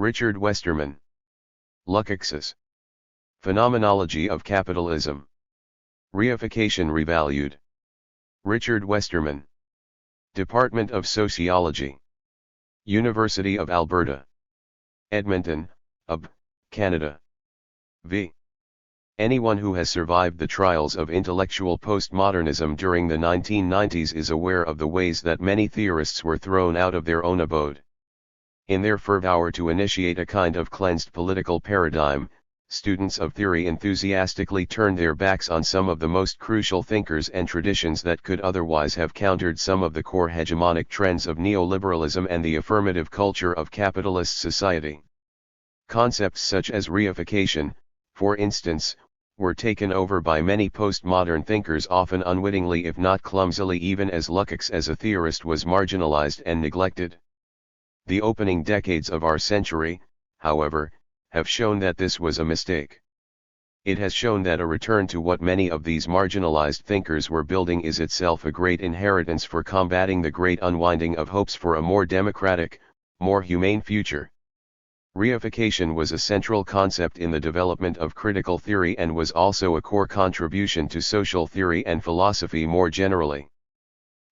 Richard Westerman. Lukács. Phenomenology of Capitalism. Reification Revalued. Richard Westerman. Department of Sociology. University of Alberta. Edmonton, UB, Canada. V. Anyone who has survived the trials of intellectual postmodernism during the 1990s is aware of the ways that many theorists were thrown out of their own abode. In their fervor to initiate a kind of cleansed political paradigm, students of theory enthusiastically turned their backs on some of the most crucial thinkers and traditions that could otherwise have countered some of the core hegemonic trends of neoliberalism and the affirmative culture of capitalist society. Concepts such as reification, for instance, were taken over by many postmodern thinkers, often unwittingly if not clumsily, even as Lukács as a theorist was marginalized and neglected. The opening decades of our century, however, have shown that this was a mistake. It has shown that a return to what many of these marginalized thinkers were building is itself a great inheritance for combating the great unwinding of hopes for a more democratic, more humane future. Reification was a central concept in the development of critical theory and was also a core contribution to social theory and philosophy more generally.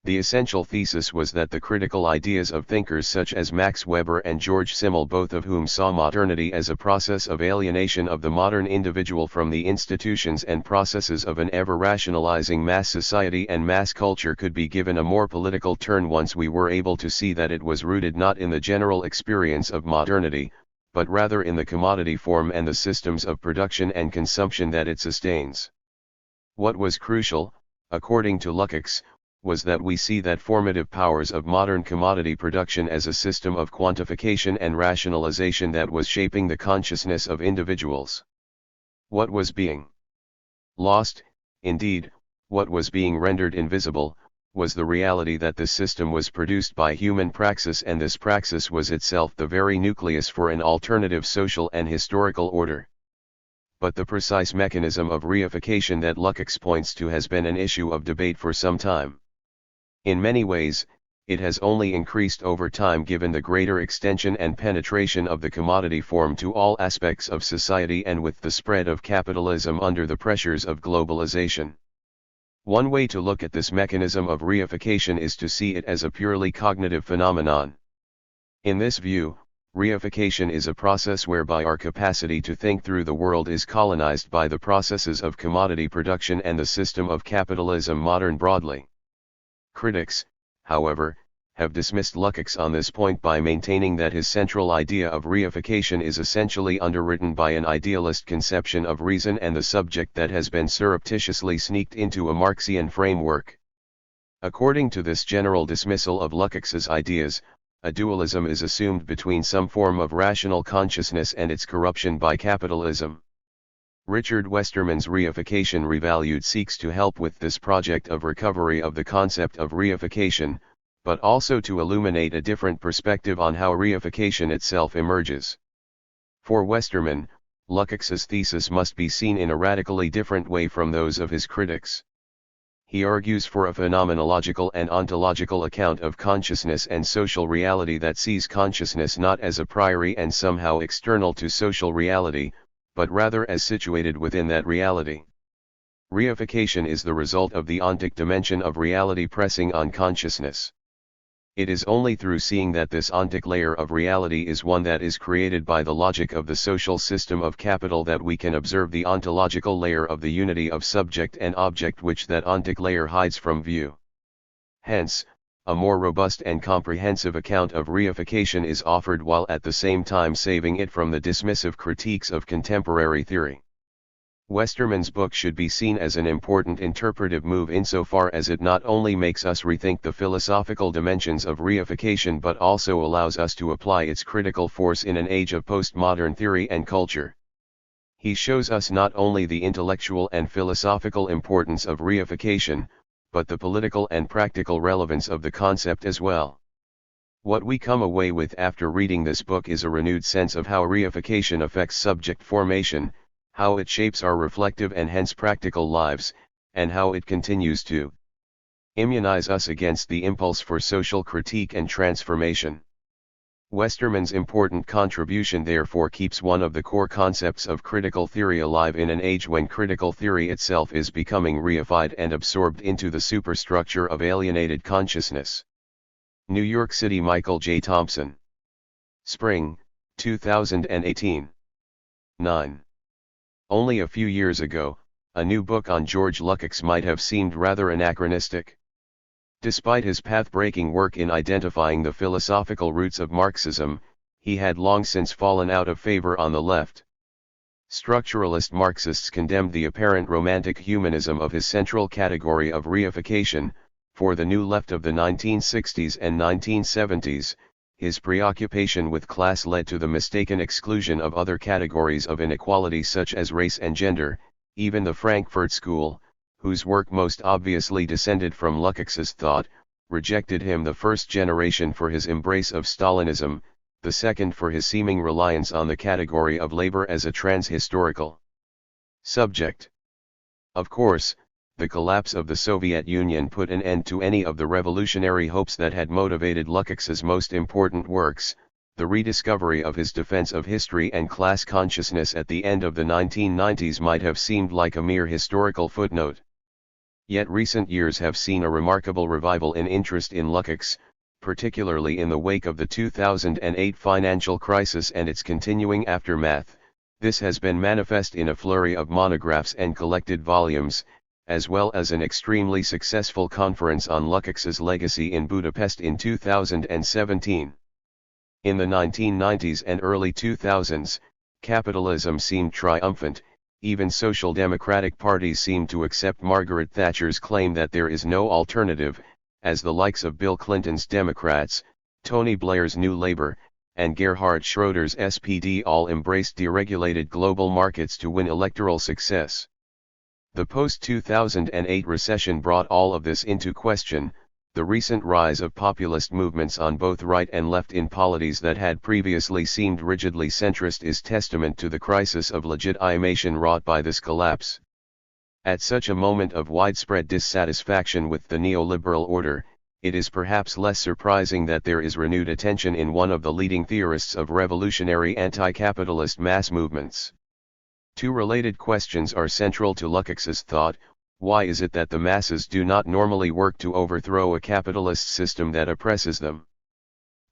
The essential thesis was that the critical ideas of thinkers such as Max Weber and George Simmel, both of whom saw modernity as a process of alienation of the modern individual from the institutions and processes of an ever-rationalizing mass society and mass culture, could be given a more political turn once we were able to see that it was rooted not in the general experience of modernity, but rather in the commodity form and the systems of production and consumption that it sustains. What was crucial, according to Lukács, was that we see that formative powers of modern commodity production as a system of quantification and rationalization that was shaping the consciousness of individuals. What was being lost, indeed, what was being rendered invisible, was the reality that this system was produced by human praxis, and this praxis was itself the very nucleus for an alternative social and historical order. But the precise mechanism of reification that Lukács points to has been an issue of debate for some time. In many ways, it has only increased over time given the greater extension and penetration of the commodity form to all aspects of society and with the spread of capitalism under the pressures of globalization. One way to look at this mechanism of reification is to see it as a purely cognitive phenomenon. In this view, reification is a process whereby our capacity to think through the world is colonized by the processes of commodity production and the system of capitalism modern broadly. Critics, however, have dismissed Lukács on this point by maintaining that his central idea of reification is essentially underwritten by an idealist conception of reason and the subject that has been surreptitiously sneaked into a Marxian framework. According to this general dismissal of Lukács's ideas, a dualism is assumed between some form of rational consciousness and its corruption by capitalism. Richard Westerman's Reification Revalued seeks to help with this project of recovery of the concept of reification, but also to illuminate a different perspective on how reification itself emerges. For Westerman, Lukács's thesis must be seen in a radically different way from those of his critics. He argues for a phenomenological and ontological account of consciousness and social reality that sees consciousness not as a priori and somehow external to social reality, but rather as situated within that reality. Reification is the result of the ontic dimension of reality pressing on consciousness. It is only through seeing that this ontic layer of reality is one that is created by the logic of the social system of capital that we can observe the ontological layer of the unity of subject and object which that ontic layer hides from view. Hence, a more robust and comprehensive account of reification is offered while at the same time saving it from the dismissive critiques of contemporary theory. Westerman's book should be seen as an important interpretive move insofar as it not only makes us rethink the philosophical dimensions of reification but also allows us to apply its critical force in an age of postmodern theory and culture. He shows us not only the intellectual and philosophical importance of reification, but the political and practical relevance of the concept as well. What we come away with after reading this book is a renewed sense of how reification affects subject formation, how it shapes our reflective and hence practical lives, and how it continues to immunize us against the impulse for social critique and transformation. Westerman's important contribution therefore keeps one of the core concepts of critical theory alive in an age when critical theory itself is becoming reified and absorbed into the superstructure of alienated consciousness. New York City, Michael J. Thompson. Spring, 2018. 9. Only a few years ago, a new book on George Lukács might have seemed rather anachronistic. Despite his path-breaking work in identifying the philosophical roots of Marxism, he had long since fallen out of favor on the left. Structuralist Marxists condemned the apparent romantic humanism of his central category of reification. For the New Left of the 1960s and 1970s, his preoccupation with class led to the mistaken exclusion of other categories of inequality such as race and gender. Even the Frankfurt School, whose work most obviously descended from Lukács's thought, rejected him, the first generation for his embrace of Stalinism, the second for his seeming reliance on the category of labor as a trans-historical subject. Of course, the collapse of the Soviet Union put an end to any of the revolutionary hopes that had motivated Lukács's most important works. The rediscovery of his defense of history and class consciousness at the end of the 1990s might have seemed like a mere historical footnote. Yet recent years have seen a remarkable revival in interest in Lukács, particularly in the wake of the 2008 financial crisis and its continuing aftermath. This has been manifest in a flurry of monographs and collected volumes, as well as an extremely successful conference on Lukács's legacy in Budapest in 2017. In the 1990s and early 2000s, capitalism seemed triumphant. Even social democratic parties seemed to accept Margaret Thatcher's claim that there is no alternative, as the likes of Bill Clinton's Democrats, Tony Blair's New Labour, and Gerhard Schroeder's SPD all embraced deregulated global markets to win electoral success. The post-2008 recession brought all of this into question. The recent rise of populist movements on both right and left in polities that had previously seemed rigidly centrist is testament to the crisis of legitimation wrought by this collapse. At such a moment of widespread dissatisfaction with the neoliberal order, it is perhaps less surprising that there is renewed attention in one of the leading theorists of revolutionary anti-capitalist mass movements. Two related questions are central to Lukács's thought. Why is it that the masses do not normally work to overthrow a capitalist system that oppresses them?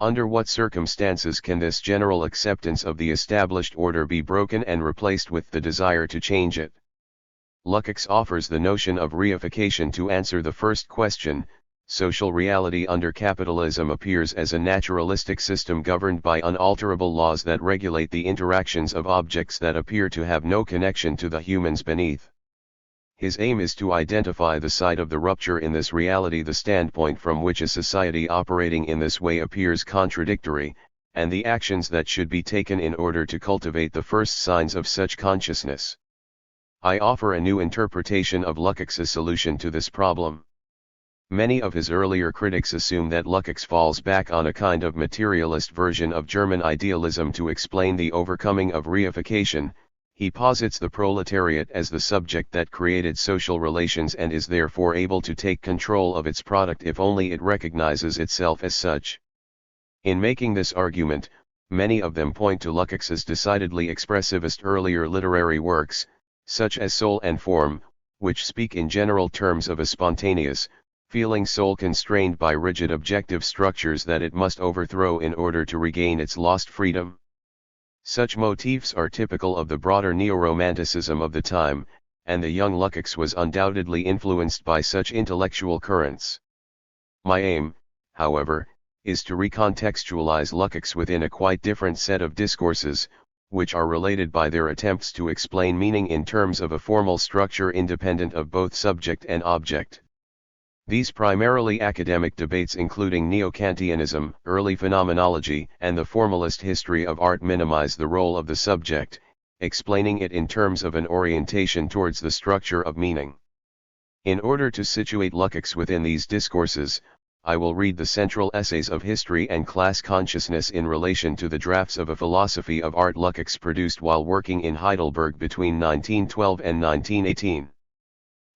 Under what circumstances can this general acceptance of the established order be broken and replaced with the desire to change it? Lukács offers the notion of reification to answer the first question. Social reality under capitalism appears as a naturalistic system governed by unalterable laws that regulate the interactions of objects that appear to have no connection to the humans beneath. His aim is to identify the site of the rupture in this reality, the standpoint from which a society operating in this way appears contradictory, and the actions that should be taken in order to cultivate the first signs of such consciousness. I offer a new interpretation of Lukács's solution to this problem. Many of his earlier critics assume that Lukács falls back on a kind of materialist version of German idealism to explain the overcoming of reification. He posits the proletariat as the subject that created social relations and is therefore able to take control of its product if only it recognizes itself as such. In making this argument, many of them point to Lukács's decidedly expressivist earlier literary works, such as Soul and Form, which speak in general terms of a spontaneous, feeling soul constrained by rigid objective structures that it must overthrow in order to regain its lost freedom. Such motifs are typical of the broader neo-romanticism of the time, and the young Lukács was undoubtedly influenced by such intellectual currents. My aim, however, is to recontextualize Lukács within a quite different set of discourses, which are related by their attempts to explain meaning in terms of a formal structure independent of both subject and object. These primarily academic debates, including Neo-Kantianism, early phenomenology, and the formalist history of art, minimize the role of the subject, explaining it in terms of an orientation towards the structure of meaning. In order to situate Lukács within these discourses, I will read the central essays of history and class consciousness in relation to the drafts of a philosophy of art Lukács produced while working in Heidelberg between 1912 and 1918.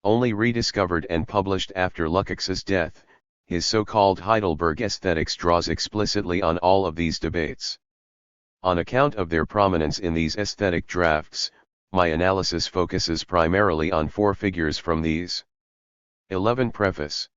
Only rediscovered and published after Lukács's death, His so-called Heidelberg aesthetics draws explicitly on all of these debates. On account of their prominence in these aesthetic drafts, my analysis focuses primarily on 4 figures from these. 11. Preface.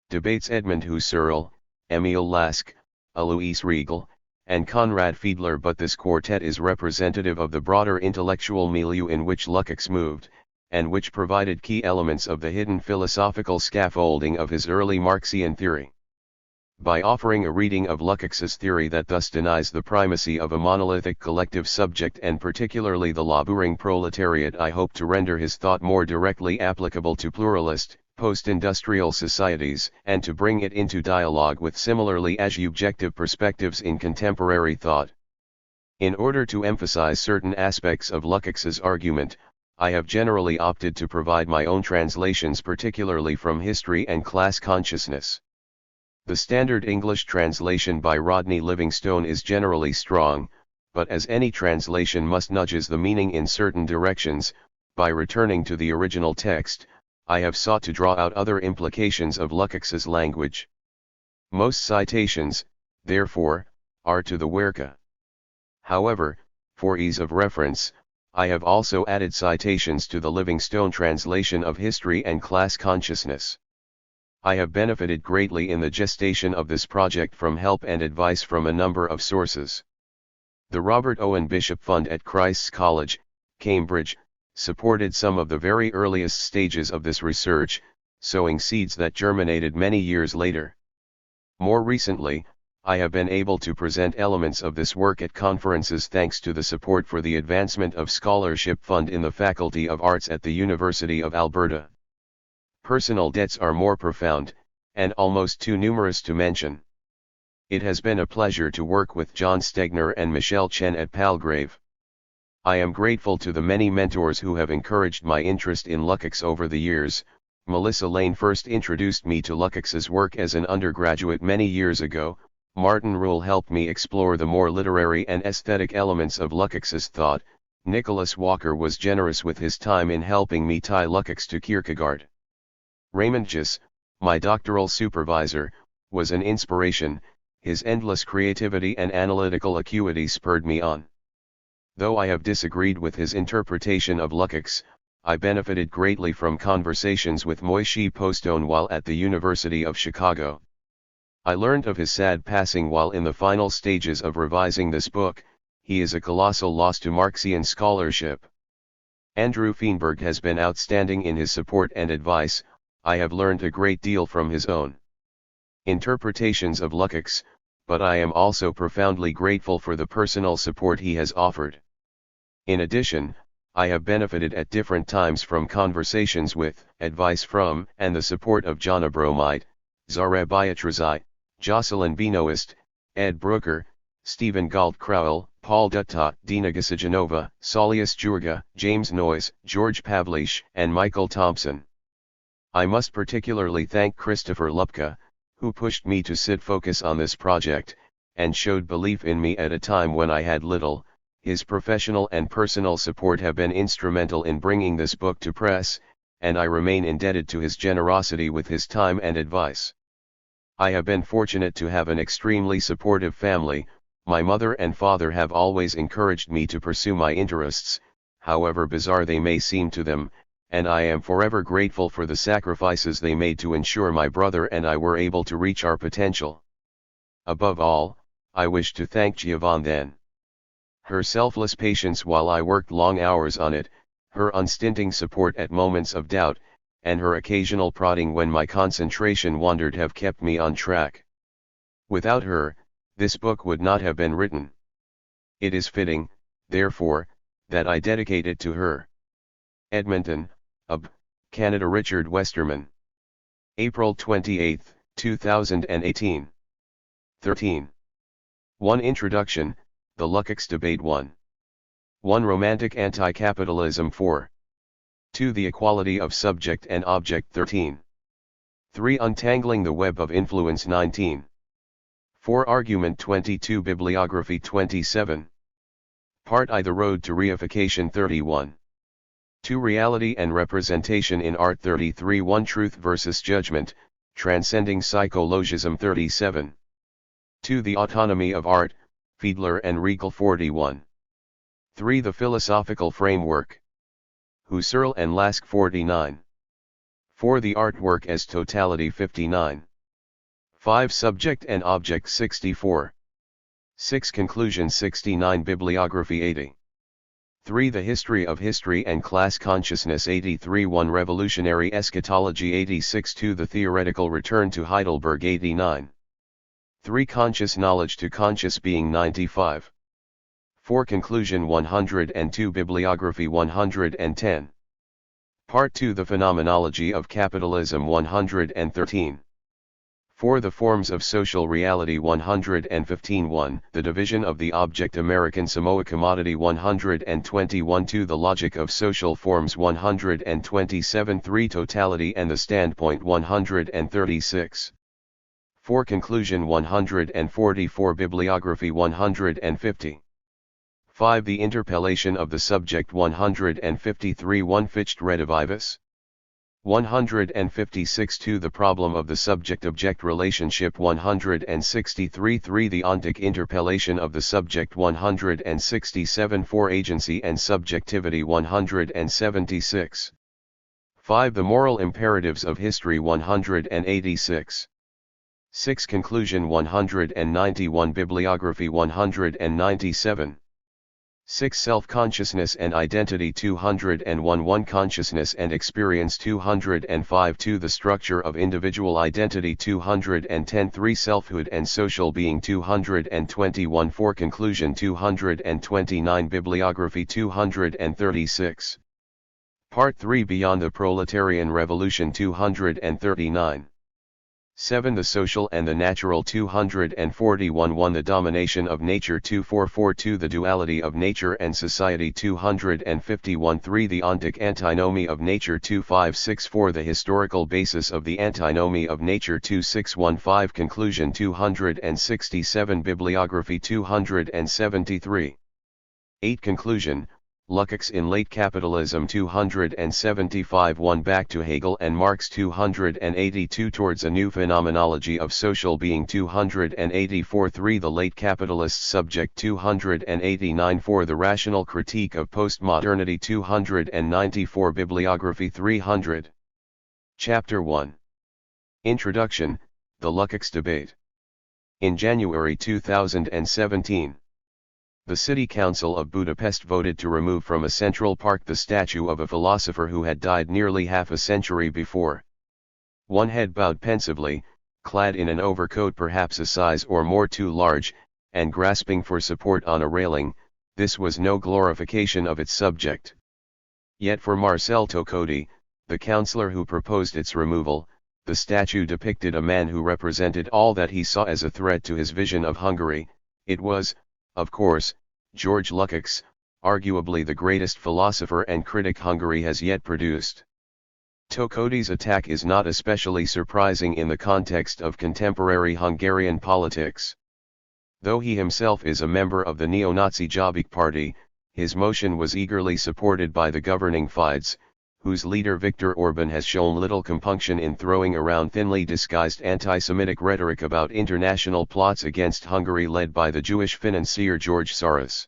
Debates Edmund Husserl, Emil Lask, Alois Riegel, and Conrad Fiedler, but this quartet is representative of the broader intellectual milieu in which Lukács moved, and which provided key elements of the hidden philosophical scaffolding of his early Marxian theory. By offering a reading of Lukács's theory that thus denies the primacy of a monolithic collective subject and particularly the laboring proletariat, I hope to render his thought more directly applicable to pluralist, post-industrial societies, and to bring it into dialogue with similarly as objective perspectives in contemporary thought. In order to emphasize certain aspects of Lukács's argument, I have generally opted to provide my own translations, particularly from history and class consciousness. The standard English translation by Rodney Livingstone is generally strong, but as any translation must nudges the meaning in certain directions, by returning to the original text, I have sought to draw out other implications of Lukács's language. Most citations, therefore, are to the Werke. However, for ease of reference, I have also added citations to the Livingstone translation of History and Class Consciousness. I have benefited greatly in the gestation of this project from help and advice from a number of sources. The Robert Owen Bishop Fund at Christ's College, Cambridge, supported some of the very earliest stages of this research, sowing seeds that germinated many years later. More recently, I have been able to present elements of this work at conferences thanks to the support for the Advancement of Scholarship Fund in the Faculty of Arts at the University of Alberta. Personal debts are more profound, and almost too numerous to mention. It has been a pleasure to work with John Stegner and Michelle Chen at Palgrave. I am grateful to the many mentors who have encouraged my interest in Lukács over the years. Melissa Lane first introduced me to Lukács's work as an undergraduate many years ago. Martin Rule helped me explore the more literary and aesthetic elements of Lukács's thought. Nicholas Walker was generous with his time in helping me tie Lukács to Kierkegaard. Raymond Giss, my doctoral supervisor, was an inspiration. His endless creativity and analytical acuity spurred me on. Though I have disagreed with his interpretation of Lukács, I benefited greatly from conversations with Moishe Postone while at the University of Chicago. I learned of his sad passing while in the final stages of revising this book. He is a colossal loss to Marxian scholarship. Andrew Feinberg has been outstanding in his support and advice. I have learned a great deal from his own interpretations of Lukács, but I am also profoundly grateful for the personal support he has offered. In addition, I have benefited at different times from conversations with, advice from, and the support of Jana Bromide, Zara Beatrizi, Jocelyn Benoist, Ed Brooker, Stephen Galt Crowell, Paul Dutta, Dina Gasijanova, Saulius Jurga, James Noyes, George Pavlish, and Michael Thompson. I must particularly thank Christopher Lupka, who pushed me to sit focus on this project, and showed belief in me at a time when I had little. His professional and personal support have been instrumental in bringing this book to press, and I remain indebted to his generosity with his time and advice. I have been fortunate to have an extremely supportive family. My mother and father have always encouraged me to pursue my interests, however bizarre they may seem to them, and I am forever grateful for the sacrifices they made to ensure my brother and I were able to reach our potential. Above all, I wish to thank Giovanne then. Her selfless patience while I worked long hours on it, her unstinting support at moments of doubt, and her occasional prodding when my concentration wandered have kept me on track. Without her, this book would not have been written. It is fitting, therefore, that I dedicate it to her. Edmonton, UB, Canada. Richard Westerman. April 28, 2018. 13. 1. Introduction, The Lukács Debate 1. 1. Romantic Anti-Capitalism 4. 2. The Equality of Subject and Object 13. 3. Untangling the Web of Influence 19. 4. Argument 22. Bibliography 27. Part I. The Road to Reification 31. 2. Reality and Representation in Art 33. 1. Truth versus Judgment, Transcending Psychologism 37. 2. The Autonomy of Art, Fiedler and Riegel 41. 3. The Philosophical Framework. Husserl and Lask 49. 4. The Artwork as Totality 59. 5. Subject and Object 64. 6. Conclusion 69. Bibliography 80. 3. The History of History and Class Consciousness 83. 1. Revolutionary Eschatology 86. 2. The Theoretical Return to Heidelberg 89. 3. Conscious Knowledge to Conscious Being 95. 4. Conclusion 102. Bibliography 110. Part 2. The Phenomenology of Capitalism 113. 4. The Forms of Social Reality 115. 1. The Division of the Object American Samoa Commodity 121. 2. The Logic of Social Forms 127. 3. Totality and the Standpoint 136. 4. Conclusion 144. Bibliography 150. 5. The Interpellation of the Subject 153. 1. Fichte Redivivus 156. 2. The Problem of the Subject-Object Relationship 163. 3. The Ontic Interpellation of the Subject 167. 4. Agency and Subjectivity 176. 5. The Moral Imperatives of History 186. 6. Conclusion 191. Bibliography 197. 6. Self-Consciousness and Identity 201. 1. Consciousness and Experience 205. 2. The Structure of Individual Identity 210. 3. Selfhood and Social Being 221. 4. Conclusion 229. Bibliography 236. Part 3. Beyond the Proletarian Revolution 239. 7. The Social and the Natural 241. 1. The Domination of Nature 244. 2. The Duality of Nature and Society 251. 3. The Ontic Antinomy of Nature 256. 4. The Historical Basis of the Antinomy of Nature 261. 5. Conclusion 267. Bibliography 273. 8. Conclusion, Lukács in Late Capitalism 275. 1. Back to Hegel and Marx 282. Towards a New Phenomenology of Social Being 284. 3. The Late Capitalist Subject 289. 4. The Rational Critique of Postmodernity 294. Bibliography 300. Chapter 1. Introduction, The Lukács Debate. In January 2017. The City Council of Budapest voted to remove from a central park the statue of a philosopher who had died nearly half a century before. One head bowed pensively, clad in an overcoat perhaps a size or more too large, and grasping for support on a railing. This was no glorification of its subject. Yet for Marcel Tokody, the councillor who proposed its removal, the statue depicted a man who represented all that he saw as a threat to his vision of Hungary. It was, of course, George Lukács, arguably the greatest philosopher and critic Hungary has yet produced. Tokody's attack is not especially surprising in the context of contemporary Hungarian politics. Though he himself is a member of the neo-Nazi Jobbik Party, his motion was eagerly supported by the governing Fidesz, whose leader Viktor Orbán has shown little compunction in throwing around thinly disguised anti-Semitic rhetoric about international plots against Hungary led by the Jewish financier George Soros.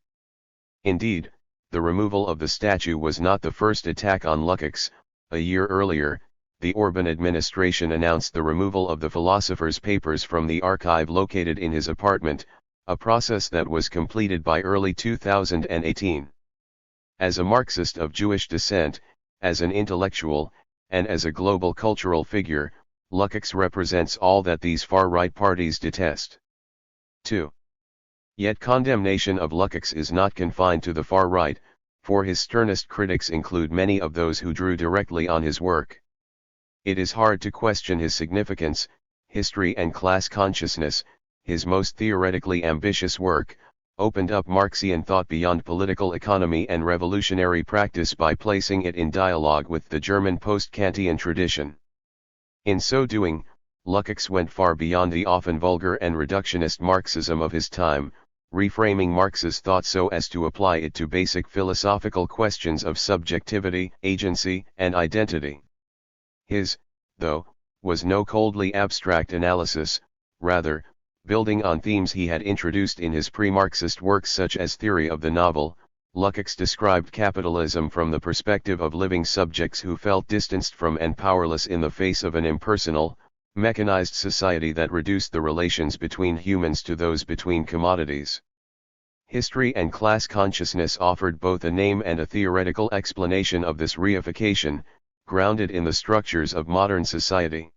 Indeed, the removal of the statue was not the first attack on Lukács. A year earlier, the Orbán administration announced the removal of the philosopher's papers from the archive located in his apartment, a process that was completed by early 2018. As a Marxist of Jewish descent, as an intellectual, and as a global cultural figure, Lukács represents all that these far-right parties detest. 2. Yet condemnation of Lukács is not confined to the far right, for his sternest critics include many of those who drew directly on his work. It is hard to question his significance. History and Class Consciousness, his most theoretically ambitious work, opened up Marxian thought beyond political economy and revolutionary practice by placing it in dialogue with the German post-Kantian tradition. In so doing, Lukács went far beyond the often vulgar and reductionist Marxism of his time, reframing Marx's thought so as to apply it to basic philosophical questions of subjectivity, agency, and identity. His, though, was no coldly abstract analysis, rather, building on themes he had introduced in his pre-Marxist works such as Theory of the Novel, Lukács described capitalism from the perspective of living subjects who felt distanced from and powerless in the face of an impersonal, mechanized society that reduced the relations between humans to those between commodities. History and class consciousness offered both a name and a theoretical explanation of this reification, grounded in the structures of modern society.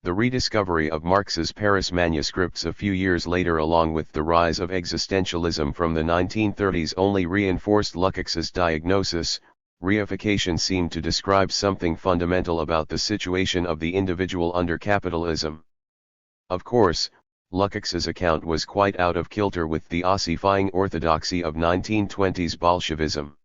The rediscovery of Marx's Paris manuscripts a few years later along with the rise of existentialism from the 1930s only reinforced Lukács's diagnosis. Reification seemed to describe something fundamental about the situation of the individual under capitalism. Of course, Lukács's account was quite out of kilter with the ossifying orthodoxy of 1920s Bolshevism.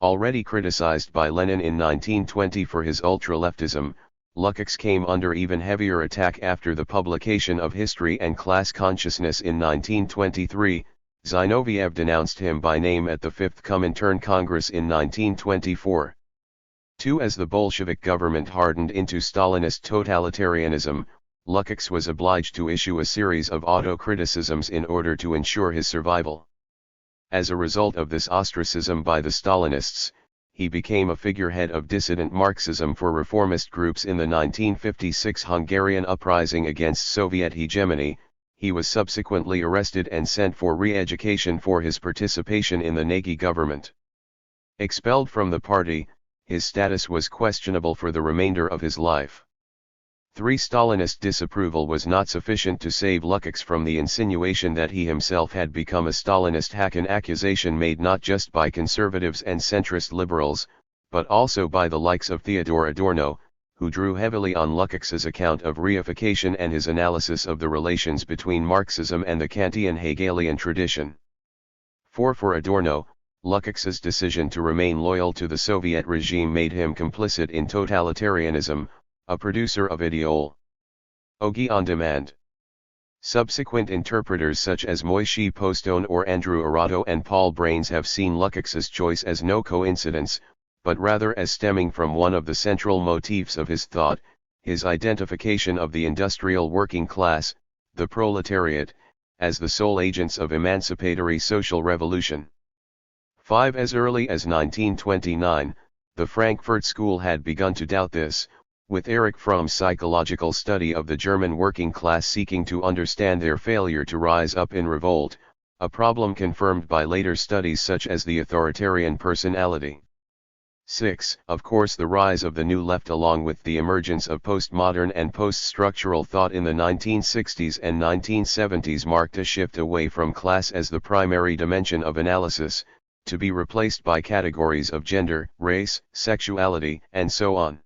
Already criticized by Lenin in 1920 for his ultra-leftism, Lukács came under even heavier attack after the publication of History and Class Consciousness in 1923. Zinoviev denounced him by name at the Fifth Comintern Congress in 1924. 2. As the Bolshevik government hardened into Stalinist totalitarianism, Lukács was obliged to issue a series of auto-criticisms in order to ensure his survival. As a result of this ostracism by the Stalinists, he became a figurehead of dissident Marxism for reformist groups in the 1956 Hungarian uprising against Soviet hegemony. He was subsequently arrested and sent for re-education for his participation in the Nagy government. Expelled from the party, his status was questionable for the remainder of his life. 3. Stalinist disapproval was not sufficient to save Lukács from the insinuation that he himself had become a Stalinist hack, an accusation made not just by conservatives and centrist liberals, but also by the likes of Theodor Adorno, who drew heavily on Lukács's account of reification and his analysis of the relations between Marxism and the Kantian Hegelian tradition. 4. For Adorno, Lukács's decision to remain loyal to the Soviet regime made him complicit in totalitarianism, a producer of ideology on demand. Subsequent interpreters such as Moishe Postone or Andrew Arado and Paul Brains have seen Lukács's choice as no coincidence, but rather as stemming from one of the central motifs of his thought, his identification of the industrial working class, the proletariat, as the sole agents of emancipatory social revolution. 5. As early as 1929, the Frankfurt School had begun to doubt this, with Erich Fromm's psychological study of the German working class seeking to understand their failure to rise up in revolt, a problem confirmed by later studies such as the authoritarian personality. 6. Of course, the rise of the New Left along with the emergence of postmodern and post-structural thought in the 1960s and 1970s marked a shift away from class as the primary dimension of analysis, to be replaced by categories of gender, race, sexuality, and so on.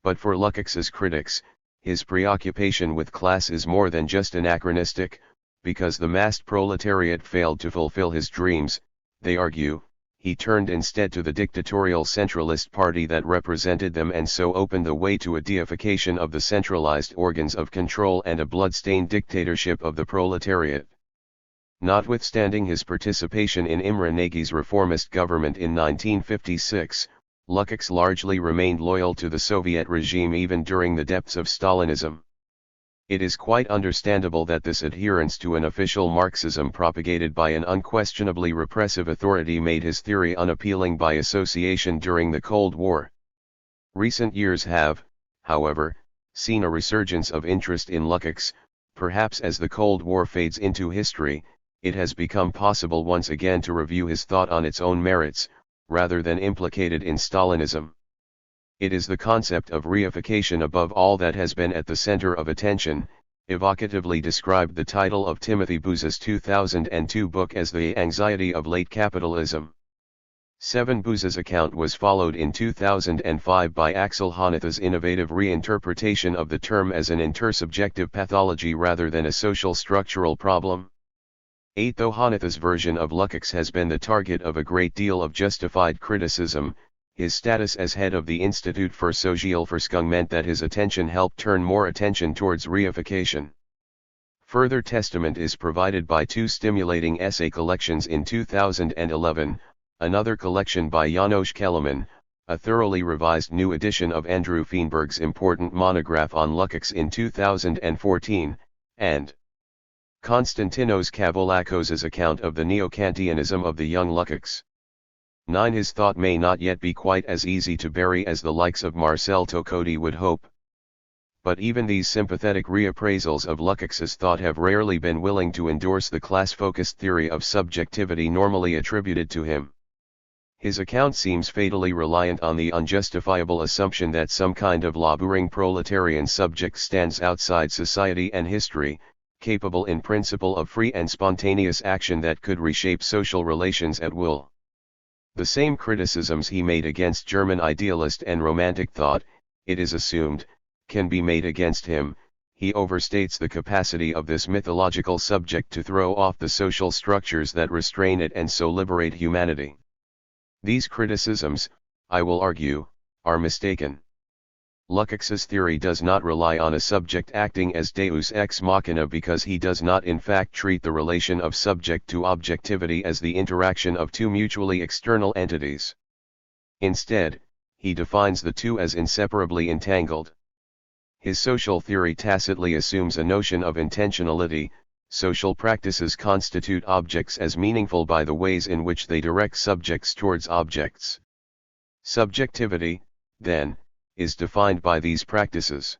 But for Lukács's critics, his preoccupation with class is more than just anachronistic, because the massed proletariat failed to fulfill his dreams, they argue. He turned instead to the dictatorial centralist party that represented them and so opened the way to a deification of the centralized organs of control and a blood-stained dictatorship of the proletariat. Notwithstanding his participation in Imre Nagy's reformist government in 1956, Lukács largely remained loyal to the Soviet regime even during the depths of Stalinism. It is quite understandable that this adherence to an official Marxism propagated by an unquestionably repressive authority made his theory unappealing by association during the Cold War. Recent years have, however, seen a resurgence of interest in Lukács. Perhaps as the Cold War fades into history, it has become possible once again to review his thought on its own merits, rather than implicated in Stalinism. It is the concept of reification above all that has been at the center of attention, evocatively described the title of Timothy Booza's 2002 book as The Anxiety of Late Capitalism. 7. Booza's account was followed in 2005 by Axel Honneth's innovative reinterpretation of the term as an intersubjective pathology rather than a social structural problem. 8. Though Honneth's version of Lukács has been the target of a great deal of justified criticism, his status as head of the Institute for Sozialforschung meant that his attention helped turn more attention towards reification. Further testament is provided by two stimulating essay collections in 2011, another collection by János Kelemen, a thoroughly revised new edition of Andrew Feenberg's important monograph on Lukács in 2014, and Konstantinos Kavoulas' account of the neo-Kantianism of the young Lukács. 9. His thought may not yet be quite as easy to bury as the likes of Marcel Tocodi would hope. But even these sympathetic reappraisals of Lukács's thought have rarely been willing to endorse the class-focused theory of subjectivity normally attributed to him. His account seems fatally reliant on the unjustifiable assumption that some kind of laboring proletarian subject stands outside society and history, capable in principle of free and spontaneous action that could reshape social relations at will. The same criticisms he made against German idealist and romantic thought, it is assumed, can be made against him. He overstates the capacity of this mythological subject to throw off the social structures that restrain it and so liberate humanity. These criticisms, I will argue, are mistaken. Lukács's theory does not rely on a subject acting as deus ex machina because he does not in fact treat the relation of subject to objectivity as the interaction of two mutually external entities. Instead, he defines the two as inseparably entangled. His social theory tacitly assumes a notion of intentionality. Social practices constitute objects as meaningful by the ways in which they direct subjects towards objects. Subjectivity, then, is defined by these practices.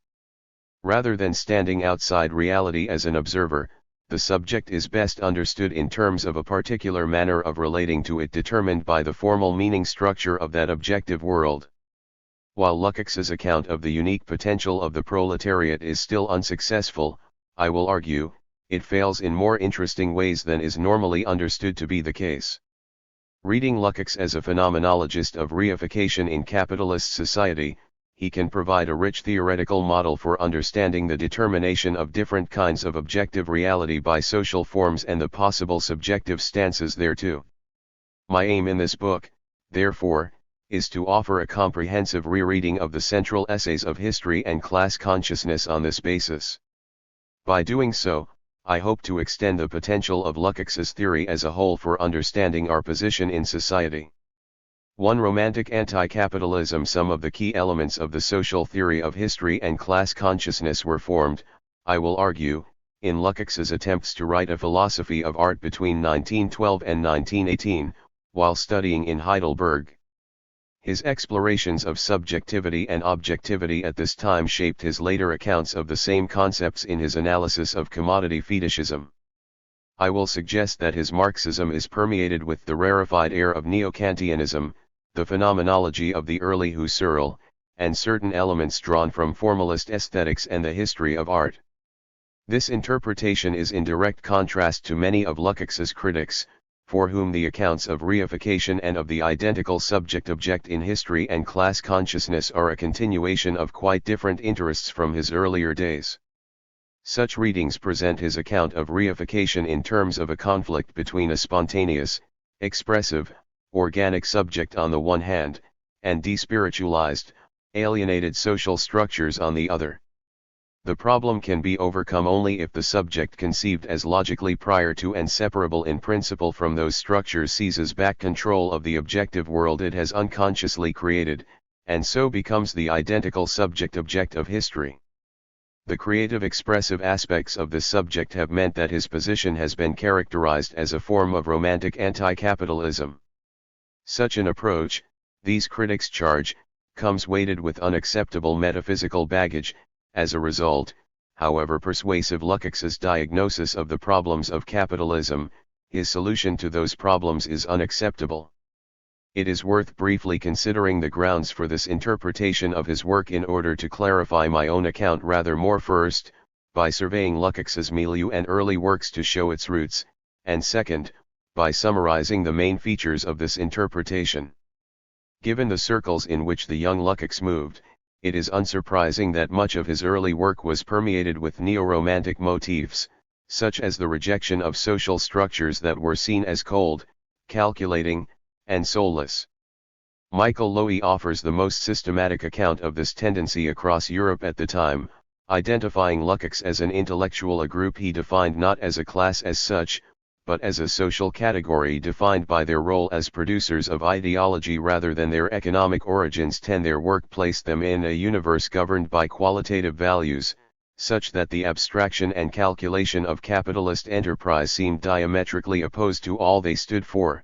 Rather than standing outside reality as an observer, the subject is best understood in terms of a particular manner of relating to it determined by the formal meaning structure of that objective world. While Lukács's account of the unique potential of the proletariat is still unsuccessful, I will argue, it fails in more interesting ways than is normally understood to be the case. Reading Lukács as a phenomenologist of reification in capitalist society, he can provide a rich theoretical model for understanding the determination of different kinds of objective reality by social forms and the possible subjective stances thereto. My aim in this book, therefore, is to offer a comprehensive rereading of the central essays of history and class consciousness on this basis. By doing so, I hope to extend the potential of Lukács's theory as a whole for understanding our position in society. 1. Romantic anti-capitalism. Some of the key elements of the social theory of history and class consciousness were formed, I will argue, in Lukács's attempts to write a philosophy of art between 1912 and 1918, while studying in Heidelberg. His explorations of subjectivity and objectivity at this time shaped his later accounts of the same concepts in his analysis of commodity fetishism. I will suggest that his Marxism is permeated with the rarefied air of neo-Kantianism, the phenomenology of the early Husserl, and certain elements drawn from formalist aesthetics and the history of art. This interpretation is in direct contrast to many of Lukács's critics, for whom the accounts of reification and of the identical subject-object in history and class consciousness are a continuation of quite different interests from his earlier days. Such readings present his account of reification in terms of a conflict between a spontaneous, expressive, organic subject on the one hand, and despiritualized, alienated social structures on the other. The problem can be overcome only if the subject conceived as logically prior to and separable in principle from those structures seizes back control of the objective world it has unconsciously created, and so becomes the identical subject-object of history. The creative expressive aspects of this subject have meant that his position has been characterized as a form of romantic anti-capitalism. Such an approach, these critics charge, comes weighted with unacceptable metaphysical baggage. As a result, however persuasive Lukács's diagnosis of the problems of capitalism, his solution to those problems is unacceptable. It is worth briefly considering the grounds for this interpretation of his work in order to clarify my own account rather more. First, by surveying Lukács's milieu and early works to show its roots, and second, by summarizing the main features of this interpretation. Given the circles in which the young Lukács moved, it is unsurprising that much of his early work was permeated with neo-romantic motifs, such as the rejection of social structures that were seen as cold, calculating, and soulless. Michael Lowy offers the most systematic account of this tendency across Europe at the time, identifying Lukács as an intellectual, a group he defined not as a class as such, but as a social category defined by their role as producers of ideology rather than their economic origins. 10. Their work placed them in a universe governed by qualitative values, such that the abstraction and calculation of capitalist enterprise seemed diametrically opposed to all they stood for.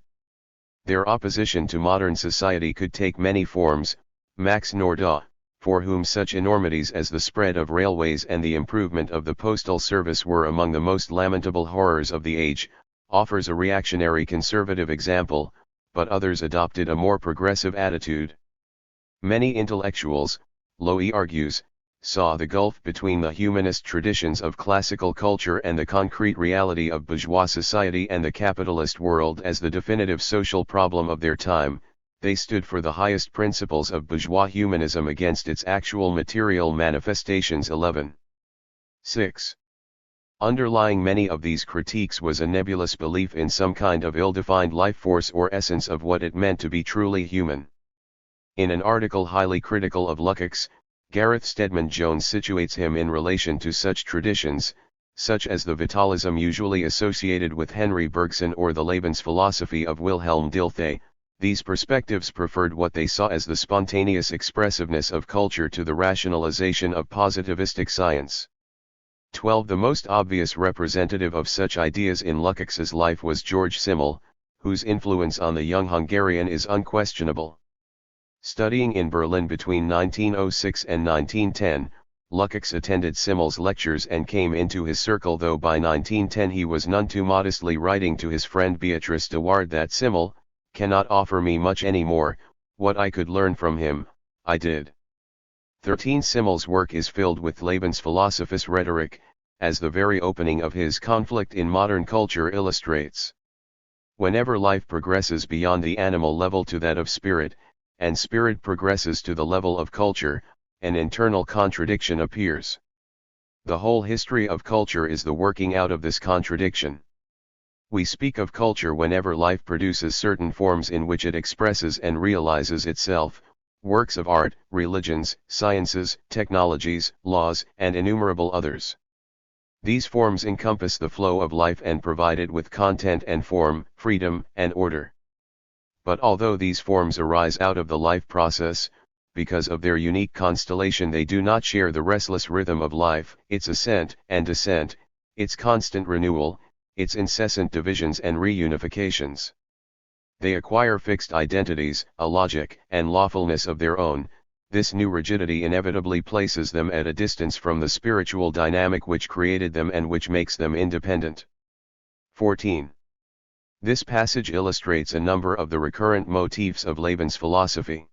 Their opposition to modern society could take many forms. Max Nordau, for whom such enormities as the spread of railways and the improvement of the postal service were among the most lamentable horrors of the age, offers a reactionary conservative example, but others adopted a more progressive attitude. Many intellectuals, Lowy argues, saw the gulf between the humanist traditions of classical culture and the concrete reality of bourgeois society and the capitalist world as the definitive social problem of their time. They stood for the highest principles of bourgeois humanism against its actual material manifestations. 11. 6. Underlying many of these critiques was a nebulous belief in some kind of ill-defined life force or essence of what it meant to be truly human. In an article highly critical of Lukács, Gareth Stedman Jones situates him in relation to such traditions, such as the vitalism usually associated with Henry Bergson or the Lebensphilosophy of Wilhelm Dilthey. These perspectives preferred what they saw as the spontaneous expressiveness of culture to the rationalization of positivistic science. 12. The most obvious representative of such ideas in Lukács's life was George Simmel, whose influence on the young Hungarian is unquestionable. Studying in Berlin between 1906 and 1910, Lukács attended Simmel's lectures and came into his circle, though by 1910 he was none too modestly writing to his friend Beatrice de Ward that Simmel cannot offer me much any more. What I could learn from him, I did. 13. Simmel's work is filled with Lebensphilosophist rhetoric, as the very opening of his Conflict in Modern Culture illustrates. Whenever life progresses beyond the animal level to that of spirit, and spirit progresses to the level of culture, an internal contradiction appears. The whole history of culture is the working out of this contradiction. We speak of culture whenever life produces certain forms in which it expresses and realizes itself, works of art, religions, sciences, technologies, laws, and innumerable others. These forms encompass the flow of life and provide it with content and form, freedom and order. But although these forms arise out of the life process, because of their unique constellation they do not share the restless rhythm of life, its ascent and descent, its constant renewal, its incessant divisions and reunifications. They acquire fixed identities, a logic and lawfulness of their own. This new rigidity inevitably places them at a distance from the spiritual dynamic which created them and which makes them independent. 14. This passage illustrates a number of the recurrent motifs of Lebensphilosophy.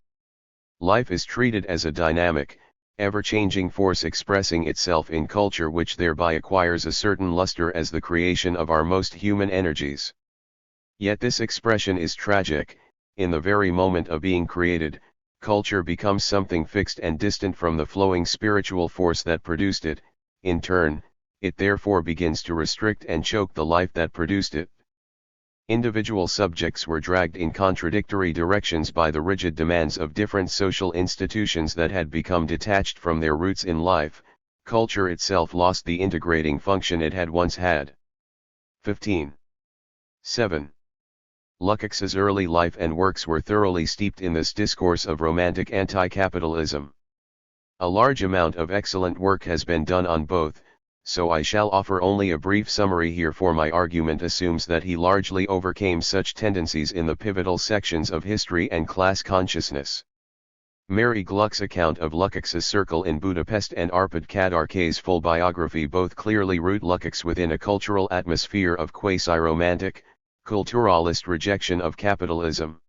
Life is treated as a dynamic, ever-changing force expressing itself in culture, which thereby acquires a certain luster as the creation of our most human energies. Yet this expression is tragic. In the very moment of being created, culture becomes something fixed and distant from the flowing spiritual force that produced it. In turn, it therefore begins to restrict and choke the life that produced it. Individual subjects were dragged in contradictory directions by the rigid demands of different social institutions that had become detached from their roots in life. Culture itself lost the integrating function it had once had. 15. 7. Lukács's early life and works were thoroughly steeped in this discourse of romantic anti-capitalism. A large amount of excellent work has been done on both, so I shall offer only a brief summary here, for my argument assumes that he largely overcame such tendencies in the pivotal sections of history and class consciousness. Mary Gluck's account of Lukács's circle in Budapest and Arpad Kadarkay's full biography both clearly root Lukács within a cultural atmosphere of quasi-romantic, culturalist rejection of capitalism.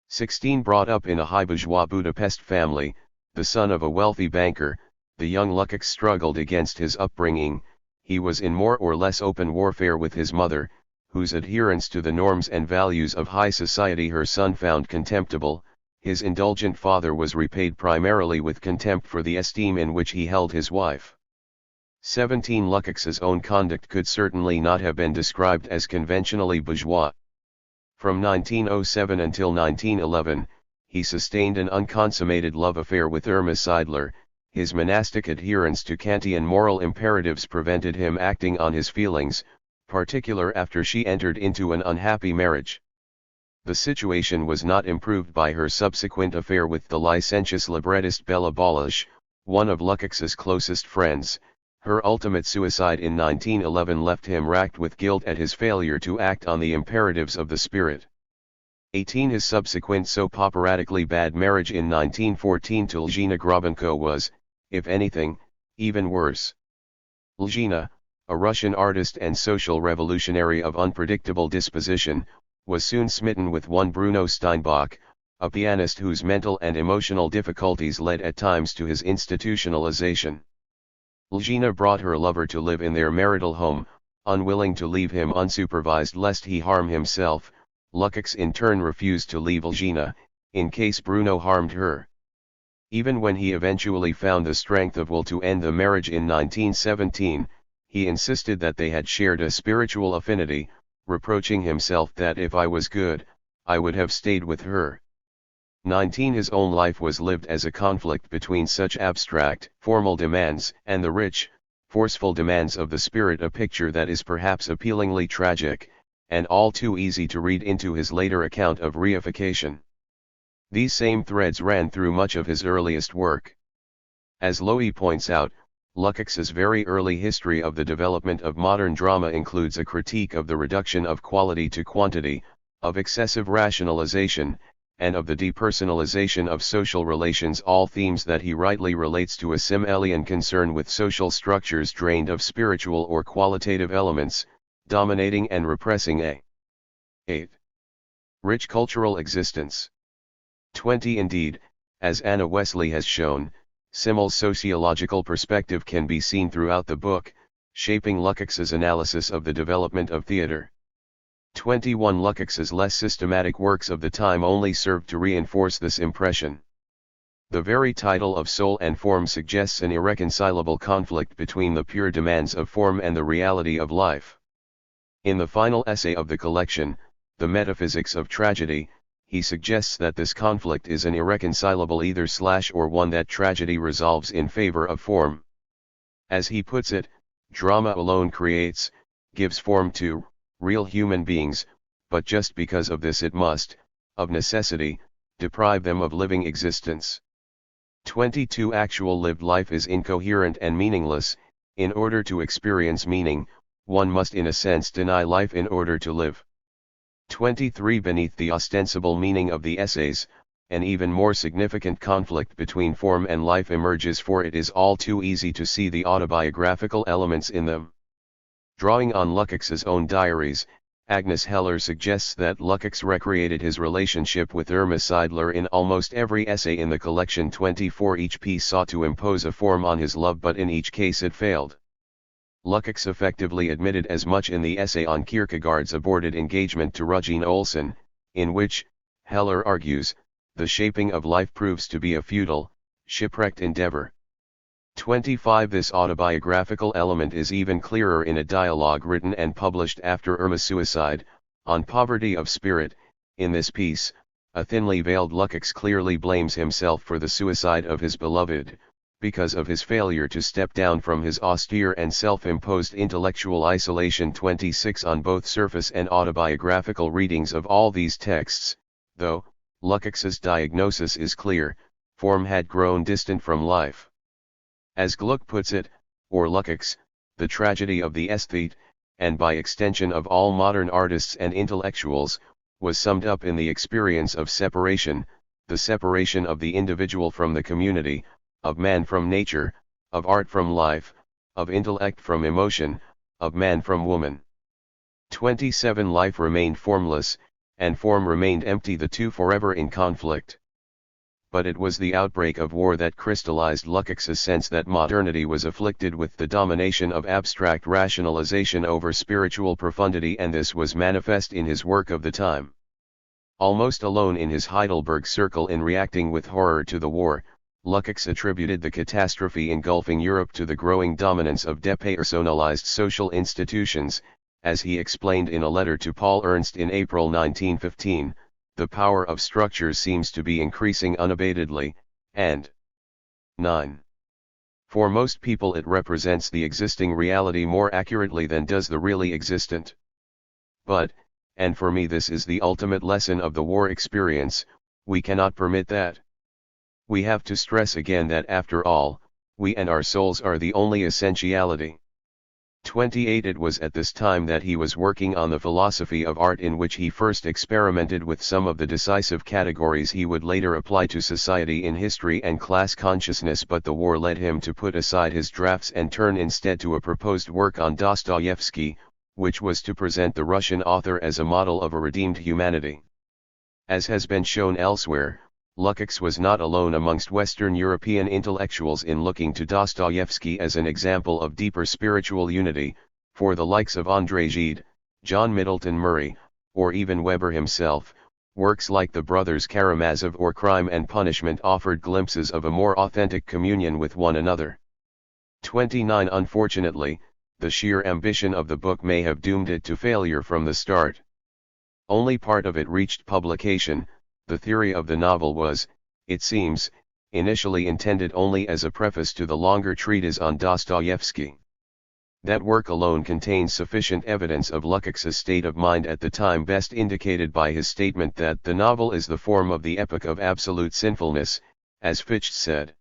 16. Brought up in a high bourgeois Budapest family, the son of a wealthy banker, the young Lukács struggled against his upbringing. He was in more or less open warfare with his mother, whose adherence to the norms and values of high society her son found contemptible. His indulgent father was repaid primarily with contempt for the esteem in which he held his wife. 17. Lukács's own conduct could certainly not have been described as conventionally bourgeois. From 1907 until 1911, he sustained an unconsummated love affair with Irma Seidler. His monastic adherence to Kantian moral imperatives prevented him acting on his feelings, particular after she entered into an unhappy marriage. The situation was not improved by her subsequent affair with the licentious librettist Bela Balázs, one of Lukács's closest friends. Her ultimate suicide in 1911 left him racked with guilt at his failure to act on the imperatives of the spirit. 18. His subsequent soap operatically bad marriage in 1914 to Lzhina Grabenko was, if anything, even worse. Lzhina, a Russian artist and social revolutionary of unpredictable disposition, was soon smitten with one Bruno Steinbach, a pianist whose mental and emotional difficulties led at times to his institutionalization. Lzhina brought her lover to live in their marital home, unwilling to leave him unsupervised lest he harm himself. Lukács in turn refused to leave Lzhina, in case Bruno harmed her. Even when he eventually found the strength of will to end the marriage in 1917, he insisted that they had shared a spiritual affinity, reproaching himself that if I was good, I would have stayed with her. 19. His own life was lived as a conflict between such abstract, formal demands and the rich, forceful demands of the spirit, a picture that is perhaps appealingly tragic, and all too easy to read into his later account of reification. These same threads ran through much of his earliest work. As Lowy points out, Lukács's very early history of the development of modern drama includes a critique of the reduction of quality to quantity, of excessive rationalization, and of the depersonalization of social relations, all themes that he rightly relates to a Simmelian concern with social structures drained of spiritual or qualitative elements, dominating and repressing a 8. Rich cultural existence. 20. Indeed, as Anna Wesley has shown, Simmel's sociological perspective can be seen throughout the book, shaping Lukács's analysis of the development of theatre. 21. Lukács's less systematic works of the time only served to reinforce this impression. The very title of Soul and Form suggests an irreconcilable conflict between the pure demands of form and the reality of life. In the final essay of the collection, The Metaphysics of Tragedy, he suggests that this conflict is an irreconcilable either/or one that tragedy resolves in favor of form. As he puts it, drama alone creates, gives form to, real human beings, but just because of this it must, of necessity, deprive them of living existence. 22. Actual lived life is incoherent and meaningless. In order to experience meaning, one must in a sense deny life in order to live. 23. Beneath the ostensible meaning of the essays, an even more significant conflict between form and life emerges, for it is all too easy to see the autobiographical elements in them. Drawing on Lukács's own diaries, Agnes Heller suggests that Lukács recreated his relationship with Irma Seidler in almost every essay in the collection. 24. Each piece sought to impose a form on his love, but in each case it failed. Lukács effectively admitted as much in the essay on Kierkegaard's aborted engagement to Regine Olsen, in which, Heller argues, the shaping of life proves to be a futile, shipwrecked endeavor. 25. This autobiographical element is even clearer in a dialogue written and published after Irma's suicide, on poverty of spirit. In this piece, a thinly veiled Lukács clearly blames himself for the suicide of his beloved, because of his failure to step down from his austere and self-imposed intellectual isolation. 26. On both surface and autobiographical readings of all these texts, though, Lukács's diagnosis is clear, form had grown distant from life. As Gluck puts it, or Lukács, the tragedy of the aesthete, and by extension of all modern artists and intellectuals, was summed up in the experience of separation, the separation of the individual from the community, of man from nature, of art from life, of intellect from emotion, of man from woman. 27. Life remained formless, and form remained empty, the two forever in conflict. But it was the outbreak of war that crystallized Lukács's sense that modernity was afflicted with the domination of abstract rationalization over spiritual profundity, and this was manifest in his work of the time. Almost alone in his Heidelberg circle in reacting with horror to the war, Lukács attributed the catastrophe engulfing Europe to the growing dominance of depersonalized social institutions. As he explained in a letter to Paul Ernst in April 1915, the power of structures seems to be increasing unabatedly, and 9. For most people it represents the existing reality more accurately than does the really existent. But, and for me this is the ultimate lesson of the war experience, we cannot permit that. We have to stress again that after all, we and our souls are the only essentiality. 28 It was at this time that he was working on the philosophy of art, in which he first experimented with some of the decisive categories he would later apply to society in history and class consciousness, but the war led him to put aside his drafts and turn instead to a proposed work on Dostoevsky, which was to present the Russian author as a model of a redeemed humanity. As has been shown elsewhere, Lukács was not alone amongst Western European intellectuals in looking to Dostoevsky as an example of deeper spiritual unity, for the likes of André Gide, John Middleton Murray, or even Weber himself, works like The Brothers Karamazov or Crime and Punishment offered glimpses of a more authentic communion with one another. 29 Unfortunately, the sheer ambition of the book may have doomed it to failure from the start. Only part of it reached publication. The theory of the novel was, it seems, initially intended only as a preface to the longer treatise on Dostoevsky. That work alone contains sufficient evidence of Lukács's state of mind at the time, best indicated by his statement that the novel is the form of the epic of absolute sinfulness, as Fichte said.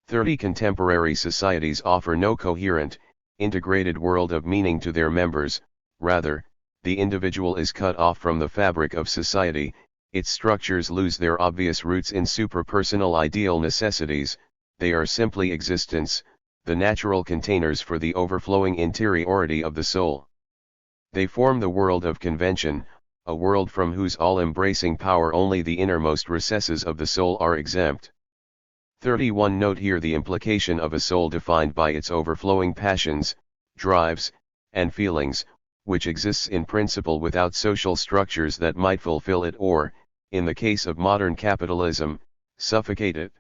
30 Contemporary societies offer no coherent, integrated world of meaning to their members, rather, the individual is cut off from the fabric of society. Its structures lose their obvious roots in suprapersonal ideal necessities, they are simply existence, the natural containers for the overflowing interiority of the soul. They form the world of convention, a world from whose all-embracing power only the innermost recesses of the soul are exempt. 31 Note here the implication of a soul defined by its overflowing passions, drives, and feelings, which exists in principle without social structures that might fulfill it or, in the case of modern capitalism, suffocate it.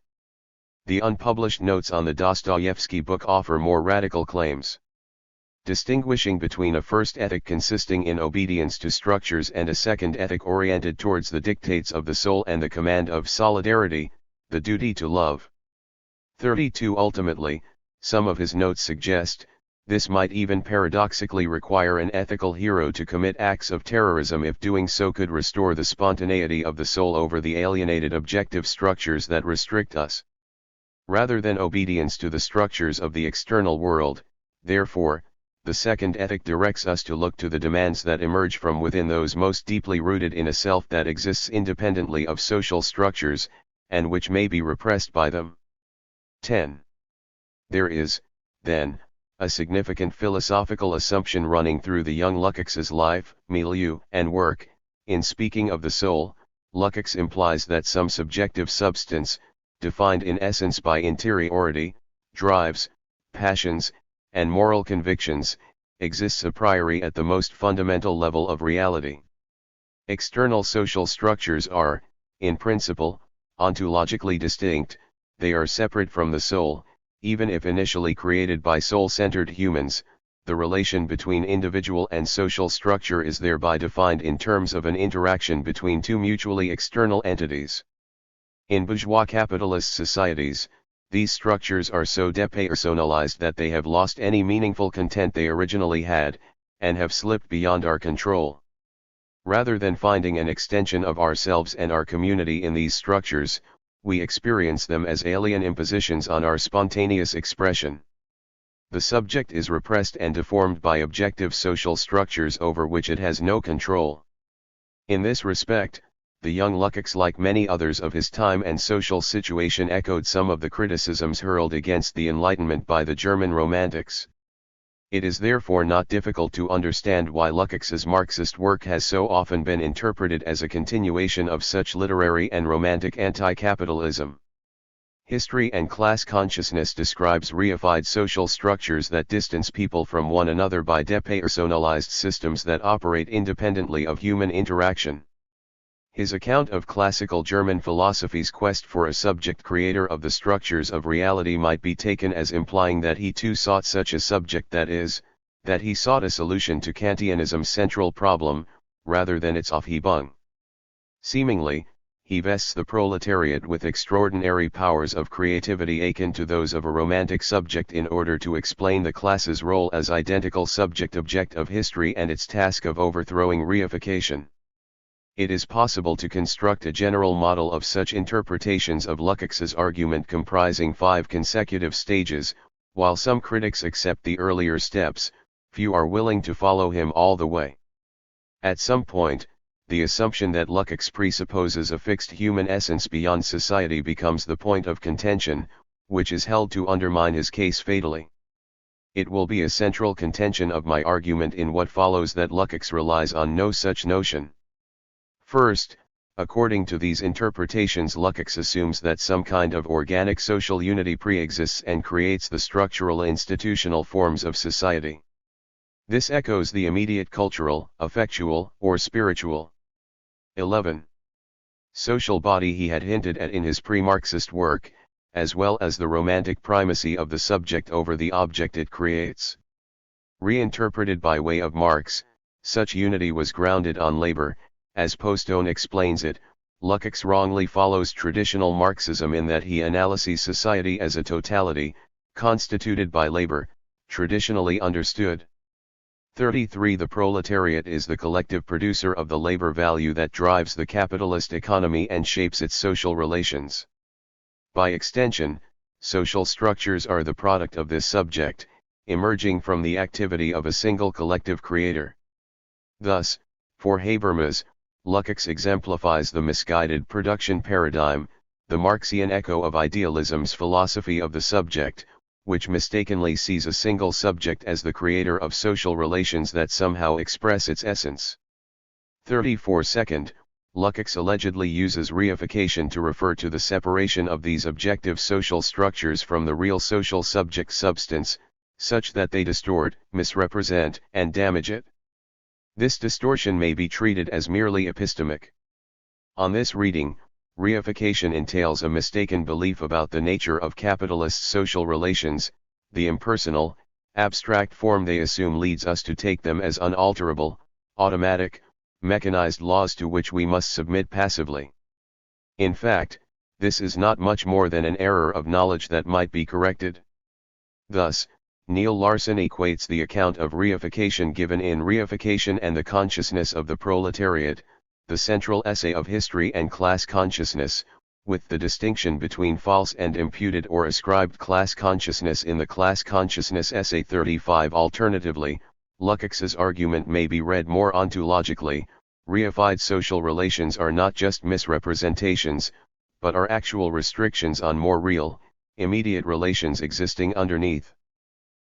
The unpublished notes on the Dostoevsky book offer more radical claims. Distinguishing between a first ethic consisting in obedience to structures and a second ethic oriented towards the dictates of the soul and the command of solidarity, the duty to love. 32 Ultimately, some of his notes suggest, this might even paradoxically require an ethical hero to commit acts of terrorism if doing so could restore the spontaneity of the soul over the alienated objective structures that restrict us. Rather than obedience to the structures of the external world, therefore, the second ethic directs us to look to the demands that emerge from within, those most deeply rooted in a self that exists independently of social structures, and which may be repressed by them. 10. There is, then, a significant philosophical assumption running through the young Lukács's life, milieu, and work. In speaking of the soul, Lukács implies that some subjective substance, defined in essence by interiority, drives, passions, and moral convictions, exists a priori at the most fundamental level of reality. External social structures are, in principle, ontologically distinct, they are separate from the soul. Even if initially created by soul-centered humans, the relation between individual and social structure is thereby defined in terms of an interaction between two mutually external entities. In bourgeois capitalist societies, these structures are so depersonalized that they have lost any meaningful content they originally had, and have slipped beyond our control. Rather than finding an extension of ourselves and our community in these structures, we experience them as alien impositions on our spontaneous expression. The subject is repressed and deformed by objective social structures over which it has no control. In this respect, the young Lukács, like many others of his time and social situation, echoed some of the criticisms hurled against the Enlightenment by the German Romantics. It is therefore not difficult to understand why Lukács's Marxist work has so often been interpreted as a continuation of such literary and romantic anti-capitalism. History and Class Consciousness describes reified social structures that distance people from one another by depersonalized systems that operate independently of human interaction. His account of classical German philosophy's quest for a subject creator of the structures of reality might be taken as implying that he too sought such a subject, that is, that he sought a solution to Kantianism's central problem, rather than its Aufhebung. Seemingly, he vests the proletariat with extraordinary powers of creativity akin to those of a romantic subject in order to explain the class's role as identical subject-object of history and its task of overthrowing reification. It is possible to construct a general model of such interpretations of Lukács's argument comprising 5 consecutive stages. While some critics accept the earlier steps, few are willing to follow him all the way. At some point, the assumption that Lukács presupposes a fixed human essence beyond society becomes the point of contention, which is held to undermine his case fatally. It will be a central contention of my argument in what follows that Lukács relies on no such notion. First, according to these interpretations, Lukács assumes that some kind of organic social unity pre-exists and creates the structural institutional forms of society. This echoes the immediate cultural, affectual, or spiritual 11. Social body he had hinted at in his pre-Marxist work, as well as the romantic primacy of the subject over the object it creates. Reinterpreted by way of Marx, such unity was grounded on labor. As Postone explains it, Lukács wrongly follows traditional Marxism in that he analyses society as a totality, constituted by labor, traditionally understood. 33. The proletariat is the collective producer of the labor value that drives the capitalist economy and shapes its social relations. By extension, social structures are the product of this subject, emerging from the activity of a single collective creator. Thus, for Habermas, Lukács exemplifies the misguided production paradigm, the Marxian echo of idealism's philosophy of the subject, which mistakenly sees a single subject as the creator of social relations that somehow express its essence. 34. Second, Lukács allegedly uses reification to refer to the separation of these objective social structures from the real social subject substance, such that they distort, misrepresent, and damage it. This distortion may be treated as merely epistemic. On this reading, reification entails a mistaken belief about the nature of capitalist social relations. The impersonal, abstract form they assume leads us to take them as unalterable, automatic, mechanized laws to which we must submit passively. In fact, this is not much more than an error of knowledge that might be corrected. Thus, Neil Larson equates the account of reification given in Reification and the Consciousness of the Proletariat, the central essay of history and class consciousness, with the distinction between false and imputed or ascribed class consciousness in the class consciousness essay 35. Alternatively, Lukács's argument may be read more ontologically. Reified social relations are not just misrepresentations, but are actual restrictions on more real, immediate relations existing underneath.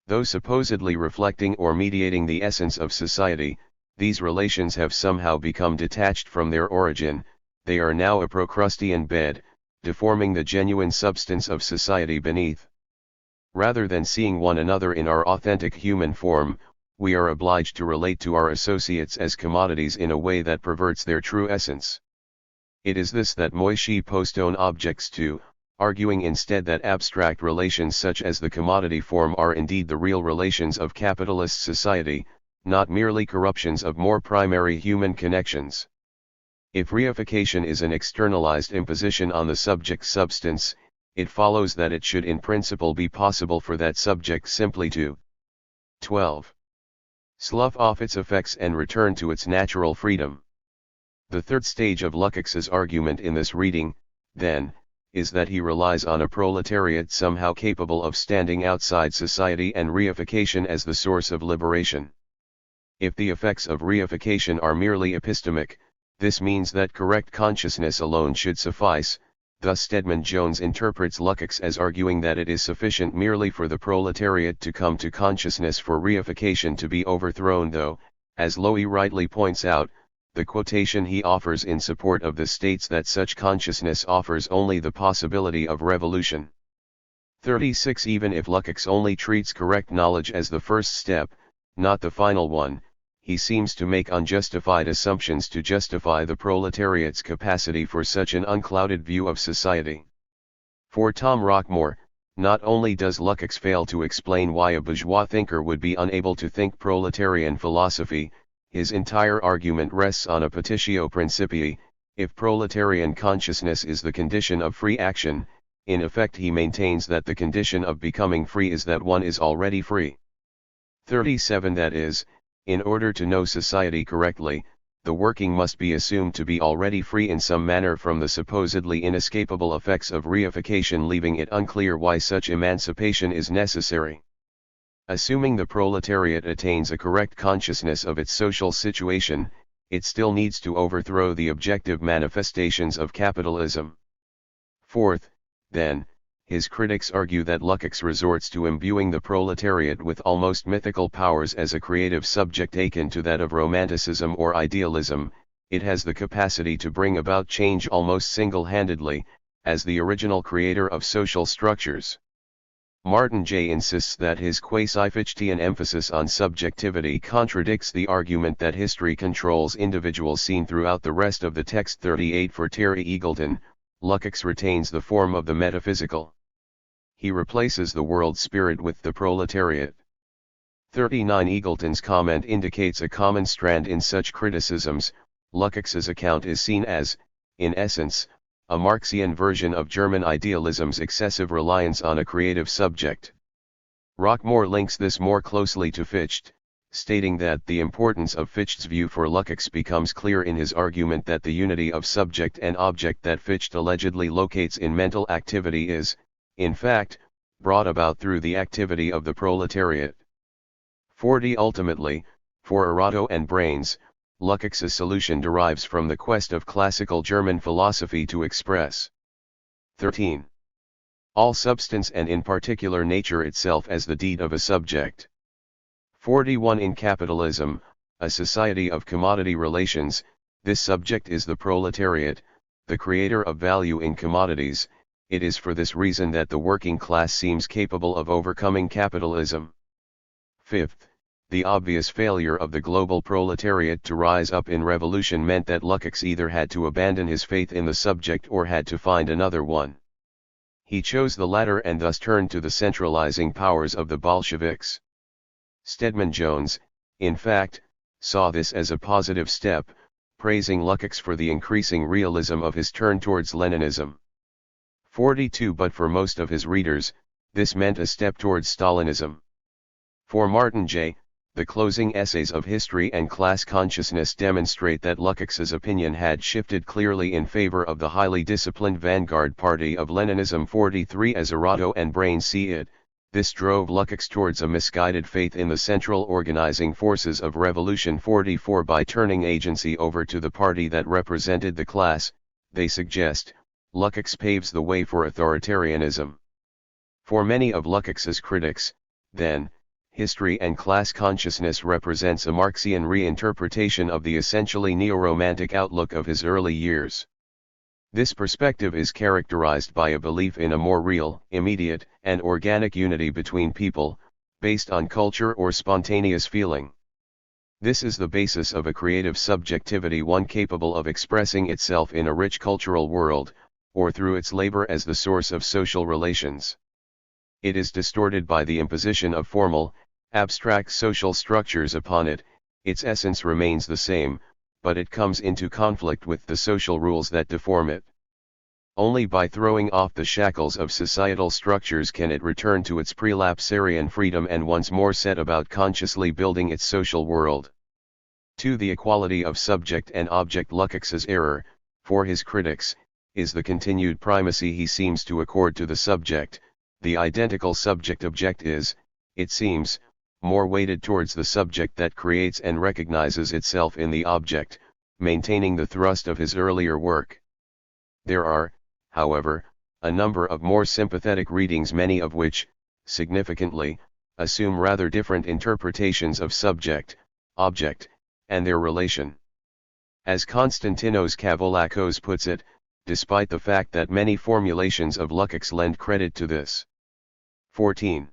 Though supposedly reflecting or mediating the essence of society, these relations have somehow become detached from their origin. They are now a Procrustean bed, deforming the genuine substance of society beneath. Rather than seeing one another in our authentic human form, we are obliged to relate to our associates as commodities in a way that perverts their true essence. It is this that Moishe Postone objects to, arguing instead that abstract relations such as the commodity form are indeed the real relations of capitalist society, not merely corruptions of more primary human connections. If reification is an externalized imposition on the subject substance, it follows that it should in principle be possible for that subject simply to 12. Slough off its effects and return to its natural freedom. The third stage of Lukács's argument in this reading, then, is that he relies on a proletariat somehow capable of standing outside society and reification as the source of liberation. If the effects of reification are merely epistemic, this means that correct consciousness alone should suffice. Thus Stedman Jones interprets Lukács as arguing that it is sufficient merely for the proletariat to come to consciousness for reification to be overthrown, though, as Lowy rightly points out, the quotation he offers in support of this states that such consciousness offers only the possibility of revolution. 36. Even if Lukács only treats correct knowledge as the first step, not the final one, he seems to make unjustified assumptions to justify the proletariat's capacity for such an unclouded view of society. For Tom Rockmore, not only does Lukács fail to explain why a bourgeois thinker would be unable to think proletarian philosophy, his entire argument rests on a petitio principii, If proletarian consciousness is the condition of free action, in effect he maintains that the condition of becoming free is that one is already free. 37 That is, in order to know society correctly, the working must be assumed to be already free in some manner from the supposedly inescapable effects of reification, leaving it unclear why such emancipation is necessary. Assuming the proletariat attains a correct consciousness of its social situation, it still needs to overthrow the objective manifestations of capitalism. Fourth, then, his critics argue that Lukács resorts to imbuing the proletariat with almost mythical powers as a creative subject akin to that of romanticism or idealism. It has the capacity to bring about change almost single-handedly, as the original creator of social structures. Martin J. insists that his quasi-Fichtean emphasis on subjectivity contradicts the argument that history controls individuals seen throughout the rest of the text. 38 For Terry Eagleton, Lukács retains the form of the metaphysical. He replaces the world spirit with the proletariat. 39 Eagleton's comment indicates a common strand in such criticisms. Lukács's account is seen as, in essence, a Marxian version of German idealism's excessive reliance on a creative subject. Rockmore links this more closely to Fichte, stating that the importance of Fichte's view for Lukács becomes clear in his argument that the unity of subject and object that Fichte allegedly locates in mental activity is, in fact, brought about through the activity of the proletariat. 40 Ultimately, for Arato and Brains, Lukács's solution derives from the quest of classical German philosophy to express 13. All substance and in particular nature itself as the deed of a subject. 41 In capitalism, a society of commodity relations, this subject is the proletariat, the creator of value in commodities. It is for this reason that the working class seems capable of overcoming capitalism. Fifth, the obvious failure of the global proletariat to rise up in revolution meant that Lukács either had to abandon his faith in the subject or had to find another one. He chose the latter and thus turned to the centralizing powers of the Bolsheviks. Stedman Jones, in fact, saw this as a positive step, praising Lukács for the increasing realism of his turn towards Leninism. 42 But for most of his readers, this meant a step towards Stalinism. For Martin J., the closing essays of History and Class Consciousness demonstrate that Lukács's opinion had shifted clearly in favor of the highly disciplined vanguard party of Leninism. 43 As Arato and Brains see it, this drove Lukács towards a misguided faith in the central organizing forces of revolution. 44 By turning agency over to the party that represented the class, they suggest, Lukács paves the way for authoritarianism. For many of Lukács's critics, then, History and Class Consciousness represents a Marxian reinterpretation of the essentially neo-romantic outlook of his early years. This perspective is characterized by a belief in a more real, immediate, and organic unity between people, based on culture or spontaneous feeling. This is the basis of a creative subjectivity, one capable of expressing itself in a rich cultural world, or through its labor as the source of social relations. It is distorted by the imposition of formal, abstract social structures upon it. Its essence remains the same, but it comes into conflict with the social rules that deform it. Only by throwing off the shackles of societal structures can it return to its prelapsarian freedom and once more set about consciously building its social world. To the equality of subject and object, Lukács's error, for his critics, is the continued primacy he seems to accord to the subject. The identical subject-object is, it seems, more weighted towards the subject that creates and recognizes itself in the object, maintaining the thrust of his earlier work. There are, however, a number of more sympathetic readings, many of which, significantly, assume rather different interpretations of subject, object, and their relation. As Konstantinos Kavoulas puts it, despite the fact that many formulations of Lukács lend credit to this. 14.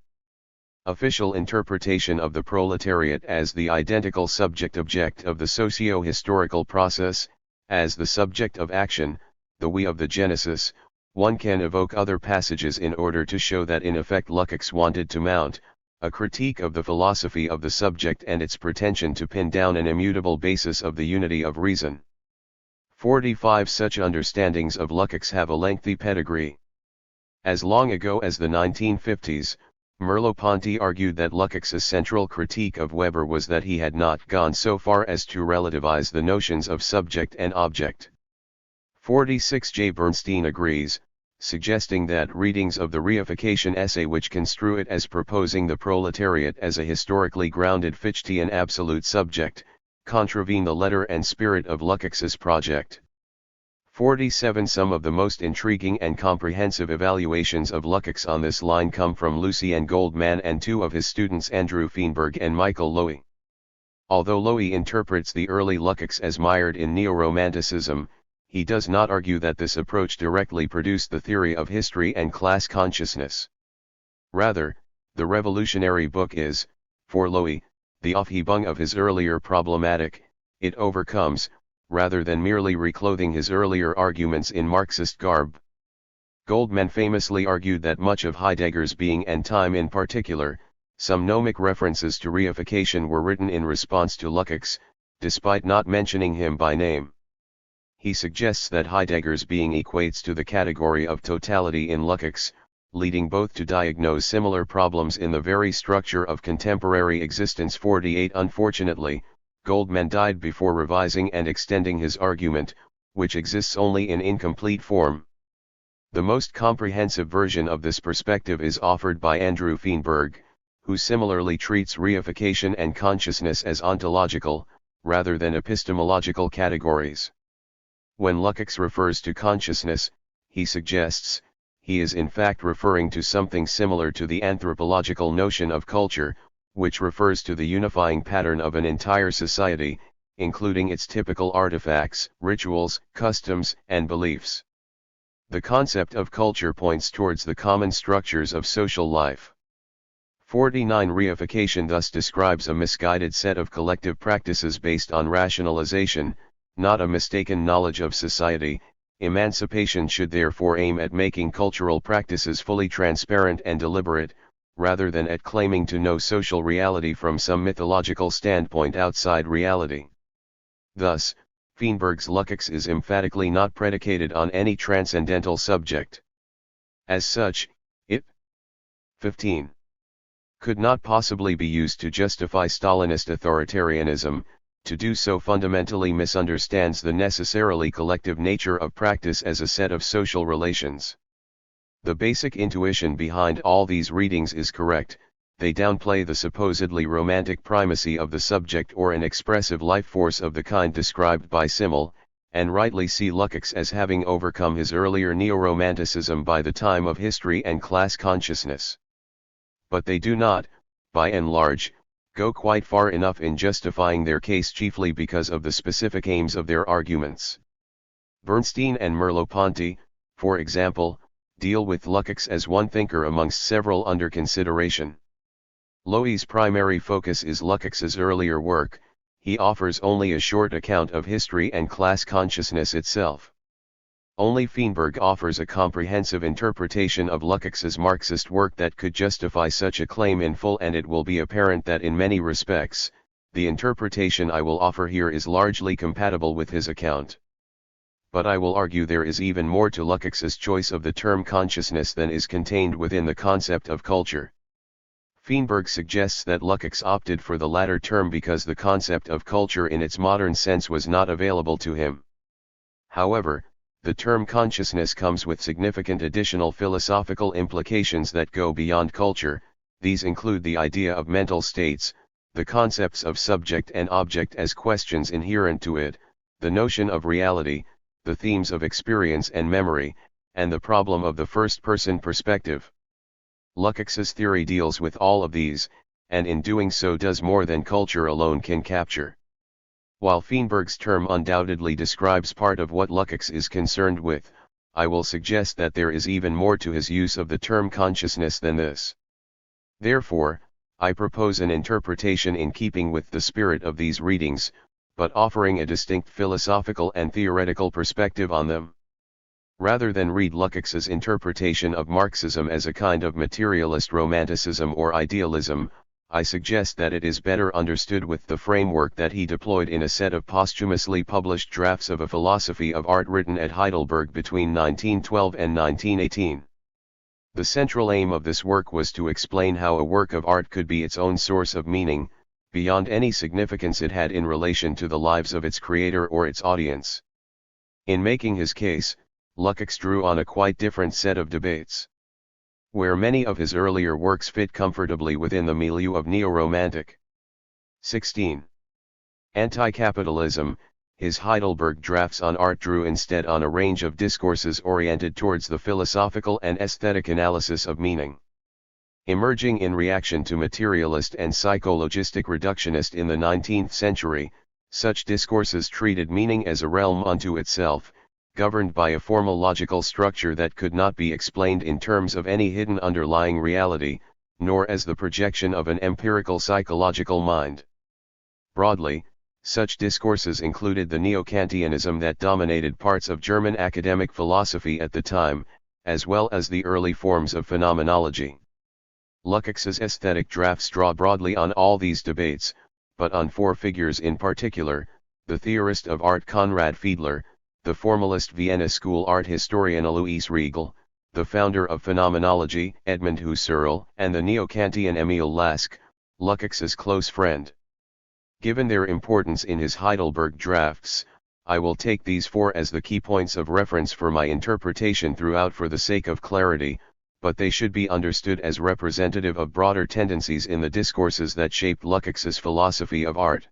Official interpretation of the proletariat as the identical subject-object of the socio-historical process, as the subject of action, the we of the Genesis. One can evoke other passages in order to show that in effect Lukács wanted to mount a critique of the philosophy of the subject and its pretension to pin down an immutable basis of the unity of reason. 45 Such understandings of Lukács have a lengthy pedigree. As long ago as the 1950s, Merleau-Ponty argued that Lukács's central critique of Weber was that he had not gone so far as to relativize the notions of subject and object. 46 J. Bernstein agrees, suggesting that readings of the Reification essay which construe it as proposing the proletariat as a historically grounded Fichtean absolute subject, contravene the letter and spirit of Lukács's project. 47 Some of the most intriguing and comprehensive evaluations of Lukács on this line come from Lucien Goldman and two of his students Andrew Feenberg and Michael Lowy. Although Lowy interprets the early Lukács as mired in neo-romanticism, he does not argue that this approach directly produced the theory of history and class consciousness. Rather, the revolutionary book is, for Lowy, the Aufhebung of his earlier problematic. It overcomes, rather than merely reclothing his earlier arguments in Marxist garb. Goldman famously argued that much of Heidegger's Being and Time in particular, some gnomic references to reification were written in response to Lukács, despite not mentioning him by name. He suggests that Heidegger's Being equates to the category of totality in Lukács, leading both to diagnose similar problems in the very structure of contemporary existence. 48 Unfortunately, Goldman died before revising and extending his argument, which exists only in incomplete form. The most comprehensive version of this perspective is offered by Andrew Feenberg, who similarly treats reification and consciousness as ontological, rather than epistemological categories. When Lukács refers to consciousness, he suggests, he is in fact referring to something similar to the anthropological notion of culture, which refers to the unifying pattern of an entire society, including its typical artifacts, rituals, customs, and beliefs. The concept of culture points towards the common structures of social life. 49 Reification thus describes a misguided set of collective practices based on rationalization, not a mistaken knowledge of society. Emancipation should therefore aim at making cultural practices fully transparent and deliberate, rather than at claiming to know social reality from some mythological standpoint outside reality. Thus, Feenberg's Lukács is emphatically not predicated on any transcendental subject. As such, it 15 could not possibly be used to justify Stalinist authoritarianism. To do so fundamentally misunderstands the necessarily collective nature of practice as a set of social relations. The basic intuition behind all these readings is correct. They downplay the supposedly romantic primacy of the subject or an expressive life force of the kind described by Simmel, and rightly see Lukács as having overcome his earlier neo-romanticism by the time of history and class consciousness. But they do not, by and large, go quite far enough in justifying their case, chiefly because of the specific aims of their arguments. Bernstein and Merleau-Ponty, for example, deal with Lukács as one thinker amongst several under consideration. Lowy's primary focus is Lukács's earlier work. He offers only a short account of history and class consciousness itself. Only Feenberg offers a comprehensive interpretation of Lukács's Marxist work that could justify such a claim in full, and it will be apparent that in many respects, the interpretation I will offer here is largely compatible with his account. But I will argue there is even more to Lukács's choice of the term consciousness than is contained within the concept of culture. Feenberg suggests that Lukács opted for the latter term because the concept of culture in its modern sense was not available to him. However, the term consciousness comes with significant additional philosophical implications that go beyond culture. These include the idea of mental states, the concepts of subject and object as questions inherent to it, the notion of reality, the themes of experience and memory, and the problem of the first-person perspective. Lukács's theory deals with all of these, and in doing so does more than culture alone can capture. While Feenberg's term undoubtedly describes part of what Lukács is concerned with, I will suggest that there is even more to his use of the term consciousness than this. Therefore, I propose an interpretation in keeping with the spirit of these readings, but offering a distinct philosophical and theoretical perspective on them. Rather than read Lukács's interpretation of Marxism as a kind of materialist romanticism or idealism, I suggest that it is better understood with the framework that he deployed in a set of posthumously published drafts of a philosophy of art written at Heidelberg between 1912 and 1918. The central aim of this work was to explain how a work of art could be its own source of meaning, beyond any significance it had in relation to the lives of its creator or its audience. In making his case, Lukács drew on a quite different set of debates. Where many of his earlier works fit comfortably within the milieu of neo-romantic. 16. Anti-capitalism, his Heidelberg drafts on art drew instead on a range of discourses oriented towards the philosophical and aesthetic analysis of meaning. Emerging in reaction to materialist and psychologistic reductionist in the 19th century, such discourses treated meaning as a realm unto itself, governed by a formal logical structure that could not be explained in terms of any hidden underlying reality, nor as the projection of an empirical psychological mind. Broadly, such discourses included the neo-Kantianism that dominated parts of German academic philosophy at the time, as well as the early forms of phenomenology. Lukács's aesthetic drafts draw broadly on all these debates, but on four figures in particular: the theorist of art Konrad Fiedler, the formalist Vienna school art historian Alois Riegel, the founder of phenomenology Edmund Husserl, and the neo-Kantian Emil Lask, Lukács's close friend. Given their importance in his Heidelberg drafts, I will take these four as the key points of reference for my interpretation throughout for the sake of clarity, but they should be understood as representative of broader tendencies in the discourses that shaped Lukács's philosophy of art.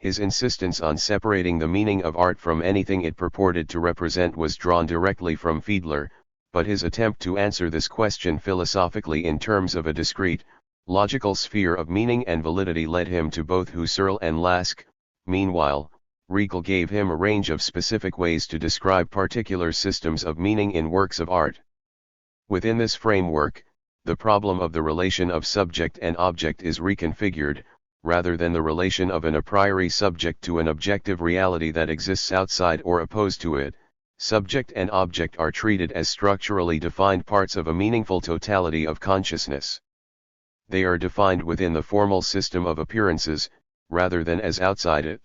His insistence on separating the meaning of art from anything it purported to represent was drawn directly from Fiedler, but his attempt to answer this question philosophically in terms of a discrete, logical sphere of meaning and validity led him to both Husserl and Lask. Meanwhile, Riegel gave him a range of specific ways to describe particular systems of meaning in works of art. Within this framework, the problem of the relation of subject and object is reconfigured, rather than the relation of an a priori subject to an objective reality that exists outside or opposed to it. Subject and object are treated as structurally defined parts of a meaningful totality of consciousness. They are defined within the formal system of appearances, rather than as outside it.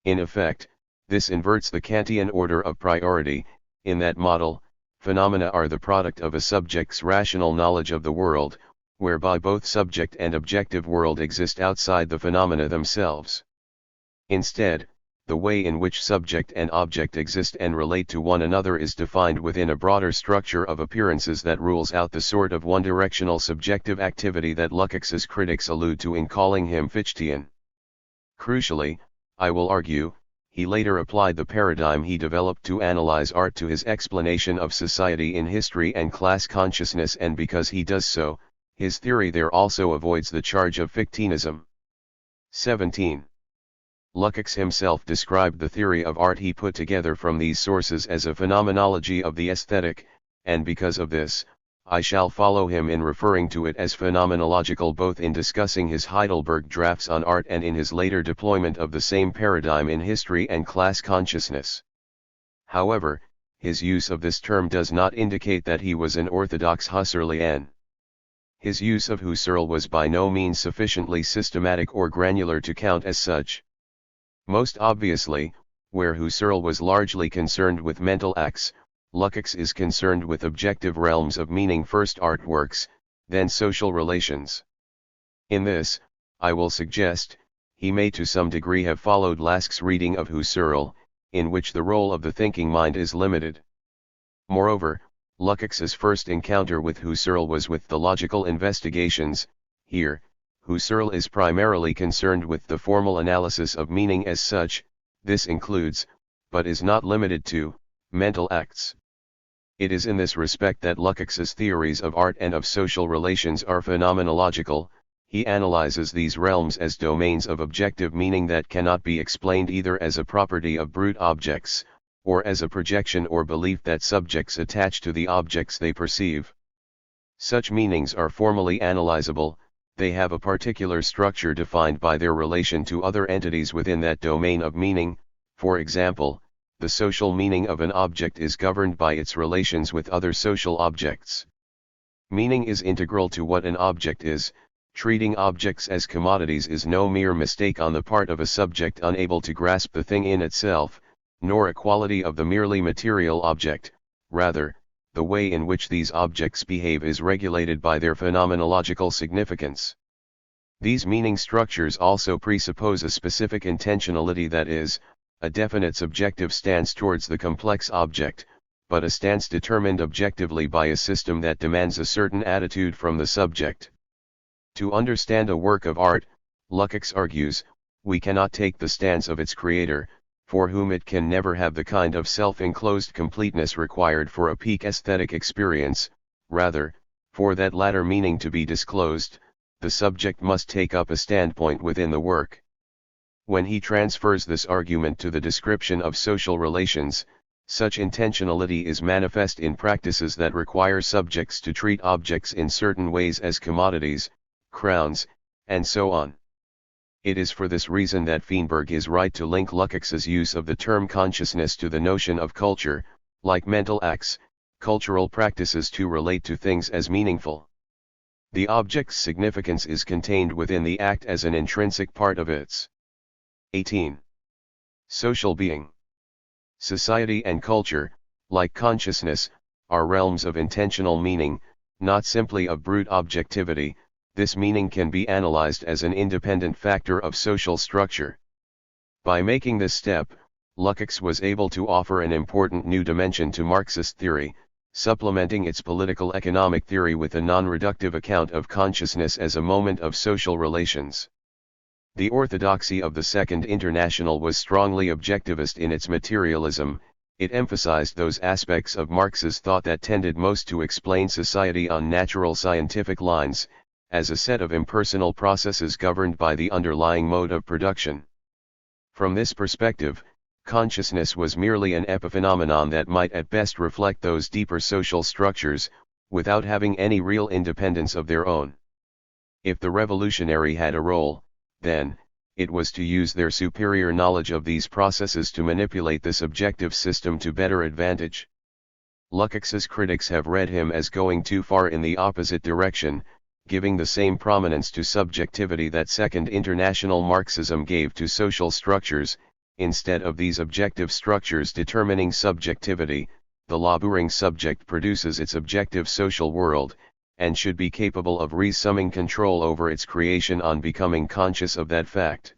In effect, this inverts the Kantian order of priority. In that model, phenomena are the product of a subject's rational knowledge of the world, whereby both subject and objective world exist outside the phenomena themselves. Instead, the way in which subject and object exist and relate to one another is defined within a broader structure of appearances that rules out the sort of one-directional subjective activity that Lukács's critics allude to in calling him Fichtean. Crucially, I will argue, he later applied the paradigm he developed to analyze art to his explanation of society in history and class consciousness, and because he does so, his theory there also avoids the charge of Fichteanism. 17. Lukács himself described the theory of art he put together from these sources as a phenomenology of the aesthetic, and because of this, I shall follow him in referring to it as phenomenological both in discussing his Heidelberg drafts on art and in his later deployment of the same paradigm in history and class consciousness. However, his use of this term does not indicate that he was an orthodox Husserlian. His use of Husserl was by no means sufficiently systematic or granular to count as such. Most obviously, where Husserl was largely concerned with mental acts, Lukács is concerned with objective realms of meaning, first artworks, then social relations. In this, I will suggest, he may to some degree have followed Lask's reading of Husserl, in which the role of the thinking mind is limited. Moreover, Lukács's first encounter with Husserl was with the logical investigations. Here, Husserl is primarily concerned with the formal analysis of meaning as such. This includes, but is not limited to, mental acts. It is in this respect that Lukács's theories of art and of social relations are phenomenological. He analyzes these realms as domains of objective meaning that cannot be explained either as a property of brute objects, or as a projection or belief that subjects attach to the objects they perceive. Such meanings are formally analyzable. They have a particular structure defined by their relation to other entities within that domain of meaning. For example, the social meaning of an object is governed by its relations with other social objects. Meaning is integral to what an object is, Treating objects as commodities is no mere mistake on the part of a subject unable to grasp the thing in itself, nor a quality of the merely material object. Rather, the way in which these objects behave is regulated by their phenomenological significance. These meaning structures also presuppose a specific intentionality, that is, a definite subjective stance towards the complex object, but a stance determined objectively by a system that demands a certain attitude from the subject. To understand a work of art, Lukács argues, we cannot take the stance of its creator, for whom it can never have the kind of self-enclosed completeness required for a peak aesthetic experience. Rather, for that latter meaning to be disclosed, the subject must take up a standpoint within the work. When he transfers this argument to the description of social relations, such intentionality is manifest in practices that require subjects to treat objects in certain ways as commodities, crowns, and so on. It is for this reason that Feinberg is right to link Lukács's use of the term consciousness to the notion of culture, like mental acts, cultural practices to relate to things as meaningful. The object's significance is contained within the act as an intrinsic part of its 18. Social being. Society and culture, like consciousness, are realms of intentional meaning, not simply of brute objectivity. This meaning can be analyzed as an independent factor of social structure. By making this step, Lukács was able to offer an important new dimension to Marxist theory, supplementing its political economic theory with a non-reductive account of consciousness as a moment of social relations. The orthodoxy of the Second International was strongly objectivist in its materialism. It emphasized those aspects of Marx's thought that tended most to explain society on natural scientific lines, as a set of impersonal processes governed by the underlying mode of production. From this perspective, consciousness was merely an epiphenomenon that might at best reflect those deeper social structures, without having any real independence of their own. If the revolutionary had a role, then, it was to use their superior knowledge of these processes to manipulate this objective system to better advantage. Lukács's critics have read him as going too far in the opposite direction, giving the same prominence to subjectivity that Second International Marxism gave to social structures. Instead of these objective structures determining subjectivity, the laboring subject produces its objective social world, and should be capable of resuming control over its creation on becoming conscious of that fact.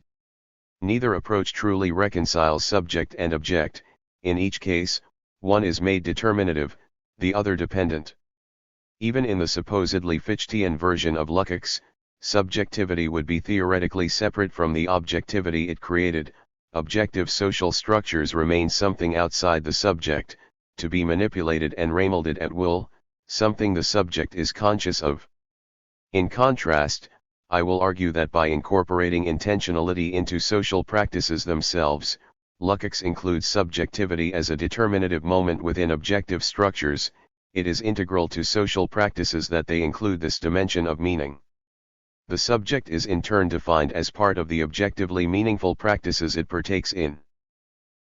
Neither approach truly reconciles subject and object. In each case, one is made determinative, the other dependent. Even in the supposedly Fichtean version of Lukács, subjectivity would be theoretically separate from the objectivity it created. Objective social structures remain something outside the subject, to be manipulated and remolded at will, something the subject is conscious of. In contrast, I will argue that by incorporating intentionality into social practices themselves, Lukács includes subjectivity as a determinative moment within objective structures. It is integral to social practices that they include this dimension of meaning. The subject is in turn defined as part of the objectively meaningful practices it partakes in.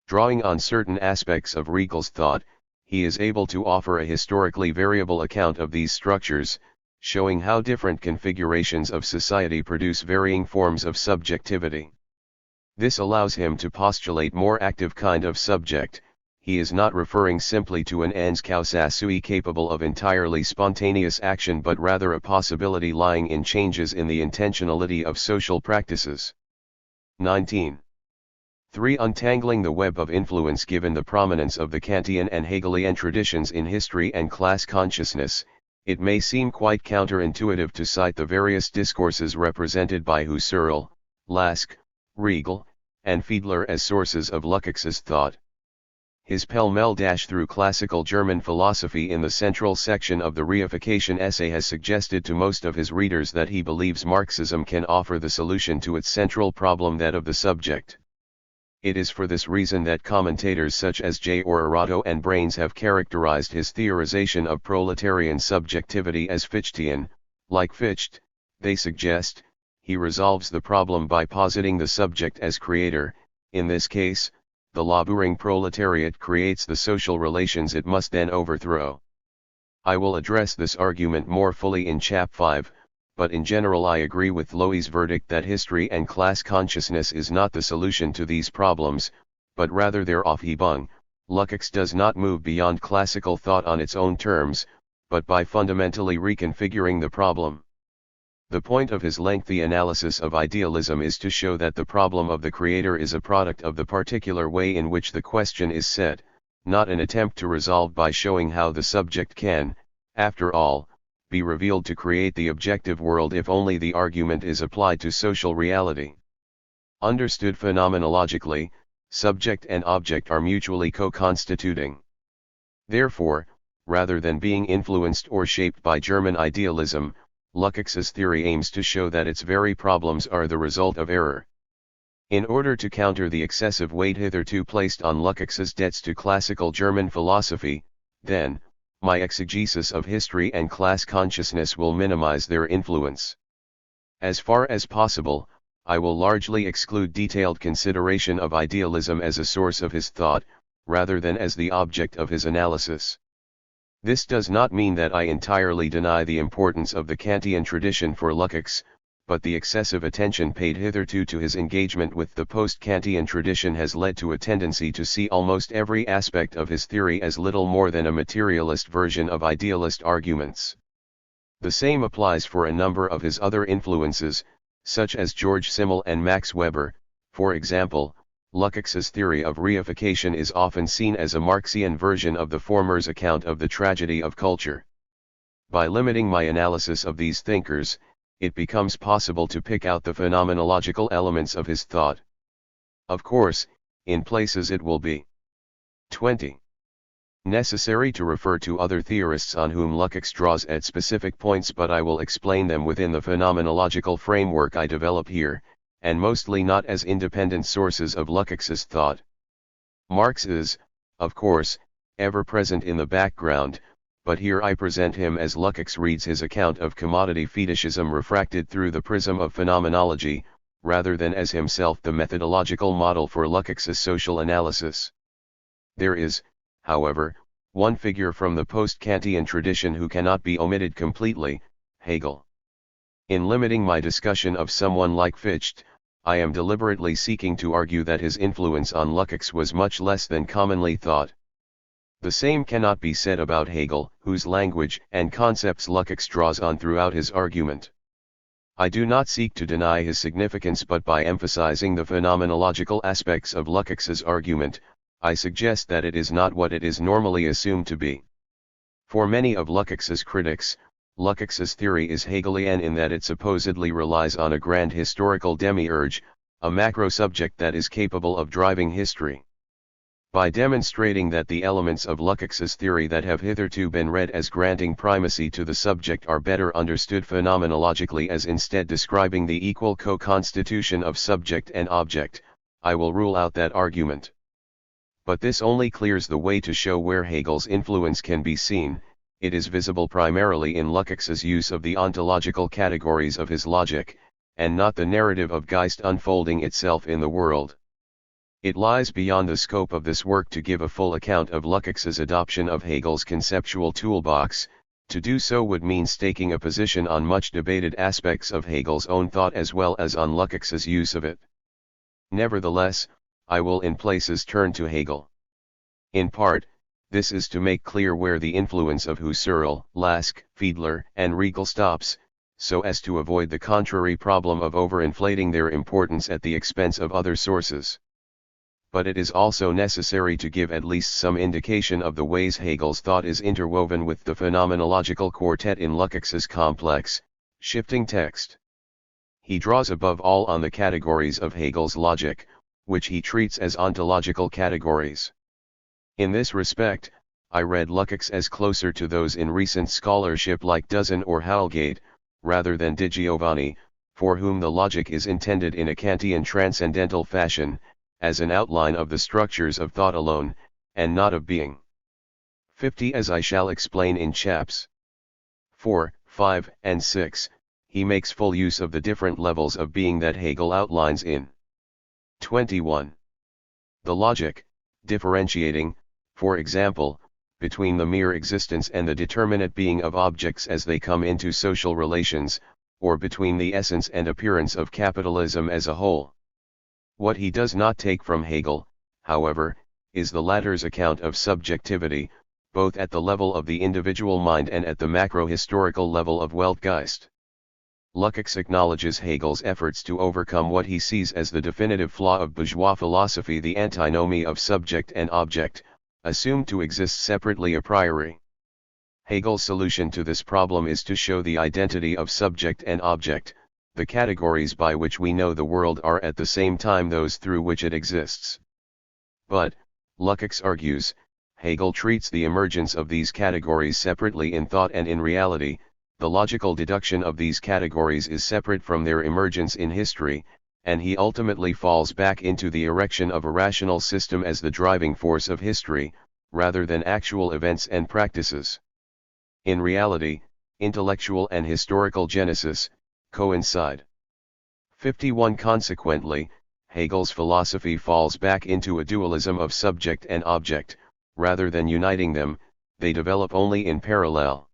Drawing on certain aspects of Regel's thought, he is able to offer a historically variable account of these structures, showing how different configurations of society produce varying forms of subjectivity. This allows him to postulate more active kind of subject. He is not referring simply to an ens causa sui capable of entirely spontaneous action, but rather a possibility lying in changes in the intentionality of social practices. 19. 3. Untangling the web of influence. Given the prominence of the Kantian and Hegelian traditions in history and class consciousness, it may seem quite counterintuitive to cite the various discourses represented by Husserl, Lask, Regel, and Fiedler as sources of Lukács's thought. His pell-mell dash through classical German philosophy in the central section of the Reification essay has suggested to most of his readers that he believes Marxism can offer the solution to its central problem, that of the subject. It is for this reason that commentators such as J. Orato and Brains have characterized his theorization of proletarian subjectivity as Fichtean. Like Fichte, they suggest, he resolves the problem by positing the subject as creator. In this case, the laboring proletariat creates the social relations it must then overthrow. I will address this argument more fully in Chap 5, but in general I agree with Lowy's verdict that history and class consciousness is not the solution to these problems, but rather their Aufhebung. Lukács does not move beyond classical thought on its own terms, but by fundamentally reconfiguring the problem. The point of his lengthy analysis of idealism is to show that the problem of the creator is a product of the particular way in which the question is set, not an attempt to resolve by showing how the subject can, after all, be revealed to create the objective world if only the argument is applied to social reality. Understood phenomenologically, subject and object are mutually co-constituting. Therefore, rather than being influenced or shaped by German idealism, Lukács's theory aims to show that its very problems are the result of error. In order to counter the excessive weight hitherto placed on Lukács's debts to classical German philosophy, then, my exegesis of history and class consciousness will minimize their influence. As far as possible, I will largely exclude detailed consideration of idealism as a source of his thought, rather than as the object of his analysis. This does not mean that I entirely deny the importance of the Kantian tradition for Lukács, but the excessive attention paid hitherto to his engagement with the post-Kantian tradition has led to a tendency to see almost every aspect of his theory as little more than a materialist version of idealist arguments. The same applies for a number of his other influences, such as George Simmel and Max Weber. For example, Lukács's theory of reification is often seen as a Marxian version of the former's account of the tragedy of culture. By limiting my analysis of these thinkers, it becomes possible to pick out the phenomenological elements of his thought. Of course, in places it will be 20. Necessary to refer to other theorists on whom Lukács draws at specific points, but I will explain them within the phenomenological framework I develop here, and mostly not as independent sources of Lukács's thought. Marx is, of course, ever present in the background, but here I present him as Lukács reads his account of commodity fetishism refracted through the prism of phenomenology, rather than as himself the methodological model for Lukács's social analysis. There is, however, one figure from the post-Kantian tradition who cannot be omitted completely: Hegel. In limiting my discussion of someone like Fichte, I am deliberately seeking to argue that his influence on Lukács was much less than commonly thought. The same cannot be said about Hegel, whose language and concepts Lukács draws on throughout his argument. I do not seek to deny his significance, but by emphasizing the phenomenological aspects of Lukács's argument, I suggest that it is not what it is normally assumed to be. For many of Lukács's critics, Lukács's theory is Hegelian in that it supposedly relies on a grand historical demiurge, a macro-subject that is capable of driving history. By demonstrating that the elements of Lukács's theory that have hitherto been read as granting primacy to the subject are better understood phenomenologically as instead describing the equal co-constitution of subject and object, I will rule out that argument. But this only clears the way to show where Hegel's influence can be seen. It is visible primarily in Lukács's use of the ontological categories of his logic, and not the narrative of Geist unfolding itself in the world. It lies beyond the scope of this work to give a full account of Lukács's adoption of Hegel's conceptual toolbox. To do so would mean staking a position on much debated aspects of Hegel's own thought as well as on Lukács's use of it. Nevertheless, I will in places turn to Hegel. In part, this is to make clear where the influence of Husserl, Lask, Fiedler, and Riegel stops, so as to avoid the contrary problem of overinflating their importance at the expense of other sources. But it is also necessary to give at least some indication of the ways Hegel's thought is interwoven with the phenomenological quartet in Lukács's complex, shifting text. He draws above all on the categories of Hegel's logic, which he treats as ontological categories. In this respect, I read Lukács as closer to those in recent scholarship like Dusan or Howelgate, rather than Di Giovanni, for whom the logic is intended in a Kantian transcendental fashion, as an outline of the structures of thought alone, and not of being. 50. As I shall explain in chaps 4, 5, and 6, he makes full use of the different levels of being that Hegel outlines in 21. The logic, differentiating, for example, between the mere existence and the determinate being of objects as they come into social relations, or between the essence and appearance of capitalism as a whole. What he does not take from Hegel, however, is the latter's account of subjectivity, both at the level of the individual mind and at the macro-historical level of Weltgeist. Lukács acknowledges Hegel's efforts to overcome what he sees as the definitive flaw of bourgeois philosophy, the antinomy of subject and object, assumed to exist separately a priori. Hegel's solution to this problem is to show the identity of subject and object. The categories by which we know the world are at the same time those through which it exists. But, Lukács argues, Hegel treats the emergence of these categories separately in thought and in reality. The logical deduction of these categories is separate from their emergence in history, and he ultimately falls back into the erection of a rational system as the driving force of history, rather than actual events and practices. In reality, intellectual and historical genesis coincide. 51. Consequently, Hegel's philosophy falls back into a dualism of subject and object. Rather than uniting them, they develop only in parallel.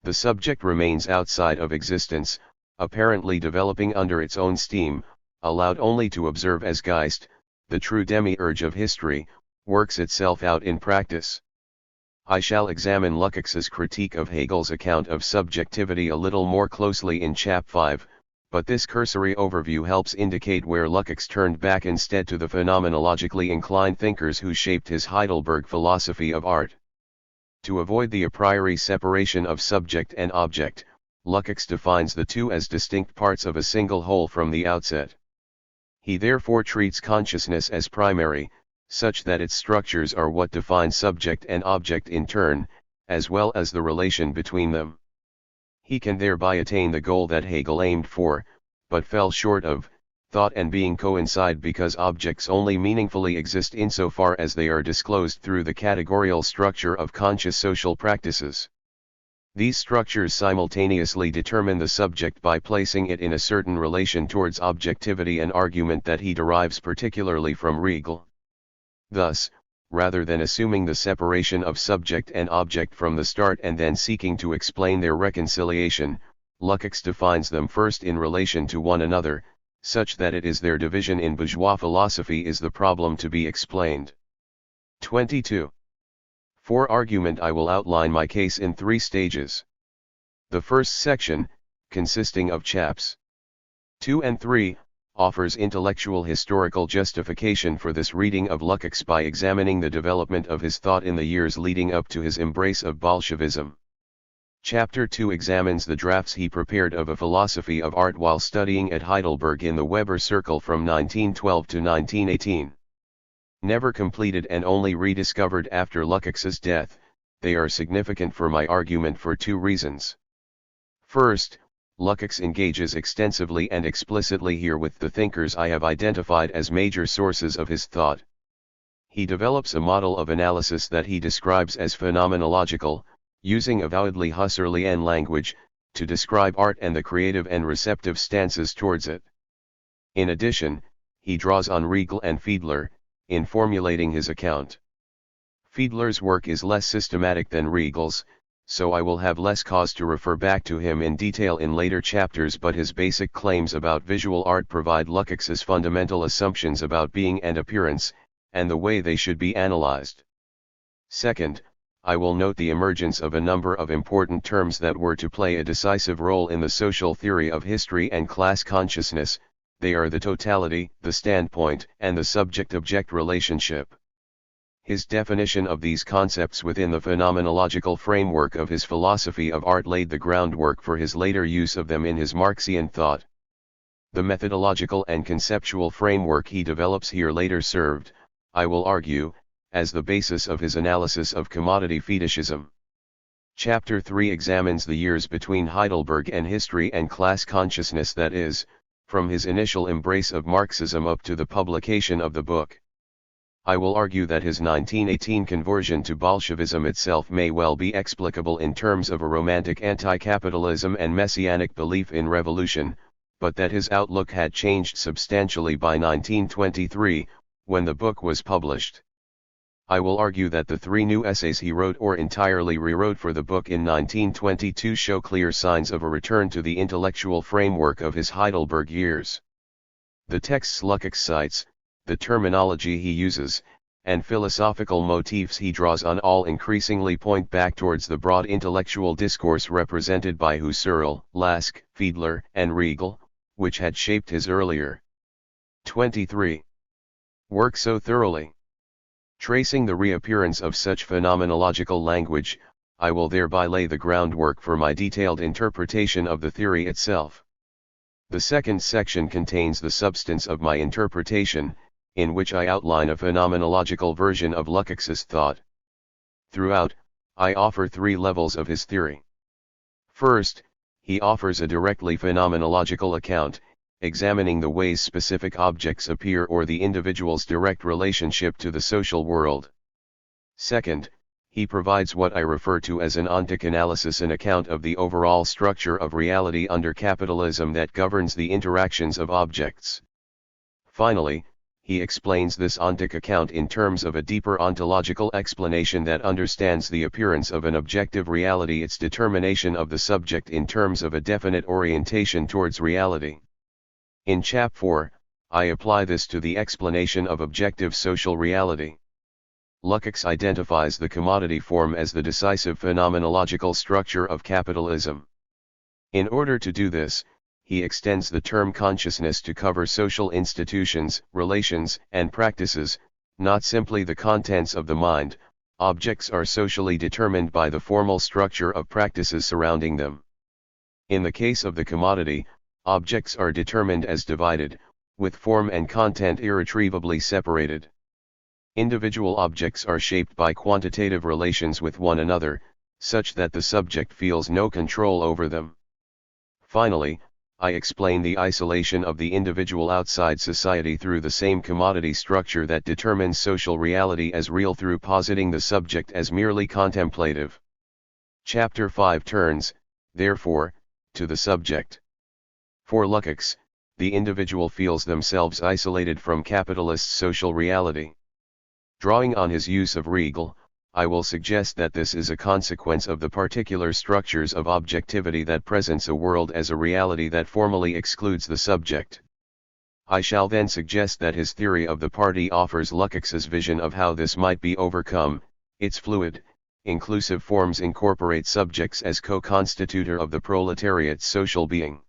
The subject remains outside of existence, apparently developing under its own steam, allowed only to observe as Geist, the true demiurge of history, works itself out in practice. I shall examine Lukács's critique of Hegel's account of subjectivity a little more closely in Chap 5, but this cursory overview helps indicate where Lukács turned back instead to the phenomenologically inclined thinkers who shaped his Heidelberg philosophy of art. To avoid the a priori separation of subject and object, Lukács defines the two as distinct parts of a single whole from the outset. He therefore treats consciousness as primary, such that its structures are what define subject and object in turn, as well as the relation between them. He can thereby attain the goal that Hegel aimed for, but fell short of. Thought and being coincide because objects only meaningfully exist insofar as they are disclosed through the categorical structure of conscious social practices. These structures simultaneously determine the subject by placing it in a certain relation towards objectivity, an argument that he derives particularly from Hegel. Thus, rather than assuming the separation of subject and object from the start and then seeking to explain their reconciliation, Lukács defines them first in relation to one another, such that it is their division in bourgeois philosophy is the problem to be explained. 22. For argument I will outline my case in 3 stages. The first section, consisting of chaps 2 and 3, offers intellectual historical justification for this reading of Lukács by examining the development of his thought in the years leading up to his embrace of Bolshevism. Chapter 2 examines the drafts he prepared of a philosophy of art while studying at Heidelberg in the Weber Circle from 1912 to 1918. Never completed and only rediscovered after Lukács's death, they are significant for my argument for 2 reasons. First, Lukács engages extensively and explicitly here with the thinkers I have identified as major sources of his thought. He develops a model of analysis that he describes as phenomenological, using avowedly Husserlian language, to describe art and the creative and receptive stances towards it. In addition, he draws on Hegel and Fiedler, in formulating his account. Fiedler's work is less systematic than Hegel's, so I will have less cause to refer back to him in detail in later chapters, but his basic claims about visual art provide Lukács's fundamental assumptions about being and appearance, and the way they should be analyzed. Second, I will note the emergence of a number of important terms that were to play a decisive role in the social theory of history and class consciousness. They are the totality, the standpoint, and the subject-object relationship. His definition of these concepts within the phenomenological framework of his philosophy of art laid the groundwork for his later use of them in his Marxian thought. The methodological and conceptual framework he develops here later served, I will argue, as the basis of his analysis of commodity fetishism. Chapter 3 examines the years between Heidelberg and history and class consciousness, that is, from his initial embrace of Marxism up to the publication of the book. I will argue that his 1918 conversion to Bolshevism itself may well be explicable in terms of a romantic anti-capitalism and messianic belief in revolution, but that his outlook had changed substantially by 1923, when the book was published. I will argue that the 3 new essays he wrote or entirely rewrote for the book in 1922 show clear signs of a return to the intellectual framework of his Heidelberg years. The texts Lukács cites, the terminology he uses, and philosophical motifs he draws on all increasingly point back towards the broad intellectual discourse represented by Husserl, Lask, Fiedler, and Riegel, which had shaped his earlier 23 work so thoroughly. Tracing the reappearance of such phenomenological language, I will thereby lay the groundwork for my detailed interpretation of the theory itself. The second section contains the substance of my interpretation, in which I outline a phenomenological version of Lukács's thought. Throughout, I offer 3 levels of his theory. First, he offers a directly phenomenological account, examining the ways specific objects appear or the individual's direct relationship to the social world. Second, he provides what I refer to as an ontic analysis, an account of the overall structure of reality under capitalism that governs the interactions of objects. Finally, he explains this ontic account in terms of a deeper ontological explanation that understands the appearance of an objective reality, its determination of the subject in terms of a definite orientation towards reality. In Chap 4, I apply this to the explanation of objective social reality. Lukács identifies the commodity form as the decisive phenomenological structure of capitalism. In order to do this, he extends the term consciousness to cover social institutions, relations, and practices, not simply the contents of the mind. Objects are socially determined by the formal structure of practices surrounding them. In the case of the commodity, objects are determined as divided, with form and content irretrievably separated. Individual objects are shaped by quantitative relations with one another, such that the subject feels no control over them. Finally, I explain the isolation of the individual outside society through the same commodity structure that determines social reality as real through positing the subject as merely contemplative. Chapter 5 turns, therefore, to the subject. For Lukács, the individual feels themselves isolated from capitalist social reality. Drawing on his use of Riegel, I will suggest that this is a consequence of the particular structures of objectivity that presents a world as a reality that formally excludes the subject. I shall then suggest that his theory of the party offers Lukács's vision of how this might be overcome. Its fluid, inclusive forms incorporate subjects as co-constitutor of the proletariat's social being.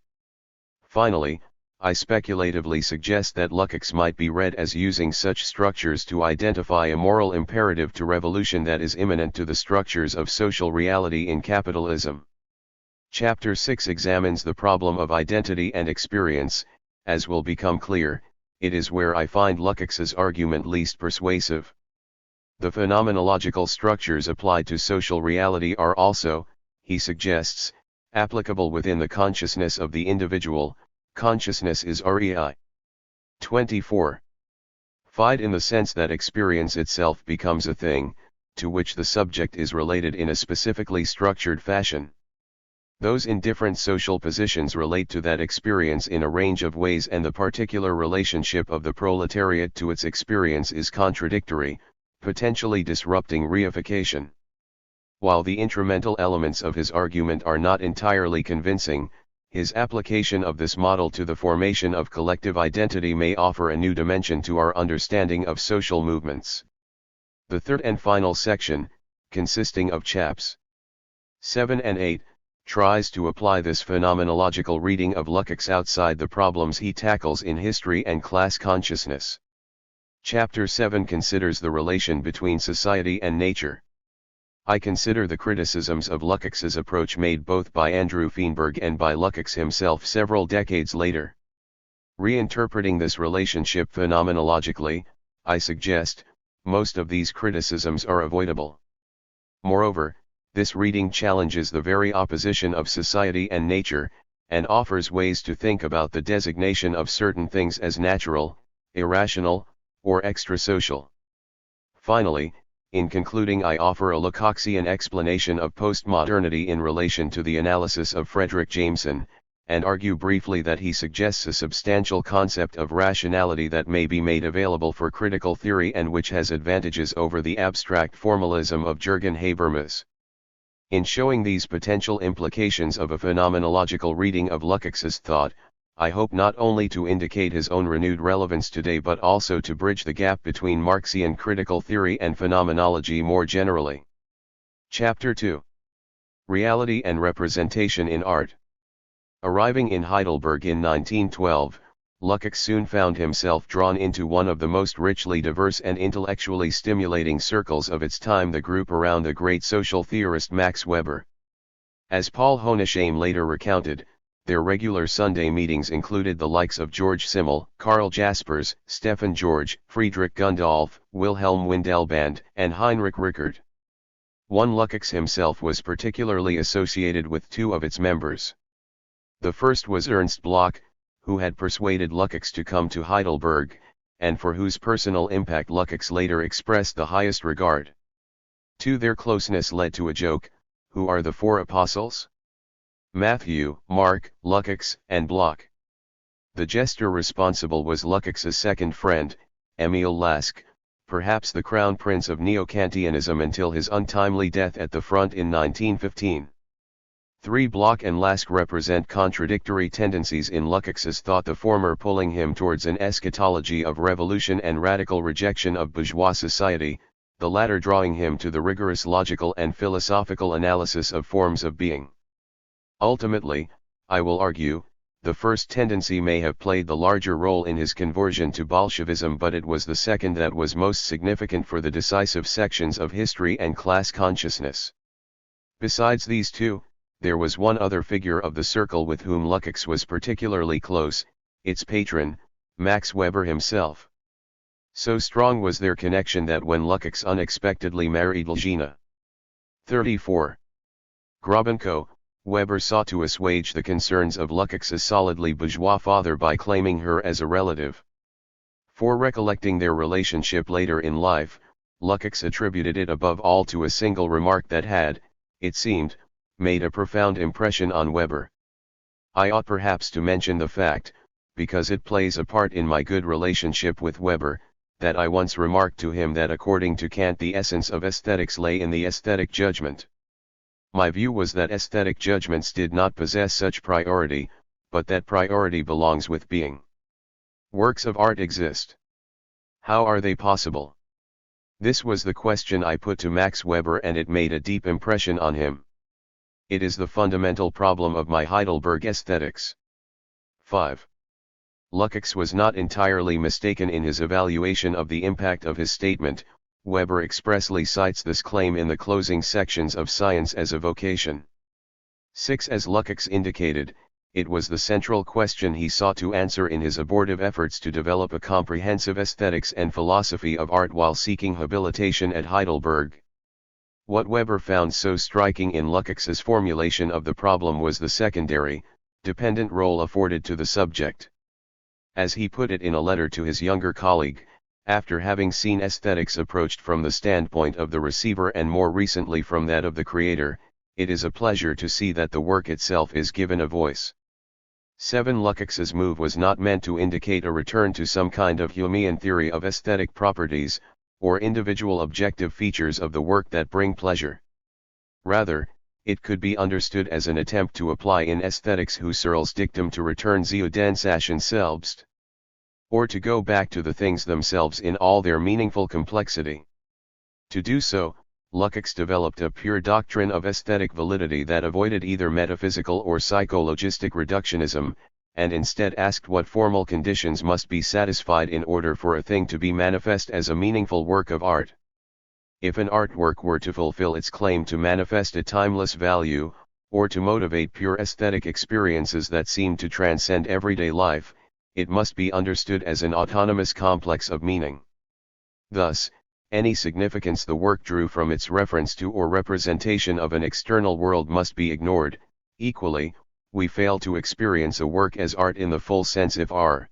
Finally, I speculatively suggest that Lukács might be read as using such structures to identify a moral imperative to revolution that is immanent to the structures of social reality in capitalism. Chapter 6 examines the problem of identity and experience. As will become clear, it is where I find Lukács's argument least persuasive. The phenomenological structures applied to social reality are also, he suggests, applicable within the consciousness of the individual. Consciousness is Rei. 24. Fied in the sense that experience itself becomes a thing, to which the subject is related in a specifically structured fashion. Those in different social positions relate to that experience in a range of ways, and the particular relationship of the proletariat to its experience is contradictory, potentially disrupting reification. While the instrumental elements of his argument are not entirely convincing, his application of this model to the formation of collective identity may offer a new dimension to our understanding of social movements. The third and final section, consisting of chaps 7 and 8, tries to apply this phenomenological reading of Lukács outside the problems he tackles in history and class consciousness. Chapter 7 considers the relation between society and nature. I consider the criticisms of Lukács's approach made both by Andrew Feenberg and by Lukács himself several decades later. Reinterpreting this relationship phenomenologically, I suggest, most of these criticisms are avoidable. Moreover, this reading challenges the very opposition of society and nature, and offers ways to think about the designation of certain things as natural, irrational, or extrasocial. Finally, in concluding, I offer a Lukácsian explanation of postmodernity in relation to the analysis of Frederick Jameson, and argue briefly that he suggests a substantial concept of rationality that may be made available for critical theory and which has advantages over the abstract formalism of Jürgen Habermas. In showing these potential implications of a phenomenological reading of Lukács's thought, I hope not only to indicate his own renewed relevance today but also to bridge the gap between Marxian critical theory and phenomenology more generally. Chapter 2. Reality and Representation in Art. Arriving in Heidelberg in 1912, Lukács soon found himself drawn into one of the most richly diverse and intellectually stimulating circles of its time, the group around the great social theorist Max Weber. As Paul Hoeneschem later recounted, their regular Sunday meetings included the likes of George Simmel, Karl Jaspers, Stefan George, Friedrich Gundolf, Wilhelm Windelband, and Heinrich Rickert. One Lukács himself was particularly associated with two of its members. The first was Ernst Bloch, who had persuaded Lukács to come to Heidelberg, and for whose personal impact Lukács later expressed the highest regard. To their closeness led to a joke: who are the four apostles? Matthew, Mark, Lukács, and Bloch. The jester responsible was Lukács's second friend, Emil Lask, perhaps the crown prince of Neo-Kantianism until his untimely death at the front in 1915. 3. Bloch and Lask represent contradictory tendencies in Lukács's thought, the former pulling him towards an eschatology of revolution and radical rejection of bourgeois society, the latter drawing him to the rigorous logical and philosophical analysis of forms of being. Ultimately, I will argue, the first tendency may have played the larger role in his conversion to Bolshevism, but it was the second that was most significant for the decisive sections of history and class consciousness. Besides these two, there was one other figure of the circle with whom Lukács was particularly close, its patron, Max Weber himself. So strong was their connection that when Lukács unexpectedly married Lgina 34. Grabenko, Weber sought to assuage the concerns of Lukács's solidly bourgeois father by claiming her as a relative. For recollecting their relationship later in life, Lukács attributed it above all to a single remark that had, it seemed, made a profound impression on Weber. I ought perhaps to mention the fact, because it plays a part in my good relationship with Weber, that I once remarked to him that according to Kant the essence of aesthetics lay in the aesthetic judgment. My view was that aesthetic judgments did not possess such priority, but that priority belongs with being. Works of art exist. How are they possible? This was the question I put to Max Weber, and it made a deep impression on him. It is the fundamental problem of my Heidelberg aesthetics. 5. Lukács was not entirely mistaken in his evaluation of the impact of his statement. Weber expressly cites this claim in the closing sections of Science as a Vocation. 6. As Lukács indicated, it was the central question he sought to answer in his abortive efforts to develop a comprehensive aesthetics and philosophy of art while seeking habilitation at Heidelberg. What Weber found so striking in Lukács's formulation of the problem was the secondary, dependent role afforded to the subject. As he put it in a letter to his younger colleague, after having seen aesthetics approached from the standpoint of the receiver and more recently from that of the creator, it is a pleasure to see that the work itself is given a voice. 7. Lukács's move was not meant to indicate a return to some kind of Humean theory of aesthetic properties, or individual objective features of the work that bring pleasure. Rather, it could be understood as an attempt to apply in aesthetics Husserl's dictum to return zu den Sachen selbst, or to go back to the things themselves in all their meaningful complexity. To do so, Lukács developed a pure doctrine of aesthetic validity that avoided either metaphysical or psychologistic reductionism, and instead asked what formal conditions must be satisfied in order for a thing to be manifest as a meaningful work of art. If an artwork were to fulfill its claim to manifest a timeless value, or to motivate pure aesthetic experiences that seem to transcend everyday life, it must be understood as an autonomous complex of meaning. Thus, any significance the work drew from its reference to or representation of an external world must be ignored. Equally, we fail to experience a work as art in the full sense if our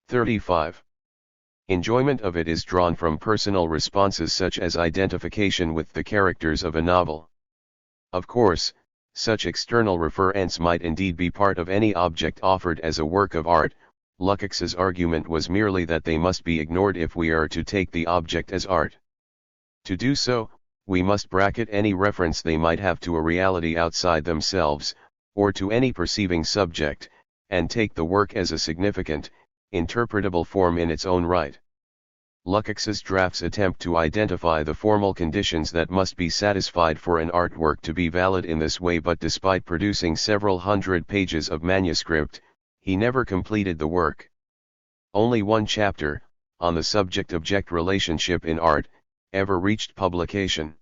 35. Enjoyment of it is drawn from personal responses such as identification with the characters of a novel. Of course, Such external referents might indeed be part of any object offered as a work of art. Lukács's argument was merely that they must be ignored if we are to take the object as art. To do so, we must bracket any reference they might have to a reality outside themselves, or to any perceiving subject, and take the work as a significant, interpretable form in its own right. Lukács's drafts attempt to identify the formal conditions that must be satisfied for an artwork to be valid in this way, but despite producing several hundred pages of manuscript, he never completed the work. Only one chapter, on the subject-object relationship in art, ever reached publication.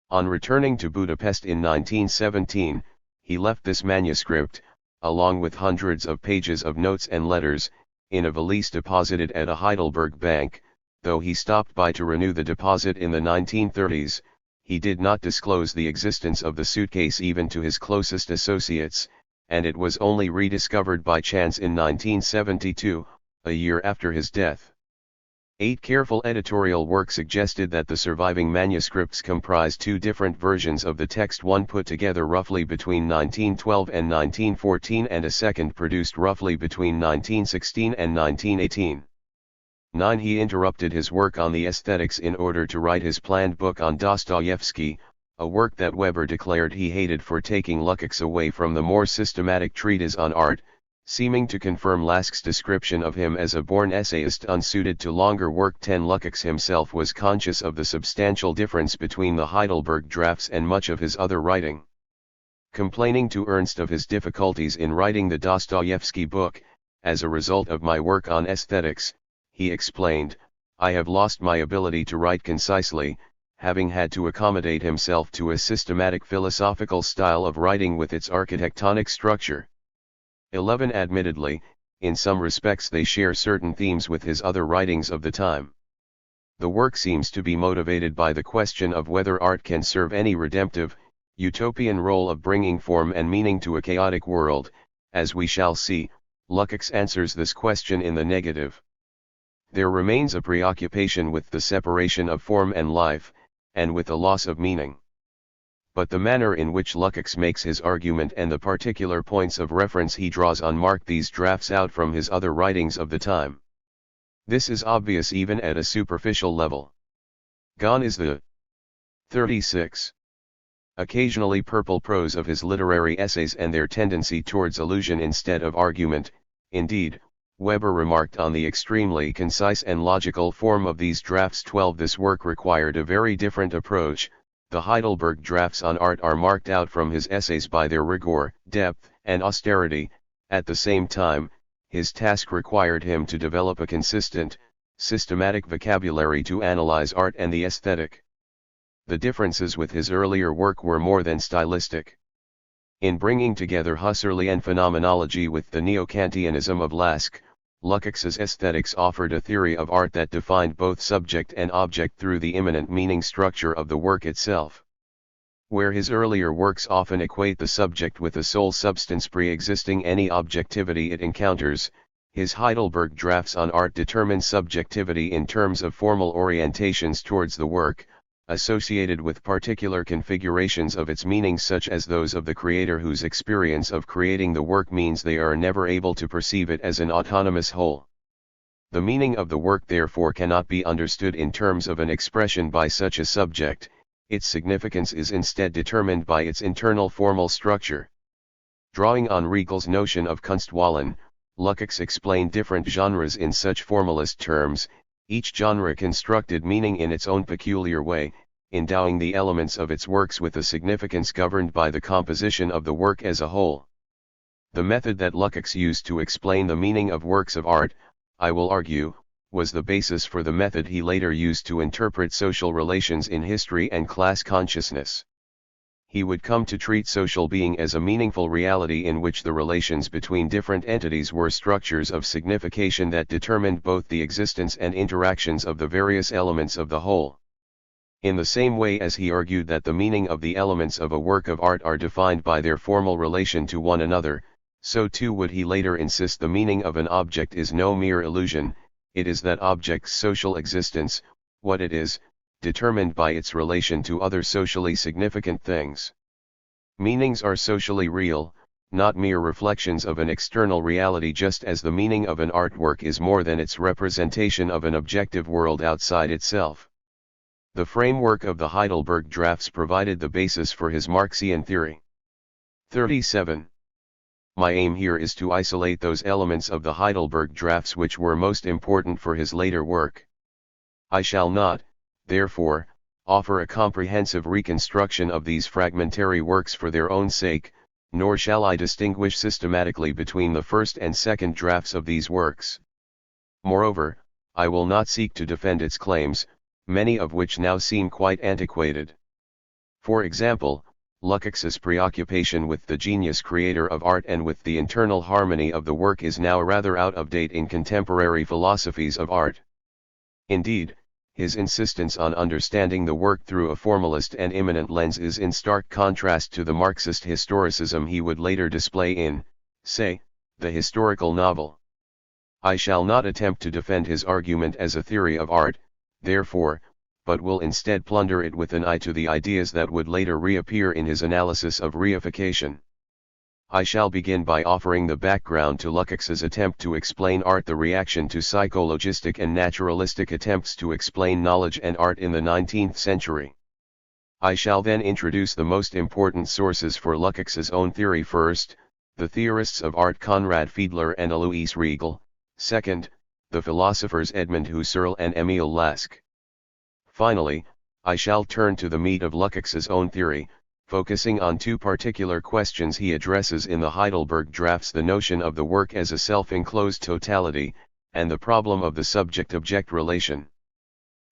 On returning to Budapest in 1917, he left this manuscript, along with hundreds of pages of notes and letters, in a valise deposited at a Heidelberg bank. Though he stopped by to renew the deposit in the 1930s, he did not disclose the existence of the suitcase even to his closest associates, and it was only rediscovered by chance in 1972, a year after his death. 8 careful editorial work suggested that the surviving manuscripts comprise 2 different versions of the text, one put together roughly between 1912 and 1914 and a second produced roughly between 1916 and 1918. 9. He interrupted his work on the aesthetics in order to write his planned book on Dostoevsky, a work that Weber declared he hated for taking Lukács away from the more systematic treatise on art, seeming to confirm Lask's description of him as a born essayist unsuited to longer work. 10. Lukács himself was conscious of the substantial difference between the Heidelberg drafts and much of his other writing. Complaining to Ernst of his difficulties in writing the Dostoevsky book, as a result of my work on aesthetics, he explained, I have lost my ability to write concisely, having had to accommodate himself to a systematic philosophical style of writing with its architectonic structure. 11. Admittedly, in some respects they share certain themes with his other writings of the time. The work seems to be motivated by the question of whether art can serve any redemptive, utopian role of bringing form and meaning to a chaotic world. As we shall see, Lukács answers this question in the negative. There remains a preoccupation with the separation of form and life, and with the loss of meaning. But the manner in which Lukács makes his argument and the particular points of reference he draws on mark these drafts out from his other writings of the time. This is obvious even at a superficial level. Gone is the 36. Occasionally purple prose of his literary essays and their tendency towards allusion instead of argument. Indeed, Weber remarked on the extremely concise and logical form of these drafts. 12. This work required a very different approach. The Heidelberg drafts on art are marked out from his essays by their rigor, depth, and austerity. At the same time, his task required him to develop a consistent, systematic vocabulary to analyze art and the aesthetic. The differences with his earlier work were more than stylistic. In bringing together Husserl and phenomenology with the neo-Kantianism of Lask, Lukács's aesthetics offered a theory of art that defined both subject and object through the immanent meaning structure of the work itself. Where his earlier works often equate the subject with a sole substance pre-existing any objectivity it encounters, his Heidelberg drafts on art determine subjectivity in terms of formal orientations towards the work, associated with particular configurations of its meaning such as those of the creator whose experience of creating the work means they are never able to perceive it as an autonomous whole. The meaning of the work therefore cannot be understood in terms of an expression by such a subject, its significance is instead determined by its internal formal structure. Drawing on Riegel's notion of Kunstwollen, Lukács explained different genres in such formalist terms. Each genre constructed meaning in its own peculiar way, endowing the elements of its works with a significance governed by the composition of the work as a whole. The method that Lukács used to explain the meaning of works of art, I will argue, was the basis for the method he later used to interpret social relations in history and class consciousness. He would come to treat social being as a meaningful reality in which the relations between different entities were structures of signification that determined both the existence and interactions of the various elements of the whole. In the same way as he argued that the meaning of the elements of a work of art are defined by their formal relation to one another, so too would he later insist the meaning of an object is no mere illusion, it is that object's social existence, what it is, determined by its relation to other socially significant things. Meanings are socially real, not mere reflections of an external reality, just as the meaning of an artwork is more than its representation of an objective world outside itself. The framework of the Heidelberg drafts provided the basis for his Marxian theory. 37. My aim here is to isolate those elements of the Heidelberg drafts which were most important for his later work. I shall not, therefore, offer a comprehensive reconstruction of these fragmentary works for their own sake, nor shall I distinguish systematically between the first and second drafts of these works. Moreover, I will not seek to defend its claims, many of which now seem quite antiquated. For example, Lukács's preoccupation with the genius creator of art and with the internal harmony of the work is now rather out of date in contemporary philosophies of art. Indeed, his insistence on understanding the work through a formalist and immanent lens is in stark contrast to the Marxist historicism he would later display in, say, the historical novel. I shall not attempt to defend his argument as a theory of art, therefore, but will instead plunder it with an eye to the ideas that would later reappear in his analysis of reification. I shall begin by offering the background to Lukács's attempt to explain art, the reaction to psychologistic and naturalistic attempts to explain knowledge and art in the 19th century. I shall then introduce the most important sources for Lukács's own theory. First, the theorists of art Conrad Fiedler and Alois Riegel; second, the philosophers Edmund Husserl and Emil Lask. Finally, I shall turn to the meat of Lukács's own theory, focusing on two particular questions he addresses in the Heidelberg drafts: the notion of the work as a self-enclosed totality, and the problem of the subject-object relation.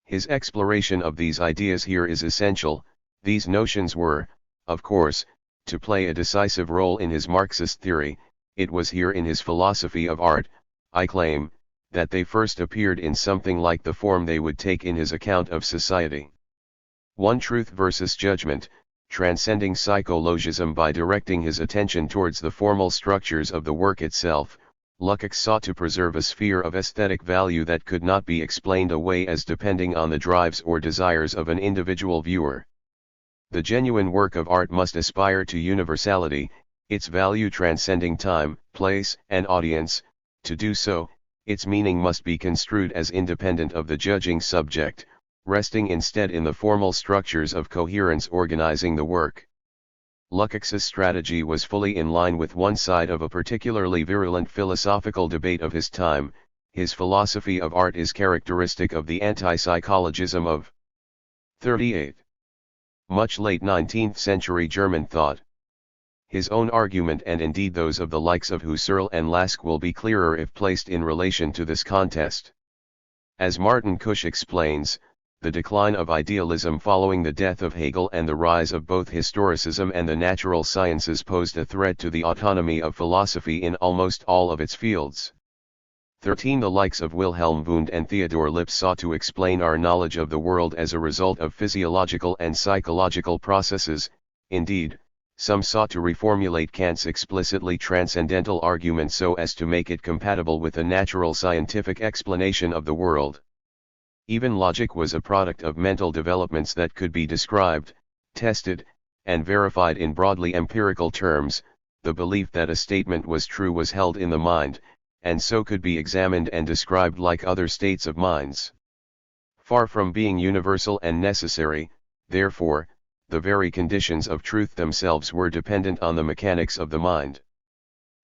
His exploration of these ideas here is essential. These notions were, of course, to play a decisive role in his Marxist theory. It was here in his philosophy of art, I claim, that they first appeared in something like the form they would take in his account of society. 1. Truth versus judgment. Transcending psychologism by directing his attention towards the formal structures of the work itself, Lukács sought to preserve a sphere of aesthetic value that could not be explained away as depending on the drives or desires of an individual viewer. The genuine work of art must aspire to universality, its value transcending time, place, and audience. To do so, its meaning must be construed as independent of the judging subject, resting instead in the formal structures of coherence organizing the work. Lukács's strategy was fully in line with one side of a particularly virulent philosophical debate of his time. His philosophy of art is characteristic of the anti-psychologism of 38. Much late 19th century German thought. His own argument, and indeed those of the likes of Husserl and Lask, will be clearer if placed in relation to this contest. As Martin Kusch explains, the decline of idealism following the death of Hegel and the rise of both historicism and the natural sciences posed a threat to the autonomy of philosophy in almost all of its fields. 13. The likes of Wilhelm Wundt and Theodor Lipps sought to explain our knowledge of the world as a result of physiological and psychological processes. Indeed, some sought to reformulate Kant's explicitly transcendental argument so as to make it compatible with a natural scientific explanation of the world. Even logic was a product of mental developments that could be described, tested, and verified in broadly empirical terms. The belief that a statement was true was held in the mind, and so could be examined and described like other states of minds. Far from being universal and necessary, therefore, the very conditions of truth themselves were dependent on the mechanics of the mind.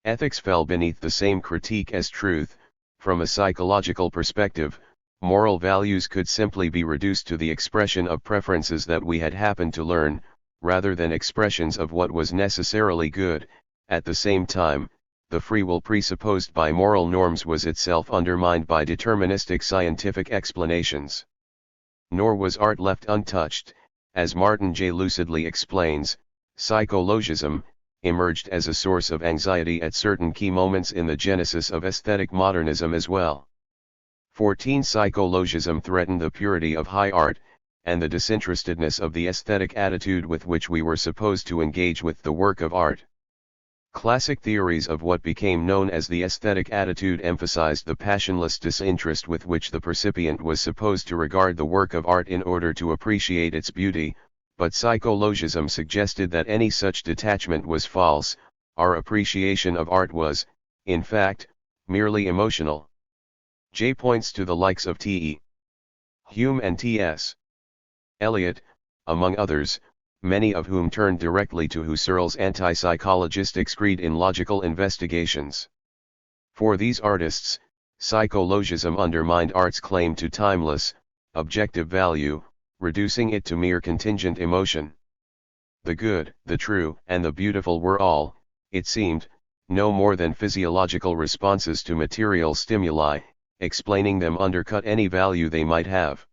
Ethics fell beneath the same critique as truth. From a psychological perspective, moral values could simply be reduced to the expression of preferences that we had happened to learn, rather than expressions of what was necessarily good. At the same time, the free will presupposed by moral norms was itself undermined by deterministic scientific explanations. Nor was art left untouched. As Martin J. lucidly explains, psychologism emerged as a source of anxiety at certain key moments in the genesis of aesthetic modernism as well. 14. Psychologism threatened the purity of high art, and the disinterestedness of the aesthetic attitude with which we were supposed to engage with the work of art. Classic theories of what became known as the aesthetic attitude emphasized the passionless disinterest with which the percipient was supposed to regard the work of art in order to appreciate its beauty, but psychologism suggested that any such detachment was false. Our appreciation of art was, in fact, merely emotional. J points to the likes of T.E. Hume and T.S. Eliot, among others, many of whom turned directly to Husserl's anti-psychologistic screed in logical investigations. For these artists, psychologism undermined art's claim to timeless, objective value, reducing it to mere contingent emotion. The good, the true, and the beautiful were all, it seemed, no more than physiological responses to material stimuli, explaining them undercut any value they might have.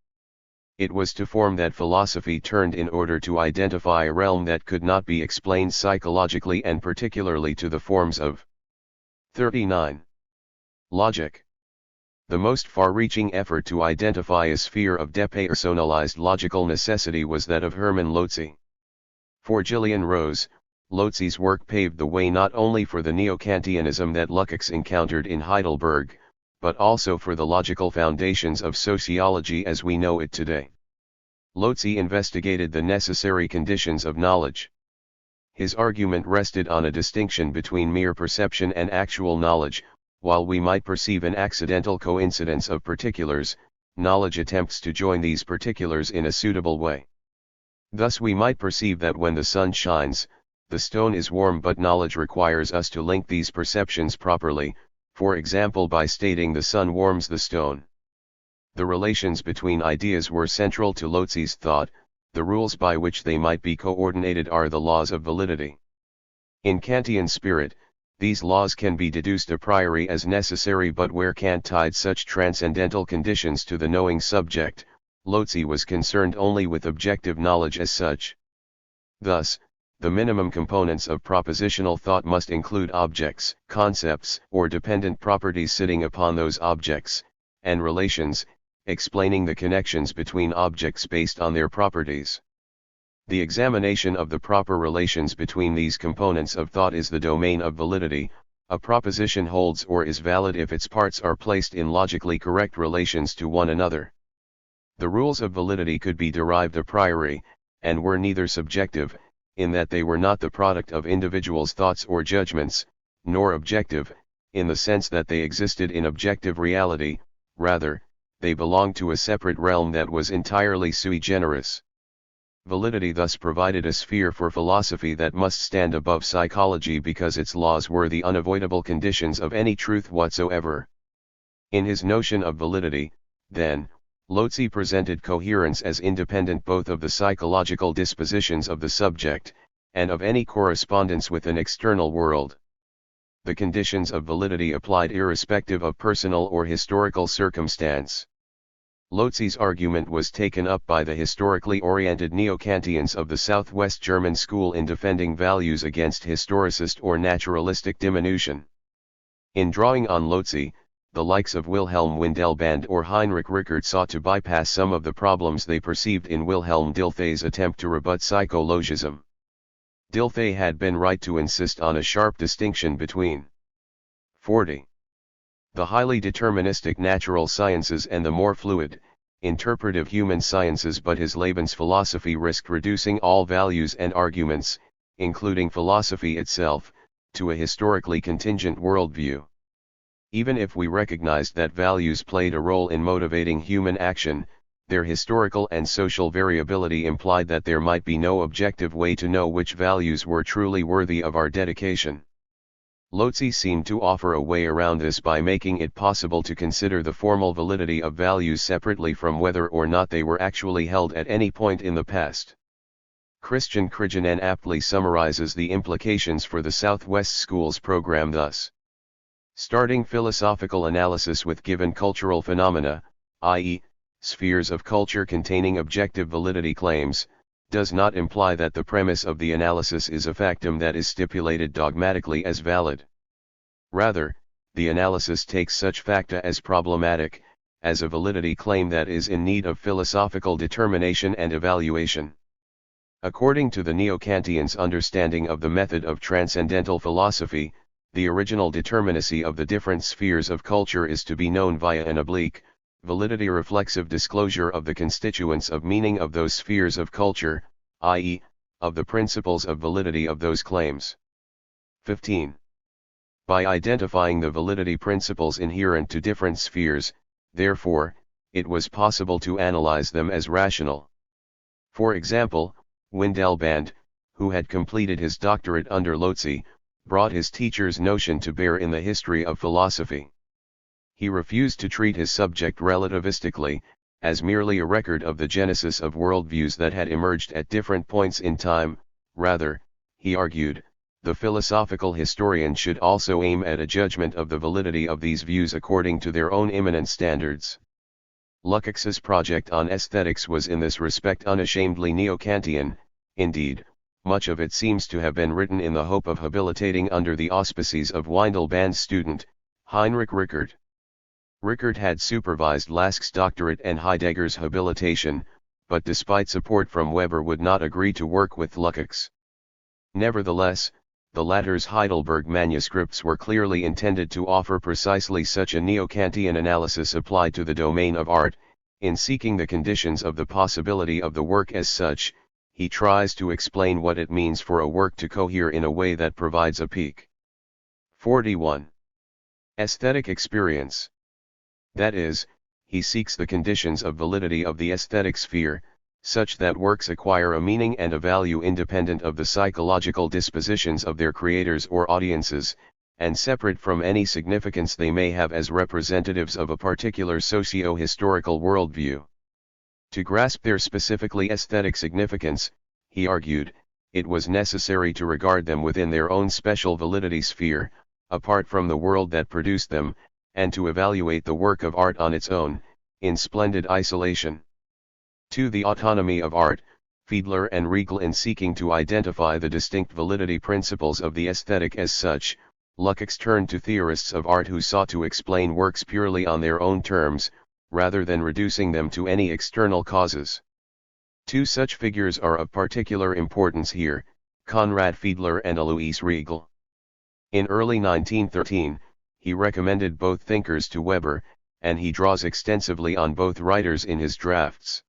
It was to form that philosophy turned in order to identify a realm that could not be explained psychologically, and particularly to the forms of 39. Logic. The most far-reaching effort to identify a sphere of depersonalized logical necessity was that of Hermann Lotze. For Gillian Rose, Lotze's work paved the way not only for the neo-Kantianism that Lukács encountered in Heidelberg, but also for the logical foundations of sociology as we know it today. Lotze investigated the necessary conditions of knowledge. His argument rested on a distinction between mere perception and actual knowledge. While we might perceive an accidental coincidence of particulars, knowledge attempts to join these particulars in a suitable way. Thus we might perceive that when the sun shines, the stone is warm, but knowledge requires us to link these perceptions properly, for example by stating the sun warms the stone. The relations between ideas were central to Lotze's thought. The rules by which they might be coordinated are the laws of validity. In Kantian spirit, these laws can be deduced a priori as necessary, but where Kant tied such transcendental conditions to the knowing subject, Lotze was concerned only with objective knowledge as such. Thus, the minimum components of propositional thought must include objects, concepts, or dependent properties sitting upon those objects, and relations, explaining the connections between objects based on their properties. The examination of the proper relations between these components of thought is the domain of validity. A proposition holds or is valid if its parts are placed in logically correct relations to one another. The rules of validity could be derived a priori, and were neither subjective, in that they were not the product of individuals' thoughts or judgments, nor objective, in the sense that they existed in objective reality. Rather, they belonged to a separate realm that was entirely sui generis. Validity thus provided a sphere for philosophy that must stand above psychology because its laws were the unavoidable conditions of any truth whatsoever. In his notion of validity, then, Lotze presented coherence as independent both of the psychological dispositions of the subject, and of any correspondence with an external world. The conditions of validity applied irrespective of personal or historical circumstance. Lotze's argument was taken up by the historically oriented neo-Kantians of the Southwest German school in defending values against historicist or naturalistic diminution. In drawing on Lotze, the likes of Wilhelm Windelband or Heinrich Rickert sought to bypass some of the problems they perceived in Wilhelm Dilthey's attempt to rebut psychologism. Dilthey had been right to insist on a sharp distinction between 40. The highly deterministic natural sciences and the more fluid, interpretive human sciences, but his Lebensphilosophy risked reducing all values and arguments, including philosophy itself, to a historically contingent worldview. Even if we recognized that values played a role in motivating human action, their historical and social variability implied that there might be no objective way to know which values were truly worthy of our dedication. Lotze seemed to offer a way around this by making it possible to consider the formal validity of values separately from whether or not they were actually held at any point in the past. Christian Krijanen aptly summarizes the implications for the Southwest School's program thus. Starting philosophical analysis with given cultural phenomena, i.e., spheres of culture containing objective validity claims, does not imply that the premise of the analysis is a factum that is stipulated dogmatically as valid. Rather, the analysis takes such facta as problematic, as a validity claim that is in need of philosophical determination and evaluation. According to the neo-Kantians' understanding of the method of transcendental philosophy, the original determinacy of the different spheres of culture is to be known via an oblique, validity-reflexive disclosure of the constituents of meaning of those spheres of culture, i.e., of the principles of validity of those claims. 15. By identifying the validity principles inherent to different spheres, therefore, it was possible to analyze them as rational. For example, Windelband, who had completed his doctorate under Lotze, brought his teacher's notion to bear in the history of philosophy. He refused to treat his subject relativistically, as merely a record of the genesis of worldviews that had emerged at different points in time. Rather, he argued, the philosophical historian should also aim at a judgment of the validity of these views according to their own immanent standards. Lukács's project on aesthetics was in this respect unashamedly neo-Kantian. Indeed, much of it seems to have been written in the hope of habilitating under the auspices of Windelband's student, Heinrich Rickert. Rickert had supervised Lask's doctorate and Heidegger's habilitation, but despite support from Weber would not agree to work with Lukács. Nevertheless, the latter's Heidelberg manuscripts were clearly intended to offer precisely such a neo-Kantian analysis applied to the domain of art. In seeking the conditions of the possibility of the work as such, he tries to explain what it means for a work to cohere in a way that provides a peak. 41. Aesthetic experience. That is, he seeks the conditions of validity of the aesthetic sphere, such that works acquire a meaning and a value independent of the psychological dispositions of their creators or audiences, and separate from any significance they may have as representatives of a particular socio-historical worldview. To grasp their specifically aesthetic significance, he argued, it was necessary to regard them within their own special validity sphere, apart from the world that produced them, and to evaluate the work of art on its own, in splendid isolation. To the autonomy of art, Fiedler and Riegel in seeking to identify the distinct validity principles of the aesthetic as such, Lukács turned to theorists of art who sought to explain works purely on their own terms, rather than reducing them to any external causes. Two such figures are of particular importance here, Conrad Fiedler and Alois Riegel. In early 1913, he recommended both thinkers to Weber, and he draws extensively on both writers in his drafts.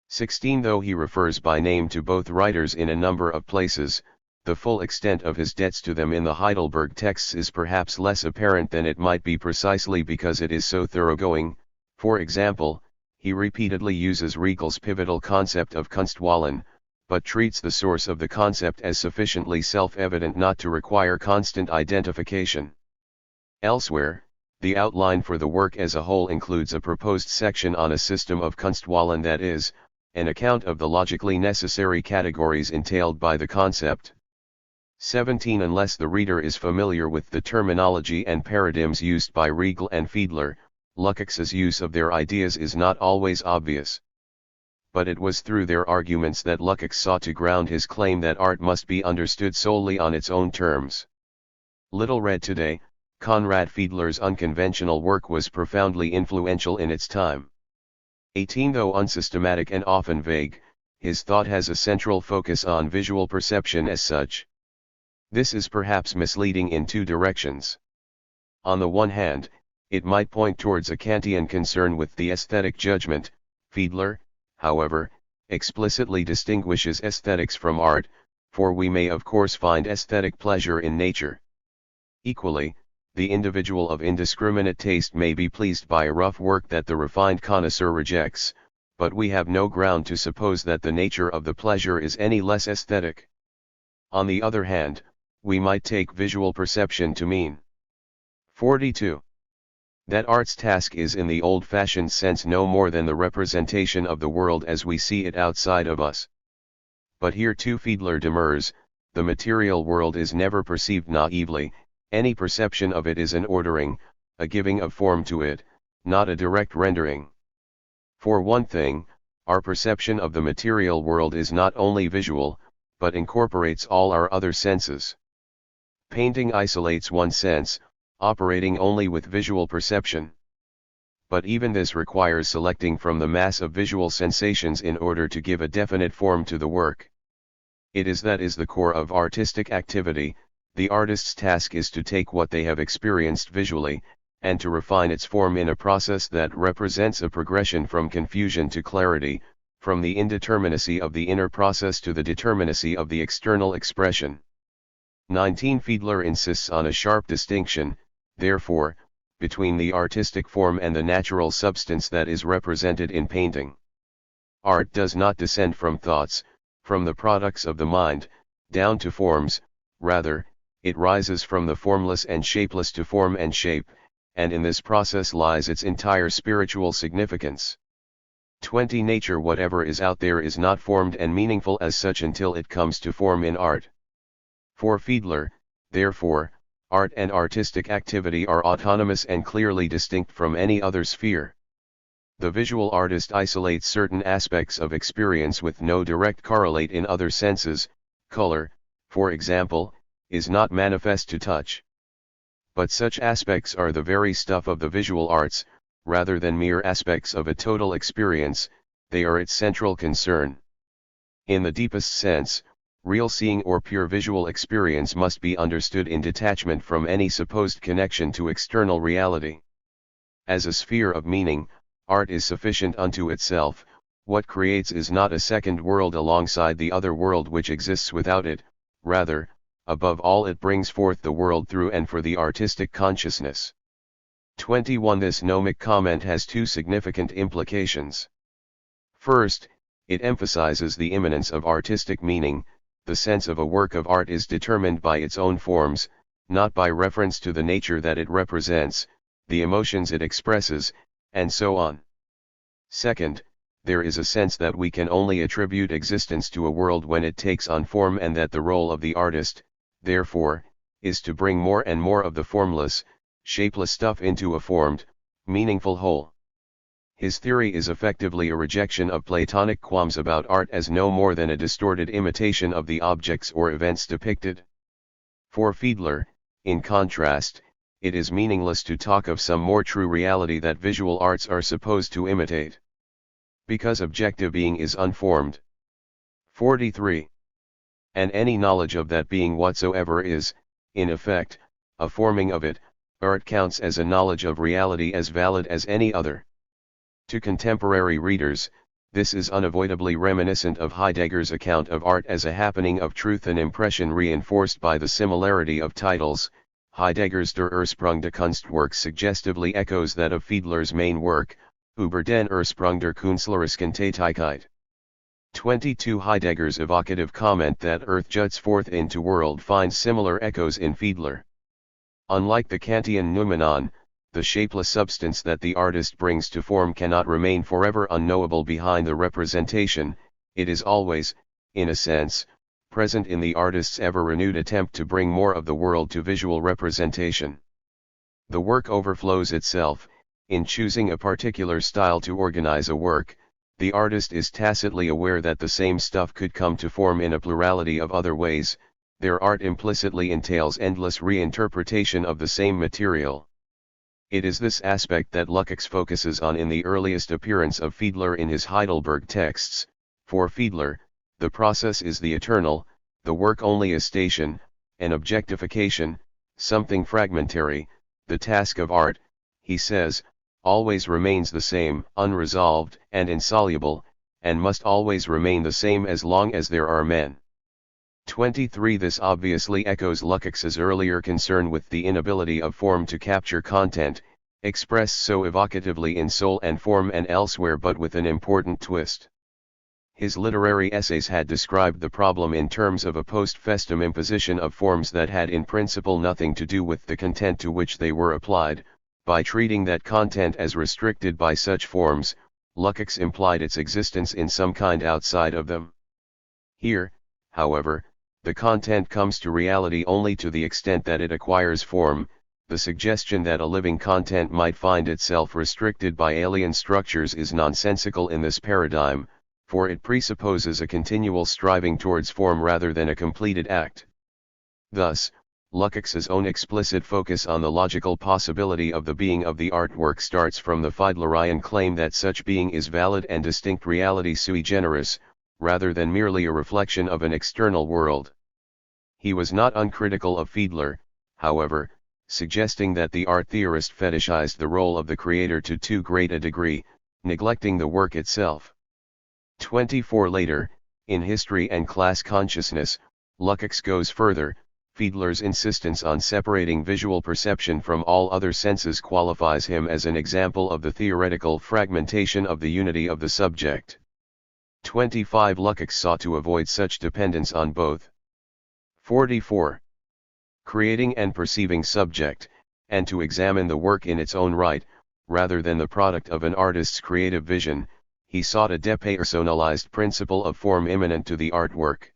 16. Though he refers by name to both writers in a number of places, the full extent of his debts to them in the Heidelberg texts is perhaps less apparent than it might be precisely because it is so thoroughgoing. For example, he repeatedly uses Riegel's pivotal concept of Kunstwollen, but treats the source of the concept as sufficiently self-evident not to require constant identification. Elsewhere, the outline for the work as a whole includes a proposed section on a system of Kunstwollen, that is, an account of the logically necessary categories entailed by the concept. 17. Unless the reader is familiar with the terminology and paradigms used by Riegel and Fiedler, Lukács's use of their ideas is not always obvious. But it was through their arguments that Lukács sought to ground his claim that art must be understood solely on its own terms. Little read today, Conrad Fiedler's unconventional work was profoundly influential in its time. 18. Though unsystematic and often vague, his thought has a central focus on visual perception as such. This is perhaps misleading in two directions. On the one hand, it might point towards a Kantian concern with the aesthetic judgment. Fiedler, however, explicitly distinguishes aesthetics from art, for we may of course find aesthetic pleasure in nature. Equally, the individual of indiscriminate taste may be pleased by a rough work that the refined connoisseur rejects, but we have no ground to suppose that the nature of the pleasure is any less aesthetic. On the other hand, we might take visual perception to mean 42. That art's task is in the old-fashioned sense no more than the representation of the world as we see it outside of us. But here too Fiedler demurs, the material world is never perceived naively. Any perception of it is an ordering, a giving of form to it, not a direct rendering. For one thing, our perception of the material world is not only visual, but incorporates all our other senses. Painting isolates one sense, operating only with visual perception. But even this requires selecting from the mass of visual sensations in order to give a definite form to the work. It is that is the core of artistic activity. The artist's task is to take what they have experienced visually, and to refine its form in a process that represents a progression from confusion to clarity, from the indeterminacy of the inner process to the determinacy of the external expression. 19. Fiedler insists on a sharp distinction, therefore, between the artistic form and the natural substance that is represented in painting. Art does not descend from thoughts, from the products of the mind, down to forms, rather, it rises from the formless and shapeless to form and shape, and in this process lies its entire spiritual significance. 20. Nature, whatever is out there, is not formed and meaningful as such until it comes to form in art. For Fiedler, therefore, art and artistic activity are autonomous and clearly distinct from any other sphere. The visual artist isolates certain aspects of experience with no direct correlate in other senses. Color, for example, is not manifest to touch. But such aspects are the very stuff of the visual arts, rather than mere aspects of a total experience, they are its central concern. In the deepest sense, real seeing or pure visual experience must be understood in detachment from any supposed connection to external reality. As a sphere of meaning, art is sufficient unto itself. What creates is not a second world alongside the other world which exists without it, rather, above all, it brings forth the world through and for the artistic consciousness. 21. This gnomic comment has two significant implications. First, it emphasizes the immanence of artistic meaning. The sense of a work of art is determined by its own forms, not by reference to the nature that it represents, the emotions it expresses, and so on. Second, there is a sense that we can only attribute existence to a world when it takes on form, and that the role of the artist, therefore, is to bring more and more of the formless, shapeless stuff into a formed, meaningful whole. His theory is effectively a rejection of Platonic qualms about art as no more than a distorted imitation of the objects or events depicted. For Fiedler, in contrast, it is meaningless to talk of some more true reality that visual arts are supposed to imitate, because objective being is unformed. 43. And any knowledge of that being whatsoever is, in effect, a forming of it. Art counts as a knowledge of reality as valid as any other. To contemporary readers, this is unavoidably reminiscent of Heidegger's account of art as a happening of truth, an impression reinforced by the similarity of titles. Heidegger's Der Ursprung des Kunstwerks suggestively echoes that of Fiedler's main work, Über den Ursprung der künstlerischen Tätigkeit. 22. Heidegger's evocative comment that earth juts forth into world finds similar echoes in Fiedler. Unlike the Kantian noumenon, the shapeless substance that the artist brings to form cannot remain forever unknowable behind the representation. It is always, in a sense, present in the artist's ever-renewed attempt to bring more of the world to visual representation. The work overflows itself. In choosing a particular style to organize a work, the artist is tacitly aware that the same stuff could come to form in a plurality of other ways. Their art implicitly entails endless reinterpretation of the same material. It is this aspect that Lukács focuses on in the earliest appearance of Fiedler in his Heidelberg texts. For Fiedler, the process is the eternal, the work only a station, an objectification, something fragmentary. The task of art, he says, always remains the same, unresolved and insoluble, and must always remain the same as long as there are men. 23. This obviously echoes Lukács's earlier concern with the inability of form to capture content, expressed so evocatively in Soul and Form and elsewhere, but with an important twist. His literary essays had described the problem in terms of a post festum imposition of forms that had in principle nothing to do with the content to which they were applied. By treating that content as restricted by such forms, Lukács implied its existence in some kind outside of them. Here, however, the content comes to reality only to the extent that it acquires form. The suggestion that a living content might find itself restricted by alien structures is nonsensical in this paradigm, for it presupposes a continual striving towards form rather than a completed act. Thus, Lukács's own explicit focus on the logical possibility of the being of the artwork starts from the Fiedlerian claim that such being is valid and distinct reality sui generis, rather than merely a reflection of an external world. He was not uncritical of Fiedler, however, suggesting that the art theorist fetishized the role of the creator to too great a degree, neglecting the work itself. 24 Later, in History and Class Consciousness, Lukács goes further. Fiedler's insistence on separating visual perception from all other senses qualifies him as an example of the theoretical fragmentation of the unity of the subject. 25 Lukács sought to avoid such dependence on both. 44. Creating and perceiving subject, and to examine the work in its own right, rather than the product of an artist's creative vision, he sought a depersonalized principle of form immanent to the artwork.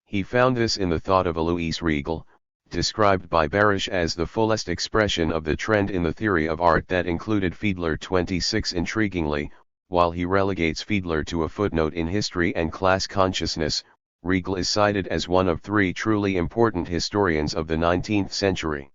He found this in the thought of Alois Riegel, described by Barish as the fullest expression of the trend in the theory of art that included Fiedler. 26 Intriguingly, while he relegates Fiedler to a footnote in History and Class Consciousness, Riegel is cited as one of three truly important historians of the 19th century.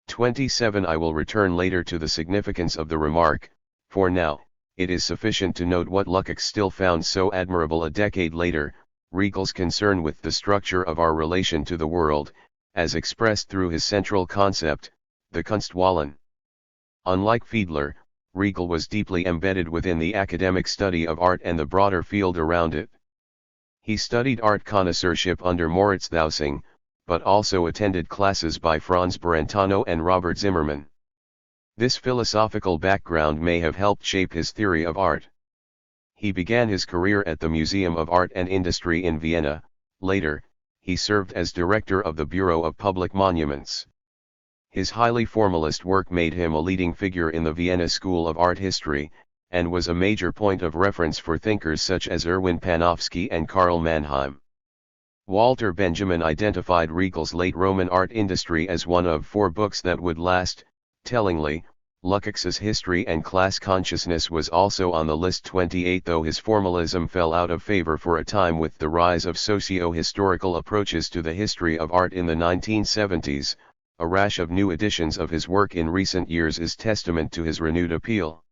27 I will return later to the significance of the remark. For now, it is sufficient to note what Lukács still found so admirable a decade later: Riegel's concern with the structure of our relation to the world, as expressed through his central concept, the Kunstwollen. Unlike Fiedler, Riegel was deeply embedded within the academic study of art and the broader field around it. He studied art connoisseurship under Moritz Dowsing, but also attended classes by Franz Brentano and Robert Zimmermann. This philosophical background may have helped shape his theory of art. He began his career at the Museum of Art and Industry in Vienna. Later, he served as director of the Bureau of Public Monuments. His highly formalist work made him a leading figure in the Vienna School of Art History, and was a major point of reference for thinkers such as Erwin Panofsky and Karl Mannheim. Walter Benjamin identified Riegel's late Roman art industry as one of 4 books that would last. Tellingly, Lukács's History and Class Consciousness was also on the list. 28 Though his formalism fell out of favor for a time with the rise of socio-historical approaches to the history of art in the 1970s, a rash of new editions of his work in recent years is testament to his renewed appeal.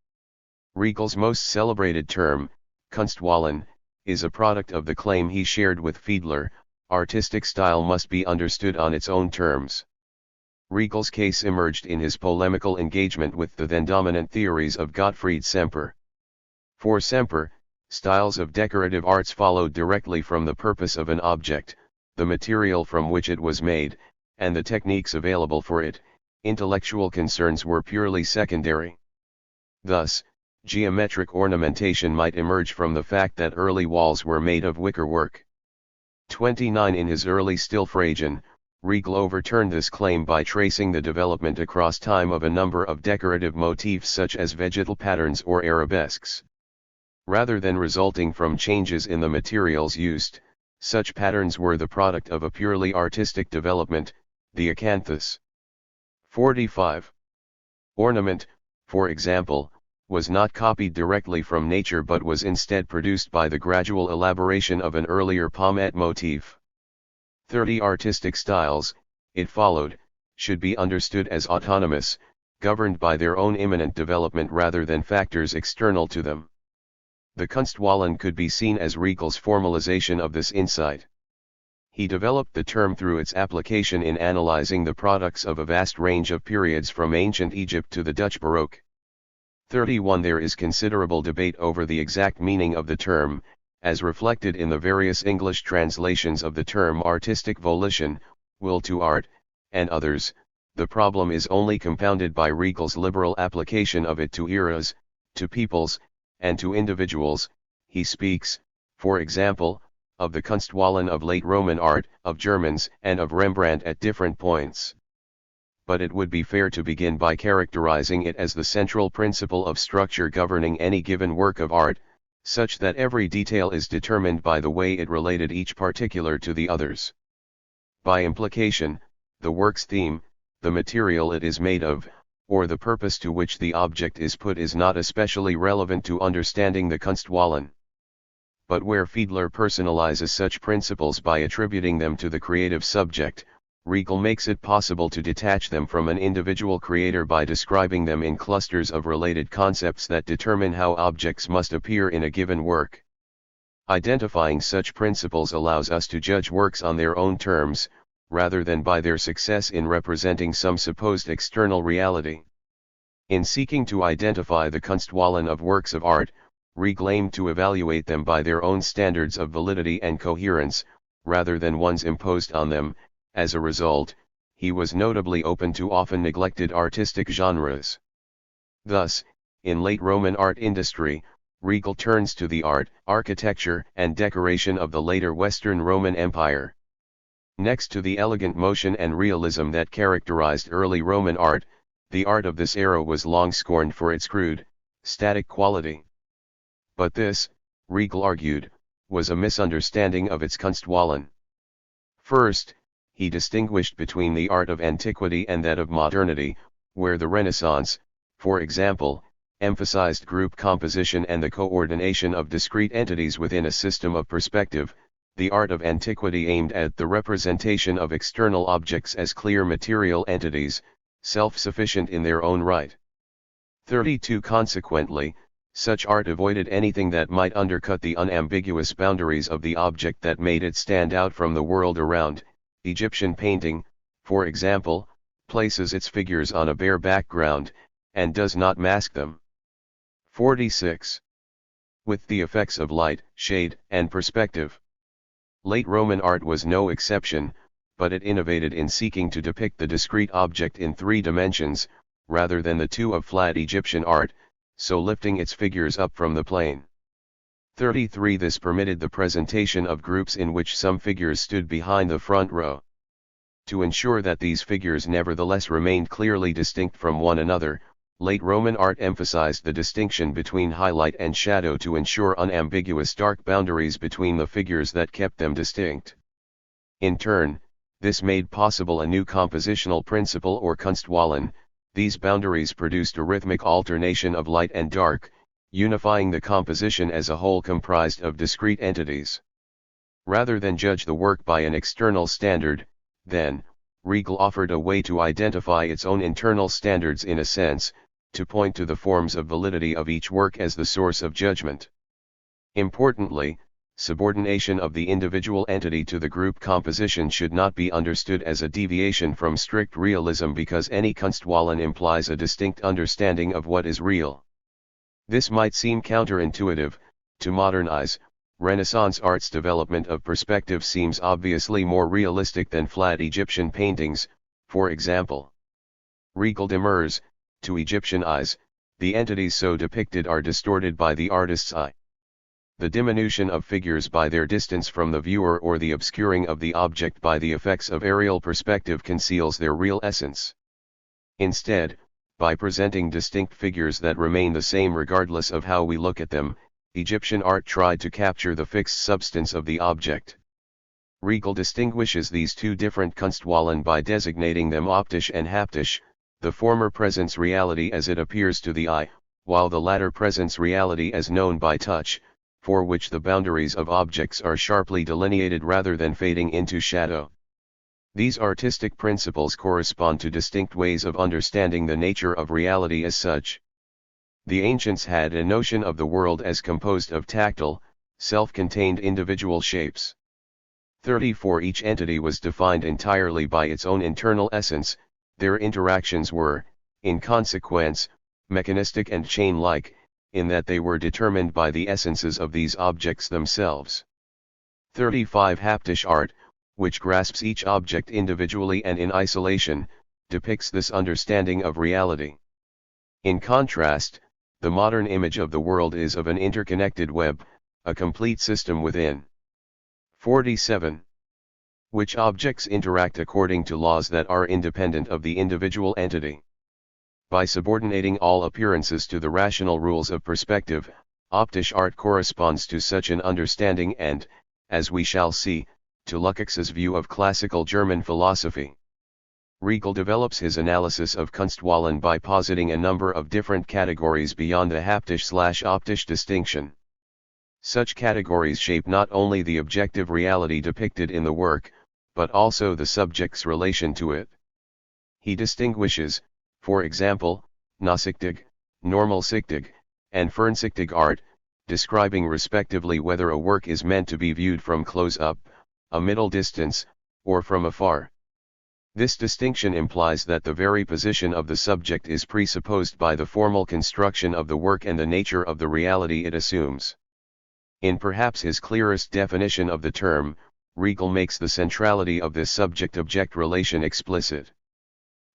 Riegel's most celebrated term, Kunstwollen, is a product of the claim he shared with Fiedler: artistic style must be understood on its own terms. Riegel's case emerged in his polemical engagement with the then-dominant theories of Gottfried Semper. For Semper, styles of decorative arts followed directly from the purpose of an object, the material from which it was made, and the techniques available for it. Intellectual concerns were purely secondary. Thus, geometric ornamentation might emerge from the fact that early walls were made of wickerwork. 29 In his early Stillfragen, Riegel overturned this claim by tracing the development across time of a number of decorative motifs such as vegetal patterns or arabesques. Rather than resulting from changes in the materials used, such patterns were the product of a purely artistic development, the acanthus. 45. Ornament, for example, was not copied directly from nature but was instead produced by the gradual elaboration of an earlier palmette motif. 30 Artistic styles, it followed, should be understood as autonomous, governed by their own immanent development rather than factors external to them. The Kunstwollen could be seen as Riegel's formalization of this insight. He developed the term through its application in analyzing the products of a vast range of periods from ancient Egypt to the Dutch Baroque. 31 There is considerable debate over the exact meaning of the term, as reflected in the various English translations of the term artistic volition, will to art, and others. The problem is only compounded by Riegel's liberal application of it to eras, to peoples, and to individuals. He speaks, for example, of the Kunstwollen of late Roman art, of Germans, and of Rembrandt at different points. But it would be fair to begin by characterizing it as the central principle of structure governing any given work of art, such that every detail is determined by the way it related each particular to the others. By implication, the work's theme, the material it is made of, or the purpose to which the object is put is not especially relevant to understanding the Kunstwollen. But where Fiedler personalizes such principles by attributing them to the creative subject, Riegel makes it possible to detach them from an individual creator by describing them in clusters of related concepts that determine how objects must appear in a given work. Identifying such principles allows us to judge works on their own terms, rather than by their success in representing some supposed external reality. In seeking to identify the Kunstwollen of works of art, Riegel aimed to evaluate them by their own standards of validity and coherence, rather than ones imposed on them. As a result, he was notably open to often neglected artistic genres. Thus, in late Roman art industry, Riegel turns to the art, architecture, and decoration of the later Western Roman Empire. Next to the elegant motion and realism that characterized early Roman art, the art of this era was long scorned for its crude, static quality. But this, Riegel argued, was a misunderstanding of its Kunstwollen. First, he distinguished between the art of antiquity and that of modernity, where the Renaissance, for example, emphasized group composition and the coordination of discrete entities within a system of perspective. The art of antiquity aimed at the representation of external objects as clear material entities, self-sufficient in their own right. 32 Consequently, such art avoided anything that might undercut the unambiguous boundaries of the object that made it stand out from the world around. Egyptian painting, for example, places its figures on a bare background, and does not mask them. 46. With the effects of light, shade, and perspective. Late Roman art was no exception, but it innovated in seeking to depict the discrete object in 3 dimensions, rather than the 2 of flat Egyptian art, so lifting its figures up from the plane. 33 This permitted the presentation of groups in which some figures stood behind the front row. To ensure that these figures nevertheless remained clearly distinct from one another, late Roman art emphasized the distinction between highlight and shadow to ensure unambiguous dark boundaries between the figures that kept them distinct. In turn, this made possible a new compositional principle or Kunstwollen. These boundaries produced a rhythmic alternation of light and dark, unifying the composition as a whole comprised of discrete entities. Rather than judge the work by an external standard, then, Riegel offered a way to identify its own internal standards in a sense, to point to the forms of validity of each work as the source of judgment. Importantly, subordination of the individual entity to the group composition should not be understood as a deviation from strict realism, because any Kunstwollen implies a distinct understanding of what is real. This might seem counterintuitive. To modern eyes, Renaissance art's development of perspective seems obviously more realistic than flat Egyptian paintings, for example. Riegel demurs: to Egyptian eyes, the entities so depicted are distorted by the artist's eye. The diminution of figures by their distance from the viewer or the obscuring of the object by the effects of aerial perspective conceals their real essence. Instead, by presenting distinct figures that remain the same regardless of how we look at them, Egyptian art tried to capture the fixed substance of the object. Riegel distinguishes these 2 different Kunstwollen by designating them optisch and haptisch. The former presents reality as it appears to the eye, while the latter presents reality as known by touch, for which the boundaries of objects are sharply delineated rather than fading into shadow. These artistic principles correspond to distinct ways of understanding the nature of reality as such. The ancients had a notion of the world as composed of tactile, self-contained individual shapes. 34 Each entity was defined entirely by its own internal essence. Their interactions were, in consequence, mechanistic and chain-like, in that they were determined by the essences of these objects themselves. 35 Haptisch art, which grasps each object individually and in isolation, depicts this understanding of reality. In contrast, the modern image of the world is of an interconnected web, a complete system within. 47. Which objects interact according to laws that are independent of the individual entity. By subordinating all appearances to the rational rules of perspective, optisch art corresponds to such an understanding and, as we shall see, to Lukács's view of classical German philosophy. Riegel develops his analysis of Kunstwollen by positing a number of different categories beyond the haptisch/optisch distinction. Such categories shape not only the objective reality depicted in the work, but also the subject's relation to it. He distinguishes, for example, nachsichtig, normalsichtig, and fernsichtig art, describing respectively whether a work is meant to be viewed from close up, a middle distance, or from afar. This distinction implies that the very position of the subject is presupposed by the formal construction of the work and the nature of the reality it assumes. In perhaps his clearest definition of the term, Riegel makes the centrality of this subject-object relation explicit.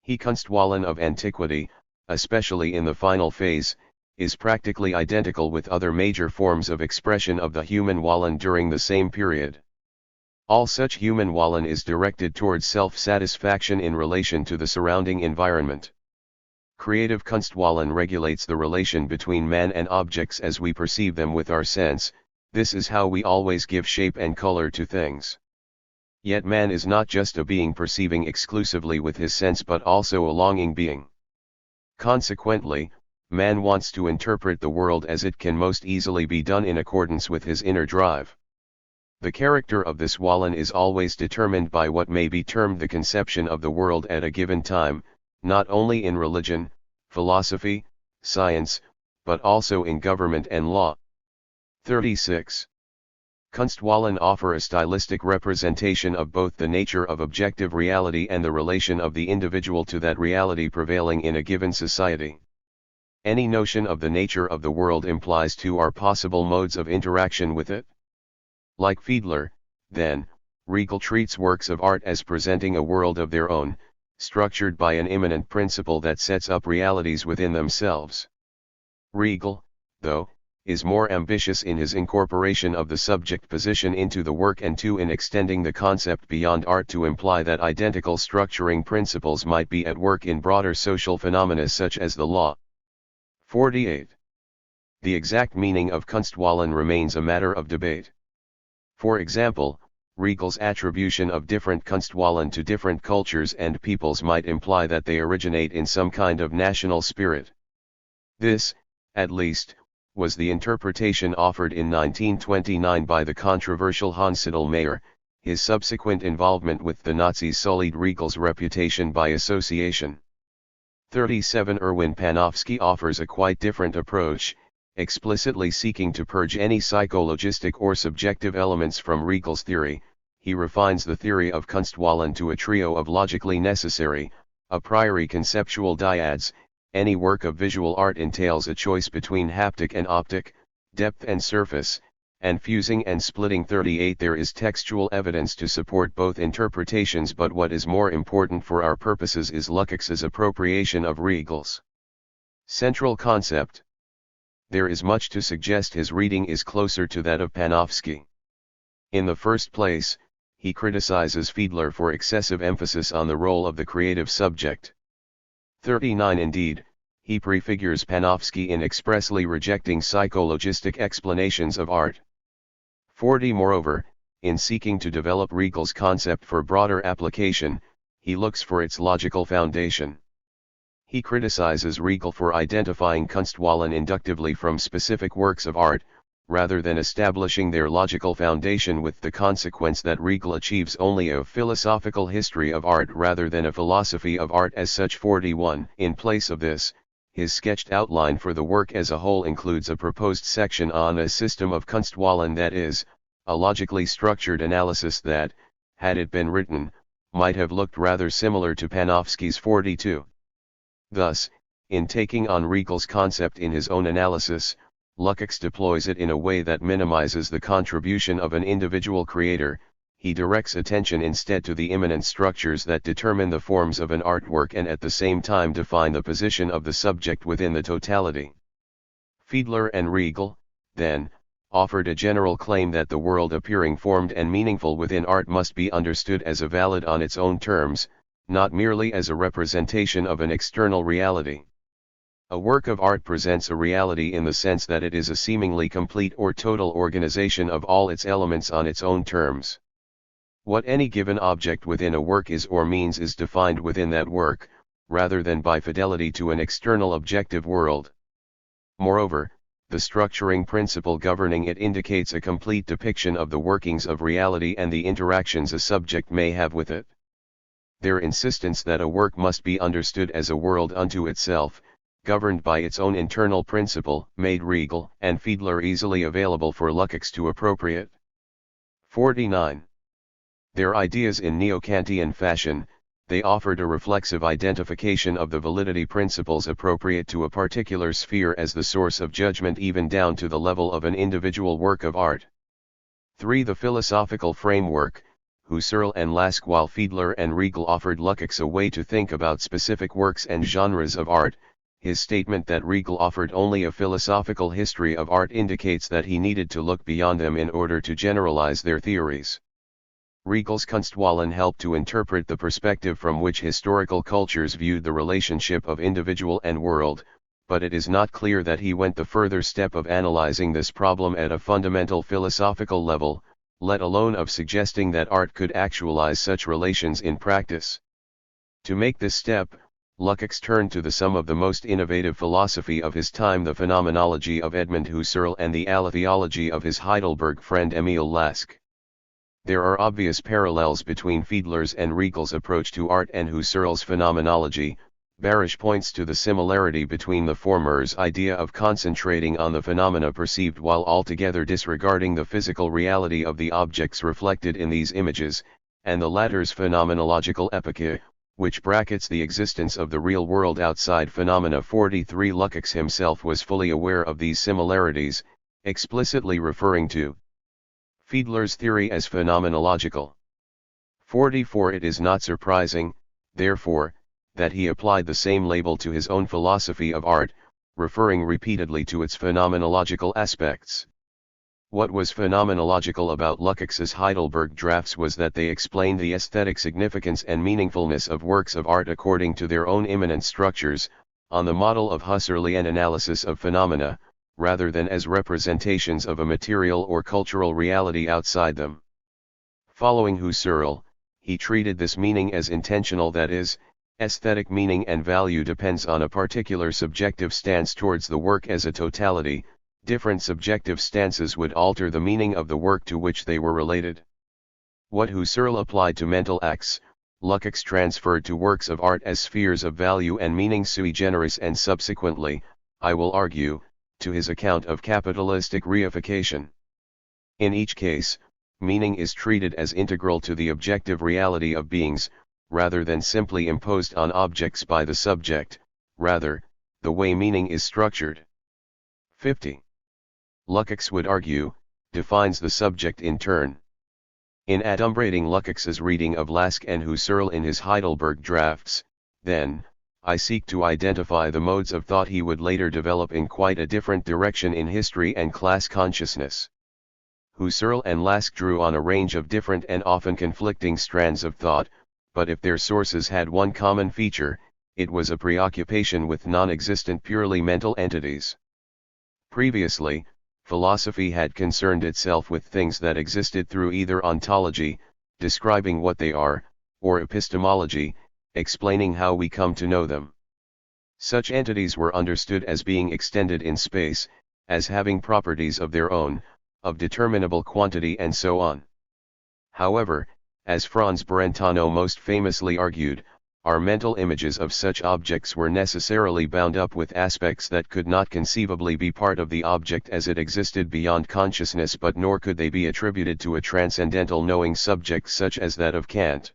He Kunstwollen of antiquity, especially in the final phase, is practically identical with other major forms of expression of the human Wollen during the same period. All such human Wollen is directed towards self-satisfaction in relation to the surrounding environment. Creative Kunstwollen regulates the relation between man and objects as we perceive them with our sense. This is how we always give shape and color to things. Yet man is not just a being perceiving exclusively with his sense but also a longing being. Consequently, man wants to interpret the world as it can most easily be done in accordance with his inner drive. The character of this Wollen is always determined by what may be termed the conception of the world at a given time, not only in religion, philosophy, science, but also in government and law. 36. Kunstwollen offer a stylistic representation of both the nature of objective reality and the relation of the individual to that reality prevailing in a given society. Any notion of the nature of the world implies two or possible modes of interaction with it. Like Fiedler, then, Riegel treats works of art as presenting a world of their own, structured by an immanent principle that sets up realities within themselves. Riegel, though, is more ambitious in his incorporation of the subject position into the work and in extending the concept beyond art to imply that identical structuring principles might be at work in broader social phenomena such as the law. 48. The exact meaning of Kunstwollen remains a matter of debate. For example, Riegel's attribution of different Kunstwollen to different cultures and peoples might imply that they originate in some kind of national spirit. This, at least, was the interpretation offered in 1929 by the controversial Hans Sittelmayer. His subsequent involvement with the Nazis sullied Riegel's reputation by association. 37. Erwin Panofsky offers a quite different approach, explicitly seeking to purge any psychologistic or subjective elements from Riegel's theory. He refines the theory of Kunstwollen to a trio of logically necessary, a priori conceptual dyads. Any work of visual art entails a choice between haptic and optic, depth and surface, and fusing and splitting. 38. There is textual evidence to support both interpretations, but what is more important for our purposes is Lukács's appropriation of Riegel's central concept. There is much to suggest his reading is closer to that of Panofsky. In the first place, he criticizes Fiedler for excessive emphasis on the role of the creative subject. 39. Indeed, he prefigures Panofsky in expressly rejecting psychologistic explanations of art. 40. Moreover, in seeking to develop Riegel's concept for broader application, he looks for its logical foundation. He criticizes Riegel for identifying Kunstwollen inductively from specific works of art, rather than establishing their logical foundation, with the consequence that Riegel achieves only a philosophical history of art rather than a philosophy of art as such. 41. In place of this, his sketched outline for the work as a whole includes a proposed section on a system of Kunstwollen, that is, a logically structured analysis that, had it been written, might have looked rather similar to Panofsky's. 42. Thus, in taking on Riegel's concept in his own analysis, Lukács deploys it in a way that minimizes the contribution of an individual creator. He directs attention instead to the immanent structures that determine the forms of an artwork and at the same time define the position of the subject within the totality. Fiedler and Riegel, then, offered a general claim that the world appearing formed and meaningful within art must be understood as a valid on its own terms, not merely as a representation of an external reality. A work of art presents a reality in the sense that it is a seemingly complete or total organization of all its elements on its own terms. What any given object within a work is or means is defined within that work, rather than by fidelity to an external objective world. Moreover, the structuring principle governing it indicates a complete depiction of the workings of reality and the interactions a subject may have with it. Their insistence that a work must be understood as a world unto itself, governed by its own internal principle, made Riegel and Fiedler easily available for Lukács to appropriate. 49. Their ideas in neo-Kantian fashion, They offered a reflexive identification of the validity principles appropriate to a particular sphere as the source of judgment, even down to the level of an individual work of art. 3. The philosophical framework. Husserl and Lask, while Fiedler and Riegel offered Lukács a way to think about specific works and genres of art, his statement that Riegel offered only a philosophical history of art indicates that he needed to look beyond them in order to generalize their theories. Riegel's Kunstwallen helped to interpret the perspective from which historical cultures viewed the relationship of individual and world, but it is not clear that he went the further step of analyzing this problem at a fundamental philosophical level, let alone of suggesting that art could actualize such relations in practice. To make this step, Lukács turned to some of the most innovative philosophy of his time, the Phenomenology of Edmund Husserl and the Aletheology of his Heidelberg friend Emil Lask. There are obvious parallels between Fiedler's and Riegel's approach to art and Husserl's phenomenology. Barish points to the similarity between the former's idea of concentrating on the phenomena perceived while altogether disregarding the physical reality of the objects reflected in these images, and the latter's phenomenological epoche, which brackets the existence of the real world outside phenomena. 43. Lukács himself was fully aware of these similarities, explicitly referring to Fiedler's theory as phenomenological. 44. It is not surprising, therefore, that he applied the same label to his own philosophy of art, referring repeatedly to its phenomenological aspects. What was phenomenological about Lukács's Heidelberg drafts was that they explained the aesthetic significance and meaningfulness of works of art according to their own immanent structures, on the model of Husserlian analysis of phenomena, rather than as representations of a material or cultural reality outside them. Following Husserl, he treated this meaning as intentional, that is, aesthetic meaning and value depends on a particular subjective stance towards the work as a totality. Different subjective stances would alter the meaning of the work to which they were related. What Husserl applied to mental acts, Lukács transferred to works of art as spheres of value and meaning sui generis, and subsequently, I will argue, to his account of capitalistic reification. In each case, meaning is treated as integral to the objective reality of beings, rather than simply imposed on objects by the subject, rather, the way meaning is structured. 50. Lukács would argue, defines the subject in turn. In adumbrating Lukács's reading of Lask and Husserl in his Heidelberg drafts, then, I seek to identify the modes of thought he would later develop in quite a different direction in history and class consciousness. Husserl and Lask drew on a range of different and often conflicting strands of thought, but if their sources had one common feature, it was a preoccupation with non-existent purely mental entities. Previously, philosophy had concerned itself with things that existed through either ontology, describing what they are, or epistemology, explaining how we come to know them. Such entities were understood as being extended in space, as having properties of their own, of determinable quantity and so on. However, as Franz Brentano most famously argued, our mental images of such objects were necessarily bound up with aspects that could not conceivably be part of the object as it existed beyond consciousness, but nor could they be attributed to a transcendental knowing subject such as that of Kant.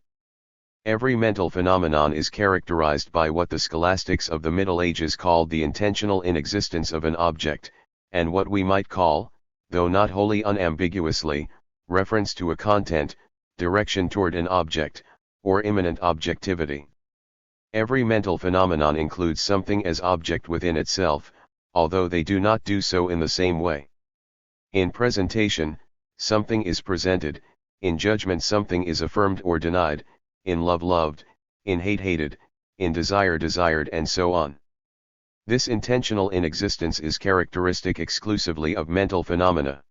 Every mental phenomenon is characterized by what the scholastics of the Middle Ages called the intentional inexistence of an object, and what we might call, though not wholly unambiguously, reference to a content, direction toward an object, or immanent objectivity. Every mental phenomenon includes something as object within itself, although they do not do so in the same way. In presentation, something is presented, in judgment something is affirmed or denied, in love loved, in hate hated, in desire desired, and so on. This intentional inexistence is characteristic exclusively of mental phenomena.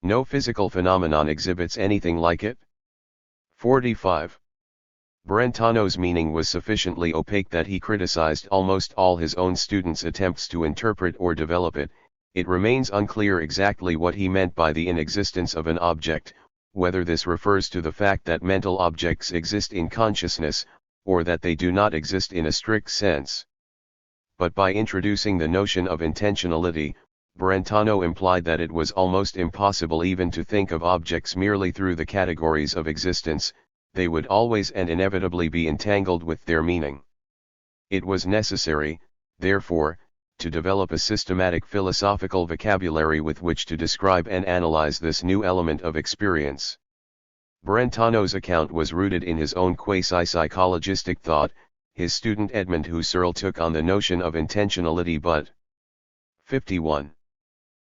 No physical phenomenon exhibits anything like it. 45. Brentano's meaning was sufficiently opaque that he criticized almost all his own students' attempts to interpret or develop it. It remains unclear exactly what he meant by the inexistence of an object, whether this refers to the fact that mental objects exist in consciousness, or that they do not exist in a strict sense. But by introducing the notion of intentionality, Brentano implied that it was almost impossible even to think of objects merely through the categories of existence, they would always and inevitably be entangled with their meaning. It was necessary, therefore, to develop a systematic philosophical vocabulary with which to describe and analyze this new element of experience. Brentano's account was rooted in his own quasi-psychologistic thought. His student Edmund Husserl took on the notion of intentionality but 51.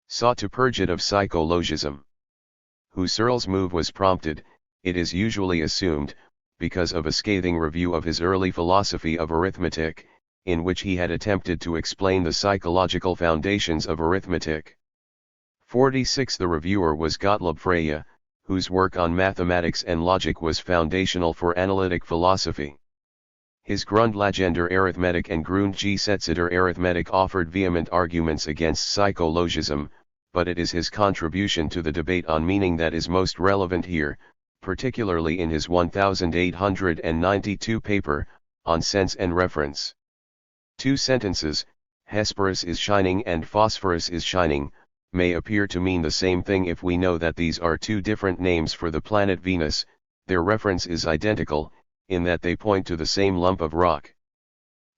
Sought to purge it of psychologism. Husserl's move was prompted, it is usually assumed, because of a scathing review of his early philosophy of arithmetic, in which he had attempted to explain the psychological foundations of arithmetic. 46. The reviewer was Gottlob Frege, whose work on mathematics and logic was foundational for analytic philosophy. His Grundlagender Arithmetik and Grundgesetze der Arithmetik offered vehement arguments against psychologism, but it is his contribution to the debate on meaning that is most relevant here, particularly in his 1892 paper, on Sense and Reference. Two sentences, Hesperus is shining and phosphorus is shining, may appear to mean the same thing if we know that these are two different names for the planet Venus. Their reference is identical, in that they point to the same lump of rock.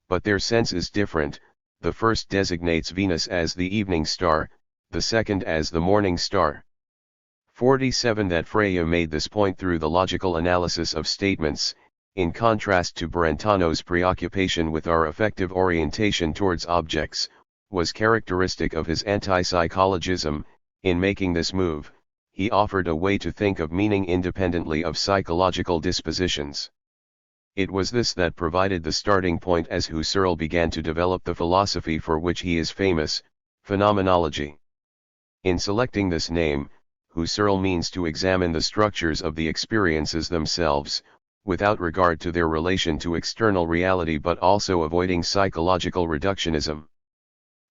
But their sense is different, the first designates Venus as the evening star, the second as the morning star. 47. That Frege made this point through the logical analysis of statements, in contrast to Brentano's preoccupation with our affective orientation towards objects, was characteristic of his anti-psychologism. In making this move, he offered a way to think of meaning independently of psychological dispositions. It was this that provided the starting point as Husserl began to develop the philosophy for which he is famous, phenomenology. In selecting this name, Husserl means to examine the structures of the experiences themselves, without regard to their relation to external reality but also avoiding psychological reductionism.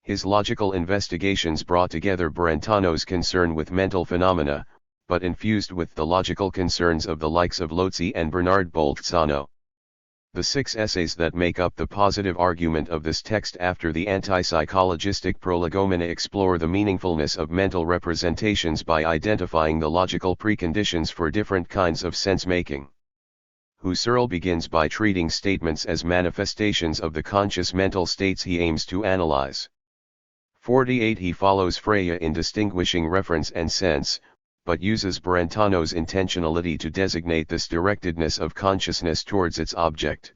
His logical investigations brought together Brentano's concern with mental phenomena, but infused with the logical concerns of the likes of Lotze and Bernard Bolzano. The 6 essays that make up the positive argument of this text after the anti-psychologistic prolegomena explore the meaningfulness of mental representations by identifying the logical preconditions for different kinds of sense-making. Husserl begins by treating statements as manifestations of the conscious mental states he aims to analyze. 48. He follows Frege in distinguishing reference and sense, but uses Brentano's intentionality to designate this directedness of consciousness towards its object.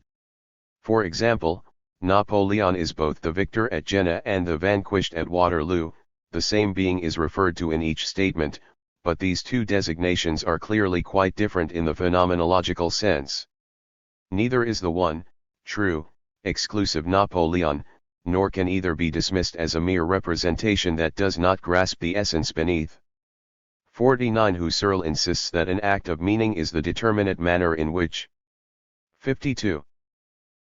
For example, Napoleon is both the victor at Jena and the vanquished at Waterloo. The same being is referred to in each statement, but these two designations are clearly quite different in the phenomenological sense. Neither is the one, true, exclusive Napoleon, nor can either be dismissed as a mere representation that does not grasp the essence beneath. 49. Husserl insists that an act of meaning is the determinate manner in which 52.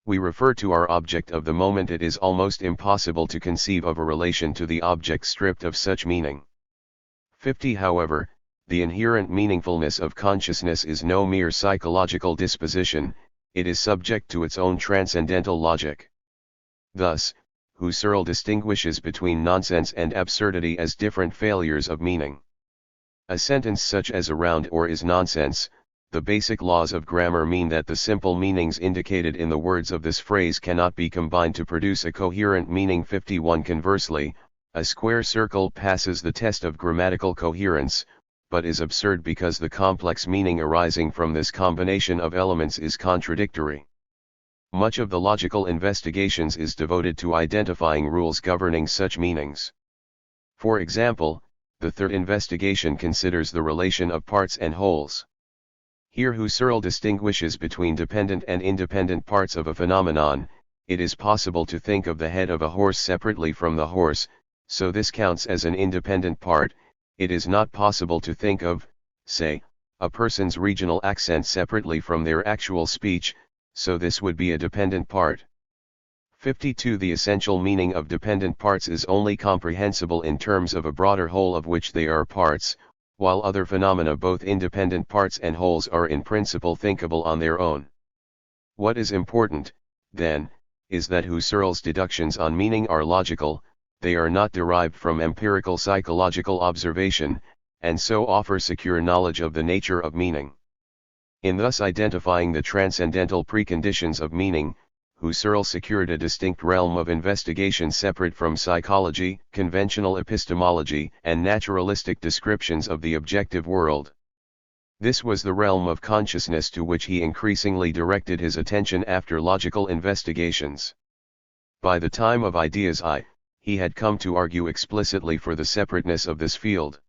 We refer to our object of the moment. It is almost impossible to conceive of a relation to the object stripped of such meaning. 50. However, the inherent meaningfulness of consciousness is no mere psychological disposition, it is subject to its own transcendental logic. Thus, Husserl distinguishes between nonsense and absurdity as different failures of meaning. A sentence such as around or is nonsense. The basic laws of grammar mean that the simple meanings indicated in the words of this phrase cannot be combined to produce a coherent meaning. 51. Conversely, a square circle passes the test of grammatical coherence, but is absurd because the complex meaning arising from this combination of elements is contradictory. Much of the logical investigations is devoted to identifying rules governing such meanings. For example, the third investigation considers the relation of parts and wholes. Here Husserl distinguishes between dependent and independent parts of a phenomenon. It is possible to think of the head of a horse separately from the horse, so this counts as an independent part. It is not possible to think of, say, a person's regional accent separately from their actual speech, so this would be a dependent part. 52. The essential meaning of dependent parts is only comprehensible in terms of a broader whole of which they are parts, while other phenomena, both independent parts and wholes, are in principle thinkable on their own. What is important, then, is that Husserl's deductions on meaning are logical, they are not derived from empirical psychological observation, and so offer secure knowledge of the nature of meaning. In thus identifying the transcendental preconditions of meaning, Husserl secured a distinct realm of investigation separate from psychology, conventional epistemology, and naturalistic descriptions of the objective world. This was the realm of consciousness to which he increasingly directed his attention after logical investigations. By the time of Ideas I, he had come to argue explicitly for the separateness of this field.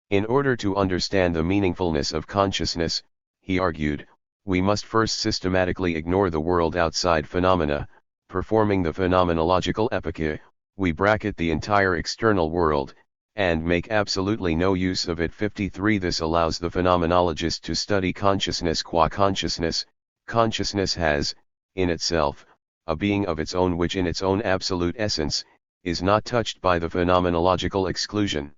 In order to understand the meaningfulness of consciousness, he argued, we must first systematically ignore the world outside phenomena. Performing the phenomenological epoche, we bracket the entire external world, and make absolutely no use of it. 53. This allows the phenomenologist to study consciousness qua consciousness. Consciousness has, in itself, a being of its own which in its own absolute essence, is not touched by the phenomenological exclusion.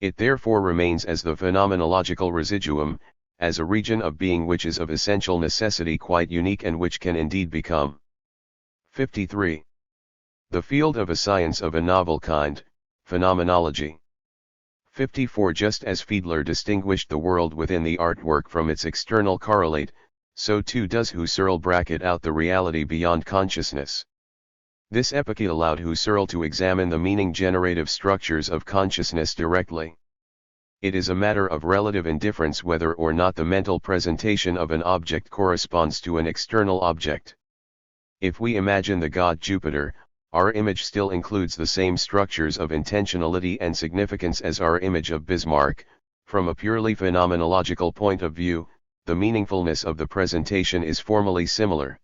It therefore remains as the phenomenological residuum, as a region of being which is of essential necessity quite unique and which can indeed become. 53. The field of a science of a novel kind, phenomenology. 54. Just as Fiedler distinguished the world within the artwork from its external correlate, so too does Husserl bracket out the reality beyond consciousness. This epoche allowed Husserl to examine the meaning-generative structures of consciousness directly. It is a matter of relative indifference whether or not the mental presentation of an object corresponds to an external object. If we imagine the god Jupiter, our image still includes the same structures of intentionality and significance as our image of Bismarck. From a purely phenomenological point of view, the meaningfulness of the presentation is formally similar.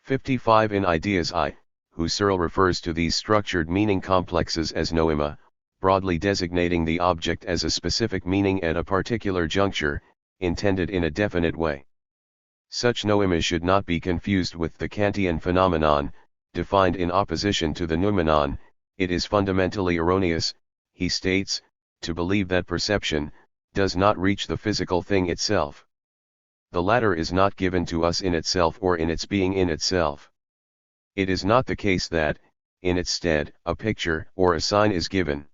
55. In Ideas I, Husserl refers to these structured meaning complexes as noema, broadly designating the object as a specific meaning at a particular juncture, intended in a definite way. Such noema should not be confused with the Kantian phenomenon, defined in opposition to the noumenon. It is fundamentally erroneous, he states, to believe that perception does not reach the physical thing itself. The latter is not given to us in itself or in its being in itself. It is not the case that, in its stead, a picture or a sign is given.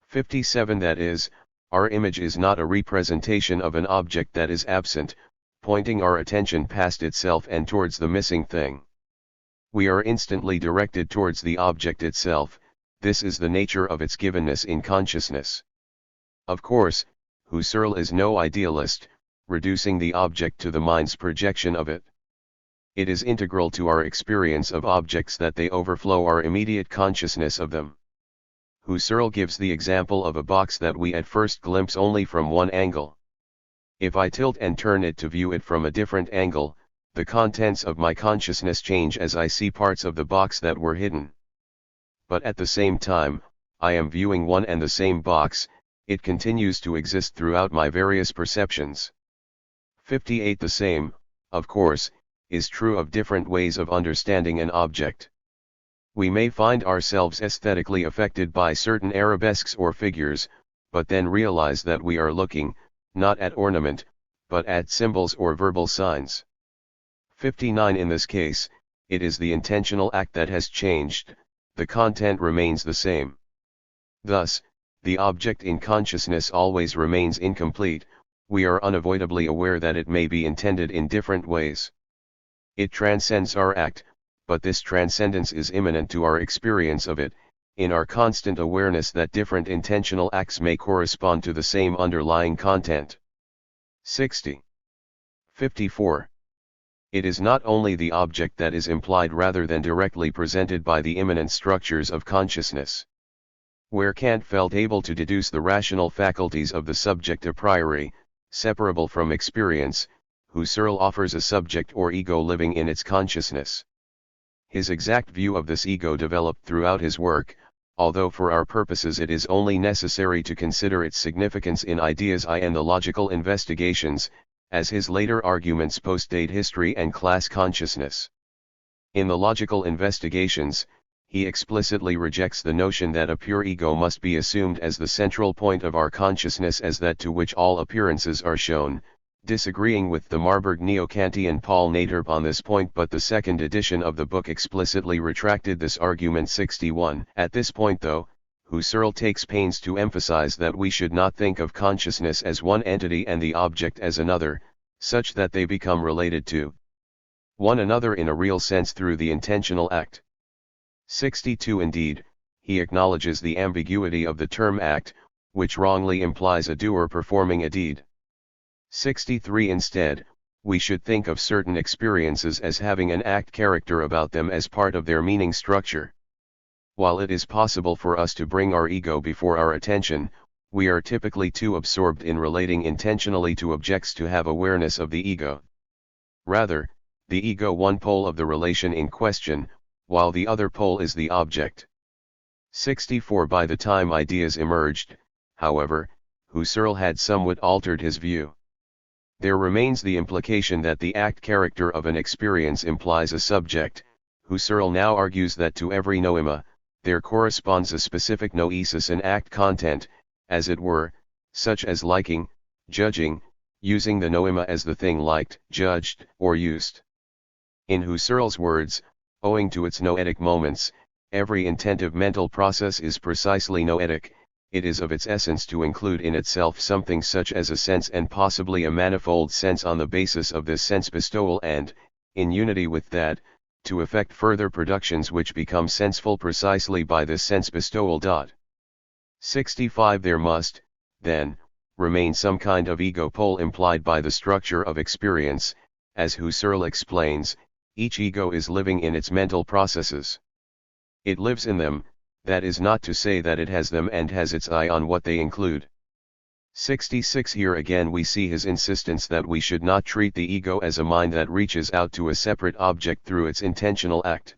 57. That is, our image is not a representation of an object that is absent, pointing our attention past itself and towards the missing thing. We are instantly directed towards the object itself. This is the nature of its givenness in consciousness. Of course, Husserl is no idealist, reducing the object to the mind's projection of it. It is integral to our experience of objects that they overflow our immediate consciousness of them. Husserl gives the example of a box that we at first glimpse only from one angle. If I tilt and turn it to view it from a different angle, the contents of my consciousness change as I see parts of the box that were hidden. But at the same time, I am viewing one and the same box, it continues to exist throughout my various perceptions. 58. The same, of course, is true of different ways of understanding an object. We may find ourselves aesthetically affected by certain arabesques or figures, but then realize that we are looking, not at ornament, but at symbols or verbal signs. 59. In this case, it is the intentional act that has changed, the content remains the same. Thus, the object in consciousness always remains incomplete, we are unavoidably aware that it may be intended in different ways. It transcends our act, but this transcendence is immanent to our experience of it, in our constant awareness that different intentional acts may correspond to the same underlying content. 60. 54. It is not only the object that is implied rather than directly presented by the immanent structures of consciousness. Where Kant felt able to deduce the rational faculties of the subject a priori, separable from experience, Husserl offers a subject or ego living in its consciousness. His exact view of this ego developed throughout his work, although for our purposes it is only necessary to consider its significance in Ideas I and the logical investigations, as his later arguments postdate history and class consciousness. In the logical investigations, he explicitly rejects the notion that a pure ego must be assumed as the central point of our consciousness as that to which all appearances are shown, disagreeing with the Marburg neo-Kantian Paul Naderp on this point, but the second edition of the book explicitly retracted this argument. 61. At this point though, Husserl takes pains to emphasize that we should not think of consciousness as one entity and the object as another, such that they become related to one another in a real sense through the intentional act. 62 Indeed, he acknowledges the ambiguity of the term act, which wrongly implies a doer performing a deed. 63 Instead, we should think of certain experiences as having an act character about them as part of their meaning structure. While it is possible for us to bring our ego before our attention, we are typically too absorbed in relating intentionally to objects to have awareness of the ego. Rather, the ego one pole of the relation in question, while the other pole is the object. 64 By the time ideas emerged, however, Husserl had somewhat altered his view. There remains the implication that the act character of an experience implies a subject. Husserl now argues that to every noema, there corresponds a specific noesis and act content, as it were, such as liking, judging, using the noema as the thing liked, judged, or used. In Husserl's words, owing to its noetic moments, every intentive mental process is precisely noetic. It is of its essence to include in itself something such as a sense and possibly a manifold sense on the basis of this sense bestowal and, in unity with that, to effect further productions which become senseful precisely by this sense bestowal. 65 There must, then, remain some kind of ego pole implied by the structure of experience. As Husserl explains, each ego is living in its mental processes. It lives in them, that is not to say that it has them and has its eye on what they include. 66 Here again we see his insistence that we should not treat the ego as a mind that reaches out to a separate object through its intentional act.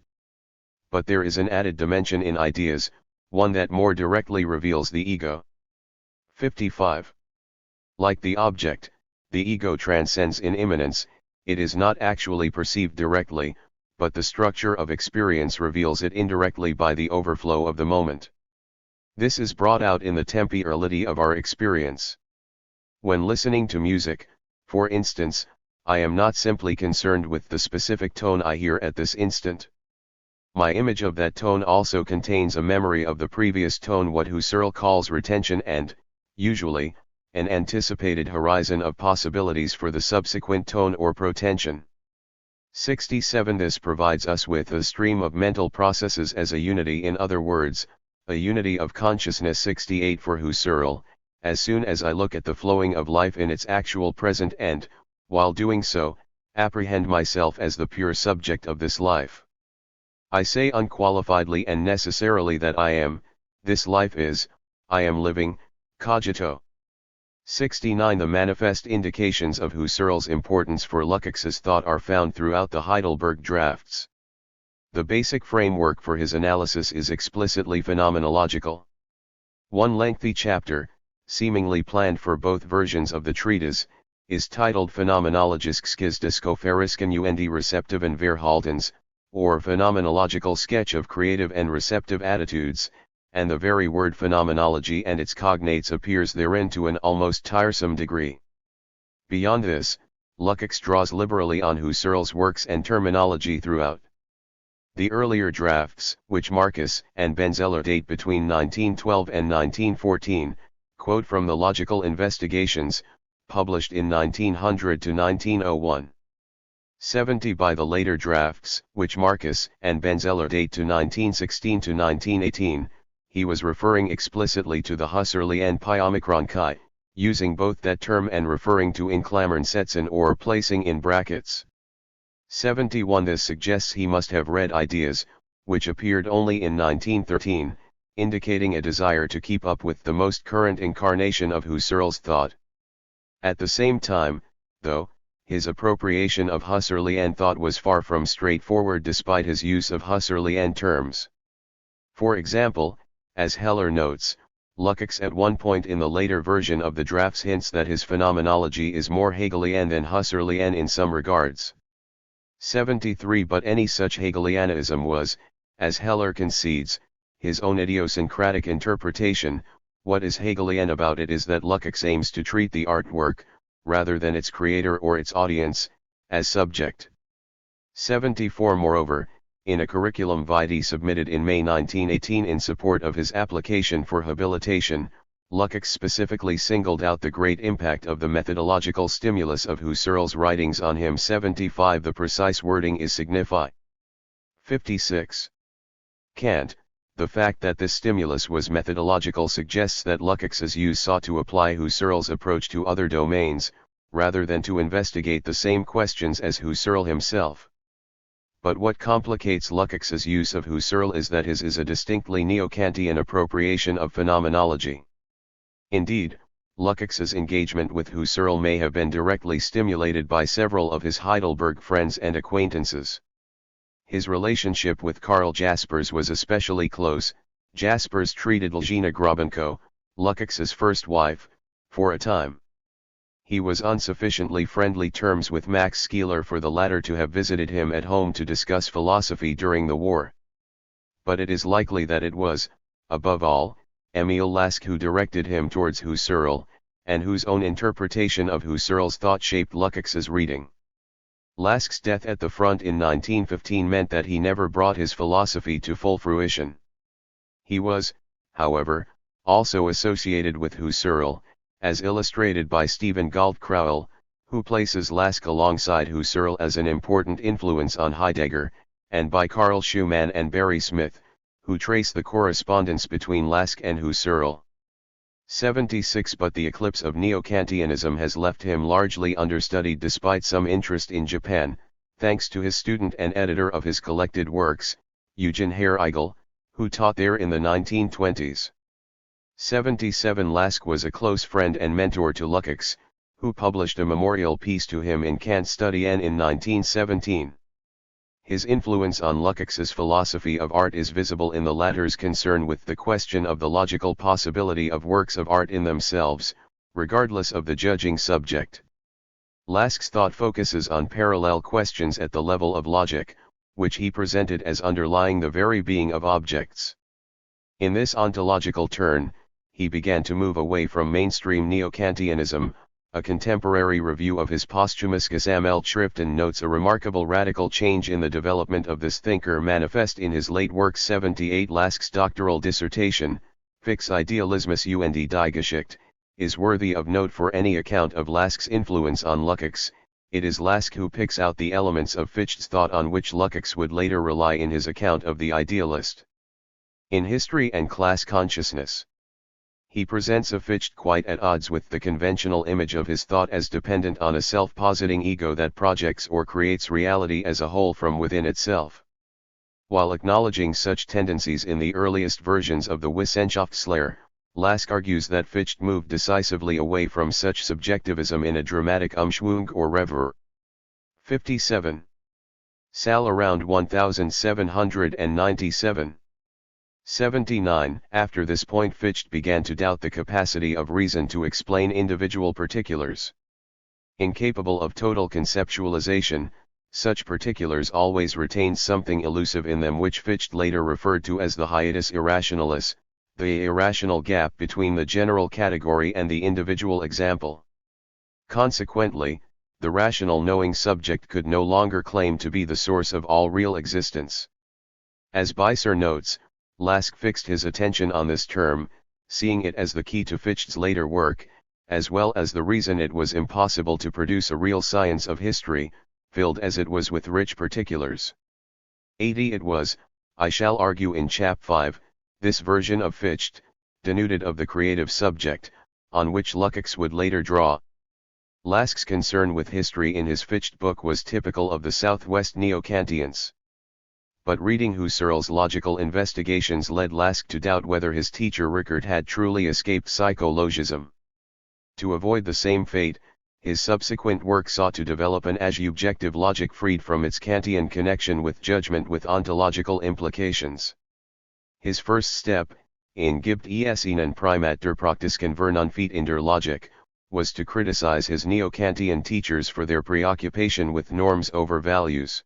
But there is an added dimension in ideas, one that more directly reveals the ego. 55 Like the object, the ego transcends in immanence. It is not actually perceived directly, but the structure of experience reveals it indirectly by the overflow of the moment. This is brought out in the temporality of our experience. When listening to music, for instance, I am not simply concerned with the specific tone I hear at this instant. My image of that tone also contains a memory of the previous tone, what Husserl calls retention, and, usually, an anticipated horizon of possibilities for the subsequent tone or protension. 67 This provides us with a stream of mental processes as a unity, in other words, a unity of consciousness. 68 For Husserl, as soon as I look at the flowing of life in its actual present and, while doing so, apprehend myself as the pure subject of this life, I say unqualifiedly and necessarily that I am, this life is, I am living, cogito. 69 The manifest indications of Husserl's importance for Lukács's thought are found throughout the Heidelberg drafts. The basic framework for his analysis is explicitly phenomenological. One lengthy chapter, seemingly planned for both versions of the treatise, is titled Phenomenologisches Discoverisken und receptiven Verhaltens, or Phenomenological Sketch of Creative and Receptive Attitudes, and the very word phenomenology and its cognates appears therein to an almost tiresome degree. Beyond this, Lukács draws liberally on Husserl's works and terminology throughout. The earlier drafts, which Marcus and Benzeller date between 1912 and 1914, quote from the Logical Investigations, published in 1900 to 1901. 70 By the later drafts, which Marcus and Benzeller date to 1916 to 1918, he was referring explicitly to the Husserlian Pi-Omicron Chi, using both that term and referring to in Klammern setzen or placing in brackets. 71 This suggests he must have read Ideas, which appeared only in 1913, indicating a desire to keep up with the most current incarnation of Husserl's thought. At the same time, though, his appropriation of Husserlian thought was far from straightforward despite his use of Husserlian terms. For example, as Heller notes, Lukács at one point in the later version of the drafts hints that his phenomenology is more Hegelian than Husserlian in some regards. 73 But any such Hegelianism was, as Heller concedes, his own idiosyncratic interpretation. What is Hegelian about it is that Lukács aims to treat the artwork, rather than its creator or its audience, as subject. 74 Moreover, in a curriculum vitae submitted in May 1918 in support of his application for habilitation, Lukács specifically singled out the great impact of the methodological stimulus of Husserl's writings on him. 75. The precise wording is signify. 56. Kant, the fact that this stimulus was methodological suggests that Lukács's use sought to apply Husserl's approach to other domains, rather than to investigate the same questions as Husserl himself. But what complicates Lukács's use of Husserl is that his is a distinctly neo-Kantian appropriation of phenomenology. Indeed, Lukács's engagement with Husserl may have been directly stimulated by several of his Heidelberg friends and acquaintances. His relationship with Karl Jaspers was especially close. Jaspers treated Lizina Grabenko, Lukács's first wife, for a time. He was on sufficiently friendly terms with Max Scheler for the latter to have visited him at home to discuss philosophy during the war. But it is likely that it was, above all, Emil Lask who directed him towards Husserl, and whose own interpretation of Husserl's thought shaped Lukács's reading. Lask's death at the front in 1915 meant that he never brought his philosophy to full fruition. He was, however, also associated with Husserl, as illustrated by Stephen Galt Crowell, who places Lask alongside Husserl as an important influence on Heidegger, and by Carl Schumann and Barry Smith, who trace the correspondence between Lask and Husserl. 76. But the eclipse of Neo-Kantianism has left him largely understudied despite some interest in Japan, thanks to his student and editor of his collected works, Eugen Herr-Eigel, who taught there in the 1920s. 77. Lask was a close friend and mentor to Lukács, who published a memorial piece to him in Kant Studien in 1917. His influence on Lukács's philosophy of art is visible in the latter's concern with the question of the logical possibility of works of art in themselves, regardless of the judging subject. Lask's thought focuses on parallel questions at the level of logic, which he presented as underlying the very being of objects. In this ontological turn, he began to move away from mainstream Neo-Kantianism. A contemporary review of his posthumous Gesammeltschriften notes a remarkable radical change in the development of this thinker manifest in his late work. 78. Lask's doctoral dissertation, Fix Idealismus und die Geschichte, is worthy of note for any account of Lask's influence on Lukács. It is Lask who picks out the elements of Fichte's thought on which Lukács would later rely in his account of the idealist. In History and Class Consciousness, he presents a Fichte quite at odds with the conventional image of his thought as dependent on a self-positing ego that projects or creates reality as a whole from within itself. While acknowledging such tendencies in the earliest versions of the Wissenschaftslehre, Lask argues that Fichte moved decisively away from such subjectivism in a dramatic Umschwung or reverie. 57. Sal around 1797. 79. After this point Fichte began to doubt the capacity of reason to explain individual particulars. Incapable of total conceptualization, such particulars always retained something elusive in them which Fichte later referred to as the hiatus irrationalis, the irrational gap between the general category and the individual example. Consequently, the rational knowing subject could no longer claim to be the source of all real existence. As Beiser notes, Lask fixed his attention on this term, seeing it as the key to Fichte's later work, as well as the reason it was impossible to produce a real science of history, filled as it was with rich particulars. 80. It was, I shall argue in Chap 5, this version of Fichte, denuded of the creative subject, on which Lukács would later draw. Lask's concern with history in his Fichte book was typical of the Southwest Neo-Kantians. But reading Husserl's logical investigations led Lask to doubt whether his teacher Rickert had truly escaped psychologism. To avoid the same fate, his subsequent work sought to develop an objective logic freed from its Kantian connection with judgment with ontological implications. His first step, in Gibt es einen Primat der praktischen Vernunft in der Logik, was to criticize his Neo-Kantian teachers for their preoccupation with norms over values.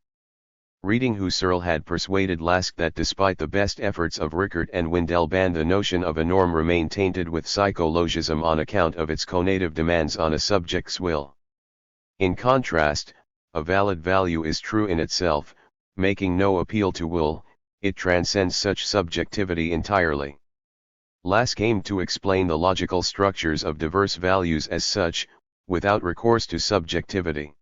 Reading Husserl had persuaded Lask that despite the best efforts of Rickert and Windelband the notion of a norm remained tainted with psychologism on account of its conative demands on a subject's will. In contrast, a valid value is true in itself, making no appeal to will, it transcends such subjectivity entirely. Lask aimed to explain the logical structures of diverse values as such, without recourse to subjectivity.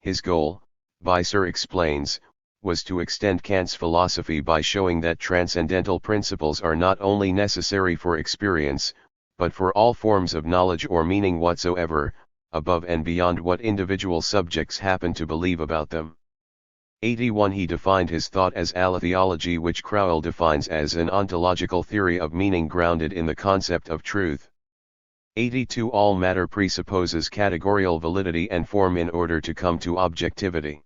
His goal, Weiser explains, was to extend Kant's philosophy by showing that transcendental principles are not only necessary for experience, but for all forms of knowledge or meaning whatsoever, above and beyond what individual subjects happen to believe about them. 81 He defined his thought as aletheology, which Crowell defines as an ontological theory of meaning grounded in the concept of truth. 82 All matter presupposes categorical validity and form in order to come to objectivity.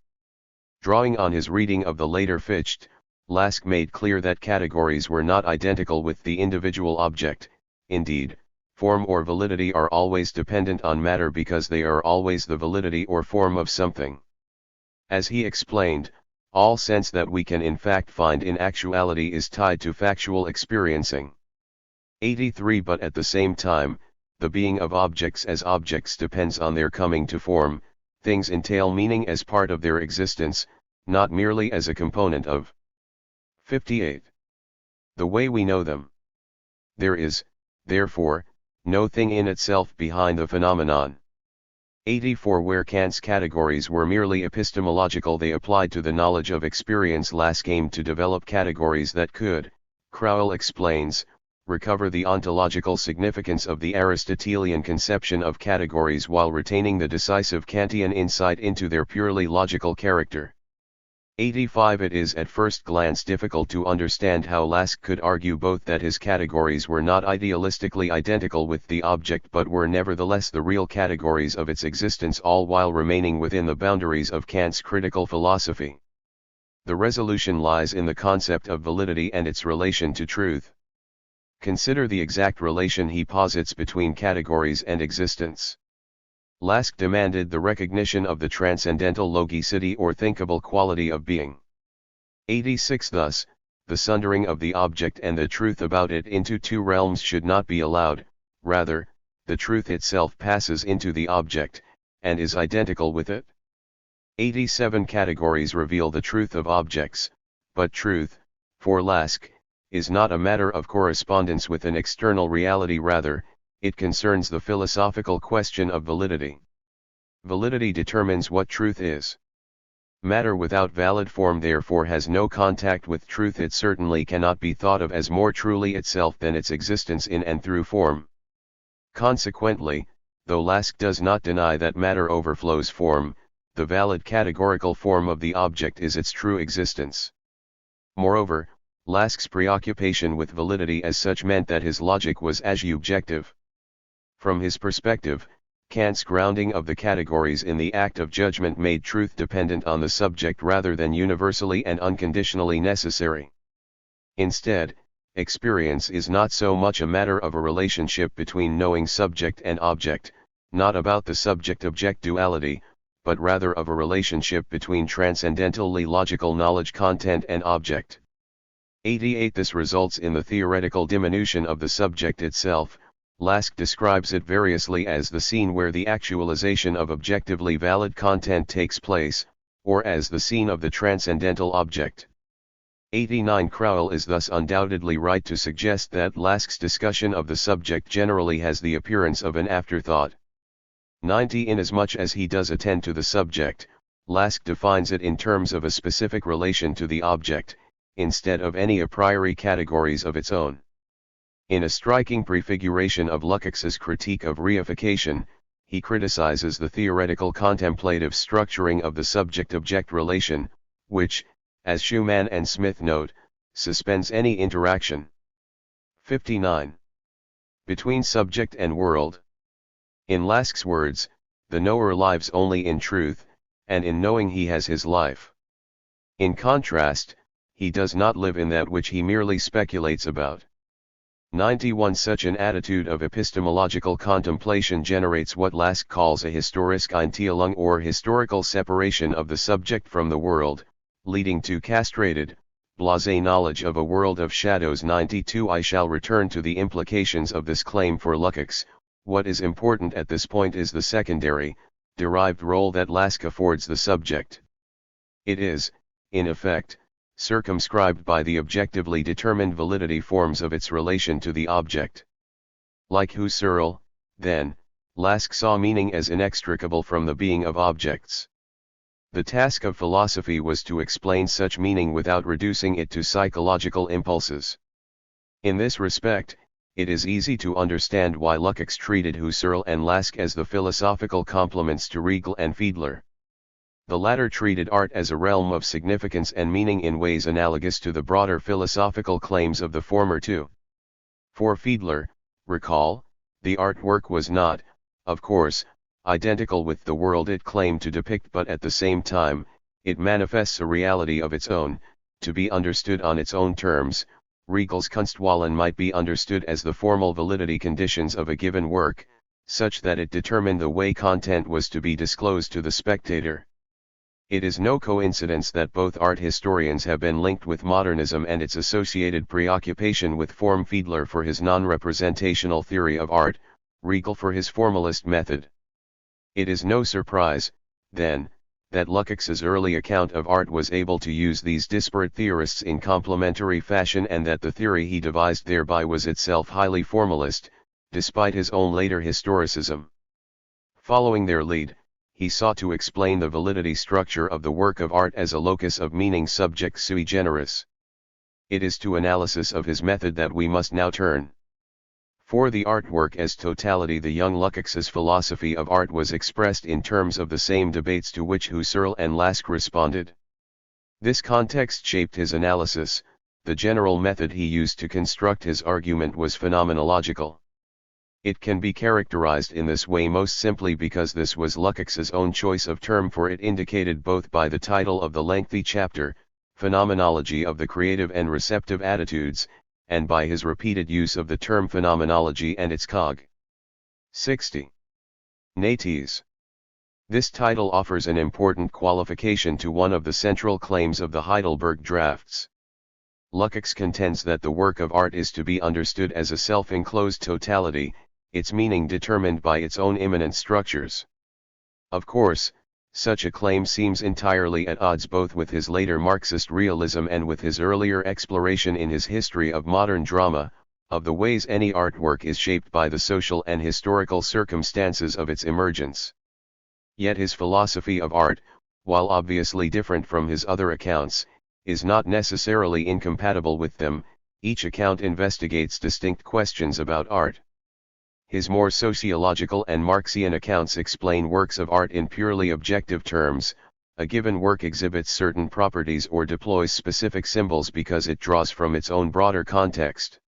Drawing on his reading of the later Fichte, Lask made clear that categories were not identical with the individual object. Indeed, form or validity are always dependent on matter because they are always the validity or form of something. As he explained, all sense that we can in fact find in actuality is tied to factual experiencing. 83 But at the same time, the being of objects as objects depends on their coming to form. Things entail meaning as part of their existence, not merely as a component of. 58. The way we know them. There is, therefore, no thing in itself behind the phenomenon. 84 Where Kant's categories were merely epistemological, they applied to the knowledge of experience. Lask aimed to develop categories that could, Crowell explains, recover the ontological significance of the Aristotelian conception of categories while retaining the decisive Kantian insight into their purely logical character. 85 It is at first glance difficult to understand how Lask could argue both that his categories were not idealistically identical with the object but were nevertheless the real categories of its existence, all while remaining within the boundaries of Kant's critical philosophy. The resolution lies in the concept of validity and its relation to truth. Consider the exact relation he posits between categories and existence. Lask demanded the recognition of the transcendental logicity or thinkable quality of being. 86 Thus, the sundering of the object and the truth about it into two realms should not be allowed, rather, the truth itself passes into the object, and is identical with it. 87 Categories reveal the truth of objects, but truth, for Lask, is not a matter of correspondence with an external reality, rather, it concerns the philosophical question of validity. Validity determines what truth is. Matter without valid form therefore has no contact with truth. It certainly cannot be thought of as more truly itself than its existence in and through form. Consequently, though Lask does not deny that matter overflows form, the valid categorical form of the object is its true existence. Moreover, Lask's preoccupation with validity as such meant that his logic was asubjective. From his perspective, Kant's grounding of the categories in the act of judgment made truth dependent on the subject rather than universally and unconditionally necessary. Instead, experience is not so much a matter of a relationship between knowing subject and object, not about the subject-object duality, but rather of a relationship between transcendentally logical knowledge content and object. 88 This results in the theoretical diminution of the subject itself. Lask describes it variously as the scene where the actualization of objectively valid content takes place, or as the scene of the transcendental object. 89 Crowell is thus undoubtedly right to suggest that Lask's discussion of the subject generally has the appearance of an afterthought. 90 Inasmuch as he does attend to the subject, Lask defines it in terms of a specific relation to the object, instead of any a priori categories of its own. In a striking prefiguration of Lukács's critique of reification, he criticizes the theoretical contemplative structuring of the subject-object relation, which, as Schumann and Smith note, suspends any interaction. 59. Between subject and world. In Lask's words, the knower lives only in truth, and in knowing he has his life. In contrast, he does not live in that which he merely speculates about. 91 Such an attitude of epistemological contemplation generates what Lask calls a historische Einteilung or historical separation of the subject from the world, leading to castrated, blasé knowledge of a world of shadows. 92 I shall return to the implications of this claim for Lukács. What is important at this point is the secondary, derived role that Lask affords the subject. It is, in effect, circumscribed by the objectively determined validity forms of its relation to the object. Like Husserl, then, Lask saw meaning as inextricable from the being of objects. The task of philosophy was to explain such meaning without reducing it to psychological impulses. In this respect, it is easy to understand why Lukács treated Husserl and Lask as the philosophical complements to Riegel and Fiedler. The latter treated art as a realm of significance and meaning in ways analogous to the broader philosophical claims of the former two. For Fiedler, recall, the artwork was not, of course, identical with the world it claimed to depict, but at the same time, it manifests a reality of its own, to be understood on its own terms. Riegel's Kunstwollen might be understood as the formal validity conditions of a given work, such that it determined the way content was to be disclosed to the spectator. It is no coincidence that both art historians have been linked with modernism and its associated preoccupation with form, Fiedler for his non-representational theory of art, Riegel for his formalist method. It is no surprise, then, that Lukács's early account of art was able to use these disparate theorists in complementary fashion, and that the theory he devised thereby was itself highly formalist, despite his own later historicism. Following their lead, he sought to explain the validity structure of the work of art as a locus of meaning subject sui generis. It is to analysis of his method that we must now turn. For the artwork as totality, the young Lukács's philosophy of art was expressed in terms of the same debates to which Husserl and Lask responded. This context shaped his analysis. The general method he used to construct his argument was phenomenological. It can be characterized in this way most simply because this was Lukács's own choice of term for it, indicated both by the title of the lengthy chapter, Phenomenology of the Creative and Receptive Attitudes, and by his repeated use of the term phenomenology and its cog. 60. Nates. This title offers an important qualification to one of the central claims of the Heidelberg drafts. Lukács contends that the work of art is to be understood as a self-enclosed totality, its meaning determined by its own immanent structures. Of course, such a claim seems entirely at odds both with his later Marxist realism and with his earlier exploration in his History of Modern Drama, of the ways any artwork is shaped by the social and historical circumstances of its emergence. Yet his philosophy of art, while obviously different from his other accounts, is not necessarily incompatible with them. Each account investigates distinct questions about art. His more sociological and Marxian accounts explain works of art in purely objective terms. A given work exhibits certain properties or deploys specific symbols because it draws from its own broader context.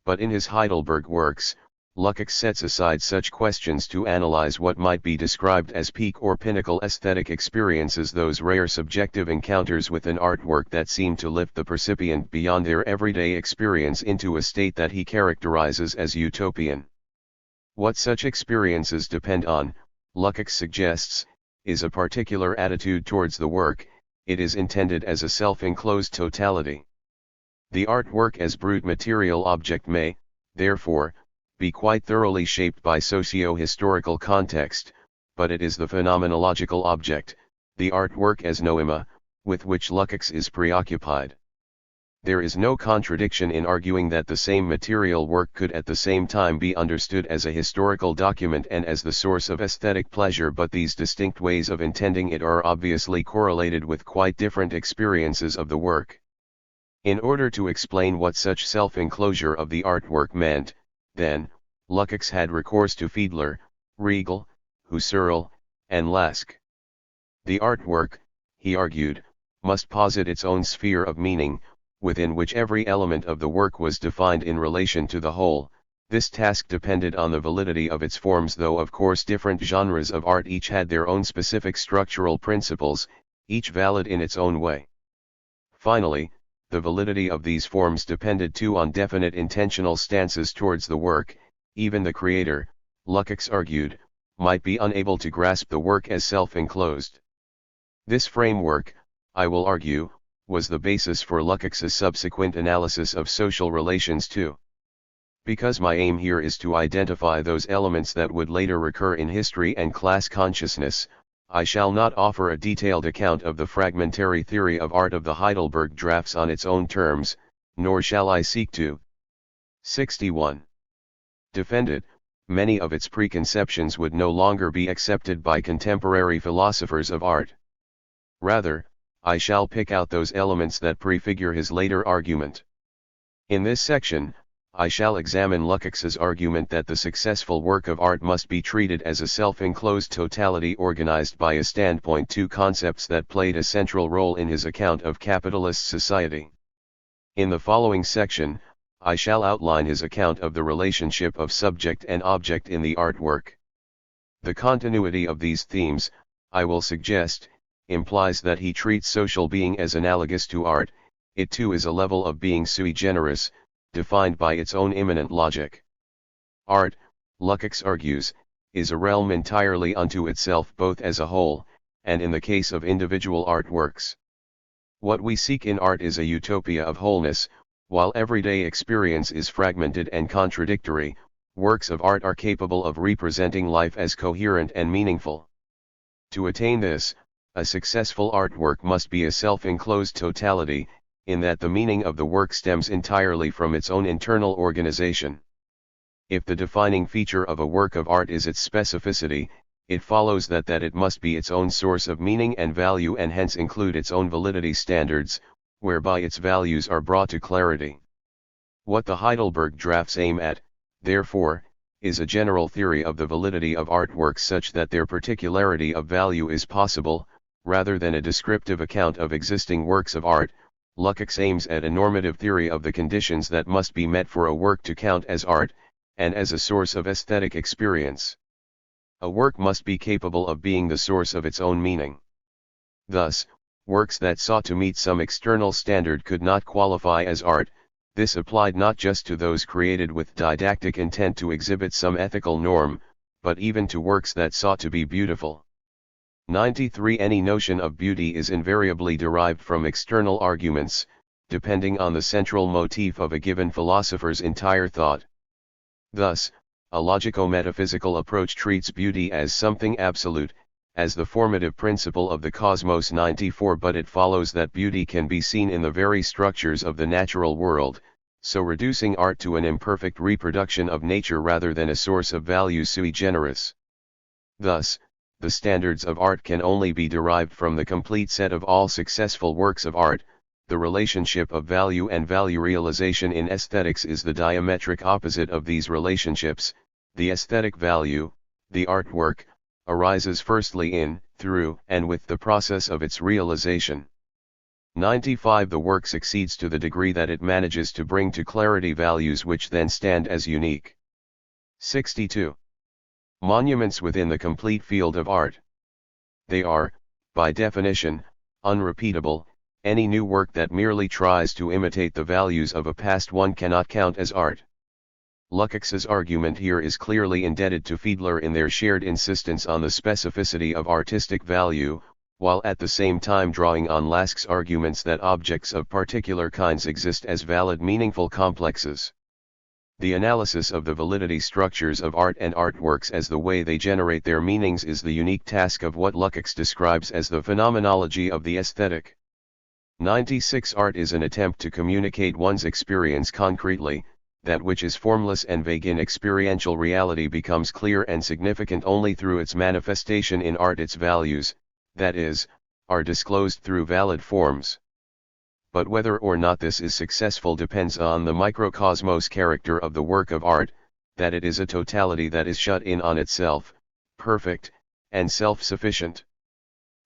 But in his Heidelberg works, Lukács sets aside such questions to analyze what might be described as peak or pinnacle aesthetic experiences, those rare subjective encounters with an artwork that seem to lift the percipient beyond their everyday experience into a state that he characterizes as utopian. What such experiences depend on, Lukács suggests, is a particular attitude towards the work. It is intended as a self-enclosed totality. The artwork as brute material object may, therefore, be quite thoroughly shaped by socio-historical context, but it is the phenomenological object, the artwork as noema, with which Lukács is preoccupied. There is no contradiction in arguing that the same material work could at the same time be understood as a historical document and as the source of aesthetic pleasure, but these distinct ways of intending it are obviously correlated with quite different experiences of the work. In order to explain what such self-enclosure of the artwork meant, then, Lukács had recourse to Fiedler, Riegel, Husserl, and Lask. The artwork, he argued, must posit its own sphere of meaning, within which every element of the work was defined in relation to the whole. This task depended on the validity of its forms, though of course different genres of art each had their own specific structural principles, each valid in its own way. Finally, the validity of these forms depended too on definite intentional stances towards the work. Even the creator, Lukács argued, might be unable to grasp the work as self-enclosed. This framework, I will argue, was the basis for Lukács's subsequent analysis of social relations too. Because my aim here is to identify those elements that would later recur in history and class consciousness, I shall not offer a detailed account of the fragmentary theory of art of the Heidelberg drafts on its own terms, nor shall I seek to 61. Defend it. Many of its preconceptions would no longer be accepted by contemporary philosophers of art. Rather, I shall pick out those elements that prefigure his later argument. In this section, I shall examine Lukács's argument that the successful work of art must be treated as a self-enclosed totality organized by a standpoint two concepts that played a central role in his account of capitalist society. In the following section, I shall outline his account of the relationship of subject and object in the artwork. The continuity of these themes, I will suggest, implies that he treats social being as analogous to art. It too is a level of being sui generis, defined by its own immanent logic. Art, Lukács argues, is a realm entirely unto itself both as a whole, and in the case of individual artworks. What we seek in art is a utopia of wholeness. While everyday experience is fragmented and contradictory, works of art are capable of representing life as coherent and meaningful. To attain this, a successful artwork must be a self-enclosed totality, in that the meaning of the work stems entirely from its own internal organization. If the defining feature of a work of art is its specificity, it follows that it must be its own source of meaning and value and hence include its own validity standards, whereby its values are brought to clarity. What the Heidelberg drafts aim at, therefore, is a general theory of the validity of artworks such that their particularity of value is possible, rather than a descriptive account of existing works of art. Lukács aims at a normative theory of the conditions that must be met for a work to count as art, and as a source of aesthetic experience. A work must be capable of being the source of its own meaning. Thus, works that sought to meet some external standard could not qualify as art. This applied not just to those created with didactic intent to exhibit some ethical norm, but even to works that sought to be beautiful. 93. Any notion of beauty is invariably derived from external arguments, depending on the central motif of a given philosopher's entire thought. Thus, a logico-metaphysical approach treats beauty as something absolute, as the formative principle of the cosmos. 94. But it follows that beauty can be seen in the very structures of the natural world, so reducing art to an imperfect reproduction of nature rather than a source of value sui generis. Thus, the standards of art can only be derived from the complete set of all successful works of art. The relationship of value and value realization in aesthetics is the diametric opposite of these relationships. The aesthetic value, the artwork, arises firstly in, through, and with the process of its realization. 95. The work succeeds to the degree that it manages to bring to clarity values which then stand as unique. 62. Monuments within the complete field of art. They are, by definition, unrepeatable. Any new work that merely tries to imitate the values of a past one cannot count as art. Lukács's argument here is clearly indebted to Fiedler in their shared insistence on the specificity of artistic value, while at the same time drawing on Lask's arguments that objects of particular kinds exist as valid meaningful complexes. The analysis of the validity structures of art and artworks as the way they generate their meanings is the unique task of what Lukács describes as the phenomenology of the aesthetic. 96. Art is an attempt to communicate one's experience concretely. That which is formless and vague in experiential reality becomes clear and significant only through its manifestation in art. Its values, that is, are disclosed through valid forms. But whether or not this is successful depends on the microcosmos character of the work of art, that it is a totality that is shut in on itself, perfect, and self-sufficient.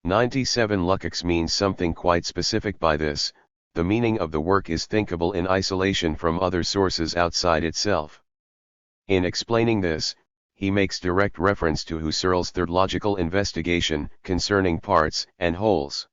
97. Lukács means something quite specific by this. The meaning of the work is thinkable in isolation from other sources outside itself. In explaining this, he makes direct reference to Husserl's third logical investigation concerning parts and wholes.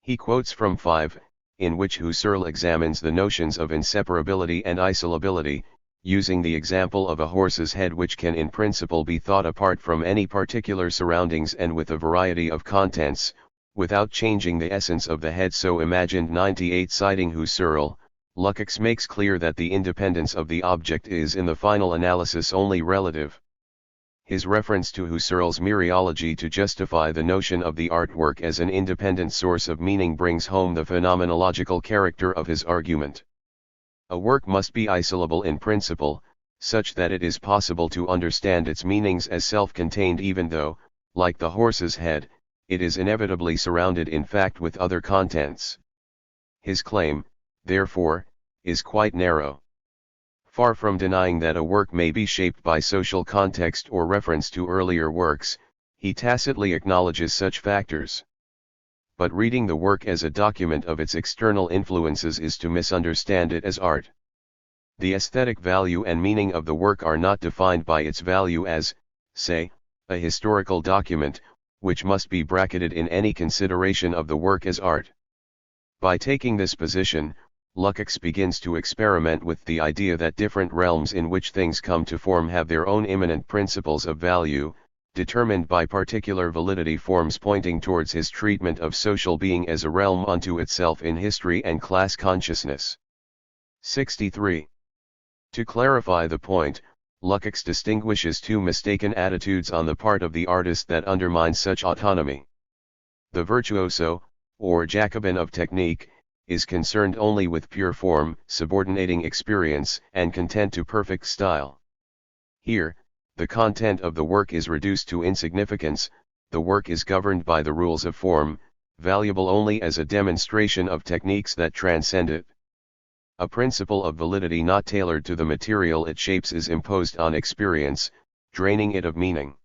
He quotes from 5, in which Husserl examines the notions of inseparability and isolability, using the example of a horse's head which can in principle be thought apart from any particular surroundings and with a variety of contents, without changing the essence of the head so imagined. 98. Citing Husserl, Lukács makes clear that the independence of the object is in the final analysis only relative. his reference to Husserl's mereology to justify the notion of the artwork as an independent source of meaning brings home the phenomenological character of his argument. A work must be isolable in principle, such that it is possible to understand its meanings as self-contained even though, like the horse's head, it is inevitably surrounded in fact with other contents. His claim, therefore, is quite narrow. Far from denying that a work may be shaped by social context or reference to earlier works, he tacitly acknowledges such factors. But reading the work as a document of its external influences is to misunderstand it as art. The aesthetic value and meaning of the work are not defined by its value as, say, a historical document, which must be bracketed in any consideration of the work as art. By taking this position, Lukács begins to experiment with the idea that different realms in which things come to form have their own immanent principles of value, determined by particular validity forms pointing towards his treatment of social being as a realm unto itself in history and class consciousness. 63. To clarify the point, Lukács distinguishes two mistaken attitudes on the part of the artist that undermine such autonomy. The virtuoso, or Jacobin of technique, is concerned only with pure form, subordinating experience and content to perfect style. Here, the content of the work is reduced to insignificance, the work is governed by the rules of form, valuable only as a demonstration of techniques that transcend it. A principle of validity not tailored to the material it shapes is imposed on experience, draining it of meaning.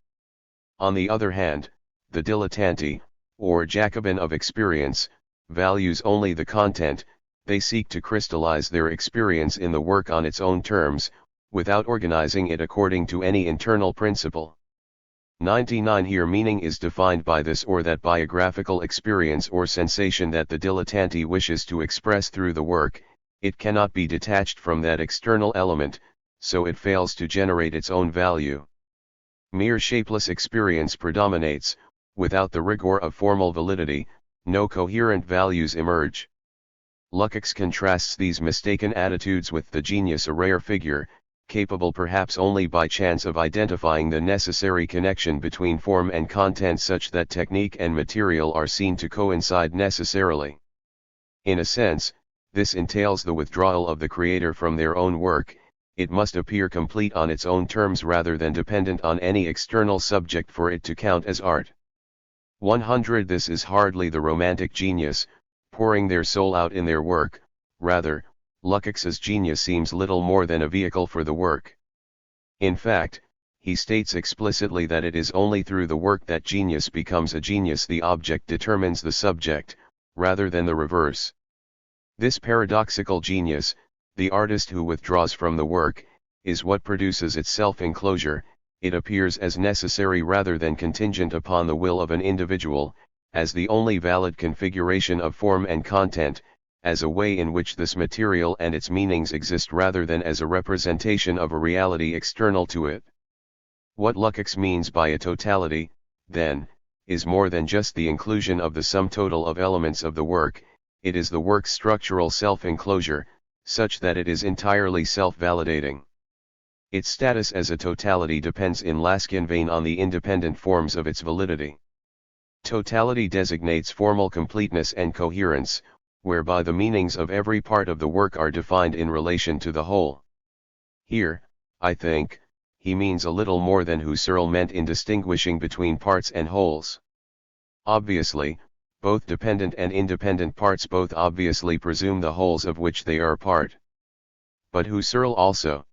On the other hand, the dilettante, or Jacobin of experience, values only the content, they seek to crystallize their experience in the work on its own terms, without organizing it according to any internal principle. 99. Here meaning is defined by this or that biographical experience or sensation that the dilettante wishes to express through the work. It cannot be detached from that external element, so it fails to generate its own value. Mere shapeless experience predominates, without the rigor of formal validity, no coherent values emerge. Lukács contrasts these mistaken attitudes with the genius, a rare figure, capable perhaps only by chance of identifying the necessary connection between form and content such that technique and material are seen to coincide necessarily. In a sense, this entails the withdrawal of the creator from their own work. It must appear complete on its own terms rather than dependent on any external subject for it to count as art. 100. This is hardly the romantic genius, pouring their soul out in their work, rather, Lukács's genius seems little more than a vehicle for the work. In fact, he states explicitly that it is only through the work that genius becomes a genius. The object determines the subject, rather than the reverse. This paradoxical genius, the artist who withdraws from the work, is what produces its self-enclosure. It appears as necessary rather than contingent upon the will of an individual, as the only valid configuration of form and content, as a way in which this material and its meanings exist rather than as a representation of a reality external to it. What Lukács means by a totality, then, is more than just the inclusion of the sum total of elements of the work. It is the work's structural self-enclosure, such that it is entirely self-validating. Its status as a totality depends in Laskin vein on the independent forms of its validity. Totality designates formal completeness and coherence, whereby the meanings of every part of the work are defined in relation to the whole. Here, I think, he means a little more than Husserl meant in distinguishing between parts and wholes. Obviously, both dependent and independent parts both obviously presume the wholes of which they are part. But Husserl also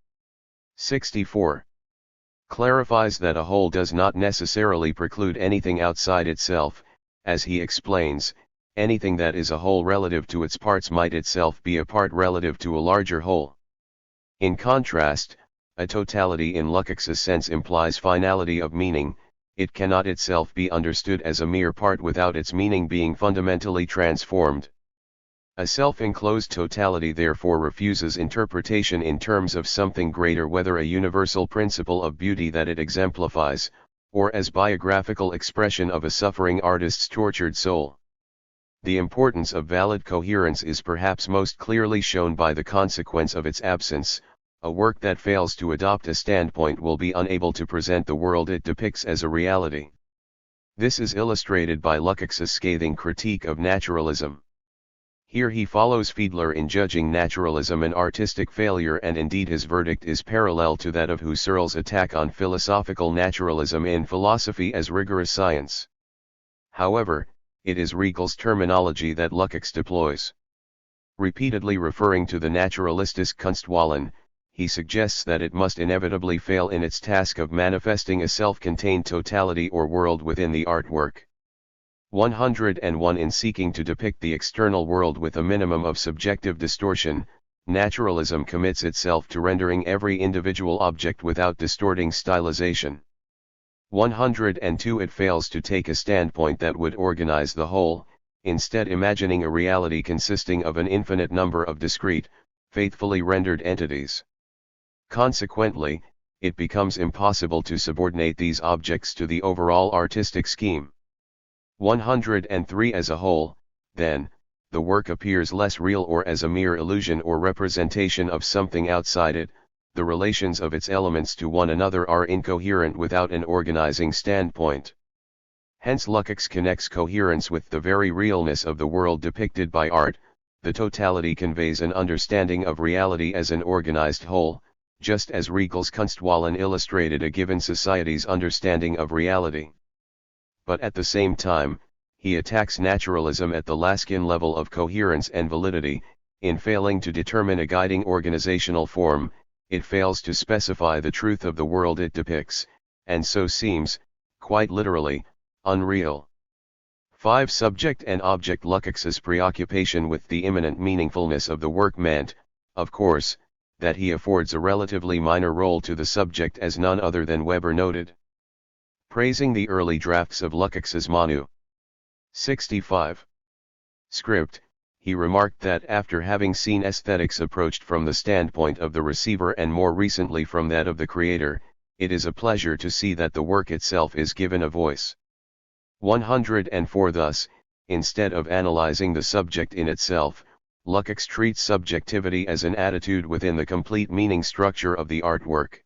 64. Clarifies that a whole does not necessarily preclude anything outside itself. As he explains, anything that is a whole relative to its parts might itself be a part relative to a larger whole. In contrast, a totality in Lukács's sense implies finality of meaning. It cannot itself be understood as a mere part without its meaning being fundamentally transformed. A self-enclosed totality therefore refuses interpretation in terms of something greater, whether a universal principle of beauty that it exemplifies, or as biographical expression of a suffering artist's tortured soul. The importance of valid coherence is perhaps most clearly shown by the consequence of its absence, A work that fails to adopt a standpoint will be unable to present the world it depicts as a reality. This is illustrated by Lukács's scathing critique of naturalism. Here he follows Fiedler in judging naturalism an artistic failure, and indeed his verdict is parallel to that of Husserl's attack on philosophical naturalism in Philosophy as Rigorous Science. However, it is Regel's terminology that Lukács deploys. Repeatedly referring to the naturalistische Kunstwollen, he suggests that it must inevitably fail in its task of manifesting a self-contained totality or world within the artwork. 101 In seeking to depict the external world with a minimum of subjective distortion, naturalism commits itself to rendering every individual object without distorting stylization. 102 It fails to take a standpoint that would organize the whole, instead imagining a reality consisting of an infinite number of discrete, faithfully rendered entities. Consequently, it becomes impossible to subordinate these objects to the overall artistic scheme. 103 As a whole, then, the work appears less real or as a mere illusion or representation of something outside it. The relations of its elements to one another are incoherent without an organizing standpoint. Hence Lukács connects coherence with the very realness of the world depicted by art. The totality conveys an understanding of reality as an organized whole, just as Regel's Kunstwollen illustrated a given society's understanding of reality. But at the same time, he attacks naturalism at the Laskin level of coherence and validity. In failing to determine a guiding organizational form, it fails to specify the truth of the world it depicts, and so seems, quite literally, unreal. 5. Subject and object. Lukács's preoccupation with the immanent meaningfulness of the work meant, of course, that he affords a relatively minor role to the subject, as none other than Weber noted. Praising the early drafts of Lukács's Manu 65. Script, he remarked that after having seen aesthetics approached from the standpoint of the receiver and more recently from that of the creator, it is a pleasure to see that the work itself is given a voice. 104 Thus, instead of analyzing the subject in itself, Lukács treats subjectivity as an attitude within the complete meaning structure of the artwork.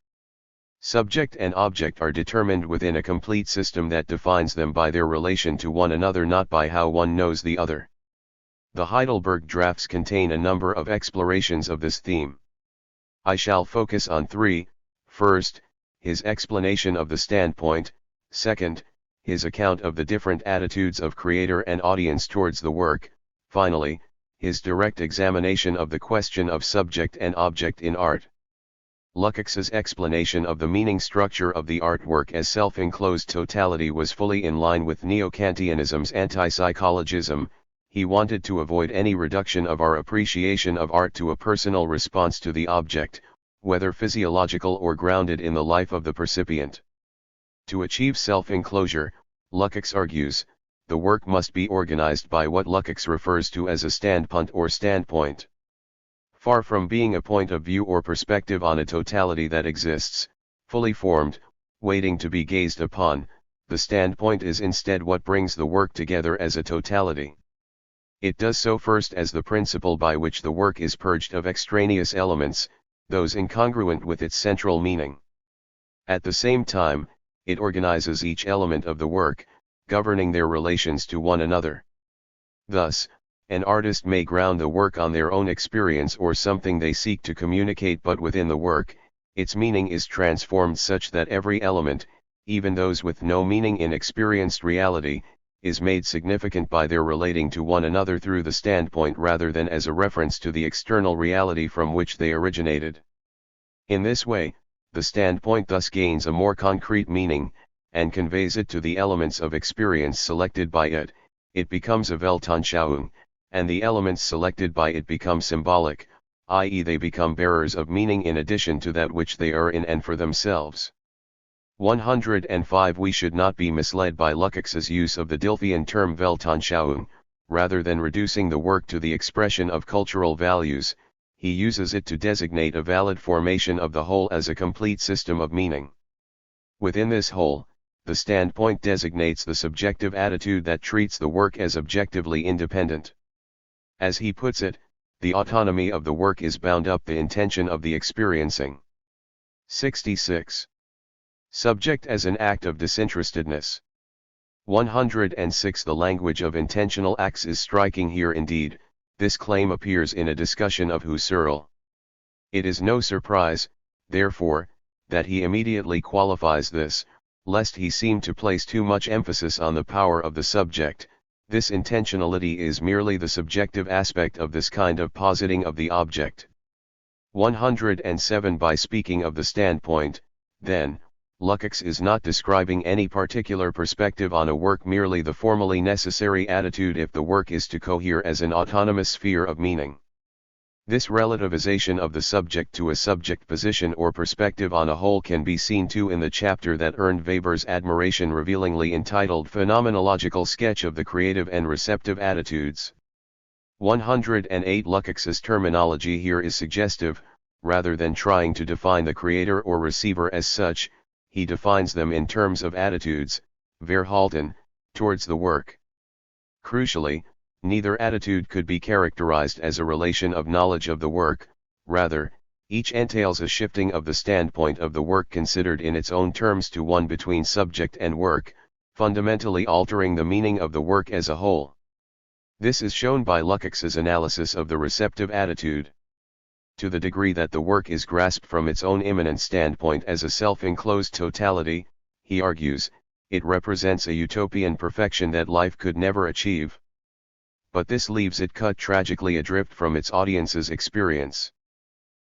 Subject and object are determined within a complete system that defines them by their relation to one another, not by how one knows the other. The Heidelberg drafts contain a number of explorations of this theme. I shall focus on three: first, his explanation of the standpoint; second, his account of the different attitudes of creator and audience towards the work; finally, his direct examination of the question of subject and object in art. Lukács's explanation of the meaning structure of the artwork as self-enclosed totality was fully in line with Neo-Kantianism's anti-psychologism. He wanted to avoid any reduction of our appreciation of art to a personal response to the object, whether physiological or grounded in the life of the percipient. To achieve self-enclosure, Lukács argues, the work must be organized by what Lukács refers to as a standpunkt or standpoint. Far from being a point of view or perspective on a totality that exists, fully formed, waiting to be gazed upon, the standpoint is instead what brings the work together as a totality. It does so first as the principle by which the work is purged of extraneous elements, those incongruent with its central meaning. At the same time, it organizes each element of the work, governing their relations to one another. Thus, an artist may ground the work on their own experience or something they seek to communicate, but within the work, its meaning is transformed such that every element, even those with no meaning in experienced reality, is made significant by their relating to one another through the standpoint rather than as a reference to the external reality from which they originated. In this way, the standpoint thus gains a more concrete meaning, and conveys it to the elements of experience selected by it. It becomes a Weltanschauung, and the elements selected by it become symbolic, i.e. they become bearers of meaning in addition to that which they are in and for themselves. 105 We should not be misled by Lukács's use of the Dilthian term Weltanschauung. Rather than reducing the work to the expression of cultural values, he uses it to designate a valid formation of the whole as a complete system of meaning. Within this whole, the standpoint designates the subjective attitude that treats the work as objectively independent. As he puts it, the autonomy of the work is bound up the intention of the experiencing. 66. Subject as an act of disinterestedness. 106. The language of intentional acts is striking here indeed. This claim appears in a discussion of Husserl. It is no surprise, therefore, that he immediately qualifies this, lest he seem to place too much emphasis on the power of the subject. This intentionality is merely the subjective aspect of this kind of positing of the object. 107. By speaking of the standpoint, then, Lukács is not describing any particular perspective on a work, merely the formally necessary attitude if the work is to cohere as an autonomous sphere of meaning. This relativization of the subject to a subject position or perspective on a whole can be seen too in the chapter that earned Weber's admiration, revealingly entitled Phenomenological Sketch of the Creative and Receptive Attitudes. 108. Lukács's terminology here is suggestive. Rather than trying to define the creator or receiver as such, he defines them in terms of attitudes, Verhalten, towards the work. Crucially, neither attitude could be characterized as a relation of knowledge of the work, rather, each entails a shifting of the standpoint of the work considered in its own terms to one between subject and work, fundamentally altering the meaning of the work as a whole. This is shown by Lukács's analysis of the receptive attitude. To the degree that the work is grasped from its own immanent standpoint as a self-enclosed totality, he argues, it represents a utopian perfection that life could never achieve. But this leaves it cut tragically adrift from its audience's experience.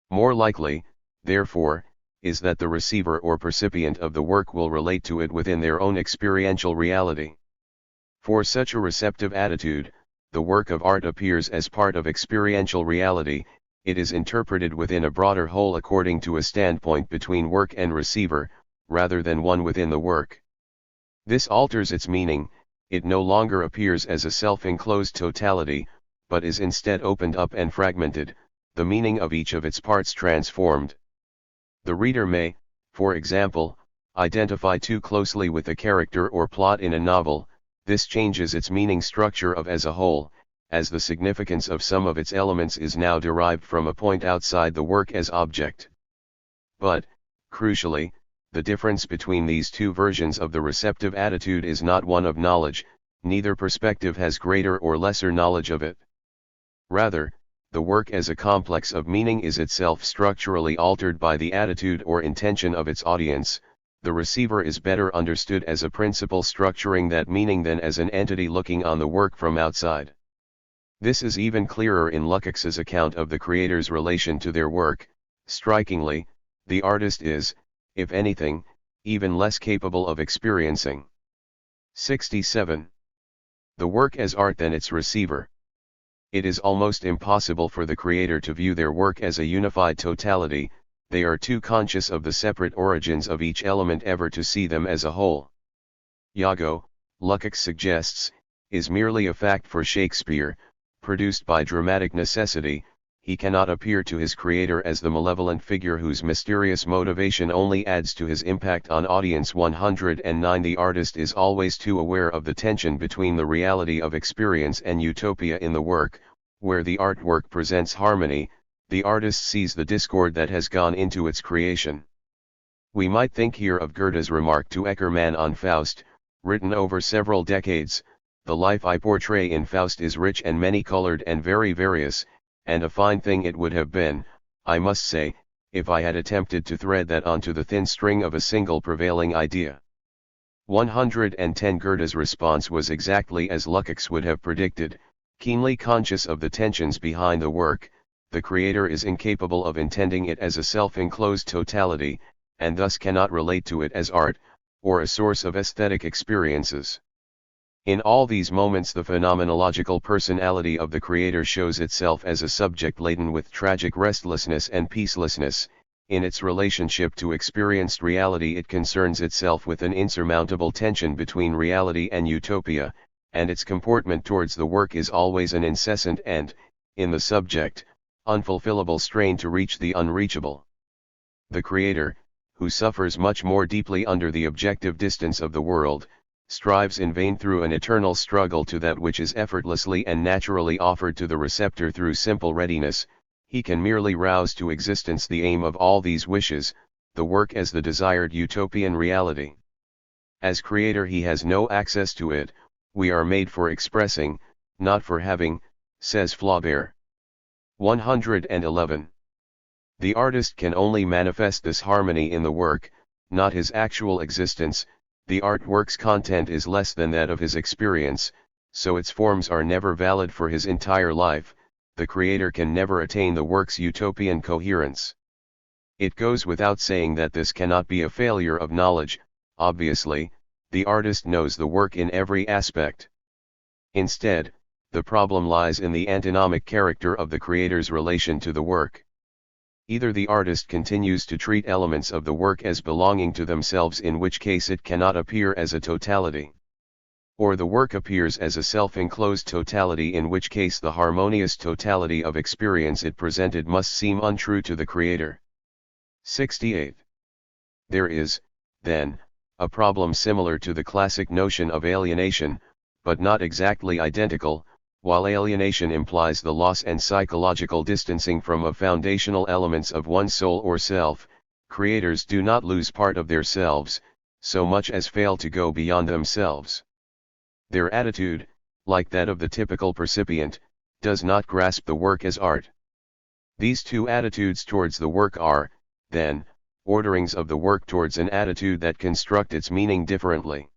More likely, therefore, is that the receiver or percipient of the work will relate to it within their own experiential reality. For such a receptive attitude, the work of art appears as part of experiential reality. It is interpreted within a broader whole according to a standpoint between work and receiver, rather than one within the work. This alters its meaning. It no longer appears as a self-enclosed totality, but is instead opened up and fragmented, the meaning of each of its parts transformed. The reader may, for example, identify too closely with a character or plot in a novel. This changes its meaning structure of as a whole, as the significance of some of its elements is now derived from a point outside the work as object. But, crucially, the difference between these two versions of the receptive attitude is not one of knowledge. Neither perspective has greater or lesser knowledge of it. Rather, the work as a complex of meaning is itself structurally altered by the attitude or intention of its audience. The receiver is better understood as a principle structuring that meaning than as an entity looking on the work from outside. This is even clearer in Lukács's account of the creator's relation to their work. Strikingly, the artist is, if anything, even less capable of experiencing. 67. The work as art than its receiver. It is almost impossible for the creator to view their work as a unified totality. They are too conscious of the separate origins of each element ever to see them as a whole. Iago, Lukács suggests, is merely a fact for Shakespeare, produced by dramatic necessity. He cannot appear to his creator as the malevolent figure whose mysterious motivation only adds to his impact on audience. 109. The artist is always too aware of the tension between the reality of experience and utopia in the work. Where the artwork presents harmony, the artist sees the discord that has gone into its creation. We might think here of Goethe's remark to Eckermann on Faust, written over several decades: "The life I portray in Faust is rich and many-colored and very various, and a fine thing it would have been, I must say, if I had attempted to thread that onto the thin string of a single prevailing idea." 110. Goethe's response was exactly as Lukács would have predicted. Keenly conscious of the tensions behind the work, the creator is incapable of intending it as a self-enclosed totality, and thus cannot relate to it as art, or a source of aesthetic experiences. In all these moments the phenomenological personality of the creator shows itself as a subject laden with tragic restlessness and peacelessness. In its relationship to experienced reality it concerns itself with an insurmountable tension between reality and utopia, and its comportment towards the work is always an incessant and, in the subject, unfulfillable strain to reach the unreachable. The creator, who suffers much more deeply under the objective distance of the world, strives in vain through an eternal struggle to that which is effortlessly and naturally offered to the receptor through simple readiness, he can merely rouse to existence the aim of all these wishes, the work as the desired utopian reality. As creator he has no access to it, we are made for expressing, not for having, says Flaubert. 111. The artist can only manifest this harmony in the work, not his actual existence. The artwork's content is less than that of his experience, so its forms are never valid for his entire life. The creator can never attain the work's utopian coherence. It goes without saying that this cannot be a failure of knowledge. Obviously, the artist knows the work in every aspect. Instead, the problem lies in the antinomic character of the creator's relation to the work. Either the artist continues to treat elements of the work as belonging to themselves, in which case it cannot appear as a totality. Or the work appears as a self-enclosed totality, in which case the harmonious totality of experience it presented must seem untrue to the creator. 68. There is, then, a problem similar to the classic notion of alienation, but not exactly identical. While alienation implies the loss and psychological distancing from foundational elements of one's soul or self, creators do not lose part of their selves, so much as fail to go beyond themselves. Their attitude, like that of the typical percipient, does not grasp the work as art. These two attitudes towards the work are, then, orderings of the work towards an attitude that construct its meaning differently.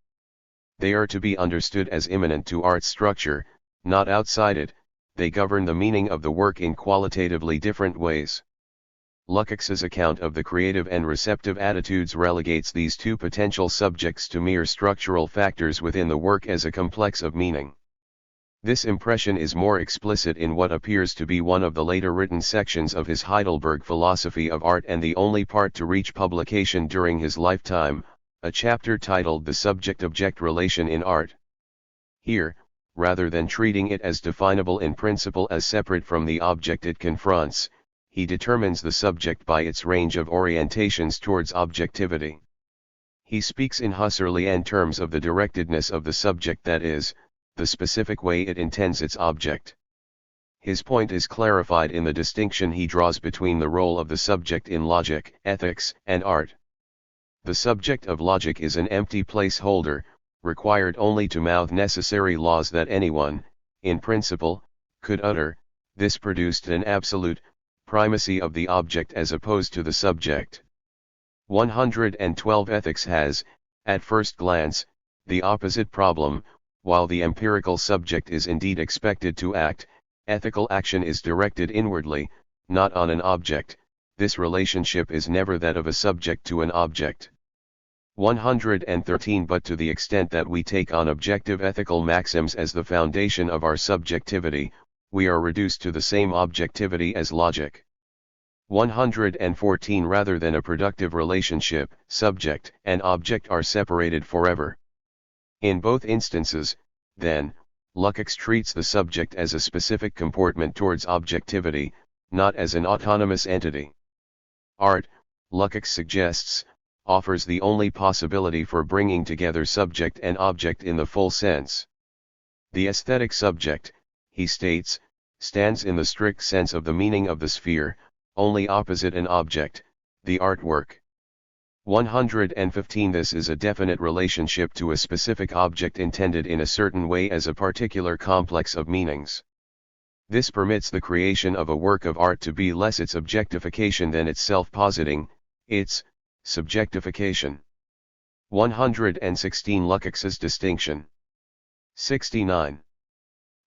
They are to be understood as immanent to art's structure, not outside it. They govern the meaning of the work in qualitatively different ways. Lukács's account of the creative and receptive attitudes relegates these two potential subjects to mere structural factors within the work as a complex of meaning. This impression is more explicit in what appears to be one of the later written sections of his Heidelberg Philosophy of Art, and the only part to reach publication during his lifetime, a chapter titled The Subject-Object Relation in Art. Here, rather than treating it as definable in principle as separate from the object it confronts, he determines the subject by its range of orientations towards objectivity. He speaks in Husserlian terms of the directedness of the subject, that is, the specific way it intends its object. His point is clarified in the distinction he draws between the role of the subject in logic, ethics, and art. The subject of logic is an empty placeholder, required only to mouth necessary laws that anyone, in principle, could utter. This produced an absolute primacy of the object as opposed to the subject. 112. Ethics has, at first glance, the opposite problem. While the empirical subject is indeed expected to act, ethical action is directed inwardly, not on an object. This relationship is never that of a subject to an object. 113. But to the extent that we take on objective ethical maxims as the foundation of our subjectivity, we are reduced to the same objectivity as logic. 114. Rather than a productive relationship, subject and object are separated forever. In both instances, then, Lukács treats the subject as a specific comportment towards objectivity, not as an autonomous entity. Art, Lukács suggests, offers the only possibility for bringing together subject and object in the full sense. The aesthetic subject, he states, stands in the strict sense of the meaning of the sphere, only opposite an object, the artwork. 115. This is a definite relationship to a specific object intended in a certain way as a particular complex of meanings. This permits the creation of a work of art to be less its objectification than its self-positing, its subjectification. 116. Lukács's distinction. 69.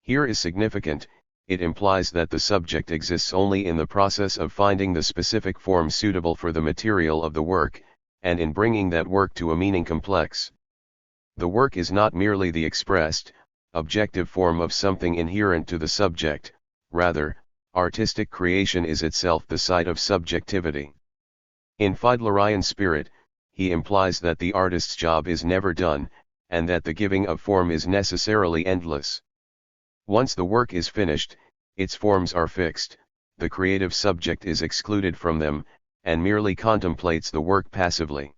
Here is significant. It implies that the subject exists only in the process of finding the specific form suitable for the material of the work, and in bringing that work to a meaning complex. The work is not merely the expressed, objective form of something inherent to the subject, rather, artistic creation is itself the site of subjectivity. In Fidlerian spirit, he implies that the artist's job is never done, and that the giving of form is necessarily endless. Once the work is finished, its forms are fixed, the creative subject is excluded from them, and merely contemplates the work passively.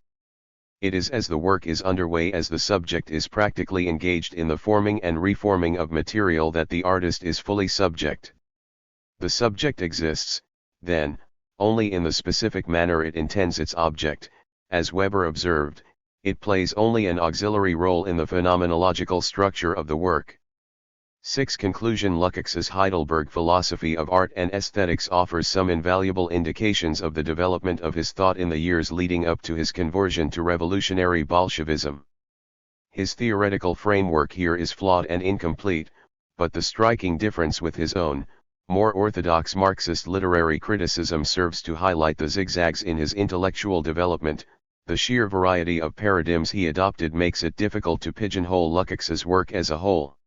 It is as the work is underway as the subject is practically engaged in the forming and reforming of material that the artist is fully subject. The subject exists, then, only in the specific manner it intends its object. As Weber observed, it plays only an auxiliary role in the phenomenological structure of the work. 6. Conclusion. Lukács's Heidelberg philosophy of art and aesthetics offers some invaluable indications of the development of his thought in the years leading up to his conversion to revolutionary Bolshevism. His theoretical framework here is flawed and incomplete, but the striking difference with his own, more orthodox Marxist literary criticism serves to highlight the zigzags in his intellectual development. The sheer variety of paradigms he adopted makes it difficult to pigeonhole Lukács's work as a whole.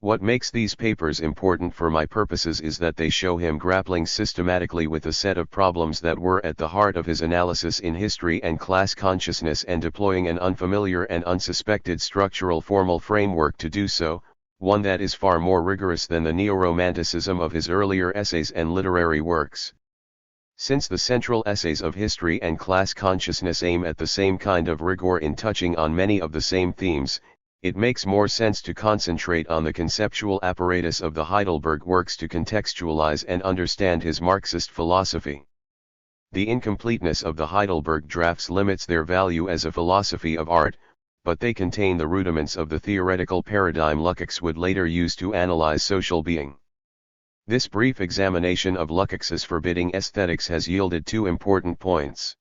What makes these papers important for my purposes is that they show him grappling systematically with a set of problems that were at the heart of his analysis in history and class consciousness, and deploying an unfamiliar and unsuspected structural formal framework to do so, one that is far more rigorous than the neo-romanticism of his earlier essays and literary works. Since the central essays of history and class consciousness aim at the same kind of rigor in touching on many of the same themes, it makes more sense to concentrate on the conceptual apparatus of the Heidelberg works to contextualize and understand his Marxist philosophy. The incompleteness of the Heidelberg drafts limits their value as a philosophy of art, but they contain the rudiments of the theoretical paradigm Lukács would later use to analyze social being. This brief examination of Lukács's forbidding aesthetics has yielded 2 important points.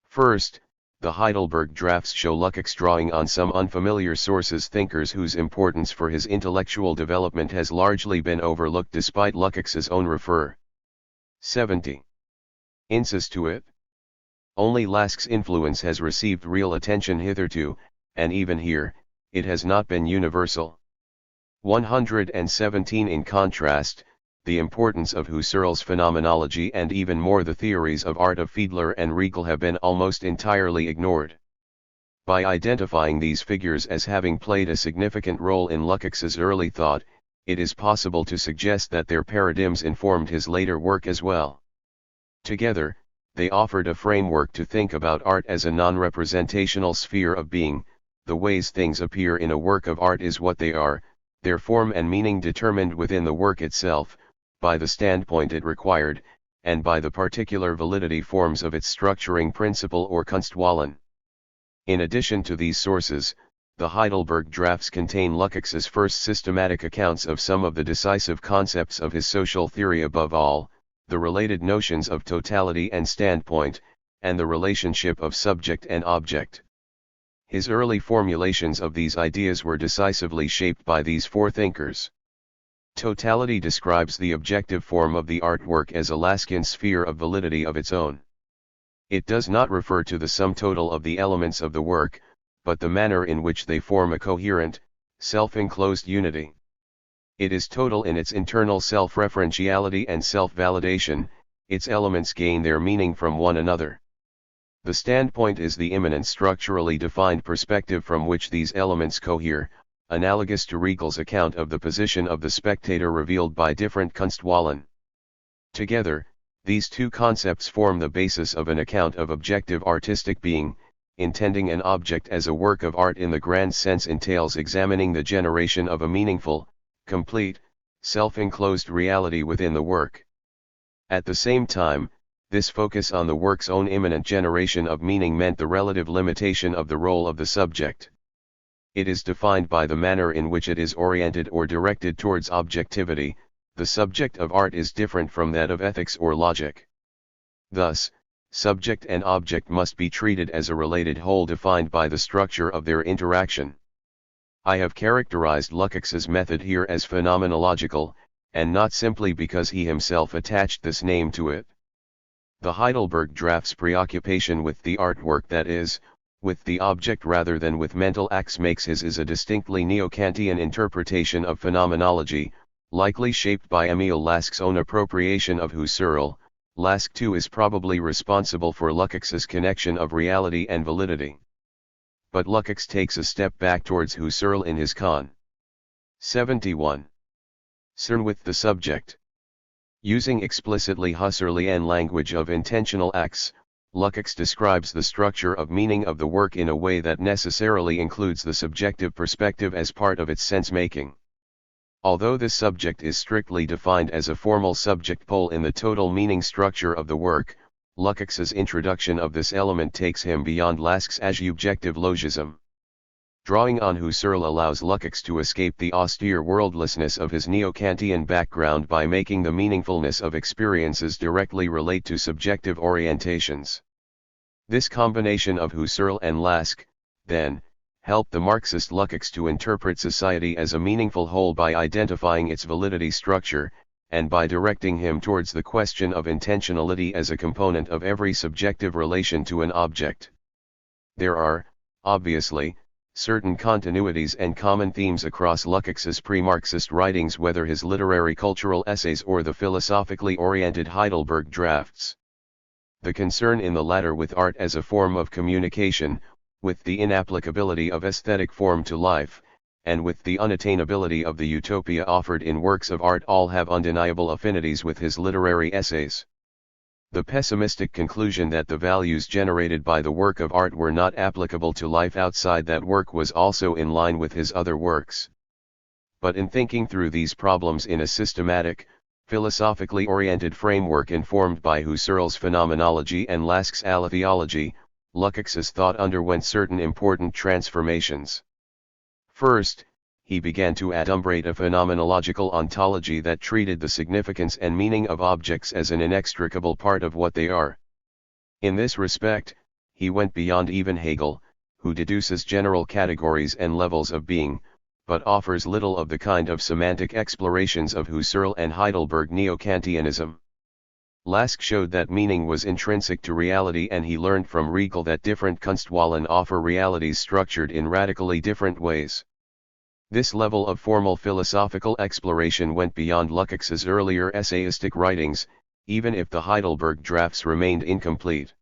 First, the Heidelberg drafts show Lukács drawing on some unfamiliar sources, thinkers whose importance for his intellectual development has largely been overlooked despite Lukács's own refer. 70. Insist to it. Only Lask's influence has received real attention hitherto, and even here, it has not been universal. 117. In contrast, the importance of Husserl's phenomenology and even more the theories of art of Fiedler and Riegel have been almost entirely ignored. By identifying these figures as having played a significant role in Lukács's early thought, it is possible to suggest that their paradigms informed his later work as well. Together, they offered a framework to think about art as a non-representational sphere of being. The ways things appear in a work of art is what they are, their form and meaning determined within the work itself, by the standpoint it required, and by the particular validity forms of its structuring principle or Kunstwollen. In addition to these sources, the Heidelberg drafts contain Lukács's first systematic accounts of some of the decisive concepts of his social theory, above all, the related notions of totality and standpoint, and the relationship of subject and object. His early formulations of these ideas were decisively shaped by these 4 thinkers. Totality describes the objective form of the artwork as a Laskian sphere of validity of its own. It does not refer to the sum total of the elements of the work, but the manner in which they form a coherent, self-enclosed unity. It is total in its internal self-referentiality and self-validation, its elements gain their meaning from one another. The standpoint is the immanent structurally defined perspective from which these elements cohere, analogous to Riegel's account of the position of the spectator revealed by different Kunstwollen. Together, these 2 concepts form the basis of an account of objective artistic being. Intending an object as a work of art in the grand sense entails examining the generation of a meaningful, complete, self-enclosed reality within the work. At the same time, this focus on the work's own immanent generation of meaning meant the relative limitation of the role of the subject. It is defined by the manner in which it is oriented or directed towards objectivity. The subject of art is different from that of ethics or logic. Thus, subject and object must be treated as a related whole defined by the structure of their interaction. I have characterized Lukács's method here as phenomenological, and not simply because he himself attached this name to it. The Heidelberg draft's preoccupation with the artwork, that is, with the object rather than with mental acts, makes his is a distinctly neo-Kantian interpretation of phenomenology, likely shaped by Emil Lask's own appropriation of Husserl. Lask too is probably responsible for Lukács's connection of reality and validity. But Lukács takes a step back towards Husserl in his Con. 71. Cern with the subject. Using explicitly Husserlian language of intentional acts, Lukács describes the structure of meaning of the work in a way that necessarily includes the subjective perspective as part of its sense-making. Although this subject is strictly defined as a formal subject pole in the total meaning structure of the work, Lukács's introduction of this element takes him beyond Lask's adjective logism. Drawing on Husserl allows Lukács to escape the austere worldlessness of his neo-Kantian background by making the meaningfulness of experiences directly relate to subjective orientations. This combination of Husserl and Lask, then, helped the Marxist Lukács to interpret society as a meaningful whole by identifying its validity structure, and by directing him towards the question of intentionality as a component of every subjective relation to an object. There are, obviously, certain continuities and common themes across Lukács's pre-Marxist writings, whether his literary cultural essays or the philosophically oriented Heidelberg drafts. The concern in the latter with art as a form of communication, with the inapplicability of aesthetic form to life, and with the unattainability of the utopia offered in works of art all have undeniable affinities with his literary essays. The pessimistic conclusion that the values generated by the work of art were not applicable to life outside that work was also in line with his other works. But in thinking through these problems in a systematic, philosophically oriented framework informed by Husserl's Phenomenology and Lask's Aletheology, Lukács's thought underwent certain important transformations. First, he began to adumbrate a phenomenological ontology that treated the significance and meaning of objects as an inextricable part of what they are. In this respect, he went beyond even Hegel, who deduces general categories and levels of being, but offers little of the kind of semantic explorations of Husserl and Heidelberg neo-Kantianism. Lask showed that meaning was intrinsic to reality, and he learned from Riegel that different Kunstwahlen offer realities structured in radically different ways. This level of formal philosophical exploration went beyond Lukács's earlier essayistic writings, even if the Heidelberg drafts remained incomplete.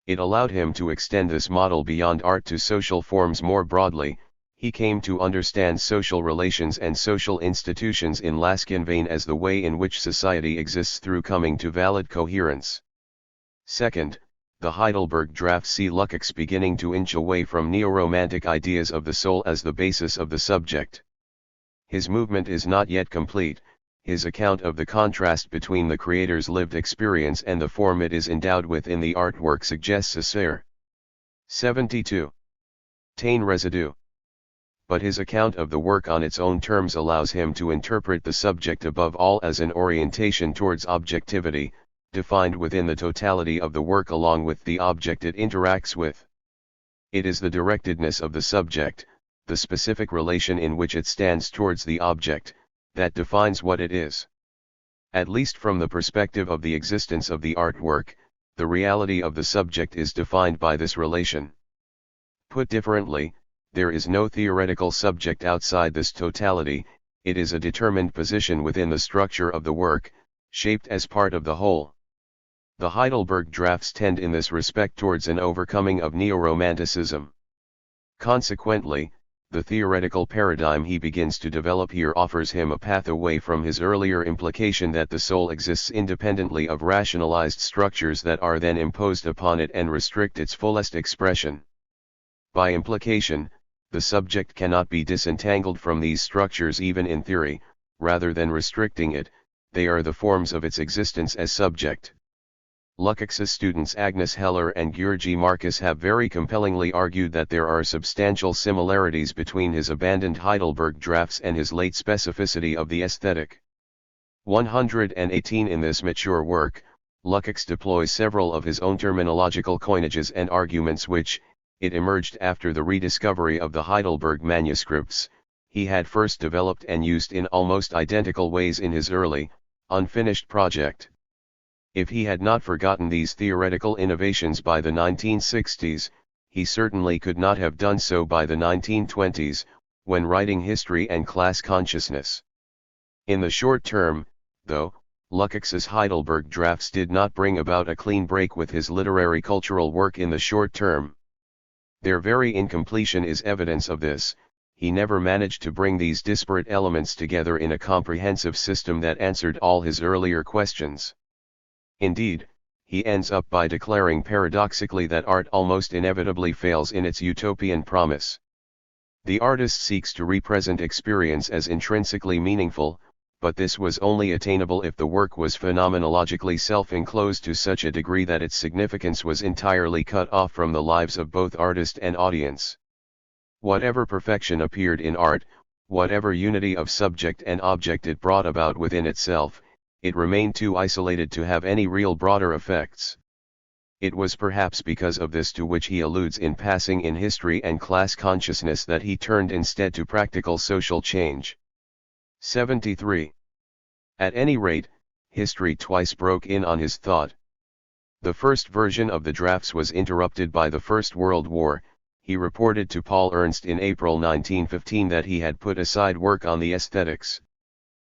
It allowed him to extend this model beyond art to social forms more broadly. He came to understand social relations and social institutions in Laskian vein as the way in which society exists through coming to valid coherence. Second, the Heidelberg drafts see Lukács beginning to inch away from neo-romantic ideas of the soul as the basis of the subject. His movement is not yet complete. His account of the contrast between the creator's lived experience and the form it is endowed with in the artwork suggests a ser. 72. Tain residue. But his account of the work on its own terms allows him to interpret the subject above all as an orientation towards objectivity, defined within the totality of the work along with the object it interacts with. It is the directedness of the subject, the specific relation in which it stands towards the object, that defines what it is. At least from the perspective of the existence of the artwork, the reality of the subject is defined by this relation. Put differently, there is no theoretical subject outside this totality, it is a determined position within the structure of the work, shaped as part of the whole. The Heidelberg drafts tend in this respect towards an overcoming of neo-romanticism. Consequently, the theoretical paradigm he begins to develop here offers him a path away from his earlier implication that the soul exists independently of rationalized structures that are then imposed upon it and restrict its fullest expression. By implication, the subject cannot be disentangled from these structures even in theory. Rather than restricting it, they are the forms of its existence as subject. Lukács's students Agnes Heller and György Marcus have very compellingly argued that there are substantial similarities between his abandoned Heidelberg drafts and his late specificity of the aesthetic. 118. In this mature work, Lukács deploys several of his own terminological coinages and arguments which, it emerged after the rediscovery of the Heidelberg manuscripts, he had first developed and used in almost identical ways in his early, unfinished project. If he had not forgotten these theoretical innovations by the 1960s, he certainly could not have done so by the 1920s, when writing History and Class Consciousness. In the short term, though, Lukács's Heidelberg drafts did not bring about a clean break with his literary cultural work in the short term. Their very incompletion is evidence of this. He never managed to bring these disparate elements together in a comprehensive system that answered all his earlier questions. Indeed, he ends up by declaring paradoxically that art almost inevitably fails in its utopian promise. The artist seeks to represent experience as intrinsically meaningful, but this was only attainable if the work was phenomenologically self-enclosed to such a degree that its significance was entirely cut off from the lives of both artist and audience. Whatever perfection appeared in art, whatever unity of subject and object it brought about within itself, it remained too isolated to have any real broader effects. It was perhaps because of this, to which he alludes in passing in History and Class Consciousness, that he turned instead to practical social change. 73. At any rate, history twice broke in on his thought. The first version of the drafts was interrupted by the First World War. He reported to Paul Ernst in April 1915 that he had put aside work on the aesthetics.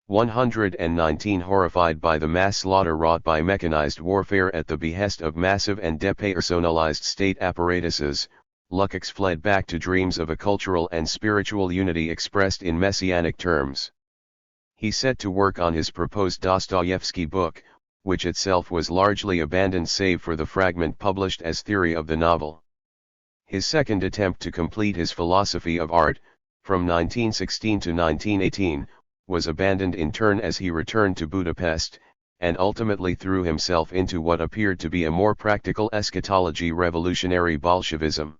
119. Horrified by the mass slaughter wrought by mechanized warfare at the behest of massive and depersonalized state apparatuses, Lukács fled back to dreams of a cultural and spiritual unity expressed in messianic terms. He set to work on his proposed Dostoevsky book, which itself was largely abandoned save for the fragment published as theory of the novel. His second attempt to complete his philosophy of art, from 1916 to 1918, was abandoned in turn as he returned to Budapest, and ultimately threw himself into what appeared to be a more practical eschatology, revolutionary Bolshevism.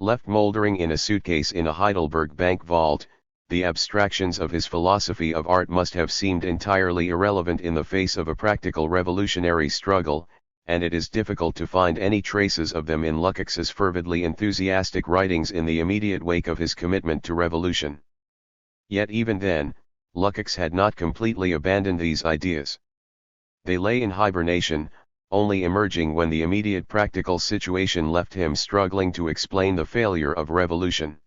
Left moldering in a suitcase in a Heidelberg bank vault, the abstractions of his philosophy of art must have seemed entirely irrelevant in the face of a practical revolutionary struggle, and it is difficult to find any traces of them in Lukács's fervidly enthusiastic writings in the immediate wake of his commitment to revolution. Yet even then, Lukács had not completely abandoned these ideas. They lay in hibernation, only emerging when the immediate practical situation left him struggling to explain the failure of revolution.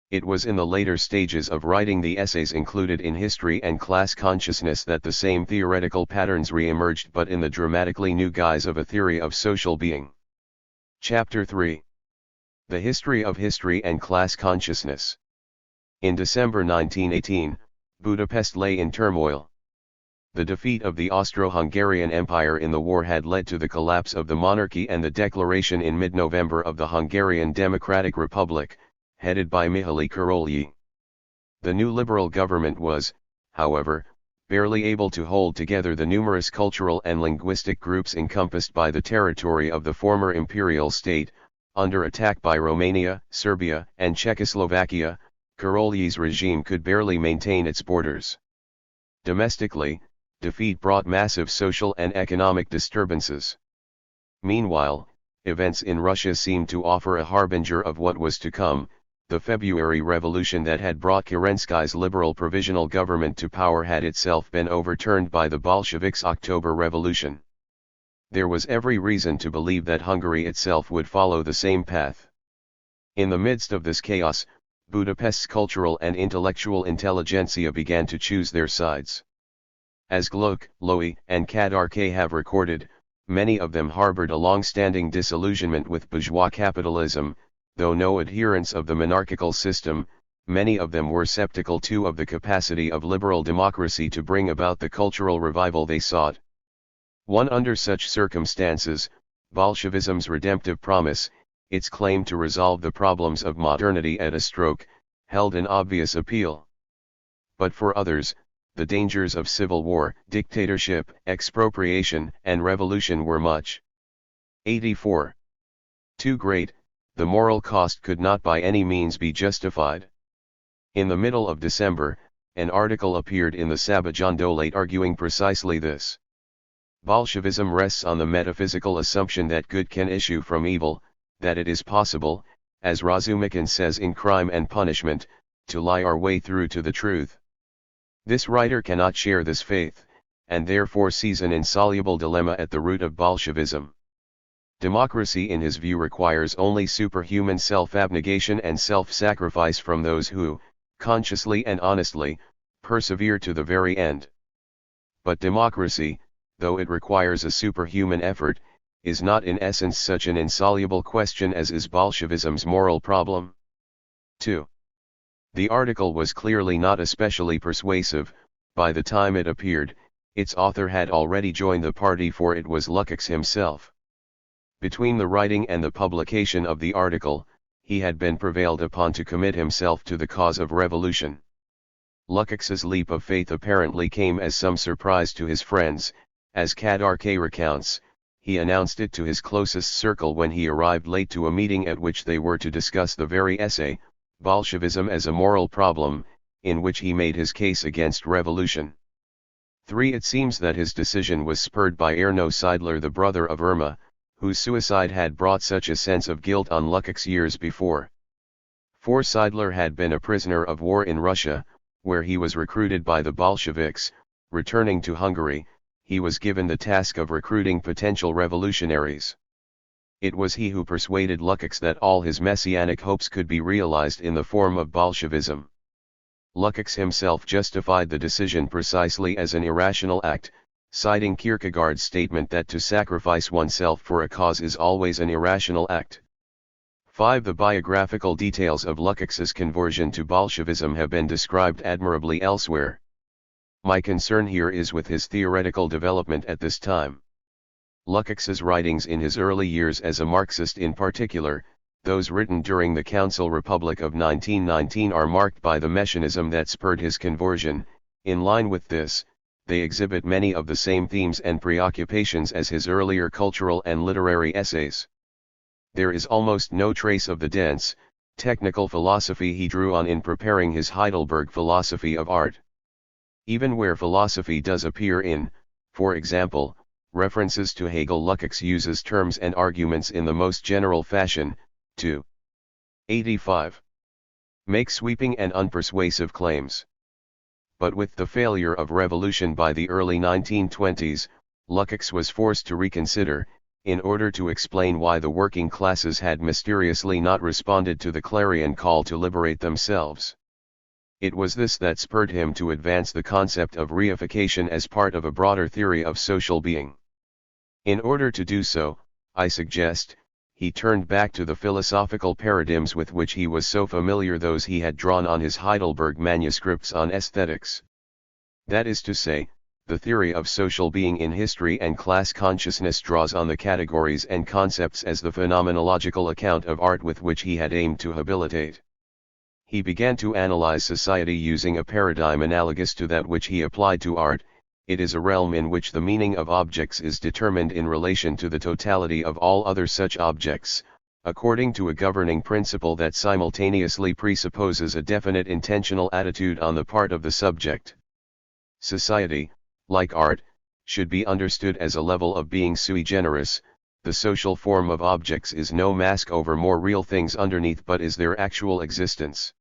It was in the later stages of writing the essays included in History and Class Consciousness that the same theoretical patterns re-emerged, but in the dramatically new guise of a theory of social being. Chapter 3. The History of History and Class Consciousness. In December 1918, Budapest lay in turmoil. The defeat of the Austro-Hungarian Empire in the war had led to the collapse of the monarchy and the declaration in mid-November of the Hungarian Democratic Republic, headed by Mihály Károlyi. The new liberal government was, however, barely able to hold together the numerous cultural and linguistic groups encompassed by the territory of the former imperial state. Under attack by Romania, Serbia, and Czechoslovakia, Károlyi's regime could barely maintain its borders. Domestically, defeat brought massive social and economic disturbances. Meanwhile, events in Russia seemed to offer a harbinger of what was to come. The February Revolution that had brought Kerensky's liberal provisional government to power had itself been overturned by the Bolsheviks' October Revolution. There was every reason to believe that Hungary itself would follow the same path. In the midst of this chaos, Budapest's cultural and intellectual intelligentsia began to choose their sides. As Gluck, Lowy, and Kadarkay have recorded, many of them harbored a long-standing disillusionment with bourgeois capitalism. Though no adherents of the monarchical system, many of them were skeptical too of the capacity of liberal democracy to bring about the cultural revival they sought. One under such circumstances, Bolshevism's redemptive promise, its claim to resolve the problems of modernity at a stroke, held an obvious appeal. But for others, the dangers of civil war, dictatorship, expropriation, and revolution were much. 84. Too great. The moral cost could not by any means be justified. In the middle of December, an article appeared in the Szabadsándolát arguing precisely this. Bolshevism rests on the metaphysical assumption that good can issue from evil, that it is possible, as Razumikin says in Crime and Punishment, to lie our way through to the truth. This writer cannot share this faith, and therefore sees an insoluble dilemma at the root of Bolshevism. Democracy in his view requires only superhuman self-abnegation and self-sacrifice from those who, consciously and honestly, persevere to the very end. But democracy, though it requires a superhuman effort, is not in essence such an insoluble question as is Bolshevism's moral problem. 2. The article was clearly not especially persuasive. By the time it appeared, Its author had already joined the party, for it was Lukács himself. Between the writing and the publication of the article, he had been prevailed upon to commit himself to the cause of revolution. Lukács's leap of faith apparently came as some surprise to his friends. As Kadarke recounts, he announced it to his closest circle when he arrived late to a meeting at which they were to discuss the very essay, Bolshevism as a Moral Problem, in which he made his case against revolution. 3. It seems that his decision was spurred by Erno Seidler, the brother of Irma, whose suicide had brought such a sense of guilt on Lukács years before. 4. Seidler had been a prisoner of war in Russia, where he was recruited by the Bolsheviks. Returning to Hungary, he was given the task of recruiting potential revolutionaries. It was he who persuaded Lukács that all his messianic hopes could be realized in the form of Bolshevism. Lukács himself justified the decision precisely as an irrational act, citing Kierkegaard's statement that to sacrifice oneself for a cause is always an irrational act. 5. The biographical details of Lukács's conversion to Bolshevism have been described admirably elsewhere. My concern here is with his theoretical development at this time. Lukács's writings in his early years as a Marxist, in particular, those written during the Council Republic of 1919, are marked by the mechanism that spurred his conversion. In line with this, they exhibit many of the same themes and preoccupations as his earlier cultural and literary essays. There is almost no trace of the dense, technical philosophy he drew on in preparing his Heidelberg philosophy of art. Even where philosophy does appear in, for example, references to Hegel, Lukács uses terms and arguments in the most general fashion, to 85. Make sweeping and unpersuasive claims. But with the failure of revolution by the early 1920s, Lukács was forced to reconsider, in order to explain why the working classes had mysteriously not responded to the clarion call to liberate themselves. It was this that spurred him to advance the concept of reification as part of a broader theory of social being. In order to do so, I suggest, he turned back to the philosophical paradigms with which he was so familiar, those he had drawn on his Heidelberg manuscripts on aesthetics. That is to say, the theory of social being in history and class consciousness draws on the categories and concepts as the phenomenological account of art with which he had aimed to habilitate. He began to analyze society using a paradigm analogous to that which he applied to art. It is a realm in which the meaning of objects is determined in relation to the totality of all other such objects, according to a governing principle that simultaneously presupposes a definite intentional attitude on the part of the subject. Society, like art, should be understood as a level of being sui generis. The social form of objects is no mask over more real things underneath, but is their actual existence.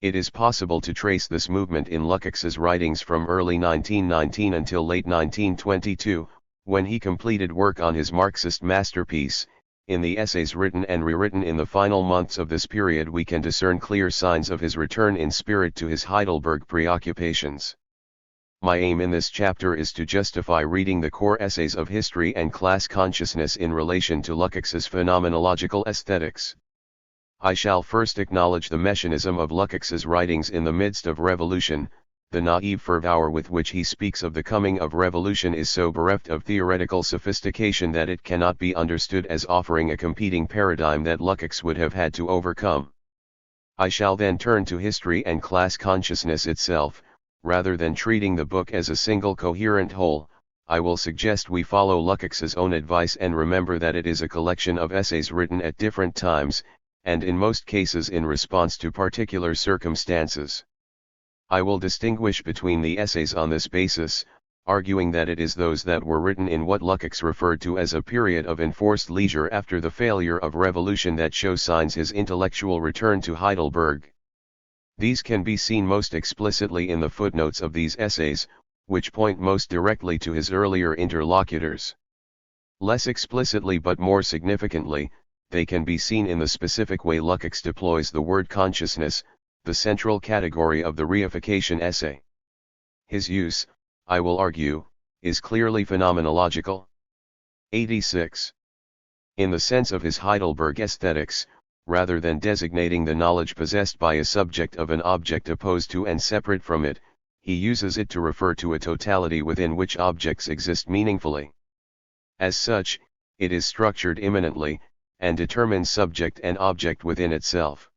It is possible to trace this movement in Lukács's writings from early 1919 until late 1922, when he completed work on his Marxist masterpiece. In the essays written and rewritten in the final months of this period, we can discern clear signs of his return in spirit to his Heidelberg preoccupations. My aim in this chapter is to justify reading the core essays of history and class consciousness in relation to Lukács's phenomenological aesthetics. I shall first acknowledge the mechanism of Lukács's writings in the midst of revolution. The naive fervour with which he speaks of the coming of revolution is so bereft of theoretical sophistication that it cannot be understood as offering a competing paradigm that Lukács would have had to overcome. I shall then turn to history and class consciousness itself. Rather than treating the book as a single coherent whole, I will suggest we follow Lukács's own advice and remember that it is a collection of essays written at different times, and in most cases in response to particular circumstances. I will distinguish between the essays on this basis, arguing that it is those that were written in what Lukács referred to as a period of enforced leisure after the failure of revolution that show signs his intellectual return to Heidelberg. These can be seen most explicitly in the footnotes of these essays, which point most directly to his earlier interlocutors. Less explicitly but more significantly, they can be seen in the specific way Lukács deploys the word consciousness, the central category of the reification essay. His use, I will argue, is clearly phenomenological. 86. In the sense of his Heidelberg aesthetics, rather than designating the knowledge possessed by a subject of an object opposed to and separate from it, he uses it to refer to a totality within which objects exist meaningfully. As such, it is structured immanently, and determines subject and object within itself.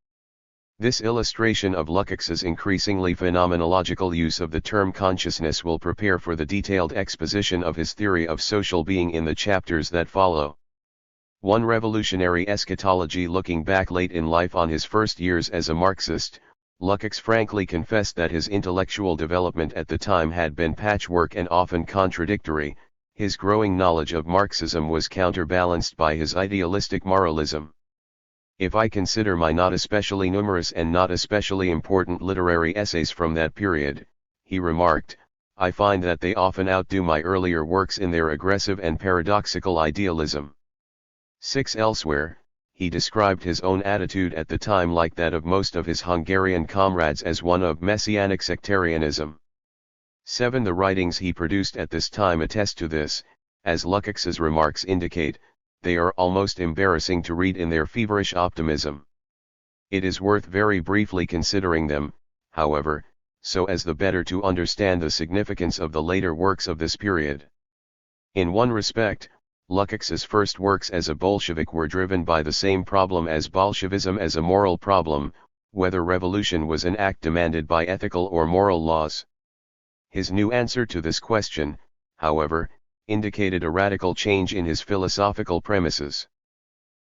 This illustration of Lukács's increasingly phenomenological use of the term consciousness will prepare for the detailed exposition of his theory of social being in the chapters that follow. 1. Revolutionary eschatology. Looking back late in life on his first years as a Marxist, Lukács frankly confessed that his intellectual development at the time had been patchwork and often contradictory. His growing knowledge of Marxism was counterbalanced by his idealistic moralism. If I consider my not especially numerous and not especially important literary essays from that period, he remarked, I find that they often outdo my earlier works in their aggressive and paradoxical idealism. 6. Elsewhere, he described his own attitude at the time like that of most of his Hungarian comrades as one of messianic sectarianism. 7. The writings he produced at this time attest to this, as Lukács's remarks indicate. They are almost embarrassing to read in their feverish optimism. It is worth very briefly considering them, however, so as the better to understand the significance of the later works of this period. In one respect, Lukács's first works as a Bolshevik were driven by the same problem as Bolshevism as a moral problem, whether revolution was an act demanded by ethical or moral laws. His new answer to this question, however, indicated a radical change in his philosophical premises.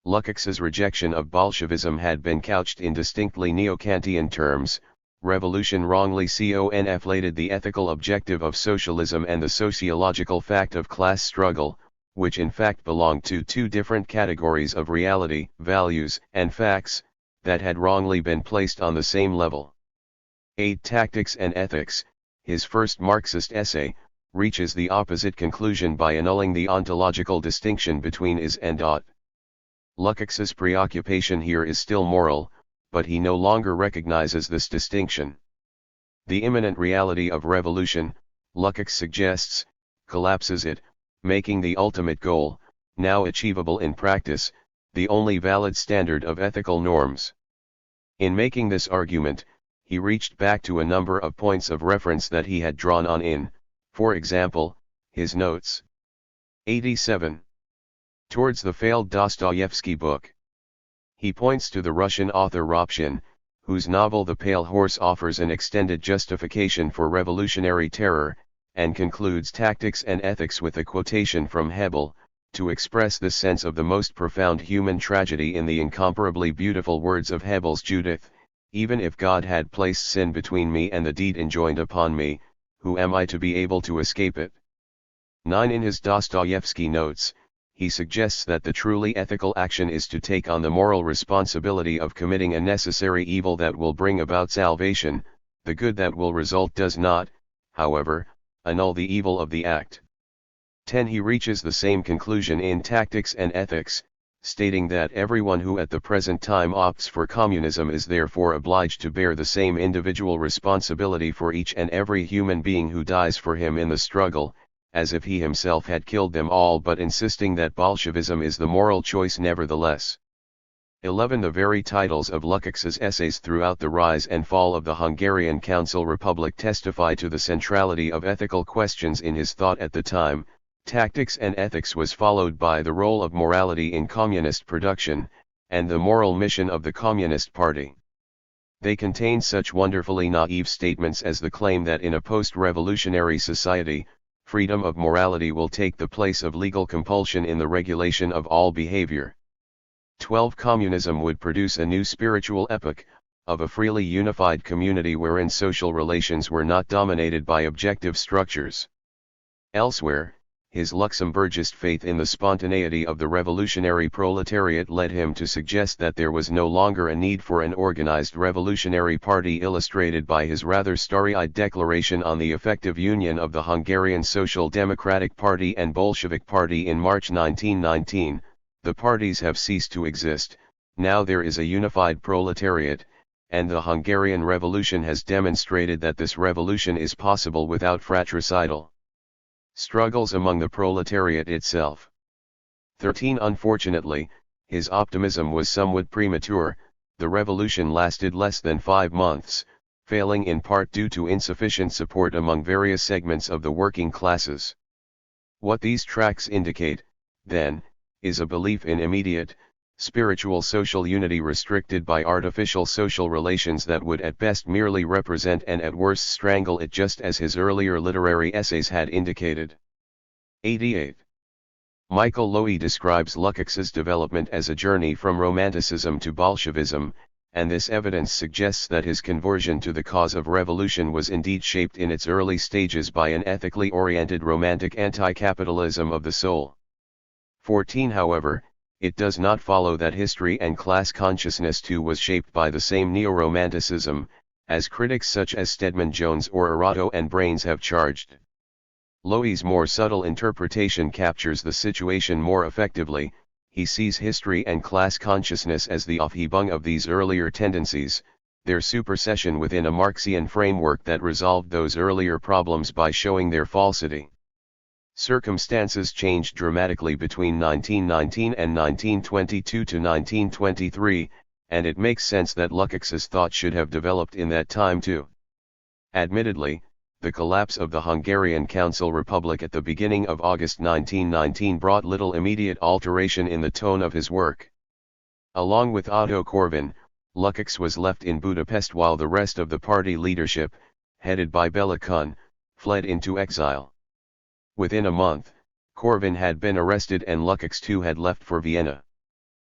Lukács's rejection of Bolshevism had been couched in distinctly neo-Kantian terms. Revolution wrongly conflated the ethical objective of socialism and the sociological fact of class struggle, which in fact belonged to two different categories of reality, values, and facts, that had wrongly been placed on the same level. 8. Tactics and Ethics. His first Marxist essay reaches the opposite conclusion by annulling the ontological distinction between is and ought. Lukács's preoccupation here is still moral, but he no longer recognizes this distinction. The immanent reality of revolution, Lukács suggests, collapses it, making the ultimate goal, now achievable in practice, the only valid standard of ethical norms. In making this argument, he reached back to a number of points of reference that he had drawn on in, for example, his notes. 87. Towards the failed Dostoevsky book. He points to the Russian author Ropshin, whose novel The Pale Horse offers an extended justification for revolutionary terror, and concludes Tactics and Ethics with a quotation from Hebel, to express this sense of the most profound human tragedy in the incomparably beautiful words of Hebel's Judith, even if God had placed sin between me and the deed enjoined upon me, who am I to be able to escape it? 9. In his Dostoevsky notes, he suggests that the truly ethical action is to take on the moral responsibility of committing a necessary evil that will bring about salvation. The good that will result does not, however, annul the evil of the act. 10. He reaches the same conclusion in Tactics and Ethics, stating that everyone who at the present time opts for communism is therefore obliged to bear the same individual responsibility for each and every human being who dies for him in the struggle, as if he himself had killed them all, but insisting that Bolshevism is the moral choice nevertheless. 11. The very titles of Lukács's essays throughout the rise and fall of the Hungarian Council Republic testify to the centrality of ethical questions in his thought at the time. Tactics and Ethics was followed by The Role of Morality in Communist Production, and The Moral Mission of the Communist Party. They contain such wonderfully naive statements as the claim that in a post-revolutionary society, freedom of morality will take the place of legal compulsion in the regulation of all behavior. 12. Communism would produce a new spiritual epoch, of a freely unified community wherein social relations were not dominated by objective structures. Elsewhere, his Luxemburgist faith in the spontaneity of the revolutionary proletariat led him to suggest that there was no longer a need for an organized revolutionary party, illustrated by his rather starry-eyed declaration on the effective union of the Hungarian Social Democratic Party and Bolshevik Party in March 1919. The parties have ceased to exist, now there is a unified proletariat, and the Hungarian Revolution has demonstrated that this revolution is possible without fratricidal struggles among the proletariat itself. 13. Unfortunately, his optimism was somewhat premature. The revolution lasted less than 5 months, failing in part due to insufficient support among various segments of the working classes. What these tracts indicate, then, is a belief in immediate, spiritual social unity restricted by artificial social relations that would at best merely represent and at worst strangle it, just as his earlier literary essays had indicated. 88. Michael Lowy describes Lukács's development as a journey from Romanticism to Bolshevism, and this evidence suggests that his conversion to the cause of revolution was indeed shaped in its early stages by an ethically oriented romantic anti-capitalism of the soul. 14. However, it does not follow that history and class consciousness too was shaped by the same neo-romanticism, as critics such as Stedman Jones or Arato and Brains have charged. Lowy's more subtle interpretation captures the situation more effectively. He sees history and class consciousness as the offspring of these earlier tendencies, their supersession within a Marxian framework that resolved those earlier problems by showing their falsity. Circumstances changed dramatically between 1919 and 1922 to 1923, and it makes sense that Lukács's thought should have developed in that time too. Admittedly, the collapse of the Hungarian Council Republic at the beginning of August 1919 brought little immediate alteration in the tone of his work. Along with Otto Korvin, Lukács was left in Budapest while the rest of the party leadership, headed by Béla Kun, fled into exile. Within a month, Korvin had been arrested and Lukács too had left for Vienna.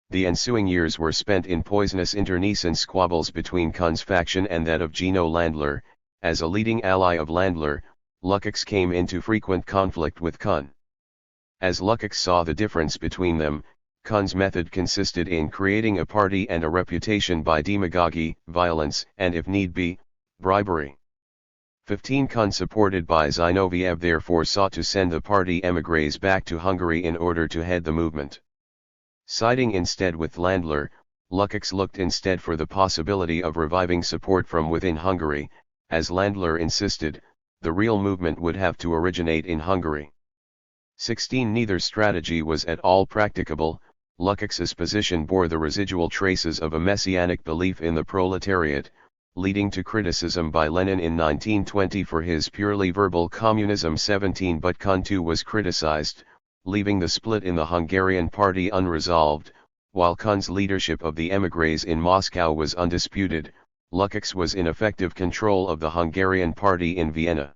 The ensuing years were spent in poisonous internecine squabbles between Kun's faction and that of Gino Landler. As a leading ally of Landler, Lukács came into frequent conflict with Kun. As Lukács saw the difference between them, Kun's method consisted in creating a party and a reputation by demagogy, violence, and if need be, bribery. 15. Kun, supported by Zinoviev, therefore sought to send the party émigrés back to Hungary in order to head the movement. Siding instead with Landler, Lukács looked instead for the possibility of reviving support from within Hungary. As Landler insisted, the real movement would have to originate in Hungary. 16. Neither strategy was at all practicable. Lukács's position bore the residual traces of a messianic belief in the proletariat, leading to criticism by Lenin in 1920 for his purely verbal communism. 17. But Kun too was criticized, leaving the split in the Hungarian party unresolved. While Kun's leadership of the émigrés in Moscow was undisputed, Lukács was in effective control of the Hungarian party in Vienna.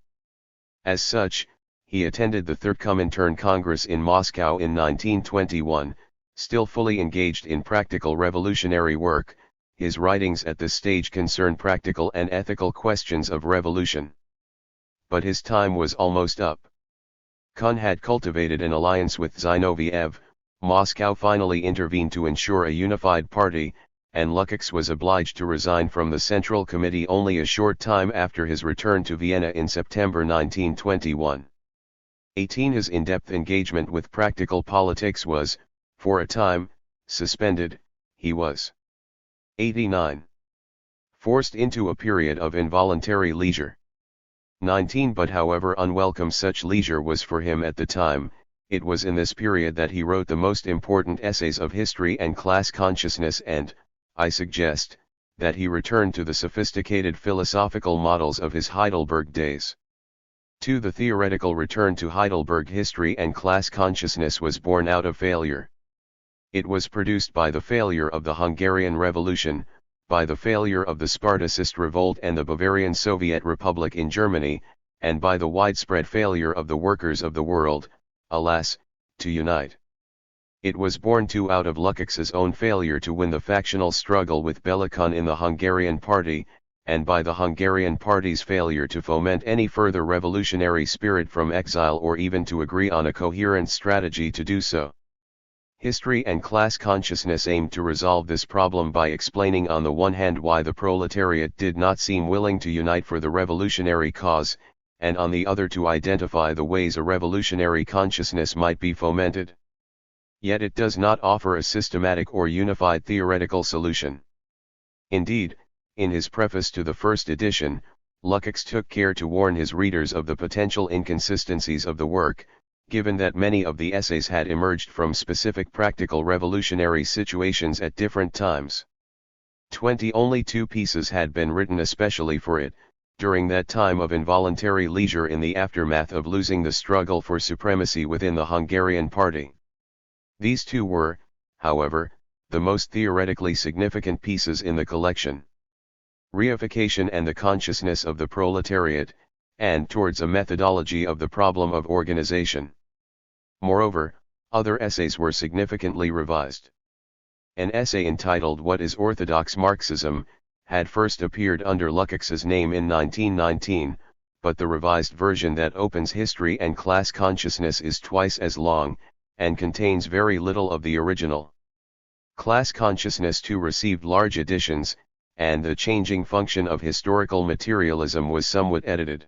As such, he attended the Third Comintern Congress in Moscow in 1921, still fully engaged in practical revolutionary work. His writings at this stage concern practical and ethical questions of revolution. But his time was almost up. Kun had cultivated an alliance with Zinoviev, Moscow finally intervened to ensure a unified party, and Lukács was obliged to resign from the Central Committee only a short time after his return to Vienna in September 1921. 18. His in-depth engagement with practical politics was, for a time, suspended. He was 89. Forced into a period of involuntary leisure. 19. But however unwelcome such leisure was for him at the time, it was in this period that he wrote the most important essays of history and class consciousness, and, I suggest, that he returned to the sophisticated philosophical models of his Heidelberg days. 2. The theoretical return to Heidelberg history and class consciousness was born out of failure. It was produced by the failure of the Hungarian Revolution, by the failure of the Spartacist revolt and the Bavarian Soviet Republic in Germany, and by the widespread failure of the workers of the world, alas, to unite. It was born too out of Lukács's own failure to win the factional struggle with Béla Kun in the Hungarian party, and by the Hungarian party's failure to foment any further revolutionary spirit from exile or even to agree on a coherent strategy to do so. History and class consciousness aimed to resolve this problem by explaining on the one hand why the proletariat did not seem willing to unite for the revolutionary cause, and on the other to identify the ways a revolutionary consciousness might be fomented. Yet it does not offer a systematic or unified theoretical solution. Indeed, in his preface to the first edition, Lukács took care to warn his readers of the potential inconsistencies of the work, given that many of the essays had emerged from specific practical revolutionary situations at different times. Only 2 pieces had been written especially for it, during that time of involuntary leisure in the aftermath of losing the struggle for supremacy within the Hungarian party. These 2 were, however, the most theoretically significant pieces in the collection: Reification and the Consciousness of the Proletariat, and Towards a Methodology of the Problem of Organization. Moreover, other essays were significantly revised. An essay entitled What is Orthodox Marxism had first appeared under Lukács's name in 1919, but the revised version that opens history and class consciousness is twice as long, and contains very little of the original. Class consciousness too received large additions, and the changing function of historical materialism was somewhat edited.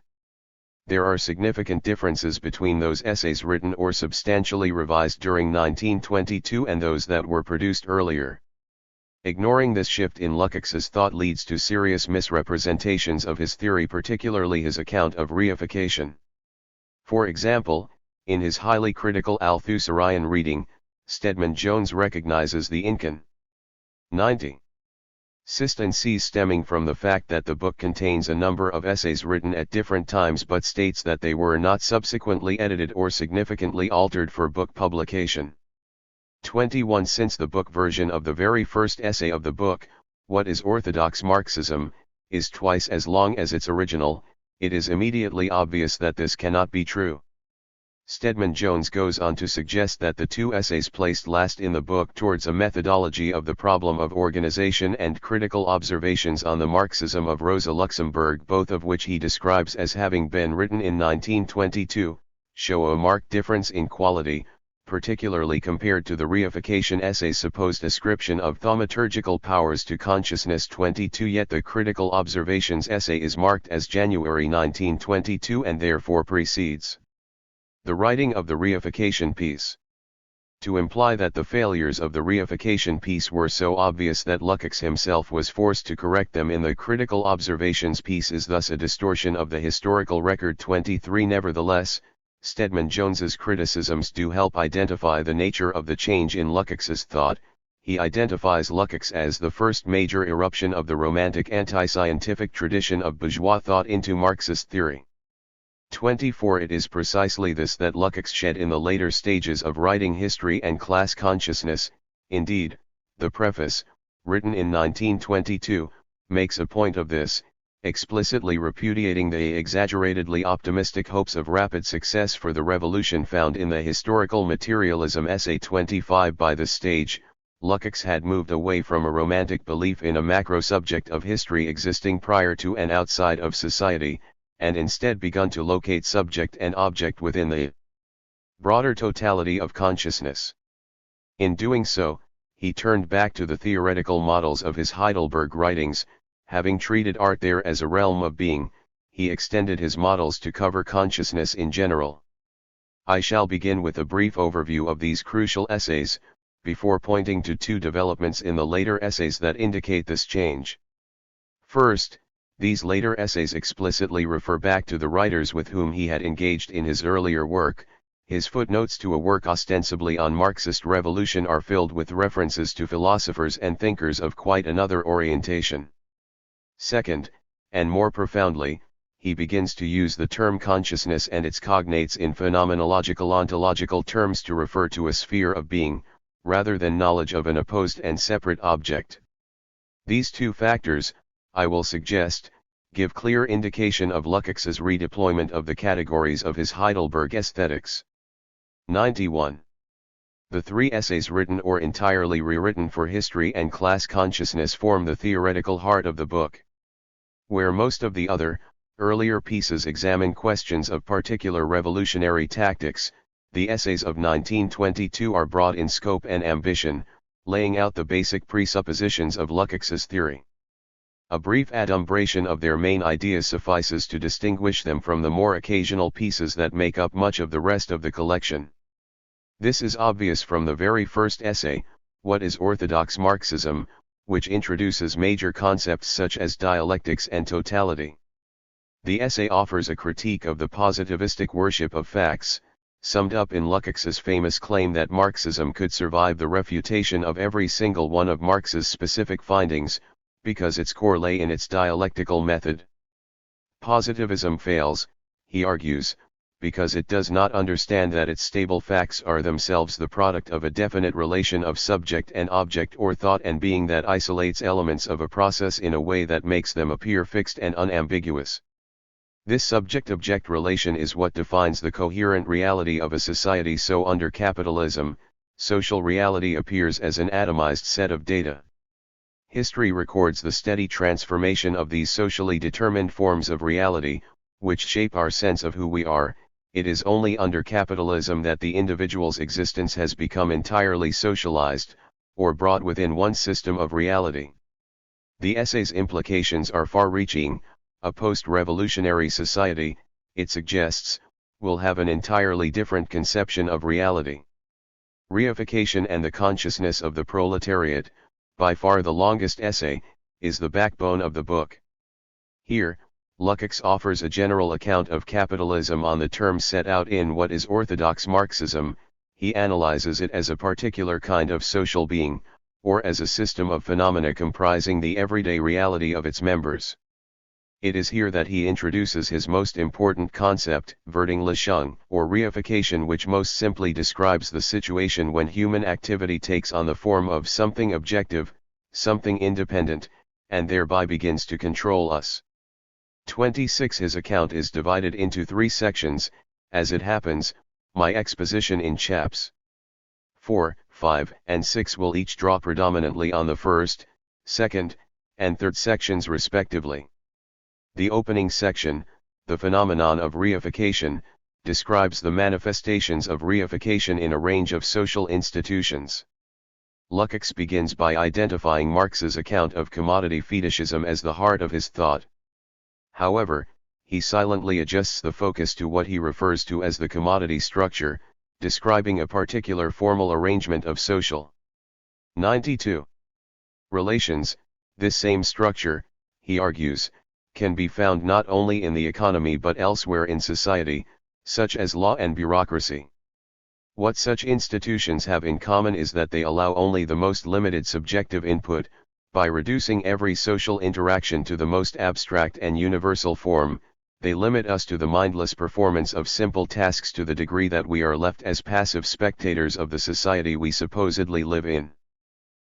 There are significant differences between those essays written or substantially revised during 1922 and those that were produced earlier. Ignoring this shift in Lukács's thought leads to serious misrepresentations of his theory, particularly his account of reification. For example, in his highly critical Althusserian reading, Stedman Jones recognizes the incon. 90. Consistencies stemming from the fact that the book contains a number of essays written at different times, but states that they were not subsequently edited or significantly altered for book publication. 21. Since the book version of the very first essay of the book, What is Orthodox Marxism, is twice as long as its original, it is immediately obvious that this cannot be true. Stedman Jones goes on to suggest that the 2 essays placed last in the book, Towards a Methodology of the Problem of Organization and Critical Observations on the Marxism of Rosa Luxemburg, both of which he describes as having been written in 1922, show a marked difference in quality, particularly compared to the reification essay's supposed ascription of thaumaturgical powers to consciousness 22. Yet the Critical Observations essay is marked as January 1922 and therefore precedes the writing of the reification piece. To imply that the failures of the reification piece were so obvious that Lukács himself was forced to correct them in the Critical Observations piece is thus a distortion of the historical record. 23. Nevertheless, Stedman Jones's criticisms do help identify the nature of the change in Lukács's thought. He identifies Lukács as the first major eruption of the romantic anti-scientific tradition of bourgeois thought into Marxist theory. 24. It is precisely this that Lukács shed in the later stages of writing History and Class Consciousness. Indeed, the preface, written in 1922, makes a point of this, explicitly repudiating the exaggeratedly optimistic hopes of rapid success for the revolution found in the Historical Materialism essay 25. By this stage, Lukács had moved away from a romantic belief in a macro-subject of history existing prior to and outside of society, and instead begun to locate subject and object within the broader totality of consciousness. In doing so, he turned back to the theoretical models of his Heidelberg writings. Having treated art there as a realm of being, he extended his models to cover consciousness in general. I shall begin with a brief overview of these crucial essays, before pointing to 2 developments in the later essays that indicate this change. First, these later essays explicitly refer back to the writers with whom he had engaged in his earlier work. His footnotes to a work ostensibly on Marxist revolution are filled with references to philosophers and thinkers of quite another orientation. Second, and more profoundly, he begins to use the term consciousness and its cognates in phenomenological ontological terms to refer to a sphere of being, rather than knowledge of an opposed and separate object. These 2 factors, I will suggest, give clear indication of Lukács's redeployment of the categories of his Heidelberg aesthetics. 91. The 3 essays written or entirely rewritten for History and Class Consciousness form the theoretical heart of the book. Where most of the other, earlier pieces examine questions of particular revolutionary tactics, the essays of 1922 are broad in scope and ambition, laying out the basic presuppositions of Lukács's theory. A brief adumbration of their main ideas suffices to distinguish them from the more occasional pieces that make up much of the rest of the collection. This is obvious from the very first essay, What is Orthodox Marxism, which introduces major concepts such as dialectics and totality. The essay offers a critique of the positivistic worship of facts, summed up in Lukács's famous claim that Marxism could survive the refutation of every single one of Marx's specific findings, because its core lay in its dialectical method. Positivism fails, he argues, because it does not understand that its stable facts are themselves the product of a definite relation of subject and object or thought and being that isolates elements of a process in a way that makes them appear fixed and unambiguous. This subject-object relation is what defines the coherent reality of a society. So under capitalism, social reality appears as an atomized set of data. History records the steady transformation of these socially determined forms of reality, which shape our sense of who we are. It is only under capitalism that the individual's existence has become entirely socialized, or brought within one system of reality. The essay's implications are far-reaching. A post-revolutionary society, it suggests, will have an entirely different conception of reality. Reification and the consciousness of the proletariat, by far the longest essay, is the backbone of the book. Here, Lukács offers a general account of capitalism on the terms set out in what is orthodox Marxism. He analyzes it as a particular kind of social being, or as a system of phenomena comprising the everyday reality of its members. It is here that he introduces his most important concept, Vertinglichung, or reification, which most simply describes the situation when human activity takes on the form of something objective, something independent, and thereby begins to control us. 26. His account is divided into 3 sections. As it happens, my exposition in chaps 4, 5, and 6 will each draw predominantly on the first, second, and third sections respectively. The opening section, the phenomenon of reification, describes the manifestations of reification in a range of social institutions. Lukács begins by identifying Marx's account of commodity fetishism as the heart of his thought. However, he silently adjusts the focus to what he refers to as the commodity structure, describing a particular formal arrangement of social 92 relations. This same structure, he argues, can be found not only in the economy but elsewhere in society, such as law and bureaucracy. What such institutions have in common is that they allow only the most limited subjective input. By reducing every social interaction to the most abstract and universal form, they limit us to the mindless performance of simple tasks to the degree that we are left as passive spectators of the society we supposedly live in.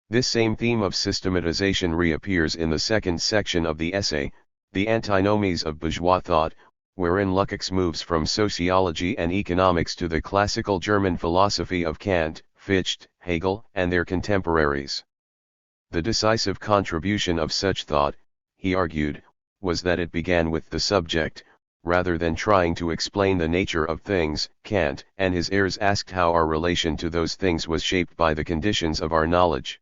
This same theme of systematization reappears in the second section of the essay, the antinomies of bourgeois thought, wherein Lukács moves from sociology and economics to the classical German philosophy of Kant, Fichte, Hegel, and their contemporaries. The decisive contribution of such thought, he argued, was that it began with the subject. Rather than trying to explain the nature of things, Kant and his heirs asked how our relation to those things was shaped by the conditions of our knowledge.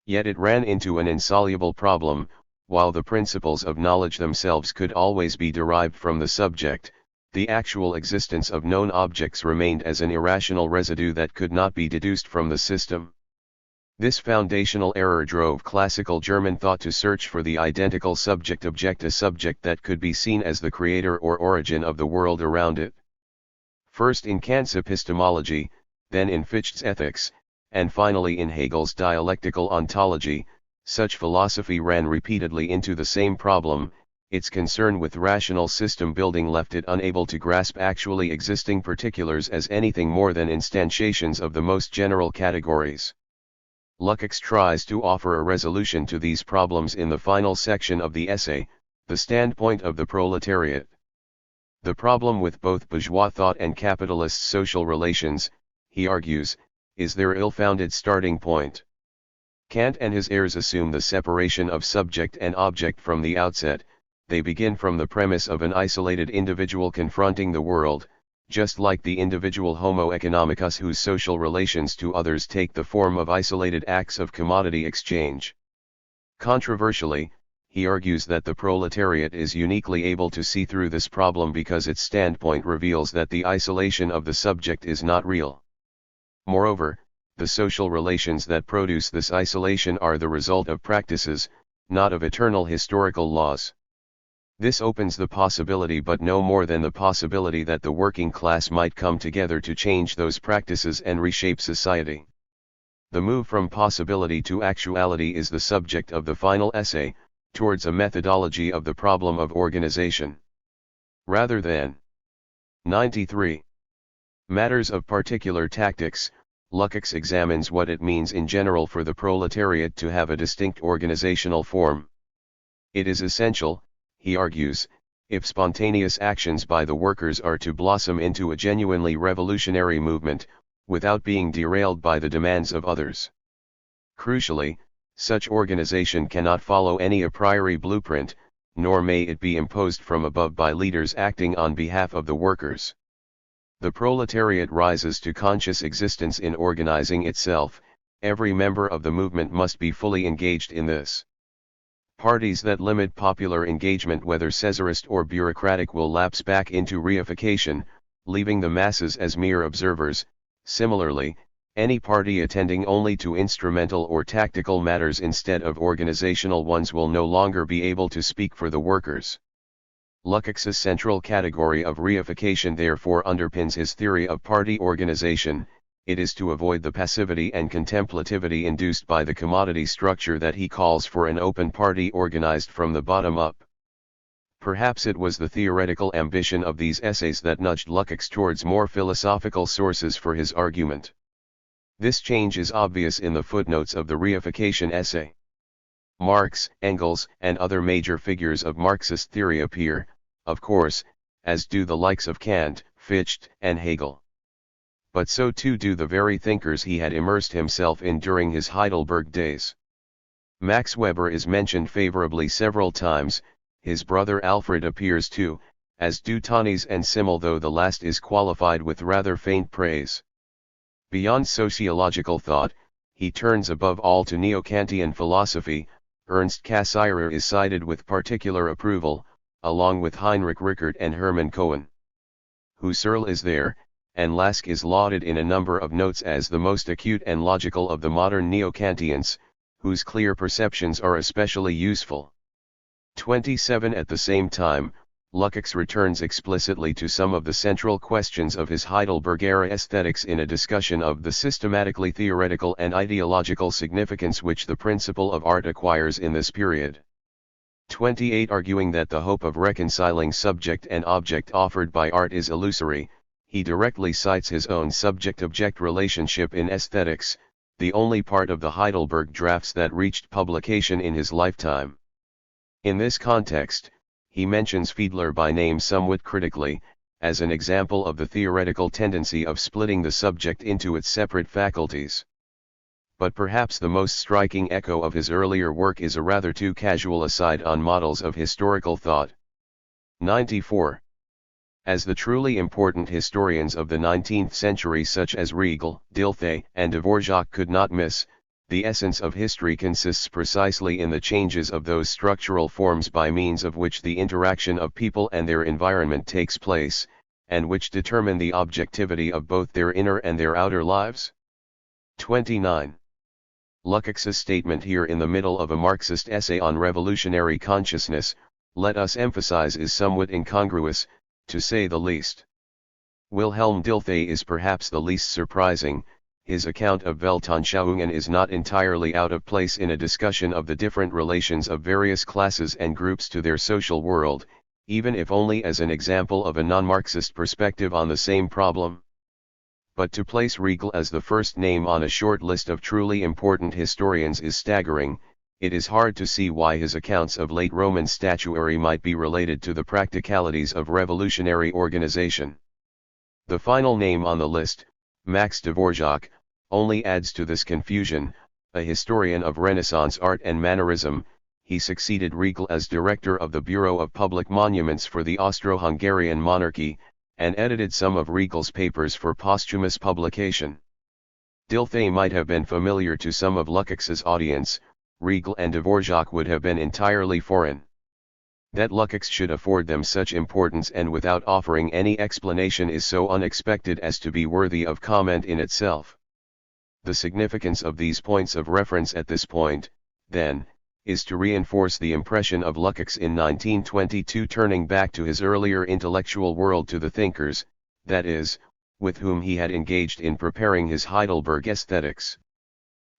Yet it ran into an insoluble problem. While the principles of knowledge themselves could always be derived from the subject, the actual existence of known objects remained as an irrational residue that could not be deduced from the system. This foundational error drove classical German thought to search for the identical subject-object, a subject that could be seen as the creator or origin of the world around it. First in Kant's epistemology, then in Fichte's ethics, and finally in Hegel's dialectical ontology, such philosophy ran repeatedly into the same problem. Its concern with rational system building left it unable to grasp actually existing particulars as anything more than instantiations of the most general categories. Lukács tries to offer a resolution to these problems in the final section of the essay, the standpoint of the proletariat. The problem with both bourgeois thought and capitalist social relations, he argues, is their ill-founded starting point. Kant and his heirs assume the separation of subject and object from the outset. They begin from the premise of an isolated individual confronting the world, just like the individual Homo economicus whose social relations to others take the form of isolated acts of commodity exchange. Controversially, he argues that the proletariat is uniquely able to see through this problem because its standpoint reveals that the isolation of the subject is not real. Moreover, the social relations that produce this isolation are the result of practices, not of eternal historical laws. This opens the possibility, but no more than the possibility, that the working class might come together to change those practices and reshape society. The move from possibility to actuality is the subject of the final essay, towards a methodology of the problem of organization. Rather than 93. Matters of particular tactics, Lukács examines what it means in general for the proletariat to have a distinct organizational form. It is essential, he argues, if spontaneous actions by the workers are to blossom into a genuinely revolutionary movement, without being derailed by the demands of others. Crucially, such organization cannot follow any a priori blueprint, nor may it be imposed from above by leaders acting on behalf of the workers. The proletariat rises to conscious existence in organizing itself. Every member of the movement must be fully engaged in this. Parties that limit popular engagement, whether Caesarist or bureaucratic, will lapse back into reification, leaving the masses as mere observers. Similarly, any party attending only to instrumental or tactical matters instead of organizational ones will no longer be able to speak for the workers. Lukács's central category of reification therefore underpins his theory of party organization. It is to avoid the passivity and contemplativity induced by the commodity structure that he calls for an open party organized from the bottom up. Perhaps it was the theoretical ambition of these essays that nudged Lukács towards more philosophical sources for his argument. This change is obvious in the footnotes of the reification essay. Marx, Engels, and other major figures of Marxist theory appear, of course, as do the likes of Kant, Fichte, and Hegel. But so too do the very thinkers he had immersed himself in during his Heidelberg days. Max Weber is mentioned favorably several times. His brother Alfred appears too, as do Tönnies and Simmel, though the last is qualified with rather faint praise. Beyond sociological thought, he turns above all to Neo-Kantian philosophy. Ernst Cassirer is cited with particular approval, along with Heinrich Rickert and Hermann Cohen. Husserl is there, and Lask is lauded in a number of notes as the most acute and logical of the modern Neo-Kantians, whose clear perceptions are especially useful. 27. At the same time, Lukács returns explicitly to some of the central questions of his Heidelberg-era aesthetics in a discussion of the systematically theoretical and ideological significance which the principle of art acquires in this period. 28. Arguing that the hope of reconciling subject and object offered by art is illusory, he directly cites his own subject-object relationship in aesthetics, the only part of the Heidelberg drafts that reached publication in his lifetime. In this context, he mentions Fiedler by name somewhat critically, as an example of the theoretical tendency of splitting the subject into its separate faculties. But perhaps the most striking echo of his earlier work is a rather too casual aside on models of historical thought. 94. As the truly important historians of the 19th century such as Riegel, Dilthey, and Dvorak could not miss, the essence of history consists precisely in the changes of those structural forms by means of which the interaction of people and their environment takes place, and which determine the objectivity of both their inner and their outer lives. 29. Lukács's statement here in the middle of a Marxist essay on revolutionary consciousness, let us emphasize, is somewhat incongruous, to say the least. Wilhelm Dilthey is perhaps the least surprising. His account of Weltanschauungen is not entirely out of place in a discussion of the different relations of various classes and groups to their social world, even if only as an example of a non-Marxist perspective on the same problem. But to place Riegel as the first name on a short list of truly important historians is staggering. It is hard to see why his accounts of late Roman statuary might be related to the practicalities of revolutionary organization. The final name on the list, Max Dvorak, only adds to this confusion. A historian of Renaissance art and mannerism, he succeeded Riegel as director of the Bureau of Public Monuments for the Austro-Hungarian monarchy, and edited some of Riegel's papers for posthumous publication. Dilthey might have been familiar to some of Lukács's audience. Riegel and Dvorak would have been entirely foreign. That Lukács should afford them such importance and without offering any explanation is so unexpected as to be worthy of comment in itself. The significance of these points of reference at this point, then, is to reinforce the impression of Lukács in 1922 turning back to his earlier intellectual world, to the thinkers, that is, with whom he had engaged in preparing his Heidelberg aesthetics.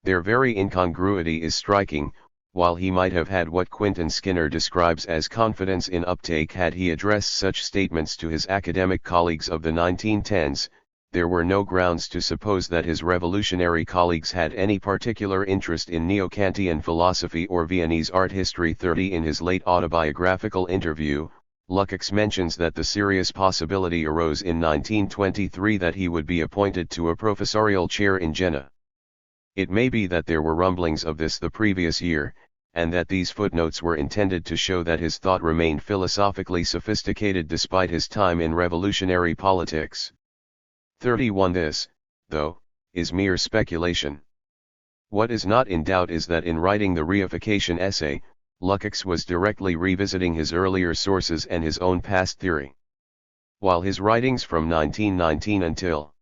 Their very incongruity is striking. While he might have had what Quentin Skinner describes as confidence in uptake had he addressed such statements to his academic colleagues of the 1910s, there were no grounds to suppose that his revolutionary colleagues had any particular interest in Neo-Kantian philosophy or Viennese art history. 30 In his late autobiographical interview, Lukács mentions that the serious possibility arose in 1923 that he would be appointed to a professorial chair in Jena. It may be that there were rumblings of this the previous year, and that these footnotes were intended to show that his thought remained philosophically sophisticated despite his time in revolutionary politics. 31 This, though, is mere speculation. What is not in doubt is that in writing the Reification essay, Lukács was directly revisiting his earlier sources and his own past theory. While his writings from 1919 until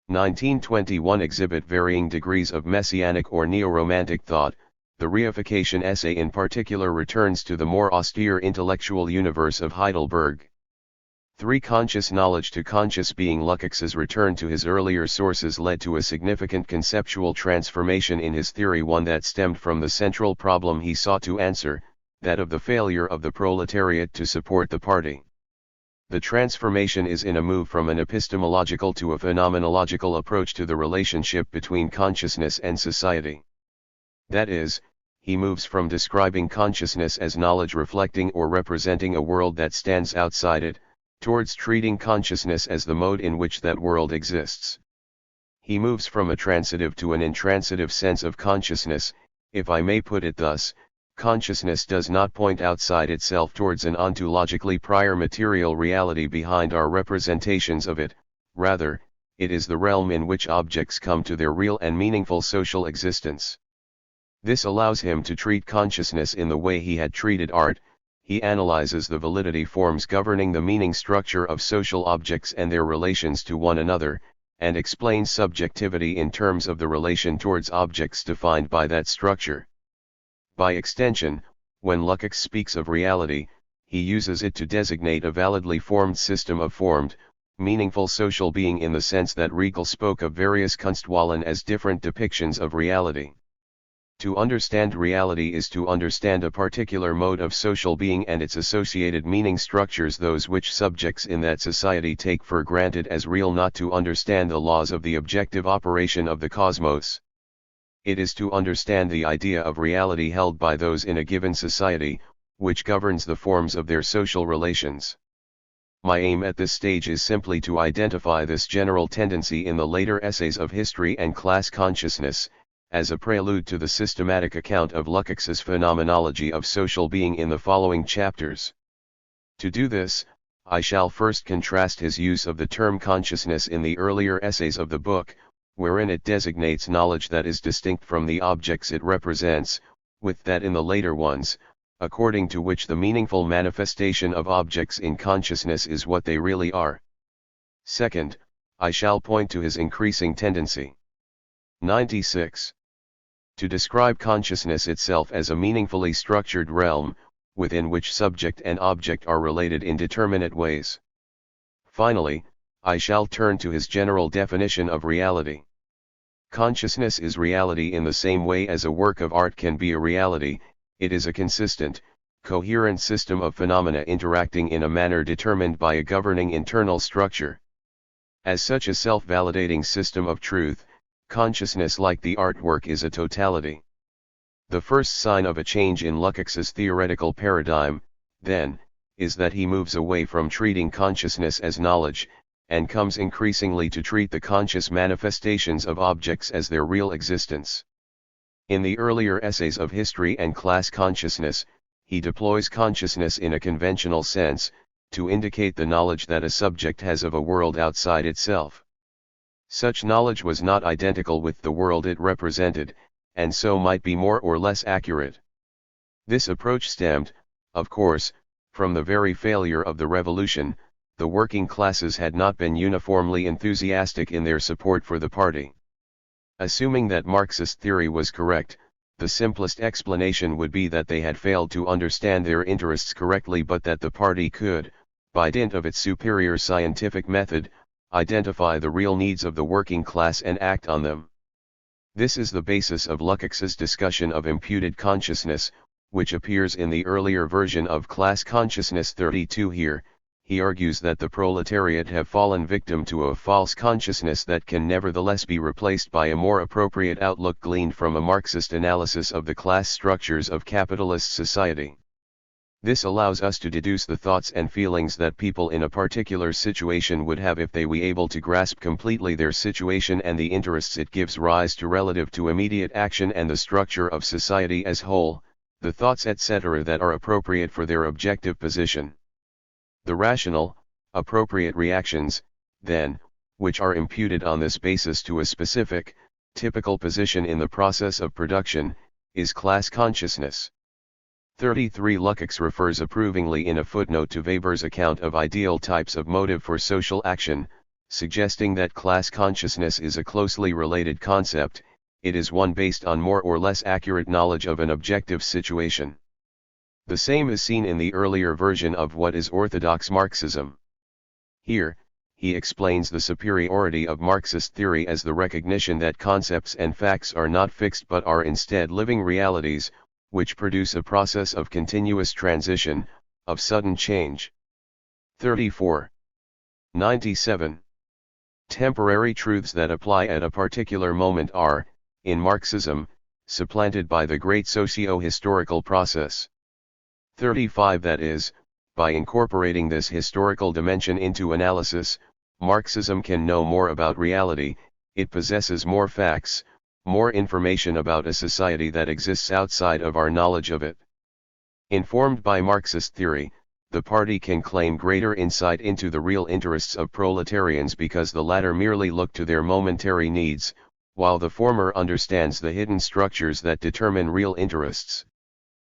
1921 exhibit varying degrees of messianic or neo-romantic thought, the Reification essay in particular returns to the more austere intellectual universe of Heidelberg. 3 Conscious knowledge to conscious being. Lukács's return to his earlier sources led to a significant conceptual transformation in his theory, one that stemmed from the central problem he sought to answer, that of the failure of the proletariat to support the party. The transformation is in a move from an epistemological to a phenomenological approach to the relationship between consciousness and society. That is, he moves from describing consciousness as knowledge reflecting or representing a world that stands outside it, towards treating consciousness as the mode in which that world exists. He moves from a transitive to an intransitive sense of consciousness. If I may put it thus, consciousness does not point outside itself towards an ontologically prior material reality behind our representations of it, rather, it is the realm in which objects come to their real and meaningful social existence. This allows him to treat consciousness in the way he had treated art. He analyzes the validity forms governing the meaning structure of social objects and their relations to one another, and explains subjectivity in terms of the relation towards objects defined by that structure. By extension, when Lukács speaks of reality, he uses it to designate a validly formed system of formed, meaningful social being in the sense that Riegel spoke of various Kunstwahlen as different depictions of reality. To understand reality is to understand a particular mode of social being and its associated meaning structures, those which subjects in that society take for granted as real, not to understand the laws of the objective operation of the cosmos. It is to understand the idea of reality held by those in a given society, which governs the forms of their social relations. My aim at this stage is simply to identify this general tendency in the later essays of history and class consciousness, as a prelude to the systematic account of Lukács's phenomenology of social being in the following chapters. To do this, I shall first contrast his use of the term consciousness in the earlier essays of the book, wherein it designates knowledge that is distinct from the objects it represents, with that in the later ones, according to which the meaningful manifestation of objects in consciousness is what they really are. Second, I shall point to his increasing tendency. 96. To describe consciousness itself as a meaningfully structured realm, within which subject and object are related in determinate ways. Finally, I shall turn to his general definition of reality. Consciousness is reality in the same way as a work of art can be a reality. It is a consistent, coherent system of phenomena interacting in a manner determined by a governing internal structure. As such a self-validating system of truth, consciousness, like the artwork, is a totality. The first sign of a change in Lukács's theoretical paradigm, then, is that he moves away from treating consciousness as knowledge, and comes increasingly to treat the conscious manifestations of objects as their real existence. In the earlier essays of history and class consciousness, he deploys consciousness in a conventional sense, to indicate the knowledge that a subject has of a world outside itself. Such knowledge was not identical with the world it represented, and so might be more or less accurate. This approach stemmed, of course, from the very failure of the revolution. The working classes had not been uniformly enthusiastic in their support for the party. Assuming that Marxist theory was correct, the simplest explanation would be that they had failed to understand their interests correctly, but that the party could, by dint of its superior scientific method, identify the real needs of the working class and act on them. This is the basis of Lukács's discussion of imputed consciousness, which appears in the earlier version of Class Consciousness 32 here. He argues that the proletariat have fallen victim to a false consciousness that can nevertheless be replaced by a more appropriate outlook gleaned from a Marxist analysis of the class structures of capitalist society. This allows us to deduce the thoughts and feelings that people in a particular situation would have if they were able to grasp completely their situation and the interests it gives rise to relative to immediate action and the structure of society as whole, the thoughts etc. that are appropriate for their objective position. The rational, appropriate reactions, then, which are imputed on this basis to a specific, typical position in the process of production, is class consciousness. 33 Lukács refers approvingly in a footnote to Weber's account of ideal types of motive for social action, suggesting that class consciousness is a closely related concept. It is one based on more or less accurate knowledge of an objective situation. The same is seen in the earlier version of what is orthodox Marxism. Here, he explains the superiority of Marxist theory as the recognition that concepts and facts are not fixed but are instead living realities, which produce a process of continuous transition, of sudden change. 34. 97. Temporary truths that apply at a particular moment are, in Marxism, supplanted by the great socio-historical process. 35 That is, by incorporating this historical dimension into analysis, Marxism can know more about reality. It possesses more facts, more information about a society that exists outside of our knowledge of it. Informed by Marxist theory, the party can claim greater insight into the real interests of proletarians because the latter merely look to their momentary needs, while the former understands the hidden structures that determine real interests.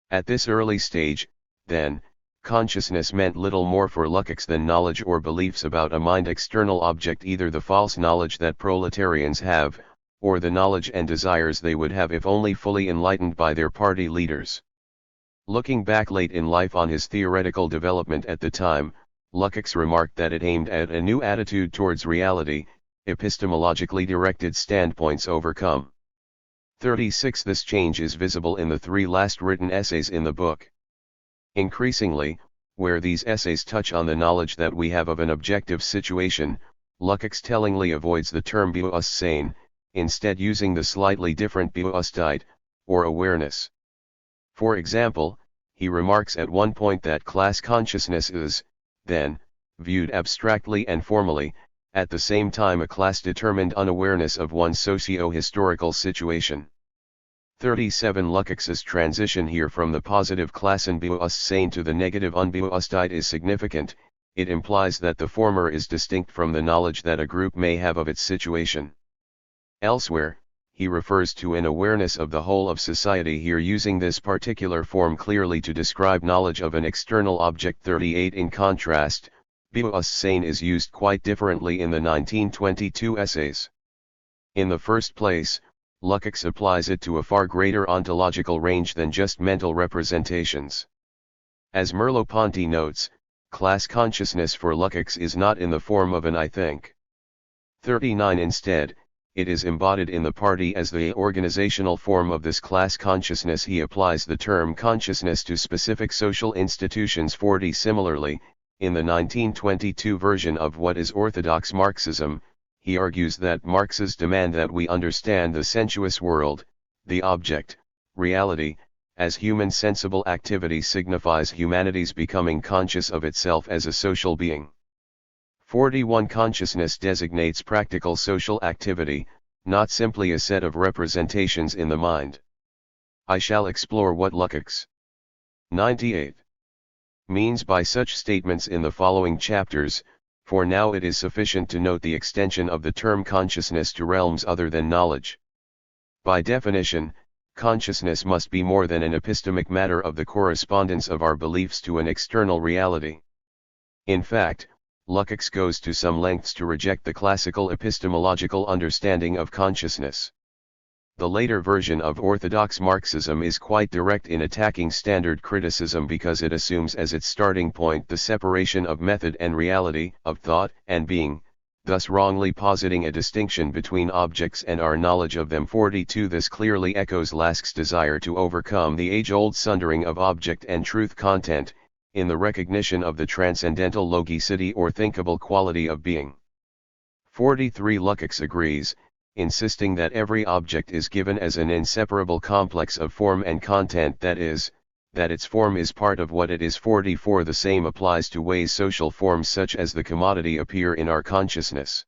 At this early stage, then, consciousness meant little more for Lukács than knowledge or beliefs about a mind-external object, either the false knowledge that proletarians have, or the knowledge and desires they would have if only fully enlightened by their party leaders. Looking back late in life on his theoretical development at the time, Lukács remarked that it aimed at a new attitude towards reality, epistemologically directed standpoints overcome. 36 This change is visible in the three last written essays in the book. Increasingly, where these essays touch on the knowledge that we have of an objective situation, Lukács tellingly avoids the term Bewusstsein, instead using the slightly different Bewusstheit, or awareness. For example, he remarks at one point that class consciousness is, then, viewed abstractly and formally, at the same time a class-determined unawareness of one's socio-historical situation. 37 Lukács's transition here from the positive Klassenbewusstsein to the negative Unbewusstheit is significant. It implies that the former is distinct from the knowledge that a group may have of its situation. Elsewhere, he refers to an awareness of the whole of society, here using this particular form clearly to describe knowledge of an external object. 38 In contrast, Bewusstsein is used quite differently in the 1922 essays. In the first place, Lukács applies it to a far greater ontological range than just mental representations. As Merleau-Ponty notes, class consciousness for Lukács is not in the form of an I think. 39 Instead, it is embodied in the party as the organizational form of this class consciousness. He applies the term consciousness to specific social institutions. 40 Similarly, in the 1922 version of What is Orthodox Marxism, he argues that Marx's demand that we understand the sensuous world, the object, reality, as human sensible activity signifies humanity's becoming conscious of itself as a social being. 41 Consciousness designates practical social activity, not simply a set of representations in the mind. I shall explore what Lukács 98 means by such statements in the following chapters. For now it is sufficient to note the extension of the term consciousness to realms other than knowledge. By definition, consciousness must be more than an epistemic matter of the correspondence of our beliefs to an external reality. In fact, Lukács goes to some lengths to reject the classical epistemological understanding of consciousness. The later version of orthodox Marxism is quite direct in attacking standard criticism because it assumes as its starting point the separation of method and reality, of thought and being, thus wrongly positing a distinction between objects and our knowledge of them. 42. This clearly echoes Lask's desire to overcome the age-old sundering of object and truth content, in the recognition of the transcendental logicity or thinkable quality of being. 43. Lukács agrees, insisting that every object is given as an inseparable complex of form and content, that is, that its form is part of what it is. 44. The same applies to ways social forms such as the commodity appear in our consciousness.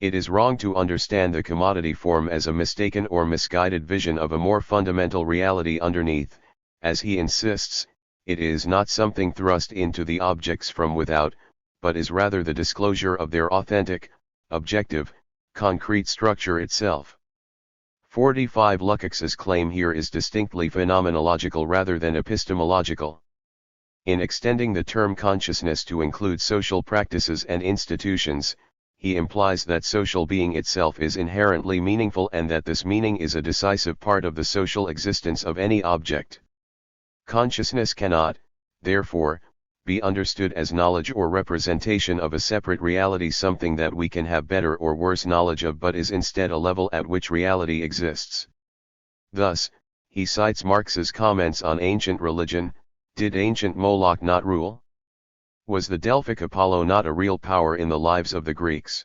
It is wrong to understand the commodity form as a mistaken or misguided vision of a more fundamental reality underneath. As he insists, it is not something thrust into the objects from without, but is rather the disclosure of their authentic, objective, concrete structure itself. 45. Lukács's claim here is distinctly phenomenological rather than epistemological. In extending the term consciousness to include social practices and institutions, he implies that social being itself is inherently meaningful and that this meaning is a decisive part of the social existence of any object. Consciousness cannot, therefore, be understood as knowledge or representation of a separate reality, something that we can have better or worse knowledge of, but is instead a level at which reality exists. Thus, he cites Marx's comments on ancient religion: did ancient Moloch not rule? Was the Delphic Apollo not a real power in the lives of the Greeks?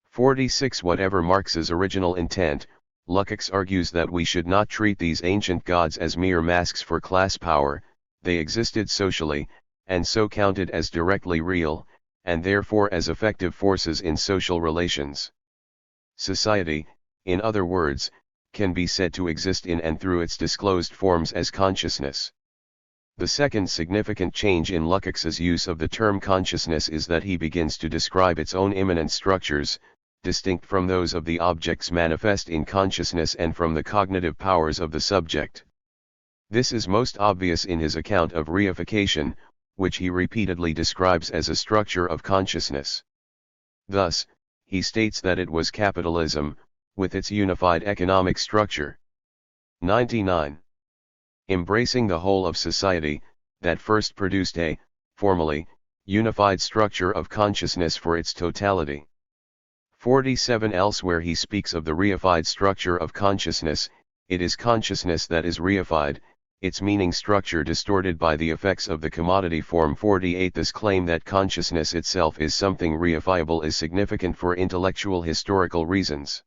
46. Whatever Marx's original intent, Lukács argues that we should not treat these ancient gods as mere masks for class power. They existed socially, and so counted as directly real, and therefore as effective forces in social relations. Society, in other words, can be said to exist in and through its disclosed forms as consciousness. The second significant change in Lukács's use of the term consciousness is that he begins to describe its own immanent structures, distinct from those of the objects manifest in consciousness and from the cognitive powers of the subject. This is most obvious in his account of reification, which he repeatedly describes as a structure of consciousness. Thus, he states that it was capitalism, with its unified economic structure. 99. Embracing the whole of society, that first produced a, formally, unified structure of consciousness for its totality. 47. Elsewhere he speaks of the reified structure of consciousness. It is consciousness that is reified, its meaning structure distorted by the effects of the commodity form. 48. This claim that consciousness itself is something reifiable is significant for intellectual historical reasons.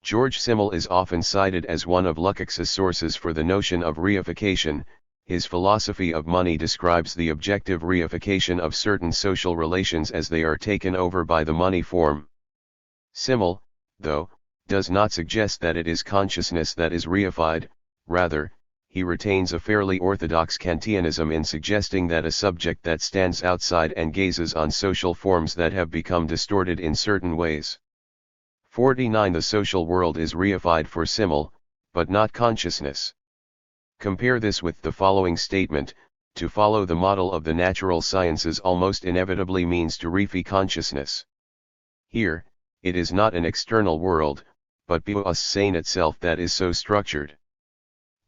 George Simmel is often cited as one of Lukács's sources for the notion of reification. His philosophy of money describes the objective reification of certain social relations as they are taken over by the money form. Simmel, though, does not suggest that it is consciousness that is reified. Rather, he retains a fairly orthodox Kantianism in suggesting that a subject that stands outside and gazes on social forms that have become distorted in certain ways. 49. The social world is reified for Simmel, but not consciousness. Compare this with the following statement: to follow the model of the natural sciences almost inevitably means to reify consciousness. Here, it is not an external world, but Bewusstsein itself that is so structured.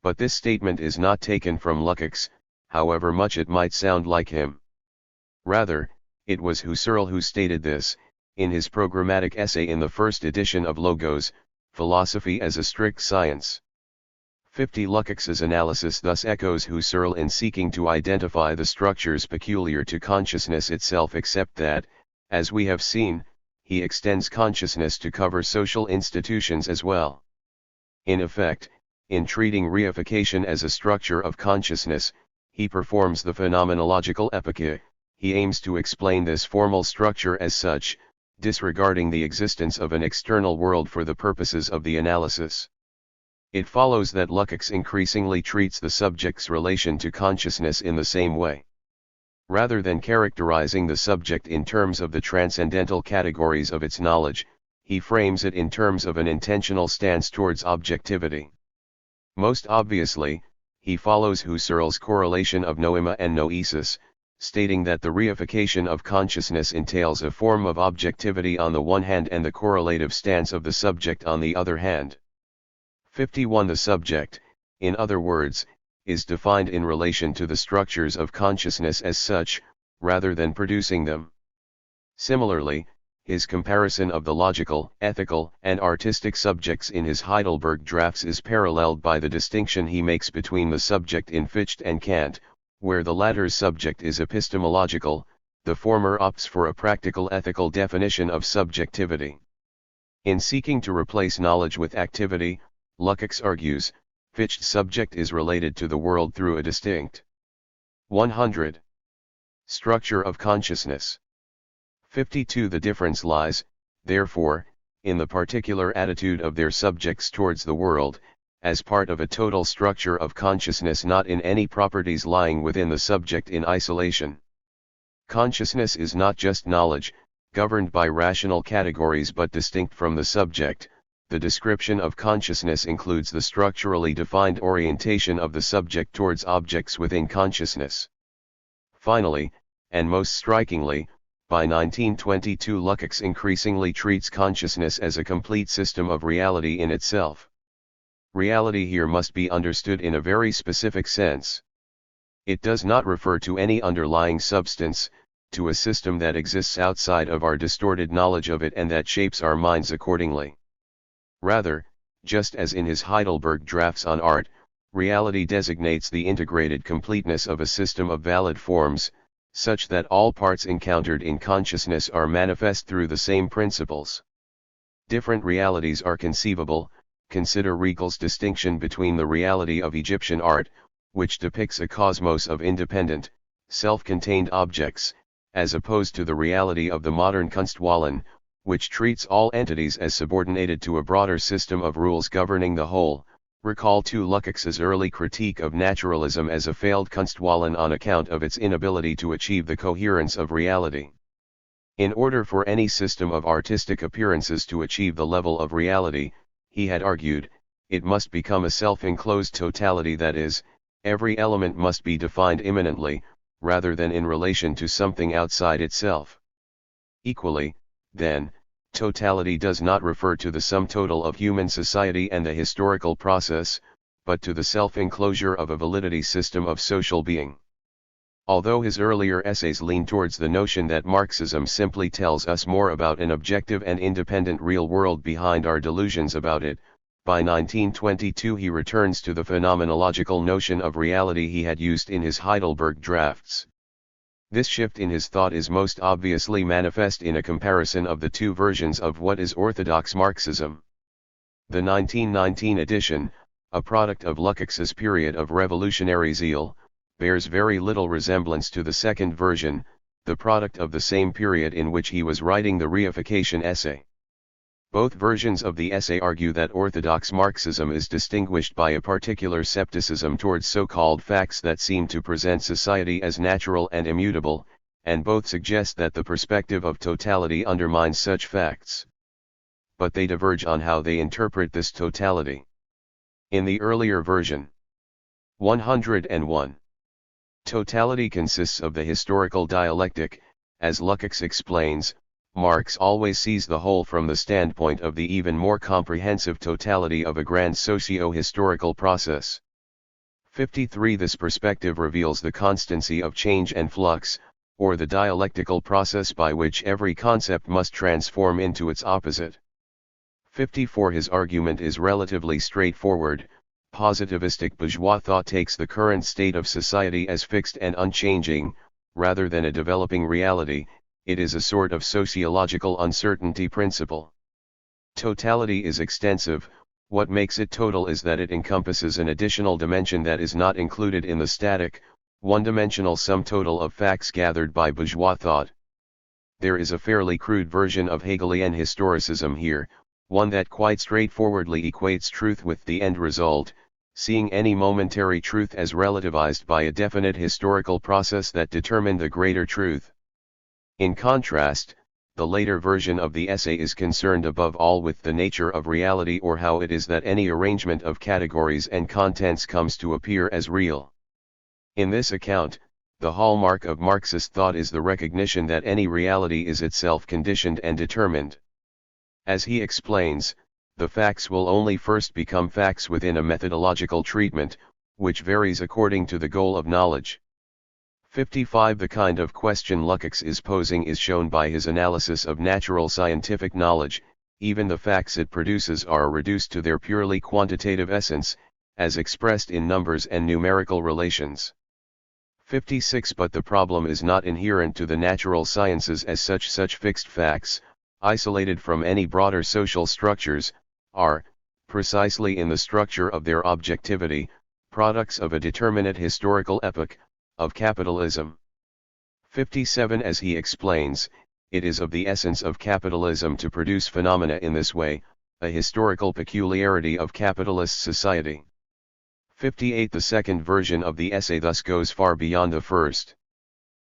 But this statement is not taken from Lukács, however much it might sound like him. Rather, it was Husserl who stated this, in his programmatic essay in the first edition of Logos, Philosophy as a Strict Science. 50. Lukács's analysis thus echoes Husserl in seeking to identify the structures peculiar to consciousness itself, except that, as we have seen, he extends consciousness to cover social institutions as well. In effect, in treating reification as a structure of consciousness, he performs the phenomenological epoche. He aims to explain this formal structure as such, disregarding the existence of an external world for the purposes of the analysis. It follows that Lukács increasingly treats the subject's relation to consciousness in the same way. Rather than characterizing the subject in terms of the transcendental categories of its knowledge, he frames it in terms of an intentional stance towards objectivity. Most obviously, he follows Husserl's correlation of noema and noesis, stating that the reification of consciousness entails a form of objectivity on the one hand and the correlative stance of the subject on the other hand. 51. The subject, in other words, is defined in relation to the structures of consciousness as such, rather than producing them. Similarly, his comparison of the logical, ethical, and artistic subjects in his Heidelberg drafts is paralleled by the distinction he makes between the subject in Fichte and Kant, where the latter's subject is epistemological, the former opts for a practical ethical definition of subjectivity. In seeking to replace knowledge with activity, Lukács argues, Fichte's subject is related to the world through a distinct 100. Structure of consciousness. 52. The difference lies, therefore, in the particular attitude of their subjects towards the world, as part of a total structure of consciousness, not in any properties lying within the subject in isolation. Consciousness is not just knowledge, governed by rational categories but distinct from the subject. The description of consciousness includes the structurally defined orientation of the subject towards objects within consciousness. Finally, and most strikingly, by 1922 Lukács increasingly treats consciousness as a complete system of reality in itself. Reality here must be understood in a very specific sense. It does not refer to any underlying substance, to a system that exists outside of our distorted knowledge of it and that shapes our minds accordingly. Rather, just as in his Heidelberg drafts on art, reality designates the integrated completeness of a system of valid forms, such that all parts encountered in consciousness are manifest through the same principles. Different realities are conceivable. Consider Riegel's distinction between the reality of Egyptian art, which depicts a cosmos of independent, self-contained objects, as opposed to the reality of the modern Kunstwallen, which treats all entities as subordinated to a broader system of rules governing the whole. Recall too Lukács's early critique of naturalism as a failed Kunstwallen on account of its inability to achieve the coherence of reality. In order for any system of artistic appearances to achieve the level of reality, he had argued, it must become a self-enclosed totality, that is, every element must be defined immanently, rather than in relation to something outside itself. Equally, then, totality does not refer to the sum total of human society and the historical process, but to the self-enclosure of a validity system of social being. Although his earlier essays lean towards the notion that Marxism simply tells us more about an objective and independent real world behind our delusions about it, by 1922 he returns to the phenomenological notion of reality he had used in his Heidelberg drafts. This shift in his thought is most obviously manifest in a comparison of the two versions of what is orthodox Marxism. The 1919 edition, a product of Lukács's period of revolutionary zeal, bears very little resemblance to the second version, the product of the same period in which he was writing the Reification essay. Both versions of the essay argue that orthodox Marxism is distinguished by a particular skepticism towards so-called facts that seem to present society as natural and immutable, and both suggest that the perspective of totality undermines such facts. But they diverge on how they interpret this totality. In the earlier version, 101, totality consists of the historical dialectic. As Lukács explains, Marx always sees the whole from the standpoint of the even more comprehensive totality of a grand socio-historical process. 53. This perspective reveals the constancy of change and flux, or the dialectical process by which every concept must transform into its opposite. 54. His argument is relatively straightforward. Positivistic bourgeois thought takes the current state of society as fixed and unchanging, rather than a developing reality. It is a sort of sociological uncertainty principle. Totality is extensive. What makes it total is that it encompasses an additional dimension that is not included in the static, one-dimensional sum total of facts gathered by bourgeois thought. There is a fairly crude version of Hegelian historicism here, one that quite straightforwardly equates truth with the end result, seeing any momentary truth as relativized by a definite historical process that determined the greater truth. In contrast, the later version of the essay is concerned above all with the nature of reality, or how it is that any arrangement of categories and contents comes to appear as real. In this account, the hallmark of Marxist thought is the recognition that any reality is itself conditioned and determined. As he explains, the facts will only first become facts within a methodological treatment, which varies according to the goal of knowledge. 55 The kind of question Lukács is posing is shown by his analysis of natural scientific knowledge. Even the facts it produces are reduced to their purely quantitative essence, as expressed in numbers and numerical relations. 56 But the problem is not inherent to the natural sciences as such. Such fixed facts, isolated from any broader social structures, are, precisely in the structure of their objectivity, products of a determinate historical epoch, of capitalism. 57 As he explains, it is of the essence of capitalism to produce phenomena in this way, a historical peculiarity of capitalist society. 58 The second version of the essay thus goes far beyond the first.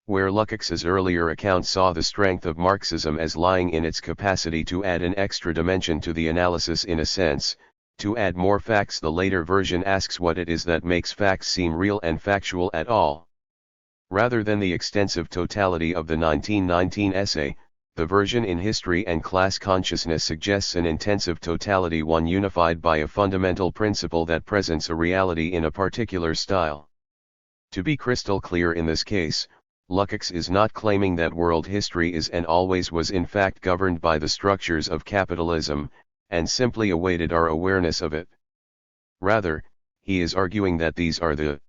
Where Lukács's earlier account saw the strength of Marxism as lying in its capacity to add an extra dimension to the analysis, in a sense, to add more facts, the later version asks what it is that makes facts seem real and factual at all. Rather than the extensive totality of the 1919 essay, the version in History and Class Consciousness suggests an intensive totality, one unified by a fundamental principle that presents a reality in a particular style. To be crystal clear in this case, Lukács is not claiming that world history is and always was in fact governed by the structures of capitalism, and simply awaited our awareness of it. Rather, he is arguing that these are the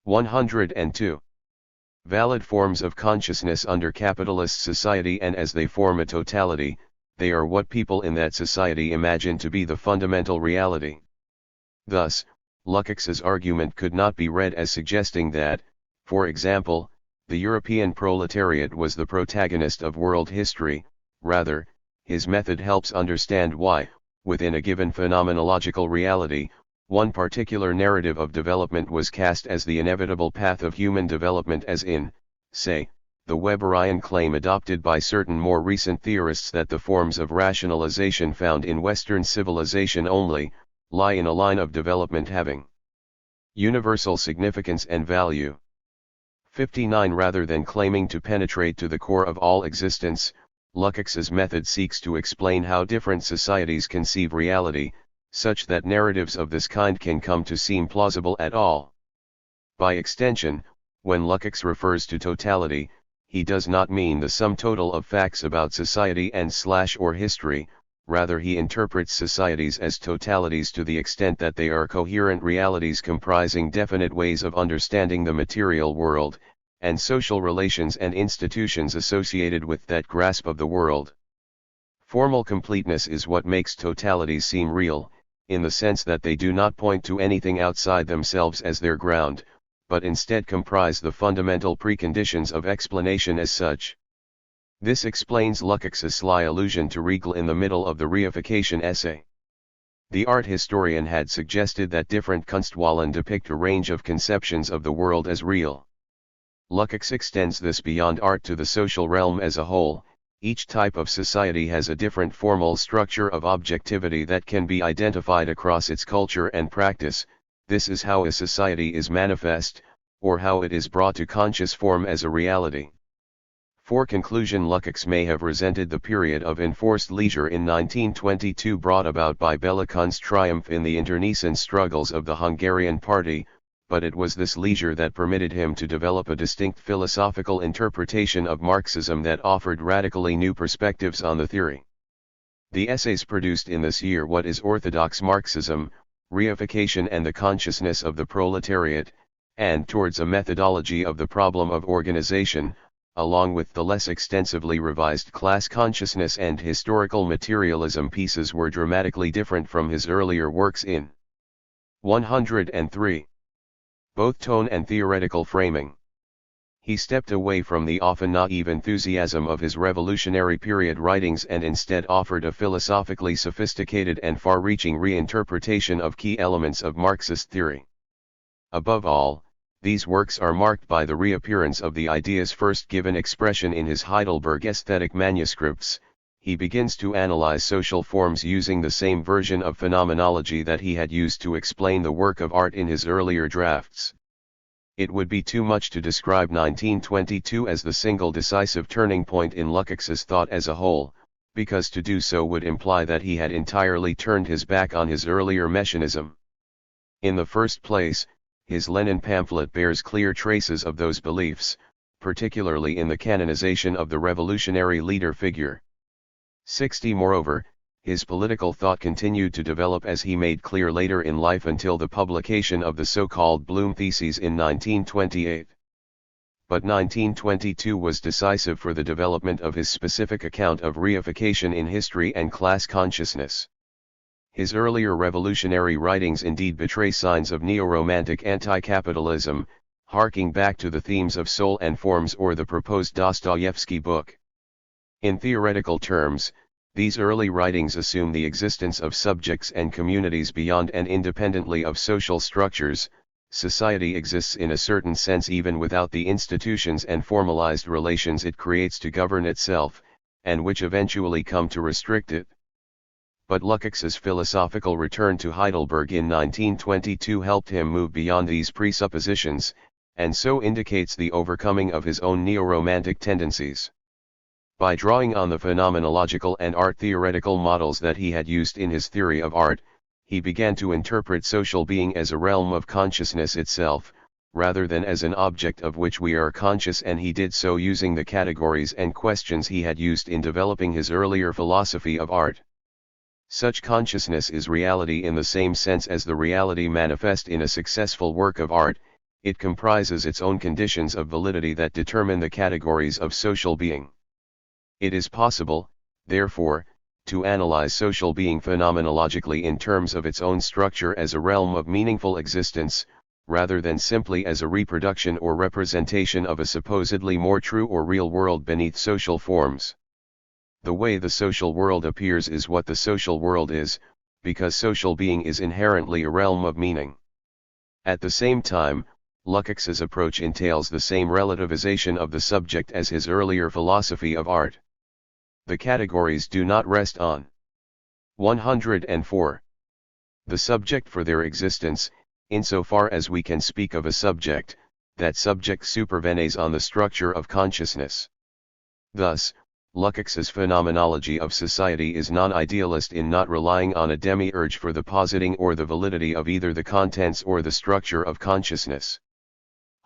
102 valid forms of consciousness under capitalist society, and as they form a totality, they are what people in that society imagine to be the fundamental reality. Thus, Lukács's argument could not be read as suggesting that, for example, the European proletariat was the protagonist of world history. Rather, his method helps understand why, within a given phenomenological reality, one particular narrative of development was cast as the inevitable path of human development, as in, say, the Weberian claim adopted by certain more recent theorists that the forms of rationalization found in Western civilization only lie in a line of development having universal significance and value. 59 Rather than claiming to penetrate to the core of all existence, Lukács's method seeks to explain how different societies conceive reality, such that narratives of this kind can come to seem plausible at all. By extension, when Lukács refers to totality, he does not mean the sum total of facts about society and or history. Rather, he interprets societies as totalities to the extent that they are coherent realities comprising definite ways of understanding the material world, and social relations and institutions associated with that grasp of the world. Formal completeness is what makes totalities seem real, in the sense that they do not point to anything outside themselves as their ground, but instead comprise the fundamental preconditions of explanation as such. This explains Lukács's sly allusion to Regal in the middle of the Reification essay. The art historian had suggested that different Kunstwahlen depict a range of conceptions of the world as real. Lukács extends this beyond art to the social realm as a whole. Each type of society has a different formal structure of objectivity that can be identified across its culture and practice. This is how a society is manifest, or how it is brought to conscious form as a reality. For conclusion, Lukács may have resented the period of enforced leisure in 1922 brought about by Belakun's triumph in the internecine struggles of the Hungarian party, but it was this leisure that permitted him to develop a distinct philosophical interpretation of Marxism that offered radically new perspectives on the theory. The essays produced in this year, What is Orthodox Marxism, Reification and the Consciousness of the Proletariat, and Towards a Methodology of the Problem of Organization, along with the less extensively revised Class Consciousness and Historical Materialism pieces, were dramatically different from his earlier works in 103. Both tone and theoretical framing. He stepped away from the often naive enthusiasm of his revolutionary period writings and instead offered a philosophically sophisticated and far-reaching reinterpretation of key elements of Marxist theory. Above all, these works are marked by the reappearance of the ideas first given expression in his Heidelberg aesthetic manuscripts. He begins to analyze social forms using the same version of phenomenology that he had used to explain the work of art in his earlier drafts. It would be too much to describe 1922 as the single decisive turning point in Lukács's thought as a whole, because to do so would imply that he had entirely turned his back on his earlier messianism. In the first place, his Lenin pamphlet bears clear traces of those beliefs, particularly in the canonization of the revolutionary leader figure. 60. Moreover, his political thought continued to develop as he made clear later in life until the publication of the so-called Bloom Theses in 1928. But 1922 was decisive for the development of his specific account of reification in history and class consciousness. His earlier revolutionary writings indeed betray signs of neo-romantic anti-capitalism, harking back to the themes of soul and forms or the proposed Dostoevsky book. In theoretical terms, these early writings assume the existence of subjects and communities beyond and independently of social structures. Society exists in a certain sense even without the institutions and formalized relations it creates to govern itself, and which eventually come to restrict it. But Lukács's philosophical return to Heidelberg in 1922 helped him move beyond these presuppositions, and so indicates the overcoming of his own neo-romantic tendencies. By drawing on the phenomenological and art-theoretical models that he had used in his theory of art, he began to interpret social being as a realm of consciousness itself, rather than as an object of which we are conscious, and he did so using the categories and questions he had used in developing his earlier philosophy of art. Such consciousness is reality in the same sense as the reality manifest in a successful work of art. It comprises its own conditions of validity that determine the categories of social being. It is possible, therefore, to analyze social being phenomenologically in terms of its own structure as a realm of meaningful existence, rather than simply as a reproduction or representation of a supposedly more true or real world beneath social forms. The way the social world appears is what the social world is, because social being is inherently a realm of meaning. At the same time, Lukács's approach entails the same relativization of the subject as his earlier philosophy of art. The categories do not rest on 104. The subject for their existence, insofar as we can speak of a subject, that subject supervenes on the structure of consciousness. Thus, Lukács's phenomenology of society is non-idealist in not relying on a demiurge for the positing or the validity of either the contents or the structure of consciousness.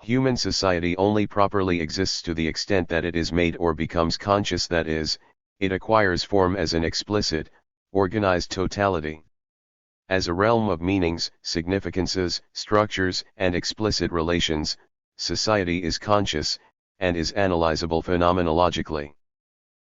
Human society only properly exists to the extent that it is made or becomes conscious, that is, it acquires form as an explicit, organized totality. As a realm of meanings, significances, structures, and explicit relations, society is conscious, and is analyzable phenomenologically.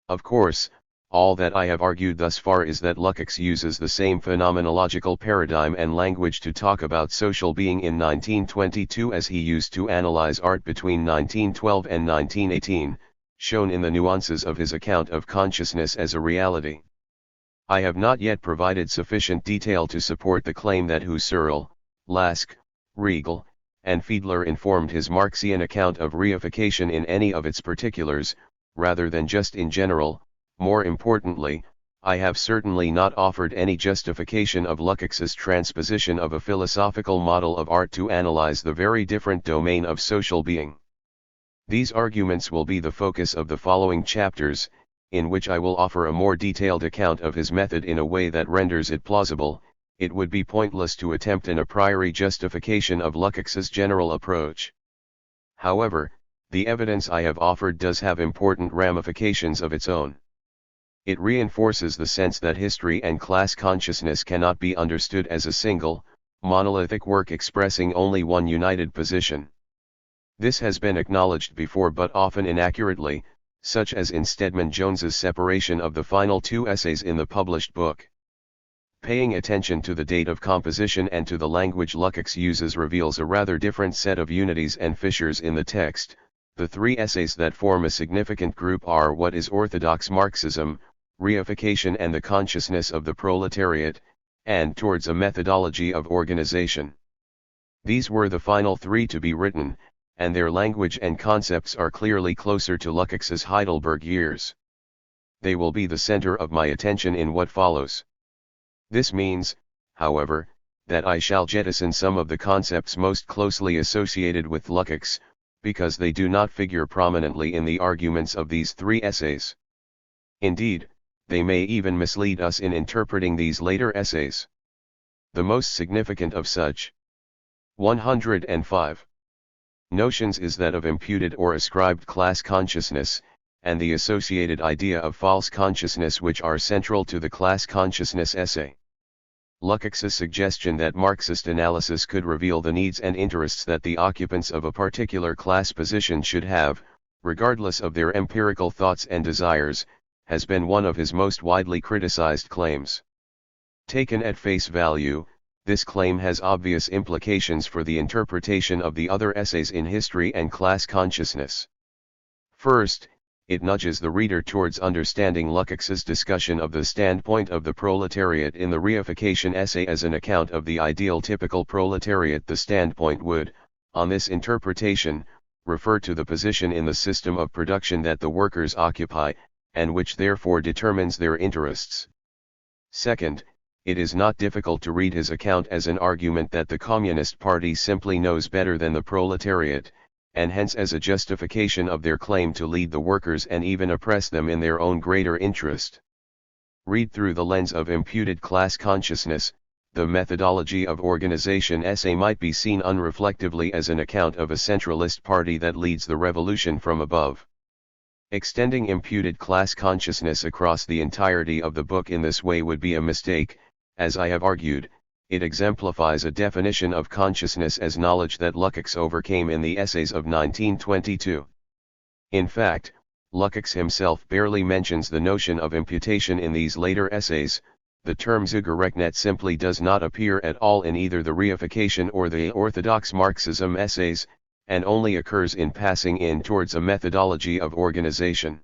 Of course, all that I have argued thus far is that Lukács uses the same phenomenological paradigm and language to talk about social being in 1922 as he used to analyze art between 1912 and 1918, shown in the nuances of his account of consciousness as a reality. I have not yet provided sufficient detail to support the claim that Husserl, Lask, Riegel, and Fiedler informed his Marxian account of reification in any of its particulars, rather than just in general. More importantly, I have certainly not offered any justification of Lukács's transposition of a philosophical model of art to analyze the very different domain of social being. These arguments will be the focus of the following chapters, in which I will offer a more detailed account of his method in a way that renders it plausible. It would be pointless to attempt an a priori justification of Lukács's general approach. However, the evidence I have offered does have important ramifications of its own. It reinforces the sense that history and class consciousness cannot be understood as a single, monolithic work expressing only one united position. This has been acknowledged before but often inaccurately, such as in Stedman Jones's separation of the final two essays in the published book. Paying attention to the date of composition and to the language Lukács uses reveals a rather different set of unities and fissures in the text. The three essays that form a significant group are What is Orthodox Marxism, Reification and the Consciousness of the Proletariat, and Towards a Methodology of Organization. These were the final three to be written, and their language and concepts are clearly closer to Lukács's Heidelberg years. They will be the center of my attention in what follows. This means, however, that I shall jettison some of the concepts most closely associated with Lukács, because they do not figure prominently in the arguments of these three essays. Indeed, they may even mislead us in interpreting these later essays. The most significant of such 105. Notions is that of imputed or ascribed class consciousness, and the associated idea of false consciousness which are central to the class consciousness essay. Lukács's suggestion that Marxist analysis could reveal the needs and interests that the occupants of a particular class position should have, regardless of their empirical thoughts and desires, has been one of his most widely criticized claims. Taken at face value, this claim has obvious implications for the interpretation of the other essays in history and class consciousness. First, it nudges the reader towards understanding Lukács's discussion of the standpoint of the proletariat in the Reification essay as an account of the ideal typical proletariat. The standpoint would, on this interpretation, refer to the position in the system of production that the workers occupy, and which therefore determines their interests. Second, it is not difficult to read his account as an argument that the Communist Party simply knows better than the proletariat, and hence as a justification of their claim to lead the workers and even oppress them in their own greater interest. Read through the lens of imputed class consciousness, the methodology of organization essay might be seen unreflectively as an account of a centralist party that leads the revolution from above. Extending imputed class consciousness across the entirety of the book in this way would be a mistake. As I have argued, it exemplifies a definition of consciousness as knowledge that Lukács overcame in the essays of 1922. In fact, Lukács himself barely mentions the notion of imputation in these later essays. The term Zugerechtnet simply does not appear at all in either the Reification or the Orthodox Marxism essays, and only occurs in passing in towards a methodology of organization.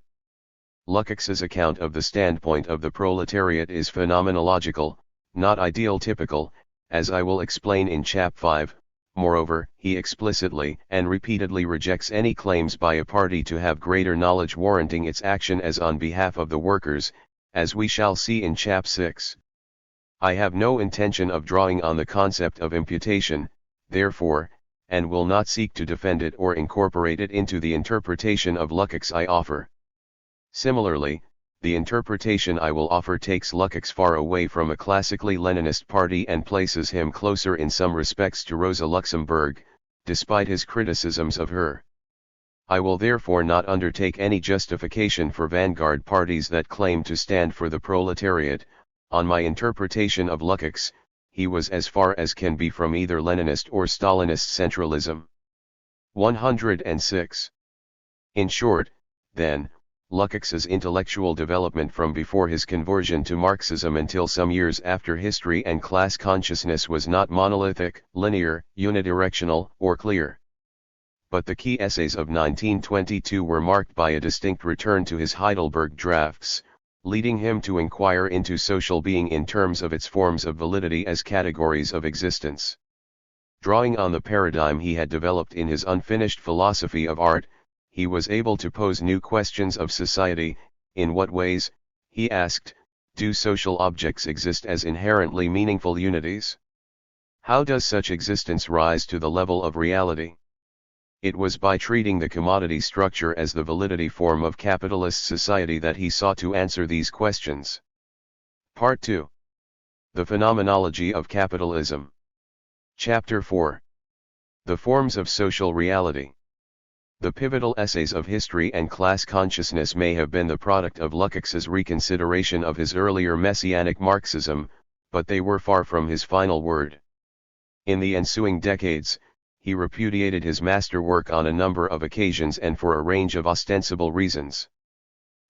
Lukács's account of the standpoint of the proletariat is phenomenological, not ideal-typical, as I will explain in Chap 5. Moreover, he explicitly and repeatedly rejects any claims by a party to have greater knowledge warranting its action as on behalf of the workers, as we shall see in Chap 6. I have no intention of drawing on the concept of imputation, therefore, and will not seek to defend it or incorporate it into the interpretation of Lukács I offer. Similarly, the interpretation I will offer takes Lukács far away from a classically Leninist party and places him closer in some respects to Rosa Luxemburg, despite his criticisms of her. I will therefore not undertake any justification for vanguard parties that claim to stand for the proletariat. On my interpretation of Lukács, he was as far as can be from either Leninist or Stalinist centralism. 106. In short, then, Lukács's intellectual development from before his conversion to Marxism until some years after history and class consciousness was not monolithic, linear, unidirectional, or clear. But the key essays of 1922 were marked by a distinct return to his Heidelberg drafts, leading him to inquire into social being in terms of its forms of validity as categories of existence. Drawing on the paradigm he had developed in his unfinished philosophy of art, he was able to pose new questions of society. In what ways, he asked, do social objects exist as inherently meaningful unities? How does such existence rise to the level of reality? It was by treating the commodity structure as the validity form of capitalist society that he sought to answer these questions. Part 2. The Phenomenology of Capitalism. Chapter 4. The Forms of Social Reality. The pivotal essays of history and class consciousness may have been the product of Lukács's reconsideration of his earlier messianic Marxism, but they were far from his final word. In the ensuing decades, he repudiated his masterwork on a number of occasions and for a range of ostensible reasons.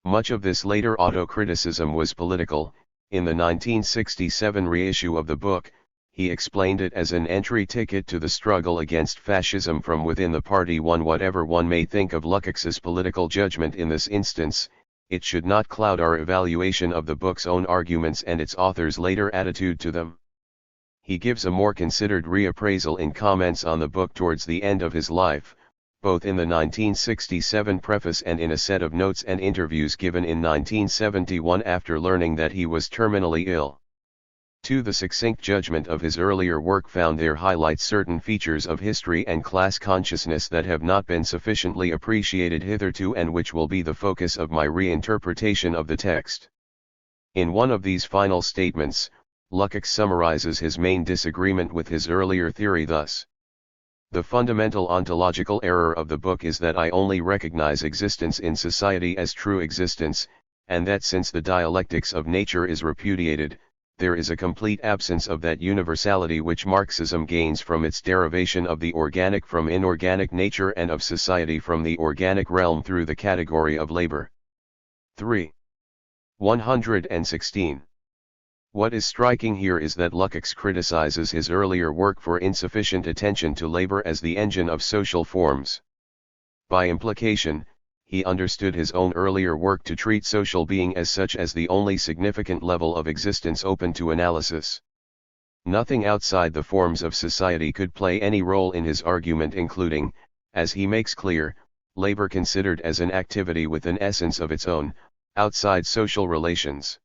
Much of this later autocriticism was political. In the 1967 reissue of the book, he explained it as an entry ticket to the struggle against fascism from within the party. Whatever one may think of Lukács's political judgment in this instance, it should not cloud our evaluation of the book's own arguments and its author's later attitude to them. He gives a more considered reappraisal in comments on the book towards the end of his life, both in the 1967 preface and in a set of notes and interviews given in 1971 after learning that he was terminally ill. The succinct judgment of his earlier work found there highlights certain features of history and class consciousness that have not been sufficiently appreciated hitherto and which will be the focus of my reinterpretation of the text. In one of these final statements, Lukács summarizes his main disagreement with his earlier theory thus. The fundamental ontological error of the book is that I only recognize existence in society as true existence, and that since the dialectics of nature is repudiated, there is a complete absence of that universality which Marxism gains from its derivation of the organic from inorganic nature and of society from the organic realm through the category of labor. 3. 116. What is striking here is that Lukács criticizes his earlier work for insufficient attention to labor as the engine of social forms. By implication, he understood his own earlier work to treat social being as such as the only significant level of existence open to analysis. Nothing outside the forms of society could play any role in his argument, including, as he makes clear, labor considered as an activity with an essence of its own, outside social relations.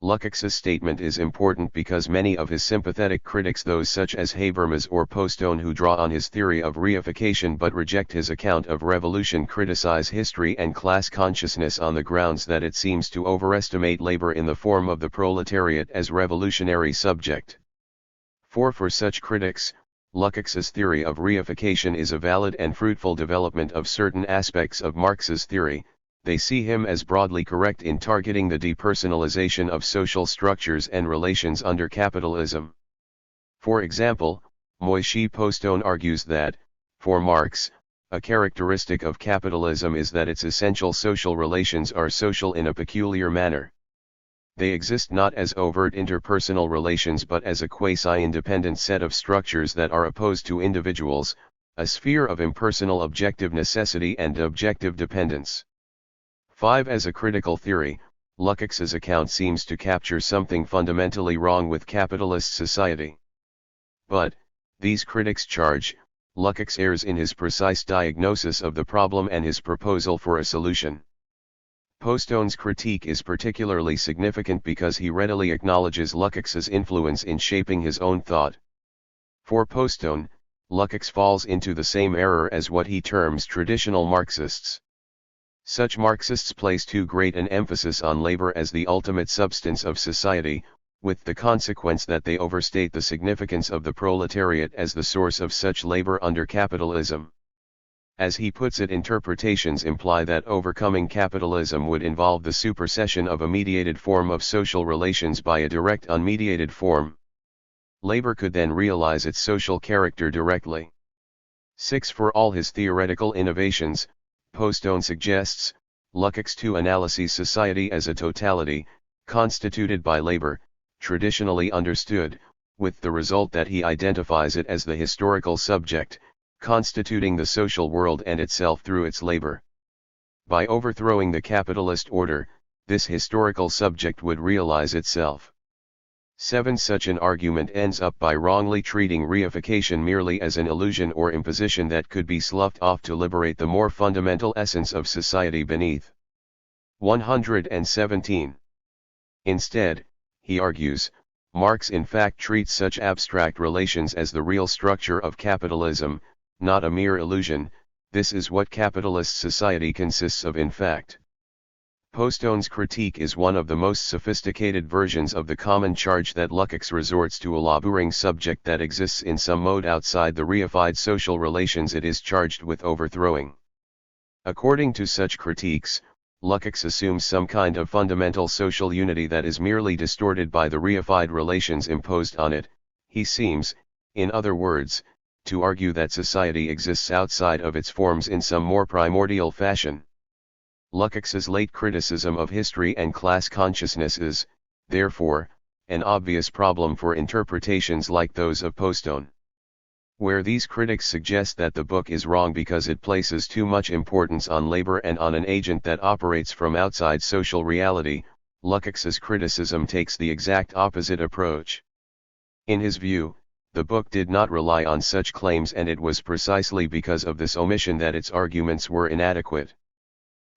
Lukács's statement is important because many of his sympathetic critics, those such as Habermas or Postone, who draw on his theory of reification but reject his account of revolution, criticize history and class consciousness on the grounds that it seems to overestimate labor in the form of the proletariat as revolutionary subject. For such critics, Lukács's theory of reification is a valid and fruitful development of certain aspects of Marx's theory. They see him as broadly correct in targeting the depersonalization of social structures and relations under capitalism. For example, Moishe Postone argues that, for Marx, a characteristic of capitalism is that its essential social relations are social in a peculiar manner. They exist not as overt interpersonal relations but as a quasi-independent set of structures that are opposed to individuals, a sphere of impersonal objective necessity and objective dependence. 5. As a critical theory, Lukács's account seems to capture something fundamentally wrong with capitalist society. But, these critics charge, Lukács errs in his precise diagnosis of the problem and his proposal for a solution. Postone's critique is particularly significant because he readily acknowledges Lukács's influence in shaping his own thought. For Postone, Lukács falls into the same error as what he terms traditional Marxists. Such Marxists place too great an emphasis on labor as the ultimate substance of society, with the consequence that they overstate the significance of the proletariat as the source of such labor under capitalism. As he puts it, interpretations imply that overcoming capitalism would involve the supersession of a mediated form of social relations by a direct unmediated form. Labor could then realize its social character directly. 6. For all his theoretical innovations, Postone suggests, Lukács too analyses society as a totality, constituted by labor, traditionally understood, with the result that he identifies it as the historical subject, constituting the social world and itself through its labor. By overthrowing the capitalist order, this historical subject would realize itself. 7. Such an argument ends up by wrongly treating reification merely as an illusion or imposition that could be sloughed off to liberate the more fundamental essence of society beneath. 117. Instead, he argues, Marx in fact treats such abstract relations as the real structure of capitalism, not a mere illusion. This is what capitalist society consists of in fact. Postone's critique is one of the most sophisticated versions of the common charge that Lukács resorts to a laboring subject that exists in some mode outside the reified social relations it is charged with overthrowing. According to such critiques, Lukács assumes some kind of fundamental social unity that is merely distorted by the reified relations imposed on it. He seems, in other words, to argue that society exists outside of its forms in some more primordial fashion. Lukács's late criticism of history and class consciousness is, therefore, an obvious problem for interpretations like those of Postone. Where these critics suggest that the book is wrong because it places too much importance on labor and on an agent that operates from outside social reality, Lukács's criticism takes the exact opposite approach. In his view, the book did not rely on such claims, and it was precisely because of this omission that its arguments were inadequate.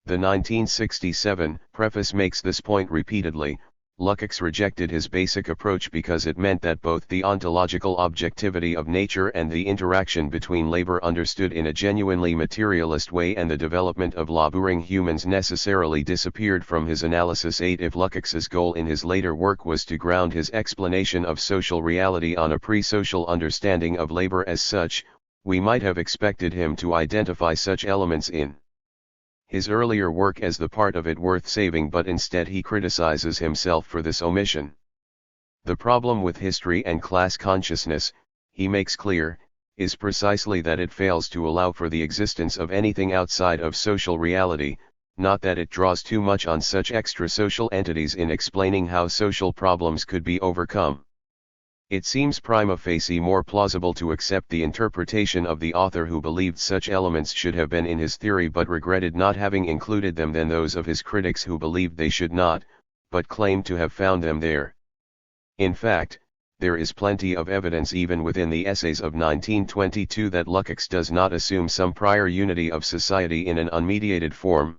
The 1967 preface makes this point repeatedly. Lukács rejected his basic approach because it meant that both the ontological objectivity of nature and the interaction between labor understood in a genuinely materialist way and the development of laboring humans necessarily disappeared from his analysis. 8. If Lukács's goal in his later work was to ground his explanation of social reality on a pre-social understanding of labor as such, We might have expected him to identify such elements in his earlier work as the part of it worth saving, but instead he criticizes himself for this omission. The problem with history and class consciousness, he makes clear, is precisely that it fails to allow for the existence of anything outside of social reality, not that it draws too much on such extra-social entities in explaining how social problems could be overcome. It seems prima facie more plausible to accept the interpretation of the author who believed such elements should have been in his theory but regretted not having included them than those of his critics who believed they should not, but claimed to have found them there. In fact, there is plenty of evidence even within the essays of 1922 that Lukács does not assume some prior unity of society in an unmediated form.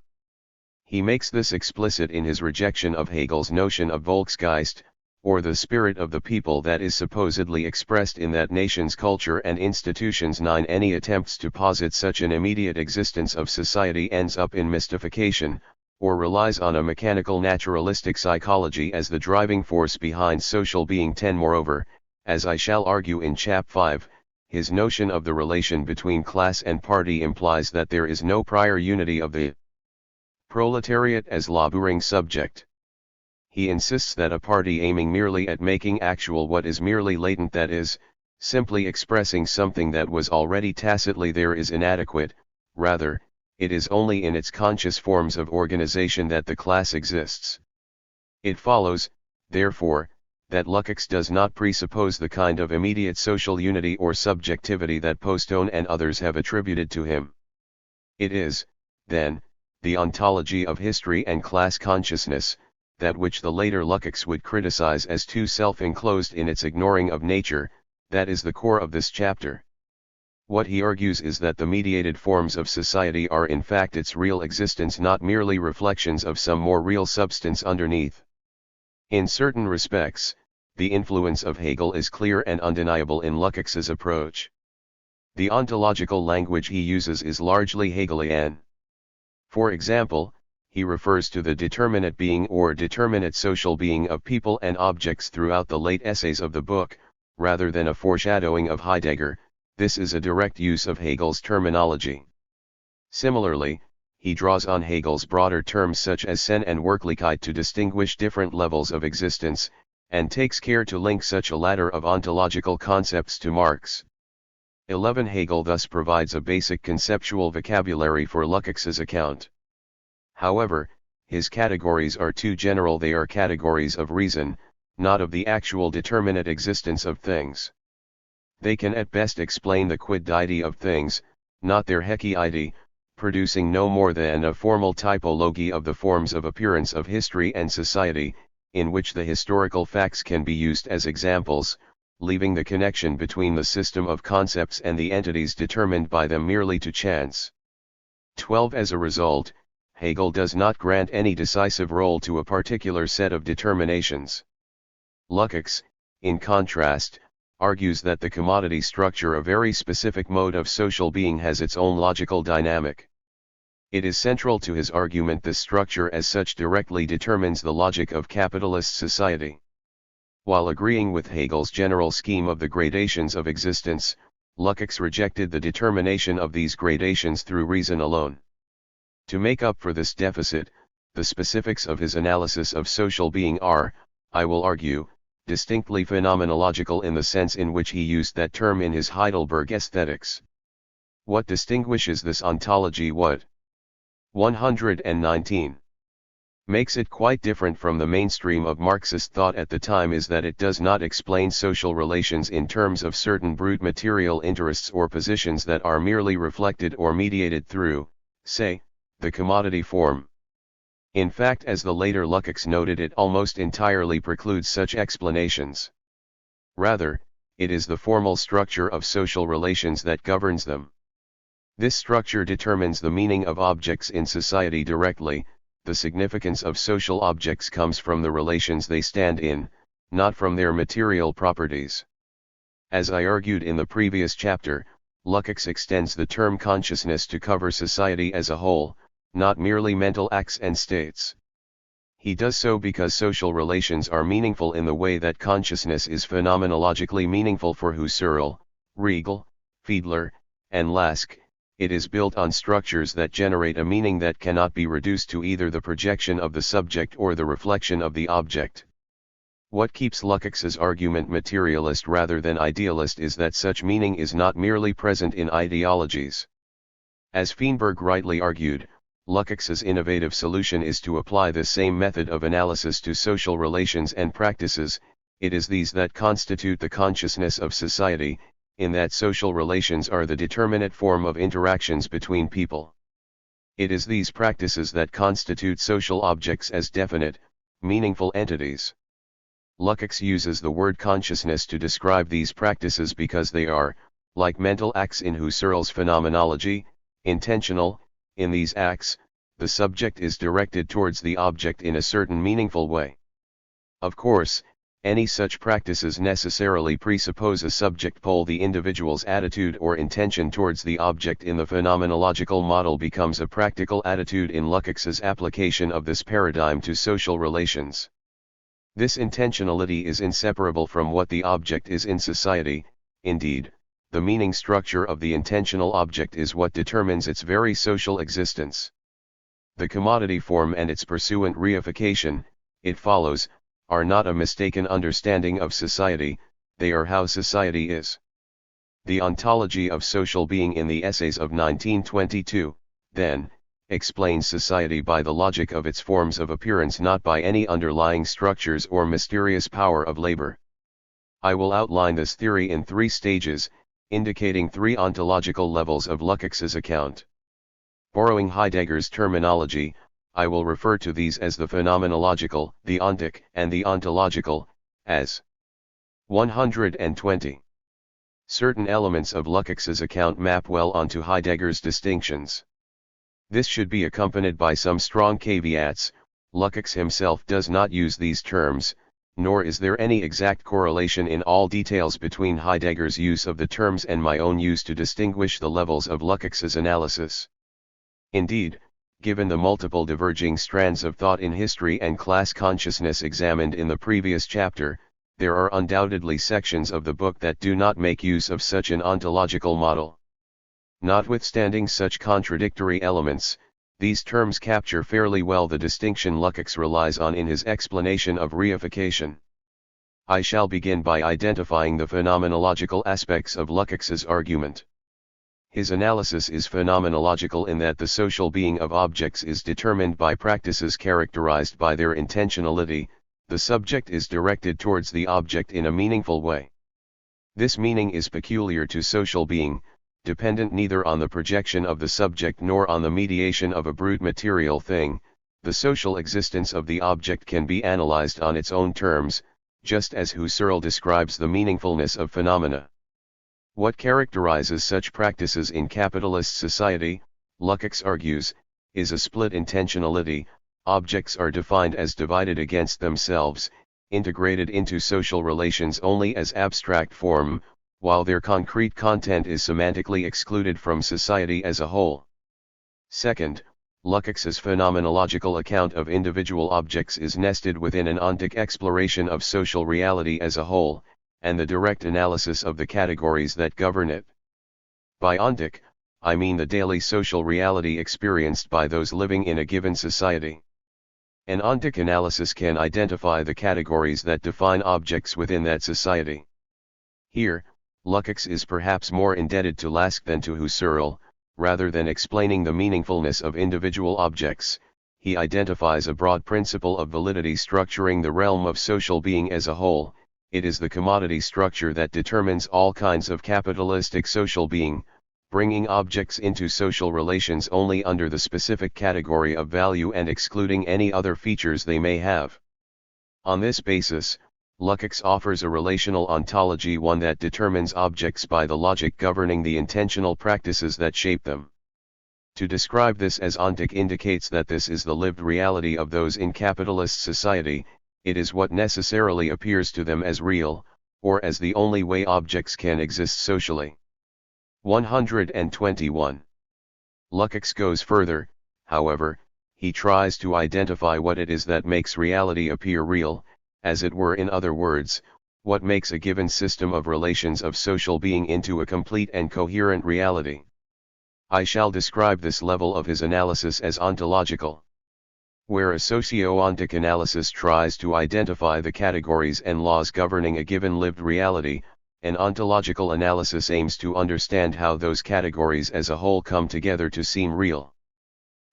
He makes this explicit in his rejection of Hegel's notion of Volksgeist, or the spirit of the people that is supposedly expressed in that nation's culture and institutions. 9. Any attempts to posit such an immediate existence of society ends up in mystification, or relies on a mechanical naturalistic psychology as the driving force behind social being. 10. Moreover, as I shall argue in Chap 5, his notion of the relation between class and party implies that there is no prior unity of the proletariat as laboring subject. He insists that a party aiming merely at making actual what is merely latent, that is, simply expressing something that was already tacitly there, is inadequate. Rather, it is only in its conscious forms of organization that the class exists. It follows, therefore, that Lukács does not presuppose the kind of immediate social unity or subjectivity that Postone and others have attributed to him. It is, then, the ontology of history and class consciousness, that which the later Lukács would criticize as too self-enclosed in its ignoring of nature, that is the core of this chapter. What he argues is that the mediated forms of society are in fact its real existence, not merely reflections of some more real substance underneath. In certain respects, the influence of Hegel is clear and undeniable in Lukács's approach. The ontological language he uses is largely Hegelian. For example, he refers to the determinate being or determinate social being of people and objects throughout the late essays of the book, rather than a foreshadowing of Heidegger. This is a direct use of Hegel's terminology. Similarly, he draws on Hegel's broader terms such as Sinn and Wirklichkeit to distinguish different levels of existence, and takes care to link such a ladder of ontological concepts to Marx. 11. Hegel thus provides a basic conceptual vocabulary for Lukács's account. However, his categories are too general. They are categories of reason, not of the actual determinate existence of things. They can at best explain the quiddity of things, not their hekiity, producing no more than a formal typology of the forms of appearance of history and society, in which the historical facts can be used as examples, leaving the connection between the system of concepts and the entities determined by them merely to chance. 12. As a result, Hegel does not grant any decisive role to a particular set of determinations. Lukács, in contrast, argues that the commodity structure, a very specific mode of social being, has its own logical dynamic. It is central to his argument this structure as such directly determines the logic of capitalist society. While agreeing with Hegel's general scheme of the gradations of existence, Lukács rejected the determination of these gradations through reason alone. To make up for this deficit, the specifics of his analysis of social being are, I will argue, distinctly phenomenological in the sense in which he used that term in his Heidelberg Aesthetics. What distinguishes this ontology? What 119 makes it quite different from the mainstream of Marxist thought at the time is that it does not explain social relations in terms of certain brute material interests or positions that are merely reflected or mediated through, say, the commodity form. In fact, as the later Lukács noted, it almost entirely precludes such explanations. Rather, it is the formal structure of social relations that governs them. This structure determines the meaning of objects in society directly. The significance of social objects comes from the relations they stand in, not from their material properties. As I argued in the previous chapter, Lukács extends the term consciousness to cover society as a whole, not merely mental acts and states. He does so because social relations are meaningful in the way that consciousness is phenomenologically meaningful for Husserl, Riegel, Fiedler, and last, it is built on structures that generate a meaning that cannot be reduced to either the projection of the subject or the reflection of the object. What keeps Lukács's argument materialist rather than idealist is that such meaning is not merely present in ideologies. As Feinberg rightly argued, Lukács's innovative solution is to apply the same method of analysis to social relations and practices. It is these that constitute the consciousness of society, in that social relations are the determinate form of interactions between people. It is these practices that constitute social objects as definite, meaningful entities. Lukács uses the word consciousness to describe these practices because they are, like mental acts in Husserl's phenomenology, intentional. In these acts, the subject is directed towards the object in a certain meaningful way. Of course, any such practices necessarily presuppose a subject pole. The individual's attitude or intention towards the object in the phenomenological model becomes a practical attitude in Lukács's application of this paradigm to social relations. This intentionality is inseparable from what the object is in society. Indeed, the meaning structure of the intentional object is what determines its very social existence. The commodity form and its pursuant reification, it follows, are not a mistaken understanding of society, they are how society is. The ontology of social being in the essays of 1922, then, explains society by the logic of its forms of appearance, not by any underlying structures or mysterious power of labor. I will outline this theory in 3 stages, indicating 3 ontological levels of Lukács's account. Borrowing Heidegger's terminology, I will refer to these as the phenomenological, the ontic, and the ontological, as 120. Certain elements of Lukács's account map well onto Heidegger's distinctions. This should be accompanied by some strong caveats. Lukács himself does not use these terms, nor is there any exact correlation in all details between Heidegger's use of the terms and my own use to distinguish the levels of Lukács's analysis. Indeed, given the multiple diverging strands of thought in history and class consciousness examined in the previous chapter, there are undoubtedly sections of the book that do not make use of such an ontological model. Notwithstanding such contradictory elements, these terms capture fairly well the distinction Lukács relies on in his explanation of reification. I shall begin by identifying the phenomenological aspects of Lukács's argument. His analysis is phenomenological in that the social being of objects is determined by practices characterized by their intentionality. The subject is directed towards the object in a meaningful way. This meaning is peculiar to social being, dependent neither on the projection of the subject nor on the mediation of a brute material thing. The social existence of the object can be analyzed on its own terms, just as Husserl describes the meaningfulness of phenomena. What characterizes such practices in capitalist society, Lukács argues, is a split intentionality. Objects are defined as divided against themselves, integrated into social relations only as abstract form, while their concrete content is semantically excluded from society as a whole. Second, Lukács's phenomenological account of individual objects is nested within an ontic exploration of social reality as a whole, and the direct analysis of the categories that govern it. By ontic, I mean the daily social reality experienced by those living in a given society. An ontic analysis can identify the categories that define objects within that society. Here, Lukács is perhaps more indebted to Lask than to Husserl. Rather than explaining the meaningfulness of individual objects, he identifies a broad principle of validity structuring the realm of social being as a whole. It is the commodity structure that determines all kinds of capitalistic social being, bringing objects into social relations only under the specific category of value and excluding any other features they may have. On this basis, Lukács offers a relational ontology, one that determines objects by the logic governing the intentional practices that shape them. To describe this as ontic indicates that this is the lived reality of those in capitalist society. It is what necessarily appears to them as real, or as the only way objects can exist socially. 121. Lukács goes further, however. He tries to identify what it is that makes reality appear real, as it were. In other words, What makes a given system of relations of social being into a complete and coherent reality? I shall describe this level of his analysis as ontological. Where a socio-ontic analysis tries to identify the categories and laws governing a given lived reality, an ontological analysis aims to understand how those categories as a whole come together to seem real.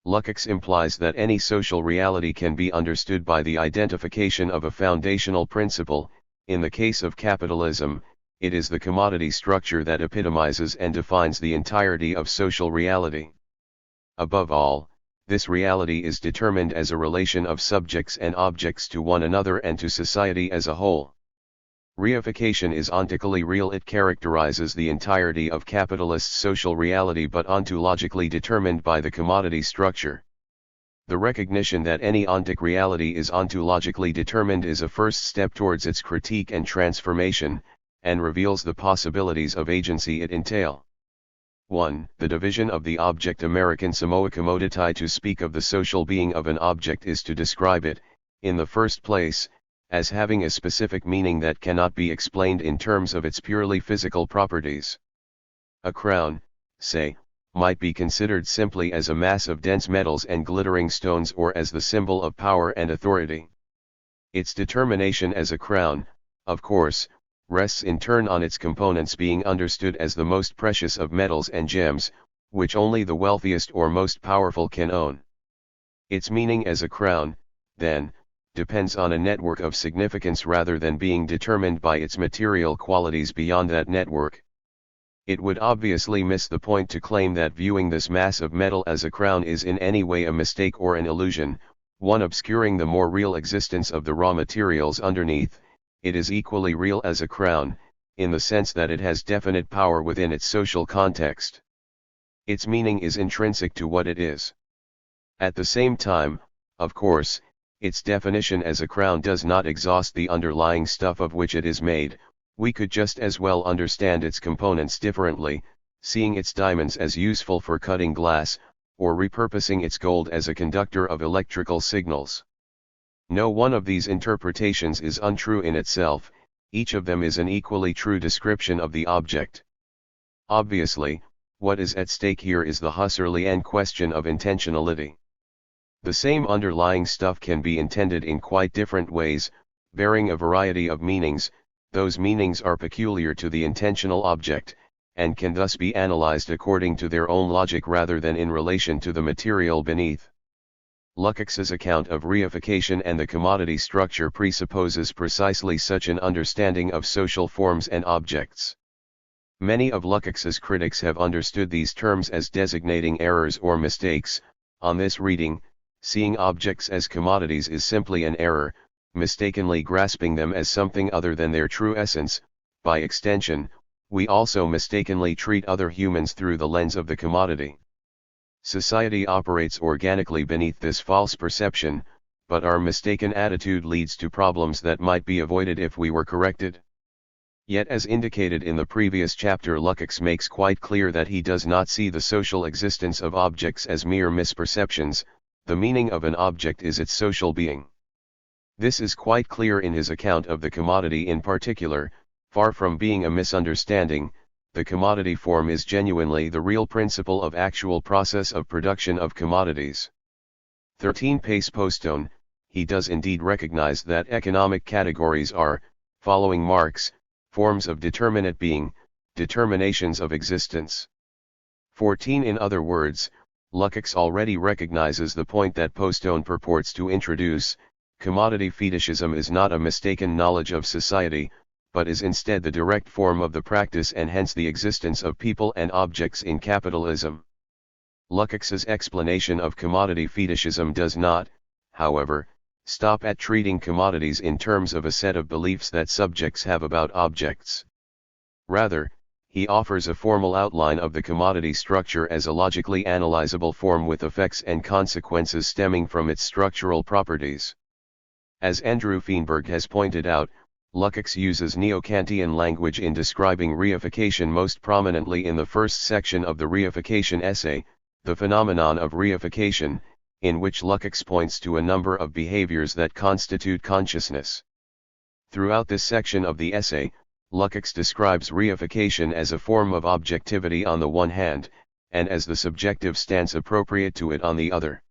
Lukács implies that any social reality can be understood by the identification of a foundational principle. In the case of capitalism, it is the commodity structure that epitomizes and defines the entirety of social reality. Above all, this reality is determined as a relation of subjects and objects to one another and to society as a whole. Reification is ontically real. It characterizes the entirety of capitalist social reality but ontologically determined by the commodity structure. The recognition that any ontic reality is ontologically determined is a first step towards its critique and transformation, and reveals the possibilities of agency it entails. 1. The division of the object. American Samoa commodity. To speak of the social being of an object is to describe it, in the first place, as having a specific meaning that cannot be explained in terms of its purely physical properties. A crown, say, might be considered simply as a mass of dense metals and glittering stones or as the symbol of power and authority. Its determination as a crown, of course, rests in turn on its components being understood as the most precious of metals and gems, which only the wealthiest or most powerful can own. Its meaning as a crown, then, depends on a network of significance rather than being determined by its material qualities beyond that network. It would obviously miss the point to claim that viewing this mass of metal as a crown is in any way a mistake or an illusion, one obscuring the more real existence of the raw materials underneath. It is equally real as a crown, in the sense that it has definite power within its social context. Its meaning is intrinsic to what it is. At the same time, of course, its definition as a crown does not exhaust the underlying stuff of which it is made. We could just as well understand its components differently, seeing its diamonds as useful for cutting glass, or repurposing its gold as a conductor of electrical signals. No one of these interpretations is untrue in itself, each of them is an equally true description of the object. Obviously, what is at stake here is the Husserlian question of intentionality. The same underlying stuff can be intended in quite different ways, bearing a variety of meanings. Those meanings are peculiar to the intentional object, and can thus be analyzed according to their own logic rather than in relation to the material beneath. Lukács's account of reification and the commodity structure presupposes precisely such an understanding of social forms and objects. Many of Lukács's critics have understood these terms as designating errors or mistakes. On this reading, seeing objects as commodities is simply an error, mistakenly grasping them as something other than their true essence. By extension, we also mistakenly treat other humans through the lens of the commodity. Society operates organically beneath this false perception, but our mistaken attitude leads to problems that might be avoided if we were corrected. Yet as indicated in the previous chapter, Lukács makes quite clear that he does not see the social existence of objects as mere misperceptions. The meaning of an object is its social being. This is quite clear in his account of the commodity in particular. Far from being a misunderstanding, the commodity form is genuinely the real principle of actual process of production of commodities. 13 Pace Postone, he does indeed recognize that economic categories are, following Marx, forms of determinate being, determinations of existence. 14 In other words, Lukács already recognizes the point that Postone purports to introduce. Commodity fetishism is not a mistaken knowledge of society, but is instead the direct form of the practice and hence the existence of people and objects in capitalism. Lukács's explanation of commodity fetishism does not, however, stop at treating commodities in terms of a set of beliefs that subjects have about objects. Rather, he offers a formal outline of the commodity structure as a logically analyzable form with effects and consequences stemming from its structural properties. As Andrew Feenberg has pointed out, Lukács uses neo-Kantian language in describing reification, most prominently in the first section of the reification essay, The Phenomenon of Reification, in which Lukács points to a number of behaviors that constitute consciousness. Throughout this section of the essay, Lukács describes reification as a form of objectivity on the one hand, and as the subjective stance appropriate to it on the other.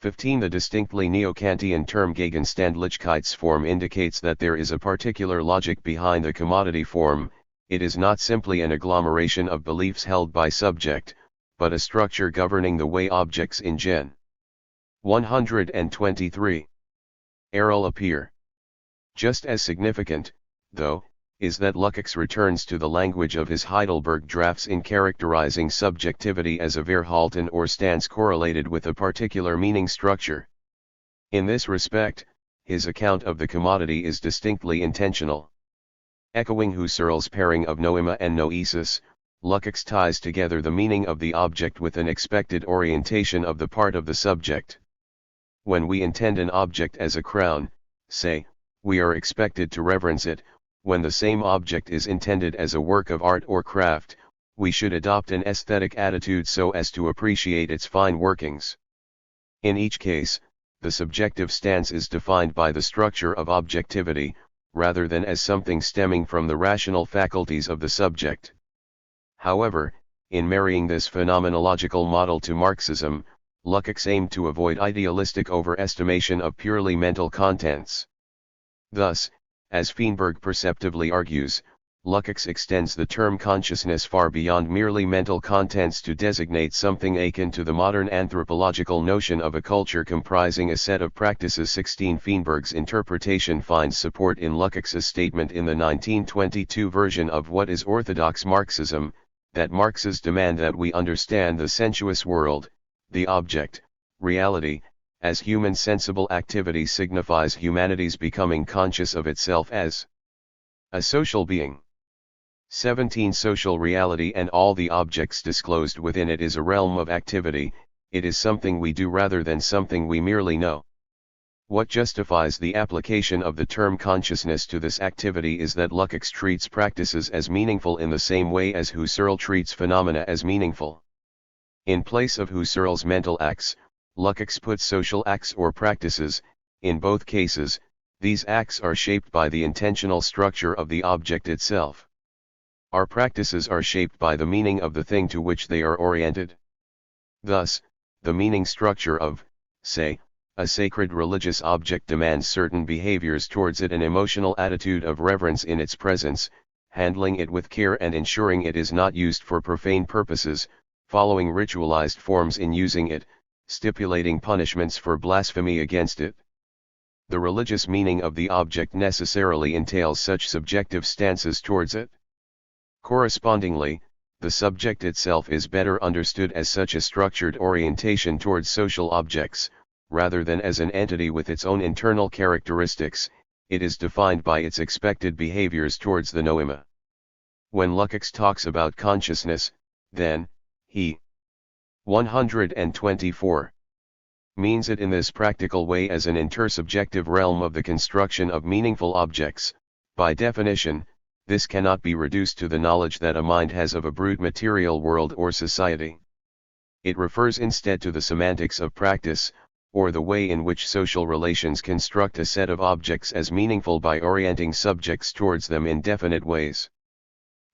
15. The distinctly neo-Kantian term Gegenständlichkeitsform indicates that there is a particular logic behind the commodity form. It is not simply an agglomeration of beliefs held by subject, but a structure governing the way objects in Gen. 123. Errol appear. Just as significant, though, is that Lukács returns to the language of his Heidelberg drafts in characterizing subjectivity as a Verhalten or stance correlated with a particular meaning structure. In this respect, his account of the commodity is distinctly intentional. Echoing Husserl's pairing of noema and noesis, Lukács ties together the meaning of the object with an expected orientation of the part of the subject. When we intend an object as a crown, say, we are expected to reverence it. When the same object is intended as a work of art or craft, we should adopt an aesthetic attitude so as to appreciate its fine workings. In each case, the subjective stance is defined by the structure of objectivity, rather than as something stemming from the rational faculties of the subject. However, in marrying this phenomenological model to Marxism, Lukács aimed to avoid idealistic overestimation of purely mental contents. Thus, as Feinberg perceptively argues, Lukács extends the term consciousness far beyond merely mental contents to designate something akin to the modern anthropological notion of a culture comprising a set of practices. 16. Feinberg's interpretation finds support in Lukács's statement in the 1922 version of What is Orthodox Marxism, that Marx's demand that we understand the sensuous world, the object, reality, as human sensible activity signifies humanity's becoming conscious of itself as a social being. 17. Social reality and all the objects disclosed within it is a realm of activity. It is something we do rather than something we merely know. What justifies the application of the term consciousness to this activity is that Lukács treats practices as meaningful in the same way as Husserl treats phenomena as meaningful. In place of Husserl's mental acts, Lukács puts social acts or practices. In both cases, these acts are shaped by the intentional structure of the object itself. Our practices are shaped by the meaning of the thing to which they are oriented. Thus, the meaning structure of, say, a sacred religious object demands certain behaviors towards it, an emotional attitude of reverence in its presence, handling it with care and ensuring it is not used for profane purposes, following ritualized forms in using it, stipulating punishments for blasphemy against it. The religious meaning of the object necessarily entails such subjective stances towards it. Correspondingly, the subject itself is better understood as such a structured orientation towards social objects, rather than as an entity with its own internal characteristics. It is defined by its expected behaviors towards the noema. When Lukács talks about consciousness, then, he 124 means it in this practical way as an intersubjective realm of the construction of meaningful objects. By definition, this cannot be reduced to the knowledge that a mind has of a brute material world or society. It refers instead to the semantics of practice, or the way in which social relations construct a set of objects as meaningful by orienting subjects towards them in definite ways.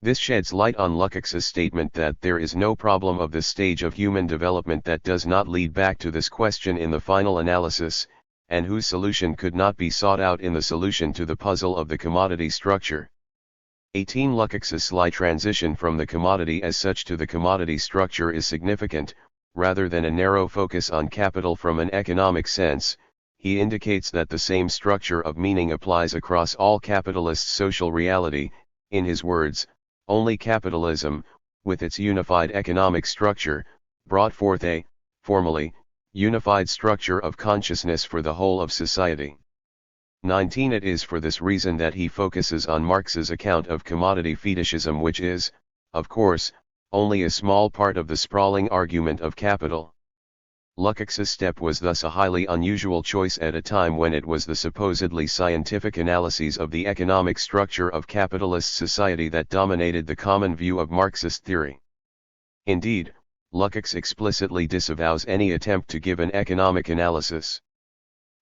This sheds light on Lukács's statement that there is no problem of this stage of human development that does not lead back to this question in the final analysis, and whose solution could not be sought out in the solution to the puzzle of the commodity structure. 18. Lukács's sly transition from the commodity as such to the commodity structure is significant. Rather than a narrow focus on capital from an economic sense, he indicates that the same structure of meaning applies across all capitalist social reality. In his words, only capitalism, with its unified economic structure, brought forth a, formally, unified structure of consciousness for the whole of society. 19. It is for this reason that he focuses on Marx's account of commodity fetishism, which is, of course, only a small part of the sprawling argument of capital. Lukács's step was thus a highly unusual choice at a time when it was the supposedly scientific analyses of the economic structure of capitalist society that dominated the common view of Marxist theory. Indeed, Lukács explicitly disavows any attempt to give an economic analysis.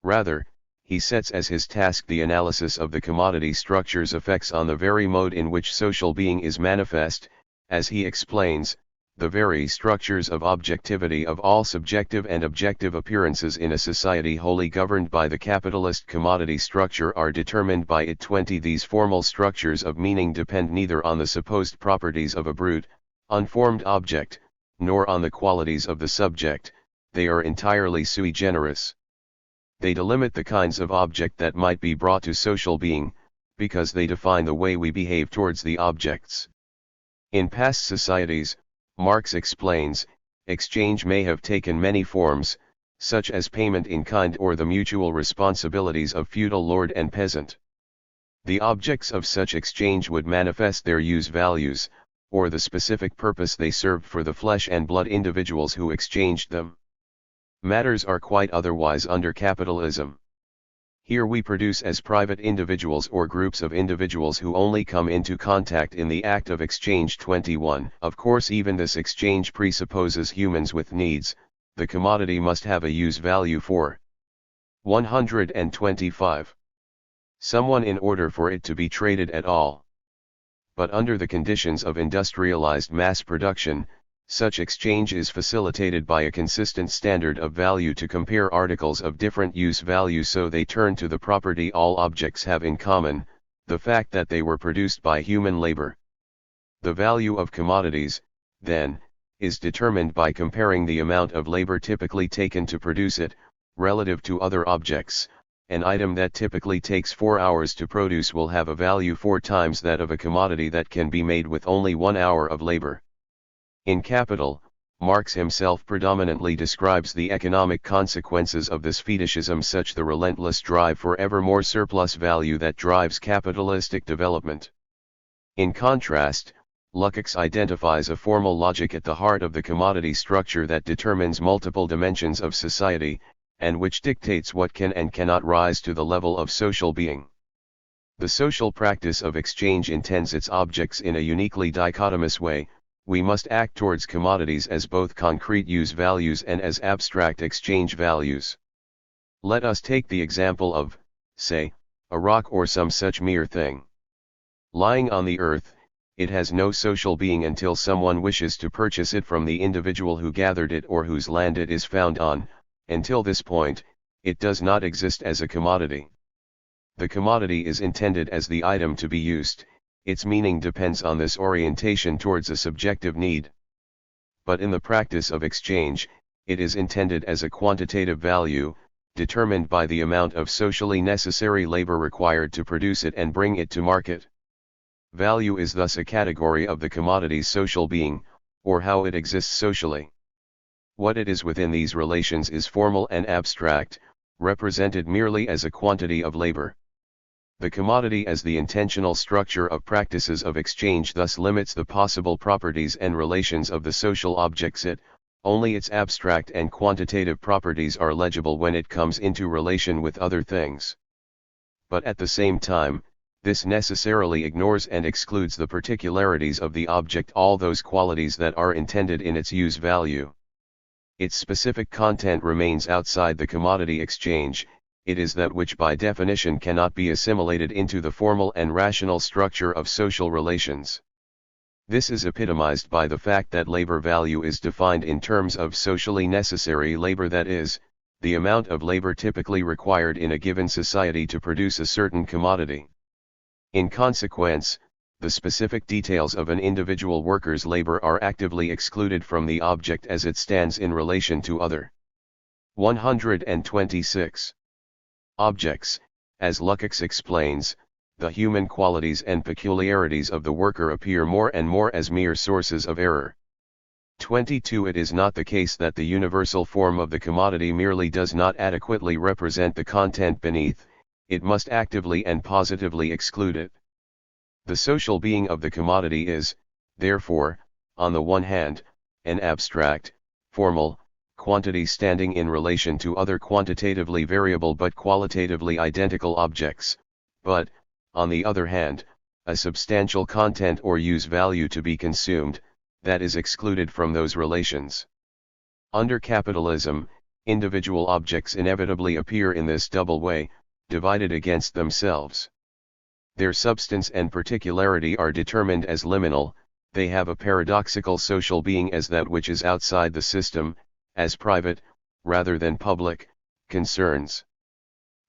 Rather, he sets as his task the analysis of the commodity structure's effects on the very mode in which social being is manifest, as he explains, the very structures of objectivity of all subjective and objective appearances in a society wholly governed by the capitalist commodity structure are determined by it. 20 These formal structures of meaning depend neither on the supposed properties of a brute, unformed object, nor on the qualities of the subject, they are entirely sui generis. They delimit the kinds of object that might be brought to social being, because they define the way we behave towards the objects. In past societies, Marx explains, exchange may have taken many forms, such as payment in kind or the mutual responsibilities of feudal lord and peasant. The objects of such exchange would manifest their use values, or the specific purpose they served for the flesh and blood individuals who exchanged them. Matters are quite otherwise under capitalism. Here we produce as private individuals or groups of individuals who only come into contact in the act of exchange. 21 Of course, even this exchange presupposes humans with needs. The commodity must have a use value for 125 someone in order for it to be traded at all. But under the conditions of industrialized mass production, such exchange is facilitated by a consistent standard of value to compare articles of different use value, so they turn to the property all objects have in common, the fact that they were produced by human labor. The value of commodities, then, is determined by comparing the amount of labor typically taken to produce it, relative to other objects. An item that typically takes 4 hours to produce will have a value 4 times that of a commodity that can be made with only 1 hour of labor. In Capital, Marx himself predominantly describes the economic consequences of this fetishism, such the relentless drive for ever more surplus value that drives capitalistic development. In contrast, Lukács identifies a formal logic at the heart of the commodity structure that determines multiple dimensions of society, and which dictates what can and cannot rise to the level of social being. The social practice of exchange intends its objects in a uniquely dichotomous way. We must act towards commodities as both concrete use values and as abstract exchange values. Let us take the example of, say, a rock or some such mere thing. Lying on the earth, it has no social being until someone wishes to purchase it from the individual who gathered it or whose land it is found on. Until this point, it does not exist as a commodity. The commodity is intended as the item to be used. Its meaning depends on this orientation towards a subjective need. But in the practice of exchange, it is intended as a quantitative value, determined by the amount of socially necessary labor required to produce it and bring it to market. Value is thus a category of the commodity's social being, or how it exists socially. What it is within these relations is formal and abstract, represented merely as a quantity of labor. The commodity as the intentional structure of practices of exchange thus limits the possible properties and relations of the social objects. Only its abstract and quantitative properties are legible when it comes into relation with other things. But at the same time, this necessarily ignores and excludes the particularities of the object, all those qualities that are intended in its use value. Its specific content remains outside the commodity exchange. It is that which by definition cannot be assimilated into the formal and rational structure of social relations. This is epitomized by the fact that labor value is defined in terms of socially necessary labor, that is, the amount of labor typically required in a given society to produce a certain commodity. In consequence, the specific details of an individual worker's labor are actively excluded from the object as it stands in relation to other. 126. Objects. As Lukács explains, the human qualities and peculiarities of the worker appear more and more as mere sources of error. 22. It is not the case that the universal form of the commodity merely does not adequately represent the content beneath, it must actively and positively exclude it. The social being of the commodity is, therefore, on the one hand, an abstract, formal, quantity standing in relation to other quantitatively variable but qualitatively identical objects, but, on the other hand, a substantial content or use value to be consumed, that is excluded from those relations. Under capitalism, individual objects inevitably appear in this double way, divided against themselves. Their substance and particularity are determined as liminal, they have a paradoxical social being as that which is outside the system, as private, rather than public, concerns.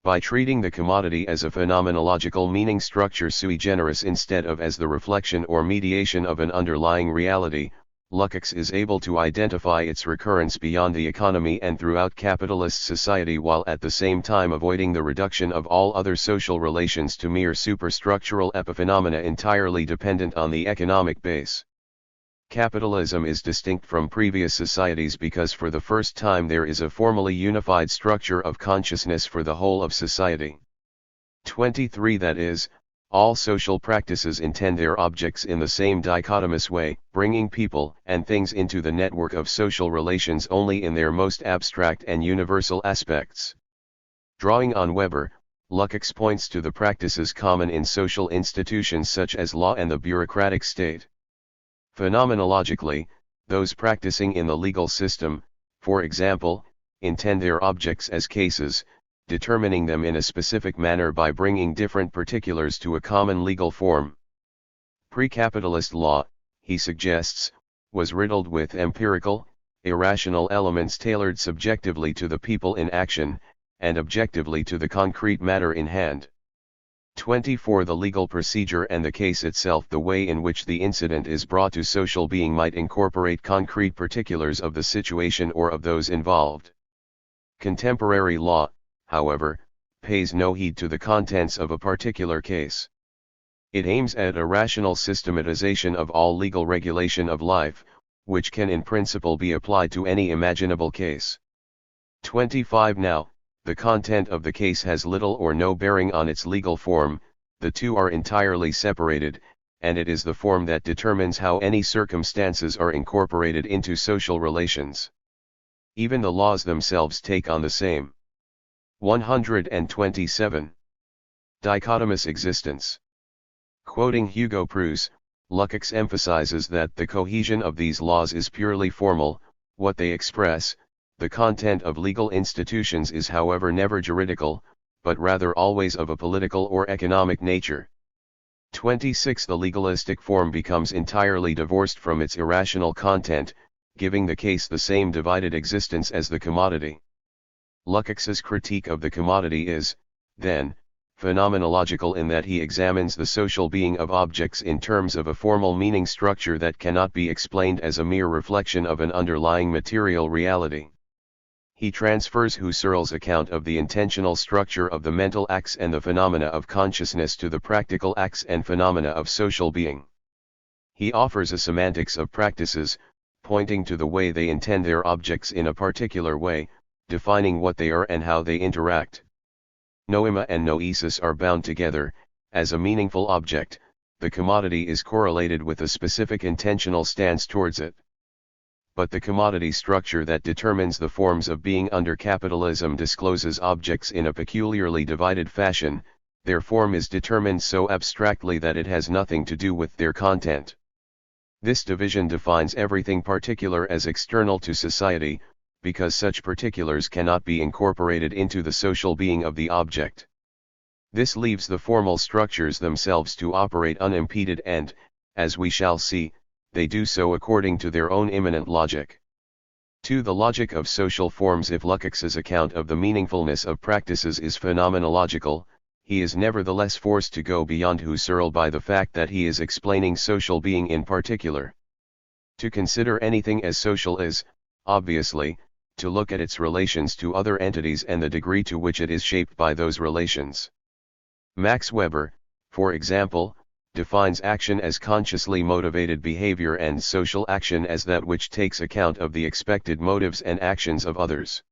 By treating the commodity as a phenomenological meaning structure sui generis instead of as the reflection or mediation of an underlying reality, Lukács is able to identify its recurrence beyond the economy and throughout capitalist society while at the same time avoiding the reduction of all other social relations to mere superstructural epiphenomena entirely dependent on the economic base. Capitalism is distinct from previous societies because for the first time there is a formally unified structure of consciousness for the whole of society. 23 That is, all social practices intend their objects in the same dichotomous way, bringing people and things into the network of social relations only in their most abstract and universal aspects. Drawing on Weber, Lukács points to the practices common in social institutions such as law and the bureaucratic state. Phenomenologically, those practicing in the legal system, for example, intend their objects as cases, determining them in a specific manner by bringing different particulars to a common legal form. Pre-capitalist law, he suggests, was riddled with empirical, irrational elements tailored subjectively to the people in action, and objectively to the concrete matter in hand. 24 The legal procedure and the case itself, the way in which the incident is brought to social being, might incorporate concrete particulars of the situation or of those involved. Contemporary law, however, pays no heed to the contents of a particular case. It aims at a rational systematization of all legal regulation of life, which can in principle be applied to any imaginable case. 25 Now, the content of the case has little or no bearing on its legal form, the two are entirely separated, and it is the form that determines how any circumstances are incorporated into social relations. Even the laws themselves take on the same. 127. Dichotomous existence. Quoting Hugo Prus, Lukács emphasizes that the cohesion of these laws is purely formal, what they express. The content of legal institutions is however never juridical, but rather always of a political or economic nature. 26 The legalistic form becomes entirely divorced from its irrational content, giving the case the same divided existence as the commodity. Lukács's critique of the commodity is, then, phenomenological in that he examines the social being of objects in terms of a formal meaning structure that cannot be explained as a mere reflection of an underlying material reality. He transfers Husserl's account of the intentional structure of the mental acts and the phenomena of consciousness to the practical acts and phenomena of social being. He offers a semantics of practices, pointing to the way they intend their objects in a particular way, defining what they are and how they interact. Noema and noesis are bound together, as a meaningful object, the commodity is correlated with a specific intentional stance towards it. But the commodity structure that determines the forms of being under capitalism discloses objects in a peculiarly divided fashion, their form is determined so abstractly that it has nothing to do with their content. This division defines everything particular as external to society, because such particulars cannot be incorporated into the social being of the object. This leaves the formal structures themselves to operate unimpeded and, as we shall see, they do so according to their own immanent logic. To the logic of social forms, if Lukács's account of the meaningfulness of practices is phenomenological, he is nevertheless forced to go beyond Husserl by the fact that he is explaining social being in particular. To consider anything as social is, obviously, to look at its relations to other entities and the degree to which it is shaped by those relations. Max Weber, for example, defines action as consciously motivated behavior and social action as that which takes account of the expected motives and actions of others.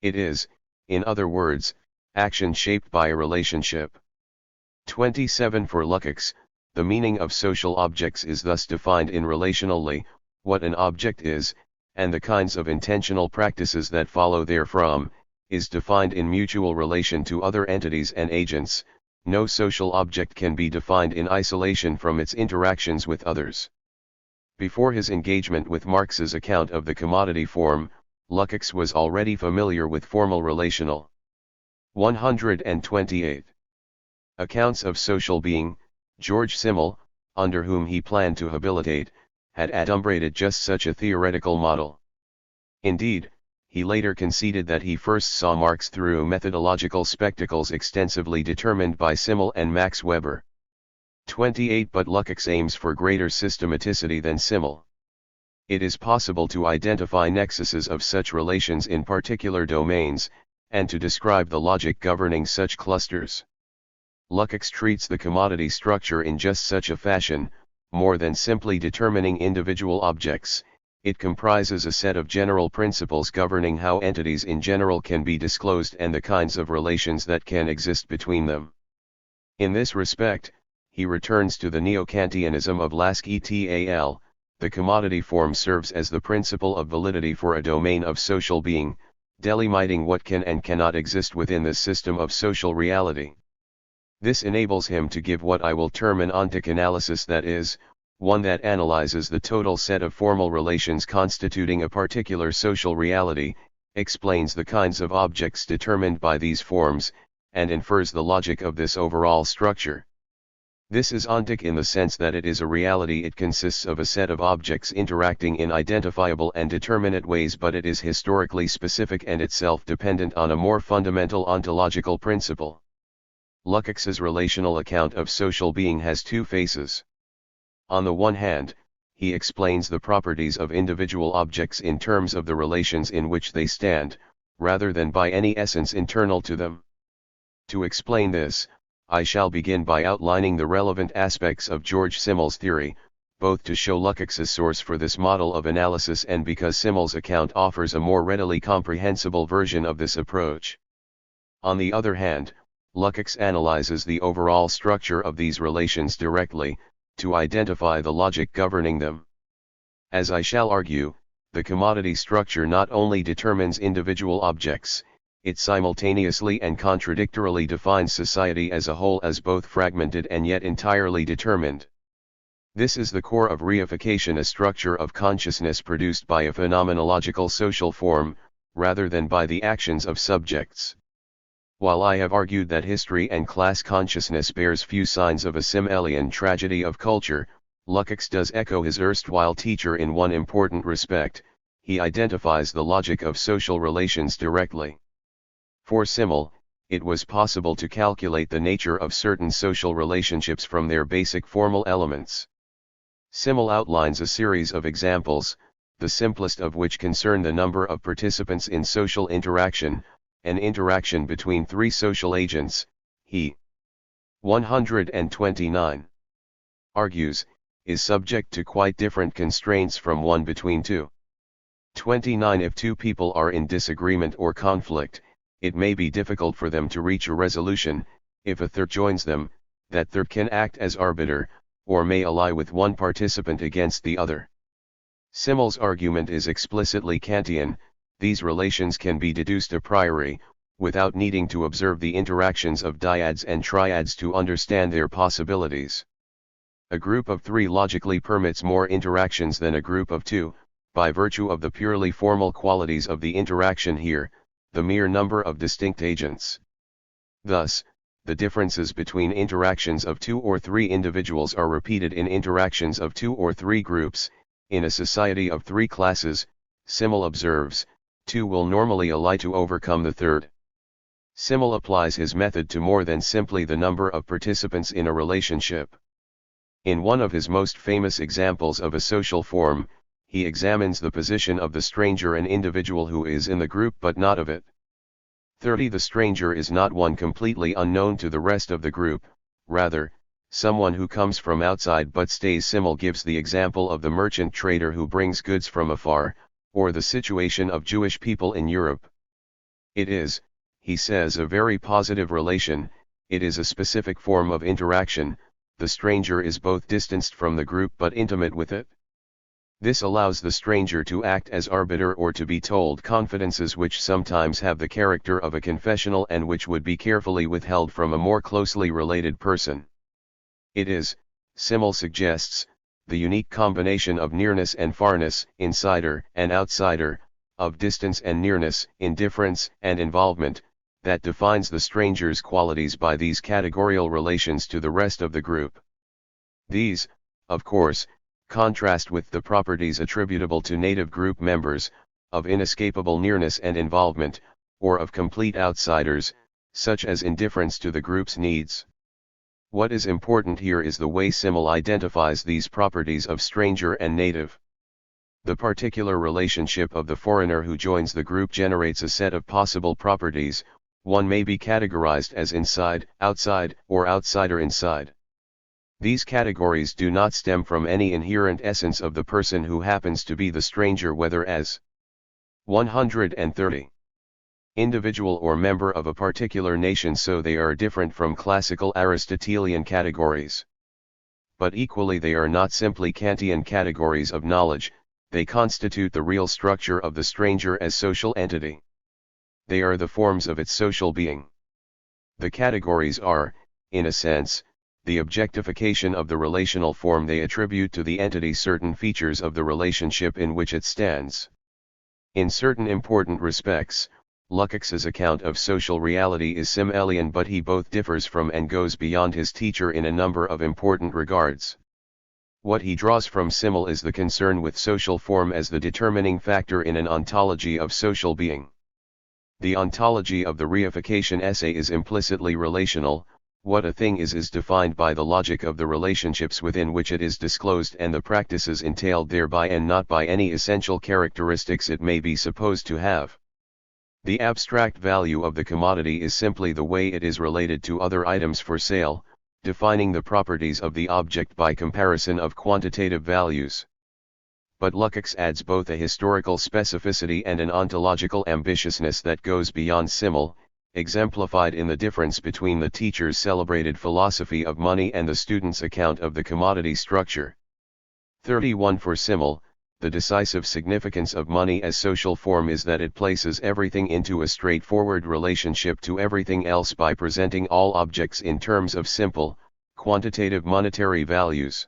It is, in other words, action shaped by a relationship. 27 For Lukács, the meaning of social objects is thus defined in relationally, what an object is, and the kinds of intentional practices that follow therefrom, is defined in mutual relation to other entities and agents. No social object can be defined in isolation from its interactions with others. Before his engagement with Marx's account of the commodity form, Lukács was already familiar with formal relational 128. Accounts of social being. George Simmel, under whom he planned to habilitate, had adumbrated just such a theoretical model. Indeed, he later conceded that he first saw Marx through methodological spectacles extensively determined by Simmel and Max Weber. 28. But Lukács aims for greater systematicity than Simmel. It is possible to identify nexuses of such relations in particular domains, and to describe the logic governing such clusters. Lukács treats the commodity structure in just such a fashion, more than simply determining individual objects. It comprises a set of general principles governing how entities in general can be disclosed and the kinds of relations that can exist between them. In this respect, he returns to the Neo-Kantianism of Lask et al. The commodity form serves as the principle of validity for a domain of social being, delimiting what can and cannot exist within the system of social reality. This enables him to give what I will term an ontic analysis, that is, one that analyzes the total set of formal relations constituting a particular social reality, explains the kinds of objects determined by these forms, and infers the logic of this overall structure. This is ontic in the sense that it is a reality. It consists of a set of objects interacting in identifiable and determinate ways, but it is historically specific and itself dependent on a more fundamental ontological principle. Lukács's relational account of social being has two faces. On the one hand, he explains the properties of individual objects in terms of the relations in which they stand, rather than by any essence internal to them. To explain this, I shall begin by outlining the relevant aspects of George Simmel's theory, both to show Lukács's source for this model of analysis and because Simmel's account offers a more readily comprehensible version of this approach. On the other hand, Lukács analyzes the overall structure of these relations directly, to identify the logic governing them. As I shall argue, the commodity structure not only determines individual objects, it simultaneously and contradictorily defines society as a whole as both fragmented and yet entirely determined. This is the core of reification, a structure of consciousness produced by a phenomenological social form, rather than by the actions of subjects. While I have argued that history and class consciousness bears few signs of a Simmelian tragedy of culture, Lukács does echo his erstwhile teacher in one important respect: he identifies the logic of social relations directly. For Simmel, it was possible to calculate the nature of certain social relationships from their basic formal elements. Simmel outlines a series of examples, the simplest of which concern the number of participants in social interaction. An interaction between three social agents, he 129 argues, is subject to quite different constraints from one between two. 29 If two people are in disagreement or conflict, it may be difficult for them to reach a resolution. If a third joins them, that third can act as arbiter, or may ally with one participant against the other. Simmel's argument is explicitly Kantian. These relations can be deduced a priori, without needing to observe the interactions of dyads and triads to understand their possibilities. A group of three logically permits more interactions than a group of two, by virtue of the purely formal qualities of the interaction here, the mere number of distinct agents. Thus, the differences between interactions of two or three individuals are repeated in interactions of two or three groups. In a society of three classes, Simmel observes, two will normally ally to overcome the third. Simmel applies his method to more than simply the number of participants in a relationship. In one of his most famous examples of a social form, he examines the position of the stranger, an individual who is in the group but not of it. 30 The stranger is not one completely unknown to the rest of the group, rather, someone who comes from outside but stays. Simmel gives the example of the merchant trader who brings goods from afar, or the situation of Jewish people in Europe. It is, he says, a very positive relation. It is a specific form of interaction. The stranger is both distanced from the group but intimate with it. This allows the stranger to act as arbiter or to be told confidences which sometimes have the character of a confessional and which would be carefully withheld from a more closely related person. It is, Simmel suggests, the unique combination of nearness and farness, insider and outsider, of distance and nearness, indifference and involvement, that defines the stranger's qualities by these categorical relations to the rest of the group. These, of course, contrast with the properties attributable to native group members, of inescapable nearness and involvement, or of complete outsiders, such as indifference to the group's needs. What is important here is the way Simmel identifies these properties of stranger and native. The particular relationship of the foreigner who joins the group generates a set of possible properties. One may be categorized as inside, outside, or outsider inside. These categories do not stem from any inherent essence of the person who happens to be the stranger, whether as 130 individual or member of a particular nation, so they are different from classical Aristotelian categories. But equally they are not simply Kantian categories of knowledge, they constitute the real structure of the stranger as social entity. They are the forms of its social being. The categories are, in a sense, the objectification of the relational form. They attribute to the entity certain features of the relationship in which it stands. In certain important respects, Lukács's account of social reality is Simmelian, but he both differs from and goes beyond his teacher in a number of important regards. What he draws from Simmel is the concern with social form as the determining factor in an ontology of social being. The ontology of the reification essay is implicitly relational. What a thing is defined by the logic of the relationships within which it is disclosed and the practices entailed thereby, and not by any essential characteristics it may be supposed to have. The abstract value of the commodity is simply the way it is related to other items for sale, defining the properties of the object by comparison of quantitative values. But Lukács adds both a historical specificity and an ontological ambitiousness that goes beyond Simmel, exemplified in the difference between the teacher's celebrated philosophy of money and the student's account of the commodity structure. 31 For Simmel, the decisive significance of money as social form is that it places everything into a straightforward relationship to everything else by presenting all objects in terms of simple, quantitative monetary values.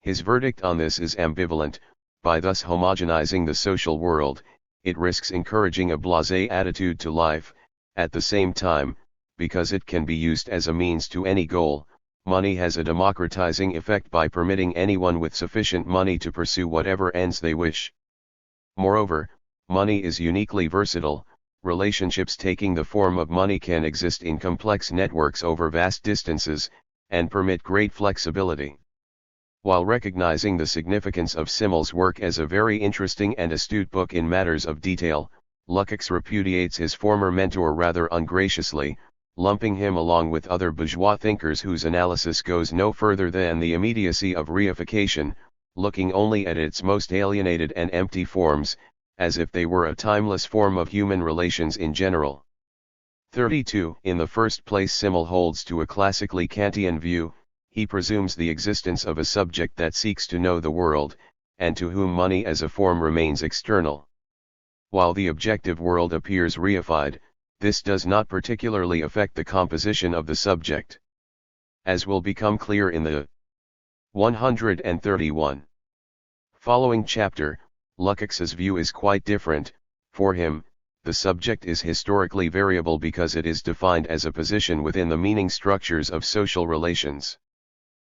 His verdict on this is ambivalent. By thus homogenizing the social world, it risks encouraging a blasé attitude to life. At the same time, because it can be used as a means to any goal, money has a democratizing effect by permitting anyone with sufficient money to pursue whatever ends they wish. Moreover, money is uniquely versatile. Relationships taking the form of money can exist in complex networks over vast distances, and permit great flexibility. While recognizing the significance of Simmel's work as a very interesting and astute book in matters of detail, Lukács repudiates his former mentor rather ungraciously, lumping him along with other bourgeois thinkers whose analysis goes no further than the immediacy of reification, looking only at its most alienated and empty forms, as if they were a timeless form of human relations in general. 32 In the first place, Simmel holds to a classically Kantian view. He presumes the existence of a subject that seeks to know the world, and to whom money as a form remains external. While the objective world appears reified, this does not particularly affect the composition of the subject. As will become clear in the 131 following chapter, Lukács's view is quite different. For him, the subject is historically variable because it is defined as a position within the meaning structures of social relations.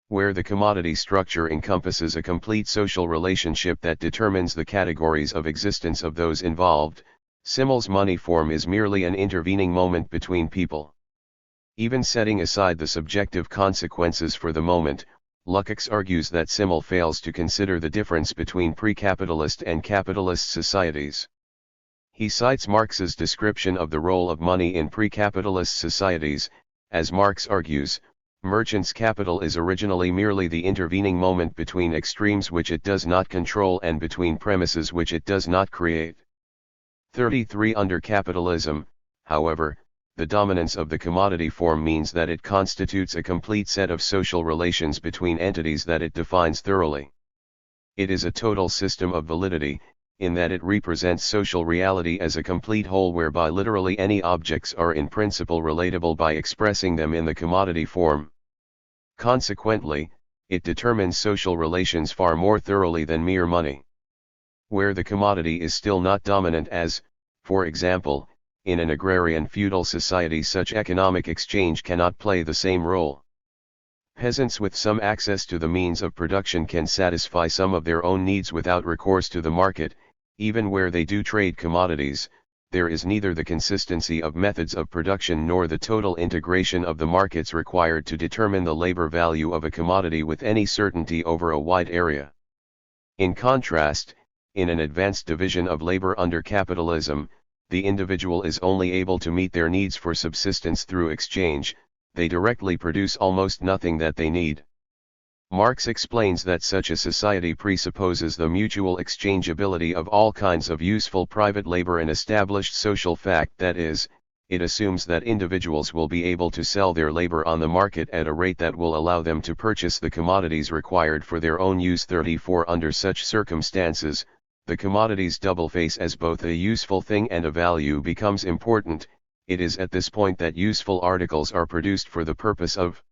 Where the commodity structure encompasses a complete social relationship that determines the categories of existence of those involved, Simmel's money form is merely an intervening moment between people. Even setting aside the subjective consequences for the moment, Lukács argues that Simmel fails to consider the difference between pre-capitalist and capitalist societies. He cites Marx's description of the role of money in pre-capitalist societies. As Marx argues, merchant's capital is originally merely the intervening moment between extremes which it does not control and between premises which it does not create. 33 Under capitalism, however, the dominance of the commodity form means that it constitutes a complete set of social relations between entities that it defines thoroughly. It is a total system of validity, in that it represents social reality as a complete whole whereby literally any objects are in principle relatable by expressing them in the commodity form. Consequently, it determines social relations far more thoroughly than mere money. Where the commodity is still not dominant, as, for example, in an agrarian feudal society such economic exchange cannot play the same role. Peasants with some access to the means of production can satisfy some of their own needs without recourse to the market. Even where they do trade commodities, there is neither the consistency of methods of production nor the total integration of the markets required to determine the labor value of a commodity with any certainty over a wide area. In contrast, in an advanced division of labor under capitalism, the individual is only able to meet their needs for subsistence through exchange. They directly produce almost nothing that they need. Marx explains that such a society presupposes the mutual exchangeability of all kinds of useful private labor, an established social fact. That is, it assumes that individuals will be able to sell their labor on the market at a rate that will allow them to purchase the commodities required for their own use. 34 Under such circumstances, the commodity's double face as both a useful thing and a value becomes important. It is at this point that useful articles are produced for the purpose of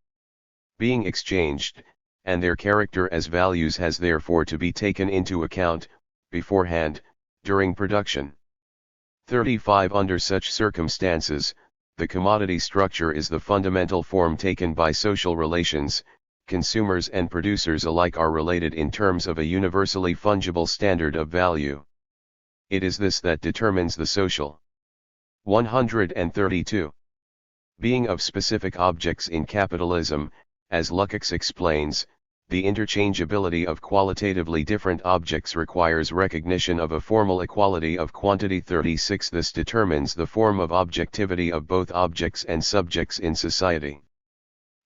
being exchanged, and their character as values has therefore to be taken into account, beforehand, during production. 35 Under such circumstances, the commodity structure is the fundamental form taken by social relations. Consumers and producers alike are related in terms of a universally fungible standard of value. It is this that determines the social 132 being of specific objects in capitalism. As Lukács explains, the interchangeability of qualitatively different objects requires recognition of a formal equality of quantity. 36 This determines the form of objectivity of both objects and subjects in society.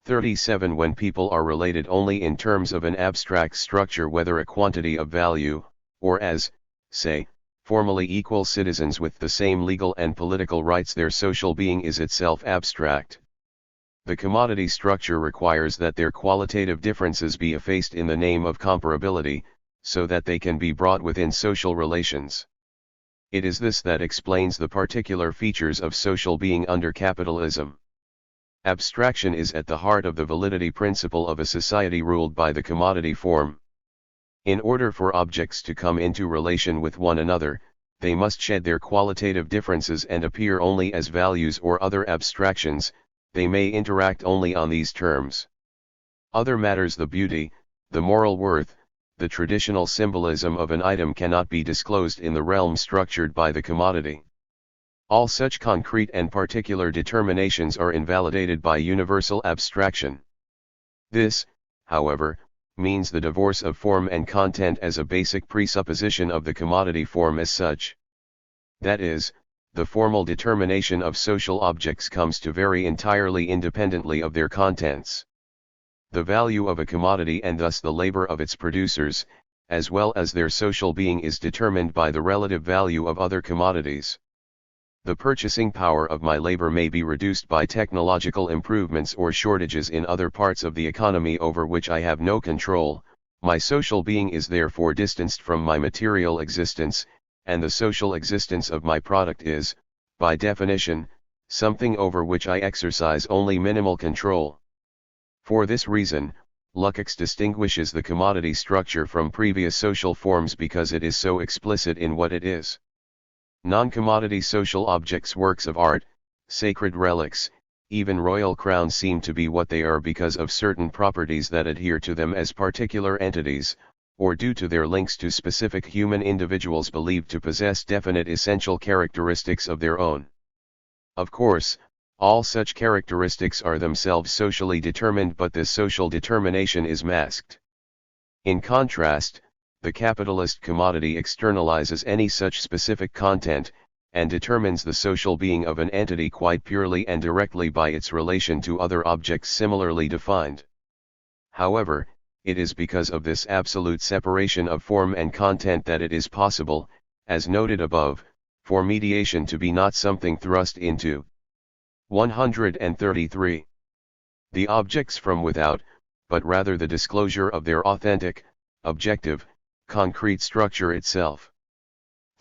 37 When people are related only in terms of an abstract structure, whether a quantity of value, or as, say, formally equal citizens with the same legal and political rights, their social being is itself abstract. The commodity structure requires that their qualitative differences be effaced in the name of comparability, so that they can be brought within social relations. It is this that explains the particular features of social being under capitalism. Abstraction is at the heart of the validity principle of a society ruled by the commodity form. In order for objects to come into relation with one another, they must shed their qualitative differences and appear only as values or other abstractions. They may interact only on these terms. Other matters, the beauty, the moral worth, the traditional symbolism of an item cannot be disclosed in the realm structured by the commodity. All such concrete and particular determinations are invalidated by universal abstraction. This, however, means the divorce of form and content as a basic presupposition of the commodity form as such. That is, the formal determination of social objects comes to vary entirely independently of their contents. The value of a commodity, and thus the labor of its producers, as well as their social being, is determined by the relative value of other commodities. The purchasing power of my labor may be reduced by technological improvements or shortages in other parts of the economy over which I have no control. My social being is therefore distanced from my material existence, and the social existence of my product is, by definition, something over which I exercise only minimal control. For this reason, Lukács distinguishes the commodity structure from previous social forms because it is so explicit in what it is. Non-commodity social objects, works of art, sacred relics, even royal crowns seem to be what they are because of certain properties that adhere to them as particular entities, or due to their links to specific human individuals believed to possess definite essential characteristics of their own. Of course, all such characteristics are themselves socially determined, but this social determination is masked. In contrast, the capitalist commodity externalizes any such specific content, and determines the social being of an entity quite purely and directly by its relation to other objects similarly defined. However, it is because of this absolute separation of form and content that it is possible, as noted above, for mediation to be not something thrust into. 133. The objects from without, but rather the disclosure of their authentic, objective, concrete structure itself.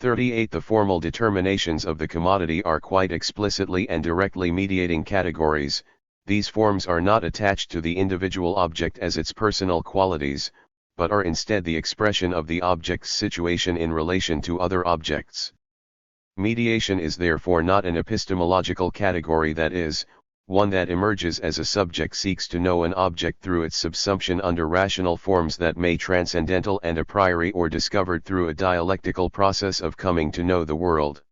38. The formal determinations of the commodity are quite explicitly and directly mediating categories. These forms are not attached to the individual object as its personal qualities, but are instead the expression of the object's situation in relation to other objects. Mediation is therefore not an epistemological category, that is, one that emerges as a subject seeks to know an object through its subsumption under rational forms that may transcendental and a priori or discovered through a dialectical process of coming to know the world.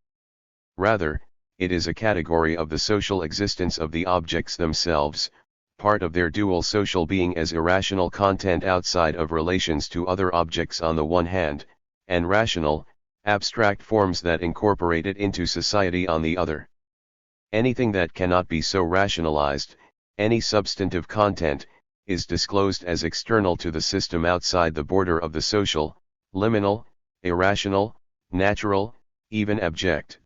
Rather, it is a category of the social existence of the objects themselves, part of their dual social being as irrational content outside of relations to other objects on the one hand, and rational, abstract forms that incorporate it into society on the other. Anything that cannot be so rationalized, any substantive content, is disclosed as external to the system outside the border of the social, liminal, irrational, natural, even abject.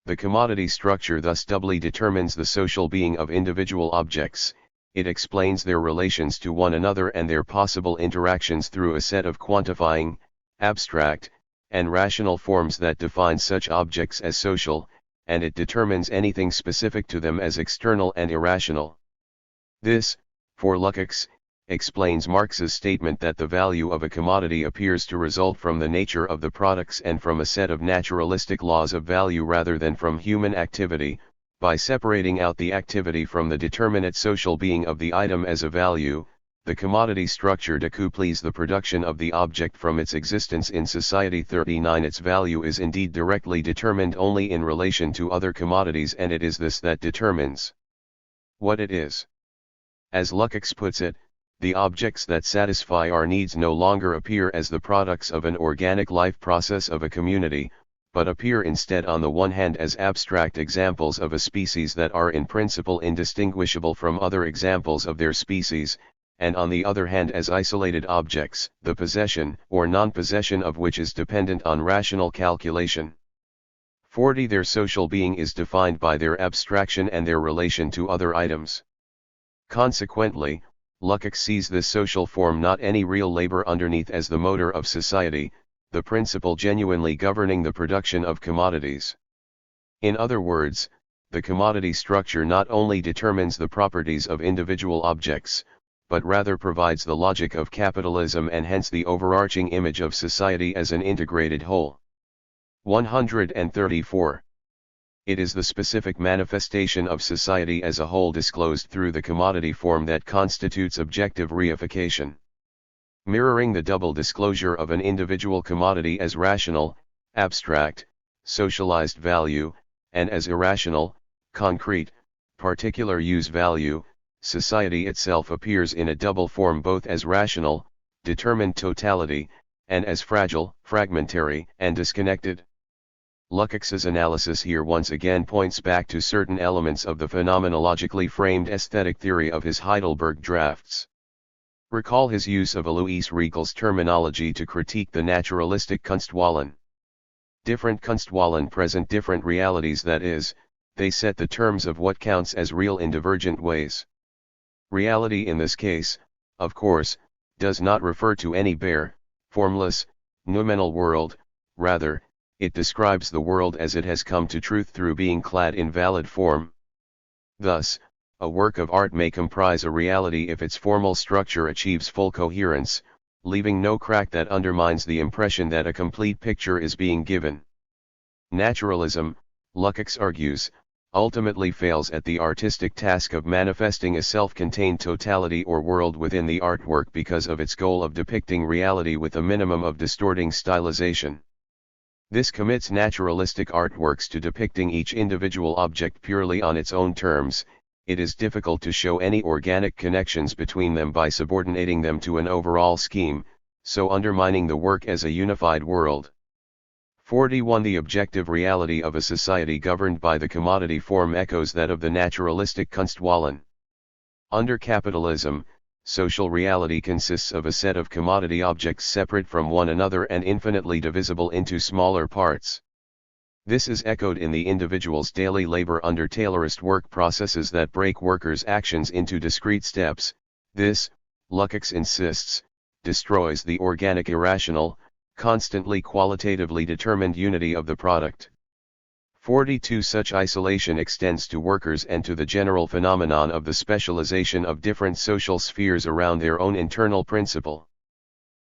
The commodity structure thus doubly determines the social being of individual objects. It explains their relations to one another and their possible interactions through a set of quantifying, abstract, and rational forms that define such objects as social, and it determines anything specific to them as external and irrational. This, for Lukács, explains Marx's statement that the value of a commodity appears to result from the nature of the products and from a set of naturalistic laws of value rather than from human activity, by separating out the activity from the determinate social being of the item as a value. The commodity structure decouples the production of the object from its existence in society. 39 Its value is indeed directly determined only in relation to other commodities, and it is this that determines what it is. As Lukács puts it, the objects that satisfy our needs no longer appear as the products of an organic life process of a community, but appear instead on the one hand as abstract examples of a species that are in principle indistinguishable from other examples of their species, and on the other hand as isolated objects, the possession or non-possession of which is dependent on rational calculation. 40 Their social being is defined by their abstraction and their relation to other items. Consequently, Lukács sees this social form not any real labor underneath as the motor of society, the principle genuinely governing the production of commodities. In other words, the commodity structure not only determines the properties of individual objects, but rather provides the logic of capitalism and hence the overarching image of society as an integrated whole. 134. It is the specific manifestation of society as a whole disclosed through the commodity form that constitutes objective reification. Mirroring the double disclosure of an individual commodity as rational, abstract, socialized value, and as irrational, concrete, particular use value, society itself appears in a double form both as rational, determined totality, and as fragile, fragmentary, and disconnected. Lukács's analysis here once again points back to certain elements of the phenomenologically framed aesthetic theory of his Heidelberg drafts. Recall his use of Alois Riegel's terminology to critique the naturalistic Kunstwollen. Different Kunstwollen present different realities, that is, they set the terms of what counts as real in divergent ways. Reality in this case, of course, does not refer to any bare, formless, noumenal world, rather, it describes the world as it has come to truth through being clad in valid form. Thus, a work of art may comprise a reality if its formal structure achieves full coherence, leaving no crack that undermines the impression that a complete picture is being given. Naturalism, Lukács argues, ultimately fails at the artistic task of manifesting a self-contained totality or world within the artwork because of its goal of depicting reality with a minimum of distorting stylization. This commits naturalistic artworks to depicting each individual object purely on its own terms. It is difficult to show any organic connections between them by subordinating them to an overall scheme, so undermining the work as a unified world. 41 The objective reality of a society governed by the commodity form echoes that of the naturalistic Kunstwollen. Under capitalism, social reality consists of a set of commodity objects separate from one another and infinitely divisible into smaller parts. This is echoed in the individual's daily labor under Taylorist work processes that break workers' actions into discrete steps. This, Lukács insists, destroys the organic irrational, constantly qualitatively determined unity of the product. 42 Such isolation extends to workers and to the general phenomenon of the specialization of different social spheres around their own internal principle.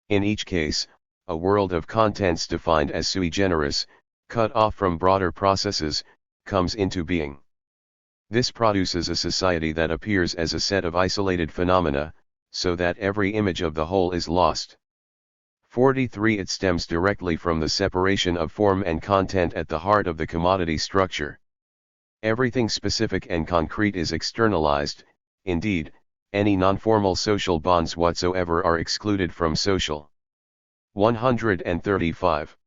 In each case, a world of contents defined as sui generis, cut off from broader processes, comes into being. This produces a society that appears as a set of isolated phenomena, so that every image of the whole is lost. 43. It stems directly from the separation of form and content at the heart of the commodity structure. Everything specific and concrete is externalized, indeed, any non-formal social bonds whatsoever are excluded from social. 135.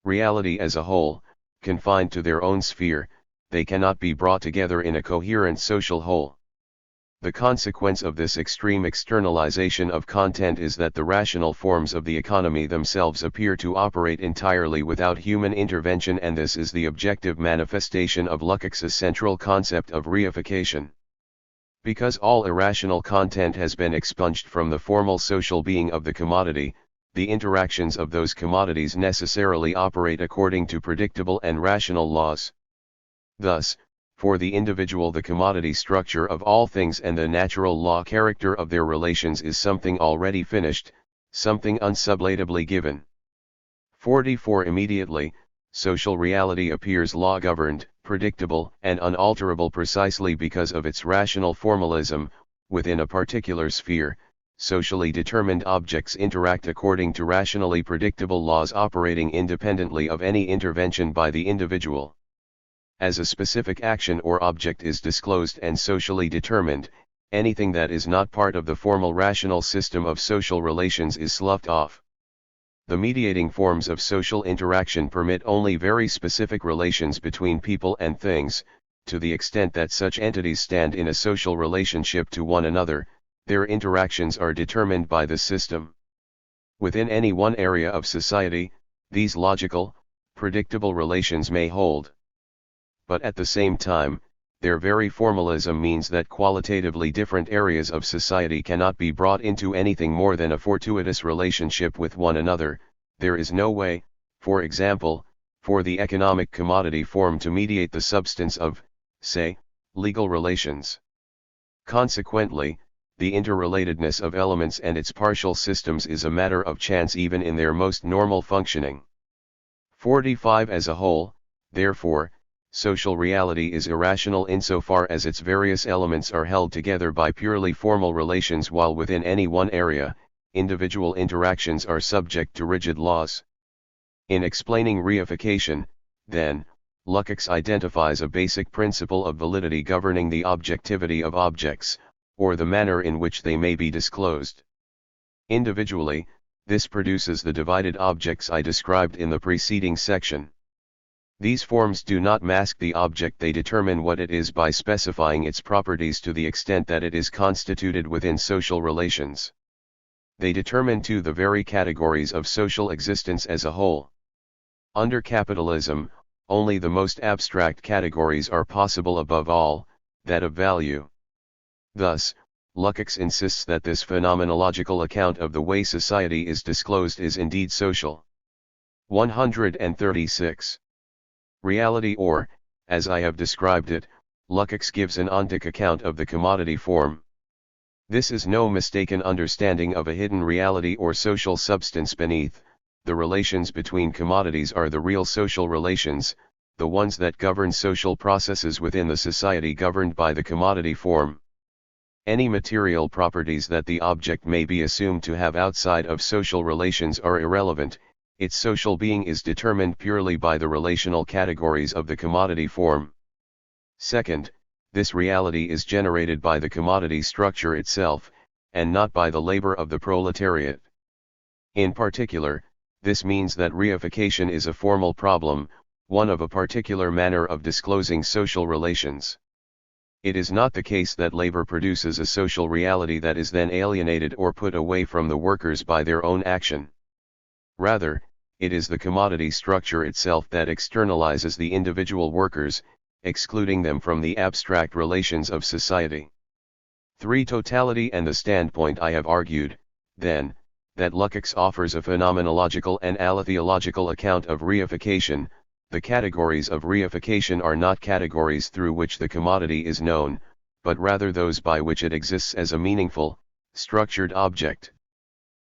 Reality as a whole, confined to their own sphere, they cannot be brought together in a coherent social whole. The consequence of this extreme externalization of content is that the rational forms of the economy themselves appear to operate entirely without human intervention, and this is the objective manifestation of Lukács's central concept of reification. Because all irrational content has been expunged from the formal social being of the commodity, the interactions of those commodities necessarily operate according to predictable and rational laws. Thus, for the individual, the commodity structure of all things and the natural law character of their relations is something already finished, something unsublatably given. 44. Immediately, social reality appears law-governed, predictable, and unalterable precisely because of its rational formalism. Within a particular sphere, socially determined objects interact according to rationally predictable laws operating independently of any intervention by the individual. As a specific action or object is disclosed and socially determined, anything that is not part of the formal rational system of social relations is sloughed off. The mediating forms of social interaction permit only very specific relations between people and things. To the extent that such entities stand in a social relationship to one another, their interactions are determined by the system. Within any one area of society, these logical, predictable relations may hold. But at the same time, their very formalism means that qualitatively different areas of society cannot be brought into anything more than a fortuitous relationship with one another. There is no way, for example, for the economic commodity form to mediate the substance of, say, legal relations. Consequently, the interrelatedness of elements and its partial systems is a matter of chance even in their most normal functioning. 45. As a whole, therefore, social reality is irrational insofar as its various elements are held together by purely formal relations, while within any one area, individual interactions are subject to rigid laws. In explaining reification, then, Lukács identifies a basic principle of validity governing the objectivity of objects, or the manner in which they may be disclosed. Individually, this produces the divided objects I described in the preceding section. These forms do not mask the object, they determine what it is by specifying its properties to the extent that it is constituted within social relations. They determine too the very categories of social existence as a whole. Under capitalism, only the most abstract categories are possible, above all, that of value. Thus, Lukács insists that this phenomenological account of the way society is disclosed is indeed social. 136. Reality, or, as I have described it, Lukács gives an ontic account of the commodity form. This is no mistaken understanding of a hidden reality or social substance beneath. The relations between commodities are the real social relations, the ones that govern social processes within the society governed by the commodity form. Any material properties that the object may be assumed to have outside of social relations are irrelevant. Its social being is determined purely by the relational categories of the commodity form. Second, this reality is generated by the commodity structure itself, and not by the labor of the proletariat. In particular, this means that reification is a formal problem, one of a particular manner of disclosing social relations. It is not the case that labor produces a social reality that is then alienated or put away from the workers by their own action. Rather, it is the commodity structure itself that externalizes the individual workers, excluding them from the abstract relations of society. 3. Totality and the standpoint I have argued, then, that Lukács offers a phenomenological and aletheological account of reification. The categories of reification are not categories through which the commodity is known, but rather those by which it exists as a meaningful, structured object.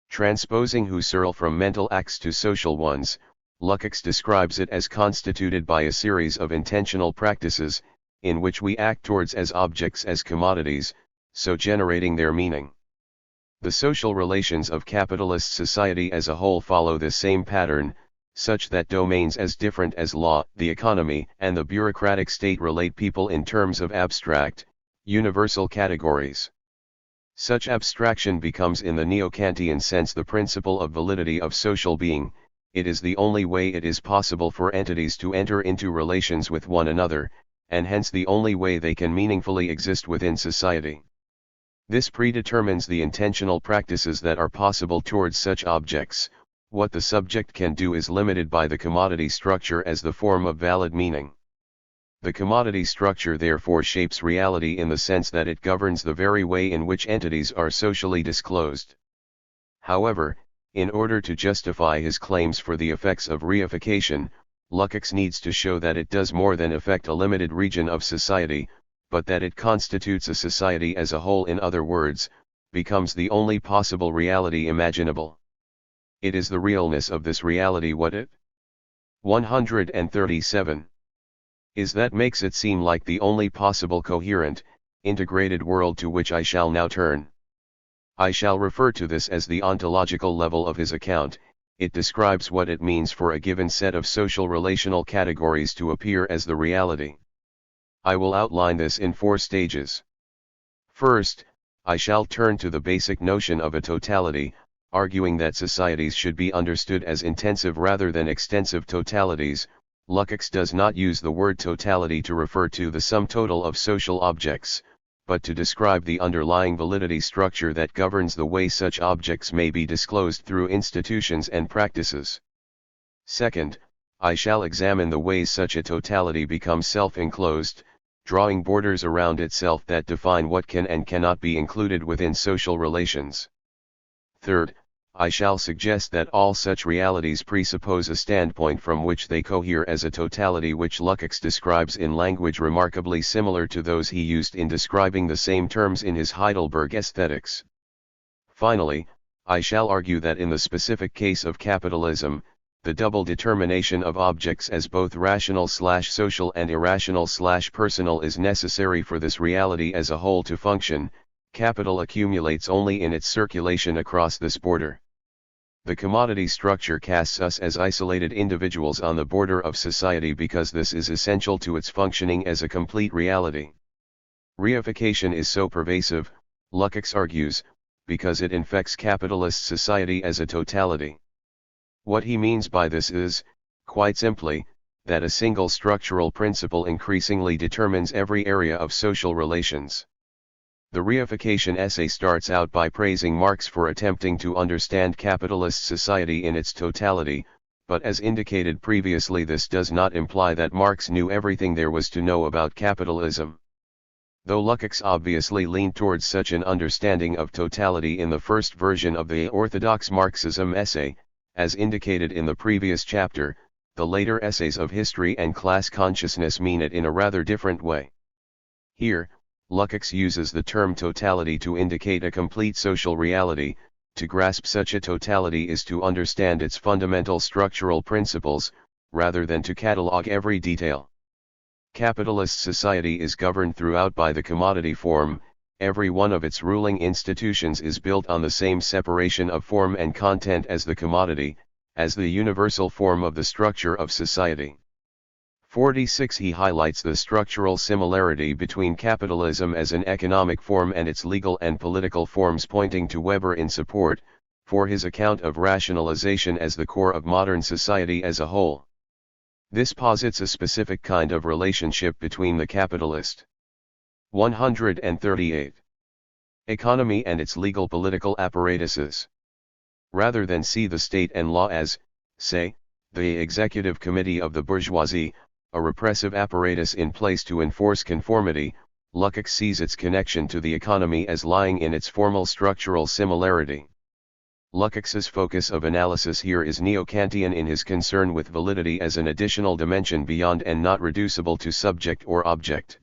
Transposing Husserl from mental acts to social ones, Lukács describes it as constituted by a series of intentional practices, in which we act towards as objects as commodities, so generating their meaning. The social relations of capitalist society as a whole follow this same pattern, such that domains as different as law, the economy, and the bureaucratic state relate people in terms of abstract, universal categories. Such abstraction becomes in the neo-Kantian sense the principle of validity of social being. It is the only way it is possible for entities to enter into relations with one another, and hence the only way they can meaningfully exist within society. This predetermines the intentional practices that are possible towards such objects. What the subject can do is limited by the commodity structure as the form of valid meaning. The commodity structure therefore shapes reality in the sense that it governs the very way in which entities are socially disclosed. However, in order to justify his claims for the effects of reification, Lukács needs to show that it does more than affect a limited region of society, but that it constitutes a society as a whole, in other words, becomes the only possible reality imaginable. It is the realness of this reality what it 137 is that makes it seem like the only possible coherent, integrated world to which I shall now turn. I shall refer to this as the ontological level of his account. It describes what it means for a given set of social relational categories to appear as the reality. I will outline this in 4 stages. First, I shall turn to the basic notion of a totality, arguing that societies should be understood as intensive rather than extensive totalities. Lukács does not use the word totality to refer to the sum total of social objects, but to describe the underlying validity structure that governs the way such objects may be disclosed through institutions and practices. Second, I shall examine the ways such a totality becomes self-enclosed, drawing borders around itself that define what can and cannot be included within social relations. Third, I shall suggest that all such realities presuppose a standpoint from which they cohere as a totality, which Lukács describes in language remarkably similar to those he used in describing the same terms in his Heidelberg Aesthetics. Finally, I shall argue that in the specific case of capitalism, the double determination of objects as both rational/social and irrational/personal is necessary for this reality as a whole to function. Capital accumulates only in its circulation across this border. The commodity structure casts us as isolated individuals on the border of society because this is essential to its functioning as a complete reality. Reification is so pervasive, Lukács argues, because it infects capitalist society as a totality. What he means by this is, quite simply, that a single structural principle increasingly determines every area of social relations. The reification essay starts out by praising Marx for attempting to understand capitalist society in its totality, but as indicated previously, this does not imply that Marx knew everything there was to know about capitalism. Though Lukács obviously leaned towards such an understanding of totality in the first version of the Orthodox Marxism essay, as indicated in the previous chapter, the later essays of history and class consciousness mean it in a rather different way. Here, Lukács uses the term totality to indicate a complete social reality. To grasp such a totality is to understand its fundamental structural principles, rather than to catalogue every detail. Capitalist society is governed throughout by the commodity form. Every one of its ruling institutions is built on the same separation of form and content as the commodity, as the universal form of the structure of society. 46 He highlights the structural similarity between capitalism as an economic form and its legal and political forms, pointing to Weber in support, for his account of rationalization as the core of modern society as a whole. This posits a specific kind of relationship between the capitalist 138 economy and its legal political apparatuses. Rather than see the state and law as, say, the executive committee of the bourgeoisie, a repressive apparatus in place to enforce conformity, Lukács sees its connection to the economy as lying in its formal structural similarity. Lukács's focus of analysis here is neo-Kantian in his concern with validity as an additional dimension beyond and not reducible to subject or object.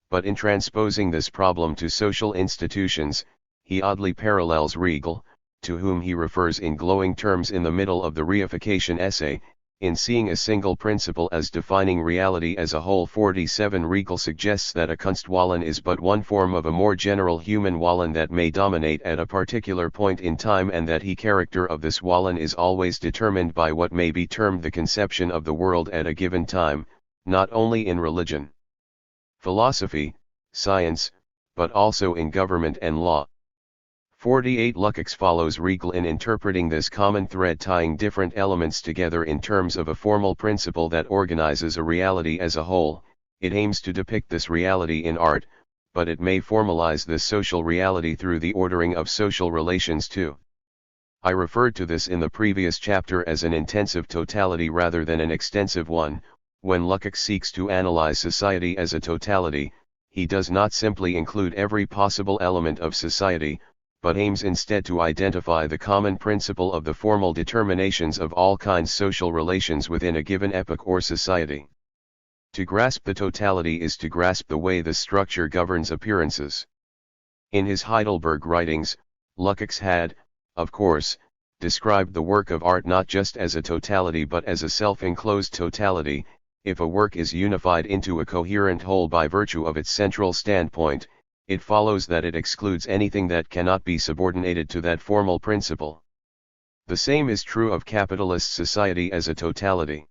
But in transposing this problem to social institutions, he oddly parallels Hegel, to whom he refers in glowing terms in the middle of the reification essay, in seeing a single principle as defining reality as a whole. 47 Regal suggests that a Kunstwollen is but one form of a more general human Wollen that may dominate at a particular point in time, and that the character of this Wollen is always determined by what may be termed the conception of the world at a given time, not only in religion, philosophy, science, but also in government and law. 48 Lukács follows Regal in interpreting this common thread tying different elements together in terms of a formal principle that organizes a reality as a whole. It aims to depict this reality in art, but it may formalize this social reality through the ordering of social relations too. I referred to this in the previous chapter as an intensive totality rather than an extensive one. When Lukács seeks to analyze society as a totality, he does not simply include every possible element of society, but aims instead to identify the common principle of the formal determinations of all kinds social relations within a given epoch or society. To grasp the totality is to grasp the way the structure governs appearances. In his Heidelberg writings, Lukács had, of course, described the work of art not just as a totality but as a self-enclosed totality. If a work is unified into a coherent whole by virtue of its central standpoint, it follows that it excludes anything that cannot be subordinated to that formal principle. The same is true of capitalist society as a totality.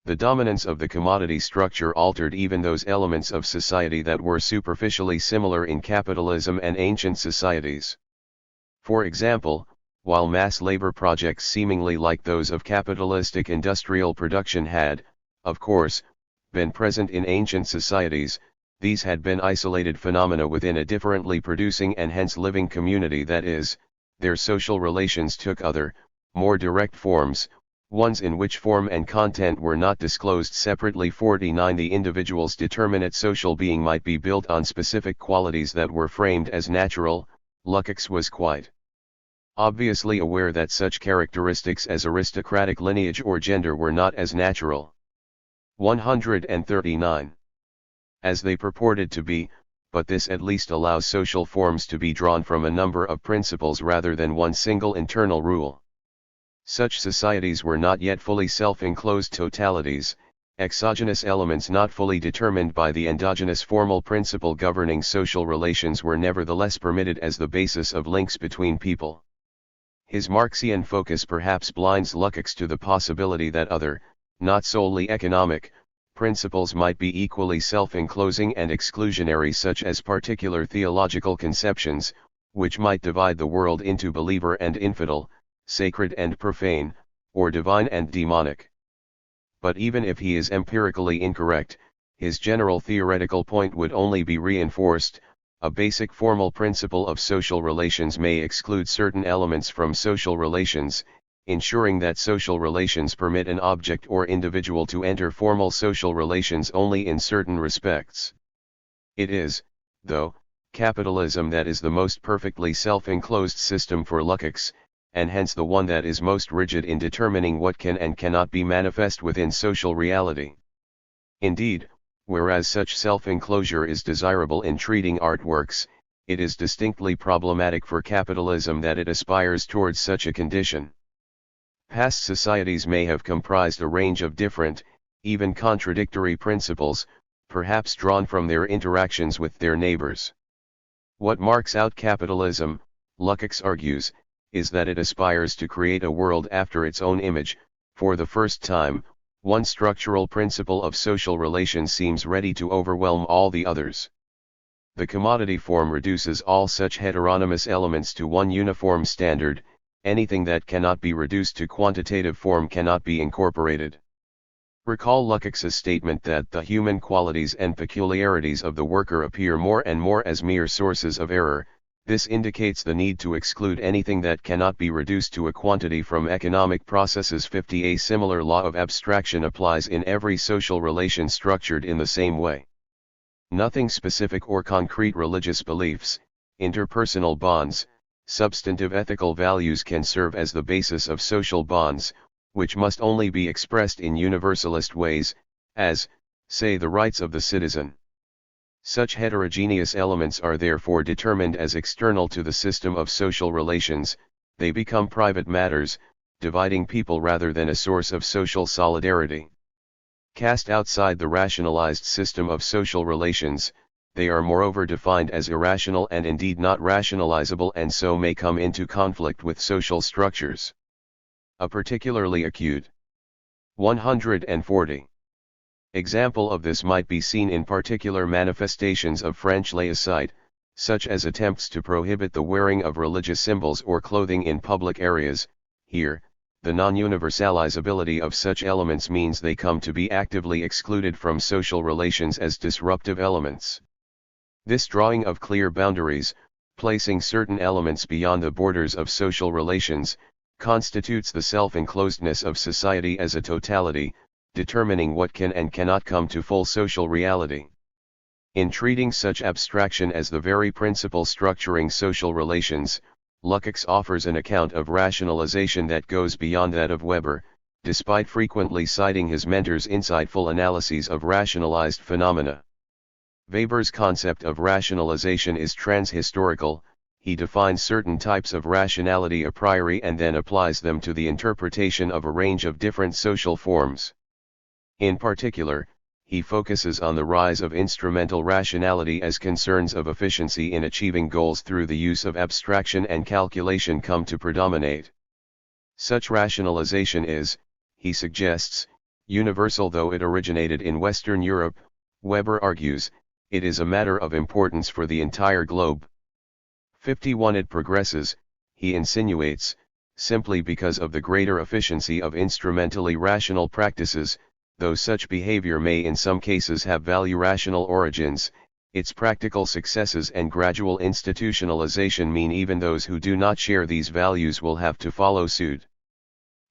The dominance of the commodity structure altered even those elements of society that were superficially similar in capitalism and ancient societies. For example, while mass labor projects seemingly like those of capitalistic industrial production had, of course, been present in ancient societies, these had been isolated phenomena within a differently producing and hence living community, that is, their social relations took other, more direct forms, ones in which form and content were not disclosed separately. 49 The individual's determinate social being might be built on specific qualities that were framed as natural. Lukács was quite obviously aware that such characteristics as aristocratic lineage or gender were not as natural. 139. As they purported to be, but this at least allows social forms to be drawn from a number of principles rather than one single internal rule. Such societies were not yet fully self-enclosed totalities. Exogenous elements not fully determined by the endogenous formal principle governing social relations were nevertheless permitted as the basis of links between people. His Marxian focus perhaps blinds Lukács to the possibility that other, not solely economic, principles might be equally self-enclosing and exclusionary, such as particular theological conceptions, which might divide the world into believer and infidel, sacred and profane, or divine and demonic. But even if he is empirically incorrect, his general theoretical point would only be reinforced. A basic formal principle of social relations may exclude certain elements from social relations, ensuring that social relations permit an object or individual to enter formal social relations only in certain respects. It is, though, capitalism that is the most perfectly self-enclosed system for Lukács, and hence the one that is most rigid in determining what can and cannot be manifest within social reality. Indeed, whereas such self-enclosure is desirable in treating artworks, it is distinctly problematic for capitalism that it aspires towards such a condition. Past societies may have comprised a range of different, even contradictory principles, perhaps drawn from their interactions with their neighbors. What marks out capitalism, Lukács argues, is that it aspires to create a world after its own image. For the first time, one structural principle of social relations seems ready to overwhelm all the others. The commodity form reduces all such heteronymous elements to one uniform standard. Anything that cannot be reduced to quantitative form cannot be incorporated. Recall Lukács's statement that the human qualities and peculiarities of the worker appear more and more as mere sources of error. This indicates the need to exclude anything that cannot be reduced to a quantity from economic processes. 50 A similar law of abstraction applies in every social relation structured in the same way. Nothing specific or concrete, religious beliefs, interpersonal bonds, substantive ethical values can serve as the basis of social bonds, which must only be expressed in universalist ways, as, say, the rights of the citizen. Such heterogeneous elements are therefore determined as external to the system of social relations. They become private matters, dividing people rather than a source of social solidarity. Cast outside the rationalized system of social relations, they are moreover defined as irrational and indeed not rationalizable, and so may come into conflict with social structures. A particularly acute 140. Example of this might be seen in particular manifestations of French laicide, such as attempts to prohibit the wearing of religious symbols or clothing in public areas. Here, the non-universalizability of such elements means they come to be actively excluded from social relations as disruptive elements. This drawing of clear boundaries, placing certain elements beyond the borders of social relations, constitutes the self-enclosedness of society as a totality, determining what can and cannot come to full social reality. In treating such abstraction as the very principle structuring social relations, Lukács offers an account of rationalization that goes beyond that of Weber, despite frequently citing his mentor's insightful analyses of rationalized phenomena. Weber's concept of rationalization is transhistorical. He defines certain types of rationality a priori and then applies them to the interpretation of a range of different social forms. In particular, he focuses on the rise of instrumental rationality as concerns of efficiency in achieving goals through the use of abstraction and calculation come to predominate. Such rationalization is, he suggests, universal though it originated in Western Europe. Weber argues, it is a matter of importance for the entire globe. 51. It progresses, he insinuates, simply because of the greater efficiency of instrumentally rational practices. Though such behavior may in some cases have value-rational origins, its practical successes and gradual institutionalization mean even those who do not share these values will have to follow suit.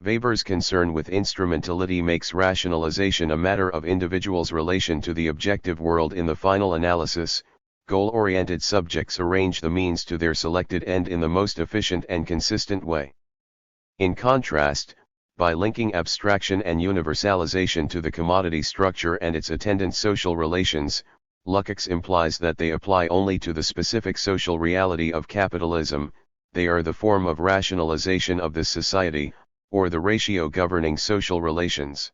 Weber's concern with instrumentality makes rationalization a matter of individuals' relation to the objective world. In the final analysis, goal-oriented subjects arrange the means to their selected end in the most efficient and consistent way. In contrast, by linking abstraction and universalization to the commodity structure and its attendant social relations, Lukács implies that they apply only to the specific social reality of capitalism. They are the form of rationalization of this society, or the ratio governing social relations.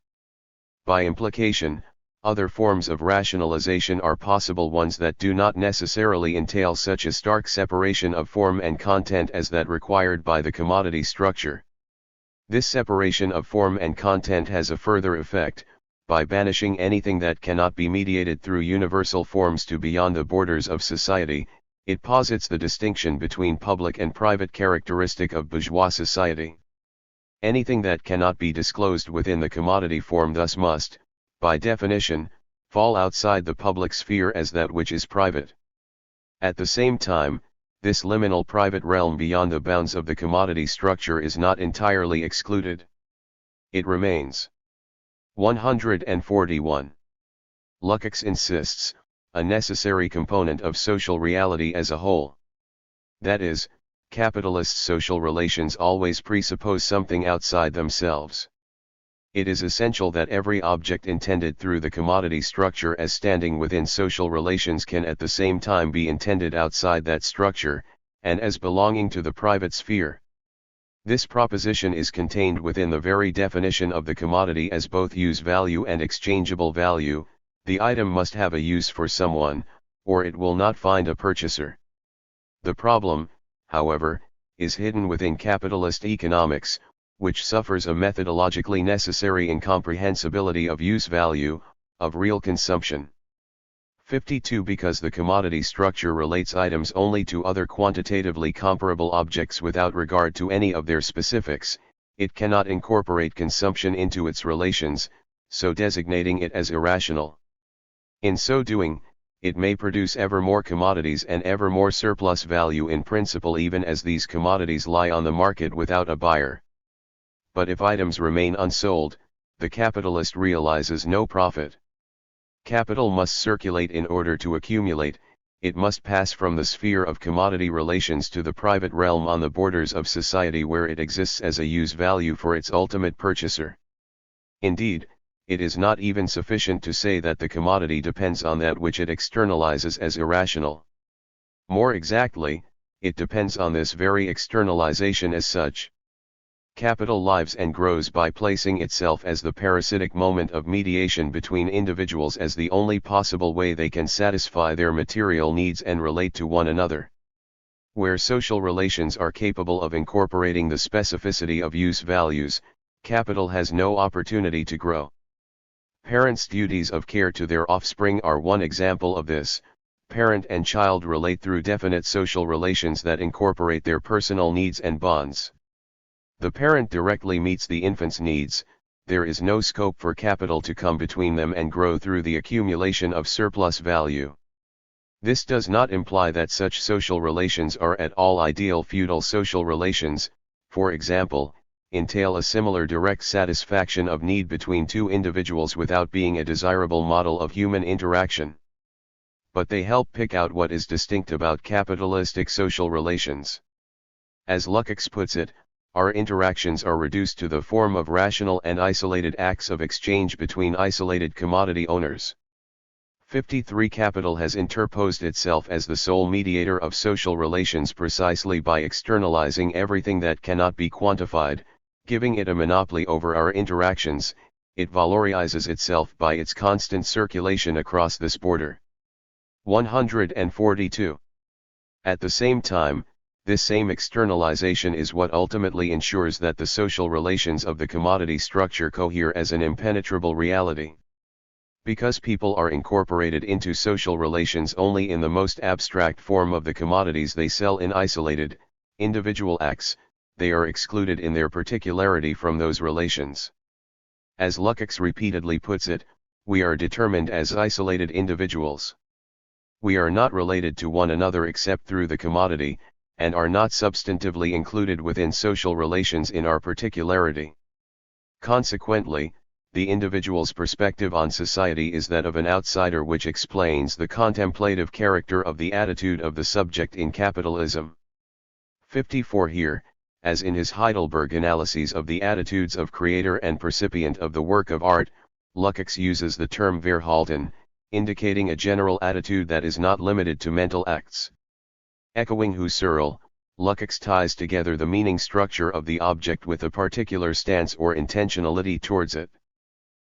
By implication, other forms of rationalization are possible, ones that do not necessarily entail such a stark separation of form and content as that required by the commodity structure. This separation of form and content has a further effect. By banishing anything that cannot be mediated through universal forms to beyond the borders of society, it posits the distinction between public and private characteristic of bourgeois society. Anything that cannot be disclosed within the commodity form thus must, by definition, fall outside the public sphere as that which is private. At the same time, this liminal private realm beyond the bounds of the commodity structure is not entirely excluded. It remains. 141. Lukács insists, a necessary component of social reality as a whole. That is, capitalist social relations always presuppose something outside themselves. It is essential that every object intended through the commodity structure as standing within social relations can at the same time be intended outside that structure, and as belonging to the private sphere. This proposition is contained within the very definition of the commodity as both use value and exchangeable value. The item must have a use for someone, or it will not find a purchaser. The problem, however, is hidden within capitalist economics, which suffers a methodologically necessary incomprehensibility of use value, of real consumption. 52. Because the commodity structure relates items only to other quantitatively comparable objects without regard to any of their specifics, it cannot incorporate consumption into its relations, so designating it as irrational. In so doing, it may produce ever more commodities and ever more surplus value in principle, even as these commodities lie on the market without a buyer. But if items remain unsold, the capitalist realizes no profit. Capital must circulate in order to accumulate. It must pass from the sphere of commodity relations to the private realm on the borders of society, where it exists as a use value for its ultimate purchaser. Indeed, it is not even sufficient to say that the commodity depends on that which it externalizes as irrational. More exactly, it depends on this very externalization as such. Capital lives and grows by placing itself as the parasitic moment of mediation between individuals as the only possible way they can satisfy their material needs and relate to one another. Where social relations are capable of incorporating the specificity of use values, capital has no opportunity to grow. Parents' duties of care to their offspring are one example of this. Parent and child relate through definite social relations that incorporate their personal needs and bonds. The parent directly meets the infant's needs, there is no scope for capital to come between them and grow through the accumulation of surplus value. This does not imply that such social relations are at all ideal. Feudal social relations, for example, entail a similar direct satisfaction of need between two individuals without being a desirable model of human interaction. But they help pick out what is distinct about capitalistic social relations. As Lukács puts it, our interactions are reduced to the form of rational and isolated acts of exchange between isolated commodity owners. 53. Capital has interposed itself as the sole mediator of social relations precisely by externalizing everything that cannot be quantified, giving it a monopoly over our interactions. It valorizes itself by its constant circulation across this border. 142. At the same time, this same externalization is what ultimately ensures that the social relations of the commodity structure cohere as an impenetrable reality. Because people are incorporated into social relations only in the most abstract form of the commodities they sell in isolated, individual acts, they are excluded in their particularity from those relations. As Lukács repeatedly puts it, we are determined as isolated individuals. We are not related to one another except through the commodity, and are not substantively included within social relations in our particularity. Consequently, the individual's perspective on society is that of an outsider, which explains the contemplative character of the attitude of the subject in capitalism. 54. Here, as in his Heidelberg analyses of the attitudes of creator and percipient of the work of art, Lukács uses the term Verhalten, indicating a general attitude that is not limited to mental acts. Echoing Husserl, Lukács ties together the meaning structure of the object with a particular stance or intentionality towards it.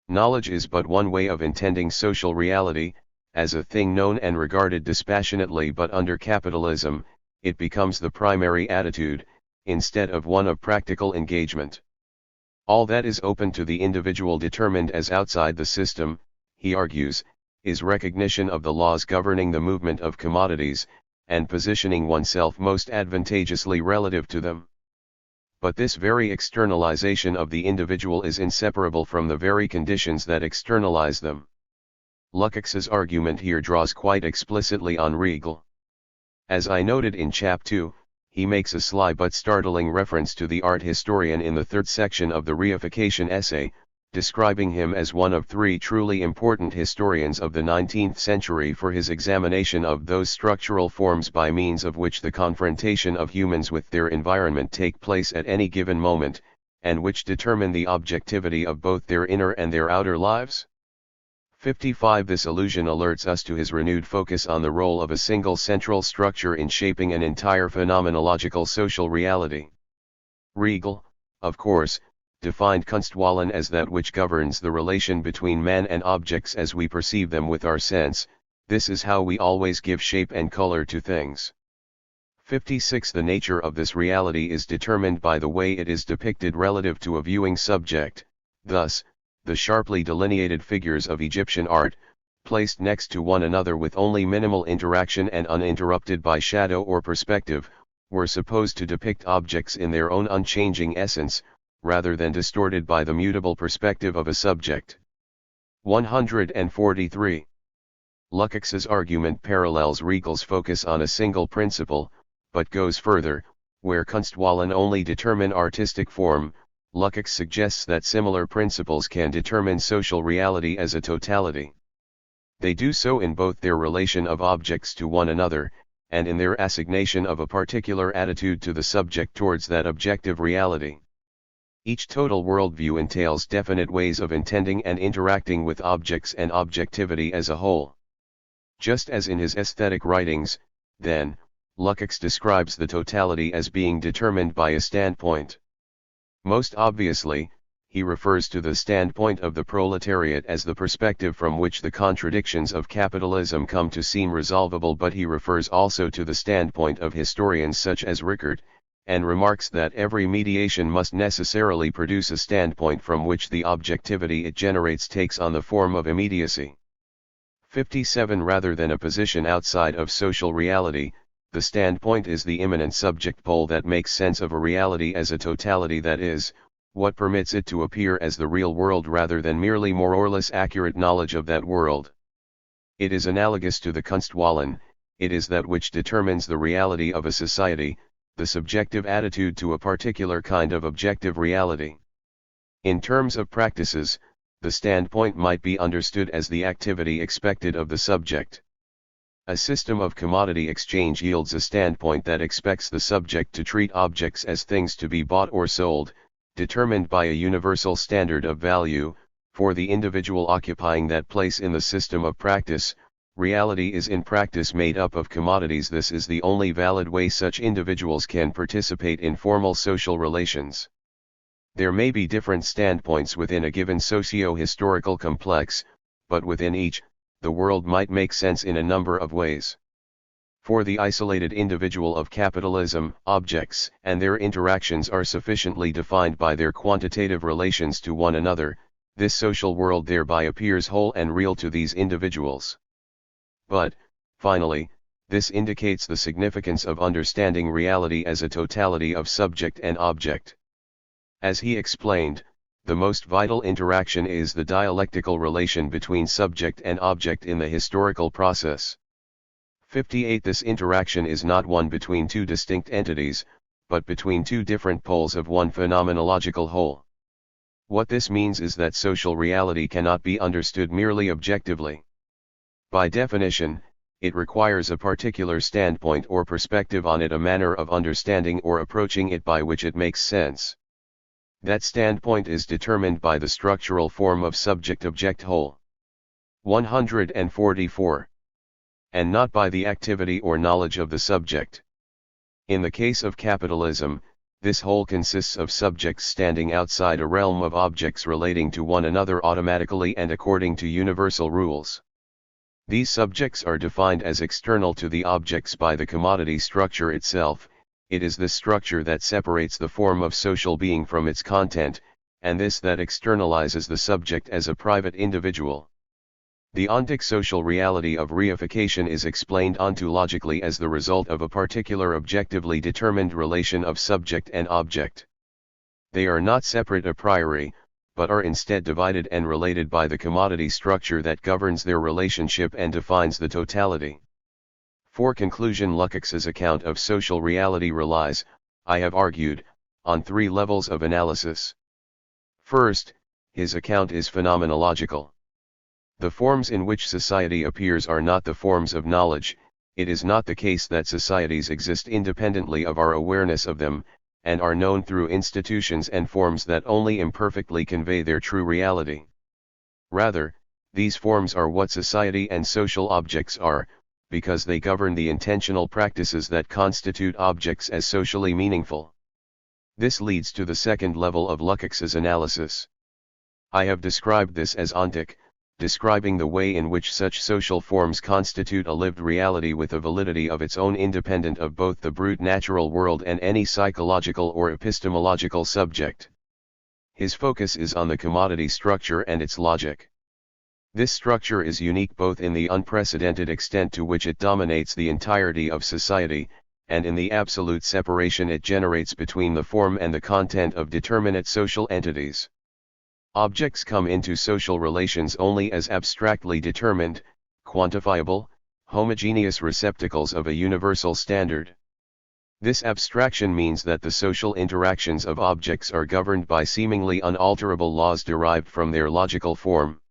Knowledge is but one way of intending social reality, as a thing known and regarded dispassionately, but under capitalism, it becomes the primary attitude, instead of one of practical engagement. All that is open to the individual determined as outside the system, he argues, is recognition of the laws governing the movement of commodities, and positioning oneself most advantageously relative to them. But this very externalization of the individual is inseparable from the very conditions that externalize them. Lukács's argument here draws quite explicitly on Regal. As I noted in Chap 2, he makes a sly but startling reference to the art historian in the third section of the Reification essay, describing him as one of three truly important historians of the 19th century for his examination of those structural forms by means of which the confrontation of humans with their environment take place at any given moment, and which determine the objectivity of both their inner and their outer lives. 55. This allusion alerts us to his renewed focus on the role of a single central structure in shaping an entire phenomenological social reality. Regal, of course, defined Kunstwollen as that which governs the relation between man and objects as we perceive them with our sense. This is how we always give shape and color to things. 56. The nature of this reality is determined by the way it is depicted relative to a viewing subject. Thus, the sharply delineated figures of Egyptian art, placed next to one another with only minimal interaction and uninterrupted by shadow or perspective, were supposed to depict objects in their own unchanging essence, rather than distorted by the mutable perspective of a subject. 143. Lukács's argument parallels Regal's focus on a single principle, but goes further. Where Kunstwollen only determine artistic form, Lukács suggests that similar principles can determine social reality as a totality. They do so in both their relation of objects to one another, and in their assignation of a particular attitude to the subject towards that objective reality. Each total worldview entails definite ways of intending and interacting with objects and objectivity as a whole. Just as in his aesthetic writings, then, Lukács describes the totality as being determined by a standpoint. Most obviously, he refers to the standpoint of the proletariat as the perspective from which the contradictions of capitalism come to seem resolvable, but he refers also to the standpoint of historians such as Rickert, and remarks that every mediation must necessarily produce a standpoint from which the objectivity it generates takes on the form of immediacy. 57. Rather than a position outside of social reality, the standpoint is the immanent subject pole that makes sense of a reality as a totality, that is, what permits it to appear as the real world rather than merely more or less accurate knowledge of that world. It is analogous to the Kunstwollen, it is that which determines the reality of a society, the subjective attitude to a particular kind of objective reality. In terms of practices, the standpoint might be understood as the activity expected of the subject. A system of commodity exchange yields a standpoint that expects the subject to treat objects as things to be bought or sold, determined by a universal standard of value. For the individual occupying that place in the system of practice, reality is in practice made up of commodities. This is the only valid way such individuals can participate in formal social relations. There may be different standpoints within a given socio-historical complex, but within each, the world might make sense in a number of ways. For the isolated individual of capitalism, objects and their interactions are sufficiently defined by their quantitative relations to one another. This social world thereby appears whole and real to these individuals. But, finally, this indicates the significance of understanding reality as a totality of subject and object. As he explained, the most vital interaction is the dialectical relation between subject and object in the historical process. 58. This interaction is not one between two distinct entities, but between two different poles of one phenomenological whole. What this means is that social reality cannot be understood merely objectively. By definition, it requires a particular standpoint or perspective on it, a manner of understanding or approaching it by which it makes sense. That standpoint is determined by the structural form of subject-object whole. 144. And not by the activity or knowledge of the subject. In the case of capitalism, this whole consists of subjects standing outside a realm of objects relating to one another automatically and according to universal rules. These subjects are defined as external to the objects by the commodity structure itself. It is this structure that separates the form of social being from its content, and this that externalizes the subject as a private individual. The ontic social reality of reification is explained ontologically as the result of a particular objectively determined relation of subject and object. They are not separate a priori, but are instead divided and related by the commodity structure that governs their relationship and defines the totality. For conclusion, Lukács's account of social reality relies, I have argued, on three levels of analysis. First, his account is phenomenological. The forms in which society appears are not the forms of knowledge. It is not the case that societies exist independently of our awareness of them, and are known through institutions and forms that only imperfectly convey their true reality. Rather, these forms are what society and social objects are, because they govern the intentional practices that constitute objects as socially meaningful. This leads to the second level of Lukács's analysis. I have described this as ontic, describing the way in which such social forms constitute a lived reality with a validity of its own independent of both the brute natural world and any psychological or epistemological subject. His focus is on the commodity structure and its logic. This structure is unique both in the unprecedented extent to which it dominates the entirety of society, and in the absolute separation it generates between the form and the content of determinate social entities. Objects come into social relations only as abstractly determined, quantifiable, homogeneous receptacles of a universal standard. This abstraction means that the social interactions of objects are governed by seemingly unalterable laws derived from their logical form.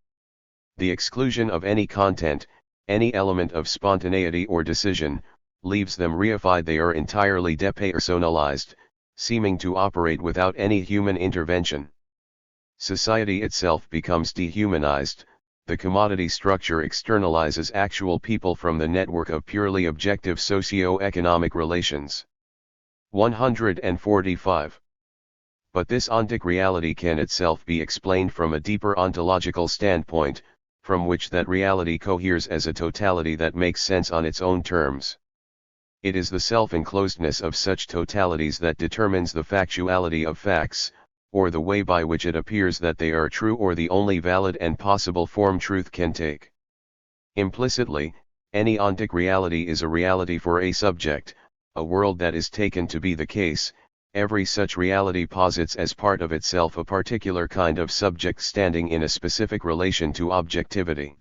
The exclusion of any content, any element of spontaneity or decision, leaves them reified. They are entirely depersonalized, seeming to operate without any human intervention. Society itself becomes dehumanized. The commodity structure externalizes actual people from the network of purely objective socio-economic relations. 145. But this ontic reality can itself be explained from a deeper ontological standpoint, from which that reality coheres as a totality that makes sense on its own terms. It is the self-enclosedness of such totalities that determines the factuality of facts, or the way by which it appears that they are true or the only valid and possible form truth can take. Implicitly, any ontic reality is a reality for a subject, a world that is taken to be the case. Every such reality posits as part of itself a particular kind of subject standing in a specific relation to objectivity.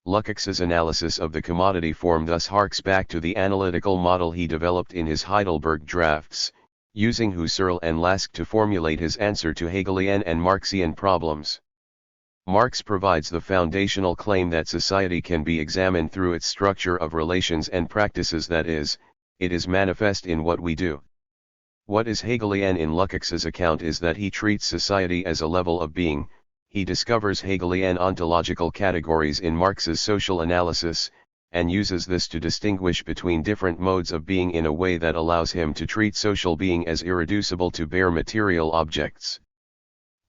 Lukács's analysis of the commodity form thus harks back to the analytical model he developed in his Heidelberg drafts, using Husserl and Lask to formulate his answer to Hegelian and Marxian problems. Marx provides the foundational claim that society can be examined through its structure of relations and practices, that is, it is manifest in what we do. What is Hegelian in Lukács's account is that he treats society as a level of being. He discovers Hegelian ontological categories in Marx's social analysis, and uses this to distinguish between different modes of being in a way that allows him to treat social being as irreducible to bare material objects.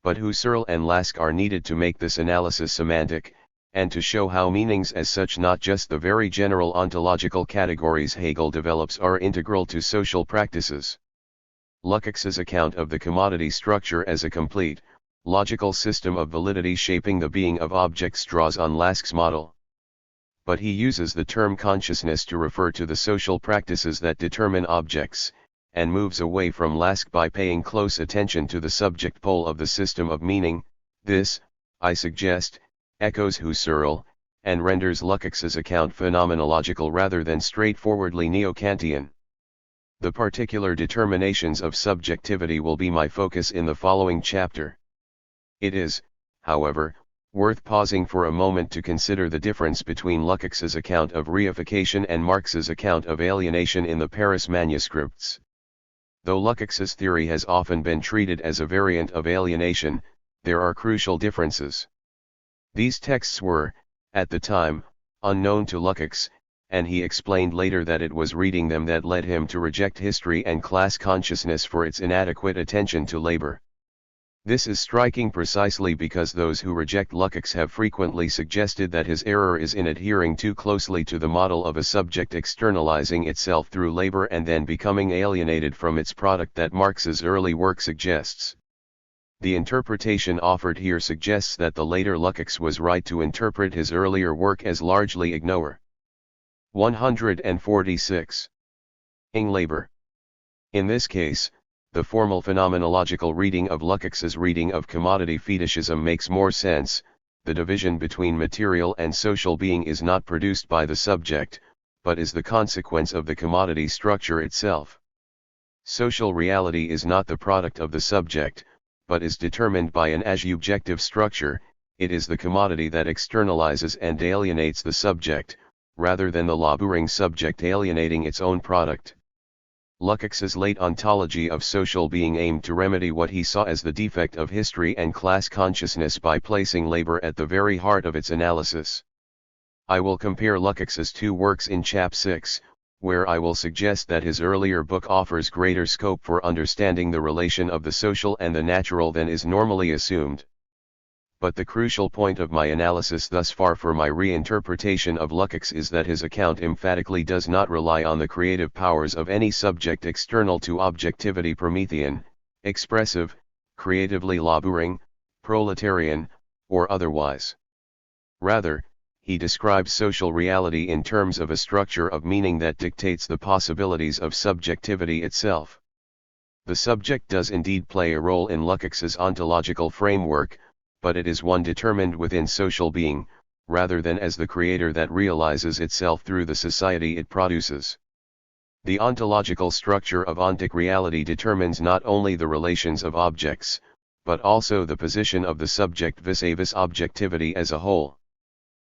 But Husserl and Lask are needed to make this analysis semantic, and to show how meanings as such, not just the very general ontological categories Hegel develops, are integral to social practices. Lukács's account of the commodity structure as a complete, logical system of validity shaping the being of objects draws on Lask's model. But he uses the term consciousness to refer to the social practices that determine objects, and moves away from Lask by paying close attention to the subject pole of the system of meaning. This, I suggest, echoes Husserl, and renders Lukács's account phenomenological rather than straightforwardly neo-Kantian. The particular determinations of subjectivity will be my focus in the following chapter. It is, however, worth pausing for a moment to consider the difference between Lukács's account of reification and Marx's account of alienation in the Paris manuscripts. Though Lukács's theory has often been treated as a variant of alienation, there are crucial differences. These texts were, at the time, unknown to Lukács, and he explained later that it was reading them that led him to reject history and class consciousness for its inadequate attention to labor. This is striking precisely because those who reject Lukács have frequently suggested that his error is in adhering too closely to the model of a subject externalizing itself through labor and then becoming alienated from its product that Marx's early work suggests. The interpretation offered here suggests that the later Lukács was right to interpret his earlier work as largely ignore. 146. Ing labor. In this case, the formal phenomenological reading of Lukács's reading of commodity fetishism makes more sense. The division between material and social being is not produced by the subject, but is the consequence of the commodity structure itself. Social reality is not the product of the subject, but is determined by an adjectival structure. It is the commodity that externalizes and alienates the subject, rather than the laboring subject alienating its own product. Lukács's late ontology of social being aimed to remedy what he saw as the defect of history and class consciousness by placing labor at the very heart of its analysis. I will compare Lukács's two works in Chap 6, where I will suggest that his earlier book offers greater scope for understanding the relation of the social and the natural than is normally assumed. But the crucial point of my analysis thus far for my reinterpretation of Lukács is that his account emphatically does not rely on the creative powers of any subject external to objectivity, Promethean, expressive, creatively laboring, proletarian, or otherwise. Rather, he describes social reality in terms of a structure of meaning that dictates the possibilities of subjectivity itself. The subject does indeed play a role in Lukács's ontological framework, but it is one determined within social being, rather than as the creator that realizes itself through the society it produces. The ontological structure of ontic reality determines not only the relations of objects, but also the position of the subject vis-a-vis objectivity as a whole.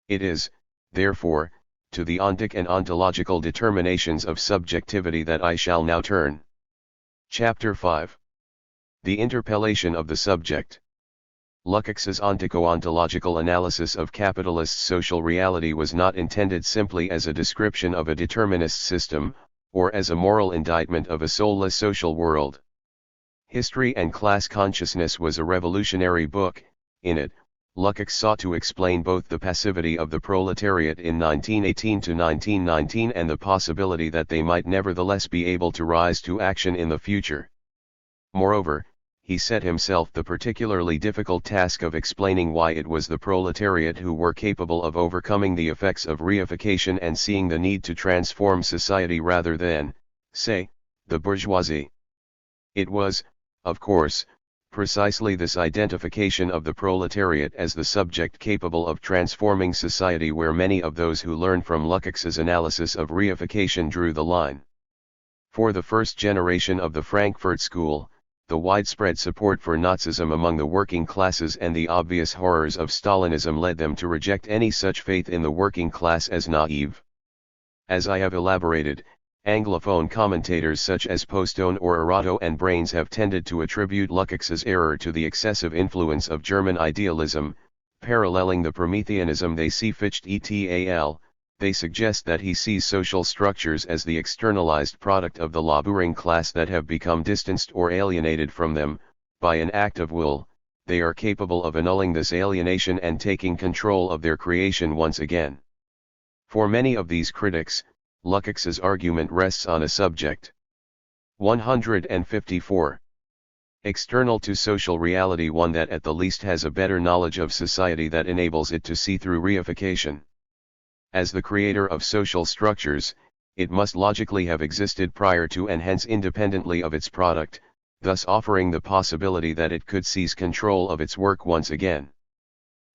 It is, therefore, to the ontic and ontological determinations of subjectivity that I shall now turn. Chapter 5. The interpellation of the subject. Lukács's ontico-ontological analysis of capitalist social reality was not intended simply as a description of a determinist system, or as a moral indictment of a soulless social world. History and Class Consciousness was a revolutionary book. In it, Lukács sought to explain both the passivity of the proletariat in 1918 to 1919 and the possibility that they might nevertheless be able to rise to action in the future. Moreover, he set himself the particularly difficult task of explaining why it was the proletariat who were capable of overcoming the effects of reification and seeing the need to transform society rather than, say, the bourgeoisie. It was, of course, precisely this identification of the proletariat as the subject capable of transforming society where many of those who learned from Lukács's analysis of reification drew the line. For the first generation of the Frankfurt School, the widespread support for Nazism among the working classes and the obvious horrors of Stalinism led them to reject any such faith in the working class as naive. As I have elaborated, Anglophone commentators such as Postone or Arato and Brains have tended to attribute Lukács's error to the excessive influence of German idealism, paralleling the Prometheanism they see ficht etal. They suggest that he sees social structures as the externalized product of the laboring class that have become distanced or alienated from them. By an act of will, they are capable of annulling this alienation and taking control of their creation once again. For many of these critics, Lukács's argument rests on a subject. 154. External to social reality, one that at the least has a better knowledge of society that enables it to see through reification. As the creator of social structures, it must logically have existed prior to and hence independently of its product, thus offering the possibility that it could seize control of its work once again.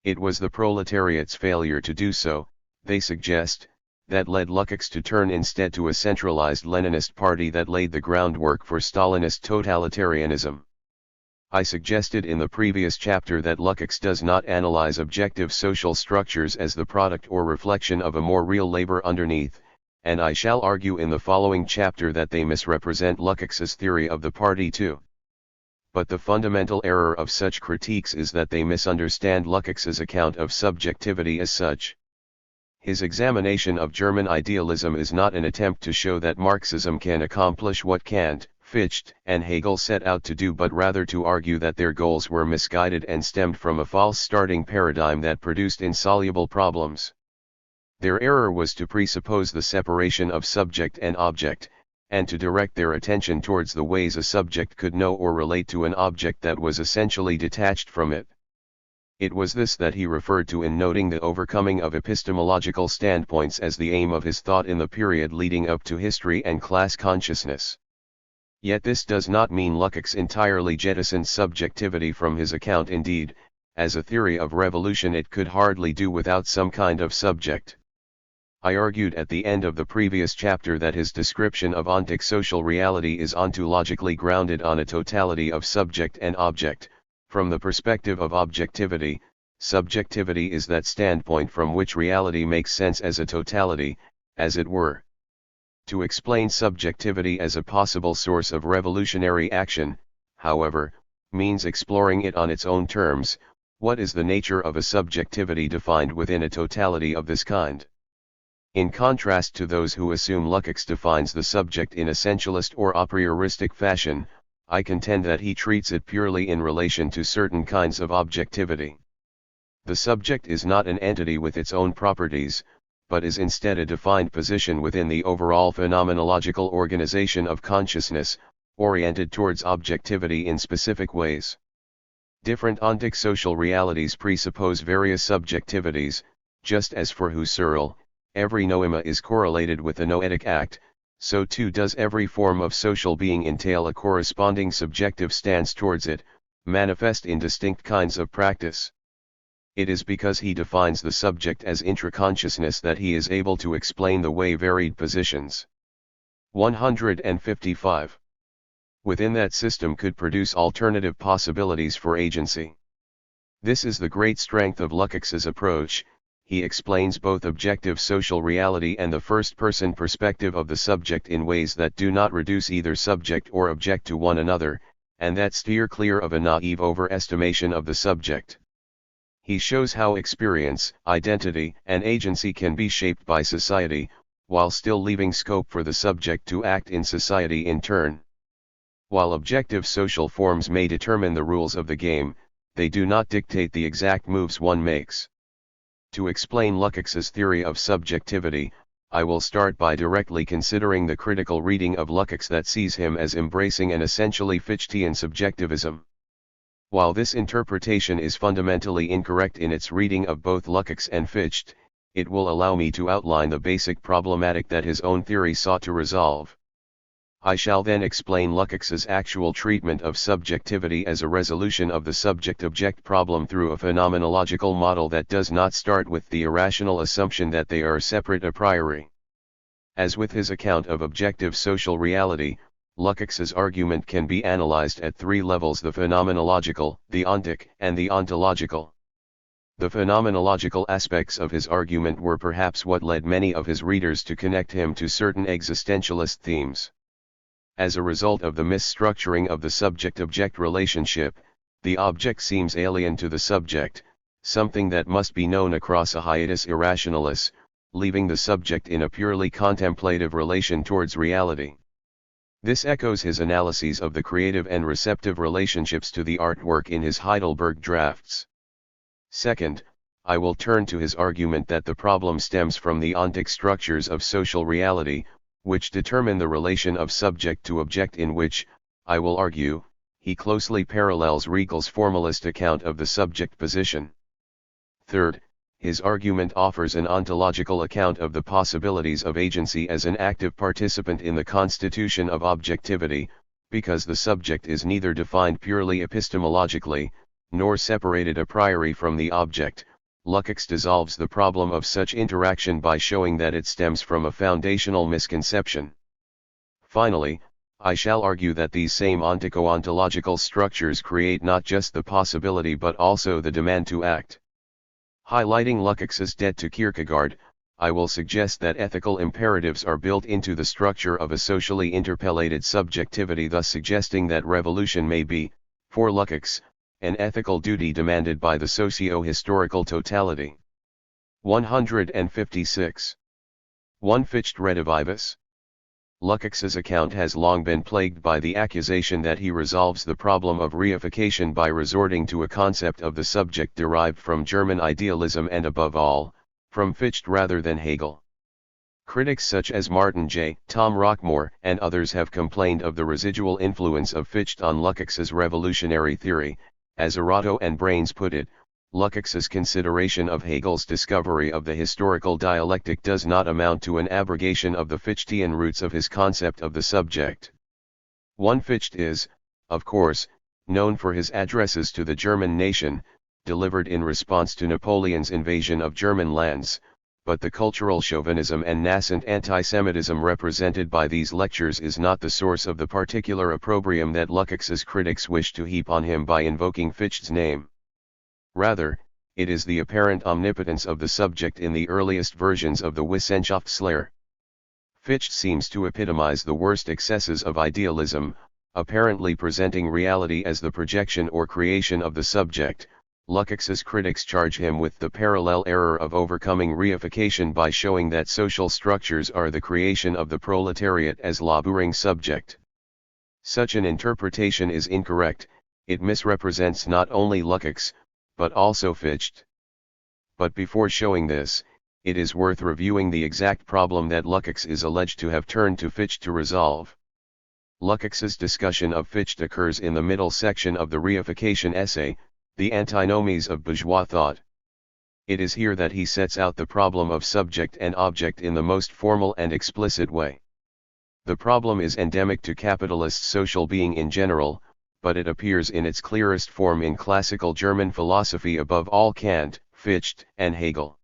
It was the proletariat's failure to do so, they suggest, that led Lukács to turn instead to a centralized Leninist party that laid the groundwork for Stalinist totalitarianism. I suggested in the previous chapter that Lukács does not analyze objective social structures as the product or reflection of a more real labor underneath, and I shall argue in the following chapter that they misrepresent Lukács's theory of the party too. But the fundamental error of such critiques is that they misunderstand Lukács's account of subjectivity as such. His examination of German idealism is not an attempt to show that Marxism can accomplish what Kant, Fichte, and Hegel set out to do, but rather to argue that their goals were misguided and stemmed from a false starting paradigm that produced insoluble problems. Their error was to presuppose the separation of subject and object, and to direct their attention towards the ways a subject could know or relate to an object that was essentially detached from it. It was this that he referred to in noting the overcoming of epistemological standpoints as the aim of his thought in the period leading up to history and class consciousness. Yet this does not mean Lukács entirely jettisoned subjectivity from his account. Indeed, as a theory of revolution it could hardly do without some kind of subject. I argued at the end of the previous chapter that his description of ontic social reality is ontologically grounded on a totality of subject and object. From the perspective of objectivity, subjectivity is that standpoint from which reality makes sense as a totality, as it were. To explain subjectivity as a possible source of revolutionary action, however, means exploring it on its own terms. What is the nature of a subjectivity defined within a totality of this kind? In contrast to those who assume Lukács defines the subject in essentialist or a prioristic fashion, I contend that he treats it purely in relation to certain kinds of objectivity. The subject is not an entity with its own properties, but is instead a defined position within the overall phenomenological organization of consciousness, oriented towards objectivity in specific ways. Different ontic social realities presuppose various subjectivities, just as for Husserl, every noema is correlated with a noetic act, so too does every form of social being entail a corresponding subjective stance towards it, manifest in distinct kinds of practice. It is because he defines the subject as intraconsciousness that he is able to explain the way varied positions. 155. Within that system could produce alternative possibilities for agency. This is the great strength of Lukács's approach. He explains both objective social reality and the first-person perspective of the subject in ways that do not reduce either subject or object to one another, and that steer clear of a naive overestimation of the subject. He shows how experience, identity, and agency can be shaped by society, while still leaving scope for the subject to act in society in turn. While objective social forms may determine the rules of the game, they do not dictate the exact moves one makes. To explain Lukács's theory of subjectivity, I will start by directly considering the critical reading of Lukács that sees him as embracing an essentially Fichtian subjectivism. While this interpretation is fundamentally incorrect in its reading of both Lukács and Fichte, it will allow me to outline the basic problematic that his own theory sought to resolve. I shall then explain Lukács's actual treatment of subjectivity as a resolution of the subject-object problem through a phenomenological model that does not start with the irrational assumption that they are separate a priori. As with his account of objective social reality, Lukács's argument can be analyzed at three levels: the phenomenological, the ontic, and the ontological. The phenomenological aspects of his argument were perhaps what led many of his readers to connect him to certain existentialist themes. As a result of the misstructuring of the subject-object relationship, the object seems alien to the subject, something that must be known across a hiatus irrationalis, leaving the subject in a purely contemplative relation towards reality. This echoes his analyses of the creative and receptive relationships to the artwork in his Heidelberg drafts. Second, I will turn to his argument that the problem stems from the ontic structures of social reality, which determine the relation of subject to object, in which, I will argue, he closely parallels Regel's formalist account of the subject position. Third, his argument offers an ontological account of the possibilities of agency as an active participant in the constitution of objectivity, because the subject is neither defined purely epistemologically, nor separated a priori from the object. Lukács dissolves the problem of such interaction by showing that it stems from a foundational misconception. Finally, I shall argue that these same ontico-ontological structures create not just the possibility but also the demand to act. Highlighting Lukács's debt to Kierkegaard, I will suggest that ethical imperatives are built into the structure of a socially interpellated subjectivity, thus suggesting that revolution may be, for Lukács, an ethical duty demanded by the socio-historical totality. 156. 1. Fichte redivivus. Lukács's account has long been plagued by the accusation that he resolves the problem of reification by resorting to a concept of the subject derived from German idealism and, above all, from Fichte rather than Hegel. Critics such as Martin J., Tom Rockmore, and others have complained of the residual influence of Fichte on Lukács's revolutionary theory. As Arato and Brains put it, Lukács's consideration of Hegel's discovery of the historical dialectic does not amount to an abrogation of the Fichtian roots of his concept of the subject. 1. Fichte is, of course, known for his addresses to the German nation, delivered in response to Napoleon's invasion of German lands, but the cultural chauvinism and nascent anti-Semitism represented by these lectures is not the source of the particular opprobrium that Lukács's critics wish to heap on him by invoking Fichte's name. Rather, it is the apparent omnipotence of the subject in the earliest versions of the Wissenschaftslehre. Fichte seems to epitomize the worst excesses of idealism, apparently presenting reality as the projection or creation of the subject. Lukács's critics charge him with the parallel error of overcoming reification by showing that social structures are the creation of the proletariat as laboring subject. Such an interpretation is incorrect. It misrepresents not only Lukács, but also Fichte. But before showing this, it is worth reviewing the exact problem that Lukács is alleged to have turned to Fichte to resolve. Lukács's discussion of Fichte occurs in the middle section of the reification essay, The Antinomies of Bourgeois Thought. It is here that he sets out the problem of subject and object in the most formal and explicit way. The problem is endemic to capitalist social being in general, but it appears in its clearest form in classical German philosophy, above all Kant, Fichte, and Hegel.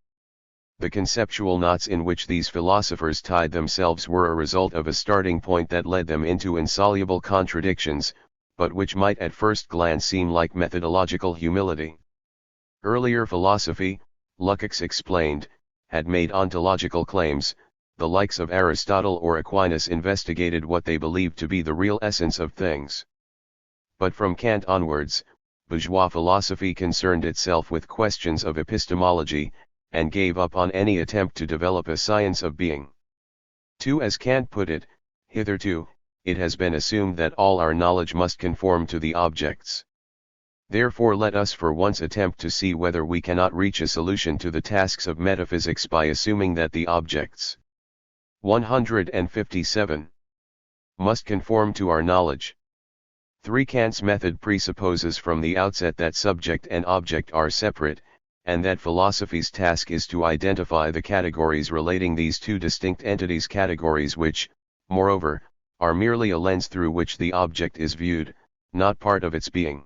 The conceptual knots in which these philosophers tied themselves were a result of a starting point that led them into insoluble contradictions, but which might at first glance seem like methodological humility. Earlier philosophy, Lukács explained, had made ontological claims. The likes of Aristotle or Aquinas investigated what they believed to be the real essence of things. But from Kant onwards, bourgeois philosophy concerned itself with questions of epistemology, and gave up on any attempt to develop a science of being. 2. As Kant put it, hitherto, it has been assumed that all our knowledge must conform to the objects. Therefore let us for once attempt to see whether we cannot reach a solution to the tasks of metaphysics by assuming that the objects 157 must conform to our knowledge. 3. Kant's method presupposes from the outset that subject and object are separate, and that philosophy's task is to identify the categories relating these two distinct entities, categories which, moreover, are merely a lens through which the object is viewed, not part of its being.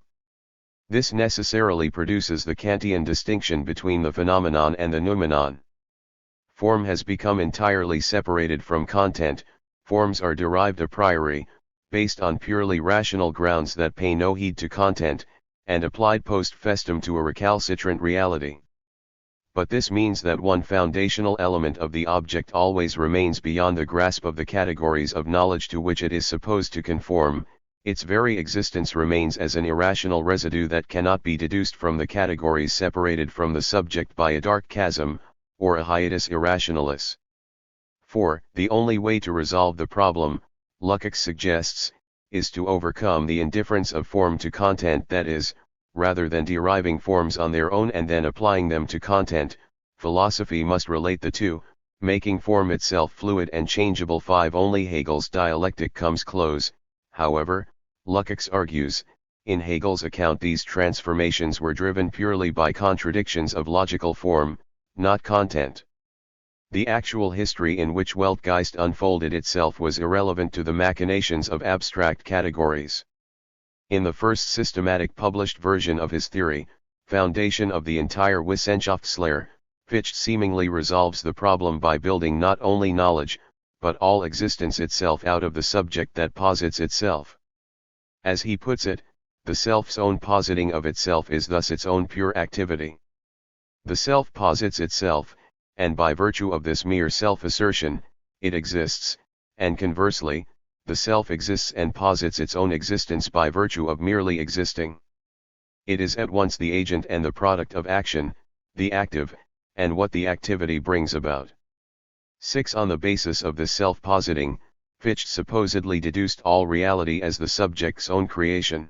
This necessarily produces the Kantian distinction between the phenomenon and the noumenon. Form has become entirely separated from content. Forms are derived a priori, based on purely rational grounds that pay no heed to content, and applied post festum to a recalcitrant reality. But this means that one foundational element of the object always remains beyond the grasp of the categories of knowledge to which it is supposed to conform. Its very existence remains as an irrational residue that cannot be deduced from the categories separated from the subject by a dark chasm, or a hiatus irrationalis. 4. The only way to resolve the problem, Lukács suggests, is to overcome the indifference of form to content, that is, rather than deriving forms on their own and then applying them to content, philosophy must relate the two, making form itself fluid and changeable. 5. Only Hegel's dialectic comes close. However, Lukács argues, in Hegel's account these transformations were driven purely by contradictions of logical form, not content. The actual history in which Weltgeist unfolded itself was irrelevant to the machinations of abstract categories. In the first systematic published version of his theory, foundation of the entire Wissenschaftslehre, Fichte seemingly resolves the problem by building not only knowledge, but all existence itself out of the subject that posits itself. As he puts it, the self's own positing of itself is thus its own pure activity. The self posits itself, and by virtue of this mere self-assertion, it exists, and conversely, the self exists and posits its own existence by virtue of merely existing. It is at once the agent and the product of action, the active, and what the activity brings about. 6. On the basis of this self-positing, Fichte supposedly deduced all reality as the subject's own creation.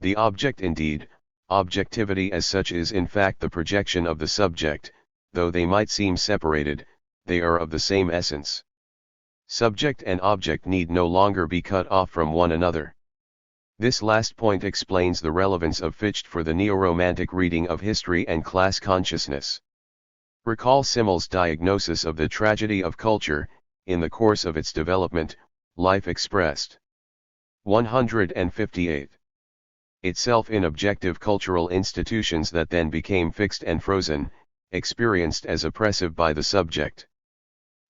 The object indeed, objectivity as such, is in fact the projection of the subject. Though they might seem separated, they are of the same essence. Subject and object need no longer be cut off from one another. This last point explains the relevance of Fichte for the neo-romantic reading of history and class consciousness. Recall Simmel's diagnosis of the tragedy of culture, in the course of its development, life expressed. 158. Itself in objective cultural institutions that then became fixed and frozen, experienced as oppressive by the subject.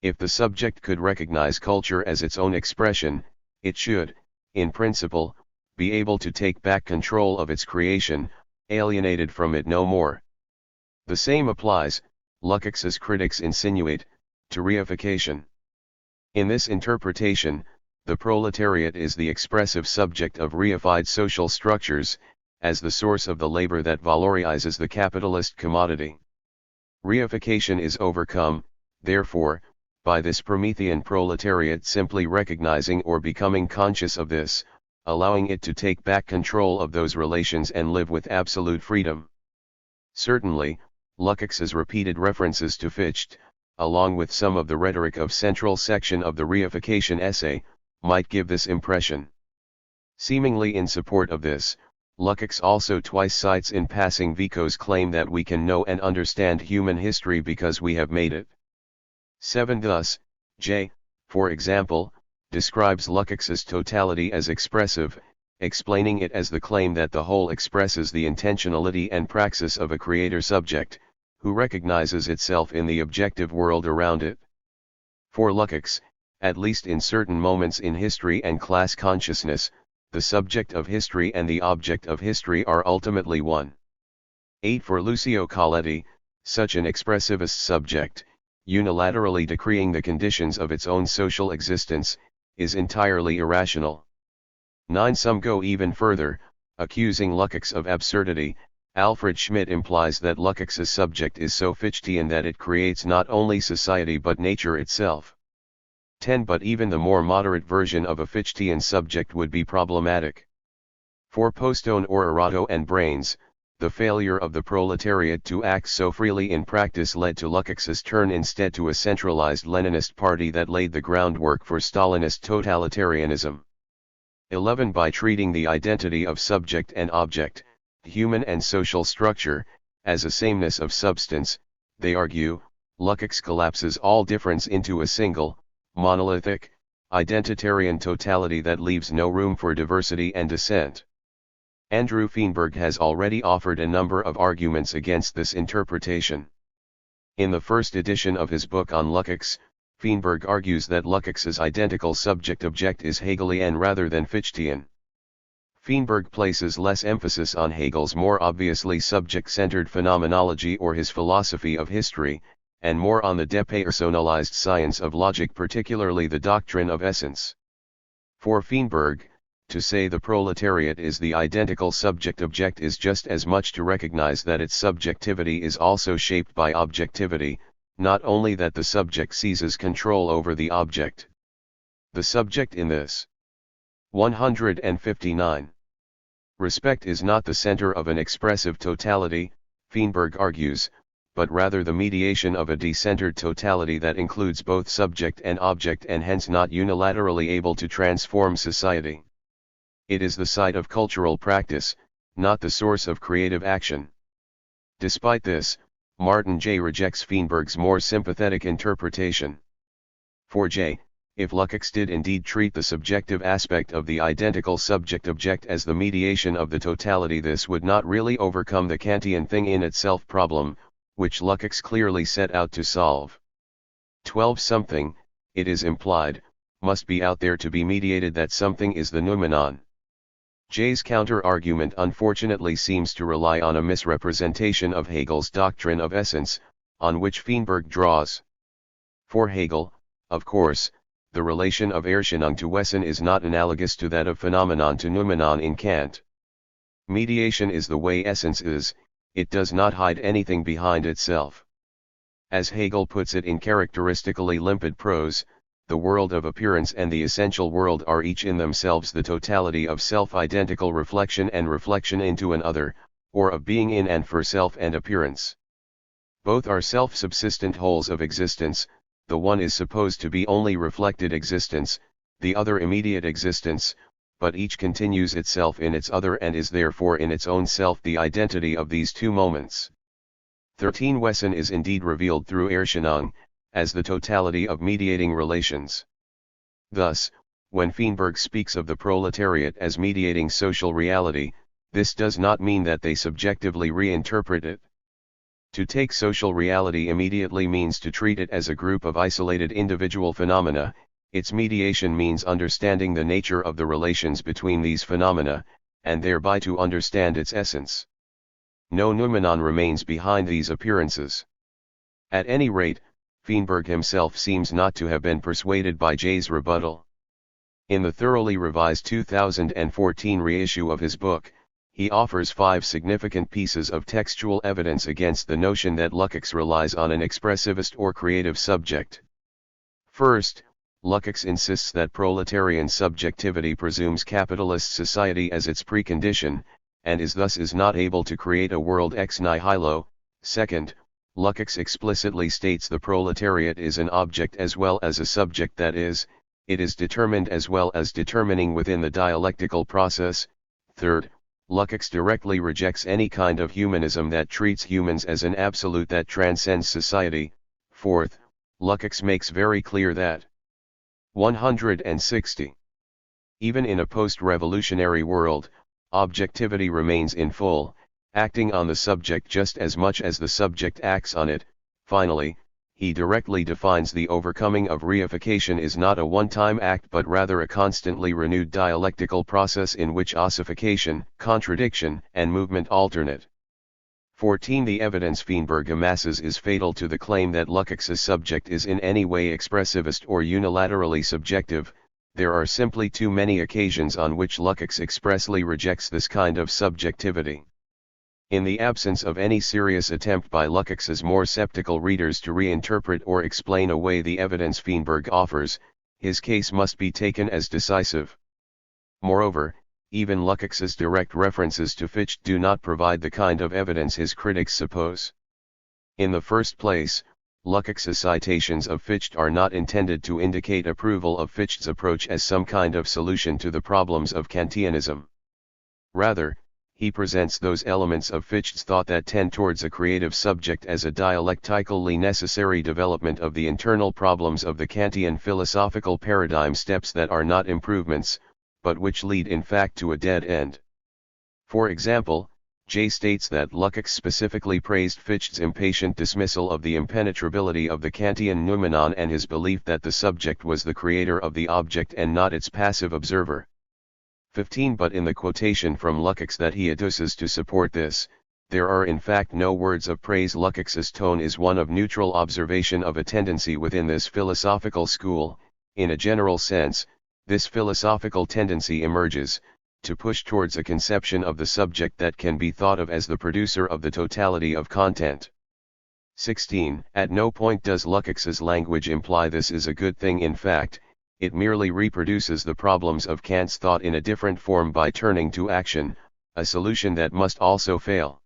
If the subject could recognize culture as its own expression, it should, in principle, be able to take back control of its creation, alienated from it no more. The same applies, Lukács's critics insinuate, to reification. In this interpretation, the proletariat is the expressive subject of reified social structures, as the source of the labor that valorizes the capitalist commodity. Reification is overcome, therefore, by this Promethean proletariat simply recognizing or becoming conscious of this, allowing it to take back control of those relations and live with absolute freedom. Certainly, Lukács's repeated references to Fichte, along with some of the rhetoric of central section of the Reification essay, might give this impression. Seemingly in support of this, Lukács also twice cites in passing Vico's claim that we can know and understand human history because we have made it. 7. Thus, J, for example, describes Lukács's totality as expressive, explaining it as the claim that the whole expresses the intentionality and praxis of a creator subject, who recognizes itself in the objective world around it. For Lukács, at least in certain moments in history and class consciousness, the subject of history and the object of history are ultimately one. 8. For Lucio Colletti, such an expressivist subject, unilaterally decreeing the conditions of its own social existence, is entirely irrational. 9. Some go even further, accusing Lukács of absurdity. Alfred Schmidt implies that Lukács's subject is so Fichtean that it creates not only society but nature itself. 10. But even the more moderate version of a Fichtean subject would be problematic. For Postone or Arato and Brains, the failure of the proletariat to act so freely in practice led to Lukács's turn instead to a centralized Leninist party that laid the groundwork for Stalinist totalitarianism. 11. By treating the identity of subject and object, human and social structure, as a sameness of substance, they argue, Lukács collapses all difference into a single, monolithic, identitarian totality that leaves no room for diversity and dissent. Andrew Feenberg has already offered a number of arguments against this interpretation. In the first edition of his book on Lukács, Feenberg argues that Lukács's identical subject-object is Hegelian rather than Fichtean. Feenberg places less emphasis on Hegel's more obviously subject-centered phenomenology or his philosophy of history, and more on the depersonalized science of logic, particularly the doctrine of essence. For Feenberg, to say the proletariat is the identical subject-object is just as much to recognize that its subjectivity is also shaped by objectivity, not only that the subject seizes control over the object. The subject in this 159. Respect is not the center of an expressive totality, Feenberg argues, but rather the mediation of a decentered totality that includes both subject and object and hence not unilaterally able to transform society. It is the site of cultural practice, not the source of creative action. Despite this, Martin J. rejects Feenberg's more sympathetic interpretation. For J., if Lukács did indeed treat the subjective aspect of the identical subject-object as the mediation of the totality, this would not really overcome the Kantian thing-in-itself problem, which Lukács clearly set out to solve. 12. Something, it is implied, must be out there to be mediated. That something is the noumenon. J's counter-argument unfortunately seems to rely on a misrepresentation of Hegel's doctrine of essence, on which Feenberg draws. For Hegel, of course, the relation of Erscheinung to Wesen is not analogous to that of phenomenon to noumenon in Kant. Mediation is the way essence is, it does not hide anything behind itself. As Hegel puts it in characteristically limpid prose, the world of appearance and the essential world are each in themselves the totality of self-identical reflection and reflection into an other, or of being in and for self and appearance. Both are self-subsistent wholes of existence, the one is supposed to be only reflected existence, the other immediate existence, but each continues itself in its other and is therefore in its own self the identity of these two moments. 13. Wesen is indeed revealed through Erscheinung, as the totality of mediating relations. Thus, when Feenberg speaks of the proletariat as mediating social reality, this does not mean that they subjectively reinterpret it. To take social reality immediately means to treat it as a group of isolated individual phenomena. Its mediation means understanding the nature of the relations between these phenomena, and thereby to understand its essence. No noumenon remains behind these appearances. At any rate, Feenberg himself seems not to have been persuaded by J's rebuttal. In the thoroughly revised 2014 reissue of his book, he offers 5 significant pieces of textual evidence against the notion that Lukács relies on an expressivist or creative subject. First, Lukács insists that proletarian subjectivity presumes capitalist society as its precondition, and is not able to create a world ex nihilo. Second, Lukács explicitly states the proletariat is an object as well as a subject, that is, it is determined as well as determining within the dialectical process. Third, Lukács directly rejects any kind of humanism that treats humans as an absolute that transcends society. Fourth, Lukács makes very clear that 160. Even in a post-revolutionary world, objectivity remains in full, acting on the subject just as much as the subject acts on it. Finally, he directly defines the overcoming of reification is not a one-time act but rather a constantly renewed dialectical process in which ossification, contradiction, and movement alternate. 14. The evidence Feenberg amasses is fatal to the claim that Lukács's subject is in any way expressivist or unilaterally subjective. There are simply too many occasions on which Lukács expressly rejects this kind of subjectivity. In the absence of any serious attempt by Lukács's more skeptical readers to reinterpret or explain away the evidence Feenberg offers, his case must be taken as decisive. Moreover, even Lukács's direct references to Fichte do not provide the kind of evidence his critics suppose. In the first place, Lukács's citations of Fichte are not intended to indicate approval of Fichte's approach as some kind of solution to the problems of Kantianism. Rather, he presents those elements of Fichte's thought that tend towards a creative subject as a dialectically necessary development of the internal problems of the Kantian philosophical paradigm, steps that are not improvements, but which lead in fact to a dead end. For example, J states that Lukács specifically praised Fichte's impatient dismissal of the impenetrability of the Kantian noumenon and his belief that the subject was the creator of the object and not its passive observer. 15 But in the quotation from Lukács that he adduces to support this, there are in fact no words of praise. Lukács's tone is one of neutral observation of a tendency within this philosophical school. In a general sense, this philosophical tendency emerges, to push towards a conception of the subject that can be thought of as the producer of the totality of content. 16 At no point does Lukács's language imply this is a good thing. In fact, it merely reproduces the problems of Kant's thought in a different form by turning to action, a solution that must also fail.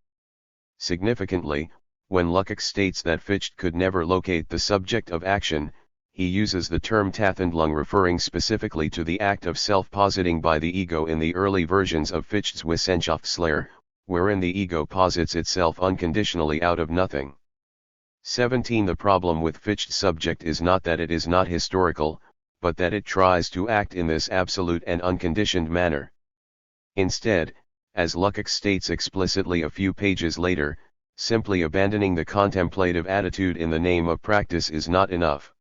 Significantly, when Lukács states that Fichte could never locate the subject of action, he uses the term Tathandlung, referring specifically to the act of self-positing by the ego in the early versions of Fichte's Wissenschaftslehre, wherein the ego posits itself unconditionally out of nothing. 17 The problem with Fichte's subject is not that it is not historical, but that it tries to act in this absolute and unconditioned manner. Instead, as Lukács states explicitly a few pages later, simply abandoning the contemplative attitude in the name of practice is not enough.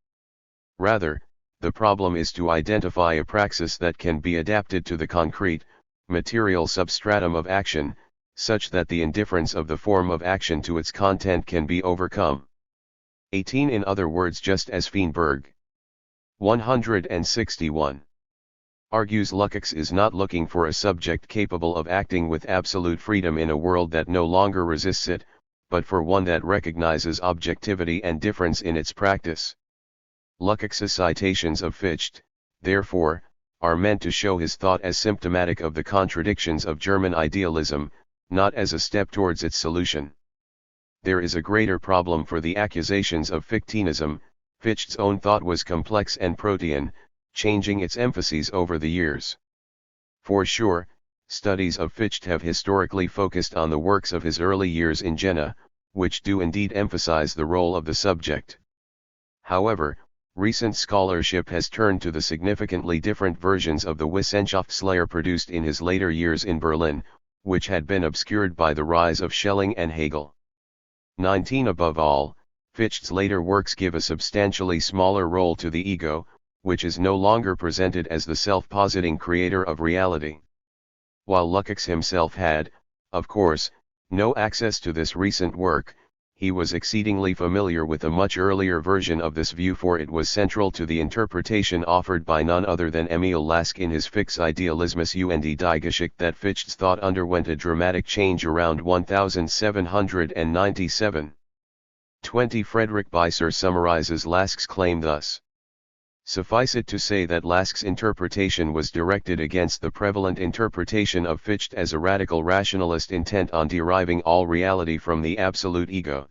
Rather, the problem is to identify a praxis that can be adapted to the concrete, material substratum of action, such that the indifference of the form of action to its content can be overcome. 18 In other words, just as Feinberg 161 argues, Lukács is not looking for a subject capable of acting with absolute freedom in a world that no longer resists it, but for one that recognizes objectivity and difference in its practice. Lukács's citations of Fichte, therefore, are meant to show his thought as symptomatic of the contradictions of German idealism, not as a step towards its solution. There is a greater problem for the accusations of Fichteanism. Fichte's own thought was complex and protean, changing its emphases over the years. For sure, studies of Fichte have historically focused on the works of his early years in Jena, which do indeed emphasize the role of the subject. However, recent scholarship has turned to the significantly different versions of the Wissenschaftslehre produced in his later years in Berlin, which had been obscured by the rise of Schelling and Hegel. 19 Above all, Fichte's later works give a substantially smaller role to the ego, which is no longer presented as the self-positing creator of reality. While Lukács himself had, of course, no access to this recent work, he was exceedingly familiar with a much earlier version of this view, for it was central to the interpretation offered by none other than Emil Lask in his Fix Idealismus und die Geschichte that Fichte's thought underwent a dramatic change around 1797. 20 Friedrich Beiser summarizes Lask's claim thus. Suffice it to say that Lask's interpretation was directed against the prevalent interpretation of Fichte as a radical rationalist intent on deriving all reality from the absolute ego.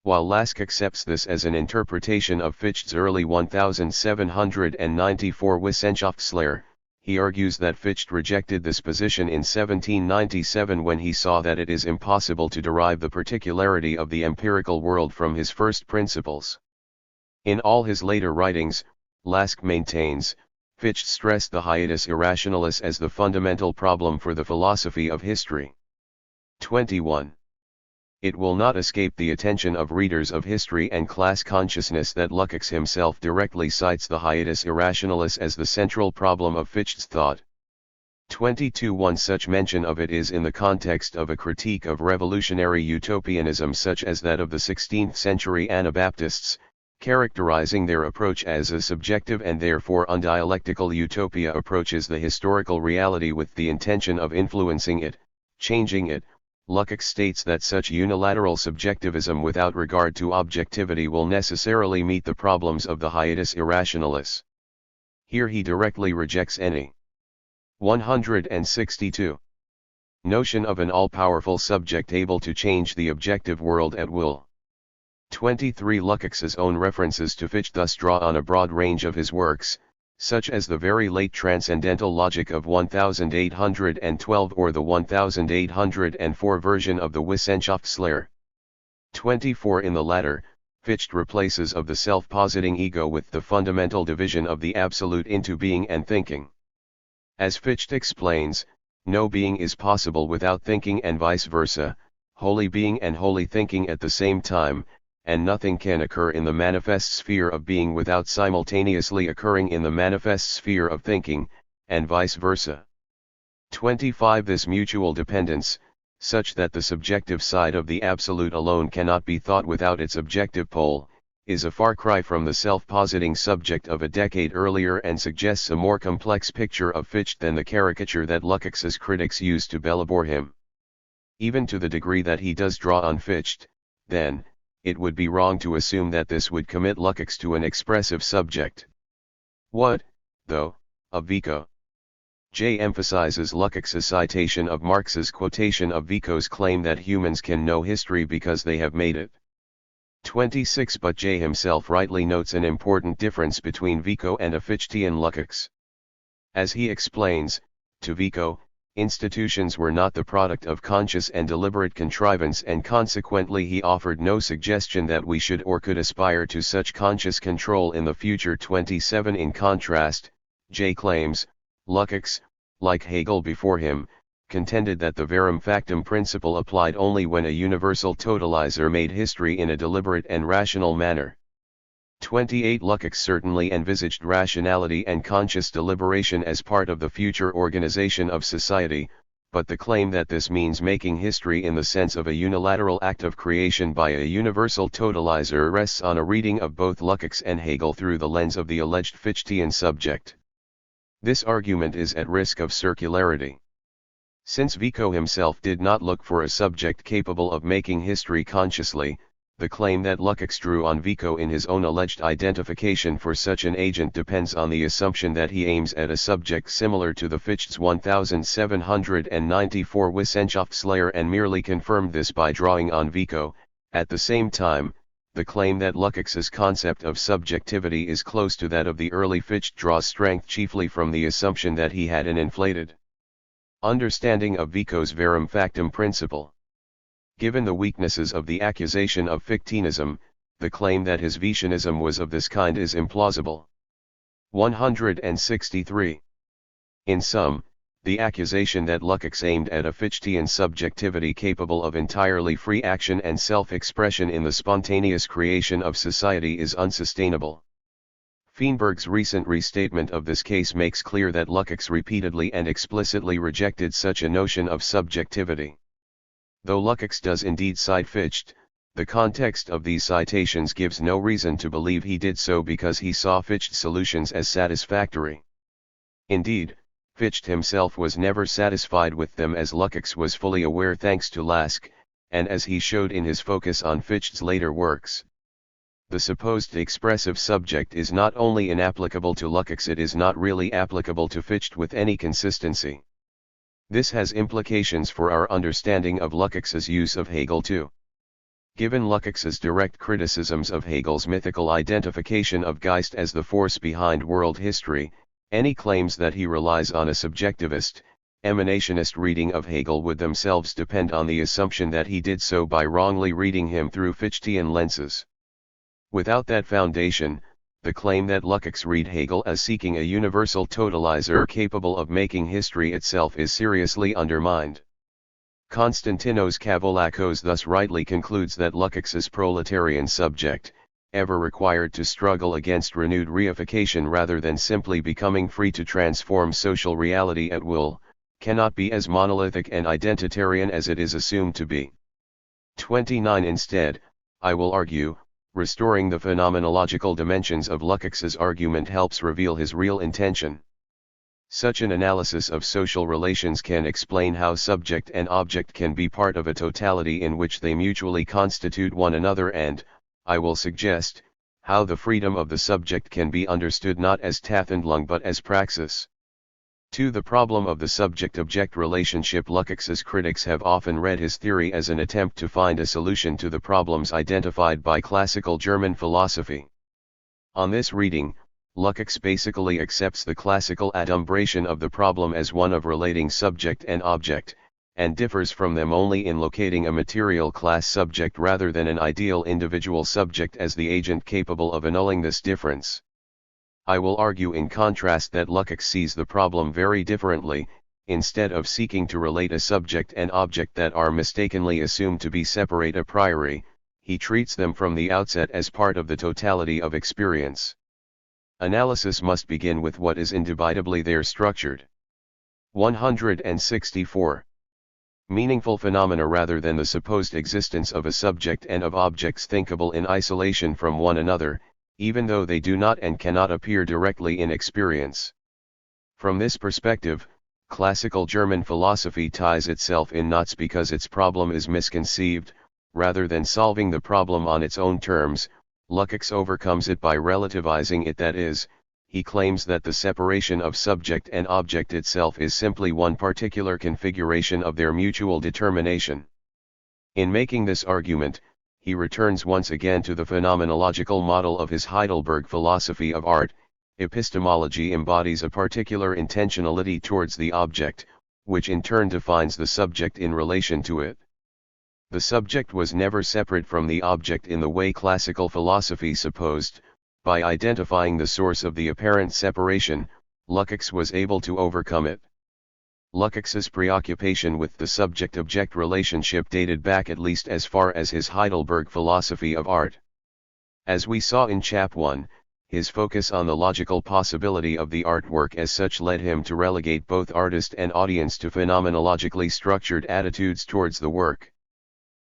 While Lask accepts this as an interpretation of Fichte's early 1794 Wissenschaftslehre, he argues that Fichte rejected this position in 1797 when he saw that it is impossible to derive the particularity of the empirical world from his first principles. In all his later writings, Lask maintains, Fichte stressed the hiatus irrationalis as the fundamental problem for the philosophy of history. 21. It will not escape the attention of readers of history and class consciousness that Lukács himself directly cites the hiatus irrationalis as the central problem of Fichte's thought. 22. One such mention of it is in the context of a critique of revolutionary utopianism such as that of the 16th century Anabaptists, characterizing their approach as a subjective and therefore undialectical utopia approaches the historical reality with the intention of influencing it, changing it. Lukács states that such unilateral subjectivism without regard to objectivity will necessarily meet the problems of the hiatus irrationalis. Here he directly rejects any 162 notion of an all-powerful subject able to change the objective world at will. 23. Lukács's own references to Fichte thus draw on a broad range of his works, such as the very late Transcendental Logic of 1812 or the 1804 version of the Wissenschaftslehre. 24. In the latter, Fichte replaces of the self-positing ego with the fundamental division of the absolute into being and thinking. As Fichte explains, no being is possible without thinking and vice versa, wholly being and wholly thinking at the same time, and nothing can occur in the manifest sphere of being without simultaneously occurring in the manifest sphere of thinking, and vice versa. 25. This mutual dependence, such that the subjective side of the absolute alone cannot be thought without its objective pole, is a far cry from the self-positing subject of a decade earlier and suggests a more complex picture of Fichte than the caricature that Lukács's critics used to bellabore him. Even to the degree that he does draw on Fichte, then, it would be wrong to assume that this would commit Lukács to an expressive subject. What, though, of Vico? J emphasizes Lukács's citation of Marx's quotation of Vico's claim that humans can know history because they have made it. 26. But J himself rightly notes an important difference between Vico and a Fichtean Lukács. As he explains, to Vico, institutions were not the product of conscious and deliberate contrivance, and consequently he offered no suggestion that we should or could aspire to such conscious control in the future. 27. In contrast, J claims, Lukács, like Hegel before him, contended that the verum factum principle applied only when a universal totalizer made history in a deliberate and rational manner. 28. Lukács certainly envisaged rationality and conscious deliberation as part of the future organization of society, but the claim that this means making history in the sense of a unilateral act of creation by a universal totalizer rests on a reading of both Lukács and Hegel through the lens of the alleged Fichtean subject. This argument is at risk of circularity. Since Vico himself did not look for a subject capable of making history consciously, the claim that Lukács drew on Vico in his own alleged identification for such an agent depends on the assumption that he aims at a subject similar to the Fichte's 1794 Wissenschaftslehre and merely confirmed this by drawing on Vico. At the same time, the claim that Lukács's concept of subjectivity is close to that of the early Fichte draws strength chiefly from the assumption that he had an inflated understanding of Vico's verum factum principle. Given the weaknesses of the accusation of Fichteanism, the claim that his Vitianism was of this kind is implausible. 163. In sum, the accusation that Lukács aimed at a Fichtean subjectivity capable of entirely free action and self-expression in the spontaneous creation of society is unsustainable. Feinberg's recent restatement of this case makes clear that Lukács repeatedly and explicitly rejected such a notion of subjectivity. Though Lukács does indeed cite Fichte, the context of these citations gives no reason to believe he did so because he saw Fichte's solutions as satisfactory. Indeed, Fichte himself was never satisfied with them, as Lukács was fully aware thanks to Lask, and as he showed in his focus on Fichte's later works. The supposed expressive subject is not only inapplicable to Lukács, it is not really applicable to Fichte with any consistency. This has implications for our understanding of Lukács's use of Hegel too. Given Lukács's direct criticisms of Hegel's mythical identification of Geist as the force behind world history, any claims that he relies on a subjectivist, emanationist reading of Hegel would themselves depend on the assumption that he did so by wrongly reading him through Fichtean lenses. Without that foundation, the claim that Lukács read Hegel as seeking a universal totalizer capable of making history itself is seriously undermined. Konstantinos Kavouliakos thus rightly concludes that Lukács's proletarian subject, ever required to struggle against renewed reification rather than simply becoming free to transform social reality at will, cannot be as monolithic and identitarian as it is assumed to be. 29. Instead, I will argue, restoring the phenomenological dimensions of Lukács's argument helps reveal his real intention. Such an analysis of social relations can explain how subject and object can be part of a totality in which they mutually constitute one another and, I will suggest, how the freedom of the subject can be understood not as Tathandlung but as praxis. 2. The problem of the subject-object relationship. Lukács's critics have often read his theory as an attempt to find a solution to the problems identified by classical German philosophy. On this reading, Lukács basically accepts the classical adumbration of the problem as one of relating subject and object, and differs from them only in locating a material class subject rather than an ideal individual subject as the agent capable of annulling this difference. I will argue in contrast that Lukács sees the problem very differently. Instead of seeking to relate a subject and object that are mistakenly assumed to be separate a priori, he treats them from the outset as part of the totality of experience. Analysis must begin with what is indubitably there structured. 164. Meaningful phenomena rather than the supposed existence of a subject and of objects thinkable in isolation from one another, even though they do not and cannot appear directly in experience. From this perspective, classical German philosophy ties itself in knots because its problem is misconceived. Rather than solving the problem on its own terms, Lukács overcomes it by relativizing it. That is, he claims that the separation of subject and object itself is simply one particular configuration of their mutual determination. In making this argument, he returns once again to the phenomenological model of his Heidelberg philosophy of art. Epistemology embodies a particular intentionality towards the object, which in turn defines the subject in relation to it. The subject was never separate from the object in the way classical philosophy supposed. By identifying the source of the apparent separation, Lukács was able to overcome it. Lukács's preoccupation with the subject-object relationship dated back at least as far as his Heidelberg philosophy of art. As we saw in Chap 1, his focus on the logical possibility of the artwork as such led him to relegate both artist and audience to phenomenologically structured attitudes towards the work.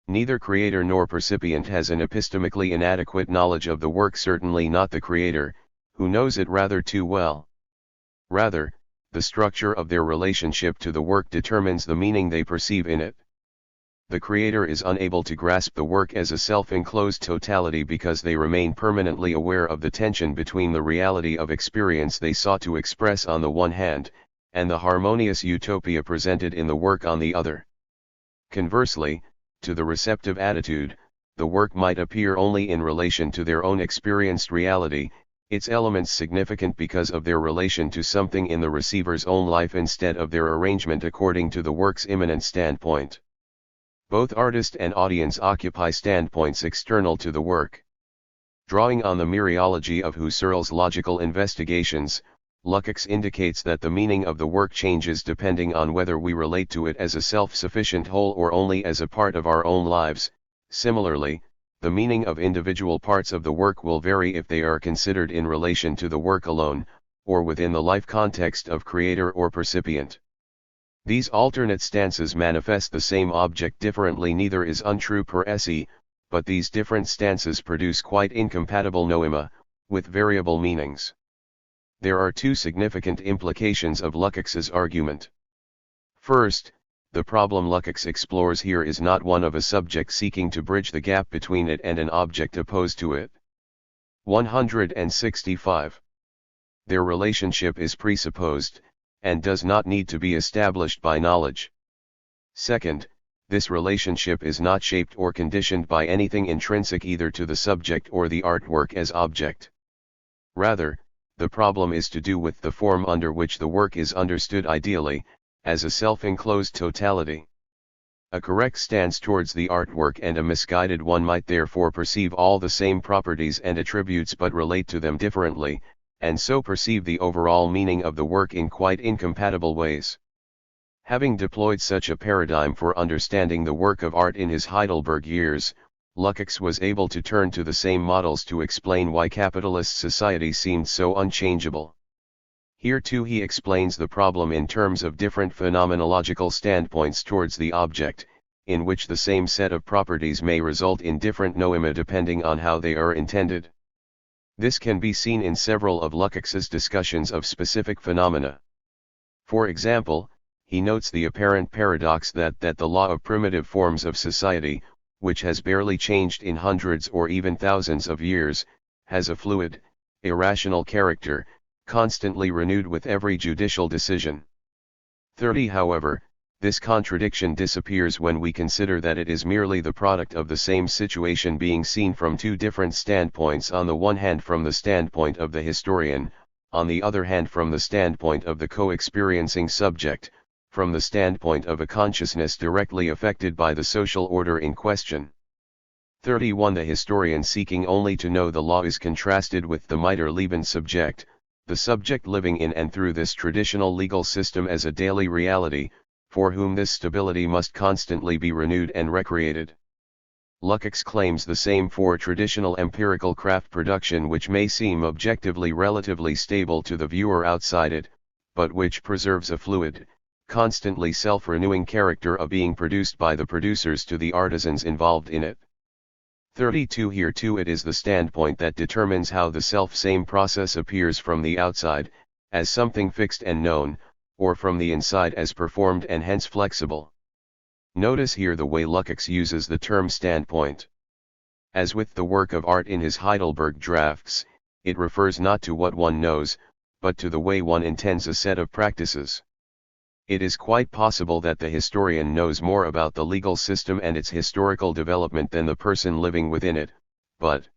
Neither creator nor percipient has an epistemically inadequate knowledge of the work, certainly not the creator, who knows it rather too well. Rather, the structure of their relationship to the work determines the meaning they perceive in it. The creator is unable to grasp the work as a self-enclosed totality because they remain permanently aware of the tension between the reality of experience they sought to express on the one hand, and the harmonious utopia presented in the work on the other. Conversely, to the receptive attitude, the work might appear only in relation to their own experienced reality, its elements significant because of their relation to something in the receiver's own life instead of their arrangement according to the work's immanent standpoint. Both artist and audience occupy standpoints external to the work. Drawing on the mereology of Husserl's logical investigations, Lukács indicates that the meaning of the work changes depending on whether we relate to it as a self-sufficient whole or only as a part of our own lives. Similarly, the meaning of individual parts of the work will vary if they are considered in relation to the work alone, or within the life context of creator or percipient. These alternate stances manifest the same object differently. Neither is untrue per se, but these different stances produce quite incompatible noema, with variable meanings. There are two significant implications of Lukács's argument. First, the problem Lukács explores here is not one of a subject seeking to bridge the gap between it and an object opposed to it. 165. Their relationship is presupposed, and does not need to be established by knowledge. Second, this relationship is not shaped or conditioned by anything intrinsic either to the subject or the artwork as object. Rather, the problem is to do with the form under which the work is understood ideally, as a self-enclosed totality. A correct stance towards the artwork and a misguided one might therefore perceive all the same properties and attributes but relate to them differently, and so perceive the overall meaning of the work in quite incompatible ways. Having deployed such a paradigm for understanding the work of art in his Heidelberg years, Lukács was able to turn to the same models to explain why capitalist society seemed so unchangeable. Here too he explains the problem in terms of different phenomenological standpoints towards the object, in which the same set of properties may result in different noema depending on how they are intended. This can be seen in several of Lukács's discussions of specific phenomena. For example, he notes the apparent paradox that the law of primitive forms of society, which has barely changed in hundreds or even thousands of years, has a fluid, irrational character, constantly renewed with every judicial decision. 30. However, this contradiction disappears when we consider that it is merely the product of the same situation being seen from two different standpoints, on the one hand from the standpoint of the historian, on the other hand from the standpoint of the co-experiencing subject, from the standpoint of a consciousness directly affected by the social order in question. 31. The historian seeking only to know the law is contrasted with the Miterleben subject, the subject living in and through this traditional legal system as a daily reality, for whom this stability must constantly be renewed and recreated. Lukács claims the same for traditional empirical craft production, which may seem objectively relatively stable to the viewer outside it, but which preserves a fluid, constantly self-renewing character of being produced by the producers to the artisans involved in it. 32. Here too it is the standpoint that determines how the self-same process appears from the outside, as something fixed and known, or from the inside as performed and hence flexible. Notice here the way Lukács uses the term standpoint. As with the work of art in his Heidelberg drafts, it refers not to what one knows, but to the way one intends a set of practices. It is quite possible that the historian knows more about the legal system and its historical development than the person living within it, but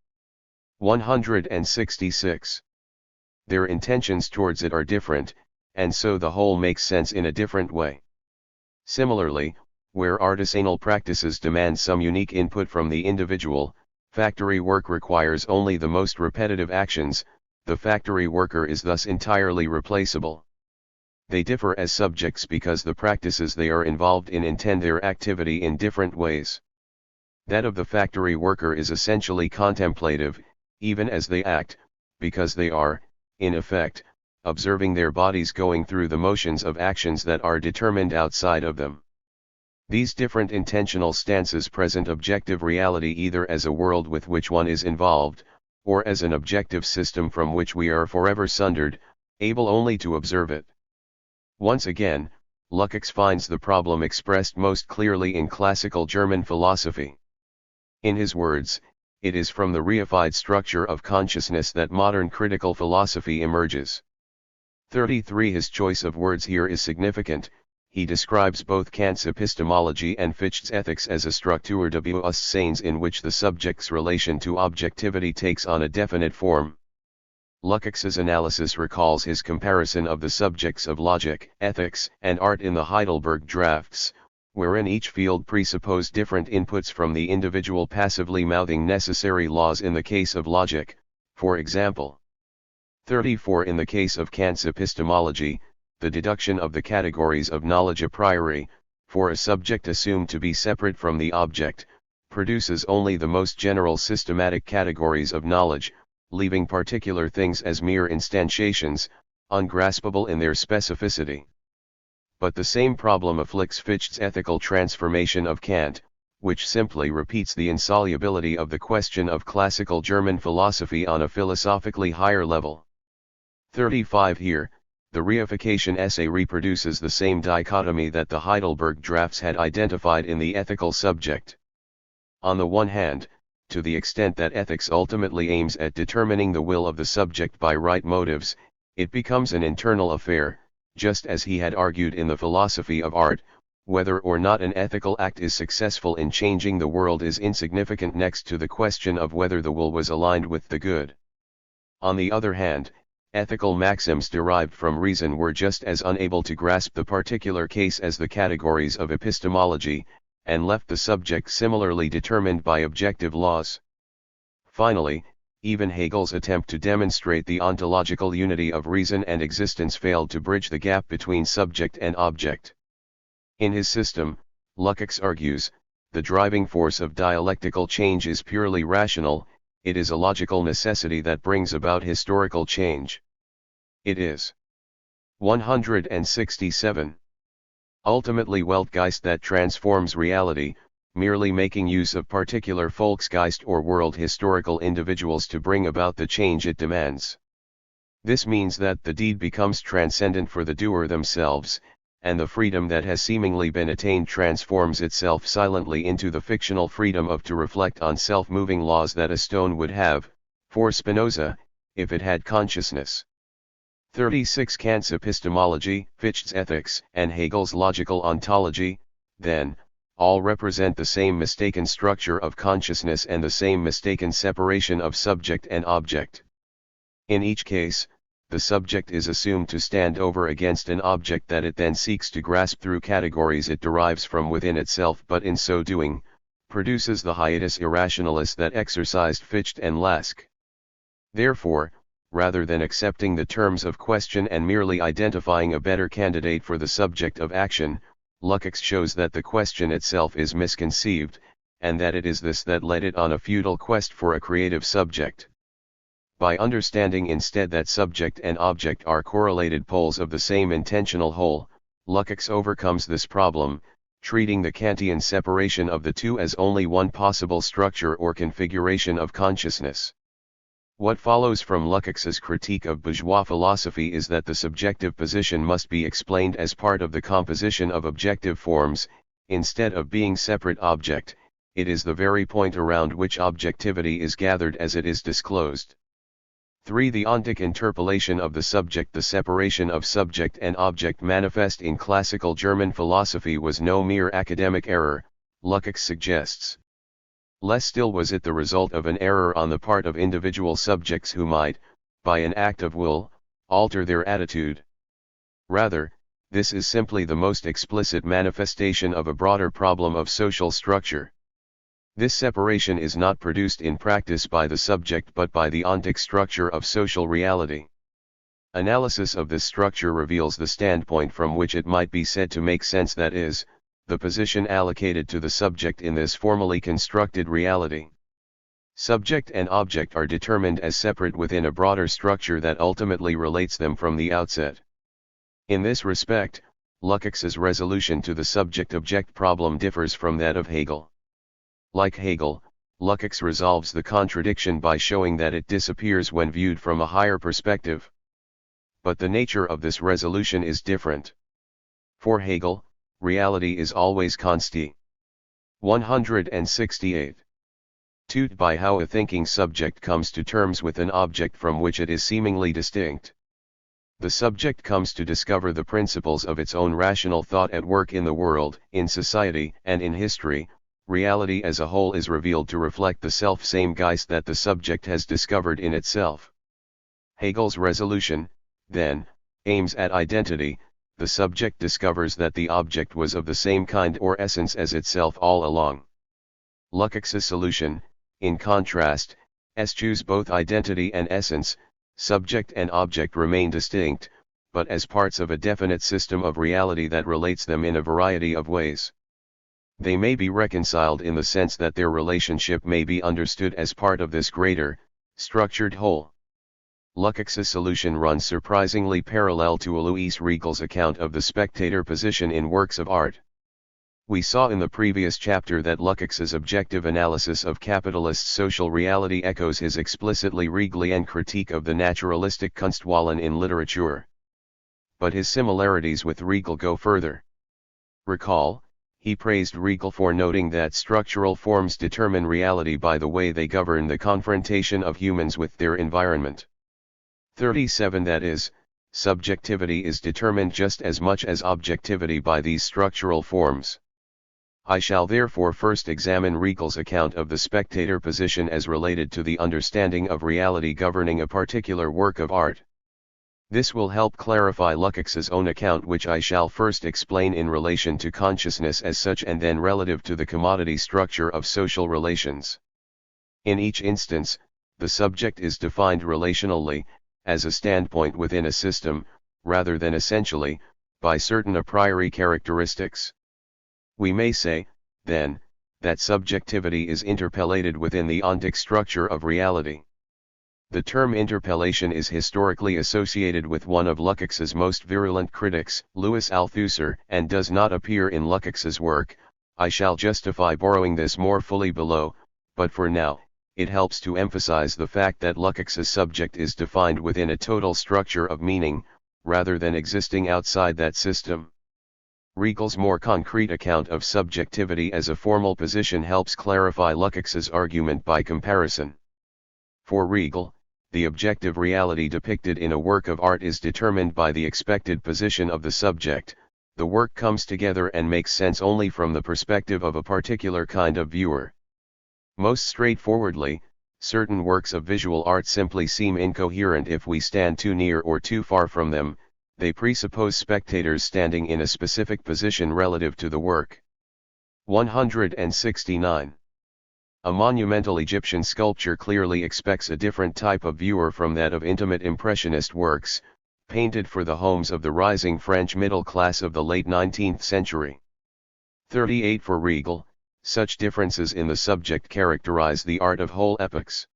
166. Their intentions towards it are different, and so the whole makes sense in a different way. Similarly, where artisanal practices demand some unique input from the individual, factory work requires only the most repetitive actions, the factory worker is thus entirely replaceable. They differ as subjects because the practices they are involved in intend their activity in different ways. That of the factory worker is essentially contemplative, even as they act, because they are, in effect, observing their bodies going through the motions of actions that are determined outside of them. These different intentional stances present objective reality either as a world with which one is involved, or as an objective system from which we are forever sundered, able only to observe it. Once again, Lukács finds the problem expressed most clearly in classical German philosophy. In his words, it is from the reified structure of consciousness that modern critical philosophy emerges. 33. His choice of words here is significant. He describes both Kant's epistemology and Fichte's ethics as a Struktur des Bewusstseins in which the subject's relation to objectivity takes on a definite form. Lukács's analysis recalls his comparison of the subjects of logic, ethics, and art in the Heidelberg drafts, wherein each field presupposed different inputs from the individual passively mouthing necessary laws in the case of logic, for example. 34. In the case of Kant's epistemology, the deduction of the categories of knowledge a priori, for a subject assumed to be separate from the object, produces only the most general systematic categories of knowledge, leaving particular things as mere instantiations, ungraspable in their specificity. But the same problem afflicts Fichte's ethical transformation of Kant, which simply repeats the insolubility of the question of classical German philosophy on a philosophically higher level. 35. Here, the Reification essay reproduces the same dichotomy that the Heidelberg drafts had identified in the ethical subject. On the one hand, to the extent that ethics ultimately aims at determining the will of the subject by right motives, it becomes an internal affair, just as he had argued in the philosophy of art. Whether or not an ethical act is successful in changing the world is insignificant next to the question of whether the will was aligned with the good. On the other hand, ethical maxims derived from reason were just as unable to grasp the particular case as the categories of epistemology, and left the subject similarly determined by objective laws. Finally, even Hegel's attempt to demonstrate the ontological unity of reason and existence failed to bridge the gap between subject and object. In his system, Lukács argues, the driving force of dialectical change is purely rational, it is a logical necessity that brings about historical change. It is 167. Ultimately Weltgeist that transforms reality, merely making use of particular Volksgeist or world historical individuals to bring about the change it demands. This means that the deed becomes transcendent for the doer themselves, and the freedom that has seemingly been attained transforms itself silently into the fictional freedom of to reflect on self-moving laws that a stone would have, For Spinoza, if it had consciousness. 36 Kant's epistemology, Fichte's ethics, and Hegel's logical ontology, then, all represent the same mistaken structure of consciousness and the same mistaken separation of subject and object. In each case, the subject is assumed to stand over against an object that it then seeks to grasp through categories it derives from within itself, but in so doing, produces the hiatus irrationalis that exercised Fichte and Lask. Therefore, rather than accepting the terms of question and merely identifying a better candidate for the subject of action, Lukács shows that the question itself is misconceived, and that it is this that led it on a futile quest for a creative subject. By understanding instead that subject and object are correlated poles of the same intentional whole, Lukács overcomes this problem, treating the Kantian separation of the two as only one possible structure or configuration of consciousness. What follows from Lukács's critique of bourgeois philosophy is that the subjective position must be explained as part of the composition of objective forms, instead of being separate object. It is the very point around which objectivity is gathered as it is disclosed. 3. The ontic interpolation of the subject. The separation of subject and object manifest in classical German philosophy was no mere academic error, Lukács suggests. Less still was it the result of an error on the part of individual subjects who might, by an act of will, alter their attitude. Rather, this is simply the most explicit manifestation of a broader problem of social structure. This separation is not produced in practice by the subject but by the ontic structure of social reality. Analysis of this structure reveals the standpoint from which it might be said to make sense, that is, the position allocated to the subject in this formally constructed reality. Subject and object are determined as separate within a broader structure that ultimately relates them from the outset. In this respect, Lukács's resolution to the subject-object problem differs from that of Hegel. Like Hegel, Lukács resolves the contradiction by showing that it disappears when viewed from a higher perspective. But the nature of this resolution is different. For Hegel, reality is always constant. 168. 2. By how a thinking subject comes to terms with an object from which it is seemingly distinct. The subject comes to discover the principles of its own rational thought at work in the world, in society, and in history. Reality as a whole is revealed to reflect the self-same Geist that the subject has discovered in itself. Hegel's resolution, then, aims at identity. The subject discovers that the object was of the same kind or essence as itself all along. Lukács's solution, in contrast, eschews both identity and essence. Subject and object remain distinct, but as parts of a definite system of reality that relates them in a variety of ways. They may be reconciled in the sense that their relationship may be understood as part of this greater, structured whole. Lukács's solution runs surprisingly parallel to Alois Riegel's account of the spectator position in works of art. We saw in the previous chapter that Lukács's objective analysis of capitalist social reality echoes his explicitly Riegelian critique of the naturalistic Kunstwollen in literature. But his similarities with Riegel go further. Recall, he praised Riegel for noting that structural forms determine reality by the way they govern the confrontation of humans with their environment. 37. That is, subjectivity is determined just as much as objectivity by these structural forms. I shall therefore first examine Riegel's account of the spectator position as related to the understanding of reality governing a particular work of art. This will help clarify Lukács's own account, which I shall first explain in relation to consciousness as such and then relative to the commodity structure of social relations. In each instance, the subject is defined relationally, as a standpoint within a system, rather than essentially, by certain a priori characteristics. We may say, then, that subjectivity is interpellated within the ontic structure of reality. The term interpellation is historically associated with one of Lukács's most virulent critics, Louis Althusser, and does not appear in Lukács's work. I shall justify borrowing this more fully below, but for now, it helps to emphasize the fact that Lukács's subject is defined within a total structure of meaning, rather than existing outside that system. Riegel's more concrete account of subjectivity as a formal position helps clarify Lukács's argument by comparison. For Regal, the objective reality depicted in a work of art is determined by the expected position of the subject. The work comes together and makes sense only from the perspective of a particular kind of viewer. Most straightforwardly, certain works of visual art simply seem incoherent if we stand too near or too far from them. They presuppose spectators standing in a specific position relative to the work. 169. A monumental Egyptian sculpture clearly expects a different type of viewer from that of intimate Impressionist works, painted for the homes of the rising French middle class of the late 19th century. 38. For Regal, such differences in the subject characterize the art of whole epochs.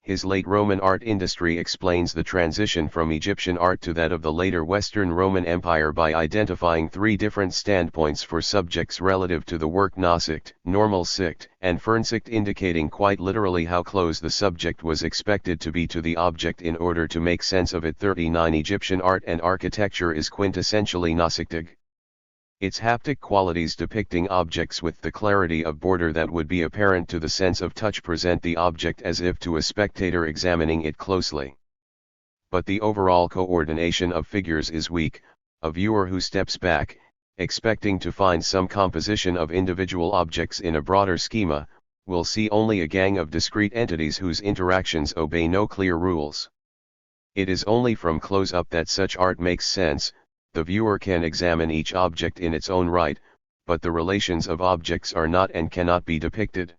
His late Roman art industry explains the transition from Egyptian art to that of the later Western Roman Empire by identifying three different standpoints for subjects relative to the work: Nasicht, Normal Sicht, and Fernsicht, indicating quite literally how close the subject was expected to be to the object in order to make sense of it. 39. Egyptian art and architecture is quintessentially Nasichtig. Its haptic qualities, depicting objects with the clarity of border that would be apparent to the sense of touch, present the object as if to a spectator examining it closely. But the overall coordination of figures is weak. A viewer who steps back, expecting to find some composition of individual objects in a broader schema, will see only a gang of discrete entities whose interactions obey no clear rules. It is only from close-up that such art makes sense. The viewer can examine each object in its own right, but the relations of objects are not and cannot be depicted.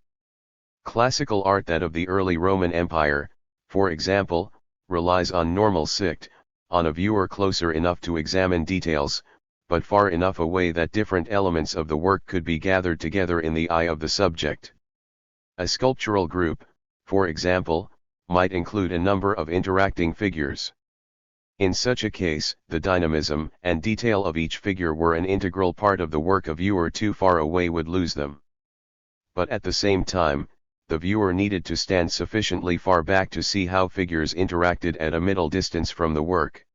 Classical art, that of the early Roman Empire, for example, relies on normal sicht, on a viewer closer enough to examine details, but far enough away that different elements of the work could be gathered together in the eye of the subject. A sculptural group, for example, might include a number of interacting figures. In such a case, the dynamism and detail of each figure were an integral part of the work. A viewer too far away would lose them. But at the same time, the viewer needed to stand sufficiently far back to see how figures interacted at a middle distance from the work.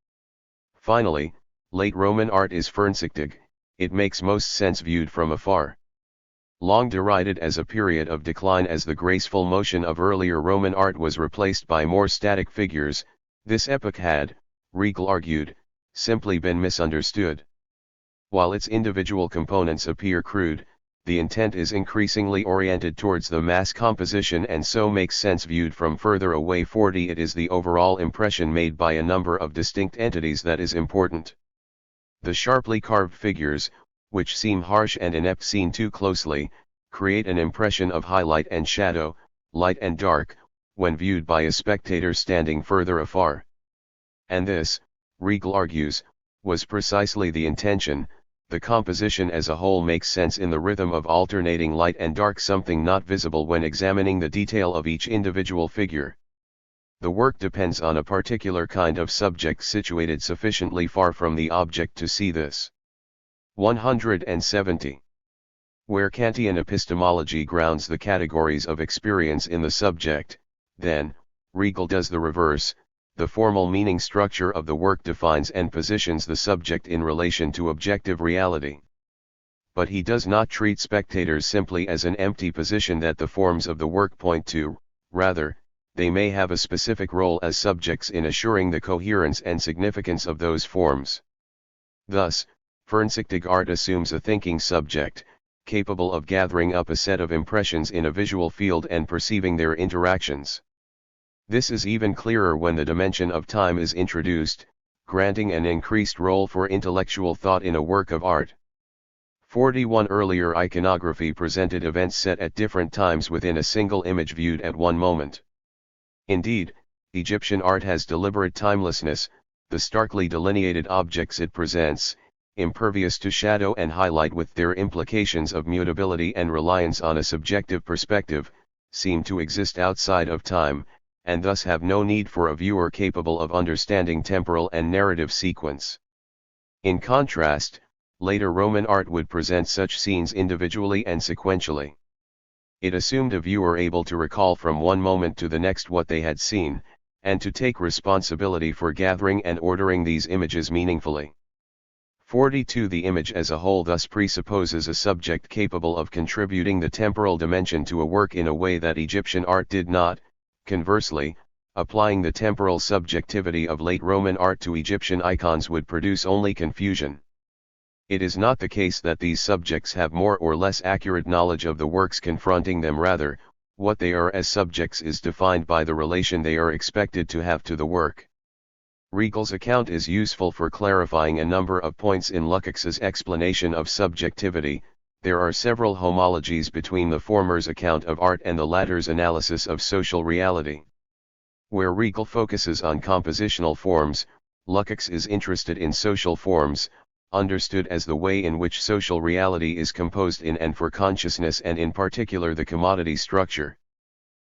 Finally, late Roman art is Fernsichtig. It makes most sense viewed from afar. Long derided as a period of decline as the graceful motion of earlier Roman art was replaced by more static figures, this epoch had, Regal argued, simply been misunderstood. While its individual components appear crude, the intent is increasingly oriented towards the mass composition and so makes sense viewed from further away. 40. It is the overall impression made by a number of distinct entities that is important. The sharply carved figures, which seem harsh and inept seen too closely, create an impression of highlight and shadow, light and dark, when viewed by a spectator standing further afar. And this, Regal argues, was precisely the intention. The composition as a whole makes sense in the rhythm of alternating light and dark, something not visible when examining the detail of each individual figure. The work depends on a particular kind of subject situated sufficiently far from the object to see this. 170. Where Kantian epistemology grounds the categories of experience in the subject, then, Regal does the reverse. The formal meaning structure of the work defines and positions the subject in relation to objective reality. But he does not treat spectators simply as an empty position that the forms of the work point to. Rather, they may have a specific role as subjects in assuring the coherence and significance of those forms. Thus, Fernsichtig art assumes a thinking subject, capable of gathering up a set of impressions in a visual field and perceiving their interactions. This is even clearer when the dimension of time is introduced, granting an increased role for intellectual thought in a work of art. 41. Earlier iconography presented events set at different times within a single image viewed at one moment. Indeed, Egyptian art has deliberate timelessness. The starkly delineated objects it presents, impervious to shadow and highlight with their implications of mutability and reliance on a subjective perspective, seem to exist outside of time, and thus have no need for a viewer capable of understanding temporal and narrative sequence. In contrast, later Roman art would present such scenes individually and sequentially. It assumed a viewer able to recall from one moment to the next what they had seen, and to take responsibility for gathering and ordering these images meaningfully. 42. The image as a whole thus presupposes a subject capable of contributing the temporal dimension to a work in a way that Egyptian art did not. Conversely, applying the temporal subjectivity of late Roman art to Egyptian icons would produce only confusion. It is not the case that these subjects have more or less accurate knowledge of the works confronting them, rather, what they are as subjects is defined by the relation they are expected to have to the work. Riegel's account is useful for clarifying a number of points in Lukács's explanation of subjectivity. There are several homologies between the former's account of art and the latter's analysis of social reality. Where Regal focuses on compositional forms, Lukács is interested in social forms, understood as the way in which social reality is composed in and for consciousness, and in particular the commodity structure.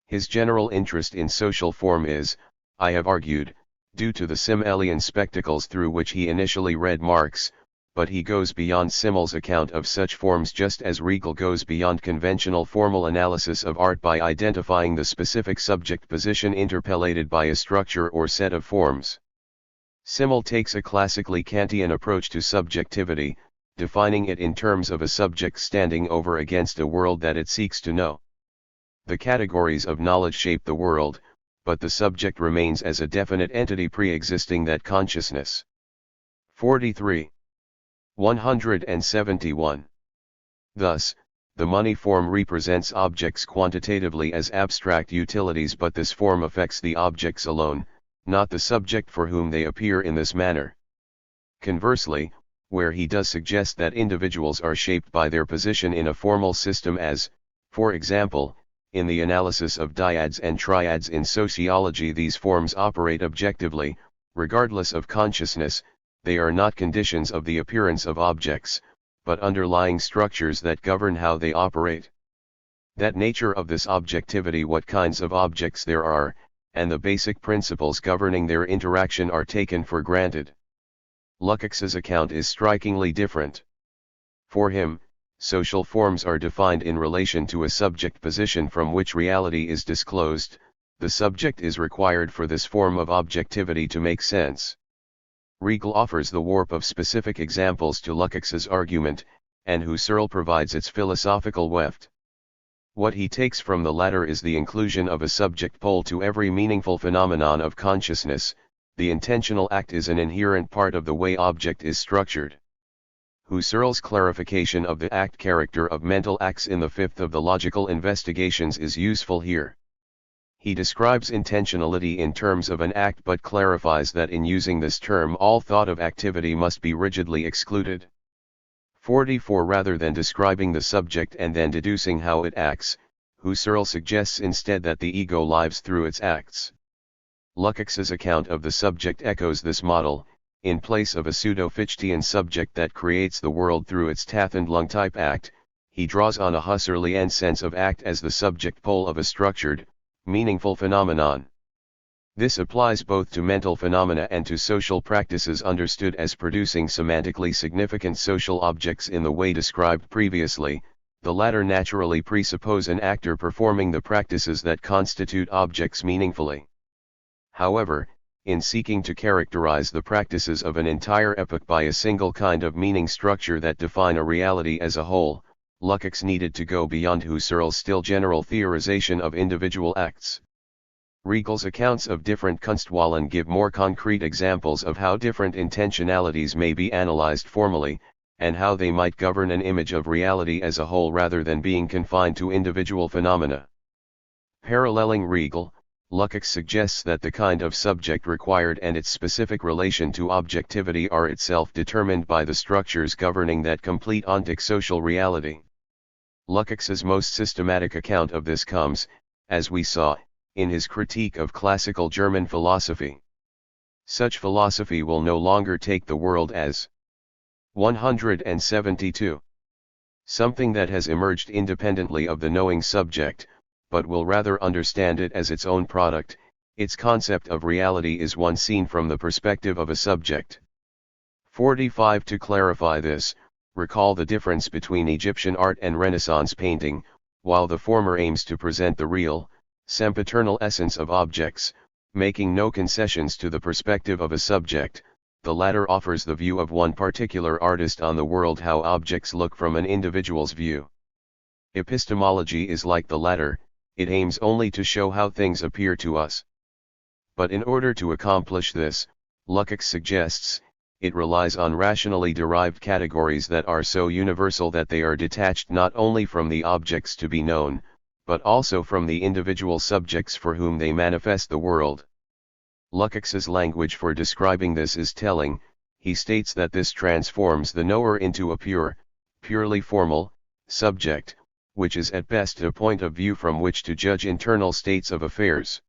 His general interest in social form is, I have argued, due to the Simmelian spectacles through which he initially read Marx, but he goes beyond Simmel's account of such forms just as Regal goes beyond conventional formal analysis of art by identifying the specific subject position interpellated by a structure or set of forms. Simmel takes a classically Kantian approach to subjectivity, defining it in terms of a subject standing over against a world that it seeks to know. The categories of knowledge shape the world, but the subject remains as a definite entity pre-existing that consciousness. 43. 171. Thus, the money form represents objects quantitatively as abstract utilities, but this form affects the objects alone, not the subject for whom they appear in this manner. Conversely, where he does suggest that individuals are shaped by their position in a formal system, as, for example, in the analysis of dyads and triads in sociology, these forms operate objectively, regardless of consciousness. They are not conditions of the appearance of objects, but underlying structures that govern how they operate. That nature of this objectivity, what kinds of objects there are, and the basic principles governing their interaction are taken for granted. Lukács's account is strikingly different. For him, social forms are defined in relation to a subject position from which reality is disclosed. The subject is required for this form of objectivity to make sense. Regal offers the warp of specific examples to Lukács's argument, and Husserl provides its philosophical weft. What he takes from the latter is the inclusion of a subject pole to every meaningful phenomenon of consciousness. The intentional act is an inherent part of the way object is structured. Husserl's clarification of the act character of mental acts in the fifth of the logical investigations is useful here. He describes intentionality in terms of an act, but clarifies that in using this term all thought of activity must be rigidly excluded. 44. Rather than describing the subject and then deducing how it acts, Husserl suggests instead that the ego lives through its acts. Lukács's account of the subject echoes this model. In place of a pseudo-Fichtean subject that creates the world through its Tath and Lung type act, he draws on a Husserlian sense of act as the subject pole of a structured, meaningful phenomenon. This applies both to mental phenomena and to social practices understood as producing semantically significant social objects in the way described previously. The latter naturally presuppose an actor performing the practices that constitute objects meaningfully. However, in seeking to characterize the practices of an entire epoch by a single kind of meaning structure that define a reality as a whole, Lukács needed to go beyond Husserl's still general theorization of individual acts. Regal's accounts of different Kunstwahlen give more concrete examples of how different intentionalities may be analyzed formally, and how they might govern an image of reality as a whole rather than being confined to individual phenomena. Paralleling Regal, Lukács suggests that the kind of subject required and its specific relation to objectivity are itself determined by the structures governing that complete ontic social reality. Lukács's most systematic account of this comes, as we saw, in his critique of classical German philosophy. Such philosophy will no longer take the world as 172. Something that has emerged independently of the knowing subject, but will rather understand it as its own product. Its concept of reality is one seen from the perspective of a subject. 45. To clarify this, recall the difference between Egyptian art and Renaissance painting. While the former aims to present the real, sempiternal essence of objects, making no concessions to the perspective of a subject, the latter offers the view of one particular artist on the world, how objects look from an individual's view. Epistemology is like the latter. it aims only to show how things appear to us. But in order to accomplish this, Lukács suggests, it relies on rationally derived categories that are so universal that they are detached not only from the objects to be known, but also from the individual subjects for whom they manifest the world. Lukács's language for describing this is telling. He states that this transforms the knower into a purely formal, subject, which is at best a point of view from which to judge internal states of affairs.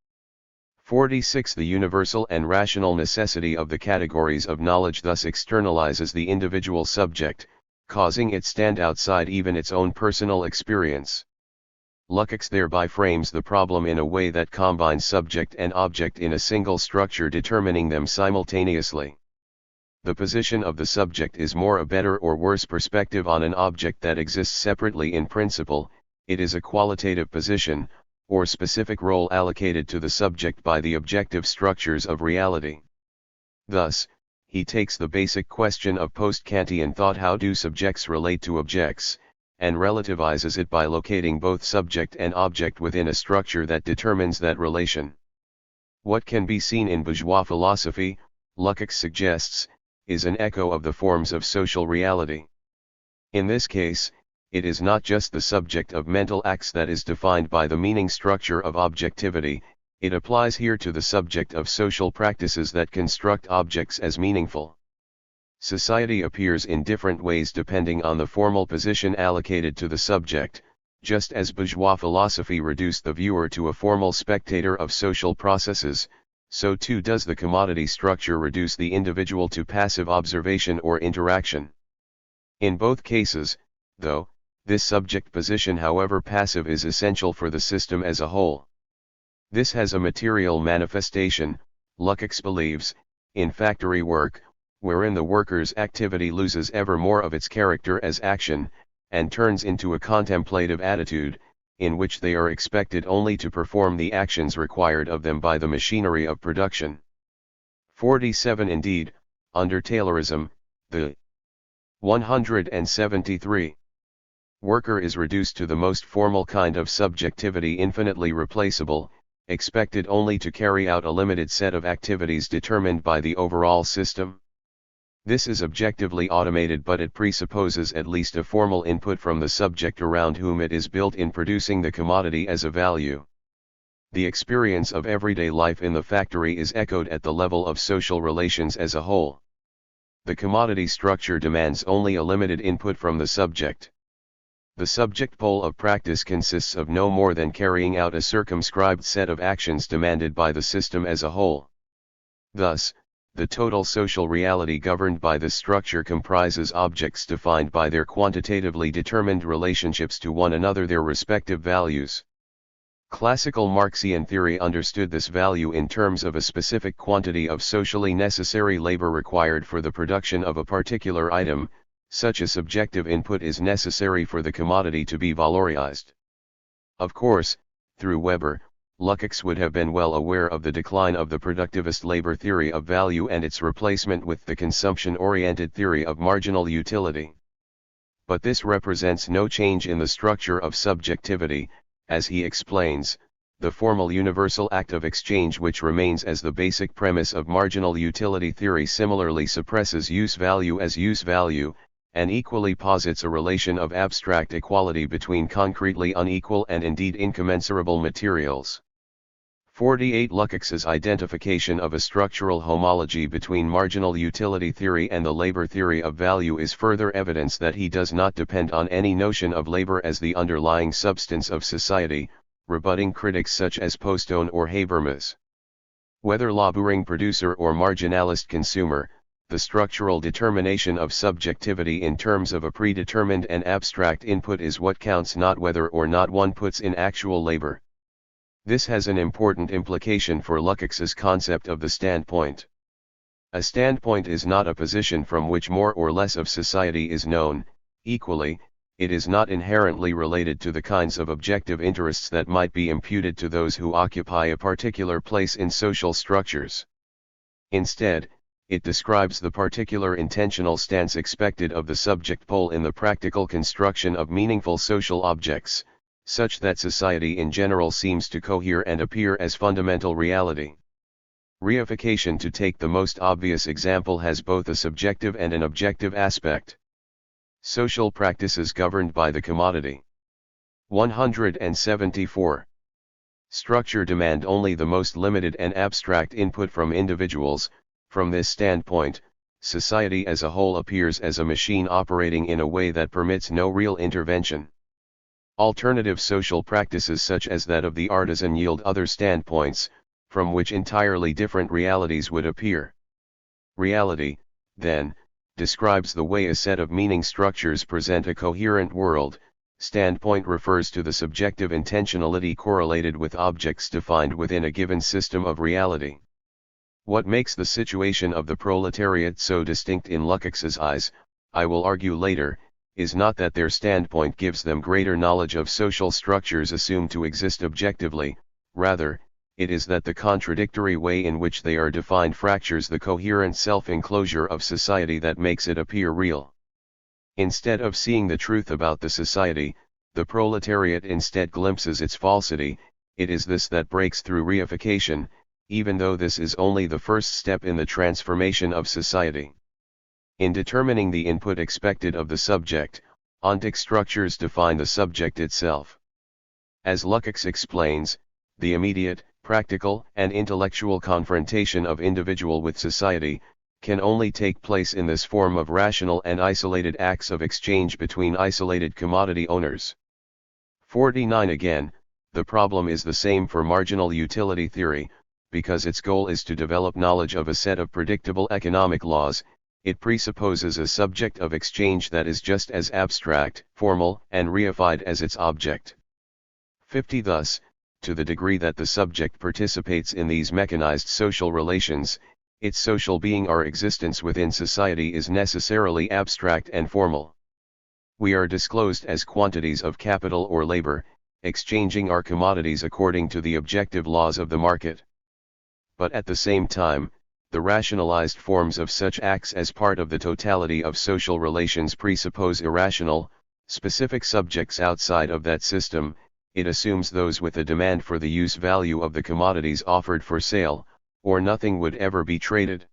46. The universal and rational necessity of the categories of knowledge thus externalizes the individual subject, causing it stand outside even its own personal experience. Lukács thereby frames the problem in a way that combines subject and object in a single structure, determining them simultaneously. The position of the subject is more a better or worse perspective on an object that exists separately in principle. It is a qualitative position, or specific role allocated to the subject by the objective structures of reality. Thus, he takes the basic question of post-Kantian thought, how do subjects relate to objects, and relativizes it by locating both subject and object within a structure that determines that relation. What can be seen in bourgeois philosophy, Lukács suggests, is an echo of the forms of social reality. In this case, it is not just the subject of mental acts that is defined by the meaning structure of objectivity, it applies here to the subject of social practices that construct objects as meaningful. Society appears in different ways depending on the formal position allocated to the subject. Just as bourgeois philosophy reduced the viewer to a formal spectator of social processes, so too does the commodity structure reduce the individual to passive observation or interaction. In both cases, though, this subject position, however passive, is essential for the system as a whole. This has a material manifestation, Lukács believes, in factory work, wherein the worker's activity loses ever more of its character as action, and turns into a contemplative attitude, in which they are expected only to perform the actions required of them by the machinery of production. 47. Indeed, under Taylorism, the 173 worker is reduced to the most formal kind of subjectivity, infinitely replaceable, expected only to carry out a limited set of activities determined by the overall system. This is objectively automated, but it presupposes at least a formal input from the subject around whom it is built in producing the commodity as a value. The experience of everyday life in the factory is echoed at the level of social relations as a whole. The commodity structure demands only a limited input from the subject. The subject pole of practice consists of no more than carrying out a circumscribed set of actions demanded by the system as a whole. Thus, the total social reality governed by this structure comprises objects defined by their quantitatively determined relationships to one another, their respective values. Classical Marxian theory understood this value in terms of a specific quantity of socially necessary labor required for the production of a particular item. Such a subjective input is necessary for the commodity to be valorized. Of course, through Weber, Lukács would have been well aware of the decline of the productivist labor theory of value and its replacement with the consumption-oriented theory of marginal utility. But this represents no change in the structure of subjectivity. As he explains, the formal universal act of exchange, which remains as the basic premise of marginal utility theory, similarly suppresses use value as use value, and equally posits a relation of abstract equality between concretely unequal and indeed incommensurable materials. 48. Lukács's identification of a structural homology between marginal utility theory and the labor theory of value is further evidence that he does not depend on any notion of labor as the underlying substance of society, rebutting critics such as Postone or Habermas. Whether laboring producer or marginalist consumer, the structural determination of subjectivity in terms of a predetermined and abstract input is what counts, not whether or not one puts in actual labor. This has an important implication for Lukács's concept of the standpoint. A standpoint is not a position from which more or less of society is known. Equally, it is not inherently related to the kinds of objective interests that might be imputed to those who occupy a particular place in social structures. Instead, it describes the particular intentional stance expected of the subject pole in the practical construction of meaningful social objects, such that society in general seems to cohere and appear as fundamental reality. Reification, to take the most obvious example, has both a subjective and an objective aspect. Social practices governed by the commodity. 174. Structure demand only the most limited and abstract input from individuals. From this standpoint, society as a whole appears as a machine operating in a way that permits no real intervention. Alternative social practices such as that of the artisan yield other standpoints, from which entirely different realities would appear. Reality, then, describes the way a set of meaning structures present a coherent world. Standpoint refers to the subjective intentionality correlated with objects defined within a given system of reality. What makes the situation of the proletariat so distinct in Lukács's eyes, I will argue later, is not that their standpoint gives them greater knowledge of social structures assumed to exist objectively, rather, it is that the contradictory way in which they are defined fractures the coherent self-enclosure of society that makes it appear real. Instead of seeing the truth about the society, the proletariat instead glimpses its falsity. It is this that breaks through reification, even though this is only the first step in the transformation of society. In determining the input expected of the subject, ontic structures define the subject itself. As Lukács explains, the immediate, practical, and intellectual confrontation of individual with society can only take place in this form of rational and isolated acts of exchange between isolated commodity owners. 49. Again, the problem is the same for marginal utility theory. Because its goal is to develop knowledge of a set of predictable economic laws, it presupposes a subject of exchange that is just as abstract, formal, and reified as its object. 50. Thus, to the degree that the subject participates in these mechanized social relations, its social being or existence within society is necessarily abstract and formal. We are disclosed as quantities of capital or labor, exchanging our commodities according to the objective laws of the market. But at the same time, the rationalized forms of such acts as part of the totality of social relations presuppose irrational, specific subjects outside of that system. It assumes those with a demand for the use value of the commodities offered for sale, or nothing would ever be traded.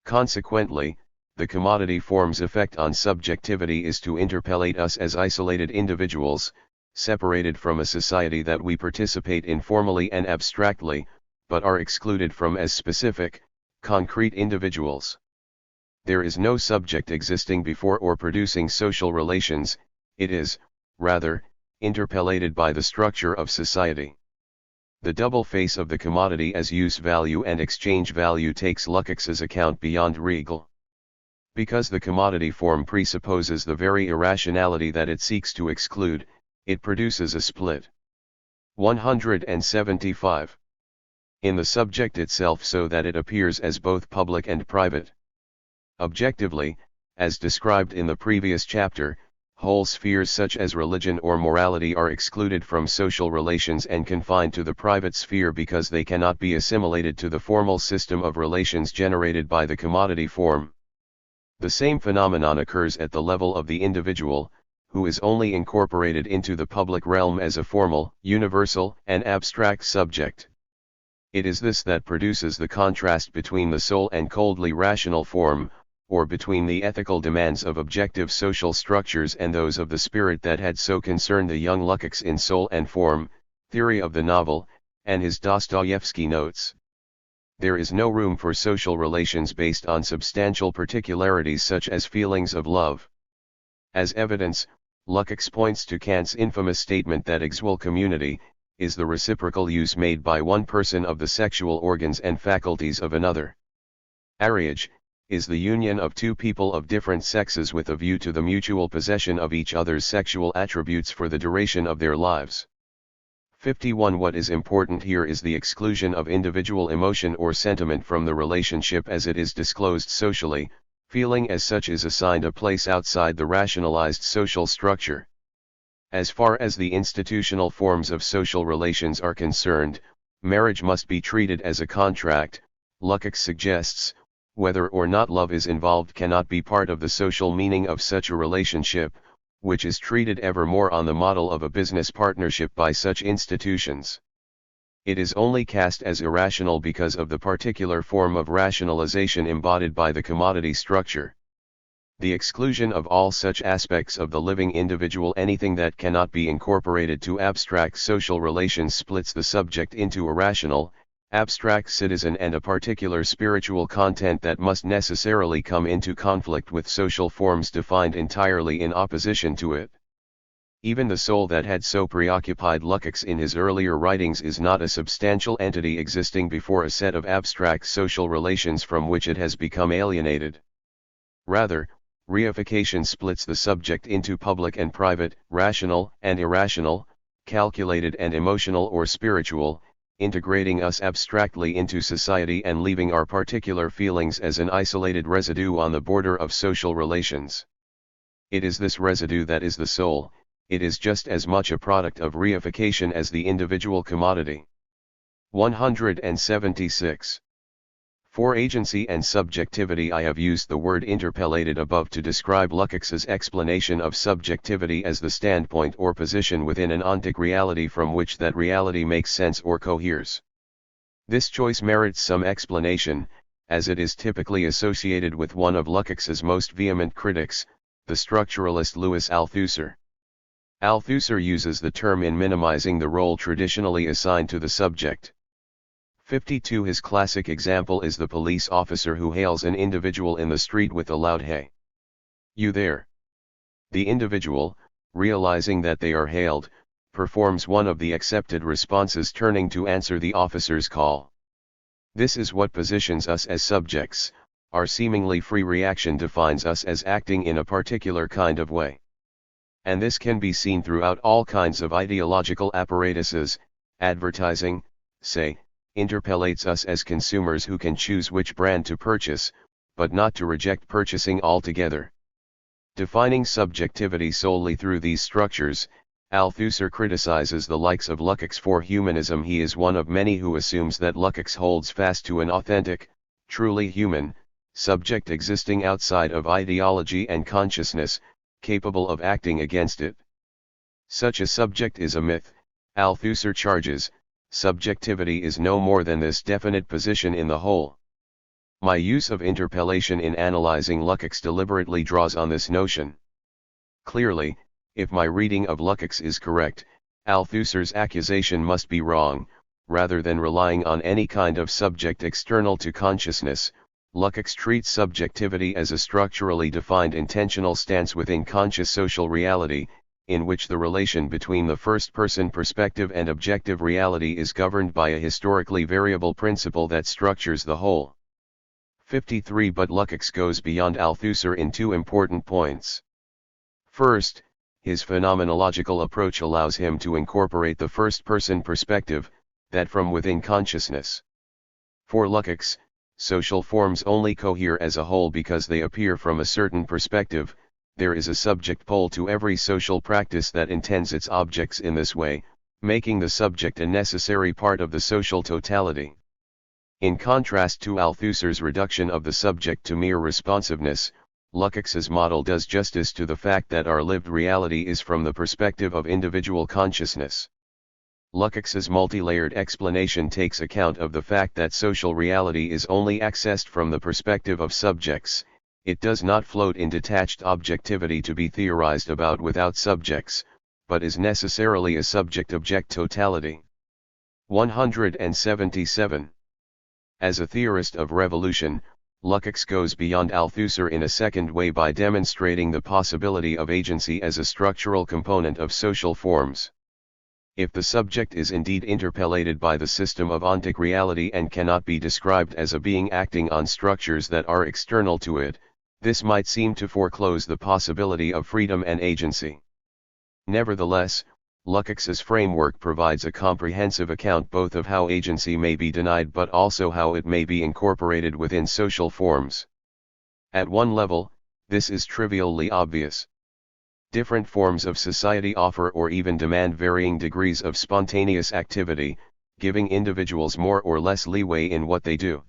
Consequently, the commodity form's effect on subjectivity is to interpellate us as isolated individuals, separated from a society that we participate in formally and abstractly, but are excluded from as specific, concrete individuals. There is no subject existing before or producing social relations. It is, rather, interpellated by the structure of society. The double face of the commodity as use value and exchange value takes Lukács's account beyond regal. Because the commodity form presupposes the very irrationality that it seeks to exclude, it produces a split. 175. In the subject itself, so that it appears as both public and private. Objectively, as described in the previous chapter, whole spheres such as religion or morality are excluded from social relations and confined to the private sphere because they cannot be assimilated to the formal system of relations generated by the commodity form. The same phenomenon occurs at the level of the individual, who is only incorporated into the public realm as a formal, universal, and abstract subject. It is this that produces the contrast between the soul and coldly rational form, or between the ethical demands of objective social structures and those of the spirit that had so concerned the young Lukács in Soul and Form, Theory of the Novel, and his Dostoevsky notes. There is no room for social relations based on substantial particularities such as feelings of love. As evidence, Lukács points to Kant's infamous statement that actual community is the reciprocal use made by one person of the sexual organs and faculties of another. Marriage is the union of two people of different sexes with a view to the mutual possession of each other's sexual attributes for the duration of their lives. 51. What is important here is the exclusion of individual emotion or sentiment from the relationship as it is disclosed socially. Feeling as such is assigned a place outside the rationalized social structure. As far as the institutional forms of social relations are concerned, marriage must be treated as a contract. Lukács suggests, whether or not love is involved cannot be part of the social meaning of such a relationship, which is treated ever more on the model of a business partnership by such institutions. It is only cast as irrational because of the particular form of rationalization embodied by the commodity structure. The exclusion of all such aspects of the living individual, anything that cannot be incorporated to abstract social relations, splits the subject into a rational, abstract citizen and a particular spiritual content that must necessarily come into conflict with social forms defined entirely in opposition to it. Even the soul that had so preoccupied Lukács in his earlier writings is not a substantial entity existing before a set of abstract social relations from which it has become alienated. Rather, reification splits the subject into public and private, rational and irrational, calculated and emotional or spiritual, integrating us abstractly into society and leaving our particular feelings as an isolated residue on the border of social relations. It is this residue that is the soul. It is just as much a product of reification as the individual commodity. 176. For agency and subjectivity, I have used the word interpellated above to describe Lukács's explanation of subjectivity as the standpoint or position within an ontic reality from which that reality makes sense or coheres. This choice merits some explanation, as it is typically associated with one of Lukács's most vehement critics, the structuralist Louis Althusser. Althusser uses the term in minimizing the role traditionally assigned to the subject. 52. His classic example is the police officer who hails an individual in the street with a loud "Hey! You there?" The individual, realizing that they are hailed, performs one of the accepted responses, turning to answer the officer's call. This is what positions us as subjects. Our seemingly free reaction defines us as acting in a particular kind of way. And this can be seen throughout all kinds of ideological apparatuses. Advertising, say, interpellates us as consumers who can choose which brand to purchase, but not to reject purchasing altogether. Defining subjectivity solely through these structures, Althusser criticizes the likes of Lukács for humanism. He is one of many who assumes that Lukács holds fast to an authentic, truly human, subject existing outside of ideology and consciousness, capable of acting against it. Such a subject is a myth, Althusser charges. Subjectivity is no more than this definite position in the whole. My use of interpellation in analyzing Lukács deliberately draws on this notion. Clearly, if my reading of Lukács is correct, Althusser's accusation must be wrong. Rather than relying on any kind of subject external to consciousness, Lukács treats subjectivity as a structurally defined intentional stance within conscious social reality, in which the relation between the first-person perspective and objective reality is governed by a historically variable principle that structures the whole. 53. But Lukács goes beyond Althusser in two important points. First, his phenomenological approach allows him to incorporate the first-person perspective, that from within consciousness. For Lukács, social forms only cohere as a whole because they appear from a certain perspective. There is a subject pole to every social practice that intends its objects in this way, making the subject a necessary part of the social totality. In contrast to Althusser's reduction of the subject to mere responsiveness, Lukács's model does justice to the fact that our lived reality is from the perspective of individual consciousness. Lukács's multi-layered explanation takes account of the fact that social reality is only accessed from the perspective of subjects. It does not float in detached objectivity to be theorized about without subjects, but is necessarily a subject-object totality. 177. As a theorist of revolution, Lukács goes beyond Althusser in a second way by demonstrating the possibility of agency as a structural component of social forms. If the subject is indeed interpellated by the system of ontic reality and cannot be described as a being acting on structures that are external to it, this might seem to foreclose the possibility of freedom and agency. Nevertheless, Lukács's framework provides a comprehensive account both of how agency may be denied but also how it may be incorporated within social forms. At one level, this is trivially obvious. Different forms of society offer or even demand varying degrees of spontaneous activity, giving individuals more or less leeway in what they do.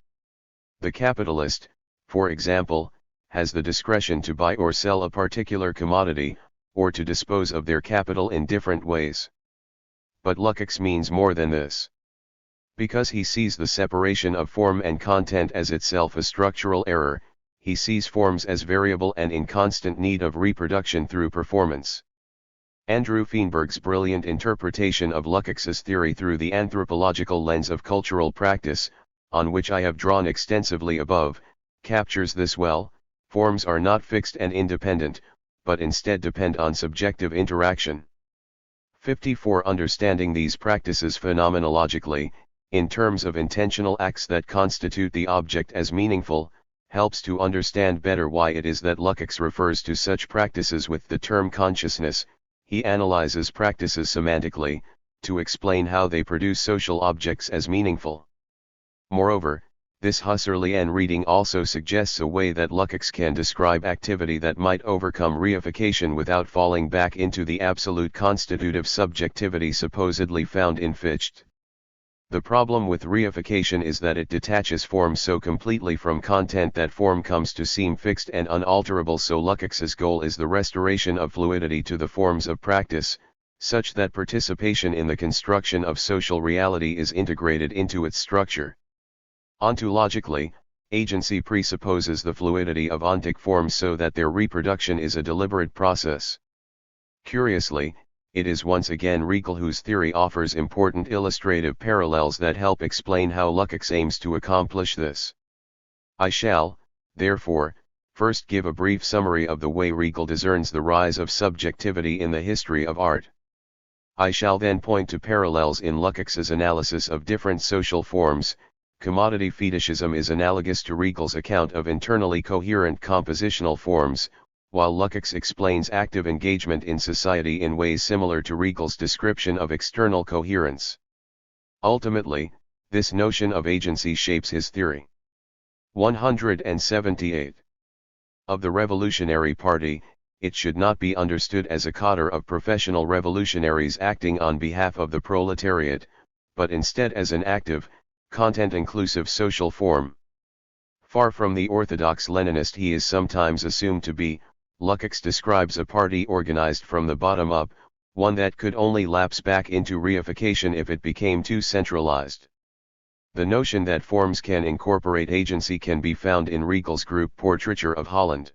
The capitalist, for example, has the discretion to buy or sell a particular commodity, or to dispose of their capital in different ways. But Lukács means more than this. Because he sees the separation of form and content as itself a structural error, he sees forms as variable and in constant need of reproduction through performance. Andrew Feenberg's brilliant interpretation of Lukács's theory through the anthropological lens of cultural practice, on which I have drawn extensively above, captures this well. Forms are not fixed and independent, but instead depend on subjective interaction. 54. Understanding these practices phenomenologically, in terms of intentional acts that constitute the object as meaningful, helps to understand better why it is that Lukács refers to such practices with the term consciousness. He analyzes practices semantically, to explain how they produce social objects as meaningful. Moreover, this Husserlian reading also suggests a way that Lukács can describe activity that might overcome reification without falling back into the absolute constitutive subjectivity supposedly found in Fichte. The problem with reification is that it detaches form so completely from content that form comes to seem fixed and unalterable, so Lukács's goal is the restoration of fluidity to the forms of practice, such that participation in the construction of social reality is integrated into its structure. Ontologically, agency presupposes the fluidity of ontic forms so that their reproduction is a deliberate process. Curiously, it is once again Regal whose theory offers important illustrative parallels that help explain how Lukács aims to accomplish this. I shall, therefore, first give a brief summary of the way Regal discerns the rise of subjectivity in the history of art. I shall then point to parallels in Lukács's analysis of different social forms. Commodity fetishism is analogous to Regal's account of internally coherent compositional forms, while Lukács explains active engagement in society in ways similar to Regal's description of external coherence. Ultimately, this notion of agency shapes his theory. 178. Of the Revolutionary Party, it should not be understood as a cadre of professional revolutionaries acting on behalf of the proletariat, but instead as an active, content-inclusive social form. Far from the orthodox Leninist he is sometimes assumed to be, Lukács describes a party organized from the bottom up, one that could only lapse back into reification if it became too centralized. The notion that forms can incorporate agency can be found in Regal's group portraiture of Holland.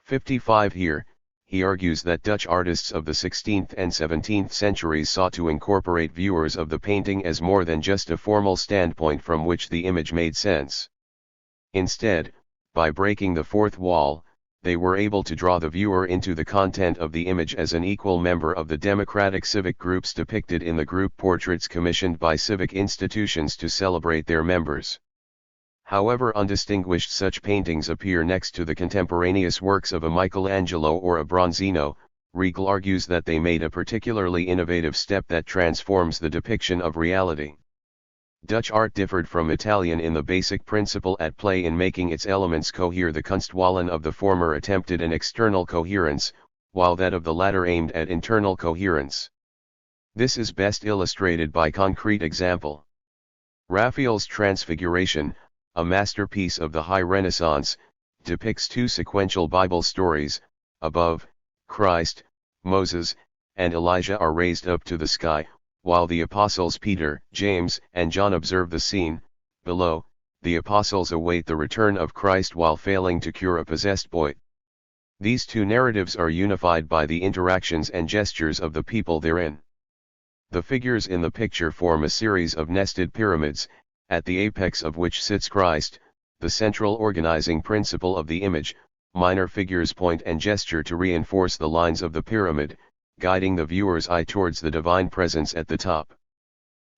55. Here, he argues that Dutch artists of the 16th and 17th centuries sought to incorporate viewers of the painting as more than just a formal standpoint from which the image made sense. Instead, by breaking the fourth wall, they were able to draw the viewer into the content of the image as an equal member of the democratic civic groups depicted in the group portraits commissioned by civic institutions to celebrate their members. However undistinguished such paintings appear next to the contemporaneous works of a Michelangelo or a Bronzino, Regal argues that they made a particularly innovative step that transforms the depiction of reality. Dutch art differed from Italian in the basic principle at play in making its elements cohere. The Kunstwallen of the former attempted an external coherence, while that of the latter aimed at internal coherence. This is best illustrated by concrete example. Raphael's Transfiguration, a masterpiece of the High Renaissance, depicts two sequential Bible stories. Above, Christ, Moses, and Elijah are raised up to the sky, while the apostles Peter, James, and John observe the scene. Below, the apostles await the return of Christ while failing to cure a possessed boy. These two narratives are unified by the interactions and gestures of the people therein. The figures in the picture form a series of nested pyramids, at the apex of which sits Christ, the central organizing principle of the image. Minor figures point and gesture to reinforce the lines of the pyramid, guiding the viewer's eye towards the divine presence at the top.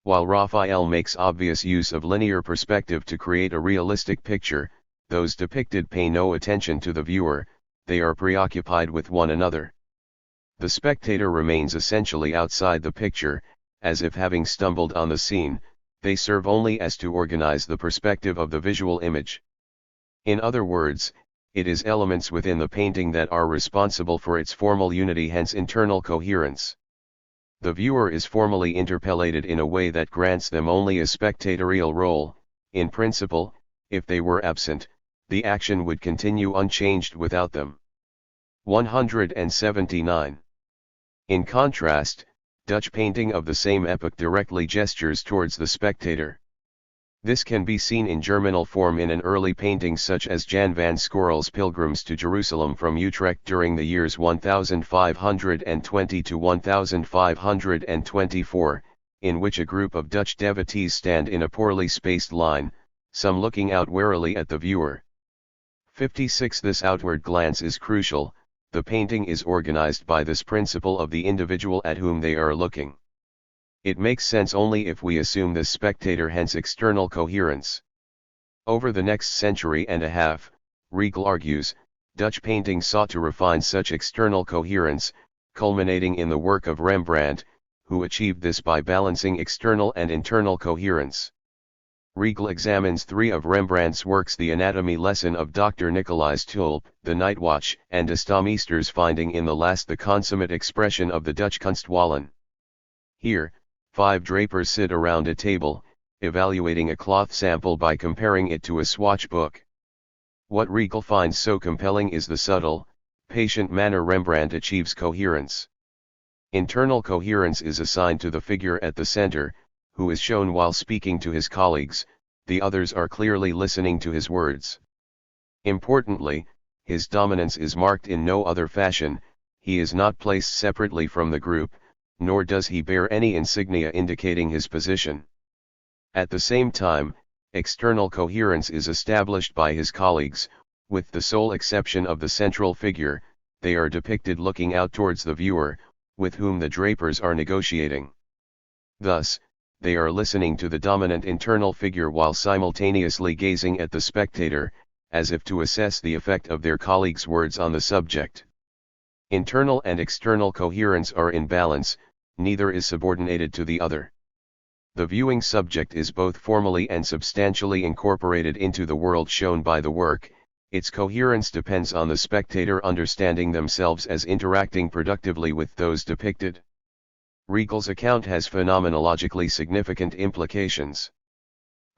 While Raphael makes obvious use of linear perspective to create a realistic picture, those depicted pay no attention to the viewer, they are preoccupied with one another. The spectator remains essentially outside the picture, as if having stumbled on the scene, they serve only as to organize the perspective of the visual image. In other words, it is elements within the painting that are responsible for its formal unity, hence internal coherence. The viewer is formally interpellated in a way that grants them only a spectatorial role. In principle, if they were absent, the action would continue unchanged without them. 179. In contrast, Dutch painting of the same epoch directly gestures towards the spectator. This can be seen in germinal form in an early painting such as Jan van Scorel's Pilgrims to Jerusalem from Utrecht during the years 1520 to 1524, in which a group of Dutch devotees stand in a poorly spaced line, some looking out warily at the viewer. 56. This outward glance is crucial. The painting is organized by this principle of the individual at whom they are looking. It makes sense only if we assume this spectator, hence external coherence. Over the next century and a half, Riegel argues, Dutch painting sought to refine such external coherence, culminating in the work of Rembrandt, who achieved this by balancing external and internal coherence. Riegel examines three of Rembrandt's works: the Anatomy Lesson of Dr. Nicolaas Tulp, the Night Watch, and De Stammeesters, finding in the last the consummate expression of the Dutch Kunstwallen. Here, 5 drapers sit around a table, evaluating a cloth sample by comparing it to a swatch book. What Riegel finds so compelling is the subtle, patient manner Rembrandt achieves coherence. Internal coherence is assigned to the figure at the center, who is shown while speaking to his colleagues. The others are clearly listening to his words. Importantly, his dominance is marked in no other fashion. He is not placed separately from the group, nor does he bear any insignia indicating his position. At the same time, external coherence is established by his colleagues. With the sole exception of the central figure, they are depicted looking out towards the viewer, with whom the drapers are negotiating. Thus, they are listening to the dominant internal figure while simultaneously gazing at the spectator, as if to assess the effect of their colleagues' words on the subject. Internal and external coherence are in balance, neither is subordinated to the other. The viewing subject is both formally and substantially incorporated into the world shown by the work. Its coherence depends on the spectator understanding themselves as interacting productively with those depicted. Riegel's account has phenomenologically significant implications.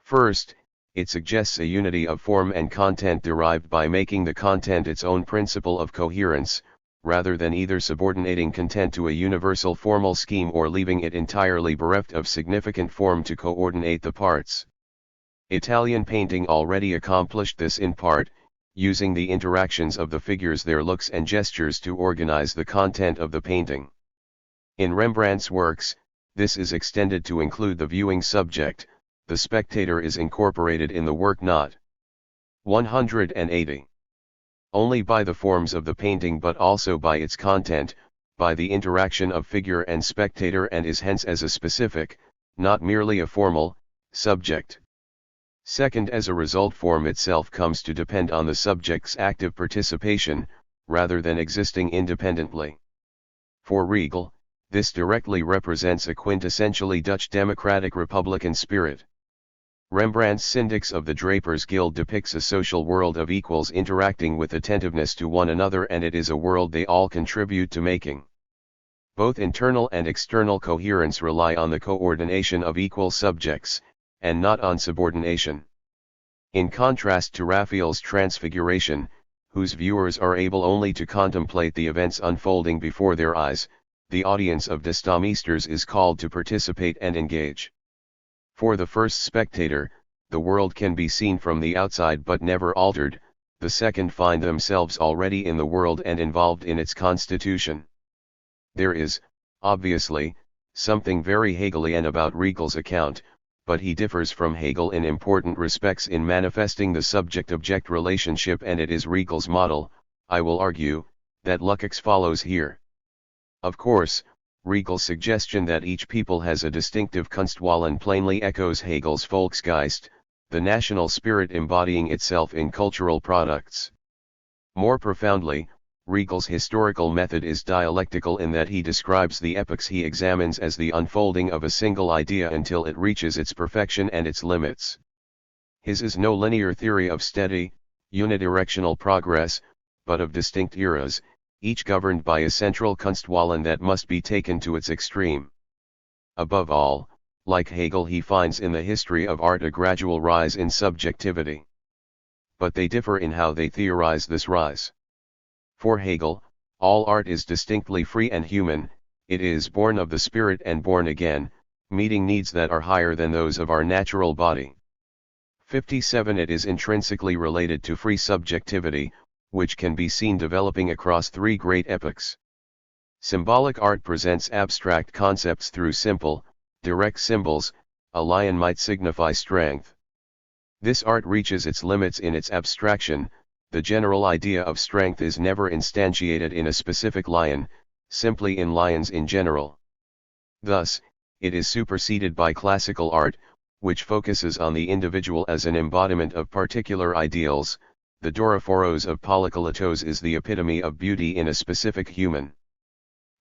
First, it suggests a unity of form and content derived by making the content its own principle of coherence, rather than either subordinating content to a universal formal scheme or leaving it entirely bereft of significant form to coordinate the parts. Italian painting already accomplished this in part, using the interactions of the figures, their looks and gestures to organize the content of the painting. In Rembrandt's works, this is extended to include the viewing subject. The spectator is incorporated in the work not 180 only by the forms of the painting but also by its content, by the interaction of figure and spectator, and is hence as a specific, not merely a formal, subject. Second, as a result, form itself comes to depend on the subject's active participation, rather than existing independently. For Riegel, this directly represents a quintessentially Dutch democratic republican spirit. Rembrandt's Syndics of the Drapers Guild depicts a social world of equals interacting with attentiveness to one another, and it is a world they all contribute to making. Both internal and external coherence rely on the coordination of equal subjects, and not on subordination. In contrast to Raphael's Transfiguration, whose viewers are able only to contemplate the events unfolding before their eyes, the audience of De Stammeesters is called to participate and engage. For the first spectator, the world can be seen from the outside but never altered. The second find themselves already in the world and involved in its constitution. There is, obviously, something very Hegelian about Riegel's account, but he differs from Hegel in important respects in manifesting the subject-object relationship, and it is Riegel's model, I will argue, that Lukács follows here. Of course, Riegel's suggestion that each people has a distinctive Kunstwallen plainly echoes Hegel's Volksgeist, the national spirit embodying itself in cultural products. More profoundly, Riegel's historical method is dialectical in that he describes the epochs he examines as the unfolding of a single idea until it reaches its perfection and its limits. His is no linear theory of steady, unidirectional progress, but of distinct eras, each governed by a central Kunstwallen that must be taken to its extreme. Above all, like Hegel, he finds in the history of art a gradual rise in subjectivity. But they differ in how they theorize this rise. For Hegel, All art is distinctly free and human, it is born of the spirit and born again, meeting needs that are higher than those of our natural body. 57. It is intrinsically related to free subjectivity, which can be seen developing across three great epochs. Symbolic art presents abstract concepts through simple, direct symbols. A lion might signify strength. This art reaches its limits in its abstraction. The general idea of strength is never instantiated in a specific lion, simply in lions in general. Thus, it is superseded by classical art, which focuses on the individual as an embodiment of particular ideals. The Dorophoros of Polykletos is the epitome of beauty in a specific human.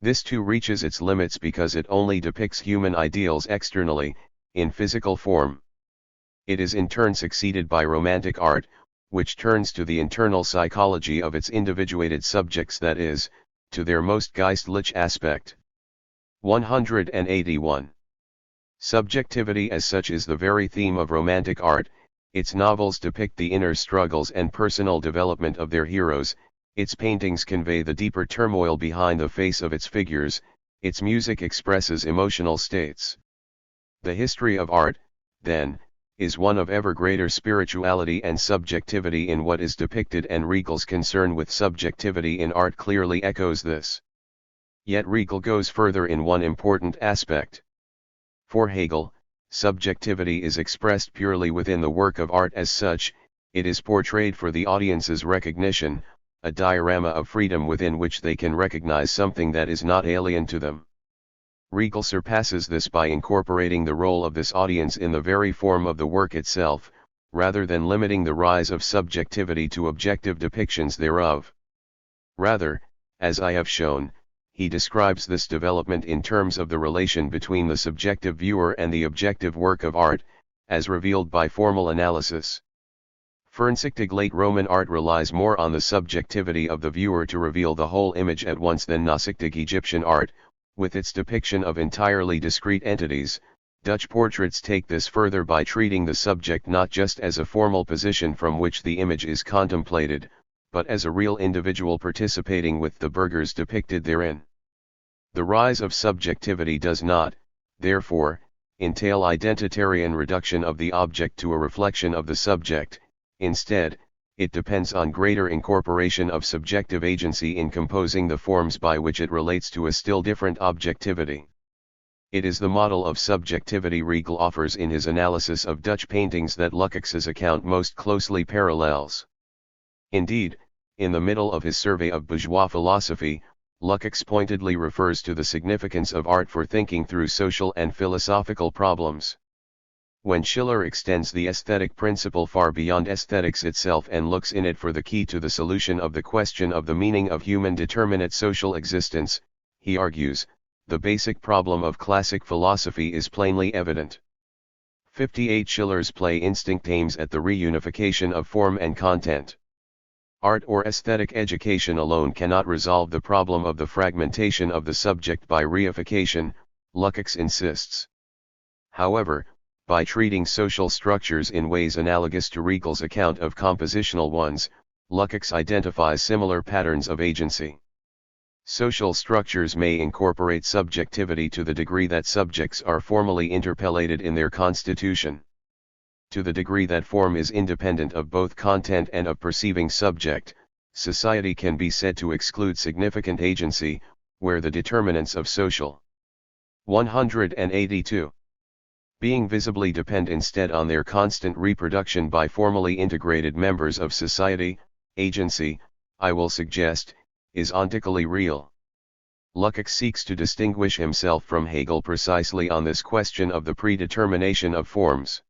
This too reaches its limits because it only depicts human ideals externally, in physical form. It is in turn succeeded by romantic art, which turns to the internal psychology of its individuated subjects, that is, to their most geistlich aspect. 181. Subjectivity as such is the very theme of romantic art. Its novels depict the inner struggles and personal development of their heroes, its paintings convey the deeper turmoil behind the face of its figures, its music expresses emotional states. The history of art, then, is one of ever greater spirituality and subjectivity in what is depicted, and Regal's concern with subjectivity in art clearly echoes this. Yet Regal goes further in one important aspect. For Hegel, subjectivity is expressed purely within the work of art as such, it is portrayed for the audience's recognition, a diorama of freedom within which they can recognize something that is not alien to them. Regal surpasses this by incorporating the role of this audience in the very form of the work itself, rather than limiting the rise of subjectivity to objective depictions thereof. Rather, as I have shown, he describes this development in terms of the relation between the subjective viewer and the objective work of art, as revealed by formal analysis. Fernsichtig late Roman art relies more on the subjectivity of the viewer to reveal the whole image at once than Gnostic Egyptian art, with its depiction of entirely discrete entities. Dutch portraits take this further by treating the subject not just as a formal position from which the image is contemplated, but as a real individual participating with the burghers depicted therein. The rise of subjectivity does not, therefore, entail identitarian reduction of the object to a reflection of the subject. Instead, it depends on greater incorporation of subjective agency in composing the forms by which it relates to a still different objectivity. It is the model of subjectivity Regal offers in his analysis of Dutch paintings that Lukács's account most closely parallels. Indeed, in the middle of his survey of bourgeois philosophy, Lukács pointedly refers to the significance of art for thinking through social and philosophical problems. When Schiller extends the aesthetic principle far beyond aesthetics itself and looks in it for the key to the solution of the question of the meaning of human determinate social existence, he argues, the basic problem of classic philosophy is plainly evident. 58. Schiller's play instinct aims at the reunification of form and content. Art or aesthetic education alone cannot resolve the problem of the fragmentation of the subject by reification, Lukács insists. However, by treating social structures in ways analogous to Regal's account of compositional ones, Lukács identifies similar patterns of agency. Social structures may incorporate subjectivity to the degree that subjects are formally interpellated in their constitution. To the degree that form is independent of both content and of perceiving subject, society can be said to exclude significant agency, where the determinants of social 182 being visibly depend instead on their constant reproduction by formally integrated members of society. Agency, I will suggest, is ontically real. Lukács seeks to distinguish himself from Hegel precisely on this question of the predetermination of forms.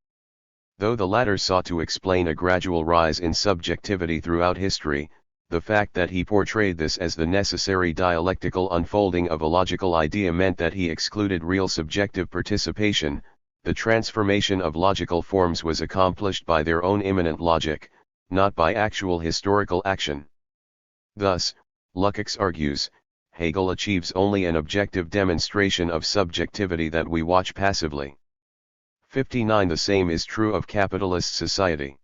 Though the latter sought to explain a gradual rise in subjectivity throughout history, the fact that he portrayed this as the necessary dialectical unfolding of a logical idea meant that he excluded real subjective participation. The transformation of logical forms was accomplished by their own immanent logic, not by actual historical action. Thus, Lukács argues, Hegel achieves only an objective demonstration of subjectivity that we watch passively. 59. The same is true of capitalist society.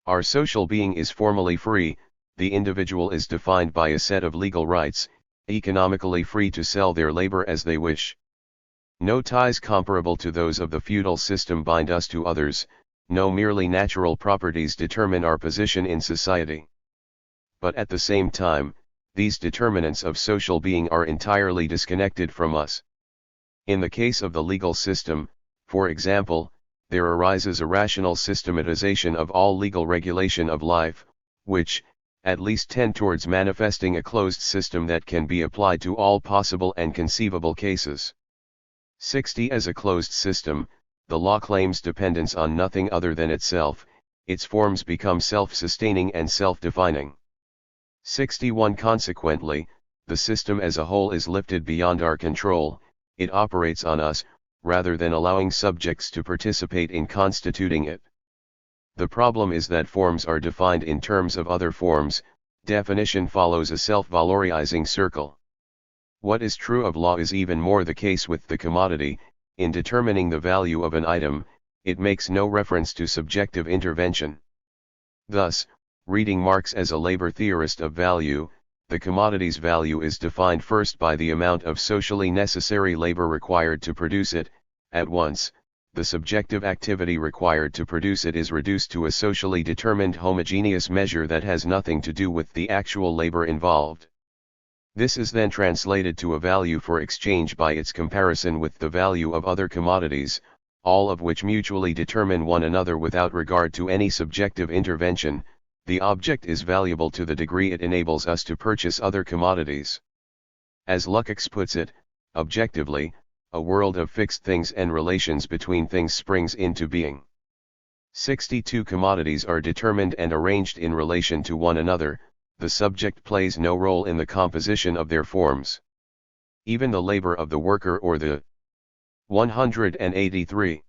Our social being is formally free, the individual is defined by a set of legal rights, economically free to sell their labor as they wish. No ties comparable to those of the feudal system bind us to others, no merely natural properties determine our position in society. But at the same time, these determinants of social being are entirely disconnected from us. In the case of the legal system, for example, there arises a rational systematization of all legal regulation of life, which, at least tend towards manifesting a closed system that can be applied to all possible and conceivable cases. 60. As a closed system, the law claims dependence on nothing other than itself, its forms become self-sustaining and self-defining. 61. Consequently, the system as a whole is lifted beyond our control, it operates on us, rather than allowing subjects to participate in constituting it. The problem is that forms are defined in terms of other forms, definition follows a self-valorizing circle. What is true of law is even more the case with the commodity. In determining the value of an item, it makes no reference to subjective intervention. Thus, reading Marx as a labor theorist of value, the commodity's value is defined first by the amount of socially necessary labor required to produce it. At once, the subjective activity required to produce it is reduced to a socially determined homogeneous measure that has nothing to do with the actual labor involved. This is then translated to a value for exchange by its comparison with the value of other commodities, all of which mutually determine one another without regard to any subjective intervention. The object is valuable to the degree it enables us to purchase other commodities. As Lukács puts it, objectively, a world of fixed things and relations between things springs into being. 62. Commodities are determined and arranged in relation to one another, the subject plays no role in the composition of their forms. Even the labor of the worker or the 183.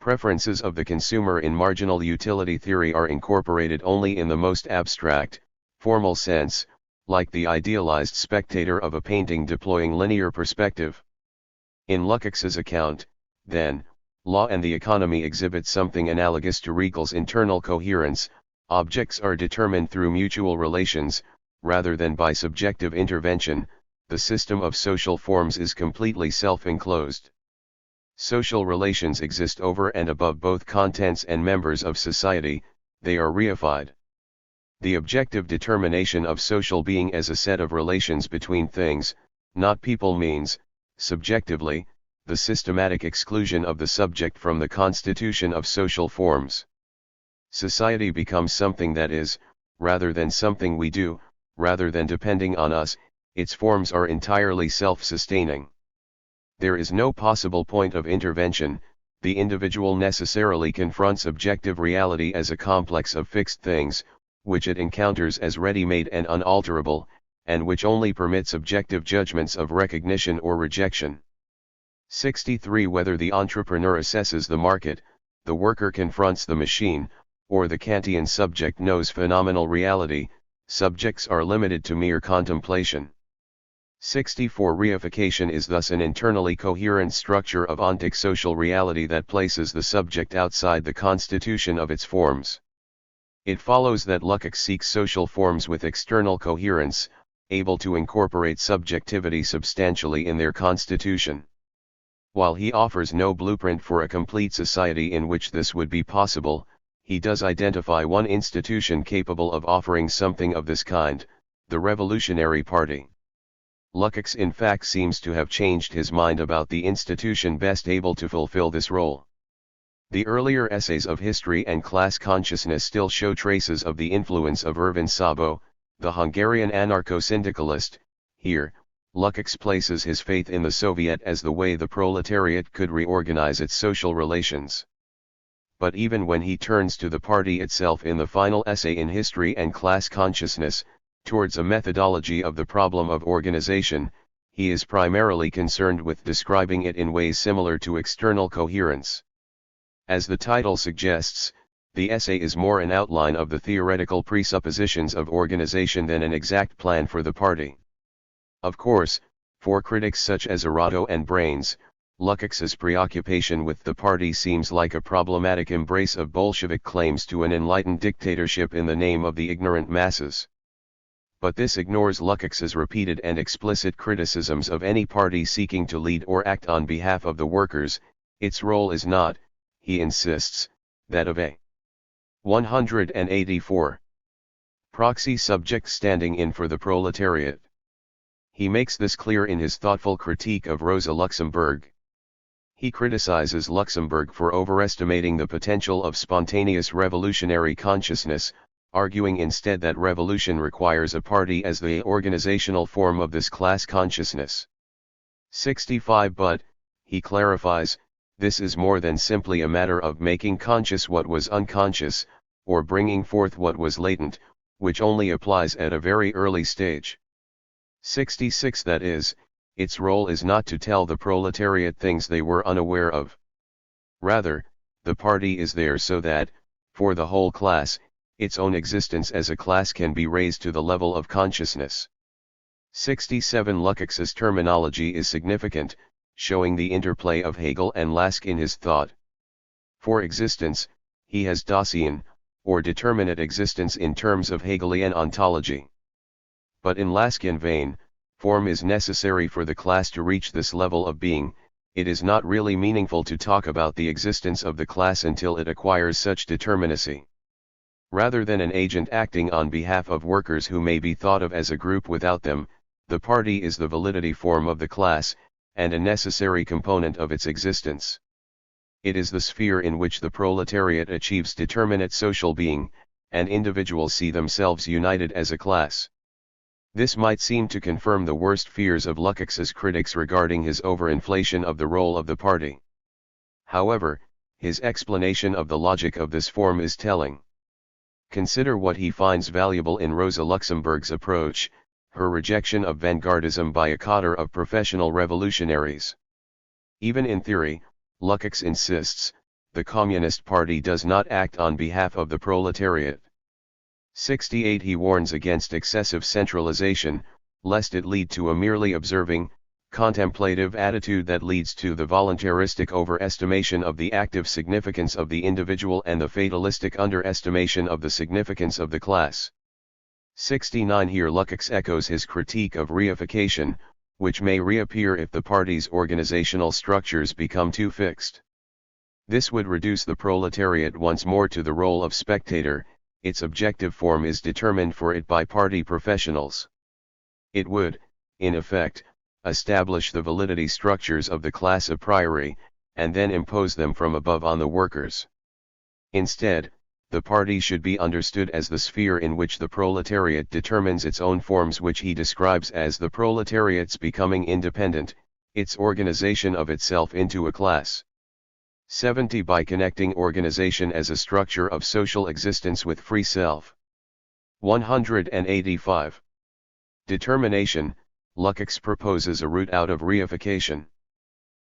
Preferences of the consumer in marginal utility theory are incorporated only in the most abstract, formal sense, like the idealized spectator of a painting deploying linear perspective. In Lukács's account, then, law and the economy exhibit something analogous to Regel's internal coherence. Objects are determined through mutual relations, rather than by subjective intervention. The system of social forms is completely self-enclosed. Social relations exist over and above both contents and members of society, they are reified. The objective determination of social being as a set of relations between things, not people means, subjectively, the systematic exclusion of the subject from the constitution of social forms. Society becomes something that is, rather than something we do, rather than depending on us, its forms are entirely self-sustaining. There is no possible point of intervention, the individual necessarily confronts objective reality as a complex of fixed things, which it encounters as ready-made and unalterable, and which only permits objective judgments of recognition or rejection. 63. Whether the entrepreneur assesses the market, the worker confronts the machine, or the Kantian subject knows phenomenal reality, subjects are limited to mere contemplation. 64. Reification is thus an internally coherent structure of ontic social reality that places the subject outside the constitution of its forms. It follows that Lukács seeks social forms with external coherence, able to incorporate subjectivity substantially in their constitution. While he offers no blueprint for a complete society in which this would be possible, he does identify one institution capable of offering something of this kind, the Revolutionary Party. Lukács in fact seems to have changed his mind about the institution best able to fulfill this role. The earlier essays of history and class consciousness still show traces of the influence of Ervin Szabó, the Hungarian anarcho-syndicalist. Here, Lukács places his faith in the Soviet as the way the proletariat could reorganize its social relations. But even when he turns to the party itself in the final essay in History and Class Consciousness, towards a methodology of the problem of organization, he is primarily concerned with describing it in ways similar to external coherence. As the title suggests, the essay is more an outline of the theoretical presuppositions of organization than an exact plan for the party. Of course, for critics such as Arato and Brains, Lukács's preoccupation with the party seems like a problematic embrace of Bolshevik claims to an enlightened dictatorship in the name of the ignorant masses. But this ignores Lukács's repeated and explicit criticisms of any party seeking to lead or act on behalf of the workers. Its role is not, he insists, that of a 184 proxy subject standing in for the proletariat. He makes this clear in his thoughtful critique of Rosa Luxemburg. He criticizes Luxemburg for overestimating the potential of spontaneous revolutionary consciousness, arguing instead that revolution requires a party as the organizational form of this class consciousness. 65 But, he clarifies, this is more than simply a matter of making conscious what was unconscious, or bringing forth what was latent, which only applies at a very early stage. 66 That is, its role is not to tell the proletariat things they were unaware of. Rather, the party is there so that, for the whole class, its own existence as a class can be raised to the level of consciousness. 67 Lukács's terminology is significant, showing the interplay of Hegel and Lask in his thought. For existence, he has Dasein, or determinate existence in terms of Hegelian ontology. But in Laskian vein, form is necessary for the class to reach this level of being. It is not really meaningful to talk about the existence of the class until it acquires such determinacy. Rather than an agent acting on behalf of workers who may be thought of as a group without them, the party is the validity form of the class, and a necessary component of its existence. It is the sphere in which the proletariat achieves determinate social being, and individuals see themselves united as a class. This might seem to confirm the worst fears of Lukács's critics regarding his overinflation of the role of the party. However, his explanation of the logic of this form is telling. Consider what he finds valuable in Rosa Luxemburg's approach, her rejection of vanguardism by a cadre of professional revolutionaries. Even in theory, Lukács insists, the Communist Party does not act on behalf of the proletariat. 68 He warns against excessive centralization, lest it lead to a merely observing, contemplative attitude that leads to the voluntaristic overestimation of the active significance of the individual and the fatalistic underestimation of the significance of the class. 69 Here Lukács echoes his critique of reification, which may reappear if the party's organizational structures become too fixed. This would reduce the proletariat once more to the role of spectator. Its objective form is determined for it by party professionals. It would, in effect, establish the validity structures of the class a priori, and then impose them from above on the workers. Instead, the party should be understood as the sphere in which the proletariat determines its own forms, which he describes as the proletariat's becoming independent, its organization of itself into a class. 70 By connecting organization as a structure of social existence with free self. 185. Determination, Lukács proposes a route out of reification.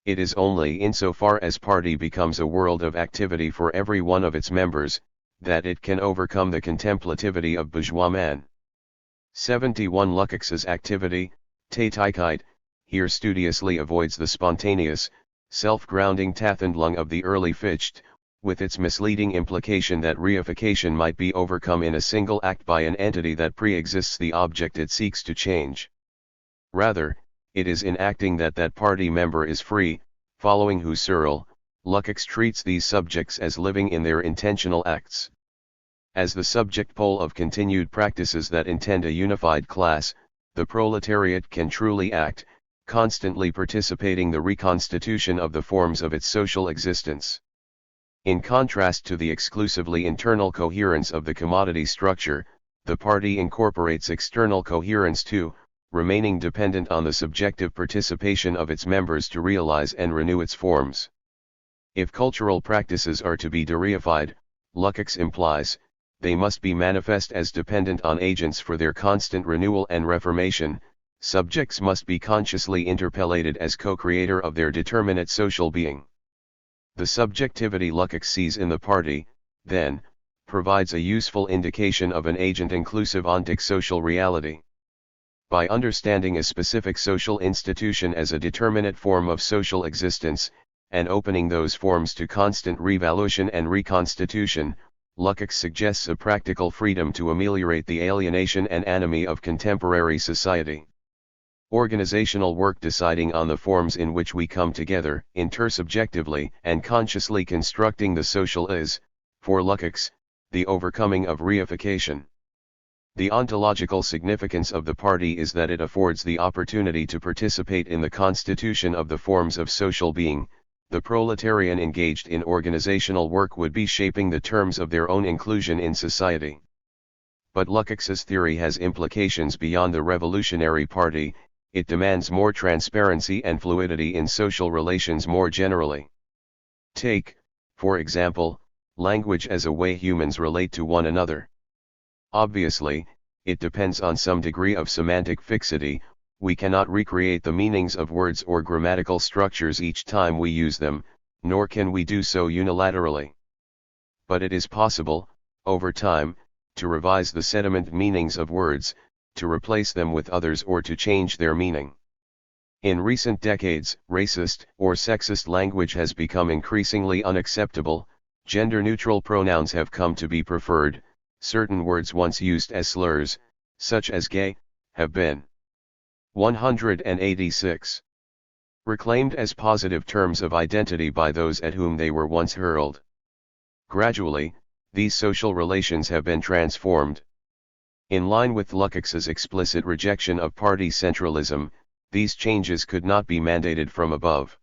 It is only insofar as party becomes a world of activity for every one of its members, that it can overcome the contemplativity of bourgeois man. 71 Lukács's activity, Tätigkeit, here studiously avoids the spontaneous, self-grounding Tathandlung of the early Fichte, with its misleading implication that reification might be overcome in a single act by an entity that pre-exists the object it seeks to change. Rather, it is in acting that that party member is free. Following Husserl, Lukács treats these subjects as living in their intentional acts. As the subject pole of continued practices that intend a unified class, the proletariat can truly act, constantly participating the reconstitution of the forms of its social existence. In contrast to the exclusively internal coherence of the commodity structure, the party incorporates external coherence too, remaining dependent on the subjective participation of its members to realize and renew its forms. If cultural practices are to be dereified, Lukács implies, they must be manifest as dependent on agents for their constant renewal and reformation. Subjects must be consciously interpellated as co-creator of their determinate social being. The subjectivity Lukács sees in the party, then, provides a useful indication of an agent-inclusive ontic social reality. By understanding a specific social institution as a determinate form of social existence, and opening those forms to constant revaluation and reconstitution, Lukács suggests a practical freedom to ameliorate the alienation and anomie of contemporary society. Organizational work deciding on the forms in which we come together, intersubjectively and consciously constructing the social is, for Lukács, the overcoming of reification. The ontological significance of the party is that it affords the opportunity to participate in the constitution of the forms of social being. The proletarian engaged in organizational work would be shaping the terms of their own inclusion in society. But Lukács's theory has implications beyond the revolutionary party. It demands more transparency and fluidity in social relations more generally. Take, for example, language as a way humans relate to one another. Obviously, it depends on some degree of semantic fixity. We cannot recreate the meanings of words or grammatical structures each time we use them, nor can we do so unilaterally. But it is possible, over time, to revise the sediment meanings of words, to replace them with others or to change their meaning. In recent decades, racist or sexist language has become increasingly unacceptable. Gender-neutral pronouns have come to be preferred. Certain words once used as slurs, such as gay, have been 186. Reclaimed as positive terms of identity by those at whom they were once hurled. Gradually, these social relations have been transformed. In line with Lukács's explicit rejection of party centralism, these changes could not be mandated from above.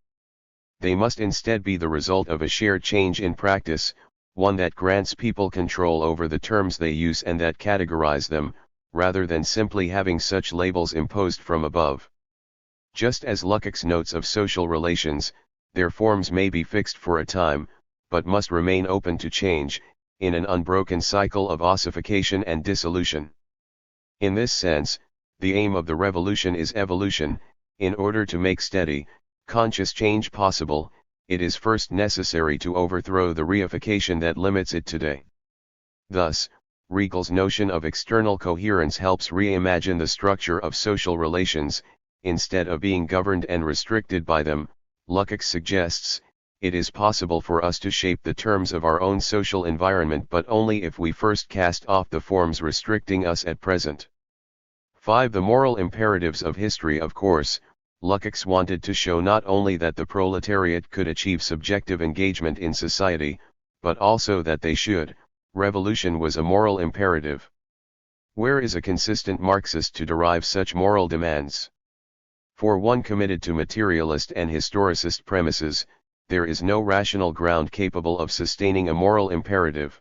They must instead be the result of a shared change in practice, one that grants people control over the terms they use and that categorize them, rather than simply having such labels imposed from above. Just as Lukács notes of social relations, their forms may be fixed for a time, but must remain open to change, in an unbroken cycle of ossification and dissolution. In this sense, the aim of the revolution is evolution. In order to make steady, conscious change possible, it is first necessary to overthrow the reification that limits it today. Thus, Regal's notion of external coherence helps reimagine the structure of social relations. Instead of being governed and restricted by them, Lukács suggests, it is possible for us to shape the terms of our own social environment, but only if we first cast off the forms restricting us at present. 5. The moral imperatives of history. Of course, Lukács wanted to show not only that the proletariat could achieve subjective engagement in society, but also that they should. Revolution was a moral imperative. Where is a consistent Marxist to derive such moral demands? For one committed to materialist and historicist premises, there is no rational ground capable of sustaining a moral imperative.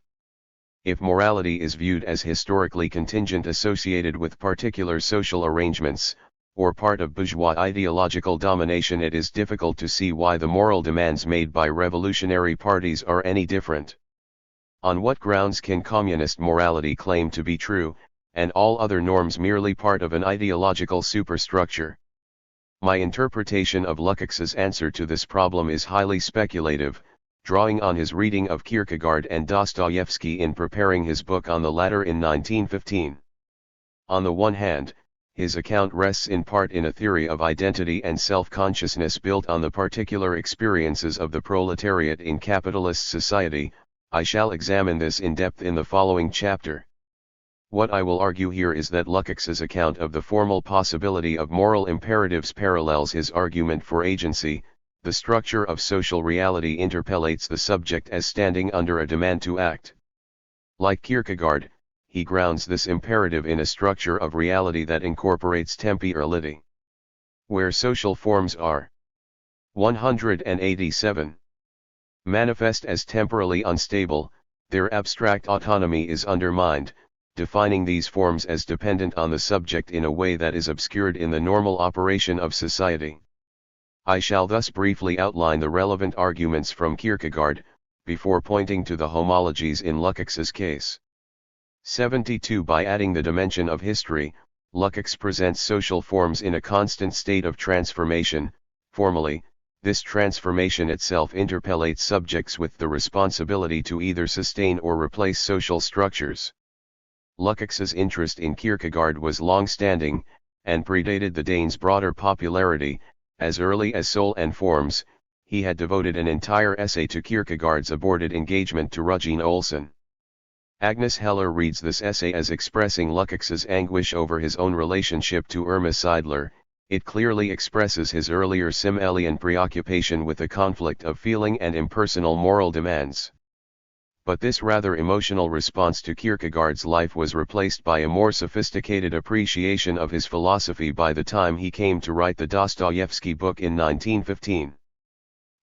If morality is viewed as historically contingent, associated with particular social arrangements, or part of bourgeois ideological domination, it is difficult to see why the moral demands made by revolutionary parties are any different. On what grounds can communist morality claim to be true, and all other norms merely part of an ideological superstructure? My interpretation of Lukács's answer to this problem is highly speculative, drawing on his reading of Kierkegaard and Dostoevsky in preparing his book on the latter in 1915. On the one hand, his account rests in part in a theory of identity and self-consciousness built on the particular experiences of the proletariat in capitalist society. I shall examine this in depth in the following chapter. What I will argue here is that Lukács's account of the formal possibility of moral imperatives parallels his argument for agency. The structure of social reality interpellates the subject as standing under a demand to act. Like Kierkegaard, he grounds this imperative in a structure of reality that incorporates temporality. Where social forms are 187. Manifest as temporally unstable, their abstract autonomy is undermined, defining these forms as dependent on the subject in a way that is obscured in the normal operation of society. I shall thus briefly outline the relevant arguments from Kierkegaard, before pointing to the homologies in Lukács's case. 72. By adding the dimension of history, Lukács presents social forms in a constant state of transformation. Formally, this transformation itself interpellates subjects with the responsibility to either sustain or replace social structures. Lukács's interest in Kierkegaard was long-standing, and predated the Dane's broader popularity. As early as Soul and Forms, he had devoted an entire essay to Kierkegaard's aborted engagement to Rugine Olsen. Agnes Heller reads this essay as expressing Lukács's anguish over his own relationship to Irma Seidler. It clearly expresses his earlier Simmelian preoccupation with the conflict of feeling and impersonal moral demands. But this rather emotional response to Kierkegaard's life was replaced by a more sophisticated appreciation of his philosophy by the time he came to write the Dostoevsky book in 1915.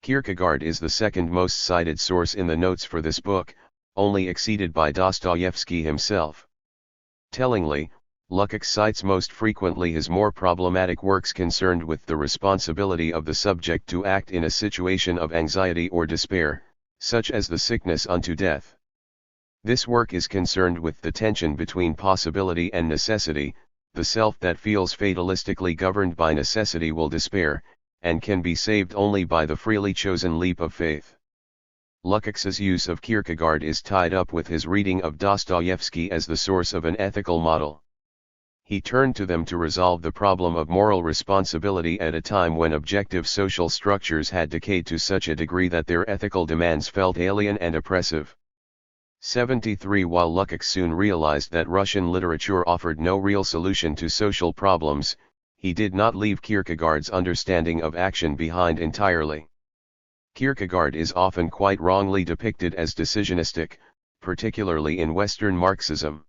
Kierkegaard is the second most cited source in the notes for this book, only exceeded by Dostoevsky himself. Tellingly, Lukács cites most frequently his more problematic works concerned with the responsibility of the subject to act in a situation of anxiety or despair, such as The Sickness unto Death. This work is concerned with the tension between possibility and necessity. The self that feels fatalistically governed by necessity will despair, and can be saved only by the freely chosen leap of faith. Lukács's use of Kierkegaard is tied up with his reading of Dostoevsky as the source of an ethical model. He turned to them to resolve the problem of moral responsibility at a time when objective social structures had decayed to such a degree that their ethical demands felt alien and oppressive. 73 While Lukács soon realized that Russian literature offered no real solution to social problems, he did not leave Kierkegaard's understanding of action behind entirely. Kierkegaard is often quite wrongly depicted as decisionistic, particularly in Western Marxism.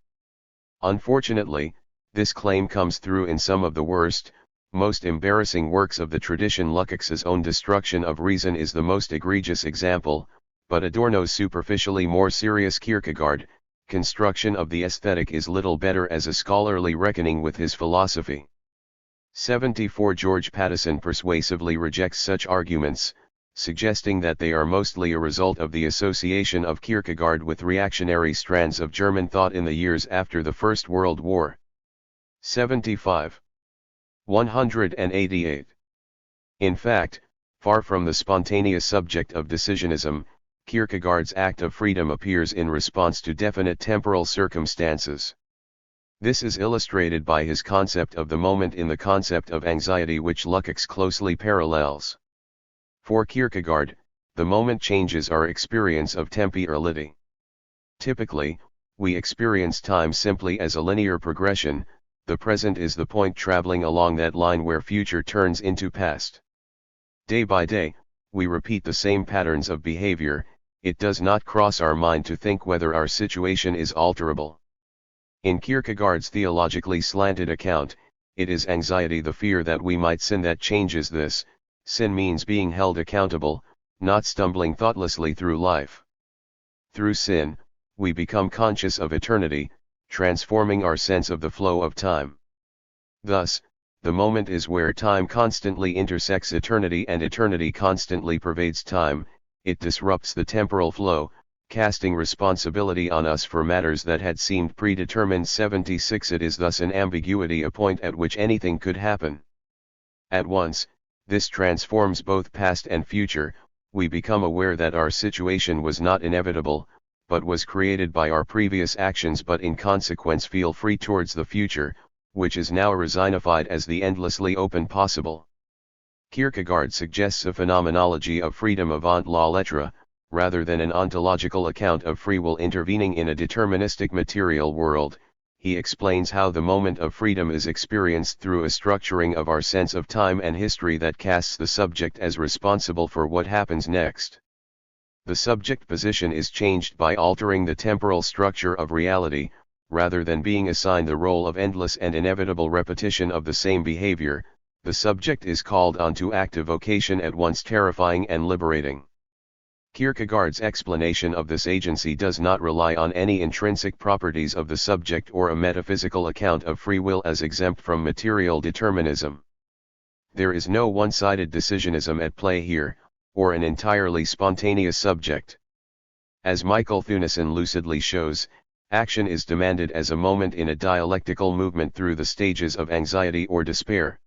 Unfortunately, this claim comes through in some of the worst, most embarrassing works of the tradition. Lukács's own destruction of reason is the most egregious example, but Adorno's superficially more serious Kierkegaard, construction of the aesthetic is little better as a scholarly reckoning with his philosophy. 74 George Pattison persuasively rejects such arguments, suggesting that they are mostly a result of the association of Kierkegaard with reactionary strands of German thought in the years after the First World War. 75. 188. In fact, far from the spontaneous subject of decisionism, Kierkegaard's act of freedom appears in response to definite temporal circumstances. This is illustrated by his concept of the moment in the concept of anxiety, which Lukács closely parallels. For Kierkegaard, the moment changes our experience of temporality. Typically, we experience time simply as a linear progression. The present is the point traveling along that line where future turns into past. Day by day, we repeat the same patterns of behavior. It does not cross our mind to think whether our situation is alterable. In Kierkegaard's theologically slanted account, it is anxiety, the fear that we might sin, that changes this. Sin means being held accountable, not stumbling thoughtlessly through life. Through sin, we become conscious of eternity, transforming our sense of the flow of time. Thus, the moment is where time constantly intersects eternity and eternity constantly pervades time. It disrupts the temporal flow, casting responsibility on us for matters that had seemed predetermined. 76 It is thus an ambiguity, a point at which anything could happen. At once, this transforms both past and future. We become aware that our situation was not inevitable, but was created by our previous actions, but in consequence feel free towards the future, which is now resignified as the endlessly open possible. Kierkegaard suggests a phenomenology of freedom avant la lettre, rather than an ontological account of free will intervening in a deterministic material world. He explains how the moment of freedom is experienced through a structuring of our sense of time and history that casts the subject as responsible for what happens next. The subject position is changed by altering the temporal structure of reality, rather than being assigned the role of endless and inevitable repetition of the same behavior. The subject is called on to active vocation, at once terrifying and liberating. Kierkegaard's explanation of this agency does not rely on any intrinsic properties of the subject or a metaphysical account of free will as exempt from material determinism. There is no one-sided decisionism at play here, or an entirely spontaneous subject. As Michael Thunison lucidly shows, action is demanded as a moment in a dialectical movement through the stages of anxiety or despair.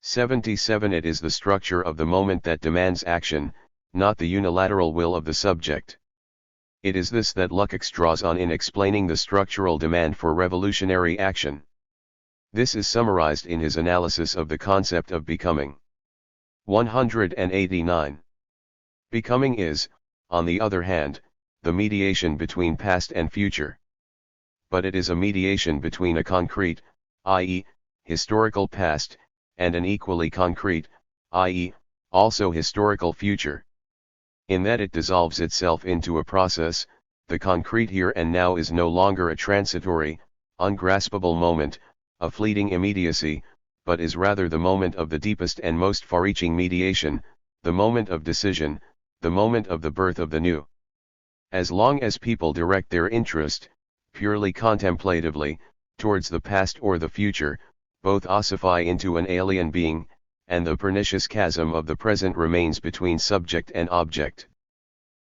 77 It is the structure of the moment that demands action, not the unilateral will of the subject. It is this that Lukács draws on in explaining the structural demand for revolutionary action. This is summarized in his analysis of the concept of becoming. 189. Becoming is, on the other hand, the mediation between past and future. But it is a mediation between a concrete, i.e., historical past, and an equally concrete, i.e., also historical future. In that it dissolves itself into a process, the concrete here and now is no longer a transitory, ungraspable moment, a fleeting immediacy, but is rather the moment of the deepest and most far-reaching mediation, the moment of decision, the moment of the birth of the new. As long as people direct their interest, purely contemplatively, towards the past or the future, both ossify into an alien being, and the pernicious chasm of the present remains between subject and object.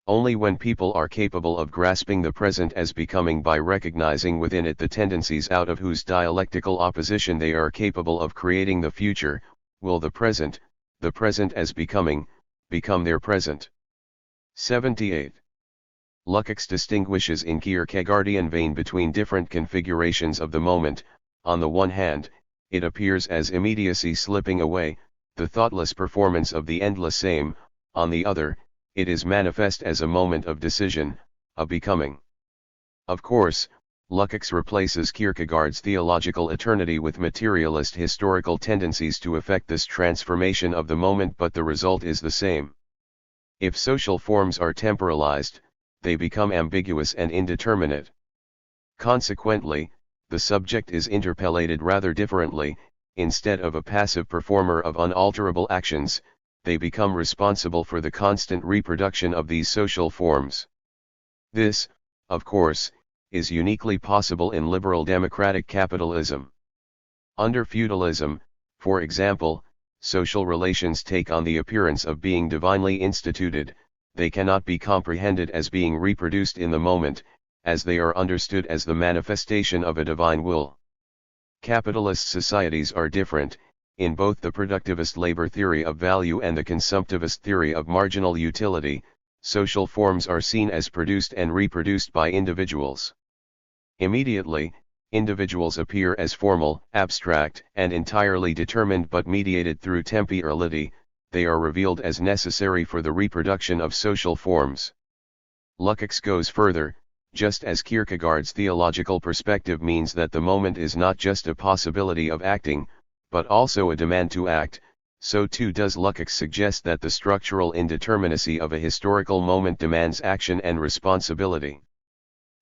Only when people are capable of grasping the present as becoming by recognizing within it the tendencies out of whose dialectical opposition they are capable of creating the future, will the present as becoming, become their present. 78. Lukács distinguishes in Kierkegaardian vein between different configurations of the moment. On the one hand, it appears as immediacy slipping away, the thoughtless performance of the endless same; on the other, it is manifest as a moment of decision, a becoming. Of course, Lukács replaces Kierkegaard's theological eternity with materialist historical tendencies to effect this transformation of the moment, but the result is the same. If social forms are temporalized, they become ambiguous and indeterminate. Consequently, the subject is interpellated rather differently. Instead of a passive performer of unalterable actions, they become responsible for the constant reproduction of these social forms. This, of course, is uniquely possible in liberal democratic capitalism. Under feudalism, for example, social relations take on the appearance of being divinely instituted. They cannot be comprehended as being reproduced in the moment, as they are understood as the manifestation of a divine will. Capitalist societies are different. In both the productivist labor theory of value and the consumptivist theory of marginal utility, social forms are seen as produced and reproduced by individuals. Immediately, individuals appear as formal, abstract, and entirely determined, but mediated through temporality, they are revealed as necessary for the reproduction of social forms. Lukács goes further. Just as Kierkegaard's theological perspective means that the moment is not just a possibility of acting, but also a demand to act, so too does Lukács suggest that the structural indeterminacy of a historical moment demands action and responsibility.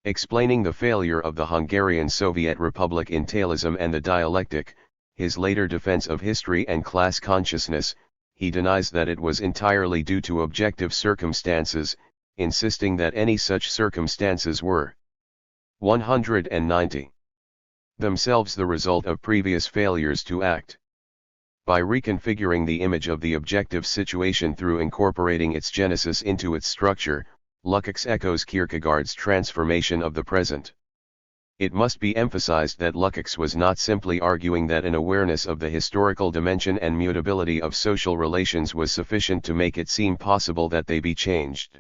Explaining the failure of the Hungarian Soviet Republic in tailism and the dialectic, his later defense of history and class consciousness, he denies that it was entirely due to objective circumstances, insisting that any such circumstances were 190 themselves the result of previous failures to act. By reconfiguring the image of the objective situation through incorporating its genesis into its structure, Lukács echoes Kierkegaard's transformation of the present. It must be emphasized that Lukács was not simply arguing that an awareness of the historical dimension and mutability of social relations was sufficient to make it seem possible that they be changed.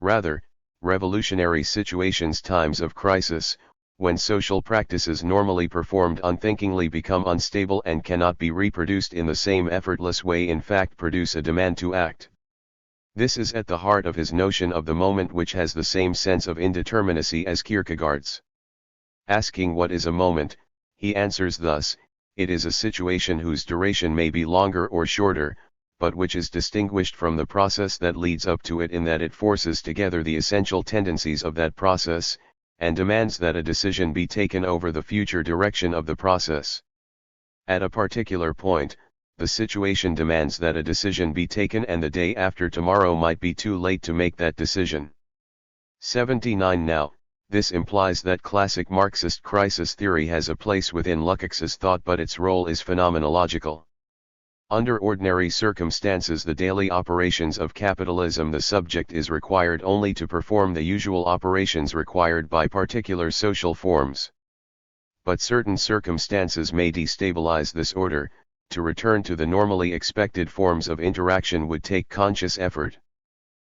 Rather, revolutionary situations, times of crisis, when social practices normally performed unthinkingly become unstable and cannot be reproduced in the same effortless way, in fact produce a demand to act. This is at the heart of his notion of the moment, which has the same sense of indeterminacy as Kierkegaard's. Asking what is a moment, he answers thus: it is a situation whose duration may be longer or shorter, but which is distinguished from the process that leads up to it in that it forces together the essential tendencies of that process, and demands that a decision be taken over the future direction of the process. At a particular point, the situation demands that a decision be taken, and the day after tomorrow might be too late to make that decision. 79. Now, this implies that classic Marxist crisis theory has a place within Lukács's thought, but its role is phenomenological. Under ordinary circumstances, the daily operations of capitalism, the subject is required only to perform the usual operations required by particular social forms. But certain circumstances may destabilize this order. To return to the normally expected forms of interaction would take conscious effort.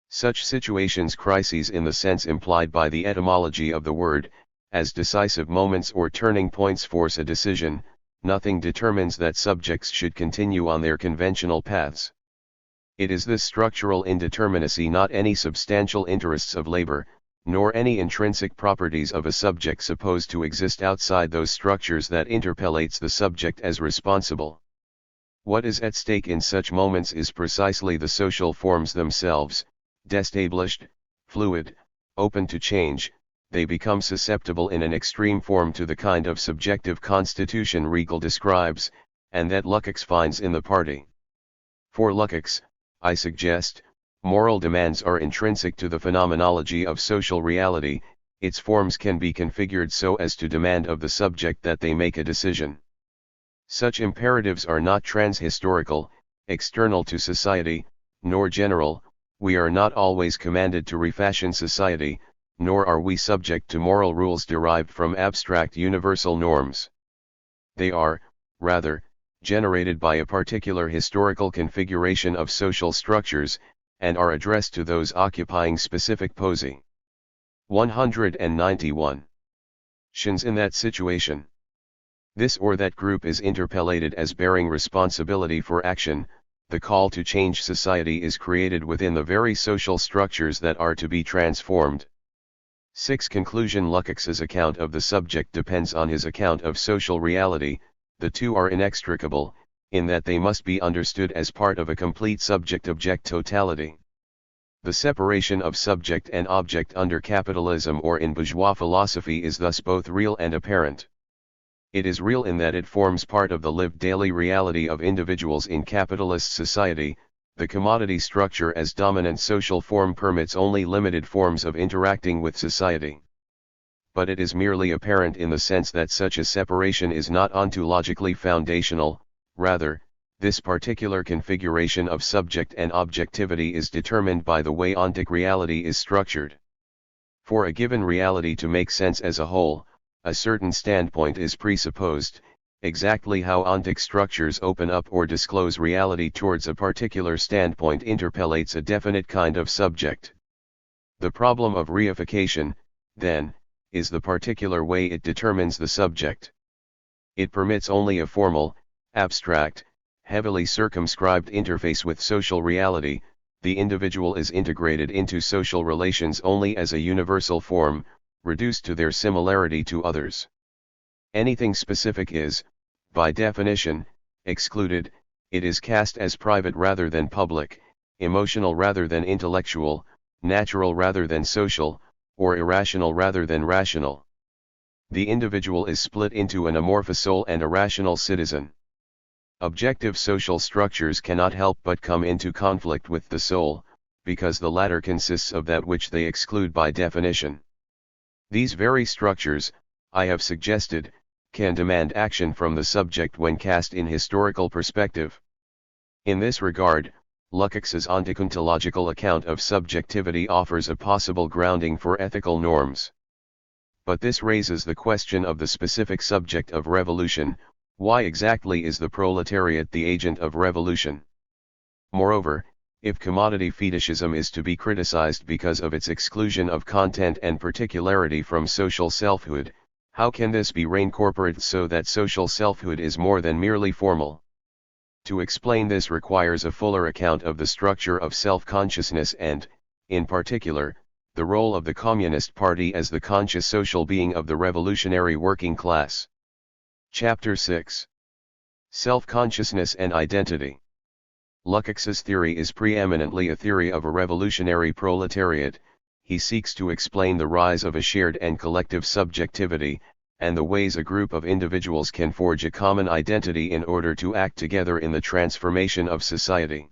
Such situations, crises in the sense implied by the etymology of the word, as decisive moments or turning points, force a decision. nothing determines that subjects should continue on their conventional paths. It is this structural indeterminacy, not any substantial interests of labor, nor any intrinsic properties of a subject supposed to exist outside those structures, that interpellates the subject as responsible. What is at stake in such moments is precisely the social forms themselves. Destablished, fluid, open to change, they become susceptible in an extreme form to the kind of subjective constitution Riegel describes, and that Lukács finds in the party. For Lukács, I suggest, moral demands are intrinsic to the phenomenology of social reality. Its forms can be configured so as to demand of the subject that they make a decision. Such imperatives are not transhistorical, external to society, nor general. We are not always commanded to refashion society, nor are we subject to moral rules derived from abstract universal norms. They are, rather, generated by a particular historical configuration of social structures, and are addressed to those occupying specific posi. 191. Shins in that situation. This or that group is interpellated as bearing responsibility for action. The call to change society is created within the very social structures that are to be transformed. 6. Conclusion. Lukács's account of the subject depends on his account of social reality. The two are inextricable, in that they must be understood as part of a complete subject-object totality. The separation of subject and object under capitalism or in bourgeois philosophy is thus both real and apparent. It is real in that it forms part of the lived daily reality of individuals in capitalist society. The commodity structure as dominant social form permits only limited forms of interacting with society. But it is merely apparent in the sense that such a separation is not ontologically foundational. Rather, this particular configuration of subject and objectivity is determined by the way ontic reality is structured. For a given reality to make sense as a whole, a certain standpoint is presupposed. Exactly how ontic structures open up or disclose reality towards a particular standpoint interpellates a definite kind of subject. The problem of reification, then, is the particular way it determines the subject. It permits only a formal, abstract, heavily circumscribed interface with social reality. The individual is integrated into social relations only as a universal form, reduced to their similarity to others. Anything specific is, by definition, excluded. It is cast as private rather than public, emotional rather than intellectual, natural rather than social, or irrational rather than rational. The individual is split into an amorphous soul and a rational citizen. Objective social structures cannot help but come into conflict with the soul, because the latter consists of that which they exclude by definition. These very structures, I have suggested, can demand action from the subject when cast in historical perspective. In this regard, Lukács's ontontological account of subjectivity offers a possible grounding for ethical norms. But this raises the question of the specific subject of revolution. Why exactly is the proletariat the agent of revolution? Moreover, if commodity fetishism is to be criticized because of its exclusion of content and particularity from social selfhood, how can this be reincorporated so that social selfhood is more than merely formal? To explain this requires a fuller account of the structure of self-consciousness and, in particular, the role of the Communist Party as the conscious social being of the revolutionary working class. Chapter 6. Self-consciousness and identity. Lukács's theory is preeminently a theory of a revolutionary proletariat. He seeks to explain the rise of a shared and collective subjectivity, and the ways a group of individuals can forge a common identity in order to act together in the transformation of society.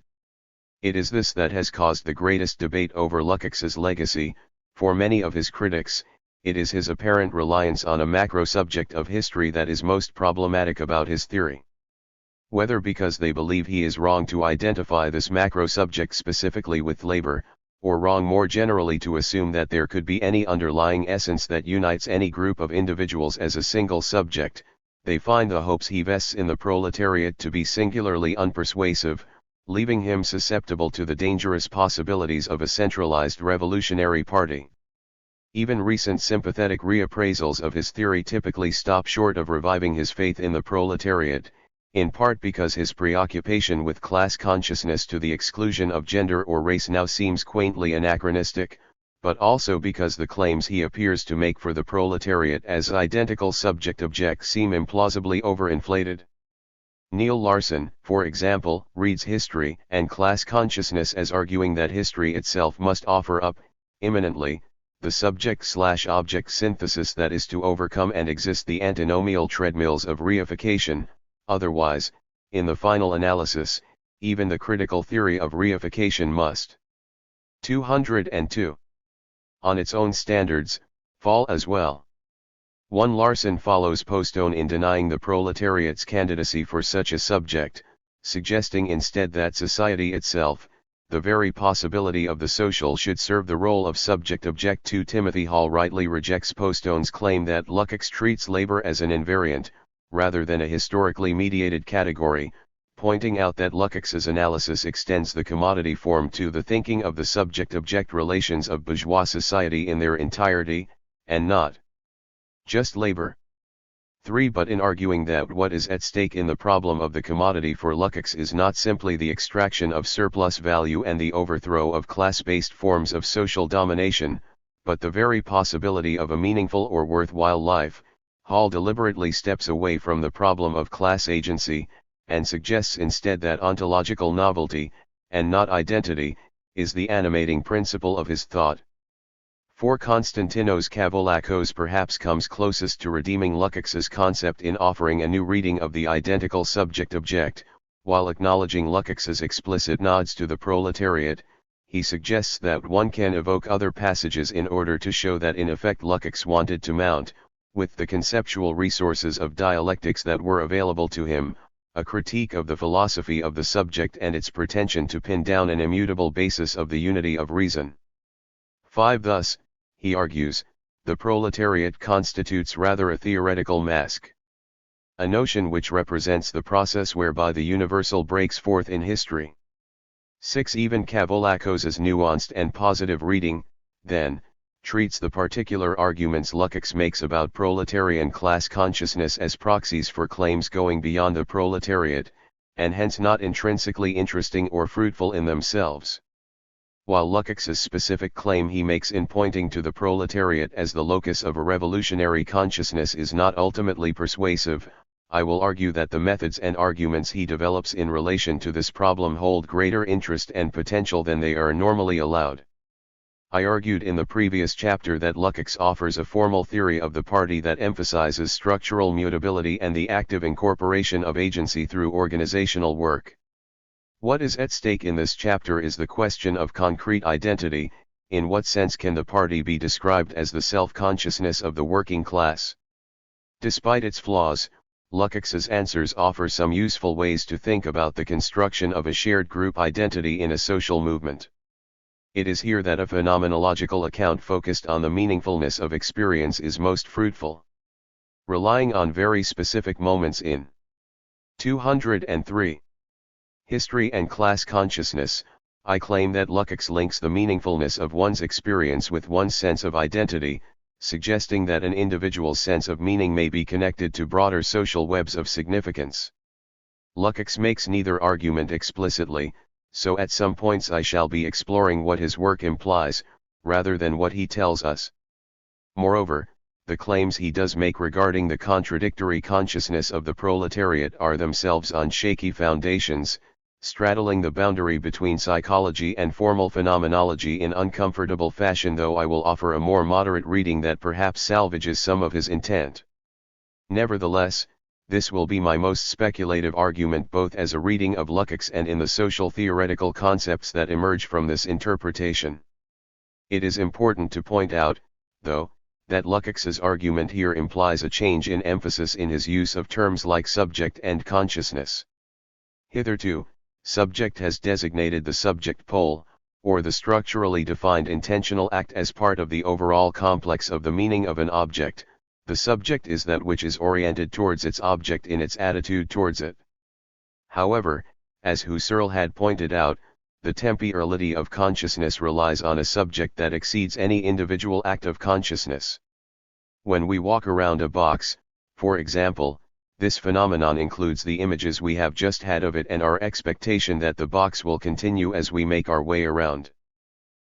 It is this that has caused the greatest debate over Lukács's legacy. For many of his critics, it is his apparent reliance on a macro-subject of history that is most problematic about his theory. Whether because they believe he is wrong to identify this macro-subject specifically with labor, or wrong more generally to assume that there could be any underlying essence that unites any group of individuals as a single subject, they find the hopes he vests in the proletariat to be singularly unpersuasive, leaving him susceptible to the dangerous possibilities of a centralized revolutionary party. Even recent sympathetic reappraisals of his theory typically stop short of reviving his faith in the proletariat, in part because his preoccupation with class consciousness to the exclusion of gender or race now seems quaintly anachronistic, but also because the claims he appears to make for the proletariat as identical subject-object seem implausibly overinflated. Neil Larson, for example, reads history and class consciousness as arguing that history itself must offer up, immanently, the subject-slash-object synthesis that is to overcome and exist the antinomial treadmills of reification. Otherwise, in the final analysis, even the critical theory of reification must 202. On its own standards, fall as well. 1. Larson follows Postone in denying the proletariat's candidacy for such a subject, suggesting instead that society itself, the very possibility of the social, should serve the role of subject-object. 2. Timothy Hall rightly rejects Postone's claim that Lukács treats labor as an invariant, rather than a historically mediated category, pointing out that Lukács's analysis extends the commodity form to the thinking of the subject-object relations of bourgeois society in their entirety, and not just labor. 3. But in arguing that what is at stake in the problem of the commodity for Lukács is not simply the extraction of surplus value and the overthrow of class-based forms of social domination, but the very possibility of a meaningful or worthwhile life, Hall deliberately steps away from the problem of class agency, and suggests instead that ontological novelty, and not identity, is the animating principle of his thought. 4. Konstantinos Kavouliakos perhaps comes closest to redeeming Lukács's concept in offering a new reading of the identical subject-object. While acknowledging Lukács's explicit nods to the proletariat, he suggests that one can evoke other passages in order to show that in effect Lukács wanted to mount, with the conceptual resources of dialectics that were available to him, a critique of the philosophy of the subject and its pretension to pin down an immutable basis of the unity of reason. 5. Thus, he argues, the proletariat constitutes rather a theoretical mask. A notion which represents the process whereby the universal breaks forth in history. 6. Even Kavouliakos's nuanced and positive reading, then, treats the particular arguments Lukács makes about proletarian class consciousness as proxies for claims going beyond the proletariat, and hence not intrinsically interesting or fruitful in themselves. While Lukács's specific claim he makes in pointing to the proletariat as the locus of a revolutionary consciousness is not ultimately persuasive, I will argue that the methods and arguments he develops in relation to this problem hold greater interest and potential than they are normally allowed. I argued in the previous chapter that Lukács offers a formal theory of the party that emphasizes structural mutability and the active incorporation of agency through organizational work. What is at stake in this chapter is the question of concrete identity. In what sense can the party be described as the self-consciousness of the working class? Despite its flaws, Lukács's answers offer some useful ways to think about the construction of a shared group identity in a social movement. It is here that a phenomenological account focused on the meaningfulness of experience is most fruitful. Relying on very specific moments in 203. History and Class Consciousness, I claim that Lukács links the meaningfulness of one's experience with one's sense of identity, suggesting that an individual's sense of meaning may be connected to broader social webs of significance. Lukács makes neither argument explicitly, so at some points I shall be exploring what his work implies, rather than what he tells us. Moreover, the claims he does make regarding the contradictory consciousness of the proletariat are themselves on shaky foundations, straddling the boundary between psychology and formal phenomenology in uncomfortable fashion, though I will offer a more moderate reading that perhaps salvages some of his intent. Nevertheless, this will be my most speculative argument both as a reading of Lukács and in the social theoretical concepts that emerge from this interpretation. It is important to point out, though, that Lukács's argument here implies a change in emphasis in his use of terms like subject and consciousness. Hitherto, subject has designated the subject pole, or the structurally defined intentional act as part of the overall complex of the meaning of an object. The subject is that which is oriented towards its object in its attitude towards it. However, as Husserl had pointed out, the temporality of consciousness relies on a subject that exceeds any individual act of consciousness. When we walk around a box, for example, this phenomenon includes the images we have just had of it and our expectation that the box will continue as we make our way around.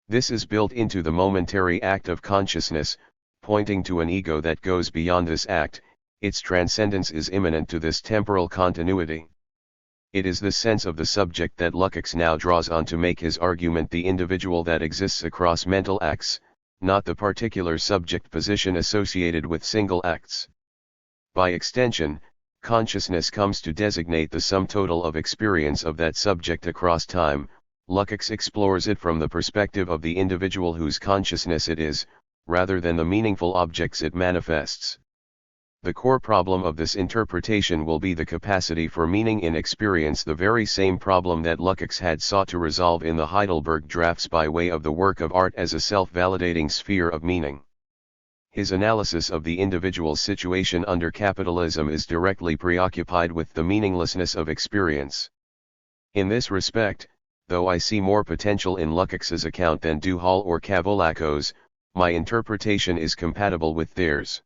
This is built into the momentary act of consciousness, pointing to an ego that goes beyond this act. Its transcendence is immanent to this temporal continuity. It is the sense of the subject that Lukács now draws on to make his argument the individual that exists across mental acts, not the particular subject position associated with single acts. By extension, consciousness comes to designate the sum total of experience of that subject across time. Lukács explores it from the perspective of the individual whose consciousness it is, rather than the meaningful objects it manifests. The core problem of this interpretation will be the capacity for meaning in experience, the very same problem that Lukács had sought to resolve in the Heidelberg drafts by way of the work of art as a self-validating sphere of meaning. His analysis of the individual's situation under capitalism is directly preoccupied with the meaninglessness of experience. In this respect, though I see more potential in Lukács's account than do Hall or Cavolaco's, my interpretation is compatible with theirs.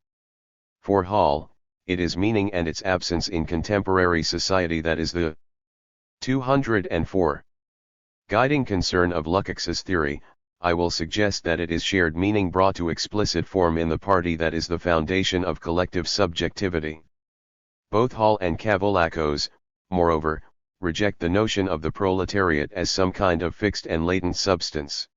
For Hall, it is meaning and its absence in contemporary society that is the 204 guiding concern of Lukács's theory. I will suggest that it is shared meaning brought to explicit form in the party that is the foundation of collective subjectivity. Both Hall and Cavolacos, moreover, reject the notion of the proletariat as some kind of fixed and latent substance.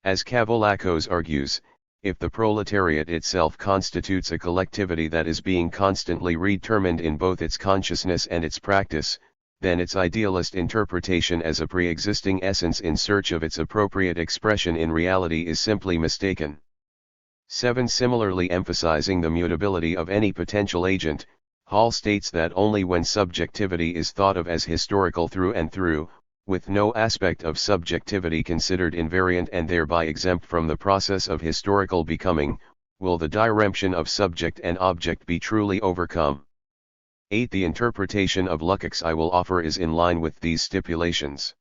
As Cavolacos argues, if the proletariat itself constitutes a collectivity that is being constantly redetermined in both its consciousness and its practice, then its idealist interpretation as a pre-existing essence in search of its appropriate expression in reality is simply mistaken. 7. Similarly emphasizing the mutability of any potential agent, Hall states that only when subjectivity is thought of as historical through and through, with no aspect of subjectivity considered invariant and thereby exempt from the process of historical becoming, will the diremption of subject and object be truly overcome. 8. The interpretation of Lukács I will offer is in line with these stipulations.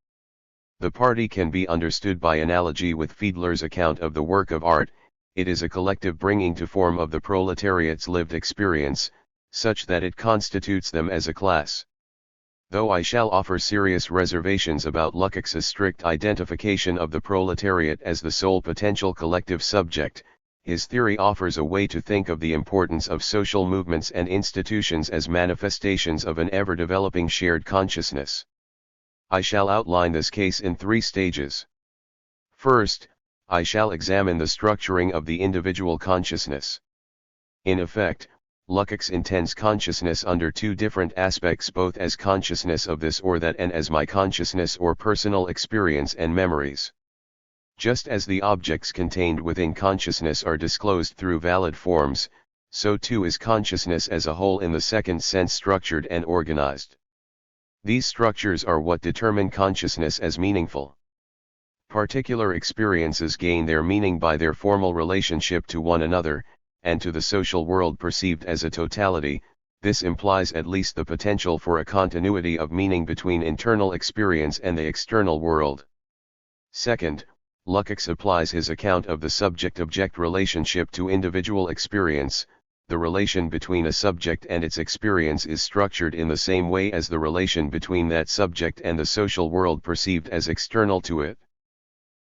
The party can be understood by analogy with Fiedler's account of the work of art. It is a collective bringing to form of the proletariat's lived experience, such that it constitutes them as a class. Though I shall offer serious reservations about Lukács's strict identification of the proletariat as the sole potential collective subject, his theory offers a way to think of the importance of social movements and institutions as manifestations of an ever-developing shared consciousness. I shall outline this case in 3 stages. First, I shall examine the structuring of the individual consciousness. In effect, Lukács intends consciousness under 2 different aspects, both as consciousness of this or that and as my consciousness or personal experience and memories. Just as the objects contained within consciousness are disclosed through valid forms, so too is consciousness as a whole in the second sense structured and organized. These structures are what determine consciousness as meaningful. Particular experiences gain their meaning by their formal relationship to one another, and to the social world perceived as a totality. This implies at least the potential for a continuity of meaning between internal experience and the external world. Second, Lukács applies his account of the subject-object relationship to individual experience. The relation between a subject and its experience is structured in the same way as the relation between that subject and the social world perceived as external to it.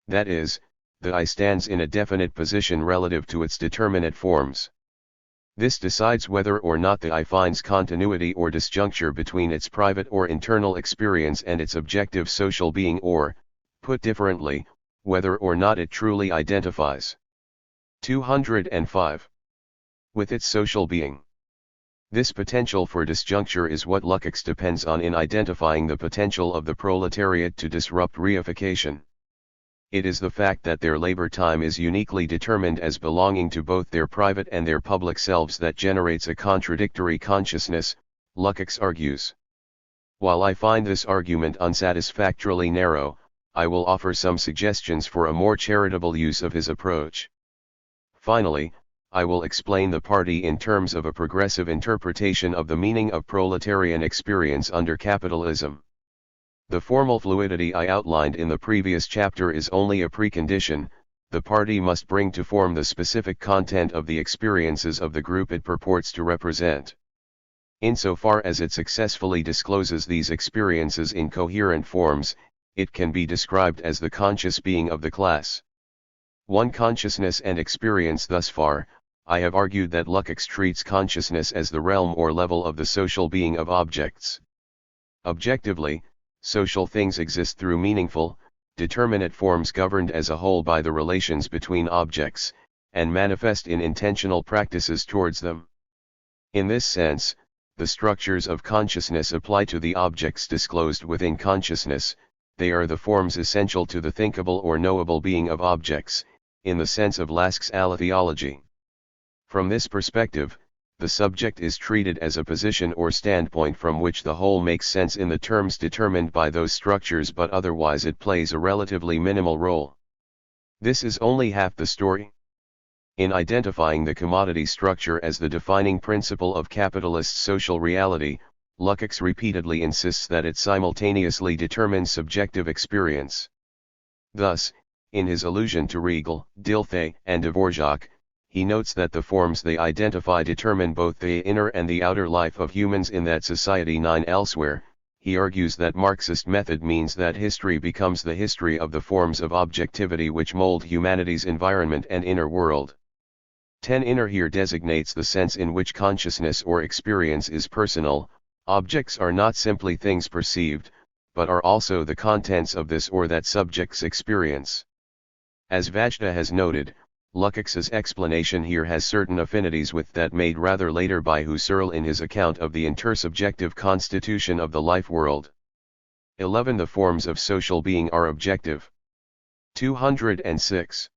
That is, the I stands in a definite position relative to its determinate forms. This decides whether or not the I finds continuity or disjuncture between its private or internal experience and its objective social being, or, put differently, whether or not it truly identifies 205 with its social being. This potential for disjuncture is what Lukács depends on in identifying the potential of the proletariat to disrupt reification. It is the fact that their labor time is uniquely determined as belonging to both their private and their public selves that generates a contradictory consciousness, Lukács argues. While I find this argument unsatisfactorily narrow, I will offer some suggestions for a more charitable use of his approach. Finally, I will explain the party in terms of a progressive interpretation of the meaning of proletarian experience under capitalism. The formal fluidity I outlined in the previous chapter is only a precondition. The party must bring to form the specific content of the experiences of the group it purports to represent. Insofar as it successfully discloses these experiences in coherent forms, it can be described as the conscious being of the class. One consciousness and experience. Thus far, I have argued that Lukács treats consciousness as the realm or level of the social being of objects. Objectively, social things exist through meaningful, determinate forms governed as a whole by the relations between objects, and manifest in intentional practices towards them. In this sense, the structures of consciousness apply to the objects disclosed within consciousness. They are the forms essential to the thinkable or knowable being of objects, in the sense of Lask's aletheology. From this perspective, the subject is treated as a position or standpoint from which the whole makes sense in the terms determined by those structures, but otherwise it plays a relatively minimal role. This is only half the story. In identifying the commodity structure as the defining principle of capitalist social reality, Lukács repeatedly insists that it simultaneously determines subjective experience. Thus, in his allusion to Riegel, Dilthey, and Dvorak, he notes that the forms they identify determine both the inner and the outer life of humans in that society. 9 Elsewhere, he argues that Marxist method means that history becomes the history of the forms of objectivity which mold humanity's environment and inner world. 10 Inner here designates the sense in which consciousness or experience is personal. Objects are not simply things perceived, but are also the contents of this or that subject's experience. As Vajda has noted, Lukács's explanation here has certain affinities with that made rather later by Husserl in his account of the intersubjective constitution of the life world. 11 The forms of social being are objective. 206.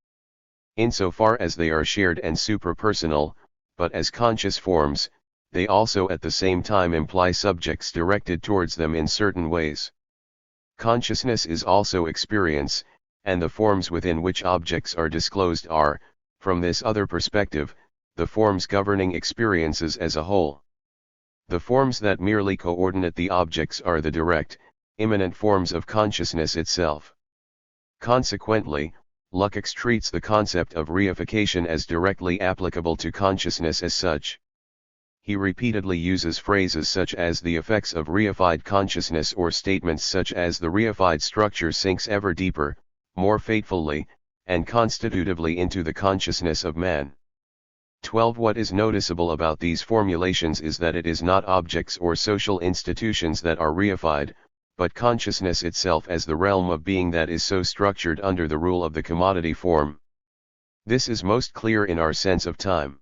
Insofar as they are shared and suprapersonal, but as conscious forms, they also at the same time imply subjects directed towards them in certain ways. Consciousness is also experience, and the forms within which objects are disclosed are, from this other perspective, the forms governing experiences as a whole. The forms that merely coordinate the objects are the direct, immanent forms of consciousness itself. Consequently, Lukács treats the concept of reification as directly applicable to consciousness as such. He repeatedly uses phrases such as the effects of reified consciousness or statements such as the reified structure sinks ever deeper, more fatefully, and constitutively into the consciousness of man. 12 What is noticeable about these formulations is that it is not objects or social institutions that are reified, but consciousness itself as the realm of being that is so structured under the rule of the commodity form. This is most clear in our sense of time.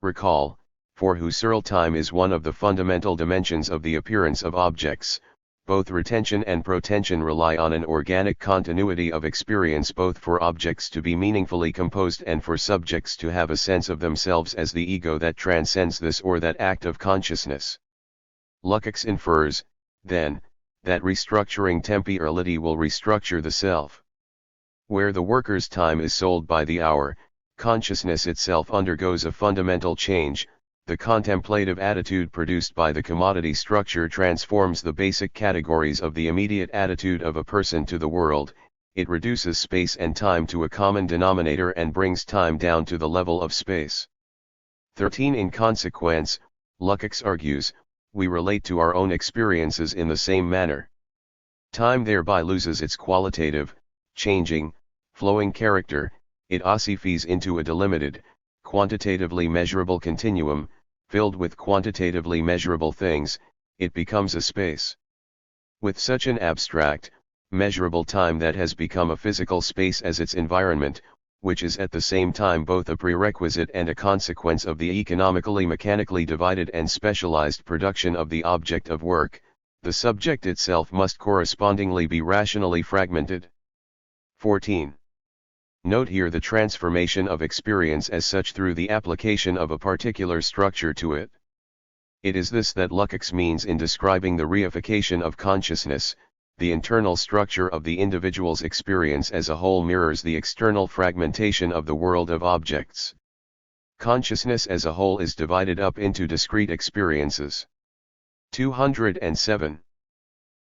Recall, for Husserl time is one of the fundamental dimensions of the appearance of objects. Both retention and protension rely on an organic continuity of experience, both for objects to be meaningfully composed and for subjects to have a sense of themselves as the ego that transcends this or that act of consciousness. Lukács infers, then, that restructuring temporality will restructure the self. Where the worker's time is sold by the hour, consciousness itself undergoes a fundamental change. The contemplative attitude produced by the commodity structure transforms the basic categories of the immediate attitude of a person to the world. It reduces space and time to a common denominator and brings time down to the level of space. 13 In consequence, Lukács argues, we relate to our own experiences in the same manner. Time thereby loses its qualitative, changing, flowing character. It ossifies into a delimited, quantitatively measurable continuum, filled with quantitatively measurable things. It becomes a space. With such an abstract, measurable time that has become a physical space as its environment, which is at the same time both a prerequisite and a consequence of the economically mechanically divided and specialized production of the object of work, the subject itself must correspondingly be rationally fragmented. 14. Note here the transformation of experience as such through the application of a particular structure to it. It is this that Lukács means in describing the reification of consciousness. The internal structure of the individual's experience as a whole mirrors the external fragmentation of the world of objects. Consciousness as a whole is divided up into discrete experiences. 207.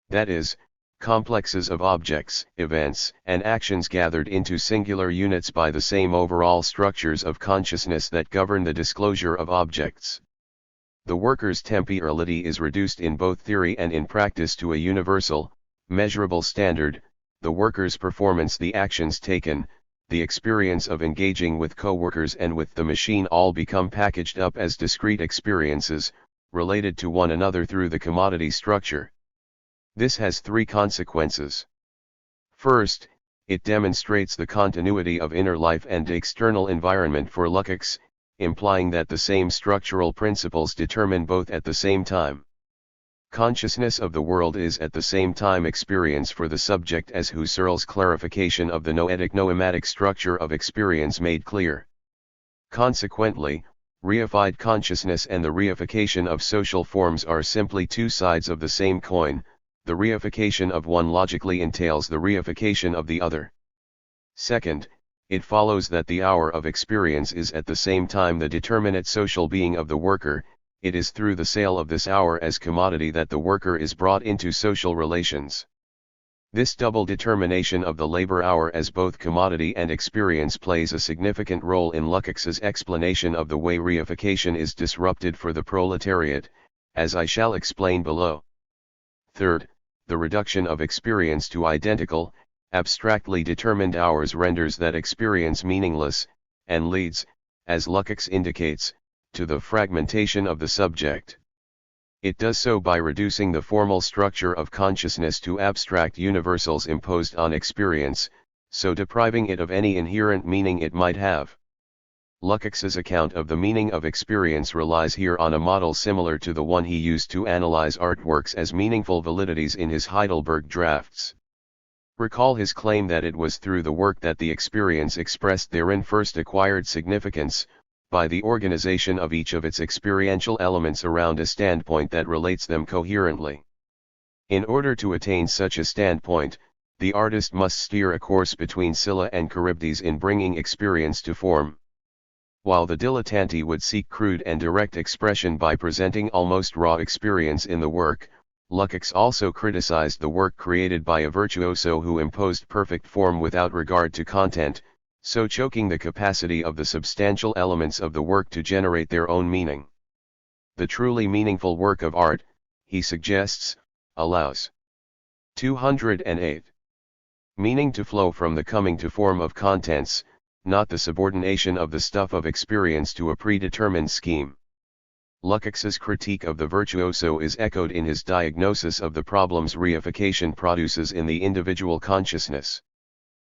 That is, complexes of objects, events, and actions gathered into singular units by the same overall structures of consciousness that govern the disclosure of objects. The worker's temporality is reduced in both theory and in practice to a universal, measurable standard. The worker's performance, the actions taken, the experience of engaging with co-workers and with the machine all become packaged up as discrete experiences, related to one another through the commodity structure. This has three consequences. First, it demonstrates the continuity of inner life and external environment for Lukács, implying that the same structural principles determine both at the same time. Consciousness of the world is at the same time experience for the subject, as Husserl's clarification of the noetic-noematic structure of experience made clear. Consequently, reified consciousness and the reification of social forms are simply two sides of the same coin. The reification of one logically entails the reification of the other. Second, it follows that the hour of experience is at the same time the determinate social being of the worker. It is through the sale of this hour as commodity that the worker is brought into social relations. This double determination of the labor hour as both commodity and experience plays a significant role in Lukács's explanation of the way reification is disrupted for the proletariat, as I shall explain below. Third, the reduction of experience to identical, abstractly determined hours renders that experience meaningless, and leads, as Lukács indicates, to the fragmentation of the subject. It does so by reducing the formal structure of consciousness to abstract universals imposed on experience, so depriving it of any inherent meaning it might have. Lukács's account of the meaning of experience relies here on a model similar to the one he used to analyze artworks as meaningful validities in his Heidelberg drafts. Recall his claim that it was through the work that the experience expressed therein first acquired significance, by the organization of each of its experiential elements around a standpoint that relates them coherently. In order to attain such a standpoint, the artist must steer a course between Scylla and Charybdis in bringing experience to form. While the dilettante would seek crude and direct expression by presenting almost raw experience in the work, Lukács also criticized the work created by a virtuoso who imposed perfect form without regard to content, so choking the capacity of the substantial elements of the work to generate their own meaning. The truly meaningful work of art, he suggests, allows 208. Meaning to flow from the coming to form of contents, not the subordination of the stuff of experience to a predetermined scheme. Lukács's critique of the virtuoso is echoed in his diagnosis of the problems reification produces in the individual consciousness.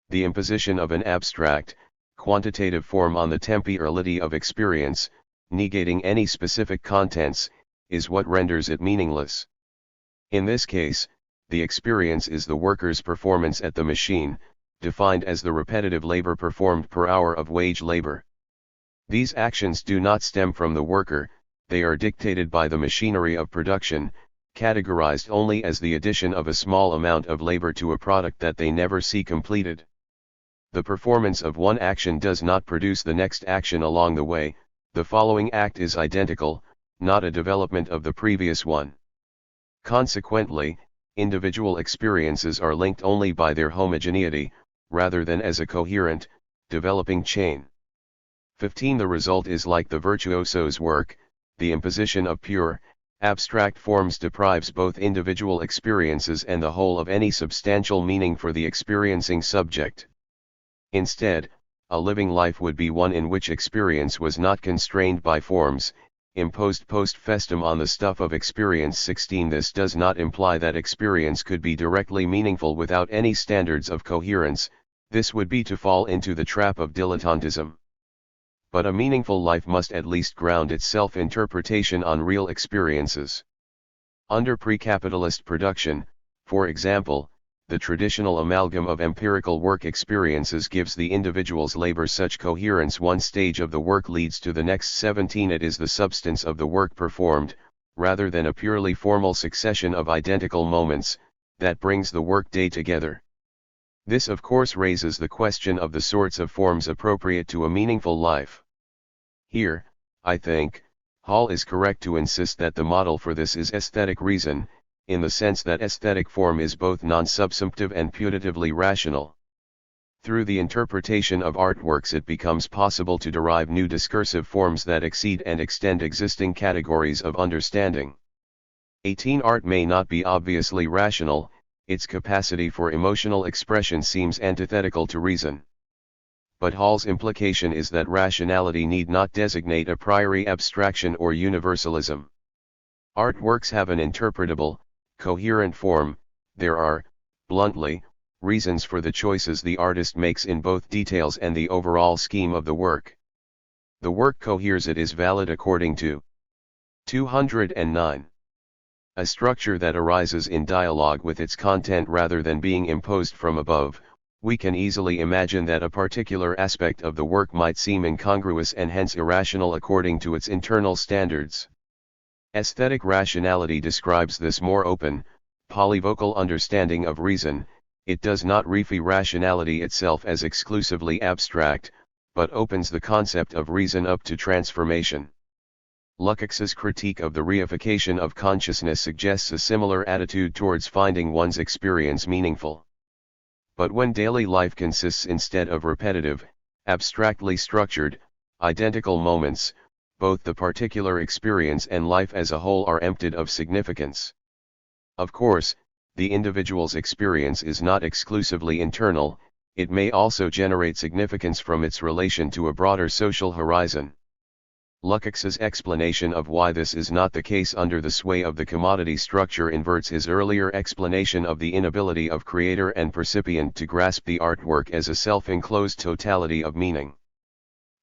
The imposition of an abstract, quantitative form on the temporality of experience, negating any specific contents, is what renders it meaningless. In this case, the experience is the worker's performance at the machine, defined as the repetitive labor performed per hour of wage labor. These actions do not stem from the worker, they are dictated by the machinery of production, categorized only as the addition of a small amount of labor to a product that they never see completed. The performance of one action does not produce the next action along the way. The following act is identical, not a development of the previous one. Consequently, individual experiences are linked only by their homogeneity, rather than as a coherent, developing chain. 15. The result is like the virtuoso's work. The imposition of pure, abstract forms deprives both individual experiences and the whole of any substantial meaning for the experiencing subject. Instead, a living life would be one in which experience was not constrained by forms, imposed post festum on the stuff of experience. 16. This does not imply that experience could be directly meaningful without any standards of coherence. This would be to fall into the trap of dilettantism. But a meaningful life must at least ground its self-interpretation on real experiences. Under pre-capitalist production, for example, the traditional amalgam of empirical work experiences gives the individual's labor such coherence one stage of the work leads to the next. 17. It is the substance of the work performed, rather than a purely formal succession of identical moments, that brings the work-day together. This of course raises the question of the sorts of forms appropriate to a meaningful life. Here, I think, Hall is correct to insist that the model for this is aesthetic reason, in the sense that aesthetic form is both non-subsumptive and putatively rational. Through the interpretation of artworks it becomes possible to derive new discursive forms that exceed and extend existing categories of understanding. 18 Art may not be obviously rational, its capacity for emotional expression seems antithetical to reason. But Hall's implication is that rationality need not designate a priori abstraction or universalism. Artworks have an interpretable, coherent form. There are, bluntly, reasons for the choices the artist makes in both details and the overall scheme of the work. The work coheres, it is valid according to 209. A structure that arises in dialogue with its content rather than being imposed from above. We can easily imagine that a particular aspect of the work might seem incongruous and hence irrational according to its internal standards. Aesthetic rationality describes this more open, polyvocal understanding of reason. It does not reify rationality itself as exclusively abstract, but opens the concept of reason up to transformation. Lukács's critique of the reification of consciousness suggests a similar attitude towards finding one's experience meaningful. But when daily life consists instead of repetitive, abstractly structured, identical moments, both the particular experience and life as a whole are emptied of significance. Of course, the individual's experience is not exclusively internal, it may also generate significance from its relation to a broader social horizon. Lukács's explanation of why this is not the case under the sway of the commodity structure inverts his earlier explanation of the inability of creator and percipient to grasp the artwork as a self-enclosed totality of meaning.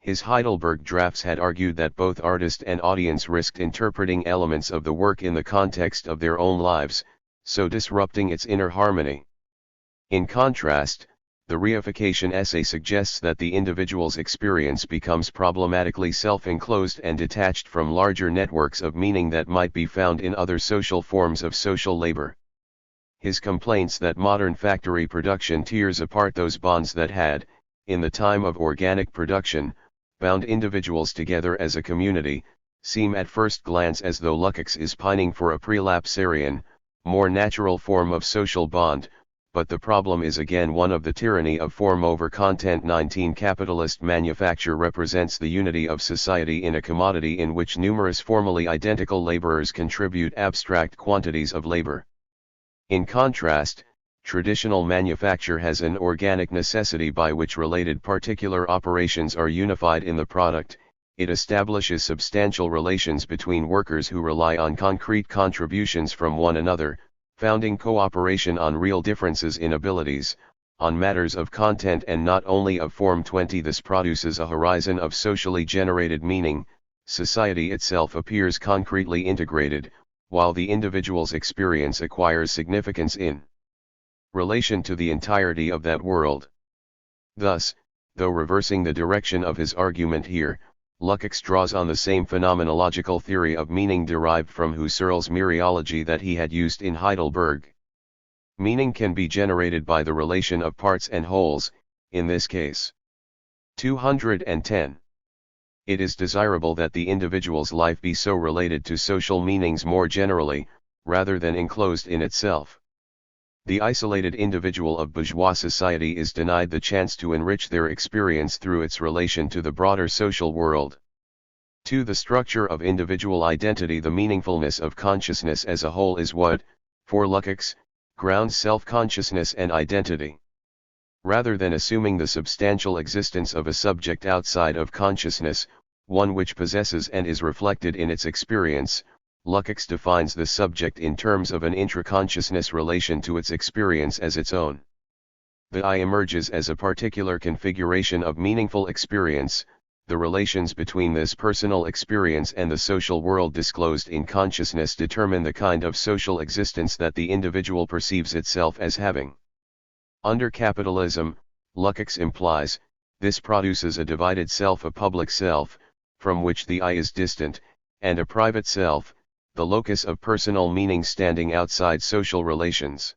His Heidelberg drafts had argued that both artist and audience risked interpreting elements of the work in the context of their own lives, so disrupting its inner harmony. In contrast, the reification essay suggests that the individual's experience becomes problematically self-enclosed and detached from larger networks of meaning that might be found in other social forms of social labor. His complaints that modern factory production tears apart those bonds that had, in the time of organic production, bound individuals together as a community, seem at first glance as though Lukács is pining for a prelapsarian, more natural form of social bond, but the problem is again one of the tyranny of form over content. 19 Capitalist manufacture represents the unity of society in a commodity in which numerous formally identical laborers contribute abstract quantities of labor. In contrast, traditional manufacture has an organic necessity by which related particular operations are unified in the product. It establishes substantial relations between workers who rely on concrete contributions from one another, founding cooperation on real differences in abilities, on matters of content and not only of form. 20 This produces a horizon of socially generated meaning. Society itself appears concretely integrated, while the individual's experience acquires significance in relation to the entirety of that world. Thus, though reversing the direction of his argument here, Lukács draws on the same phenomenological theory of meaning derived from Husserl's mereology that he had used in Heidelberg. Meaning can be generated by the relation of parts and wholes, in this case. 210. It is desirable that the individual's life be so related to social meanings more generally, rather than enclosed in itself. The isolated individual of bourgeois society is denied the chance to enrich their experience through its relation to the broader social world. To the structure of individual identity, the meaningfulness of consciousness as a whole is what, for Lukács, grounds self-consciousness and identity. Rather than assuming the substantial existence of a subject outside of consciousness, one which possesses and is reflected in its experience, Lukács defines the subject in terms of an intra-consciousness relation to its experience as its own. The I emerges as a particular configuration of meaningful experience. The relations between this personal experience and the social world disclosed in consciousness determine the kind of social existence that the individual perceives itself as having. Under capitalism, Lukács implies, this produces a divided self, a public self, from which the I is distant, and a private self, the locus of personal meaning standing outside social relations.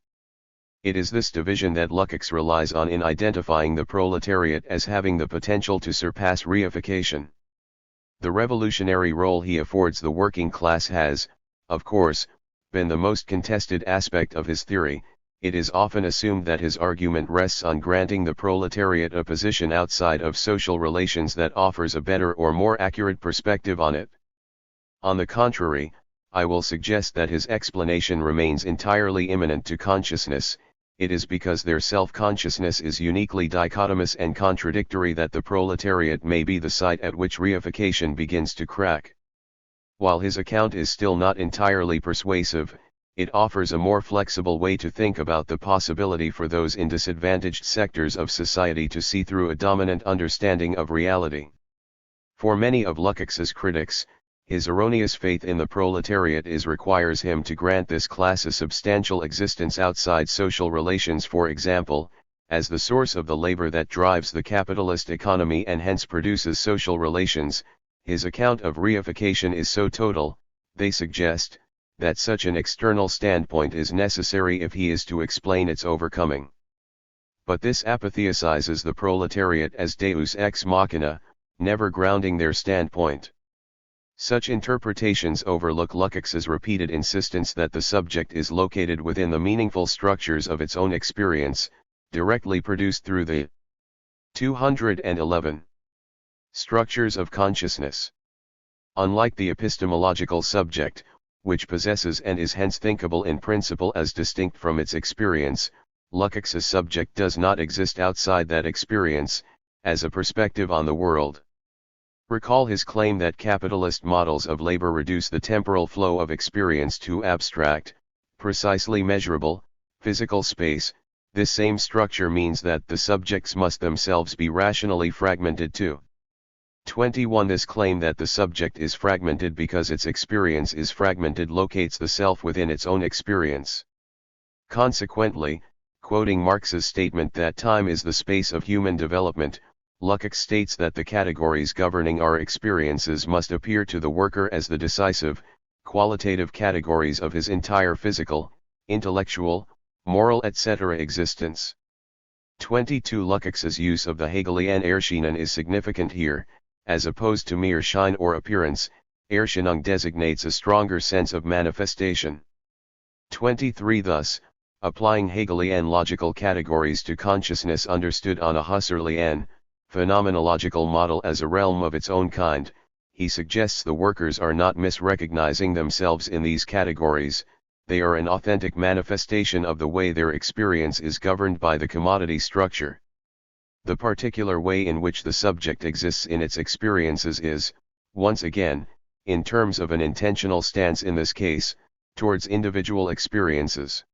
It is this division that Lukács relies on in identifying the proletariat as having the potential to surpass reification. The revolutionary role he affords the working class has, of course, been the most contested aspect of his theory, it is often assumed that his argument rests on granting the proletariat a position outside of social relations that offers a better or more accurate perspective on it. On the contrary, I will suggest that his explanation remains entirely immanent to consciousness. It is because their self-consciousness is uniquely dichotomous and contradictory that the proletariat may be the site at which reification begins to crack. While his account is still not entirely persuasive, it offers a more flexible way to think about the possibility for those in disadvantaged sectors of society to see through a dominant understanding of reality. For many of Lukács's critics, his erroneous faith in the proletariat requires him to grant this class a substantial existence outside social relations, for example, as the source of the labor that drives the capitalist economy and hence produces social relations. His account of reification is so total, they suggest, that such an external standpoint is necessary if he is to explain its overcoming. But this apatheticizes the proletariat as deus ex machina, never grounding their standpoint. Such interpretations overlook Lukács's repeated insistence that the subject is located within the meaningful structures of its own experience, directly produced through the 211 structures of consciousness. Unlike the epistemological subject, which possesses and is hence thinkable in principle as distinct from its experience, Lukács's subject does not exist outside that experience, as a perspective on the world. Recall his claim that capitalist models of labor reduce the temporal flow of experience to abstract, precisely measurable, physical space. This same structure means that the subjects must themselves be rationally fragmented too. 21. This claim that the subject is fragmented because its experience is fragmented locates the self within its own experience. Consequently, quoting Marx's statement that time is the space of human development, Lukács states that the categories governing our experiences must appear to the worker as the decisive, qualitative categories of his entire physical, intellectual, moral etc. existence. 22. Lukács's use of the Hegelian Erscheinung is significant here, as opposed to mere shine or appearance. Erscheinung designates a stronger sense of manifestation. 23. Thus, applying Hegelian logical categories to consciousness understood on a Husserlian, phenomenological model as a realm of its own kind, he suggests the workers are not misrecognizing themselves in these categories, they are an authentic manifestation of the way their experience is governed by the commodity structure. The particular way in which the subject exists in its experiences is, once again, in terms of an intentional stance in this case, towards individual experiences.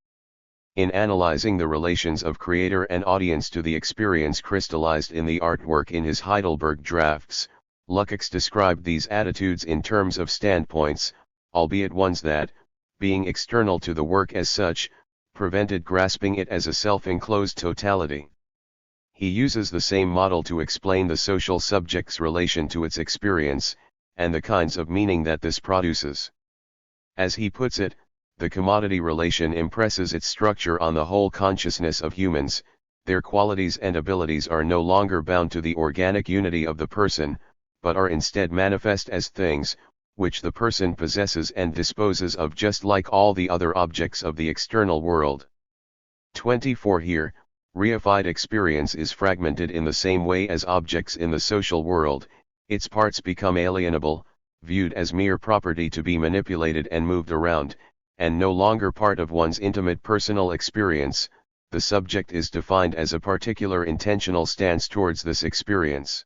In analyzing the relations of creator and audience to the experience crystallized in the artwork in his Heidelberg drafts, Lukács described these attitudes in terms of standpoints, albeit ones that, being external to the work as such, prevented grasping it as a self-enclosed totality. He uses the same model to explain the social subject's relation to its experience, and the kinds of meaning that this produces. As he puts it, the commodity relation impresses its structure on the whole consciousness of humans. Their qualities and abilities are no longer bound to the organic unity of the person, but are instead manifest as things, which the person possesses and disposes of just like all the other objects of the external world. 24. Here, reified experience is fragmented in the same way as objects in the social world. Its parts become alienable, viewed as mere property to be manipulated and moved around, and no longer part of one's intimate personal experience. The subject is defined as a particular intentional stance towards this experience.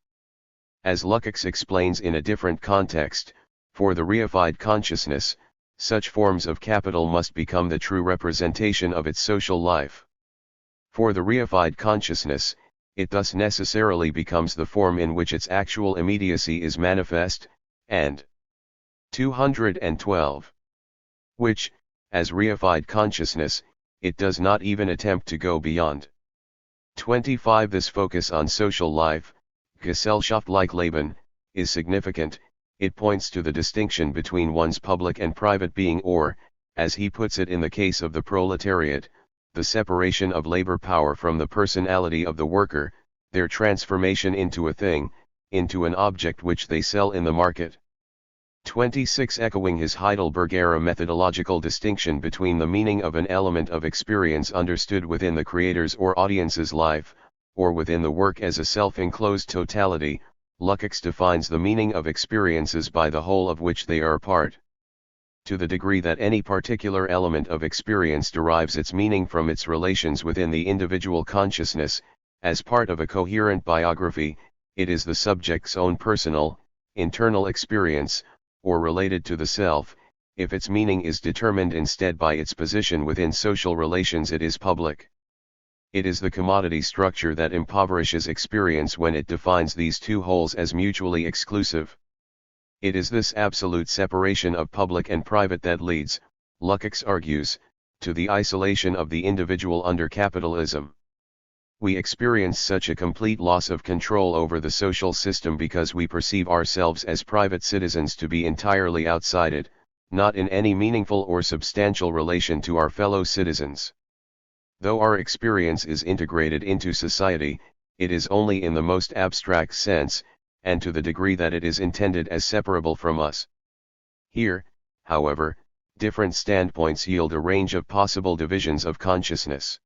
As Lukács explains in a different context, for the reified consciousness, such forms of capital must become the true representation of its social life. For the reified consciousness, it thus necessarily becomes the form in which its actual immediacy is manifest, and 212. Which, as reified consciousness, it does not even attempt to go beyond. 25. This focus on social life, Gesellschaft like Leben, is significant. It points to the distinction between one's public and private being, or, as he puts it in the case of the proletariat, the separation of labor power from the personality of the worker, their transformation into a thing, into an object which they sell in the market. 26. Echoing his Heidelberg-era methodological distinction between the meaning of an element of experience understood within the creator's or audience's life, or within the work as a self-enclosed totality, Lukács defines the meaning of experiences by the whole of which they are part. To the degree that any particular element of experience derives its meaning from its relations within the individual consciousness, as part of a coherent biography, it is the subject's own personal, internal experience, or related to the self. If its meaning is determined instead by its position within social relations, it is public. It is the commodity structure that impoverishes experience when it defines these two wholes as mutually exclusive. It is this absolute separation of public and private that leads, Lukács argues, to the isolation of the individual under capitalism. We experience such a complete loss of control over the social system because we perceive ourselves as private citizens to be entirely outside it, not in any meaningful or substantial relation to our fellow citizens. Though our experience is integrated into society, it is only in the most abstract sense, and to the degree that it is intended as separable from us. Here, however, different standpoints yield a range of possible divisions of consciousness.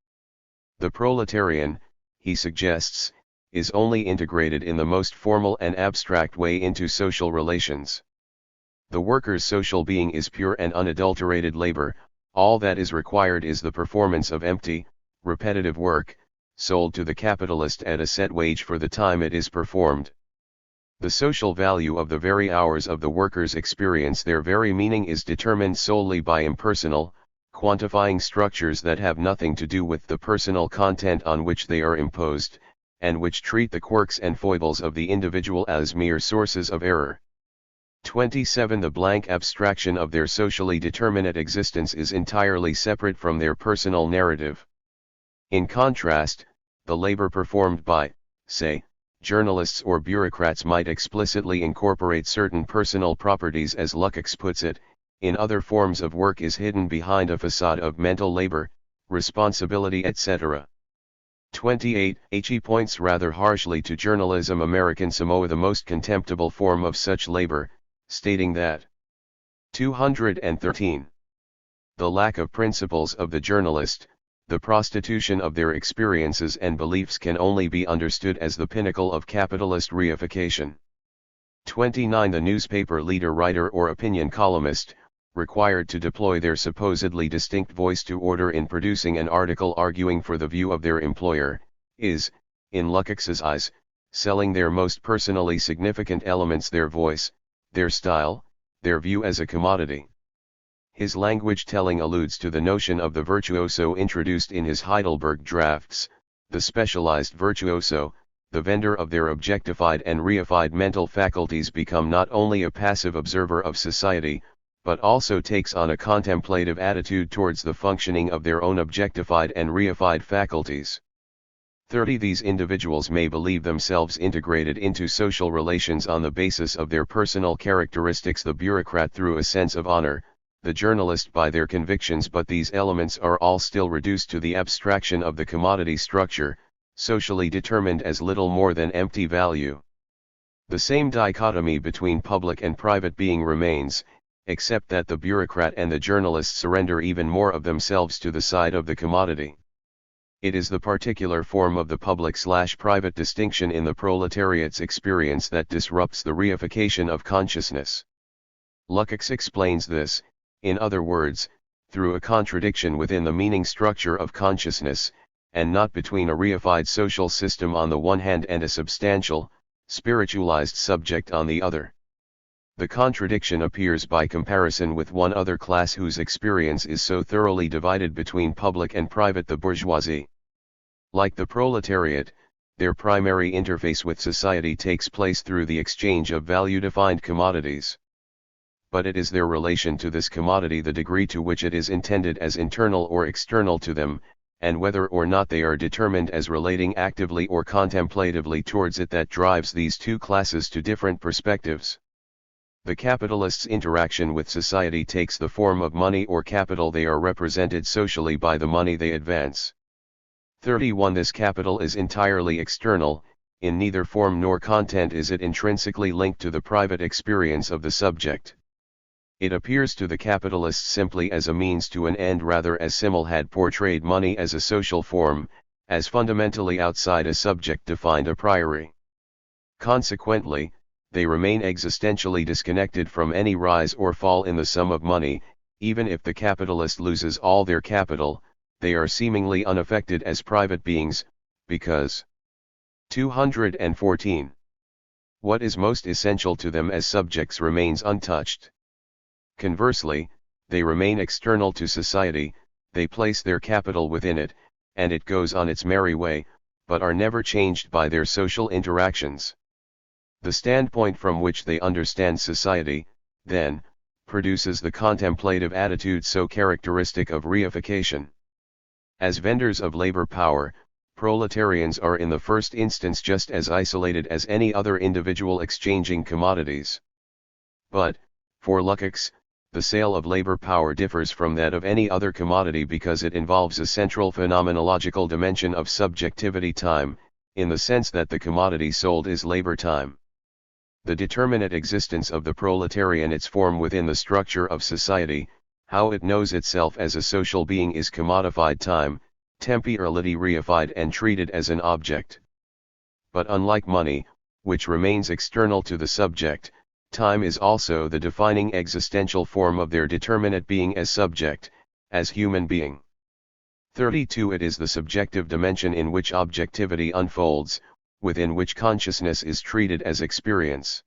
The proletarian, he suggests, is only integrated in the most formal and abstract way into social relations. The worker's social being is pure and unadulterated labor. All that is required is the performance of empty, repetitive work, sold to the capitalist at a set wage for the time it is performed. The social value of the very hours of the worker's experience, their very meaning, is determined solely by impersonal, quantifying structures that have nothing to do with the personal content on which they are imposed, and which treat the quirks and foibles of the individual as mere sources of error. 27. The blank abstraction of their socially determinate existence is entirely separate from their personal narrative. In contrast, the labor performed by, say, journalists or bureaucrats might explicitly incorporate certain personal properties, as Lukács puts it. In other forms of work is hidden behind a facade of mental labor, responsibility, etc. 28. He points rather harshly to journalism, American Samoa, the most contemptible form of such labor, stating that 213. The lack of principles of the journalist, the prostitution of their experiences and beliefs, can only be understood as the pinnacle of capitalist reification. 29. The newspaper leader, writer or opinion columnist, required to deploy their supposedly distinct voice to order in producing an article arguing for the view of their employer, is, in Lukács's eyes, selling their most personally significant elements, their voice, their style, their view, as a commodity. His language telling alludes to the notion of the virtuoso introduced in his Heidelberg drafts, the specialized virtuoso, the vendor of their objectified and reified mental faculties, become not only a passive observer of society, but also takes on a contemplative attitude towards the functioning of their own objectified and reified faculties. 30. These individuals may believe themselves integrated into social relations on the basis of their personal characteristics, the bureaucrat through a sense of honor, the journalist by their convictions, but these elements are all still reduced to the abstraction of the commodity structure, socially determined as little more than empty value. The same dichotomy between public and private being remains, except that the bureaucrat and the journalist surrender even more of themselves to the side of the commodity. It is the particular form of the public/private distinction in the proletariat's experience that disrupts the reification of consciousness. Lukács explains this, in other words, through a contradiction within the meaning structure of consciousness, and not between a reified social system on the one hand and a substantial, spiritualized subject on the other. The contradiction appears by comparison with one other class whose experience is so thoroughly divided between public and private, the bourgeoisie. Like the proletariat, their primary interface with society takes place through the exchange of value-defined commodities. But it is their relation to this commodity, the degree to which it is intended as internal or external to them, and whether or not they are determined as relating actively or contemplatively towards it, that drives these two classes to different perspectives. The capitalist's interaction with society takes the form of money or capital. They are represented socially by the money they advance. 31. This capital is entirely external. In neither form nor content is it intrinsically linked to the private experience of the subject. It appears to the capitalists simply as a means to an end, rather, as Simmel had portrayed money as a social form, as fundamentally outside a subject defined a priori. Consequently, they remain existentially disconnected from any rise or fall in the sum of money. Even if the capitalist loses all their capital, they are seemingly unaffected as private beings, because 214. What is most essential to them as subjects remains untouched. Conversely, they remain external to society, they place their capital within it, and it goes on its merry way, but are never changed by their social interactions. The standpoint from which they understand society, then, produces the contemplative attitude so characteristic of reification. As vendors of labor power, proletarians are in the first instance just as isolated as any other individual exchanging commodities. But, for Lukács, the sale of labor power differs from that of any other commodity because it involves a central phenomenological dimension of subjectivity, time, in the sense that the commodity sold is labor time. The determinate existence of the proletarian, its form within the structure of society, how it knows itself as a social being, is commodified time, temporality reified and treated as an object. But unlike money, which remains external to the subject, time is also the defining existential form of their determinate being as subject, as human being. 32. It is the subjective dimension in which objectivity unfolds, within which consciousness is treated as experience.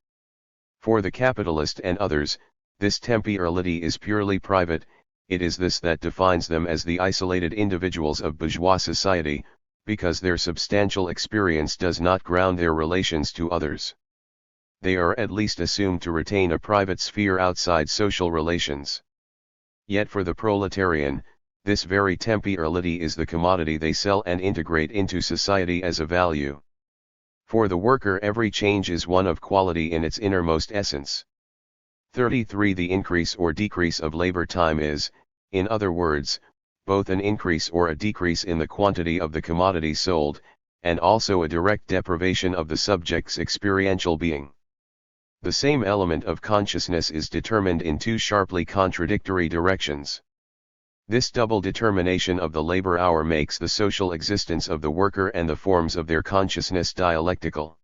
For the capitalist and others, this temporality is purely private. It is this that defines them as the isolated individuals of bourgeois society, because their substantial experience does not ground their relations to others. They are at least assumed to retain a private sphere outside social relations. Yet for the proletarian, this very temporality is the commodity they sell and integrate into society as a value. For the worker, every change is one of quality in its innermost essence. 33. The increase or decrease of labor time is, in other words, both an increase or a decrease in the quantity of the commodity sold, and also a direct deprivation of the subject's experiential being. The same element of consciousness is determined in two sharply contradictory directions. This double determination of the labor hour makes the social existence of the worker and the forms of their consciousness dialectical.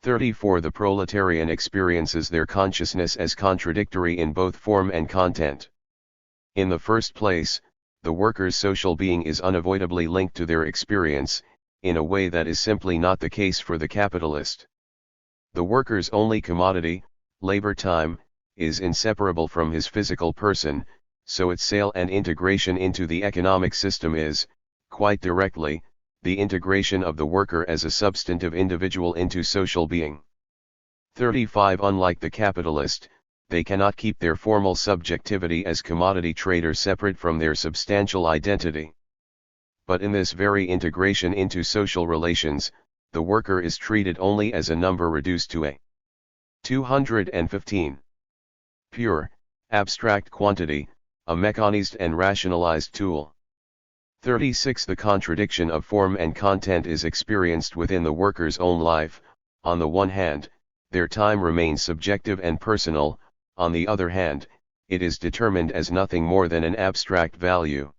34. The proletarian experiences their consciousness as contradictory in both form and content. In the first place, the worker's social being is unavoidably linked to their experience, in a way that is simply not the case for the capitalist. The worker's only commodity, labor time, is inseparable from his physical person, so its sale and integration into the economic system is, quite directly, the integration of the worker as a substantive individual into social being. 35. Unlike the capitalist, they cannot keep their formal subjectivity as commodity traders separate from their substantial identity. But in this very integration into social relations, the worker is treated only as a number reduced to a 215. Pure, abstract quantity, a mechanized and rationalized tool. 36. The contradiction of form and content is experienced within the worker's own life. On the one hand, their time remains subjective and personal, on the other hand, it is determined as nothing more than an abstract value.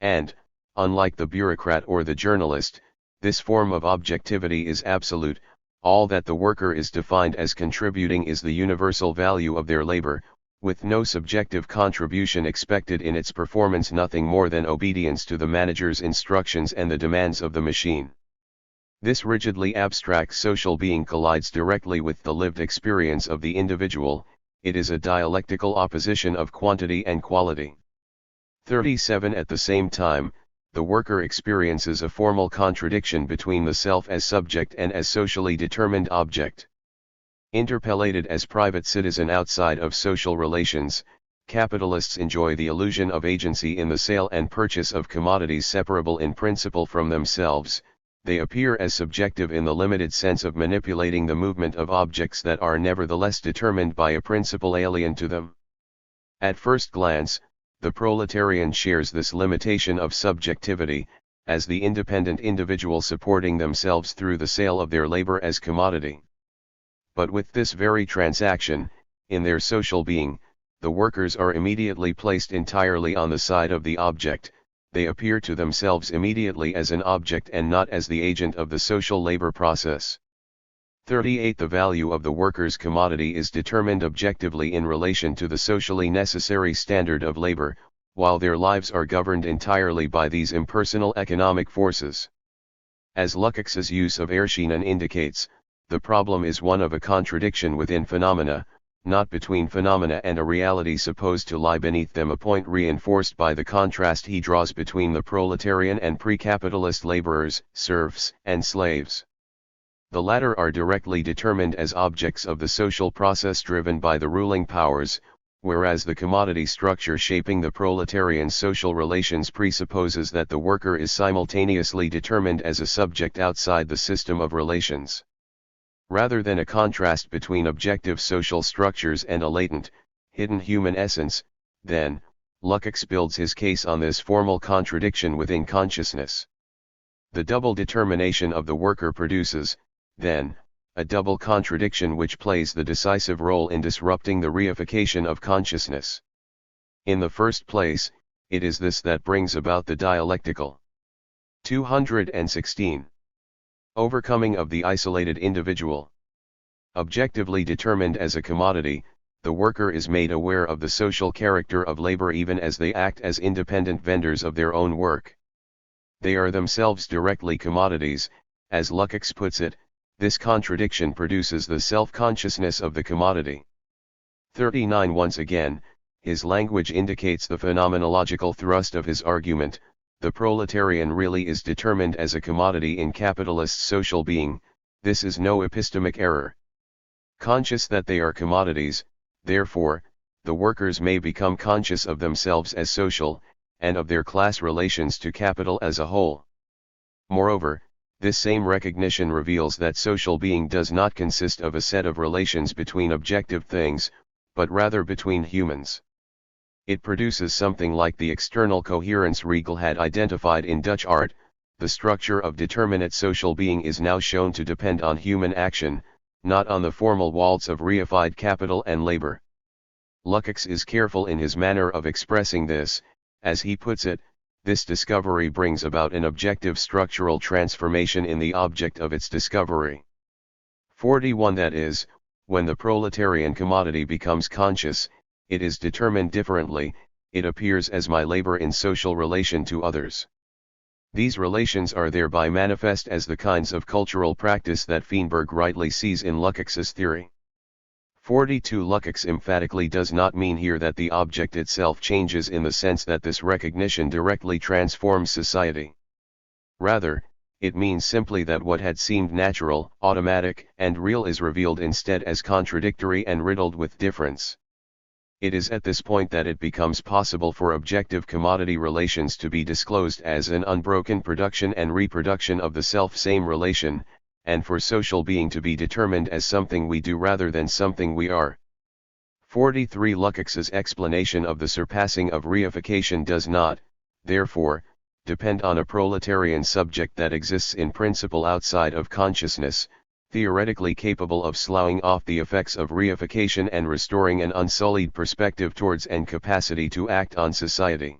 And, unlike the bureaucrat or the journalist, this form of objectivity is absolute. All that the worker is defined as contributing is the universal value of their labor, with no subjective contribution expected in its performance, nothing more than obedience to the manager's instructions and the demands of the machine. This rigidly abstract social being collides directly with the lived experience of the individual. It is a dialectical opposition of quantity and quality. 37. At the same time, the worker experiences a formal contradiction between the self as subject and as socially determined object. Interpellated as private citizen outside of social relations, capitalists enjoy the illusion of agency in the sale and purchase of commodities separable in principle from themselves. They appear as subjective in the limited sense of manipulating the movement of objects that are nevertheless determined by a principle alien to them. At first glance, the proletarian shares this limitation of subjectivity, as the independent individual supporting themselves through the sale of their labor as commodity. But with this very transaction, in their social being, the workers are immediately placed entirely on the side of the object, they appear to themselves immediately as an object and not as the agent of the social labor process. 38. The value of the worker's commodity is determined objectively in relation to the socially necessary standard of labor, while their lives are governed entirely by these impersonal economic forces. As Lukács's use of Reification indicates, the problem is one of a contradiction within phenomena, not between phenomena and a reality supposed to lie beneath them, a point reinforced by the contrast he draws between the proletarian and pre-capitalist laborers, serfs, and slaves. The latter are directly determined as objects of the social process driven by the ruling powers, whereas the commodity structure shaping the proletarian social relations presupposes that the worker is simultaneously determined as a subject outside the system of relations. Rather than a contrast between objective social structures and a latent, hidden human essence, then, Lukács builds his case on this formal contradiction within consciousness. The double determination of the worker produces, then, a double contradiction which plays the decisive role in disrupting the reification of consciousness. In the first place, it is this that brings about the dialectical. 216. Overcoming of the isolated individual. Objectively determined as a commodity, the worker is made aware of the social character of labor even as they act as independent vendors of their own work. They are themselves directly commodities, as Lukács puts it. This contradiction produces the self-consciousness of the commodity. 39. Once again, his language indicates the phenomenological thrust of his argument. The proletarian really is determined as a commodity in capitalist social being. This is no epistemic error. Conscious that they are commodities, therefore, the workers may become conscious of themselves as social, and of their class relations to capital as a whole. Moreover, this same recognition reveals that social being does not consist of a set of relations between objective things, but rather between humans. It produces something like the external coherence Riegel had identified in Dutch art. The structure of determinate social being is now shown to depend on human action, not on the formal waltz of reified capital and labor. Lukács is careful in his manner of expressing this. As he puts it, this discovery brings about an objective structural transformation in the object of its discovery. 41. That is, when the proletarian commodity becomes conscious, it is determined differently, it appears as my labor in social relation to others. These relations are thereby manifest as the kinds of cultural practice that Feinberg rightly sees in Lukács's theory. 42. Lukács emphatically does not mean here that the object itself changes in the sense that this recognition directly transforms society. Rather, it means simply that what had seemed natural, automatic, and real is revealed instead as contradictory and riddled with difference. It is at this point that it becomes possible for objective commodity relations to be disclosed as an unbroken production and reproduction of the self-same relation, and for social being to be determined as something we do rather than something we are. 43. Lukács's explanation of the surpassing of reification does not, therefore, depend on a proletarian subject that exists in principle outside of consciousness, theoretically capable of sloughing off the effects of reification and restoring an unsullied perspective towards and capacity to act on society.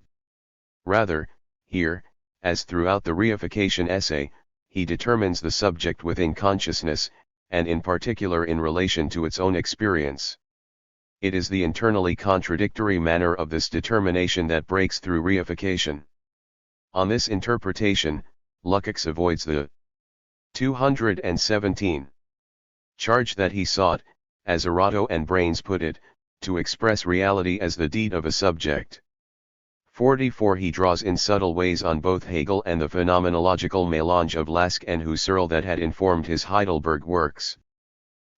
Rather, here, as throughout the reification essay, he determines the subject within consciousness, and in particular in relation to its own experience. It is the internally contradictory manner of this determination that breaks through reification. On this interpretation, Lukács avoids the 217 charge that he sought, as Arato and Brains put it, to express reality as the deed of a subject. 44. He draws in subtle ways on both Hegel and the phenomenological mélange of Lask and Husserl that had informed his Heidelberg works.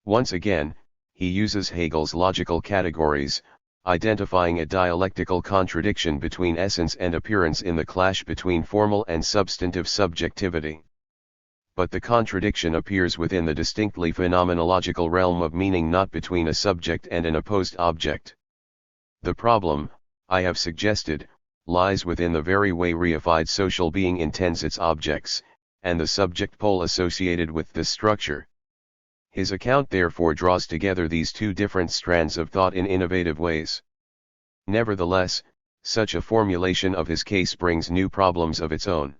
Once again, he uses Hegel's logical categories, identifying a dialectical contradiction between essence and appearance in the clash between formal and substantive subjectivity. But the contradiction appears within the distinctly phenomenological realm of meaning, not between a subject and an opposed object. The problem, I have suggested, lies within the very way reified social being intends its objects, and the subject pole associated with this structure. His account therefore draws together these two different strands of thought in innovative ways. Nevertheless, such a formulation of his case brings new problems of its own.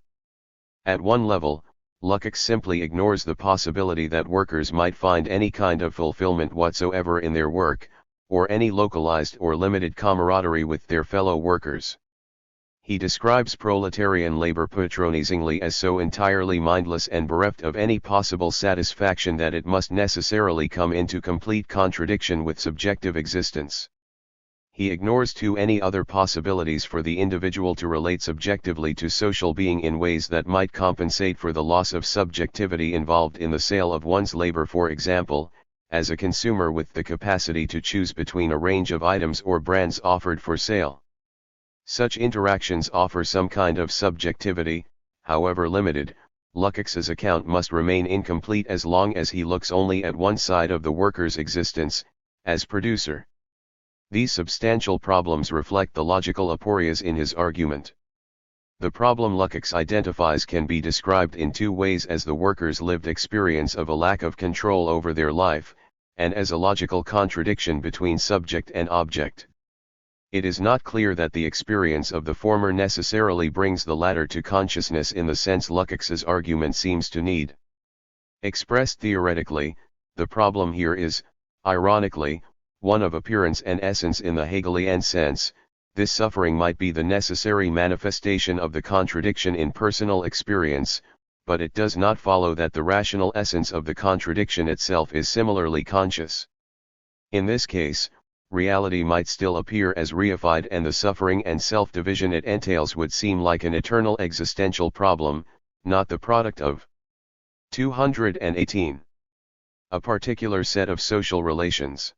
At one level, Lukács simply ignores the possibility that workers might find any kind of fulfillment whatsoever in their work, or any localized or limited camaraderie with their fellow workers. He describes proletarian labor patronizingly as so entirely mindless and bereft of any possible satisfaction that it must necessarily come into complete contradiction with subjective existence. He ignores too any other possibilities for the individual to relate subjectively to social being in ways that might compensate for the loss of subjectivity involved in the sale of one's labor, for example, as a consumer with the capacity to choose between a range of items or brands offered for sale. Such interactions offer some kind of subjectivity, however limited. Lukács's account must remain incomplete as long as he looks only at one side of the worker's existence, as producer. These substantial problems reflect the logical aporias in his argument. The problem Lukács identifies can be described in two ways: as the worker's lived experience of a lack of control over their life, and as a logical contradiction between subject and object. It is not clear that the experience of the former necessarily brings the latter to consciousness in the sense Lukács's argument seems to need. Expressed theoretically, the problem here is, ironically, one of appearance and essence in the Hegelian sense. This suffering might be the necessary manifestation of the contradiction in personal experience, but it does not follow that the rational essence of the contradiction itself is similarly conscious. In this case, reality might still appear as reified, and the suffering and self-division it entails would seem like an eternal existential problem, not the product of 218. A particular set of social relations.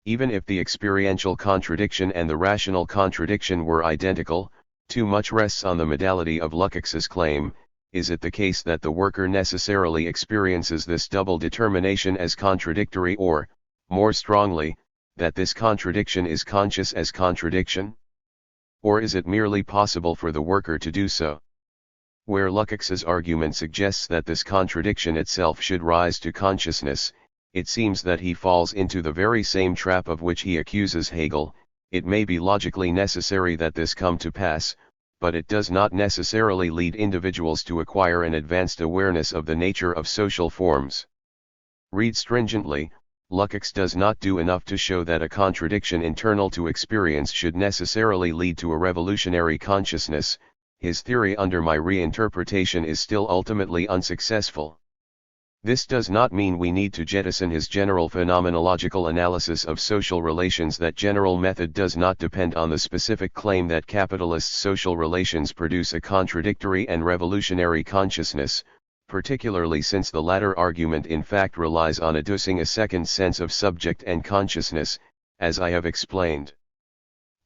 Even if the experiential contradiction and the rational contradiction were identical, too much rests on the modality of Lukács's claim. Is it the case that the worker necessarily experiences this double determination as contradictory, or, more strongly, that this contradiction is conscious as contradiction? Or is it merely possible for the worker to do so? Where Lukács's argument suggests that this contradiction itself should rise to consciousness, it seems that he falls into the very same trap of which he accuses Hegel. It may be logically necessary that this come to pass, but it does not necessarily lead individuals to acquire an advanced awareness of the nature of social forms. Read stringently, Lukács does not do enough to show that a contradiction internal to experience should necessarily lead to a revolutionary consciousness. His theory under my reinterpretation is still ultimately unsuccessful. This does not mean we need to jettison his general phenomenological analysis of social relations. That general method does not depend on the specific claim that capitalist social relations produce a contradictory and revolutionary consciousness, particularly since the latter argument in fact relies on adducing a second sense of subject and consciousness, as I have explained.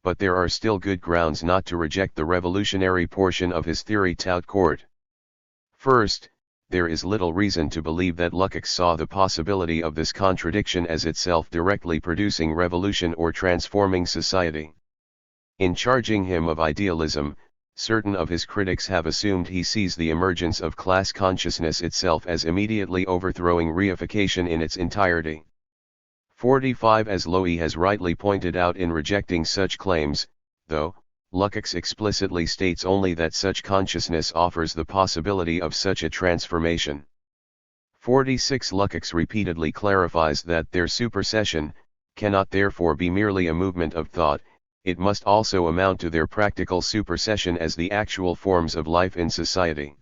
But there are still good grounds not to reject the revolutionary portion of his theory tout court. First, there is little reason to believe that Lukács saw the possibility of this contradiction as itself directly producing revolution or transforming society. In charging him of idealism, certain of his critics have assumed he sees the emergence of class consciousness itself as immediately overthrowing reification in its entirety. 45. As Lowy has rightly pointed out in rejecting such claims, though, Lukács explicitly states only that such consciousness offers the possibility of such a transformation. 46. Lukács repeatedly clarifies that their supersession cannot therefore be merely a movement of thought, it must also amount to their practical supersession as the actual forms of life in society.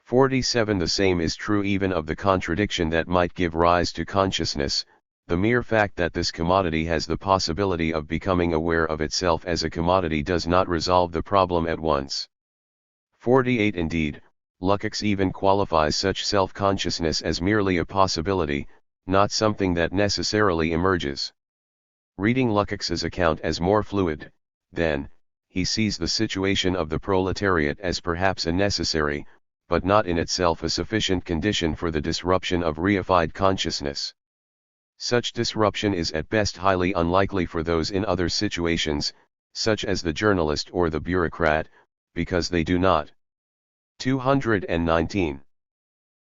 47. The same is true even of the contradiction that might give rise to consciousness. The mere fact that this commodity has the possibility of becoming aware of itself as a commodity does not resolve the problem at once. 48. Indeed, Lukács even qualifies such self-consciousness as merely a possibility, not something that necessarily emerges. Reading Lukács's account as more fluid, then, he sees the situation of the proletariat as perhaps a necessary, but not in itself a sufficient condition for the disruption of reified consciousness. Such disruption is at best highly unlikely for those in other situations, such as the journalist or the bureaucrat, because they do not. 219.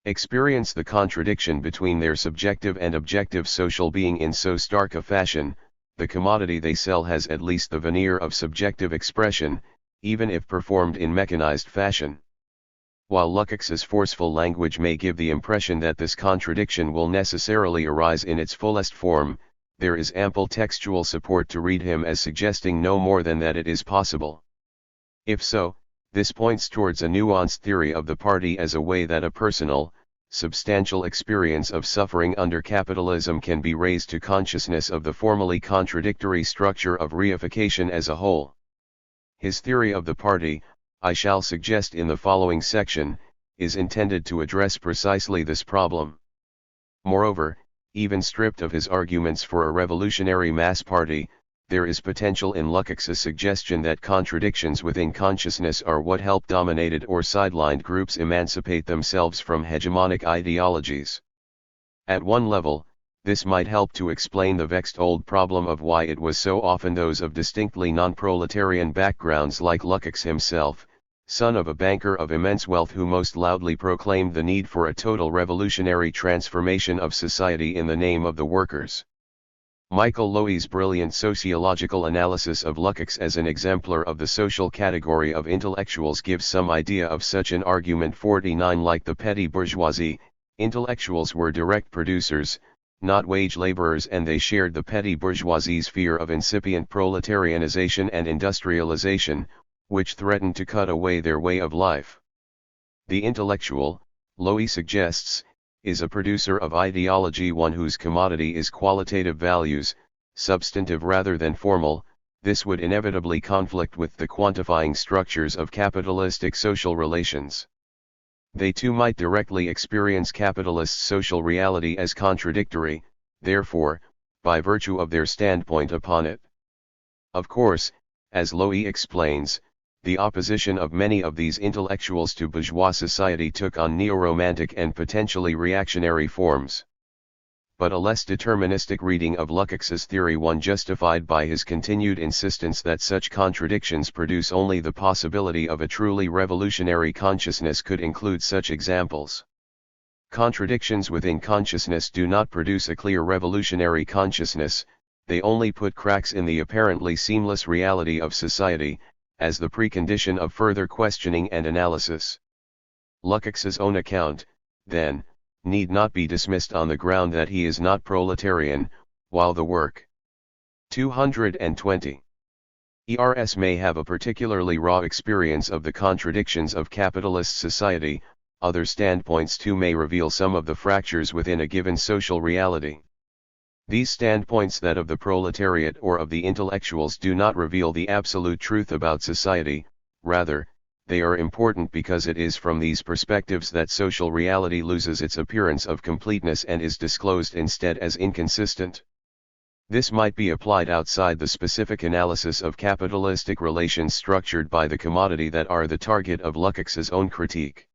Experience the contradiction between their subjective and objective social being in so stark a fashion, the commodity they sell has at least the veneer of subjective expression, even if performed in mechanized fashion. While Lukács's forceful language may give the impression that this contradiction will necessarily arise in its fullest form, there is ample textual support to read him as suggesting no more than that it is possible. If so, this points towards a nuanced theory of the party as a way that a personal, substantial experience of suffering under capitalism can be raised to consciousness of the formally contradictory structure of reification as a whole. His theory of the party, I shall suggest in the following section, is intended to address precisely this problem. Moreover, even stripped of his arguments for a revolutionary mass party, there is potential in Lukács's suggestion that contradictions within consciousness are what help dominated or sidelined groups emancipate themselves from hegemonic ideologies. At one level, this might help to explain the vexed old problem of why it was so often those of distinctly non-proletarian backgrounds like Lukács himself, son of a banker of immense wealth who most loudly proclaimed the need for a total revolutionary transformation of society in the name of the workers. Michael Lowy's brilliant sociological analysis of Lukács as an exemplar of the social category of intellectuals gives some idea of such an argument. 49 Like the petty bourgeoisie, intellectuals were direct producers, not wage laborers, and they shared the petty bourgeoisie's fear of incipient proletarianization and industrialization, which threatened to cut away their way of life. The intellectual, Lowy suggests, is a producer of ideology, one whose commodity is qualitative values, substantive rather than formal. This would inevitably conflict with the quantifying structures of capitalistic social relations. They too might directly experience capitalist social reality as contradictory, therefore, by virtue of their standpoint upon it. Of course, as Lowy explains, the opposition of many of these intellectuals to bourgeois society took on neo-romantic and potentially reactionary forms. But a less deterministic reading of Lukács's theory, one justified by his continued insistence that such contradictions produce only the possibility of a truly revolutionary consciousness, could include such examples. Contradictions within consciousness do not produce a clear revolutionary consciousness, they only put cracks in the apparently seamless reality of society, as the precondition of further questioning and analysis. Lukács's own account, then, need not be dismissed on the ground that he is not proletarian, while the work 220 ERS may have a particularly raw experience of the contradictions of capitalist society. Other standpoints too may reveal some of the fractures within a given social reality. These standpoints, that of the proletariat or of the intellectuals, do not reveal the absolute truth about society, rather, they are important because it is from these perspectives that social reality loses its appearance of completeness and is disclosed instead as inconsistent. This might be applied outside the specific analysis of capitalistic relations structured by the commodity that are the target of Lukács's own critique.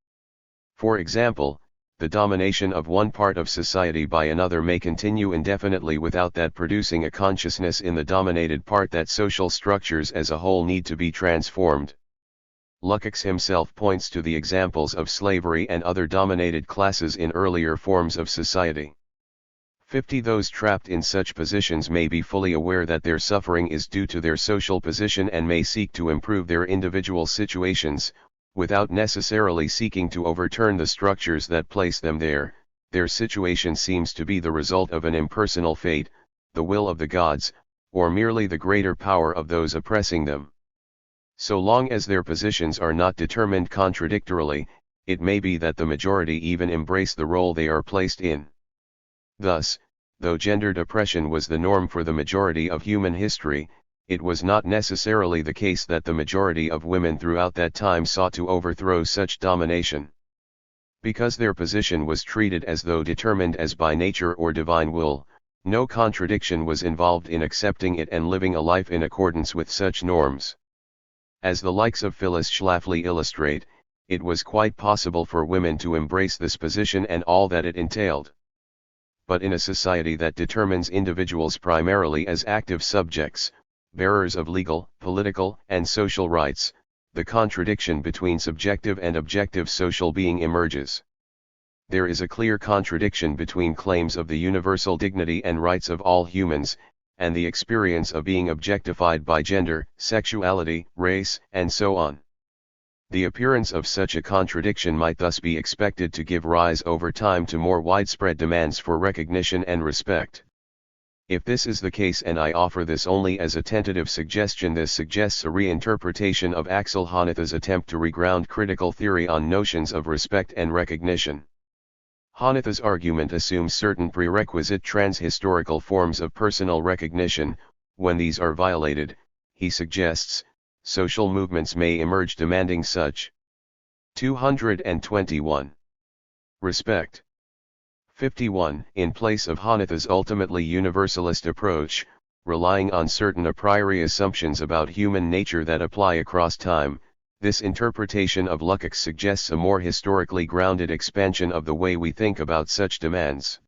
For example, the domination of one part of society by another may continue indefinitely without that producing a consciousness in the dominated part that social structures as a whole need to be transformed. Lukács himself points to the examples of slavery and other dominated classes in earlier forms of society. 50 Those trapped in such positions may be fully aware that their suffering is due to their social position and may seek to improve their individual situations, without necessarily seeking to overturn the structures that place them there. Their situation seems to be the result of an impersonal fate, the will of the gods, or merely the greater power of those oppressing them. So long as their positions are not determined contradictorily, it may be that the majority even embrace the role they are placed in. Thus, though gendered oppression was the norm for the majority of human history, it was not necessarily the case that the majority of women throughout that time sought to overthrow such domination. Because their position was treated as though determined as by nature or divine will, no contradiction was involved in accepting it and living a life in accordance with such norms. As the likes of Phyllis Schlafly illustrate, it was quite possible for women to embrace this position and all that it entailed. But in a society that determines individuals primarily as active subjects, bearers of legal, political, and social rights, the contradiction between subjective and objective social being emerges. There is a clear contradiction between claims of the universal dignity and rights of all humans, and the experience of being objectified by gender, sexuality, race, and so on. The appearance of such a contradiction might thus be expected to give rise over time to more widespread demands for recognition and respect. If this is the case, and I offer this only as a tentative suggestion, this suggests a reinterpretation of Axel Honneth's attempt to reground critical theory on notions of respect and recognition. Honneth's argument assumes certain prerequisite transhistorical forms of personal recognition. When these are violated, he suggests, social movements may emerge demanding such. 221. Respect. 51. In place of Honneth's ultimately universalist approach, relying on certain a priori assumptions about human nature that apply across time, this interpretation of Lukács suggests a more historically grounded expansion of the way we think about such demands.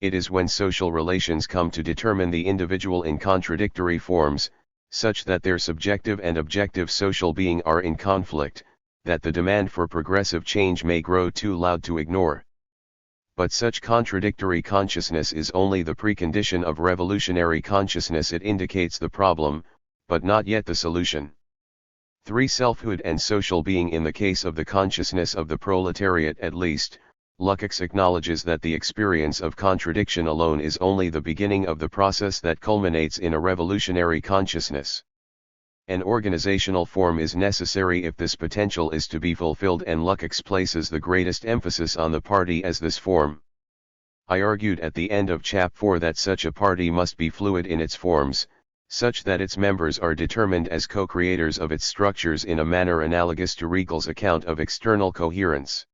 It is when social relations come to determine the individual in contradictory forms, such that their subjective and objective social being are in conflict, that the demand for progressive change may grow too loud to ignore. But such contradictory consciousness is only the precondition of revolutionary consciousness. It indicates the problem, but not yet the solution. 3. Selfhood and social being. In the case of the consciousness of the proletariat at least, Lukács acknowledges that the experience of contradiction alone is only the beginning of the process that culminates in a revolutionary consciousness. An organizational form is necessary if this potential is to be fulfilled, and Lukács places the greatest emphasis on the party as this form. I argued at the end of Chap 4 that such a party must be fluid in its forms, such that its members are determined as co-creators of its structures in a manner analogous to Regel's account of external coherence.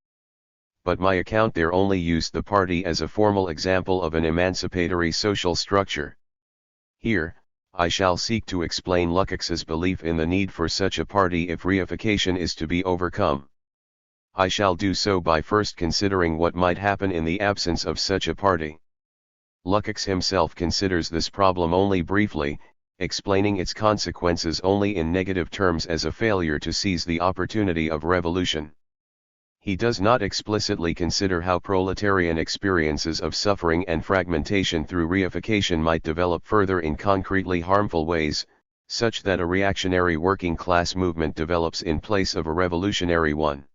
But my account there only used the party as a formal example of an emancipatory social structure. Here, I shall seek to explain Lukács's belief in the need for such a party if reification is to be overcome. I shall do so by first considering what might happen in the absence of such a party. Lukács himself considers this problem only briefly, explaining its consequences only in negative terms as a failure to seize the opportunity of revolution. He does not explicitly consider how proletarian experiences of suffering and fragmentation through reification might develop further in concretely harmful ways, such that a reactionary working class movement develops in place of a revolutionary one.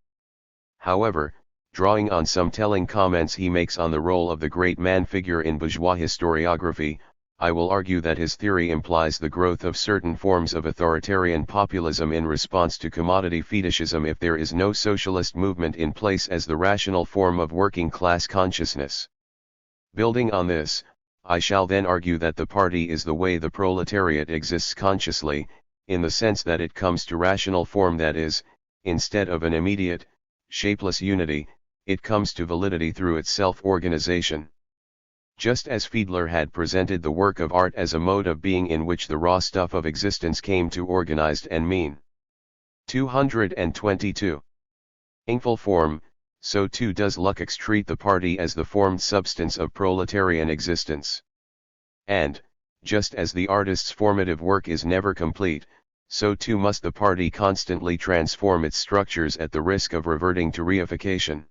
However, drawing on some telling comments he makes on the role of the great man figure in bourgeois historiography, I will argue that his theory implies the growth of certain forms of authoritarian populism in response to commodity fetishism if there is no socialist movement in place as the rational form of working class consciousness. Building on this, I shall then argue that the party is the way the proletariat exists consciously, in the sense that it comes to rational form, that is, instead of an immediate, shapeless unity, it comes to validity through its self-organization. Just as Fiedler had presented the work of art as a mode of being in which the raw stuff of existence came to organized and mean. 222. Ingful form, so too does Lukács treat the party as the formed substance of proletarian existence. And, just as the artist's formative work is never complete, so too must the party constantly transform its structures at the risk of reverting to reification.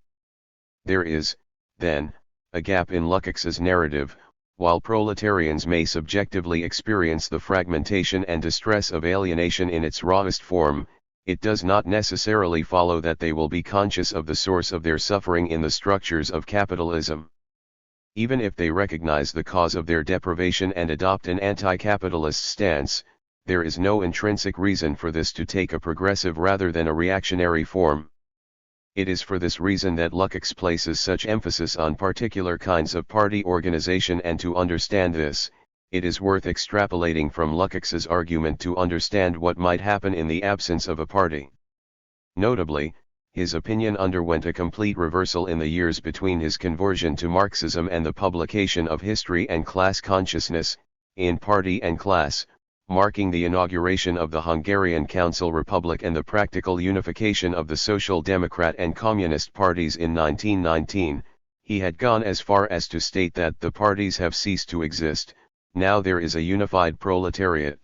There is, then, a gap in Lukács's narrative. While proletarians may subjectively experience the fragmentation and distress of alienation in its rawest form, it does not necessarily follow that they will be conscious of the source of their suffering in the structures of capitalism. Even if they recognize the cause of their deprivation and adopt an anti-capitalist stance, there is no intrinsic reason for this to take a progressive rather than a reactionary form. It is for this reason that Lukács places such emphasis on particular kinds of party organization, and to understand this, it is worth extrapolating from Lukács's argument to understand what might happen in the absence of a party. Notably, his opinion underwent a complete reversal in the years between his conversion to Marxism and the publication of History and Class Consciousness, in Party and Class, marking the inauguration of the Hungarian Council Republic and the practical unification of the Social Democrat and Communist parties in 1919, he had gone as far as to state that the parties have ceased to exist, now there is a unified proletariat.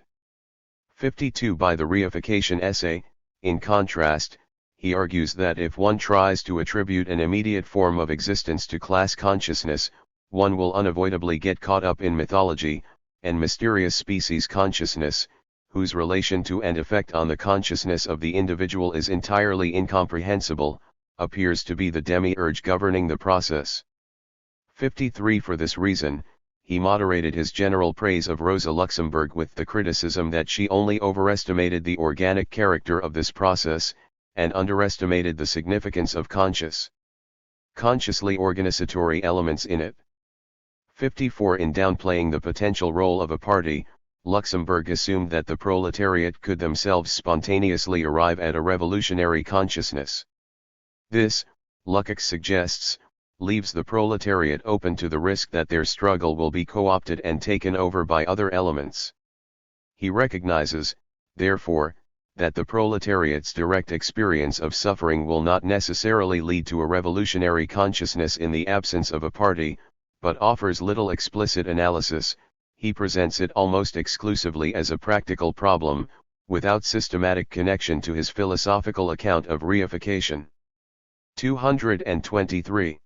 52. By the reification essay, in contrast, he argues that if one tries to attribute an immediate form of existence to class consciousness, one will unavoidably get caught up in mythology, and mysterious species consciousness, whose relation to and effect on the consciousness of the individual is entirely incomprehensible, appears to be the demiurge governing the process. 53. For this reason, he moderated his general praise of Rosa Luxemburg with the criticism that she only overestimated the organic character of this process, and underestimated the significance of consciously organizatory elements in it. 54. In downplaying the potential role of a party, Luxemburg assumed that the proletariat could themselves spontaneously arrive at a revolutionary consciousness. This, Lukács suggests, leaves the proletariat open to the risk that their struggle will be co-opted and taken over by other elements. He recognizes, therefore, that the proletariat's direct experience of suffering will not necessarily lead to a revolutionary consciousness in the absence of a party, but offers little explicit analysis. He presents it almost exclusively as a practical problem, without systematic connection to his philosophical account of reification. 223.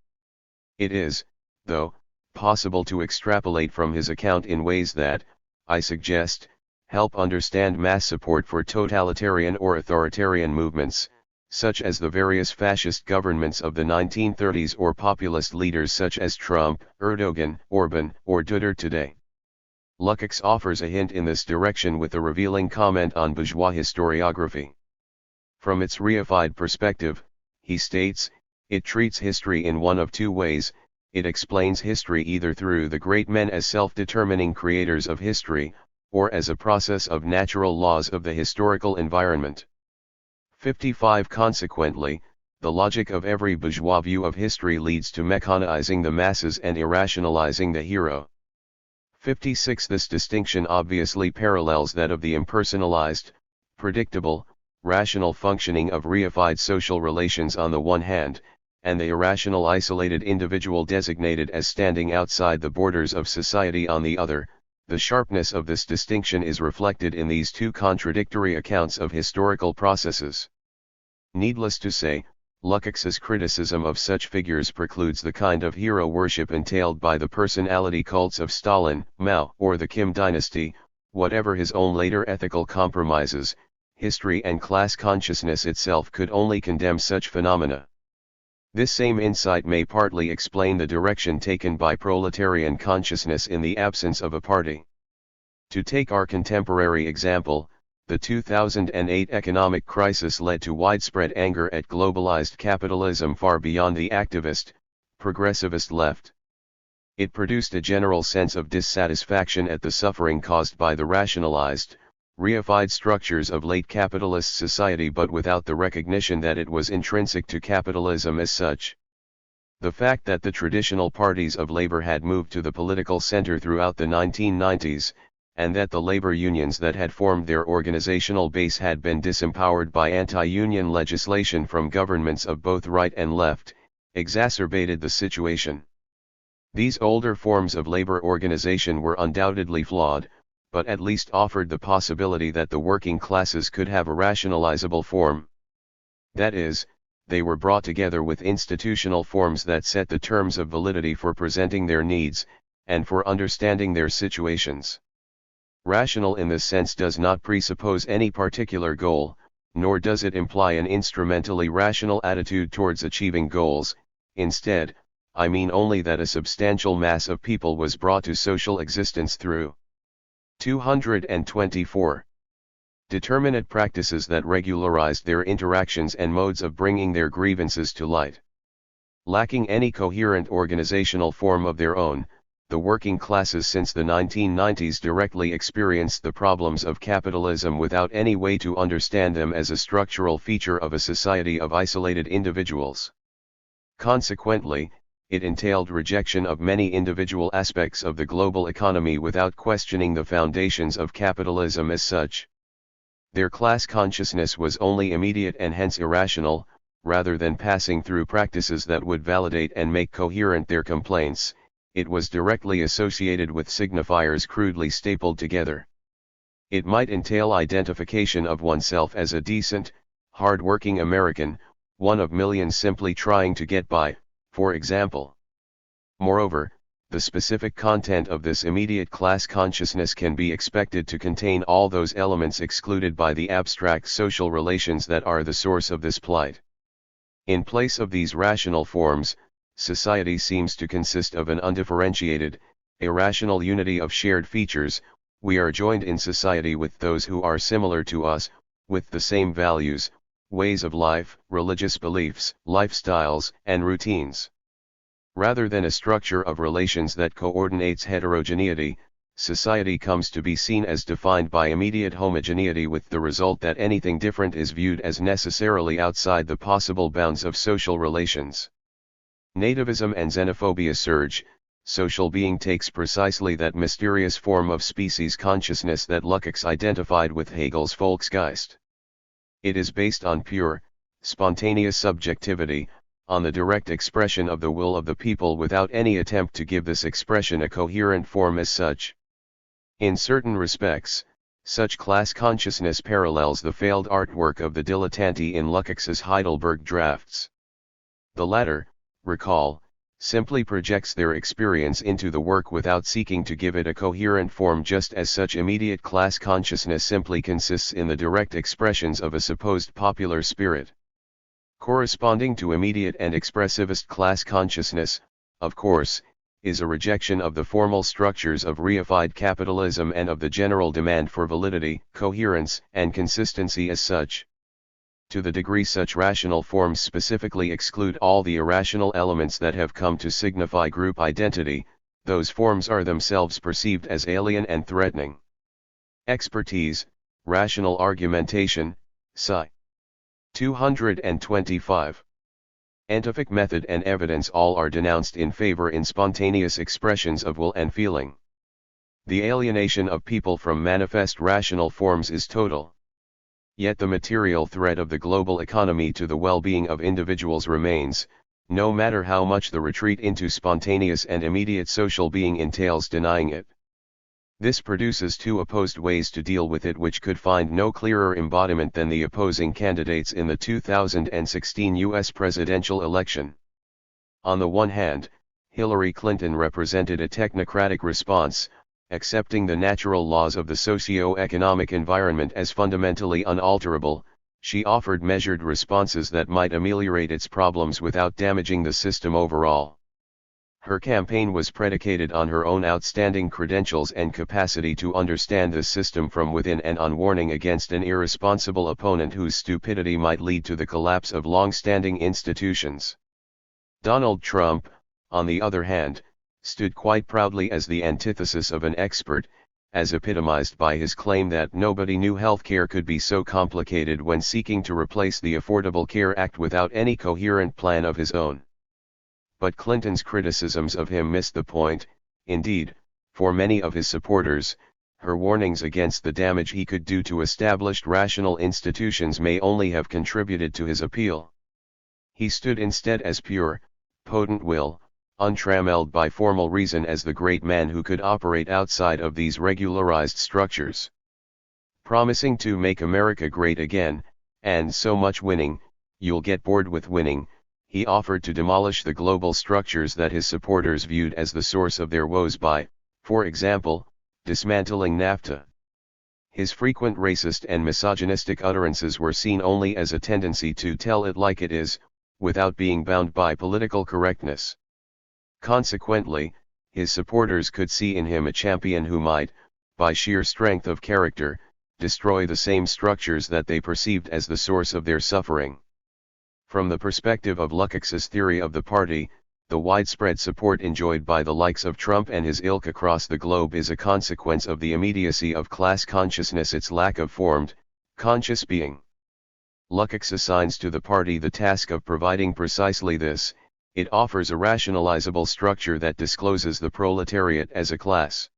It is, though, possible to extrapolate from his account in ways that, I suggest, help understand mass support for totalitarian or authoritarian movements, such as the various fascist governments of the 1930s or populist leaders such as Trump, Erdogan, Orban, or Duda today. Lukács offers a hint in this direction with a revealing comment on bourgeois historiography. From its reified perspective, he states, it treats history in one of two ways. It explains history either through the great men as self-determining creators of history, or as a process of natural laws of the historical environment. 55. Consequently, the logic of every bourgeois view of history leads to mechanizing the masses and irrationalizing the hero. 56. This distinction obviously parallels that of the impersonalized, predictable, rational functioning of reified social relations on the one hand, and the irrational isolated individual designated as standing outside the borders of society on the other. The sharpness of this distinction is reflected in these two contradictory accounts of historical processes. Needless to say, Lukács's criticism of such figures precludes the kind of hero worship entailed by the personality cults of Stalin, Mao, or the Kim dynasty. Whatever his own later ethical compromises, history and class consciousness itself could only condemn such phenomena. This same insight may partly explain the direction taken by proletarian consciousness in the absence of a party. To take our contemporary example, the 2008 economic crisis led to widespread anger at globalized capitalism far beyond the activist, progressivist left. It produced a general sense of dissatisfaction at the suffering caused by the rationalized, reified structures of late capitalist society, but without the recognition that it was intrinsic to capitalism as such. The fact that the traditional parties of labor had moved to the political center throughout the 1990s, and that the labor unions that had formed their organizational base had been disempowered by anti-union legislation from governments of both right and left, exacerbated the situation. These older forms of labor organization were undoubtedly flawed, but at least offered the possibility that the working classes could have a rationalizable form. That is, they were brought together with institutional forms that set the terms of validity for presenting their needs, and for understanding their situations. Rational in this sense does not presuppose any particular goal, nor does it imply an instrumentally rational attitude towards achieving goals. Instead, I mean only that a substantial mass of people was brought to social existence through 224. Determinate practices that regularized their interactions and modes of bringing their grievances to light. Lacking any coherent organizational form of their own, the working classes since the 1990s directly experienced the problems of capitalism without any way to understand them as a structural feature of a society of isolated individuals. Consequently, it entailed rejection of many individual aspects of the global economy without questioning the foundations of capitalism as such. Their class consciousness was only immediate and hence irrational, rather than passing through practices that would validate and make coherent their complaints. It was directly associated with signifiers crudely stapled together. It might entail identification of oneself as a decent, hard-working American, one of millions simply trying to get by, for example. Moreover, the specific content of this immediate class consciousness can be expected to contain all those elements excluded by the abstract social relations that are the source of this plight. In place of these rational forms, society seems to consist of an undifferentiated, irrational unity of shared features. We are joined in society with those who are similar to us, with the same values, ways of life, religious beliefs, lifestyles, and routines. Rather than a structure of relations that coordinates heterogeneity, society comes to be seen as defined by immediate homogeneity, with the result that anything different is viewed as necessarily outside the possible bounds of social relations. Nativism and xenophobia surge. Social being takes precisely that mysterious form of species consciousness that Lukács identified with Hegel's Volksgeist. It is based on pure, spontaneous subjectivity, on the direct expression of the will of the people without any attempt to give this expression a coherent form as such. In certain respects, such class consciousness parallels the failed artwork of the dilettanti in Lukács's Heidelberg drafts. The latter, recall, simply projects their experience into the work without seeking to give it a coherent form, just as such immediate class consciousness simply consists in the direct expressions of a supposed popular spirit. Corresponding to immediate and expressivist class consciousness, of course, is a rejection of the formal structures of reified capitalism and of the general demand for validity, coherence, and consistency as such. To the degree such rational forms specifically exclude all the irrational elements that have come to signify group identity, those forms are themselves perceived as alien and threatening. Expertise, rational argumentation, Sci. 225. Entific method and evidence all are denounced in favor in spontaneous expressions of will and feeling. The alienation of people from manifest rational forms is total. Yet the material threat of the global economy to the well-being of individuals remains, no matter how much the retreat into spontaneous and immediate social being entails denying it. This produces two opposed ways to deal with it, which could find no clearer embodiment than the opposing candidates in the 2016 U.S. presidential election. On the one hand, Hillary Clinton represented a technocratic response, accepting the natural laws of the socio-economic environment as fundamentally unalterable. She offered measured responses that might ameliorate its problems without damaging the system overall. Her campaign was predicated on her own outstanding credentials and capacity to understand the system from within, and on warning against an irresponsible opponent whose stupidity might lead to the collapse of long-standing institutions. Donald Trump, on the other hand, stood quite proudly as the antithesis of an expert, as epitomized by his claim that nobody knew healthcare could be so complicated when seeking to replace the Affordable Care Act without any coherent plan of his own. But Clinton's criticisms of him missed the point. Indeed, for many of his supporters, her warnings against the damage he could do to established rational institutions may only have contributed to his appeal. He stood instead as pure, potent will, untrammeled by formal reason, as the great man who could operate outside of these regularized structures. Promising to make America great again, and so much winning, you'll get bored with winning, he offered to demolish the global structures that his supporters viewed as the source of their woes by, for example, dismantling NAFTA. His frequent racist and misogynistic utterances were seen only as a tendency to tell it like it is, without being bound by political correctness. Consequently, his supporters could see in him a champion who might, by sheer strength of character, destroy the same structures that they perceived as the source of their suffering. From the perspective of Lukács's theory of the party, the widespread support enjoyed by the likes of Trump and his ilk across the globe is a consequence of the immediacy of class consciousness, its lack of formed, conscious being. Lukács assigns to the party the task of providing precisely this. It offers a rationalizable structure that discloses the proletariat as a class.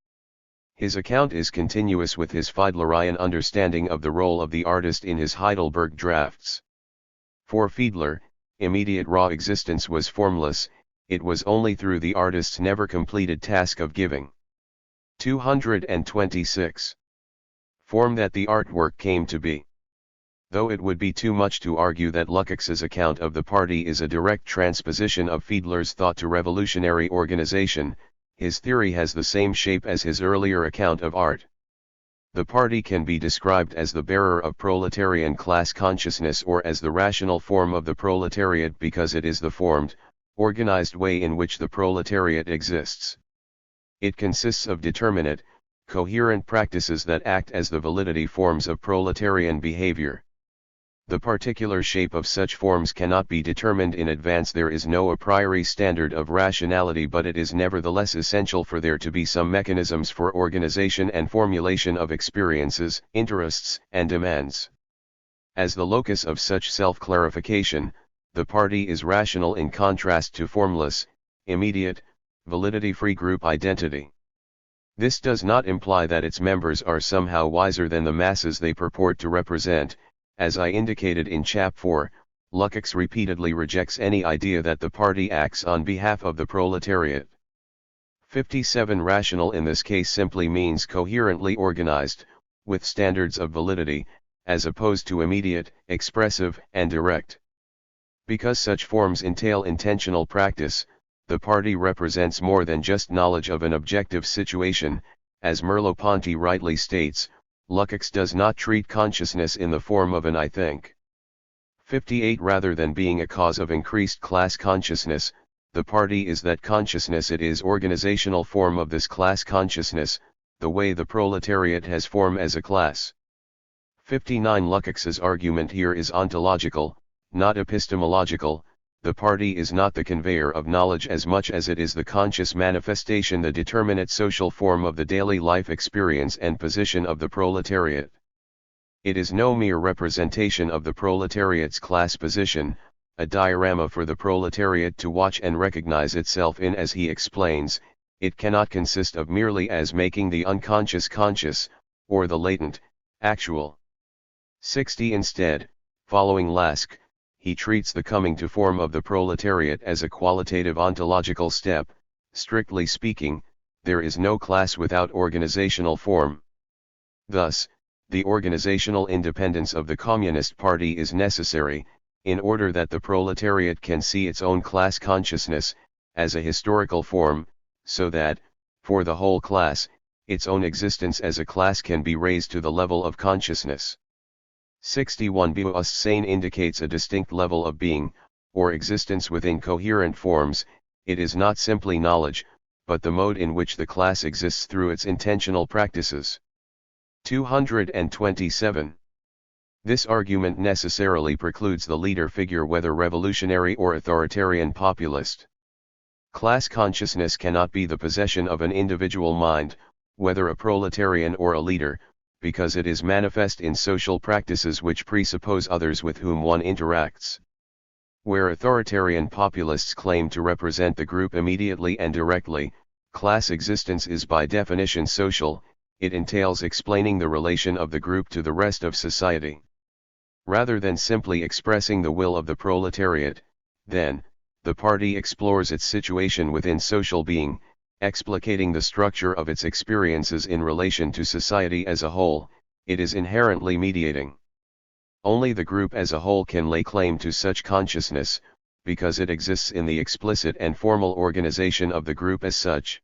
His account is continuous with his Fiedlerian understanding of the role of the artist in his Heidelberg drafts. For Fiedler, immediate raw existence was formless, it was only through the artist's never completed task of giving. 226. Form that the artwork came to be. Though it would be too much to argue that Lukács's account of the party is a direct transposition of Fiedler's thought to revolutionary organization, his theory has the same shape as his earlier account of art. The party can be described as the bearer of proletarian class consciousness or as the rational form of the proletariat because it is the formed, organized way in which the proletariat exists. It consists of determinate, coherent practices that act as the validity forms of proletarian behavior. The particular shape of such forms cannot be determined in advance. There is no a priori standard of rationality, but it is nevertheless essential for there to be some mechanisms for organization and formulation of experiences, interests, and demands. As the locus of such self-clarification, the party is rational in contrast to formless, immediate, validity-free group identity. This does not imply that its members are somehow wiser than the masses they purport to represent. As I indicated in Chap 4, Lukács repeatedly rejects any idea that the party acts on behalf of the proletariat. 57. Rational in this case simply means coherently organized, with standards of validity, as opposed to immediate, expressive, and direct. Because such forms entail intentional practice, the party represents more than just knowledge of an objective situation. As Merleau-Ponty rightly states, Lukács does not treat consciousness in the form of an I think. 58. Rather than being a cause of increased class consciousness, the party is that consciousness. It is organizational form of this class consciousness, the way the proletariat has form as a class. 59. Lukács's argument here is ontological, not epistemological. The party is not the conveyor of knowledge as much as it is the conscious manifestation, the determinate social form of the daily life experience and position of the proletariat. It is no mere representation of the proletariat's class position, a diorama for the proletariat to watch and recognize itself in. As he explains, it cannot consist of merely as making the unconscious conscious, or the latent, actual. 60. Instead, following Lask, he treats the coming to form of the proletariat as a qualitative ontological step. Strictly speaking, there is no class without organizational form. Thus, the organizational independence of the Communist Party is necessary, in order that the proletariat can see its own class consciousness, as a historical form, so that, for the whole class, its own existence as a class can be raised to the level of consciousness. 61. Bewusstsein indicates a distinct level of being, or existence within coherent forms. It is not simply knowledge, but the mode in which the class exists through its intentional practices. 227. This argument necessarily precludes the leader figure, whether revolutionary or authoritarian populist. Class consciousness cannot be the possession of an individual mind, whether a proletarian or a leader, because it is manifest in social practices which presuppose others with whom one interacts. Where authoritarian populists claim to represent the group immediately and directly, class existence is by definition social. It entails explaining the relation of the group to the rest of society. Rather than simply expressing the will of the proletariat, then, the party explores its situation within social being, explicating the structure of its experiences in relation to society as a whole. It is inherently mediating. Only the group as a whole can lay claim to such consciousness, because it exists in the explicit and formal organization of the group as such.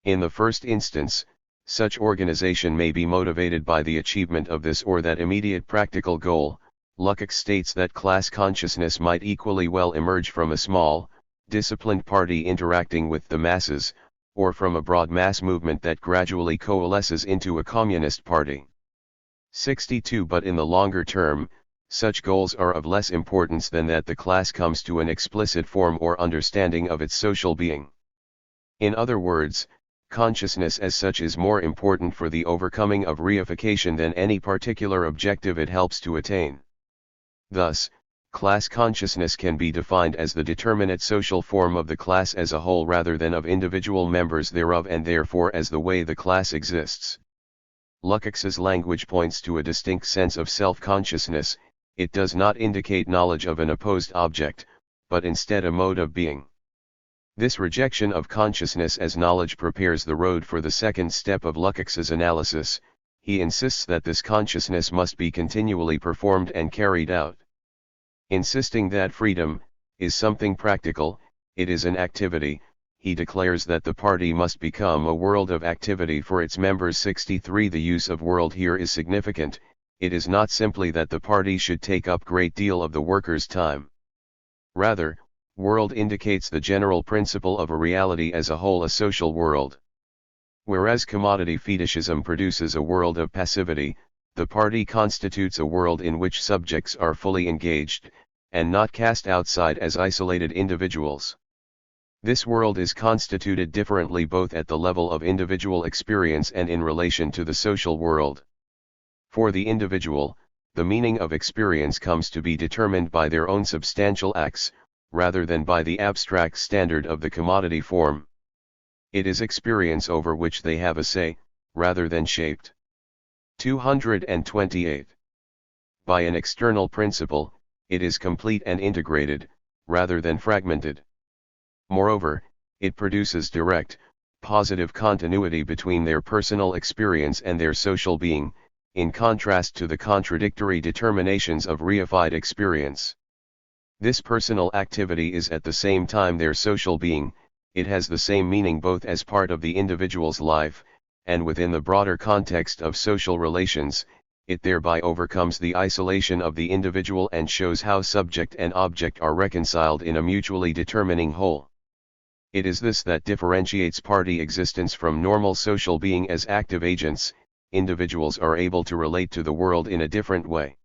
In the first instance, such organization may be motivated by the achievement of this or that immediate practical goal. Lukács states that class consciousness might equally well emerge from a small, disciplined party interacting with the masses, or from a broad mass movement that gradually coalesces into a communist party. 62. But in the longer term, such goals are of less importance than that the class comes to an explicit form or understanding of its social being. In other words, consciousness as such is more important for the overcoming of reification than any particular objective it helps to attain. Thus, class consciousness can be defined as the determinate social form of the class as a whole rather than of individual members thereof, and therefore as the way the class exists. Lukács's language points to a distinct sense of self-consciousness. It does not indicate knowledge of an opposed object, but instead a mode of being. This rejection of consciousness as knowledge prepares the road for the second step of Lukács's analysis. He insists that this consciousness must be continually performed and carried out. Insisting that freedom is something practical, it is an activity, he declares that the party must become a world of activity for its members. 63. The use of world here is significant. It is not simply that the party should take up great deal of the workers' time. Rather, world indicates the general principle of a reality as a whole, a social world. Whereas commodity fetishism produces a world of passivity, the party constitutes a world in which subjects are fully engaged, and not cast outside as isolated individuals. This world is constituted differently both at the level of individual experience and in relation to the social world. For the individual, the meaning of experience comes to be determined by their own substantial acts, rather than by the abstract standard of the commodity form. It is experience over which they have a say, rather than shaped. 228. By an external principle, it is complete and integrated, rather than fragmented. Moreover, it produces direct, positive continuity between their personal experience and their social being, in contrast to the contradictory determinations of reified experience. This personal activity is at the same time their social being. It has the same meaning both as part of the individual's life, and within the broader context of social relations. It thereby overcomes the isolation of the individual and shows how subject and object are reconciled in a mutually determining whole. It is this that differentiates party existence from normal social being. As active agents, individuals are able to relate to the world in a different way.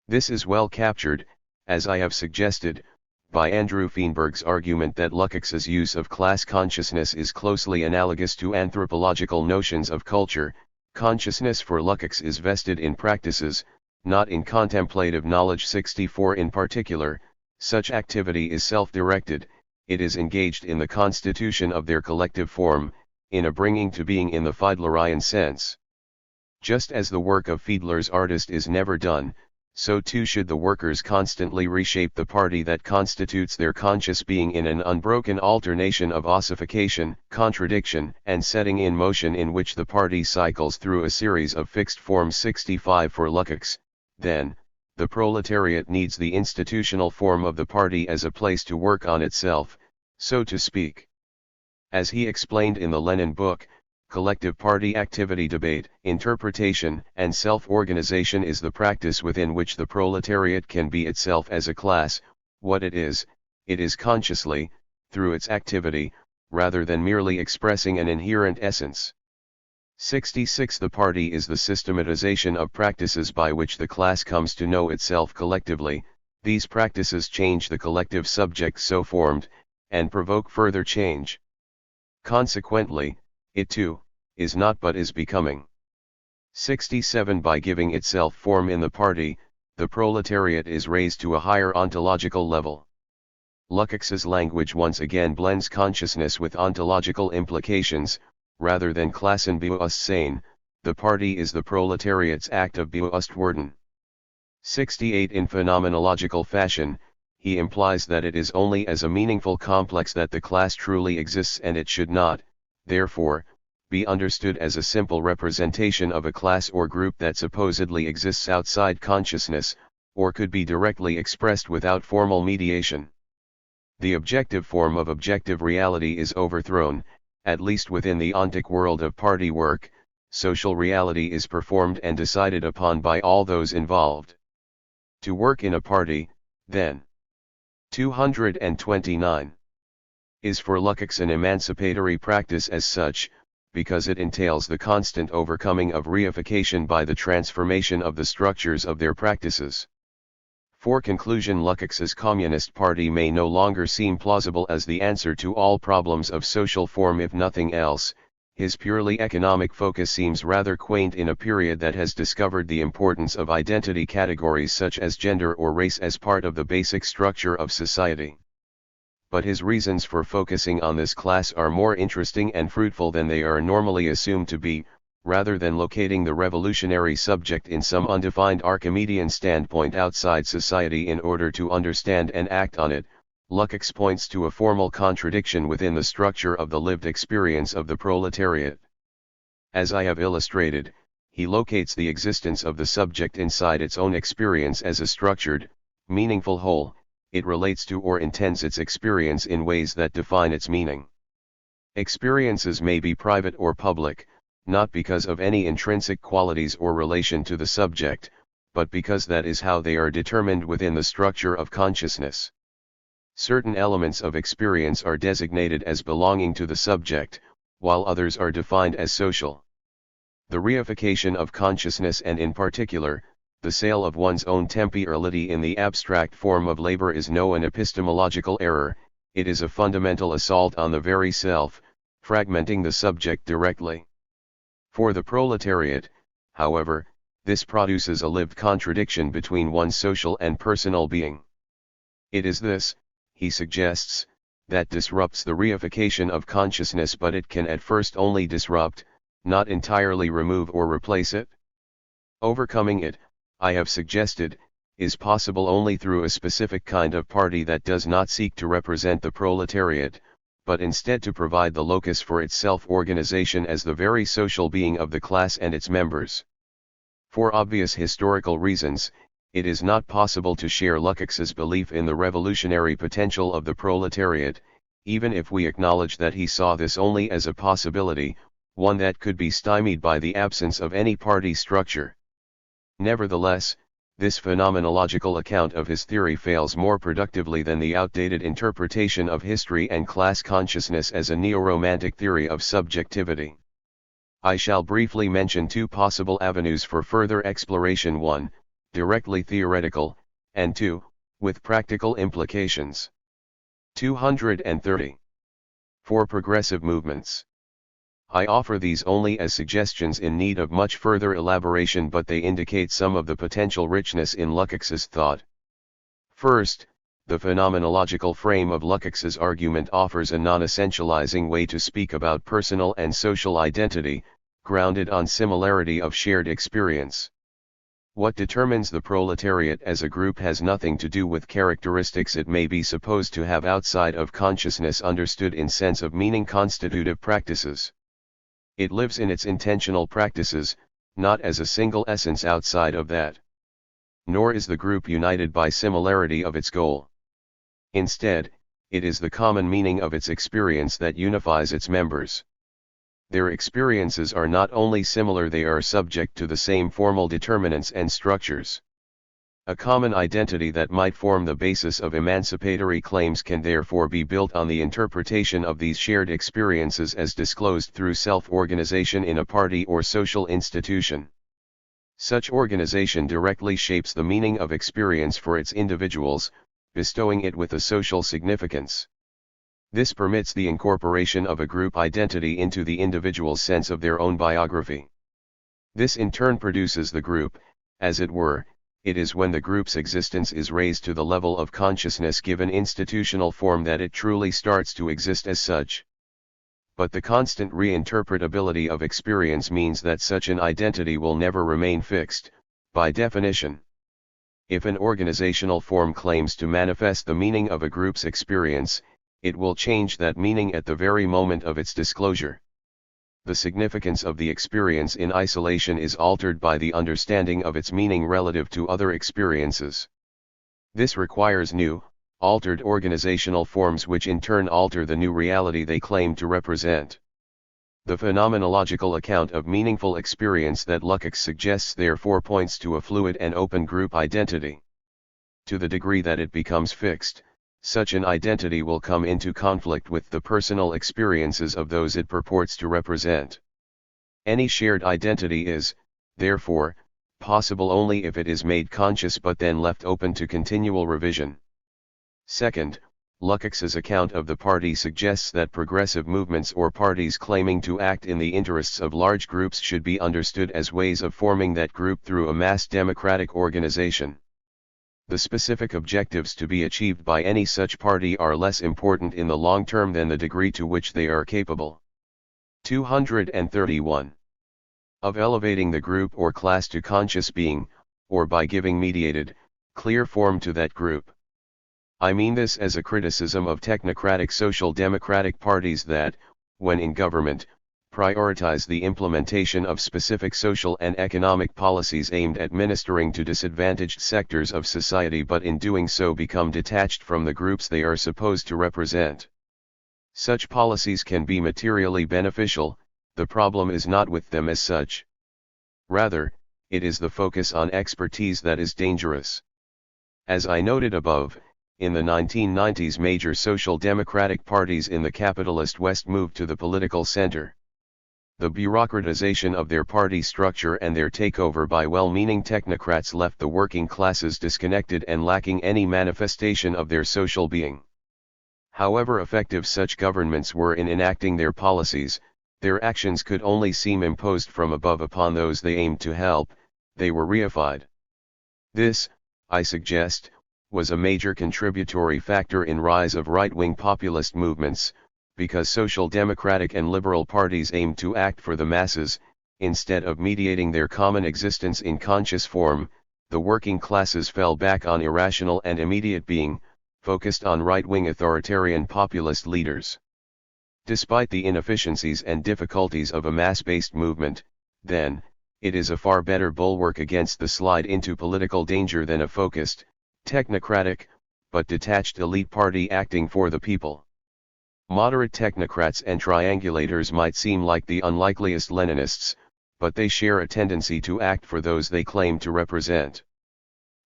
This is well captured, as I have suggested, by Andrew Feinberg's argument that Lukács's use of class consciousness is closely analogous to anthropological notions of culture. Consciousness for Lukács is vested in practices, not in contemplative knowledge. 64. In particular, such activity is self-directed. It is engaged in the constitution of their collective form, in a bringing to being in the Fiedlerian sense. Just as the work of Fiedler's artist is never done, so too should the workers constantly reshape the party that constitutes their conscious being in an unbroken alternation of ossification, contradiction, and setting in motion in which the party cycles through a series of fixed forms. 65. For Lukács, then, the proletariat needs the institutional form of the party as a place to work on itself, so to speak. As he explained in the Lenin book, collective party activity, debate, interpretation, and self-organization is the practice within which the proletariat can be itself as a class. What it is consciously, through its activity, rather than merely expressing an inherent essence. 66. The party is the systematization of practices by which the class comes to know itself collectively. These practices change the collective subject so formed, and provoke further change. Consequently, it too, is not but is becoming. 67. By giving itself form in the party, the proletariat is raised to a higher ontological level. Lukács's language once again blends consciousness with ontological implications. Rather than Klassenbewusstsein, the party is the proletariat's act of Bewusstwerden. 68. In phenomenological fashion, he implies that it is only as a meaningful complex that the class truly exists, and it should not, therefore, be understood as a simple representation of a class or group that supposedly exists outside consciousness, or could be directly expressed without formal mediation. The objective form of objective reality is overthrown, at least within the ontic world of party work. Social reality is performed and decided upon by all those involved. To work in a party, then. 229. Is for Lukács an emancipatory practice as such, because it entails the constant overcoming of reification by the transformation of the structures of their practices. For conclusion, Lukács's Communist Party may no longer seem plausible as the answer to all problems of social form. If nothing else, his purely economic focus seems rather quaint in a period that has discovered the importance of identity categories such as gender or race as part of the basic structure of society. But his reasons for focusing on this class are more interesting and fruitful than they are normally assumed to be. Rather than locating the revolutionary subject in some undefined Archimedean standpoint outside society in order to understand and act on it, Lukács points to a formal contradiction within the structure of the lived experience of the proletariat. As I have illustrated, he locates the existence of the subject inside its own experience as a structured, meaningful whole. It relates to or intends its experience in ways that define its meaning. Experiences may be private or public, not because of any intrinsic qualities or relation to the subject, but because that is how they are determined within the structure of consciousness. Certain elements of experience are designated as belonging to the subject, while others are defined as social. The reification of consciousness, and in particular, the sale of one's own temporality in the abstract form of labor, is no an epistemological error, it is a fundamental assault on the very self, fragmenting the subject directly. For the proletariat, however, this produces a lived contradiction between one's social and personal being. It is this, he suggests, that disrupts the reification of consciousness, but it can at first only disrupt, not entirely remove or replace it. Overcoming it, I have suggested, is possible only through a specific kind of party that does not seek to represent the proletariat, but instead to provide the locus for its self-organization as the very social being of the class and its members. For obvious historical reasons, it is not possible to share Lukács's belief in the revolutionary potential of the proletariat, even if we acknowledge that he saw this only as a possibility, one that could be stymied by the absence of any party structure. Nevertheless, this phenomenological account of his theory fails more productively than the outdated interpretation of history and class consciousness as a neo-romantic theory of subjectivity. I shall briefly mention two possible avenues for further exploration: one, directly theoretical, and two, with practical implications. 230. For progressive movements. I offer these only as suggestions in need of much further elaboration, but they indicate some of the potential richness in Lukács's thought. First, the phenomenological frame of Lukács's argument offers a non-essentializing way to speak about personal and social identity, grounded on similarity of shared experience. What determines the proletariat as a group has nothing to do with characteristics it may be supposed to have outside of consciousness understood in sense of meaning constitutive practices. It lives in its intentional practices, not as a single essence outside of that. Nor is the group united by similarity of its goal. Instead, it is the common meaning of its experience that unifies its members. Their experiences are not only similar, they are subject to the same formal determinants and structures. A common identity that might form the basis of emancipatory claims can therefore be built on the interpretation of these shared experiences as disclosed through self-organization in a party or social institution. Such organization directly shapes the meaning of experience for its individuals, bestowing it with a social significance. This permits the incorporation of a group identity into the individual's sense of their own biography. This in turn produces the group, as it were. It is when the group's existence is raised to the level of consciousness given institutional form that it truly starts to exist as such. But the constant reinterpretability of experience means that such an identity will never remain fixed, by definition. If an organizational form claims to manifest the meaning of a group's experience, it will change that meaning at the very moment of its disclosure. The significance of the experience in isolation is altered by the understanding of its meaning relative to other experiences. This requires new, altered organizational forms which in turn alter the new reality they claim to represent. The phenomenological account of meaningful experience that Lukács suggests therefore points to a fluid and open group identity. To the degree that it becomes fixed, such an identity will come into conflict with the personal experiences of those it purports to represent. Any shared identity is, therefore, possible only if it is made conscious but then left open to continual revision. Second, Lukács's account of the party suggests that progressive movements or parties claiming to act in the interests of large groups should be understood as ways of forming that group through a mass democratic organization. The specific objectives to be achieved by any such party are less important in the long term than the degree to which they are capable. 231. Of elevating the group or class to conscious being, or by giving mediated, clear form to that group. I mean this as a criticism of technocratic social democratic parties that, when in government, prioritize the implementation of specific social and economic policies aimed at ministering to disadvantaged sectors of society, but in doing so become detached from the groups they are supposed to represent. Such policies can be materially beneficial, the problem is not with them as such. Rather, it is the focus on expertise that is dangerous. As I noted above, in the 1990s major social democratic parties in the capitalist West moved to the political center. The bureaucratization of their party structure and their takeover by well-meaning technocrats left the working classes disconnected and lacking any manifestation of their social being. However effective such governments were in enacting their policies, their actions could only seem imposed from above upon those they aimed to help. They were reified. This, I suggest, was a major contributory factor in rise of right-wing populist movements, because social democratic and liberal parties aimed to act for the masses, instead of mediating their common existence in conscious form. The working classes fell back on irrational and immediate being, focused on right-wing authoritarian populist leaders. Despite the inefficiencies and difficulties of a mass-based movement, then, it is a far better bulwark against the slide into political danger than a focused, technocratic, but detached elite party acting for the people. Moderate technocrats and triangulators might seem like the unlikeliest Leninists, but they share a tendency to act for those they claim to represent.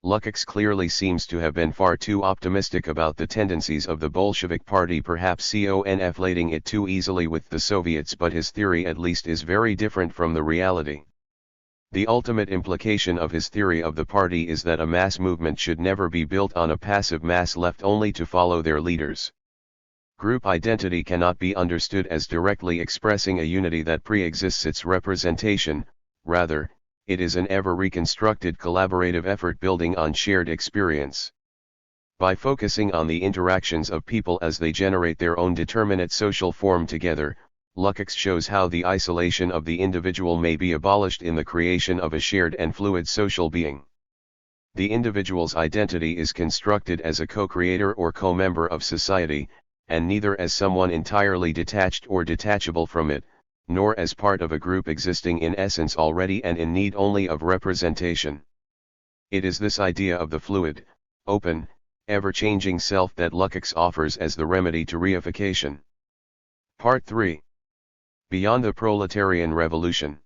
Lukács clearly seems to have been far too optimistic about the tendencies of the Bolshevik Party, perhaps conflating it too easily with the Soviets, but his theory at least is very different from the reality. The ultimate implication of his theory of the party is that a mass movement should never be built on a passive mass left only to follow their leaders. Group identity cannot be understood as directly expressing a unity that pre-exists its representation, rather, it is an ever-reconstructed collaborative effort building on shared experience. By focusing on the interactions of people as they generate their own determinate social form together, Lukács shows how the isolation of the individual may be abolished in the creation of a shared and fluid social being. The individual's identity is constructed as a co-creator or co-member of society, and neither as someone entirely detached or detachable from it, nor as part of a group existing in essence already and in need only of representation. It is this idea of the fluid, open, ever-changing self that Lukács offers as the remedy to reification. Part 3. Beyond the Proletarian Revolution.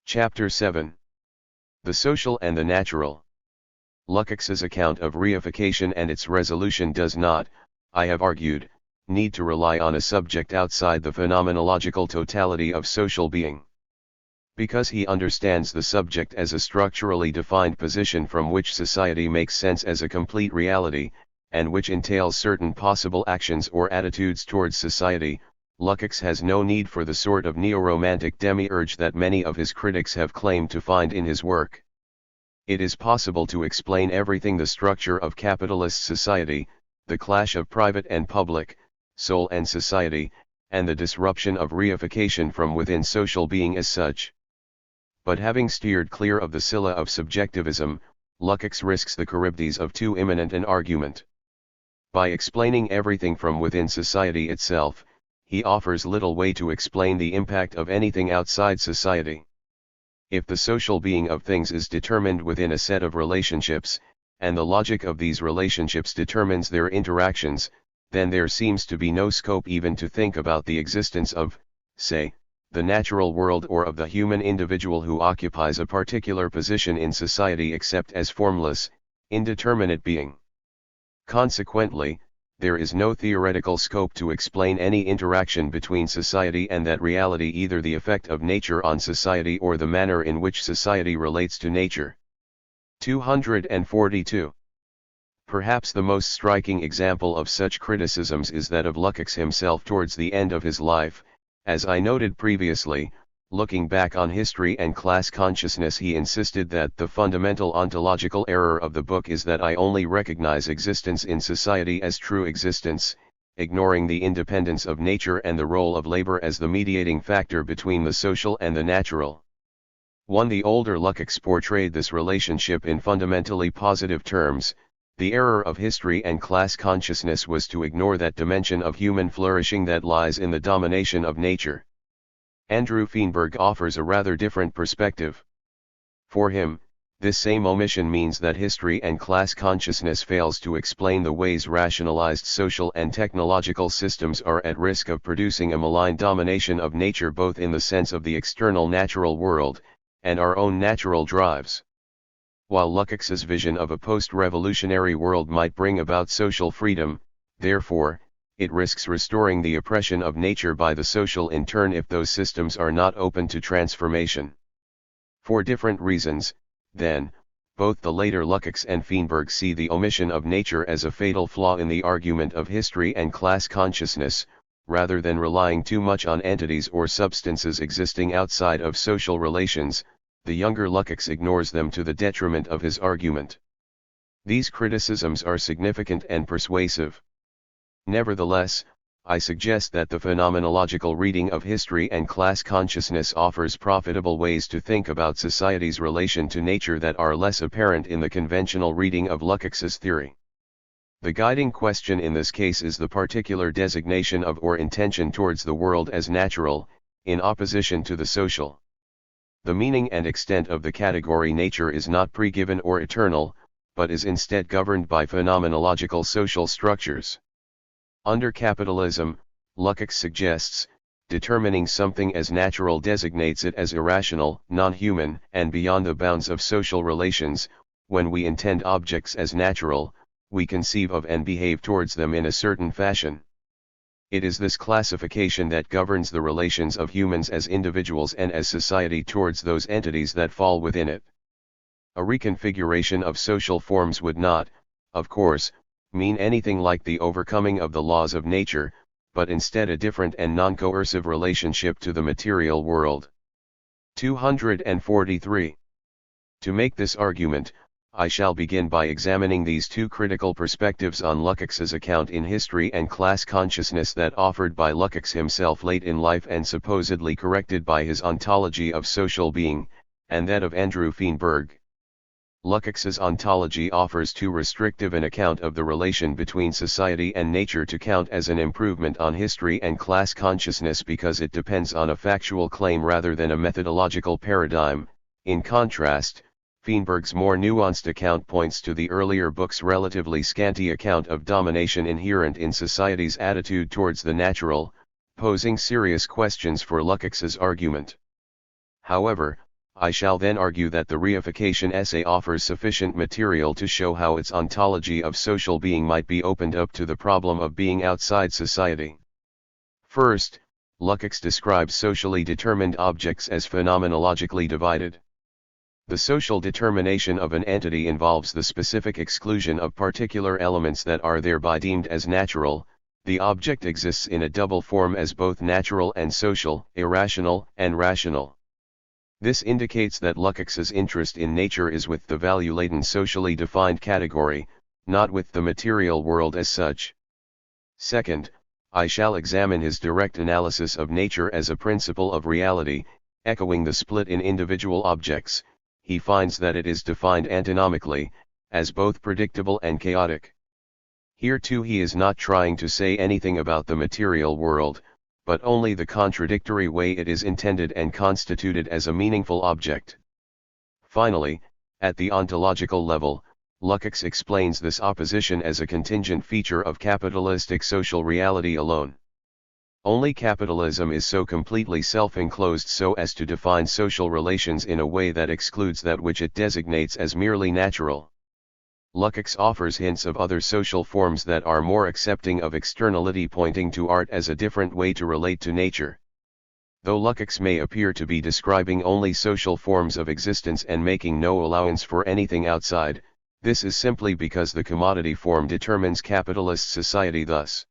Chapter 7. The Social and the Natural. Lukács's account of reification and its resolution does not, I have argued, need to rely on a subject outside the phenomenological totality of social being. Because he understands the subject as a structurally defined position from which society makes sense as a complete reality, and which entails certain possible actions or attitudes towards society, Lukács has no need for the sort of neo-romantic demiurge that many of his critics have claimed to find in his work. It is possible to explain everything: the structure of capitalist society, the clash of private and public, soul and society, and the disruption of reification from within social being as such. But having steered clear of the Scylla of subjectivism, Lukács risks the Charybdis of too imminent an argument. By explaining everything from within society itself, he offers little way to explain the impact of anything outside society. If the social being of things is determined within a set of relationships, and the logic of these relationships determines their interactions, then there seems to be no scope even to think about the existence of, say, the natural world or of the human individual who occupies a particular position in society except as formless, indeterminate being. Consequently, there is no theoretical scope to explain any interaction between society and that reality, either the effect of nature on society or the manner in which society relates to nature. 242. Perhaps the most striking example of such criticisms is that of Lukács himself towards the end of his life. As I noted previously, looking back on history and class consciousness, he insisted that the fundamental ontological error of the book is that I only recognize existence in society as true existence, ignoring the independence of nature and the role of labor as the mediating factor between the social and the natural. The older Lukács portrayed this relationship in fundamentally positive terms. The error of history and class consciousness was to ignore that dimension of human flourishing that lies in the domination of nature. Andrew Feinberg offers a rather different perspective. For him, This same omission means that history and class consciousness fails to explain the ways rationalized social and technological systems are at risk of producing a malign domination of nature, both in the sense of the external natural world, and our own natural drives. While Lukács's vision of a post-revolutionary world might bring about social freedom, therefore, it risks restoring the oppression of nature by the social in turn if those systems are not open to transformation. For different reasons, then, both the later Lukács and Feinberg see the omission of nature as a fatal flaw in the argument of history and class consciousness, rather than relying too much on entities or substances existing outside of social relations. The younger Lukács ignores them to the detriment of his argument. These criticisms are significant and persuasive. Nevertheless, I suggest that the phenomenological reading of history and class consciousness offers profitable ways to think about society's relation to nature that are less apparent in the conventional reading of Lukács's theory. The guiding question in this case is the particular designation of or intention towards the world as natural, in opposition to the social. The meaning and extent of the category nature is not pre-given or eternal, but is instead governed by phenomenological social structures. Under capitalism, Lukács suggests, determining something as natural designates it as irrational, non-human, and beyond the bounds of social relations. When we intend objects as natural, we conceive of and behave towards them in a certain fashion. It is this classification that governs the relations of humans as individuals and as society towards those entities that fall within it. A reconfiguration of social forms would not, of course, mean anything like the overcoming of the laws of nature, but instead a different and non-coercive relationship to the material world. 243. To make this argument, I shall begin by examining these two critical perspectives on Lukács's account in history and class consciousness that offered by Lukács himself late in life and supposedly corrected by his ontology of social being, and that of Andrew Feinberg. Lukács's ontology offers too restrictive an account of the relation between society and nature to count as an improvement on history and class consciousness because it depends on a factual claim rather than a methodological paradigm. In contrast, Feinberg's more nuanced account points to the earlier book's relatively scanty account of domination inherent in society's attitude towards the natural, posing serious questions for Lukács's argument. However, I shall then argue that the Reification essay offers sufficient material to show how its ontology of social being might be opened up to the problem of being outside society. First, Lukács describes socially determined objects as phenomenologically divided. The social determination of an entity involves the specific exclusion of particular elements that are thereby deemed as natural. The object exists in a double form as both natural and social, irrational and rational. This indicates that Lukács's interest in nature is with the value-laden socially defined category, not with the material world as such. Second, I shall examine his direct analysis of nature as a principle of reality, echoing the split in individual objects. He finds that it is defined antinomically, as both predictable and chaotic. Here too he is not trying to say anything about the material world, but only the contradictory way it is intended and constituted as a meaningful object. Finally, at the ontological level, Lukács explains this opposition as a contingent feature of capitalistic social reality alone. Only capitalism is so completely self-enclosed so as to define social relations in a way that excludes that which it designates as merely natural. Lukács offers hints of other social forms that are more accepting of externality, pointing to art as a different way to relate to nature. Though Lukács may appear to be describing only social forms of existence and making no allowance for anything outside, this is simply because the commodity form determines capitalist society thus.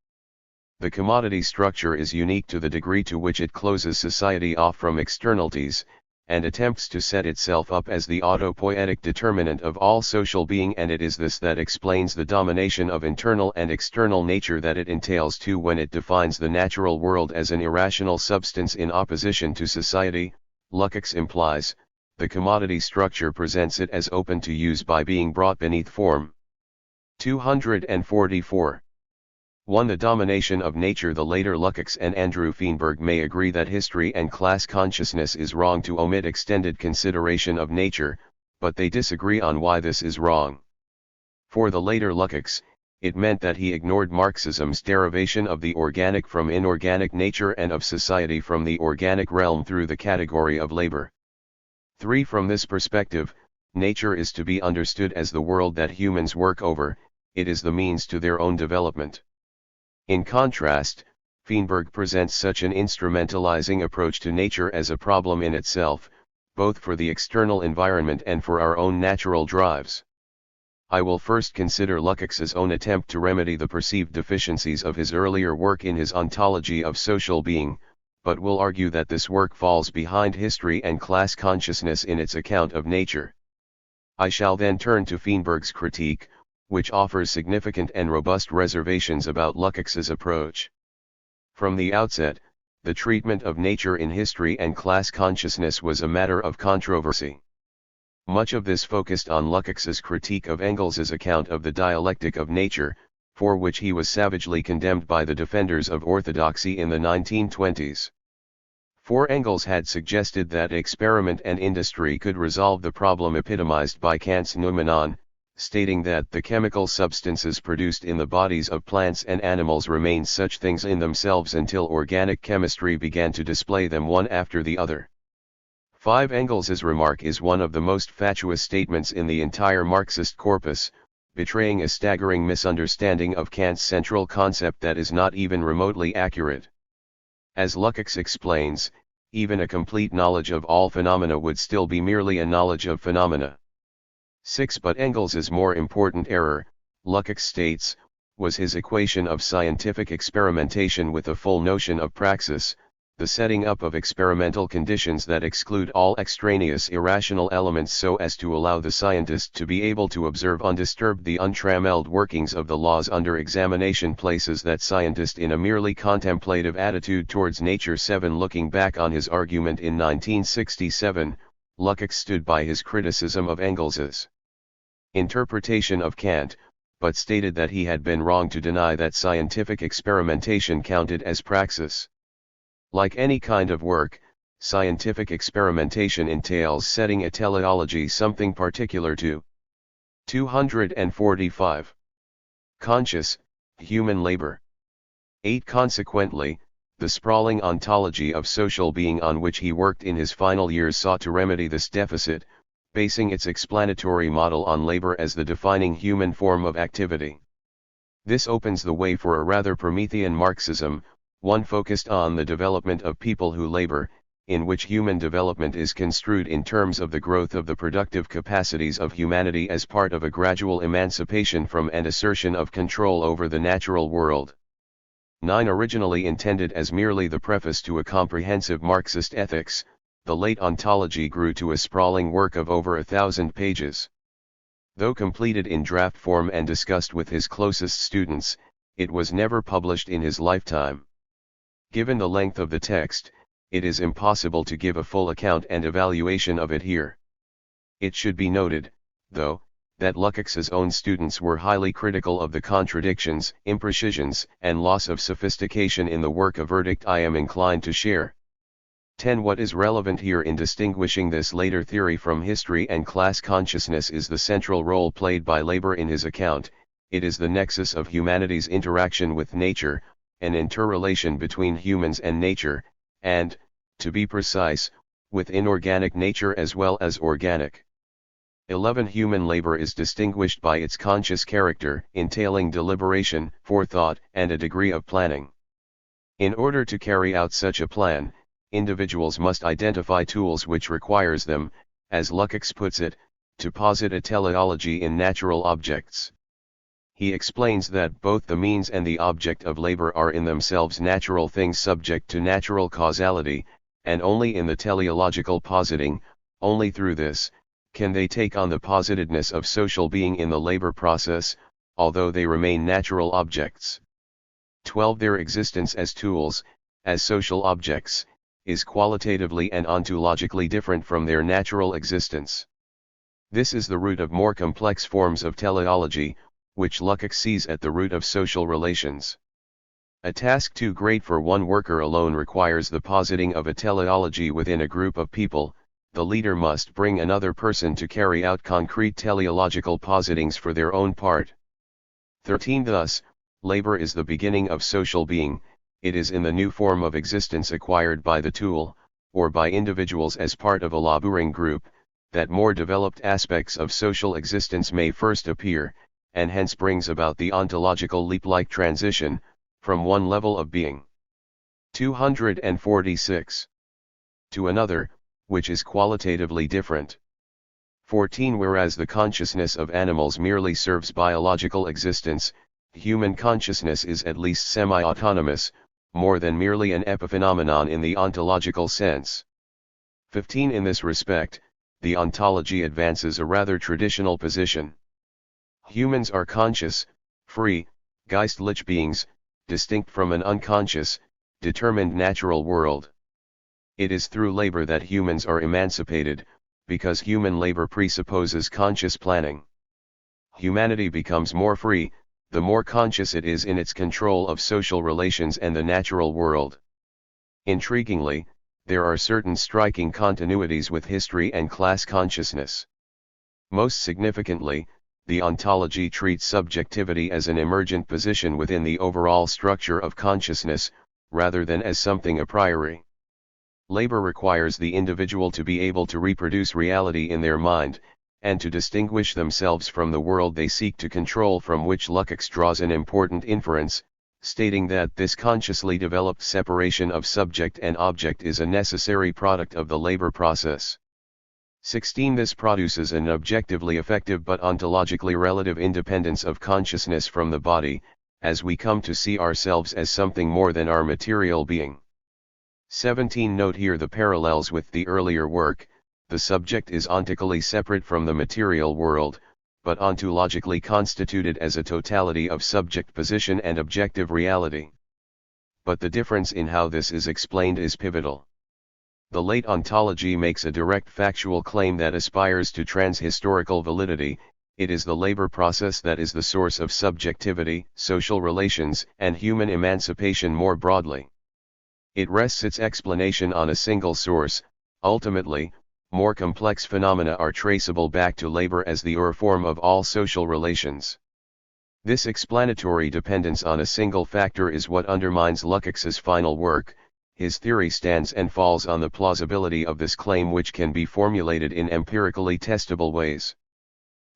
The commodity structure is unique to the degree to which it closes society off from externalities, and attempts to set itself up as the autopoietic determinant of all social being, and it is this that explains the domination of internal and external nature that it entails too when it defines the natural world as an irrational substance in opposition to society. Lukács implies, the commodity structure presents it as open to use by being brought beneath form. 244. 1. The domination of nature. The later Lukács and Andrew Feinberg may agree that history and class consciousness is wrong to omit extended consideration of nature, but they disagree on why this is wrong. For the later Lukács, it meant that he ignored Marxism's derivation of the organic from inorganic nature and of society from the organic realm through the category of labor. 3. From this perspective, nature is to be understood as the world that humans work over, it is the means to their own development. In contrast, Feinberg presents such an instrumentalizing approach to nature as a problem in itself, both for the external environment and for our own natural drives. I will first consider Lukács's own attempt to remedy the perceived deficiencies of his earlier work in his ontology of social being, but will argue that this work falls behind history and class consciousness in its account of nature. I shall then turn to Feinberg's critique, which offers significant and robust reservations about Lukács's approach. From the outset, the treatment of nature in history and class consciousness was a matter of controversy. Much of this focused on Lukács's critique of Engels's account of the dialectic of nature, for which he was savagely condemned by the defenders of orthodoxy in the 1920s. For Engels had suggested that experiment and industry could resolve the problem epitomized by Kant's noumenon, stating that the chemical substances produced in the bodies of plants and animals remained such things in themselves until organic chemistry began to display them one after the other. 5. Engels's remark is one of the most fatuous statements in the entire Marxist corpus, betraying a staggering misunderstanding of Kant's central concept that is not even remotely accurate. As Lukács explains, even a complete knowledge of all phenomena would still be merely a knowledge of phenomena. 6. But Engels's more important error, Lukács states, was his equation of scientific experimentation with a full notion of praxis, the setting up of experimental conditions that exclude all extraneous irrational elements so as to allow the scientist to be able to observe undisturbed the untrammeled workings of the laws under examination places that scientist in a merely contemplative attitude towards nature. 7. Looking back on his argument in 1967, Lukács stood by his criticism of Engels's interpretation of Kant, but stated that he had been wrong to deny that scientific experimentation counted as praxis. Like any kind of work, scientific experimentation entails setting a teleology something particular to. 245. Conscious, human labor. 8. Consequently, the sprawling ontology of social being on which he worked in his final years sought to remedy this deficit, basing its explanatory model on labor as the defining human form of activity. This opens the way for a rather Promethean Marxism, one focused on the development of people who labor, in which human development is construed in terms of the growth of the productive capacities of humanity as part of a gradual emancipation from and assertion of control over the natural world. 9. Originally intended as merely the preface to a comprehensive Marxist ethics, the late ontology grew to a sprawling work of over 1,000 pages. Though completed in draft form and discussed with his closest students, it was never published in his lifetime. Given the length of the text, it is impossible to give a full account and evaluation of it here. It should be noted, though, that Lukács's own students were highly critical of the contradictions, imprecisions, and loss of sophistication in the work, a verdict I am inclined to share. 10. What is relevant here in distinguishing this later theory from history and class consciousness is the central role played by labor in his account. It is the nexus of humanity's interaction with nature, an interrelation between humans and nature, and, to be precise, with inorganic nature as well as organic. 11. Human labor is distinguished by its conscious character, entailing deliberation, forethought, and a degree of planning. In order to carry out such a plan, individuals must identify tools which requires them, as Lukács puts it, to posit a teleology in natural objects. He explains that both the means and the object of labor are in themselves natural things subject to natural causality, and only in the teleological positing, only through this, can they take on the positedness of social being in the labor process, although they remain natural objects. 12. Their existence as tools, as social objects, is qualitatively and ontologically different from their natural existence. This is the root of more complex forms of teleology, which Lukács sees at the root of social relations. A task too great for one worker alone requires the positing of a teleology within a group of people, the leader must bring another person to carry out concrete teleological positings for their own part. 13. Thus, labor is the beginning of social being. It is in the new form of existence acquired by the tool, or by individuals as part of a laboring group, that more developed aspects of social existence may first appear, and hence brings about the ontological leap-like transition, from one level of being 246 to another, which is qualitatively different. 14. Whereas the consciousness of animals merely serves biological existence, human consciousness is at least semi-autonomous, more than merely an epiphenomenon in the ontological sense. 15. In this respect, the ontology advances a rather traditional position. Humans are conscious, free, geistliche beings, distinct from an unconscious, determined natural world. It is through labor that humans are emancipated, because human labor presupposes conscious planning. Humanity becomes more free, the more conscious it is in its control of social relations and the natural world. Intriguingly, there are certain striking continuities with history and class consciousness. Most significantly, the ontology treats subjectivity as an emergent position within the overall structure of consciousness, rather than as something a priori. Labor requires the individual to be able to reproduce reality in their mind, and to distinguish themselves from the world they seek to control, from which Lukács draws an important inference, stating that this consciously developed separation of subject and object is a necessary product of the labor process. 16. This produces an objectively effective but ontologically relative independence of consciousness from the body, as we come to see ourselves as something more than our material being. 17. Note here the parallels with the earlier work. The subject is ontically separate from the material world, but ontologically constituted as a totality of subject position and objective reality. But the difference in how this is explained is pivotal. The late ontology makes a direct factual claim that aspires to transhistorical validity. It is the labor process that is the source of subjectivity, social relations, and human emancipation more broadly. It rests its explanation on a single source. Ultimately, more complex phenomena are traceable back to labor as the form of all social relations. This explanatory dependence on a single factor is what undermines Lukács's final work. His theory stands and falls on the plausibility of this claim, which can be formulated in empirically testable ways.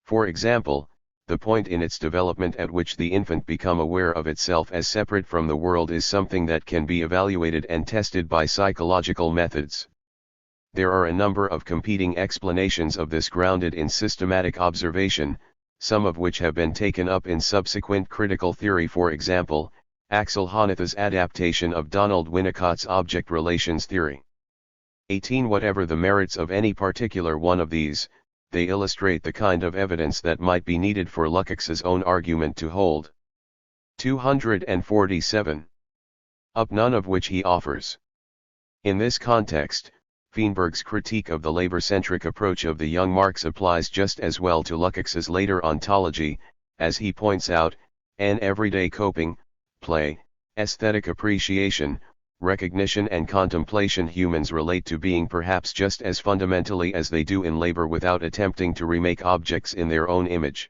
For example, the point in its development at which the infant becomes aware of itself as separate from the world is something that can be evaluated and tested by psychological methods. There are a number of competing explanations of this grounded in systematic observation, some of which have been taken up in subsequent critical theory. For example, Axel Honneth's adaptation of Donald Winnicott's object relations theory. 18. Whatever the merits of any particular one of these, they illustrate the kind of evidence that might be needed for Lukács's own argument to hold. 247. Up none of which he offers. In this context, Feinberg's critique of the labor-centric approach of the young Marx applies just as well to Lukács's later ontology, as he points out, an everyday coping, play, aesthetic appreciation, recognition and contemplation. Humans relate to being perhaps just as fundamentally as they do in labor, without attempting to remake objects in their own image.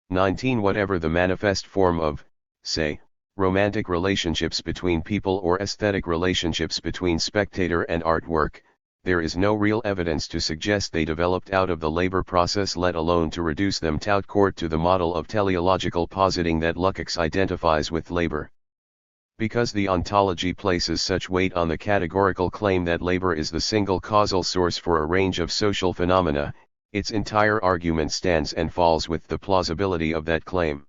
19. Whatever the manifest form of, say, romantic relationships between people or aesthetic relationships between spectator and artwork, there is no real evidence to suggest they developed out of the labor process, let alone to reduce them tout court to the model of teleological positing that Lukács identifies with labor. Because the ontology places such weight on the categorical claim that labor is the single causal source for a range of social phenomena, its entire argument stands and falls with the plausibility of that claim.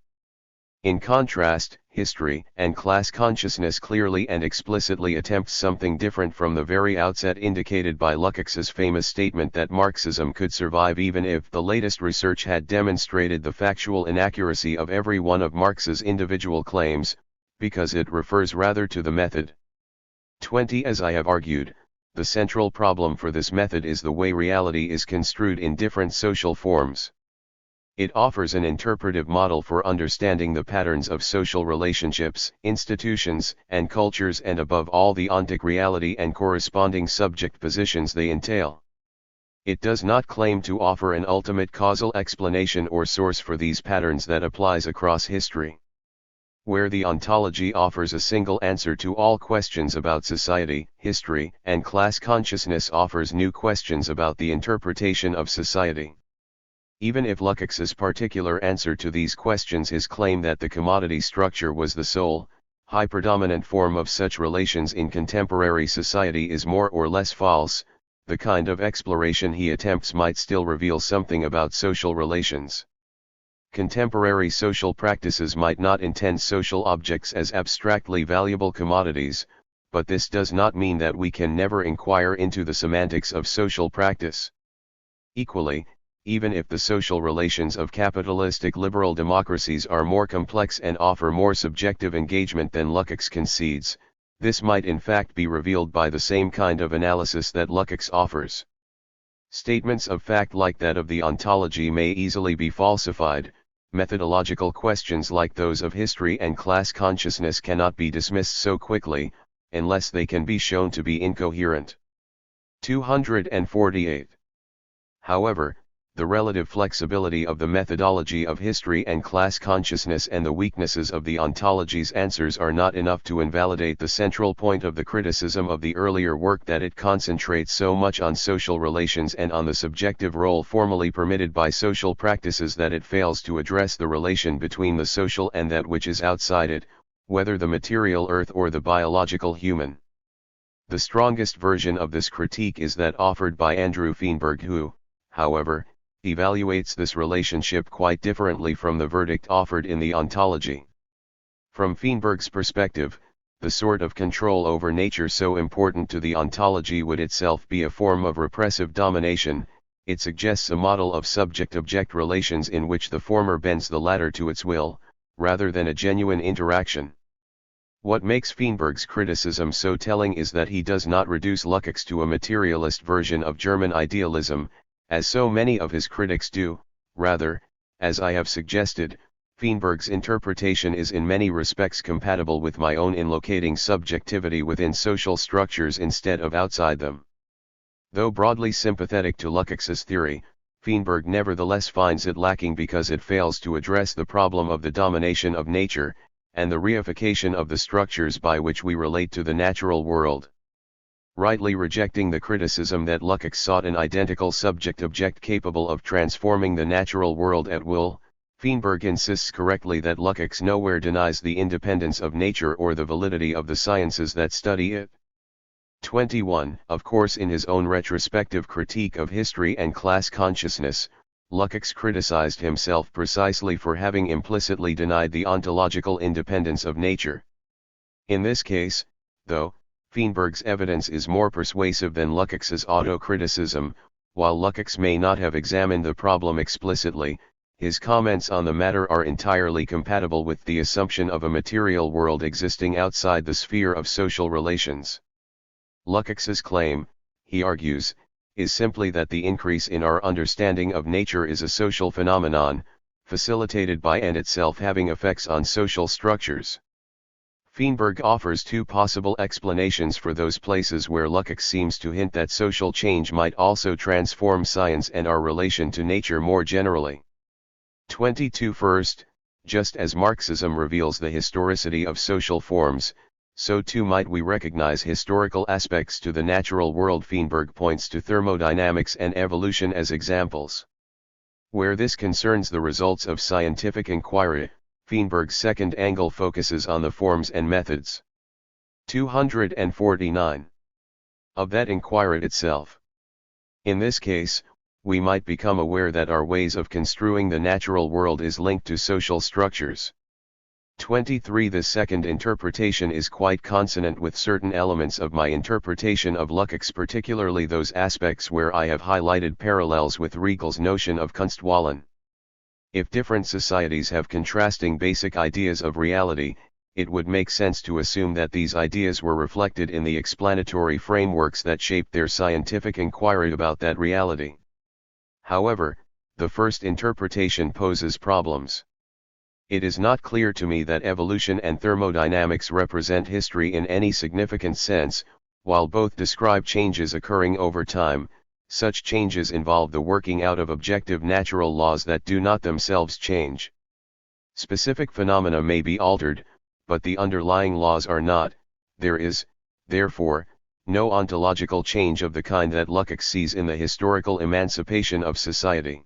In contrast, history and class consciousness clearly and explicitly attempts something different from the very outset, indicated by Lukács's famous statement that Marxism could survive even if the latest research had demonstrated the factual inaccuracy of every one of Marx's individual claims, because it refers rather to the method. 20. As I have argued, the central problem for this method is the way reality is construed in different social forms. It offers an interpretive model for understanding the patterns of social relationships, institutions, and cultures, and above all the ontic reality and corresponding subject positions they entail. It does not claim to offer an ultimate causal explanation or source for these patterns that applies across history. Where the ontology offers a single answer to all questions about society, history, and class, consciousness offers new questions about the interpretation of society. Even if Lukács's particular answer to these questions, his claim that the commodity structure was the sole, high predominant form of such relations in contemporary society, is more or less false, the kind of exploration he attempts might still reveal something about social relations. Contemporary social practices might not intend social objects as abstractly valuable commodities, but this does not mean that we can never inquire into the semantics of social practice. Equally, even if the social relations of capitalistic liberal democracies are more complex and offer more subjective engagement than Lukács concedes, this might in fact be revealed by the same kind of analysis that Lukács offers. Statements of fact like that of the ontology may easily be falsified. Methodological questions like those of history and class consciousness cannot be dismissed so quickly, unless they can be shown to be incoherent. 248. However, the relative flexibility of the methodology of history and class consciousness and the weaknesses of the ontology's answers are not enough to invalidate the central point of the criticism of the earlier work, that it concentrates so much on social relations and on the subjective role formally permitted by social practices that it fails to address the relation between the social and that which is outside it, whether the material earth or the biological human. The strongest version of this critique is that offered by Andrew Feenberg, who, however, evaluates this relationship quite differently from the verdict offered in the ontology. From Feenberg's perspective, the sort of control over nature so important to the ontology would itself be a form of repressive domination. It suggests a model of subject-object relations in which the former bends the latter to its will, rather than a genuine interaction. What makes Feenberg's criticism so telling is that he does not reduce Lukács to a materialist version of German idealism, as so many of his critics do. Rather, as I have suggested, Feenberg's interpretation is in many respects compatible with my own in locating subjectivity within social structures instead of outside them. Though broadly sympathetic to Lukács's theory, Feenberg nevertheless finds it lacking because it fails to address the problem of the domination of nature, and the reification of the structures by which we relate to the natural world. Rightly rejecting the criticism that Lukács sought an identical subject-object capable of transforming the natural world at will, Feenberg insists correctly that Lukács nowhere denies the independence of nature or the validity of the sciences that study it. 21. Of course, in his own retrospective critique of history and class consciousness, Lukács criticized himself precisely for having implicitly denied the ontological independence of nature. In this case, though, Feenberg's evidence is more persuasive than Lukács's auto-criticism. While Lukács may not have examined the problem explicitly, his comments on the matter are entirely compatible with the assumption of a material world existing outside the sphere of social relations. Lukács's claim, he argues, is simply that the increase in our understanding of nature is a social phenomenon, facilitated by and itself having effects on social structures. Feenberg offers two possible explanations for those places where Lukács seems to hint that social change might also transform science and our relation to nature more generally. 22. First, just as Marxism reveals the historicity of social forms, so too might we recognize historical aspects to the natural world. Feenberg points to thermodynamics and evolution as examples. Where this concerns the results of scientific inquiry, Feenberg's second angle focuses on the forms and methods. 249. Of that inquiry itself. In this case, we might become aware that our ways of construing the natural world is linked to social structures. 23. The second interpretation is quite consonant with certain elements of my interpretation of Lukács, particularly those aspects where I have highlighted parallels with Riegel's notion of Kunstwollen. If different societies have contrasting basic ideas of reality, it would make sense to assume that these ideas were reflected in the explanatory frameworks that shaped their scientific inquiry about that reality. However, the first interpretation poses problems. It is not clear to me that evolution and thermodynamics represent history in any significant sense. While both describe changes occurring over time, Such changes involve the working out of objective natural laws that do not themselves change. Specific phenomena may be altered, but the underlying laws are not. There is, therefore, no ontological change of the kind that Lukács sees in the historical emancipation of society.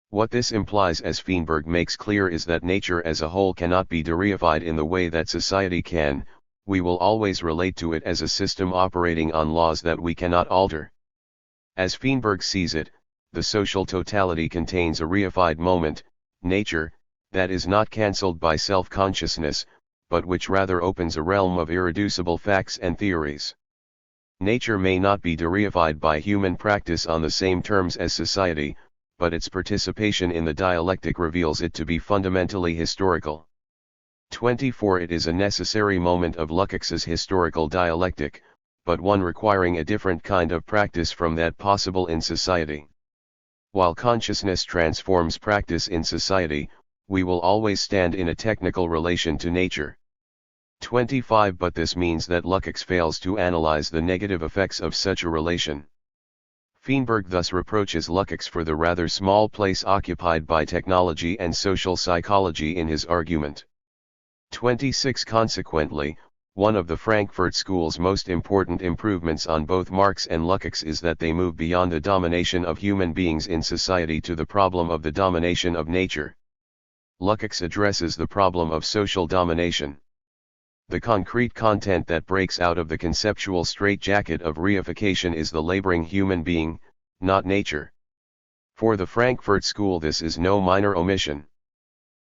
What this implies, as Feinberg makes clear, is that nature as a whole cannot be deified in the way that society can. We will always relate to it as a system operating on laws that we cannot alter. As Feinberg sees it, the social totality contains a reified moment, nature, that is not cancelled by self-consciousness, but which rather opens a realm of irreducible facts and theories. Nature may not be deified by human practice on the same terms as society, but its participation in the dialectic reveals it to be fundamentally historical. 24. It is a necessary moment of Lukács's historical dialectic, but one requiring a different kind of practice from that possible in society. While consciousness transforms practice in society, we will always stand in a technical relation to nature. 25. But this means that Lukács fails to analyze the negative effects of such a relation. Feinberg thus reproaches Lukács for the rather small place occupied by technology and social psychology in his argument. 26. Consequently, one of the Frankfurt School's most important improvements on both Marx and Lukács is that they move beyond the domination of human beings in society to the problem of the domination of nature. Lukács addresses the problem of social domination. The concrete content that breaks out of the conceptual straitjacket of reification is the laboring human being, not nature. For the Frankfurt School, this is no minor omission.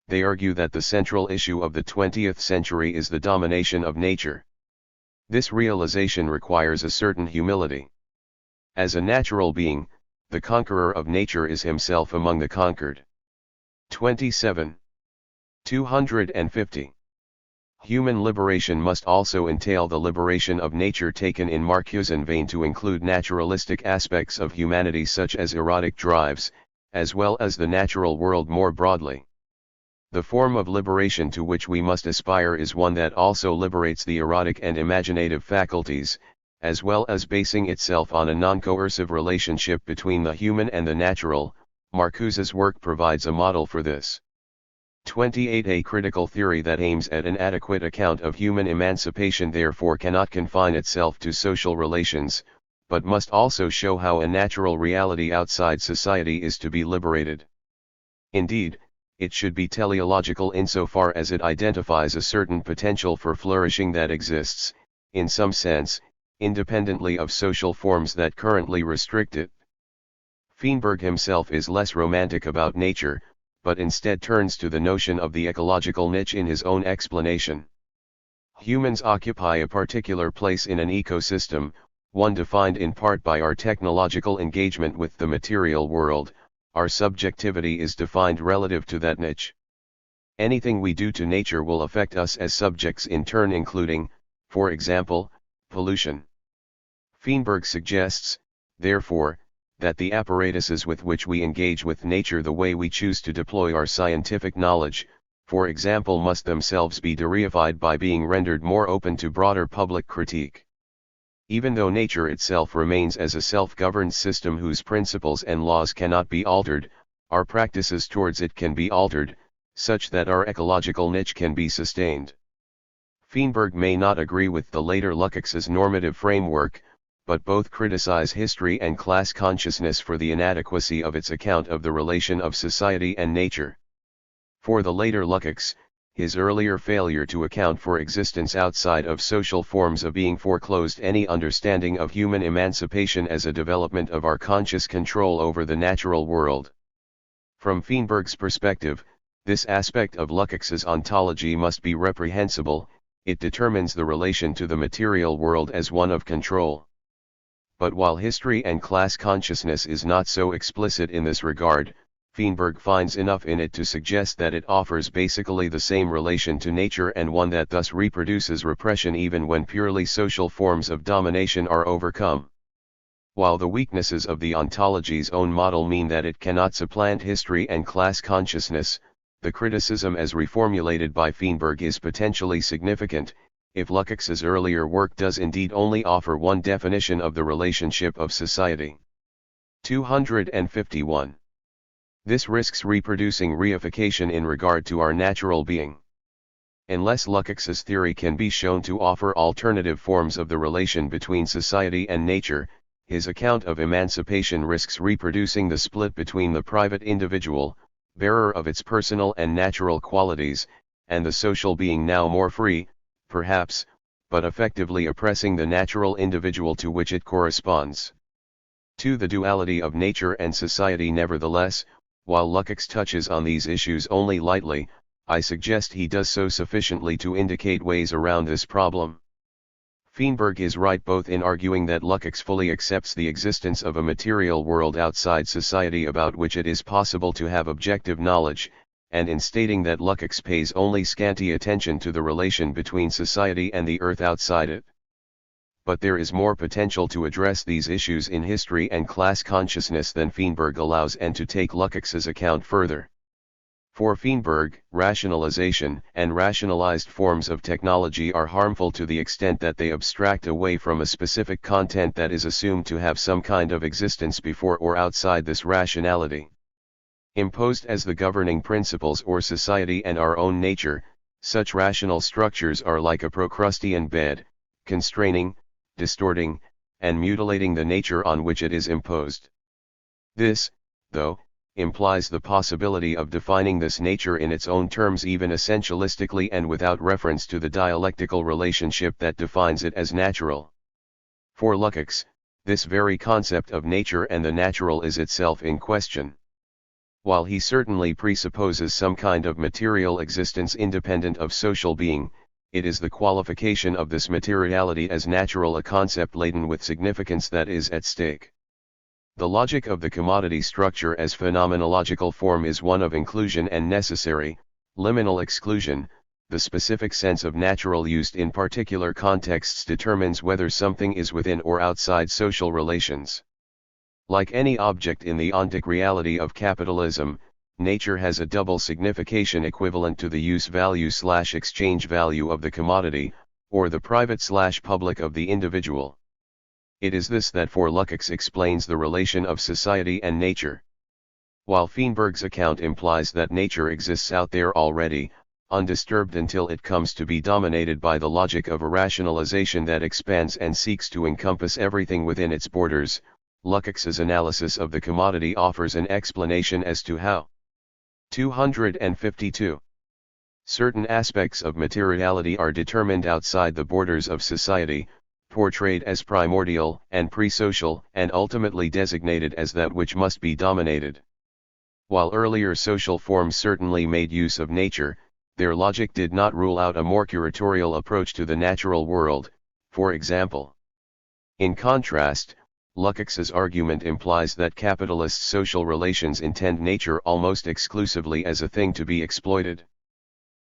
They argue that the central issue of the 20th century is the domination of nature. This realization requires a certain humility. As a natural being, the conqueror of nature is himself among the conquered. 27. 250. Human liberation must also entail the liberation of nature, taken in Marcusean vein to include naturalistic aspects of humanity such as erotic drives, as well as the natural world more broadly. The form of liberation to which we must aspire is one that also liberates the erotic and imaginative faculties, as well as basing itself on a non-coercive relationship between the human and the natural. Marcuse's work provides a model for this. 28. A critical theory that aims at an adequate account of human emancipation therefore cannot confine itself to social relations, but must also show how a natural reality outside society is to be liberated. Indeed, it should be teleological insofar as it identifies a certain potential for flourishing that exists, in some sense, independently of social forms that currently restrict it. Feinberg himself is less romantic about nature, but instead turns to the notion of the ecological niche in his own explanation. Humans occupy a particular place in an ecosystem, one defined in part by our technological engagement with the material world. Our subjectivity is defined relative to that niche. Anything we do to nature will affect us as subjects in turn, including, for example, pollution. Feinberg suggests, therefore, that the apparatuses with which we engage with nature, the way we choose to deploy our scientific knowledge, for example, must themselves be deified by being rendered more open to broader public critique. Even though nature itself remains as a self-governed system whose principles and laws cannot be altered, our practices towards it can be altered, such that our ecological niche can be sustained. Feinberg may not agree with the later Lukács's normative framework, but both criticize history and class consciousness for the inadequacy of its account of the relation of society and nature. For the later Lukács, his earlier failure to account for existence outside of social forms of being foreclosed any understanding of human emancipation as a development of our conscious control over the natural world. From Feinberg's perspective, this aspect of Lukács's ontology must be reprehensible. It determines the relation to the material world as one of control. But while history and class consciousness is not so explicit in this regard, Feinberg finds enough in it to suggest that it offers basically the same relation to nature, and one that thus reproduces repression even when purely social forms of domination are overcome. While the weaknesses of the ontology's own model mean that it cannot supplant history and class consciousness, the criticism as reformulated by Feinberg is potentially significant. If Lukács's earlier work does indeed only offer one definition of the relationship of society, 251. This risks reproducing reification in regard to our natural being. Unless Lukács's theory can be shown to offer alternative forms of the relation between society and nature, his account of emancipation risks reproducing the split between the private individual, bearer of its personal and natural qualities, and the social being now more free, perhaps, but effectively oppressing the natural individual to which it corresponds. To the duality of nature and society. Nevertheless, while Lukács touches on these issues only lightly, I suggest he does so sufficiently to indicate ways around this problem. Feinberg is right both in arguing that Lukács fully accepts the existence of a material world outside society about which it is possible to have objective knowledge, and in stating that Lukács pays only scanty attention to the relation between society and the earth outside it. But there is more potential to address these issues in history and class consciousness than Feinberg allows, and to take Lukács's account further. For Feinberg, rationalization and rationalized forms of technology are harmful to the extent that they abstract away from a specific content that is assumed to have some kind of existence before or outside this rationality. Imposed as the governing principles or society and our own nature, such rational structures are like a Procrustean bed, constraining, distorting, and mutilating the nature on which it is imposed. This, though, implies the possibility of defining this nature in its own terms even essentialistically and without reference to the dialectical relationship that defines it as natural. For Lukács, this very concept of nature and the natural is itself in question. While he certainly presupposes some kind of material existence independent of social being, it is the qualification of this materiality as natural a concept laden with significance that is at stake. The logic of the commodity structure as phenomenological form is one of inclusion and necessary, liminal exclusion. The specific sense of natural used in particular contexts determines whether something is within or outside social relations. Like any object in the ontic reality of capitalism, nature has a double signification equivalent to the use value/exchange value of the commodity, or the private/public of the individual. It is this that for Lukács explains the relation of society and nature. While Feinberg's account implies that nature exists out there already, undisturbed until it comes to be dominated by the logic of a rationalization that expands and seeks to encompass everything within its borders, Lukács's analysis of the commodity offers an explanation as to how. 252. Certain aspects of materiality are determined outside the borders of society, portrayed as primordial and pre-social, and ultimately designated as that which must be dominated. While earlier social forms certainly made use of nature, their logic did not rule out a more curatorial approach to the natural world, for example. In contrast, Lukács's argument implies that capitalist social relations intend nature almost exclusively as a thing to be exploited.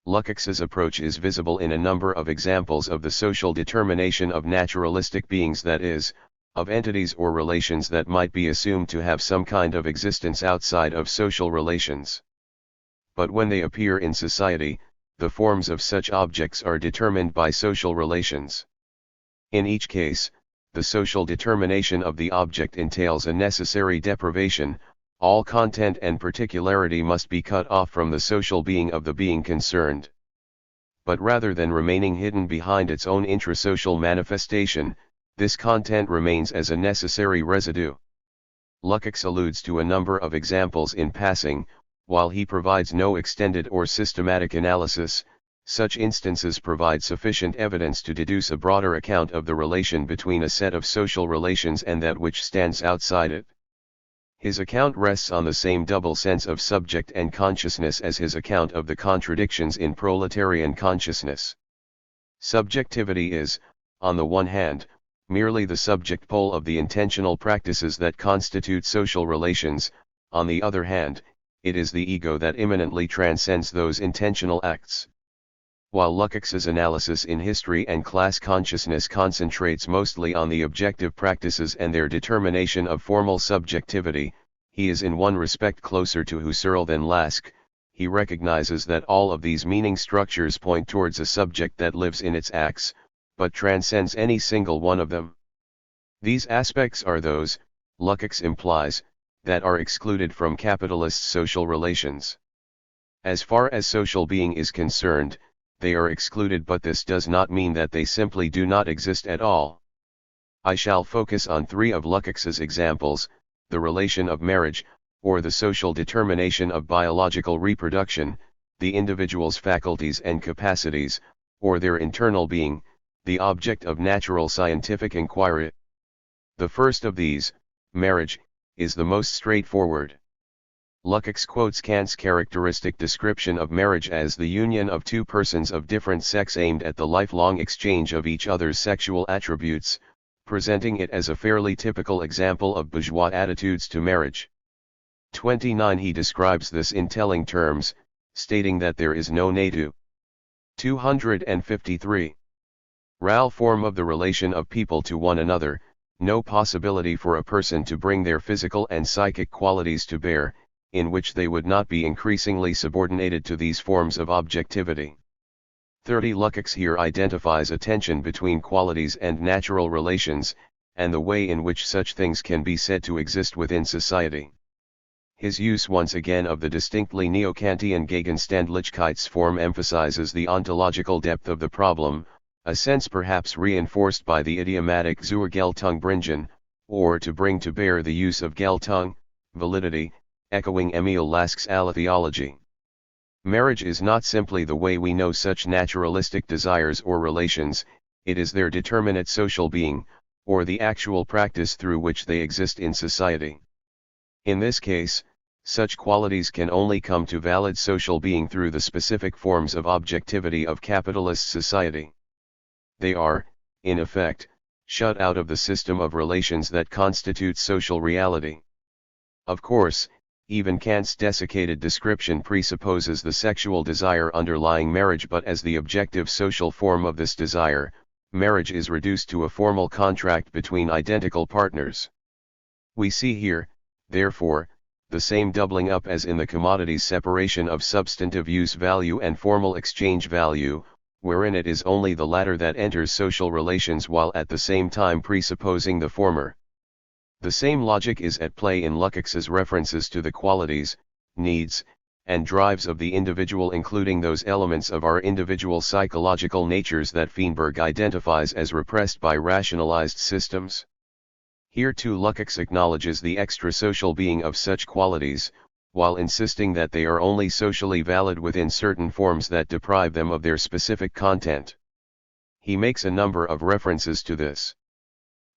Lukács's approach is visible in a number of examples of the social determination of naturalistic beings, that is, of entities or relations that might be assumed to have some kind of existence outside of social relations. But when they appear in society, the forms of such objects are determined by social relations. In each case, the social determination of the object entails a necessary deprivation. All content and particularity must be cut off from the social being of the being concerned. But rather than remaining hidden behind its own intrasocial manifestation, this content remains as a necessary residue. Lukács alludes to a number of examples in passing. While he provides no extended or systematic analysis, such instances provide sufficient evidence to deduce a broader account of the relation between a set of social relations and that which stands outside it. His account rests on the same double sense of subject and consciousness as his account of the contradictions in proletarian consciousness. Subjectivity is, on the one hand, merely the subject pole of the intentional practices that constitute social relations. On the other hand, it is the ego that immanently transcends those intentional acts. While Lukács's analysis in history and class consciousness concentrates mostly on the objective practices and their determination of formal subjectivity, he is in one respect closer to Husserl than Lask. He recognizes that all of these meaning structures point towards a subject that lives in its acts, but transcends any single one of them. These aspects are those, Lukács implies, that are excluded from capitalist social relations. As far as social being is concerned, they are excluded, but this does not mean that they simply do not exist at all. I shall focus on three of Lukács's examples: the relation of marriage, or the social determination of biological reproduction, the individual's faculties and capacities, or their internal being, the object of natural scientific inquiry. The first of these, marriage, is the most straightforward. Lukács quotes Kant's characteristic description of marriage as the union of two persons of different sex aimed at the lifelong exchange of each other's sexual attributes, presenting it as a fairly typical example of bourgeois attitudes to marriage. 29 He describes this in telling terms, stating that there is no nature. 253. Real form of the relation of people to one another, no possibility for a person to bring their physical and psychic qualities to bear, in which they would not be increasingly subordinated to these forms of objectivity. 30 Lukács here identifies a tension between qualities and natural relations, and the way in which such things can be said to exist within society. His use once again of the distinctly neo-Kantian Gegenständlichkeitsform emphasizes the ontological depth of the problem, a sense perhaps reinforced by the idiomatic zur Geltung bringen, or to bring to bear the use of Geltung, validity, echoing Emil Lask's theology. Marriage is not simply the way we know such naturalistic desires or relations, it is their determinate social being, or the actual practice through which they exist in society. In this case, such qualities can only come to valid social being through the specific forms of objectivity of capitalist society. They are, in effect, shut out of the system of relations that constitute social reality. Of course, even Kant's desiccated description presupposes the sexual desire underlying marriage, but as the objective social form of this desire, marriage is reduced to a formal contract between identical partners. We see here, therefore, the same doubling up as in the commodities separation of substantive use value and formal exchange value, wherein it is only the latter that enters social relations while at the same time presupposing the former. The same logic is at play in Lukács's references to the qualities, needs, and drives of the individual, including those elements of our individual psychological natures that Feinberg identifies as repressed by rationalized systems. Here too Lukács acknowledges the extra-social being of such qualities, while insisting that they are only socially valid within certain forms that deprive them of their specific content. He makes a number of references to this.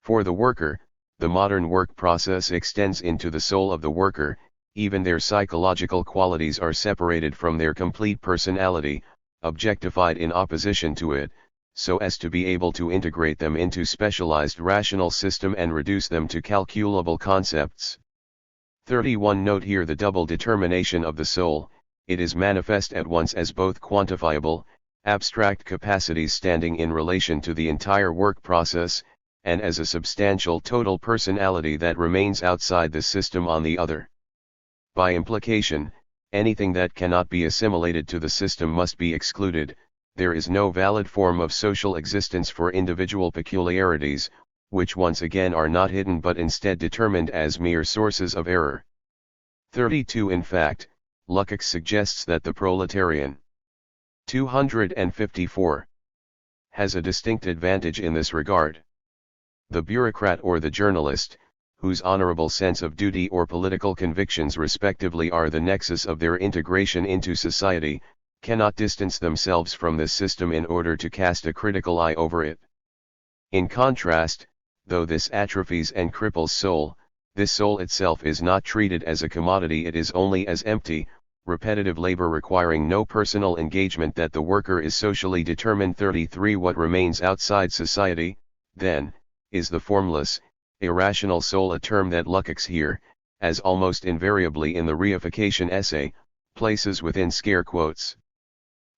For the worker, the modern work process extends into the soul of the worker, even their psychological qualities are separated from their complete personality, objectified in opposition to it, so as to be able to integrate them into specialized rational system and reduce them to calculable concepts. 31 Note here the double determination of the soul, it is manifest at once as both quantifiable, abstract capacities standing in relation to the entire work process, and as a substantial total personality that remains outside the system on the other. By implication, anything that cannot be assimilated to the system must be excluded. There is no valid form of social existence for individual peculiarities, which once again are not hidden but instead determined as mere sources of error. 32 In fact, Lukács suggests that the proletarian 254 has a distinct advantage in this regard. The bureaucrat or the journalist, whose honorable sense of duty or political convictions respectively are the nexus of their integration into society, cannot distance themselves from this system in order to cast a critical eye over it. In contrast, though this atrophies and cripples soul, this soul itself is not treated as a commodity, it is only as empty, repetitive labor requiring no personal engagement that the worker is socially determined. 33 What remains outside society, then, is the formless, irrational soul, a term that Lukács here, as almost invariably in the Reification essay, places within scare quotes.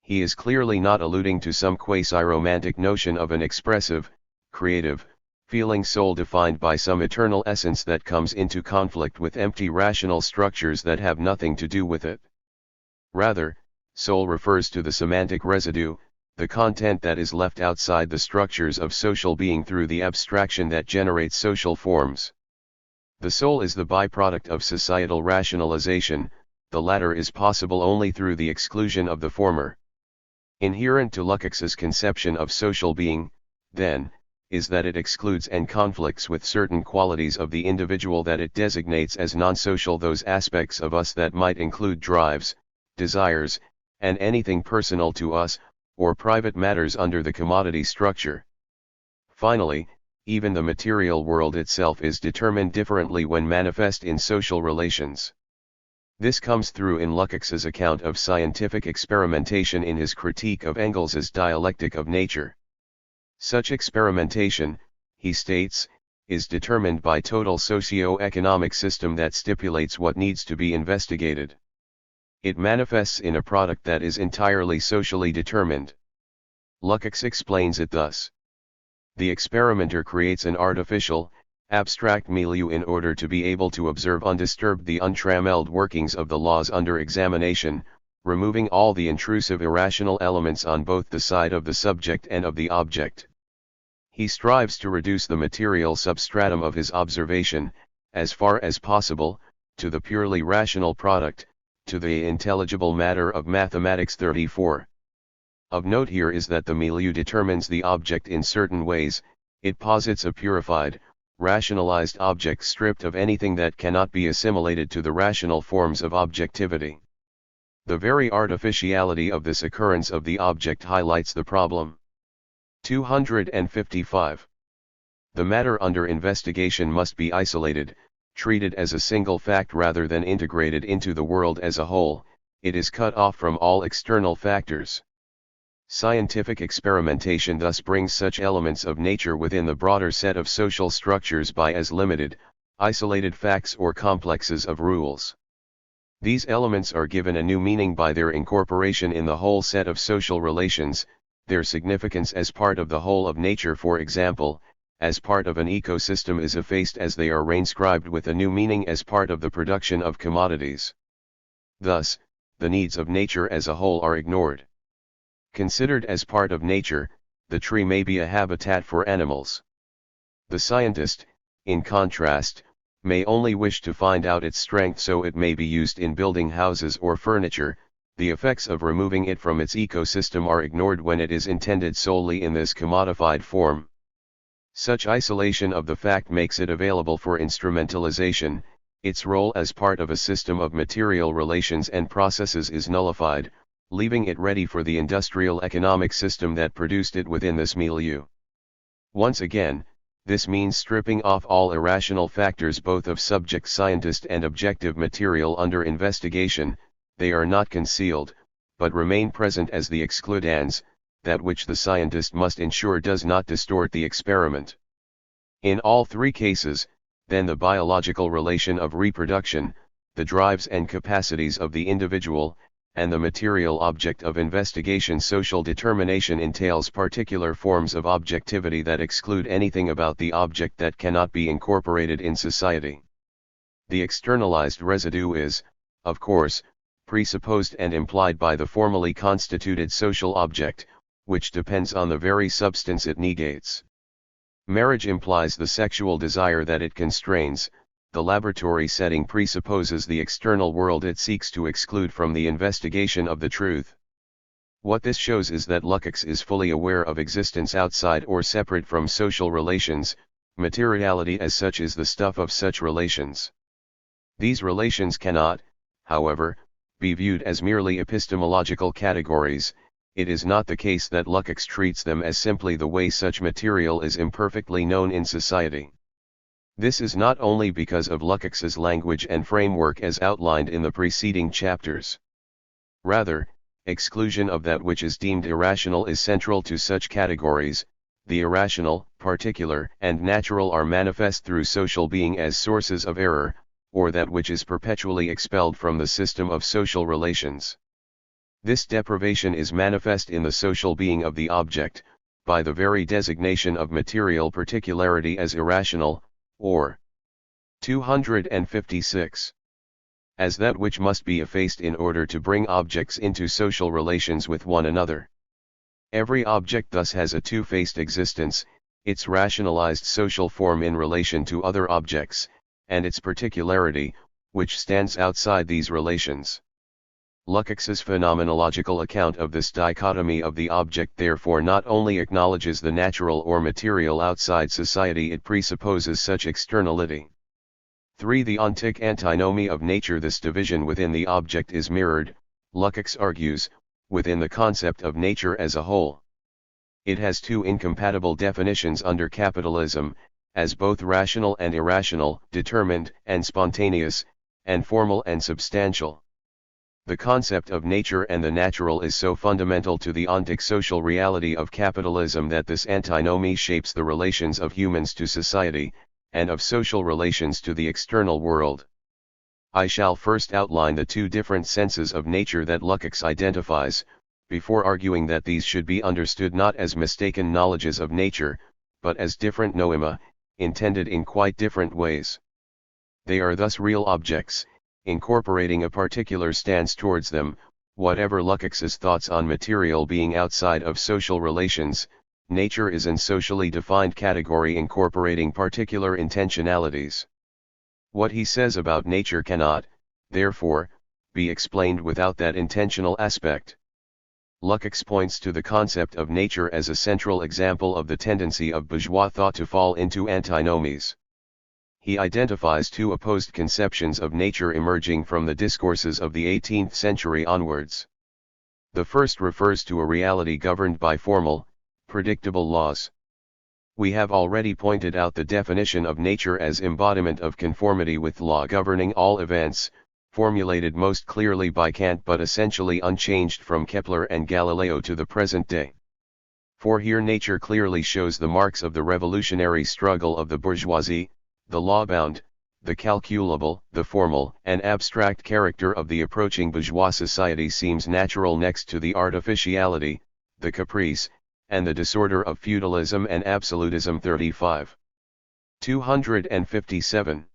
He is clearly not alluding to some quasi-romantic notion of an expressive, creative, feeling soul defined by some eternal essence that comes into conflict with empty rational structures that have nothing to do with it. Rather, soul refers to the semantic residue, the content that is left outside the structures of social being through the abstraction that generates social forms. The soul is the byproduct of societal rationalization, the latter is possible only through the exclusion of the former. Inherent to Lukács's conception of social being, then, is that it excludes and conflicts with certain qualities of the individual, that it designates as non-social those aspects of us that might include drives, desires, and anything personal to us, or private matters under the commodity structure. Finally, even the material world itself is determined differently when manifest in social relations. This comes through in Lukács's account of scientific experimentation in his critique of Engels's dialectic of nature. Such experimentation, he states, is determined by total socio-economic system that stipulates what needs to be investigated. It manifests in a product that is entirely socially determined. Lukács explains it thus. The experimenter creates an artificial, abstract milieu in order to be able to observe undisturbed the untrammeled workings of the laws under examination, removing all the intrusive irrational elements on both the side of the subject and of the object. He strives to reduce the material substratum of his observation, as far as possible, to the purely rational product, to the intelligible matter of mathematics. 34. Of note here is that the milieu determines the object in certain ways. It posits a purified, rationalized object stripped of anything that cannot be assimilated to the rational forms of objectivity. The very artificiality of this occurrence of the object highlights the problem. 255. The matter under investigation must be isolated, treated as a single fact rather than integrated into the world as a whole. It is cut off from all external factors. Scientific experimentation thus brings such elements of nature within the broader set of social structures by as limited, isolated facts or complexes of rules. These elements are given a new meaning by their incorporation in the whole set of social relations, their significance as part of the whole of nature, for example, as part of an ecosystem, is effaced as they are reinscribed with a new meaning as part of the production of commodities. Thus, the needs of nature as a whole are ignored. Considered as part of nature, the tree may be a habitat for animals. The scientist, in contrast, may only wish to find out its strength so it may be used in building houses or furniture. The effects of removing it from its ecosystem are ignored when it is intended solely in this commodified form. Such isolation of the fact makes it available for instrumentalization. Its role as part of a system of material relations and processes is nullified, leaving it ready for the industrial economic system that produced it within this milieu. Once again, this means stripping off all irrational factors both of subject scientist and objective material under investigation. They are not concealed, but remain present as the excludans, that which the scientist must ensure does not distort the experiment. In all three cases, then the biological relation of reproduction, the drives and capacities of the individual, and the material object of investigation social determination entails particular forms of objectivity that exclude anything about the object that cannot be incorporated in society. The externalized residue is, of course, presupposed and implied by the formally constituted social object, which depends on the very substance it negates. Marriage implies the sexual desire that it constrains. The laboratory setting presupposes the external world it seeks to exclude from the investigation of the truth. What this shows is that Lukács is fully aware of existence outside or separate from social relations. Materiality as such is the stuff of such relations. These relations cannot, however, be viewed as merely epistemological categories. It is not the case that Lukács treats them as simply the way such material is imperfectly known in society. This is not only because of Lukács's language and framework as outlined in the preceding chapters. Rather, exclusion of that which is deemed irrational is central to such categories. The irrational, particular, and natural are manifest through social being as sources of error, or that which is perpetually expelled from the system of social relations. This deprivation is manifest in the social being of the object, by the very designation of material particularity as irrational, or 256. As that which must be effaced in order to bring objects into social relations with one another. Every object thus has a two-faced existence, its rationalized social form in relation to other objects, and its particularity, which stands outside these relations. Lukács's phenomenological account of this dichotomy of the object therefore not only acknowledges the natural or material outside society, it presupposes such externality. 3. The ontic antinomy of nature. This division within the object is mirrored, Lukács argues, within the concept of nature as a whole. It has two incompatible definitions under capitalism, as both rational and irrational, determined and spontaneous, and formal and substantial. The concept of nature and the natural is so fundamental to the ontic social reality of capitalism that this antinomy shapes the relations of humans to society, and of social relations to the external world. I shall first outline the two different senses of nature that Lukács identifies, before arguing that these should be understood not as mistaken knowledges of nature, but as different noema, intended in quite different ways. They are thus real objects, incorporating a particular stance towards them. Whatever Lukács's thoughts on material being outside of social relations, nature is an socially defined category incorporating particular intentionalities. What he says about nature cannot, therefore, be explained without that intentional aspect. Lukács points to the concept of nature as a central example of the tendency of bourgeois thought to fall into antinomies. He identifies two opposed conceptions of nature emerging from the discourses of the 18th century onwards. The first refers to a reality governed by formal, predictable laws. We have already pointed out the definition of nature as embodiment of conformity with law governing all events, formulated most clearly by Kant but essentially unchanged from Kepler and Galileo to the present day. For here nature clearly shows the marks of the revolutionary struggle of the bourgeoisie, the law-bound, the calculable, the formal and abstract character of the approaching bourgeois society seems natural next to the artificiality, the caprice, and the disorder of feudalism and absolutism. 35. 257.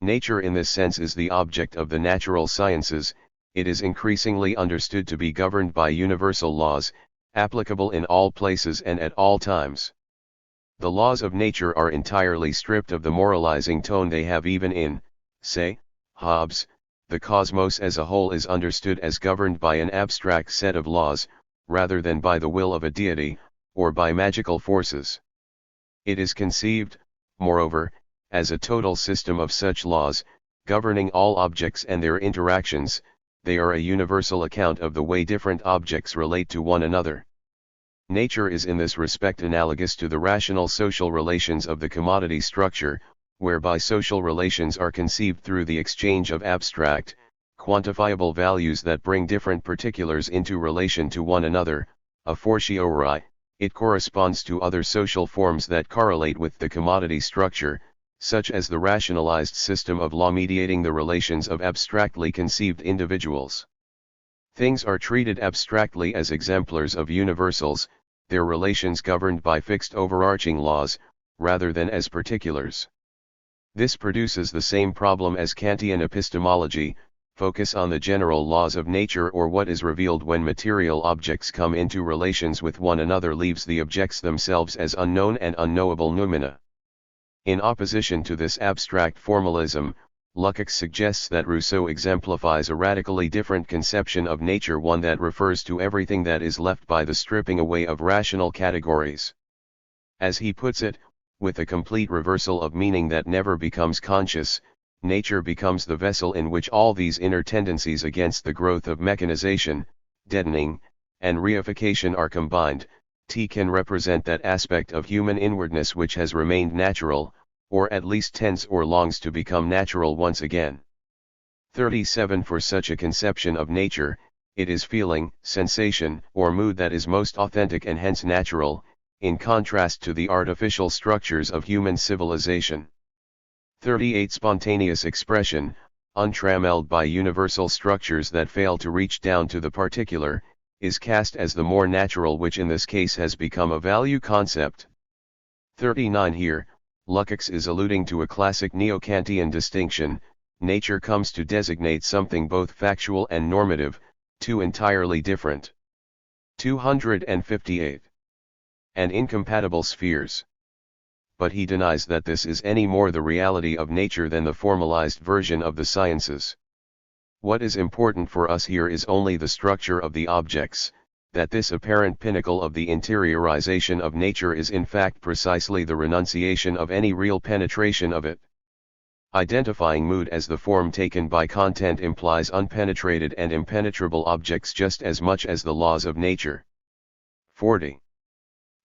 Nature in this sense is the object of the natural sciences. It is increasingly understood to be governed by universal laws, applicable in all places and at all times. The laws of nature are entirely stripped of the moralizing tone they have even in, say, Hobbes. The cosmos as a whole is understood as governed by an abstract set of laws, rather than by the will of a deity, or by magical forces. It is conceived, moreover, as a total system of such laws, governing all objects and their interactions. They are a universal account of the way different objects relate to one another. Nature is in this respect analogous to the rational social relations of the commodity structure, whereby social relations are conceived through the exchange of abstract, quantifiable values that bring different particulars into relation to one another. A fortiori, it corresponds to other social forms that correlate with the commodity structure, such as the rationalized system of law mediating the relations of abstractly conceived individuals. Things are treated abstractly as exemplars of universals, their relations governed by fixed overarching laws, rather than as particulars. This produces the same problem as Kantian epistemology: focus on the general laws of nature or what is revealed when material objects come into relations with one another leaves the objects themselves as unknown and unknowable noumena. In opposition to this abstract formalism, Lukács suggests that Rousseau exemplifies a radically different conception of nature, one that refers to everything that is left by the stripping away of rational categories. As he puts it, with a complete reversal of meaning that never becomes conscious, nature becomes the vessel in which all these inner tendencies against the growth of mechanization, deadening, and reification are combined. T can represent that aspect of human inwardness which has remained natural, or at least tends or longs to become natural once again. 37. For such a conception of nature, it is feeling, sensation, or mood that is most authentic and hence natural, in contrast to the artificial structures of human civilization. 38. Spontaneous expression, untrammelled by universal structures that fail to reach down to the particular, is cast as the more natural, which in this case has become a value concept. 39. Here, Lukács is alluding to a classic neo-Kantian distinction: nature comes to designate something both factual and normative, two entirely different. 258. And incompatible spheres. but he denies that this is any more the reality of nature than the formalized version of the sciences. What is important for us here is only the structure of the objects, that this apparent pinnacle of the interiorization of nature is in fact precisely the renunciation of any real penetration of it. Identifying mood as the form taken by content implies unpenetrated and impenetrable objects just as much as the laws of nature. 40.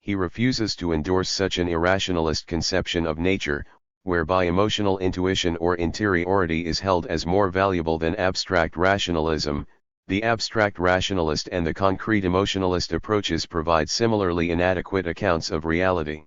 He refuses to endorse such an irrationalist conception of nature, whereby emotional intuition or interiority is held as more valuable than abstract rationalism. The abstract rationalist and the concrete emotionalist approaches provide similarly inadequate accounts of reality.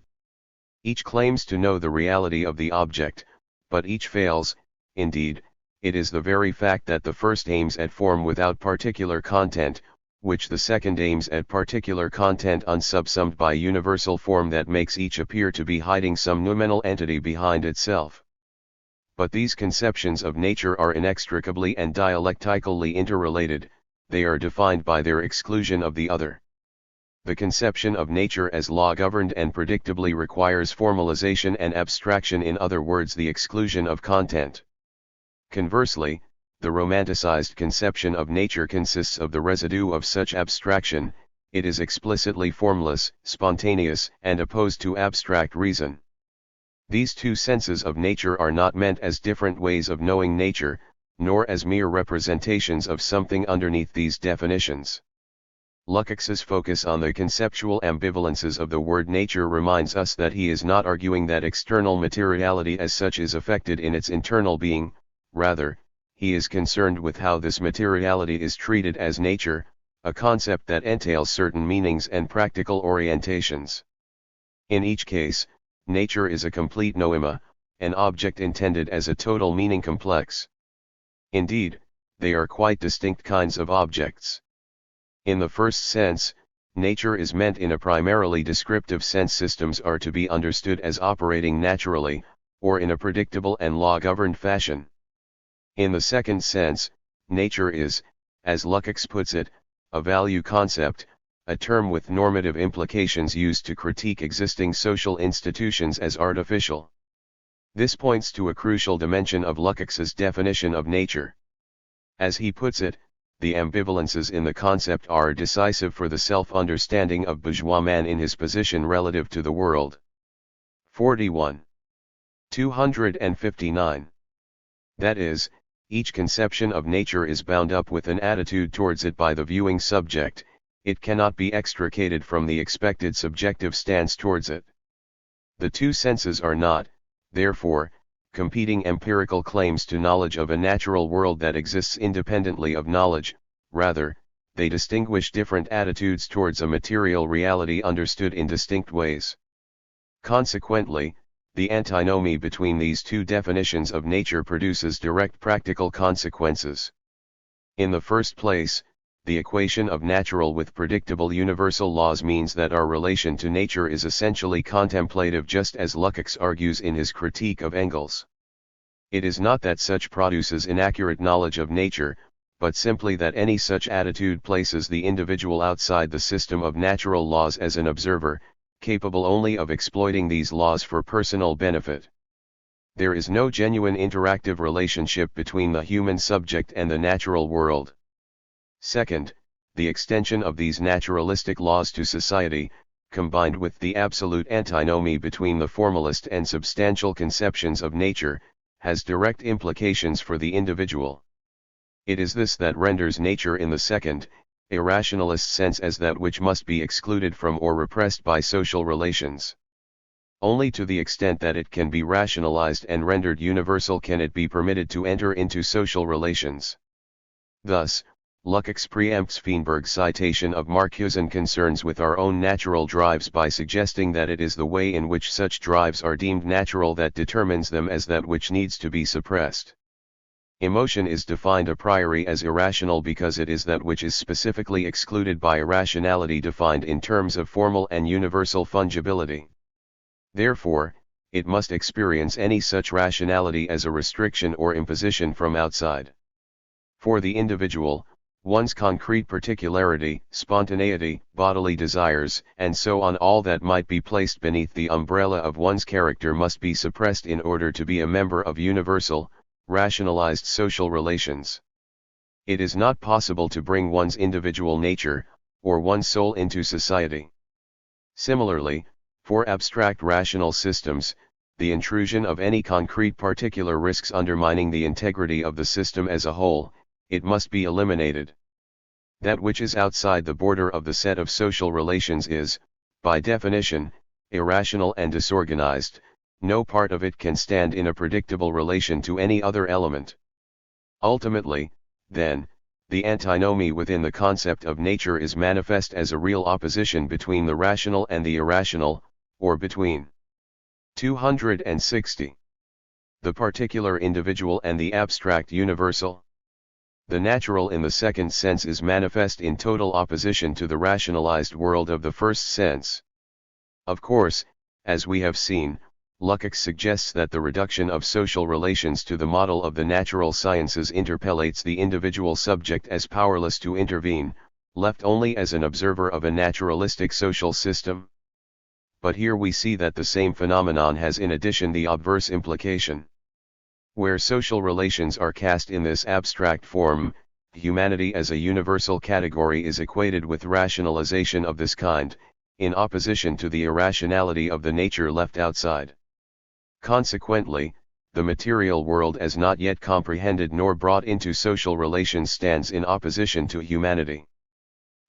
Each claims to know the reality of the object, but each fails. Indeed, it is the very fact that the first aims at form without particular content, which the second aims at particular content unsubsumed by universal form, that makes each appear to be hiding some noumenal entity behind itself. But these conceptions of nature are inextricably and dialectically interrelated, they are defined by their exclusion of the other. The conception of nature as law-governed and predictably requires formalization and abstraction, in other words the exclusion of content. Conversely, the romanticized conception of nature consists of the residue of such abstraction, it is explicitly formless, spontaneous, and opposed to abstract reason. These two senses of nature are not meant as different ways of knowing nature, nor as mere representations of something underneath these definitions. Lukács's focus on the conceptual ambivalences of the word nature reminds us that he is not arguing that external materiality as such is affected in its internal being, rather, he is concerned with how this materiality is treated as nature, a concept that entails certain meanings and practical orientations. In each case, nature is a complete noema, an object intended as a total meaning complex. Indeed, they are quite distinct kinds of objects. In the first sense, nature is meant in a primarily descriptive sense. Systems are to be understood as operating naturally, or in a predictable and law-governed fashion. In the second sense, nature is, as Lukács puts it, a value concept, a term with normative implications used to critique existing social institutions as artificial. This points to a crucial dimension of Lukács's definition of nature. As he puts it, the ambivalences in the concept are decisive for the self-understanding of bourgeois man in his position relative to the world. 41. 259. That is, each conception of nature is bound up with an attitude towards it by the viewing subject, it cannot be extricated from the expected subjective stance towards it. The two senses are not, therefore, competing empirical claims to knowledge of a natural world that exists independently of knowledge, rather, they distinguish different attitudes towards a material reality understood in distinct ways. Consequently, the antinomy between these two definitions of nature produces direct practical consequences. In the first place, the equation of natural with predictable universal laws means that our relation to nature is essentially contemplative, just as Lukács argues in his critique of Engels. It is not that such produces inaccurate knowledge of nature, but simply that any such attitude places the individual outside the system of natural laws as an observer, capable only of exploiting these laws for personal benefit. There is no genuine interactive relationship between the human subject and the natural world. Second, the extension of these naturalistic laws to society, combined with the absolute antinomy between the formalist and substantial conceptions of nature, has direct implications for the individual. It is this that renders nature in the second, irrationalist sense as that which must be excluded from or repressed by social relations. Only to the extent that it can be rationalized and rendered universal can it be permitted to enter into social relations. Thus, Lukács preempts Feinberg's citation of Marcusean concerns with our own natural drives by suggesting that it is the way in which such drives are deemed natural that determines them as that which needs to be suppressed. Emotion is defined a priori as irrational because it is that which is specifically excluded by irrationality defined in terms of formal and universal fungibility. Therefore, it must experience any such rationality as a restriction or imposition from outside. For the individual, one's concrete particularity, spontaneity, bodily desires, and so on. All that might be placed beneath the umbrella of one's character must be suppressed in order to be a member of universal, rationalized social relations. It is not possible to bring one's individual nature, or one's soul into society. Similarly, for abstract rational systems, the intrusion of any concrete particular risks undermining the integrity of the system as a whole. It must be eliminated. That which is outside the border of the set of social relations is, by definition, irrational and disorganized. No part of it can stand in a predictable relation to any other element. Ultimately, then, the antinomy within the concept of nature is manifest as a real opposition between the rational and the irrational, or between 260. The particular individual and the abstract universal. The natural in the second sense is manifest in total opposition to the rationalized world of the first sense. Of course, as we have seen, Lukács suggests that the reduction of social relations to the model of the natural sciences interpellates the individual subject as powerless to intervene, left only as an observer of a naturalistic social system. But here we see that the same phenomenon has in addition the obverse implication. Where social relations are cast in this abstract form, humanity as a universal category is equated with rationalization of this kind, in opposition to the irrationality of the nature left outside. Consequently, the material world as not yet comprehended nor brought into social relations stands in opposition to humanity.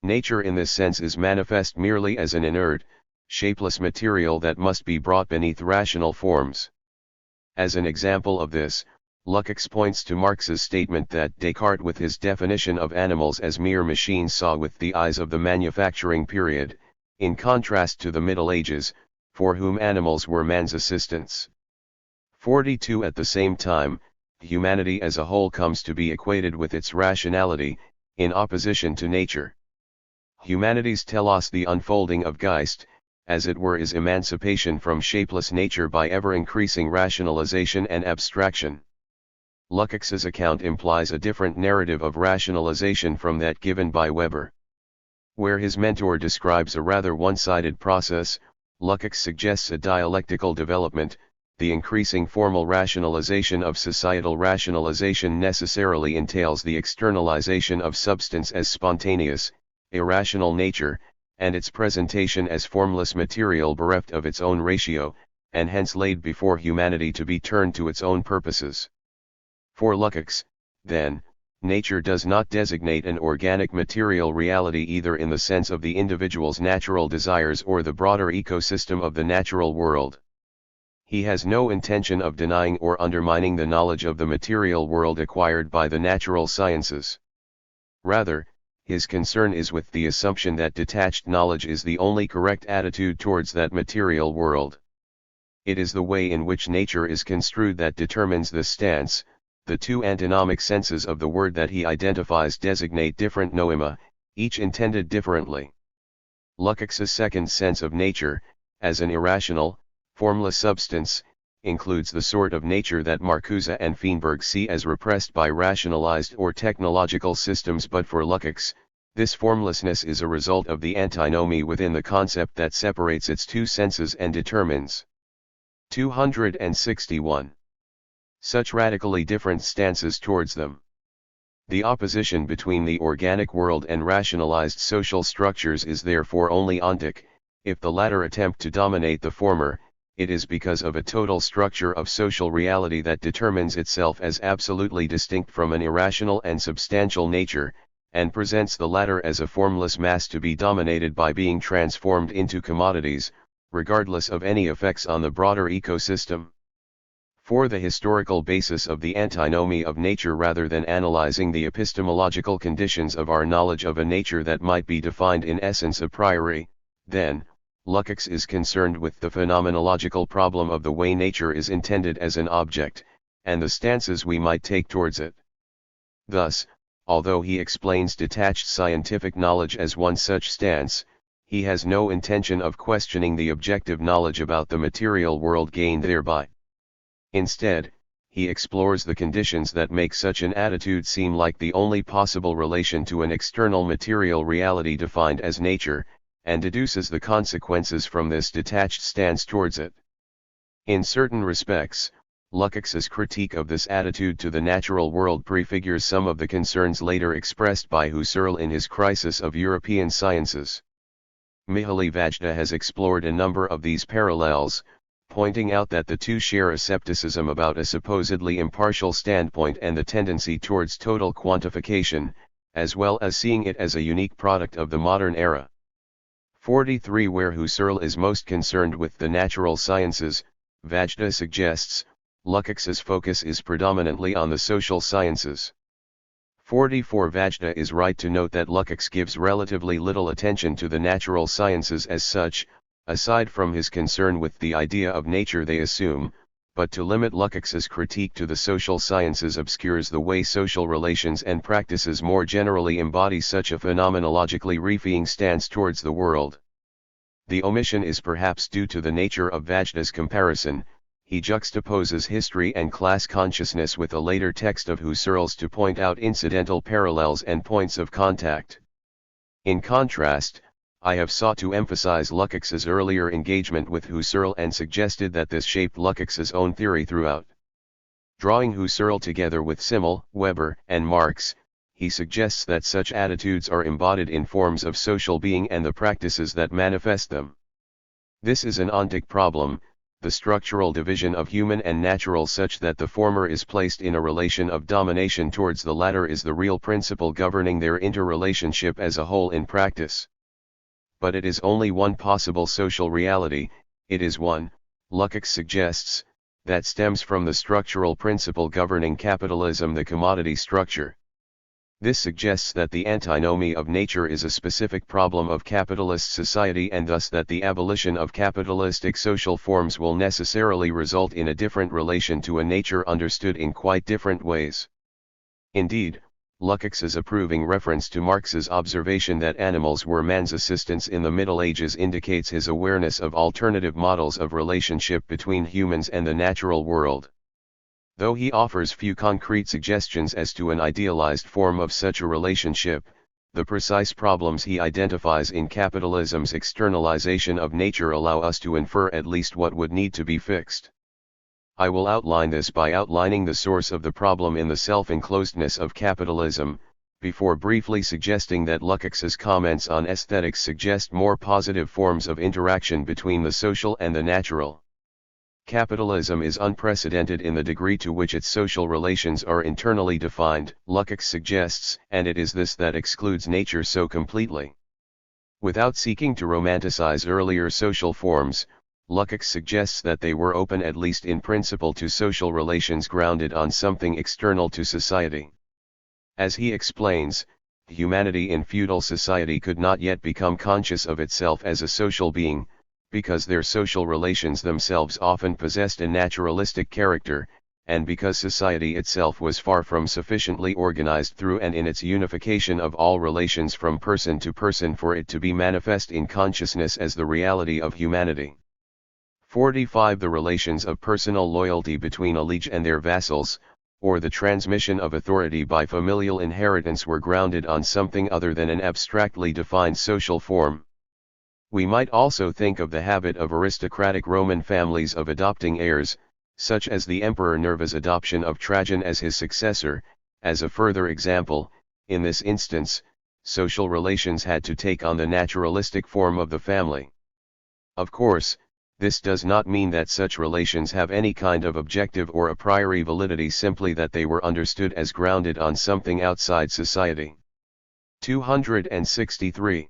Nature in this sense is manifest merely as an inert, shapeless material that must be brought beneath rational forms. As an example of this, Lukács points to Marx's statement that Descartes with his definition of animals as mere machines saw with the eyes of the manufacturing period, in contrast to the Middle Ages, for whom animals were man's assistants. 42. At the same time, humanity as a whole comes to be equated with its rationality, in opposition to nature. Humanity's telos, the unfolding of Geist, as it were, is emancipation from shapeless nature by ever-increasing rationalization and abstraction. Lukács's account implies a different narrative of rationalization from that given by Weber. Where his mentor describes a rather one-sided process, Lukács suggests a dialectical development. The increasing formal rationalization of societal rationalization necessarily entails the externalization of substance as spontaneous, irrational nature, and its presentation as formless material bereft of its own ratio, and hence laid before humanity to be turned to its own purposes. For Lukács, then, nature does not designate an organic material reality either in the sense of the individual's natural desires or the broader ecosystem of the natural world. He has no intention of denying or undermining the knowledge of the material world acquired by the natural sciences. Rather, his concern is with the assumption that detached knowledge is the only correct attitude towards that material world. It is the way in which nature is construed that determines this stance. The two antinomic senses of the word that he identifies designate different noema, each intended differently. Lukács's second sense of nature, as an irrational, formless substance, includes the sort of nature that Marcuse and Feinberg see as repressed by rationalized or technological systems, but for Lukács, this formlessness is a result of the antinomy within the concept that separates its two senses and determines 261. Such radically different stances towards them. The opposition between the organic world and rationalized social structures is therefore only ontic. If the latter attempt to dominate the former, it is because of a total structure of social reality that determines itself as absolutely distinct from an irrational and substantial nature, and presents the latter as a formless mass to be dominated by being transformed into commodities, regardless of any effects on the broader ecosystem. For the historical basis of the antinomy of nature, rather than analyzing the epistemological conditions of our knowledge of a nature that might be defined in essence a priori, then, Lukács is concerned with the phenomenological problem of the way nature is intended as an object, and the stances we might take towards it. Thus, although he explains detached scientific knowledge as one such stance, he has no intention of questioning the objective knowledge about the material world gained thereby. Instead, he explores the conditions that make such an attitude seem like the only possible relation to an external material reality defined as nature, and deduces the consequences from this detached stance towards it. In certain respects, Lukács's critique of this attitude to the natural world prefigures some of the concerns later expressed by Husserl in his Crisis of European Sciences. Mihaly Vajda has explored a number of these parallels, pointing out that the two share a skepticism about a supposedly impartial standpoint and the tendency towards total quantification, as well as seeing it as a unique product of the modern era. 43. Where Husserl is most concerned with the natural sciences, Vajda suggests, Lukács's focus is predominantly on the social sciences. 44. Vajda is right to note that Lukács gives relatively little attention to the natural sciences as such, aside from his concern with the idea of nature they assume, but to limit Lukács's critique to the social sciences obscures the way social relations and practices more generally embody such a phenomenologically reifying stance towards the world. The omission is perhaps due to the nature of Vajda's comparison. He juxtaposes history and class consciousness with a later text of Husserl's to point out incidental parallels and points of contact. In contrast, I have sought to emphasize Lukács's earlier engagement with Husserl and suggested that this shaped Lukács's own theory throughout. Drawing Husserl together with Simmel, Weber, and Marx, he suggests that such attitudes are embodied in forms of social being and the practices that manifest them. This is an ontic problem, the structural division of human and natural such that the former is placed in a relation of domination towards the latter is the real principle governing their interrelationship as a whole in practice. But it is only one possible social reality, it is one, Lukács suggests, that stems from the structural principle governing capitalism, the commodity structure. This suggests that the antinomy of nature is a specific problem of capitalist society and thus that the abolition of capitalistic social forms will necessarily result in a different relation to a nature understood in quite different ways. Indeed, Lukács's approving reference to Marx's observation that animals were man's assistants in the Middle Ages indicates his awareness of alternative models of relationship between humans and the natural world. Though he offers few concrete suggestions as to an idealized form of such a relationship, the precise problems he identifies in capitalism's externalization of nature allow us to infer at least what would need to be fixed. I will outline this by outlining the source of the problem in the self-enclosedness of capitalism, before briefly suggesting that Lukács's comments on aesthetics suggest more positive forms of interaction between the social and the natural. Capitalism is unprecedented in the degree to which its social relations are internally defined, Lukács suggests, and it is this that excludes nature so completely. Without seeking to romanticize earlier social forms, Lukács suggests that they were open at least in principle to social relations grounded on something external to society. As he explains, humanity in feudal society could not yet become conscious of itself as a social being, because their social relations themselves often possessed a naturalistic character, and because society itself was far from sufficiently organized through and in its unification of all relations from person to person for it to be manifest in consciousness as the reality of humanity. 45. The relations of personal loyalty between a liege and their vassals, or the transmission of authority by familial inheritance were grounded on something other than an abstractly defined social form. We might also think of the habit of aristocratic Roman families of adopting heirs, such as the Emperor Nerva's adoption of Trajan as his successor, as a further example. In this instance, social relations had to take on the naturalistic form of the family. Of course, this does not mean that such relations have any kind of objective or a priori validity, simply that they were understood as grounded on something outside society. 263.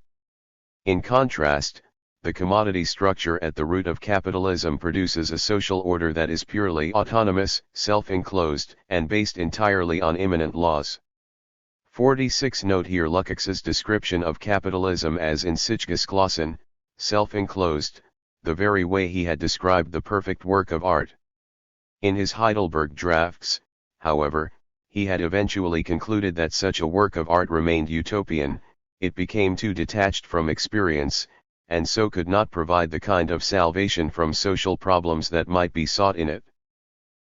In contrast, the commodity structure at the root of capitalism produces a social order that is purely autonomous, self-enclosed, and based entirely on immanent laws. 46. Note here Lukács's description of capitalism as in sich geschlossen, self-enclosed, the very way he had described the perfect work of art. In his Heidelberg drafts, however, he had eventually concluded that such a work of art remained utopian, it became too detached from experience, and so could not provide the kind of salvation from social problems that might be sought in it.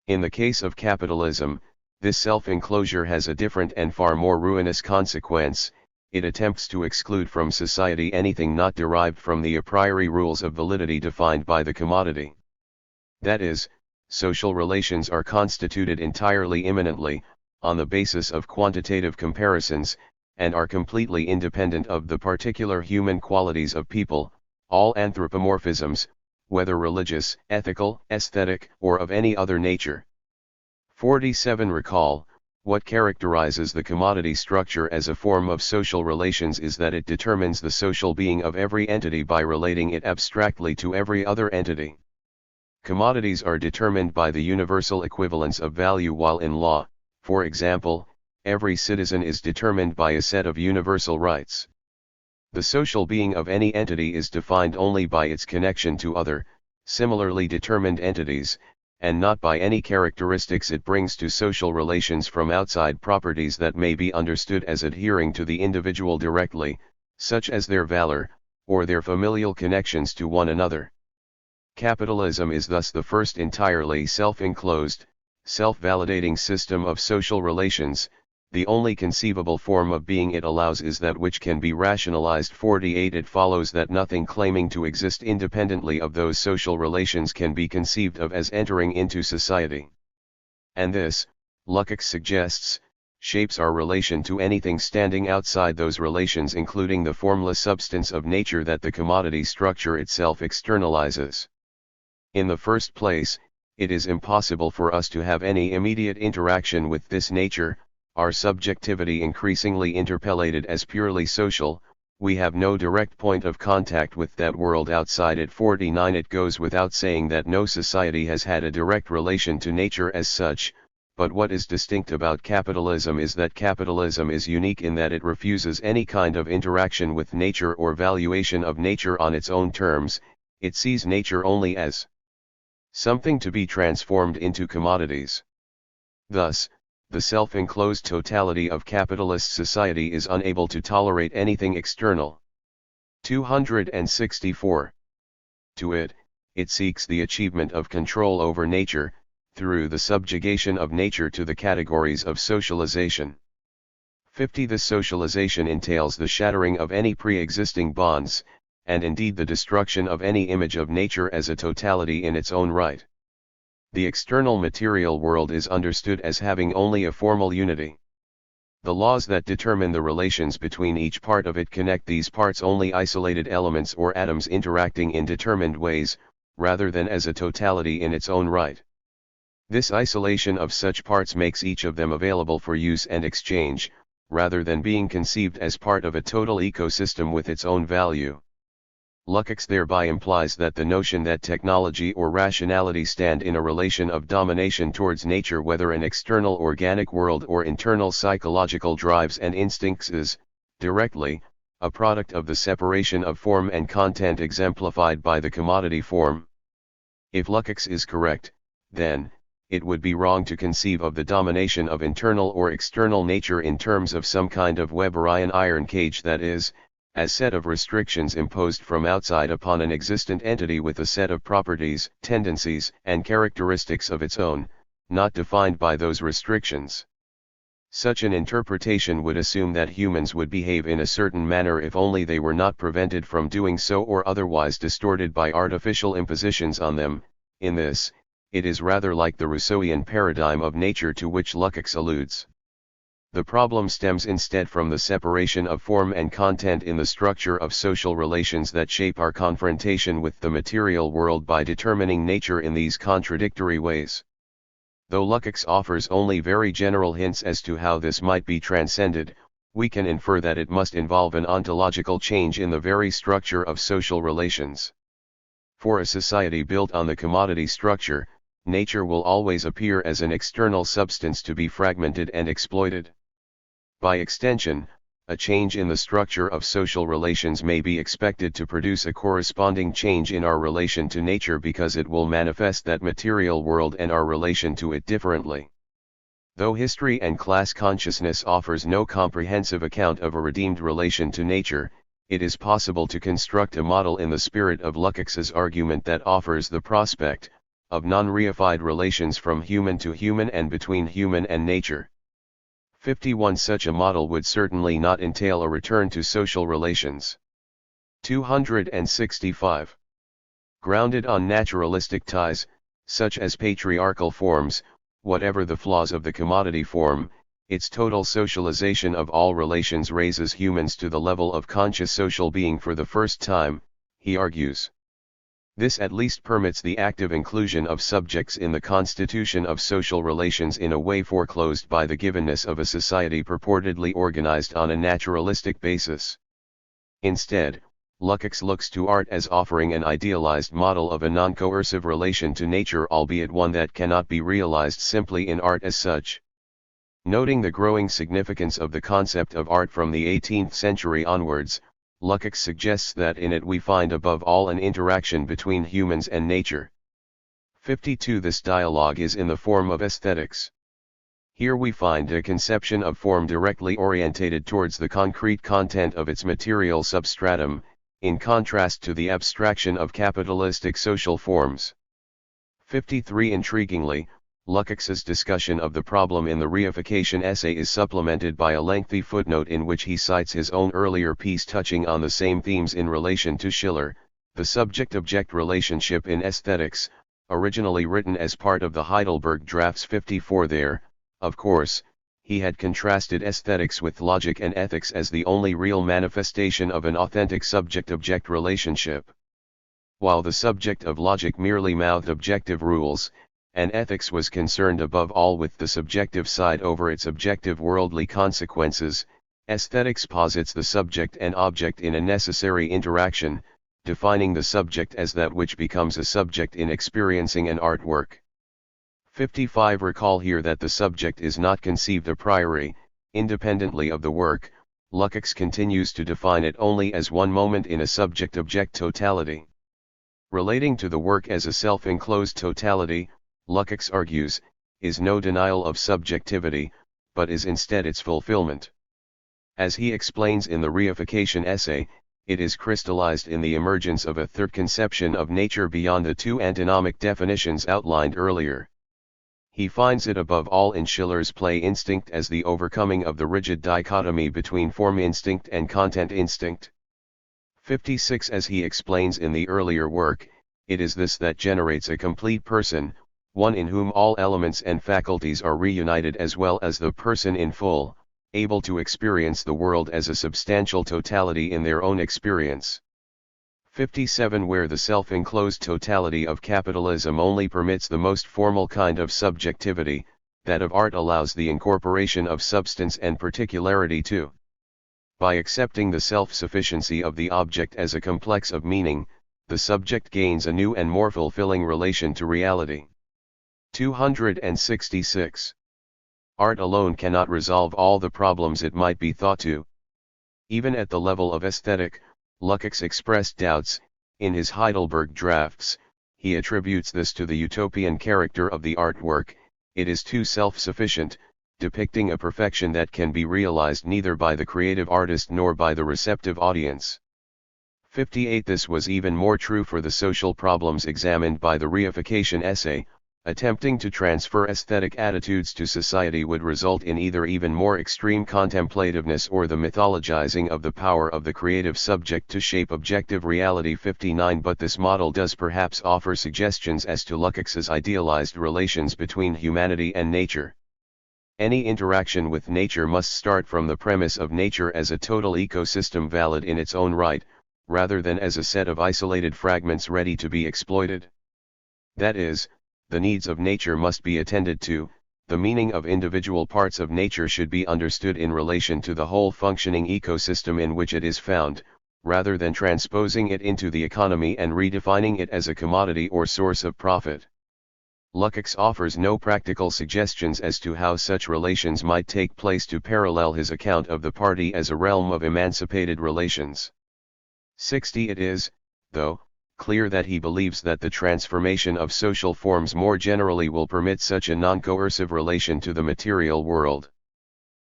In the case of capitalism, this self-enclosure has a different and far more ruinous consequence. It attempts to exclude from society anything not derived from the a priori rules of validity defined by the commodity. That is, social relations are constituted entirely immanently, on the basis of quantitative comparisons, and are completely independent of the particular human qualities of people. All anthropomorphisms, whether religious, ethical, aesthetic, or of any other nature. 47. Recall, what characterizes the commodity structure as a form of social relations is that it determines the social being of every entity by relating it abstractly to every other entity. Commodities are determined by the universal equivalence of value, while in law, for example, every citizen is determined by a set of universal rights. The social being of any entity is defined only by its connection to other, similarly determined entities, and not by any characteristics it brings to social relations from outside properties that may be understood as adhering to the individual directly, such as their valor, or their familial connections to one another. Capitalism is thus the first entirely self-enclosed, self-validating system of social relations. The only conceivable form of being it allows is that which can be rationalized. 48. It follows that nothing claiming to exist independently of those social relations can be conceived of as entering into society. And this, Lukács suggests, shapes our relation to anything standing outside those relations, including the formless substance of nature that the commodity structure itself externalizes. In the first place, it is impossible for us to have any immediate interaction with this nature. Our subjectivity increasingly interpellated as purely social, we have no direct point of contact with that world outside it. 49. It goes without saying that no society has had a direct relation to nature as such, but what is distinct about capitalism is that capitalism is unique in that it refuses any kind of interaction with nature or valuation of nature on its own terms. It sees nature only as something to be transformed into commodities. Thus, the self-enclosed totality of capitalist society is unable to tolerate anything external. 264. To it, it seeks the achievement of control over nature, through the subjugation of nature to the categories of socialization. 50. This socialization entails the shattering of any pre-existing bonds, and indeed the destruction of any image of nature as a totality in its own right. The external material world is understood as having only a formal unity. The laws that determine the relations between each part of it connect these parts only isolated elements or atoms interacting in determined ways, rather than as a totality in its own right. This isolation of such parts makes each of them available for use and exchange, rather than being conceived as part of a total ecosystem with its own value. Lukács thereby implies that the notion that technology or rationality stand in a relation of domination towards nature, whether an external organic world or internal psychological drives and instincts, is, directly, a product of the separation of form and content exemplified by the commodity form. If Lukács is correct, then, it would be wrong to conceive of the domination of internal or external nature in terms of some kind of Weberian iron cage that is, a set of restrictions imposed from outside upon an existent entity with a set of properties, tendencies, and characteristics of its own, not defined by those restrictions. Such an interpretation would assume that humans would behave in a certain manner if only they were not prevented from doing so or otherwise distorted by artificial impositions on them. In this, it is rather like the Rousseauian paradigm of nature to which Lukács alludes. The problem stems instead from the separation of form and content in the structure of social relations that shape our confrontation with the material world by determining nature in these contradictory ways. Though Lukács offers only very general hints as to how this might be transcended, we can infer that it must involve an ontological change in the very structure of social relations. For a society built on the commodity structure, nature will always appear as an external substance to be fragmented and exploited. By extension, a change in the structure of social relations may be expected to produce a corresponding change in our relation to nature, because it will manifest that material world and our relation to it differently. Though history and class consciousness offers no comprehensive account of a redeemed relation to nature, it is possible to construct a model in the spirit of Lukács's argument that offers the prospect, of non-reified relations from human to human and between human and nature. 51. Such a model would certainly not entail a return to social relations. 265. Grounded on naturalistic ties, such as patriarchal forms, whatever the flaws of the commodity form, its total socialization of all relations raises humans to the level of conscious social being for the first time, he argues. This at least permits the active inclusion of subjects in the constitution of social relations in a way foreclosed by the givenness of a society purportedly organized on a naturalistic basis. Instead, Lukács looks to art as offering an idealized model of a non-coercive relation to nature, albeit one that cannot be realized simply in art as such. Noting the growing significance of the concept of art from the 18th century onwards, Lukács suggests that in it we find above all an interaction between humans and nature. 52. This dialogue is in the form of aesthetics. Here we find a conception of form directly orientated towards the concrete content of its material substratum, in contrast to the abstraction of capitalistic social forms. 53. Intriguingly, Lukács's discussion of the problem in the Reification essay is supplemented by a lengthy footnote in which he cites his own earlier piece touching on the same themes in relation to Schiller, the subject-object relationship in aesthetics, originally written as part of the Heidelberg Drafts 54. There, of course, he had contrasted aesthetics with logic and ethics as the only real manifestation of an authentic subject-object relationship. While the subject of logic merely mouthed objective rules, and ethics was concerned above all with the subjective side over its objective worldly consequences, aesthetics posits the subject and object in a necessary interaction, defining the subject as that which becomes a subject in experiencing an artwork. 55. Recall here that the subject is not conceived a priori, independently of the work. Lukács continues to define it only as one moment in a subject-object totality. Relating to the work as a self-enclosed totality, Lukács argues, is no denial of subjectivity, but is instead its fulfillment. As he explains in the Reification essay, it is crystallized in the emergence of a third conception of nature beyond the two antinomic definitions outlined earlier. He finds it above all in Schiller's play instinct as the overcoming of the rigid dichotomy between form instinct and content instinct. 56. As he explains in the earlier work, it is this that generates a complete person, one in whom all elements and faculties are reunited as well as the person in full, able to experience the world as a substantial totality in their own experience. 57. Where the self-enclosed totality of capitalism only permits the most formal kind of subjectivity, that of art allows the incorporation of substance and particularity too. By accepting the self-sufficiency of the object as a complex of meaning, the subject gains a new and more fulfilling relation to reality. 266. Art alone cannot resolve all the problems it might be thought to. Even at the level of aesthetic, Lukács expressed doubts. In his Heidelberg Drafts, he attributes this to the utopian character of the artwork. It is too self-sufficient, depicting a perfection that can be realized neither by the creative artist nor by the receptive audience. 58. This was even more true for the social problems examined by the Reification essay. Attempting to transfer aesthetic attitudes to society would result in either even more extreme contemplativeness or the mythologizing of the power of the creative subject to shape objective reality. 59. But this model does perhaps offer suggestions as to Lukács's idealized relations between humanity and nature. Any interaction with nature must start from the premise of nature as a total ecosystem valid in its own right, rather than as a set of isolated fragments ready to be exploited. That is, the needs of nature must be attended to, the meaning of individual parts of nature should be understood in relation to the whole functioning ecosystem in which it is found, rather than transposing it into the economy and redefining it as a commodity or source of profit. Lukács offers no practical suggestions as to how such relations might take place to parallel his account of the party as a realm of emancipated relations. 60. It is, though, clear that he believes that the transformation of social forms more generally will permit such a non-coercive relation to the material world.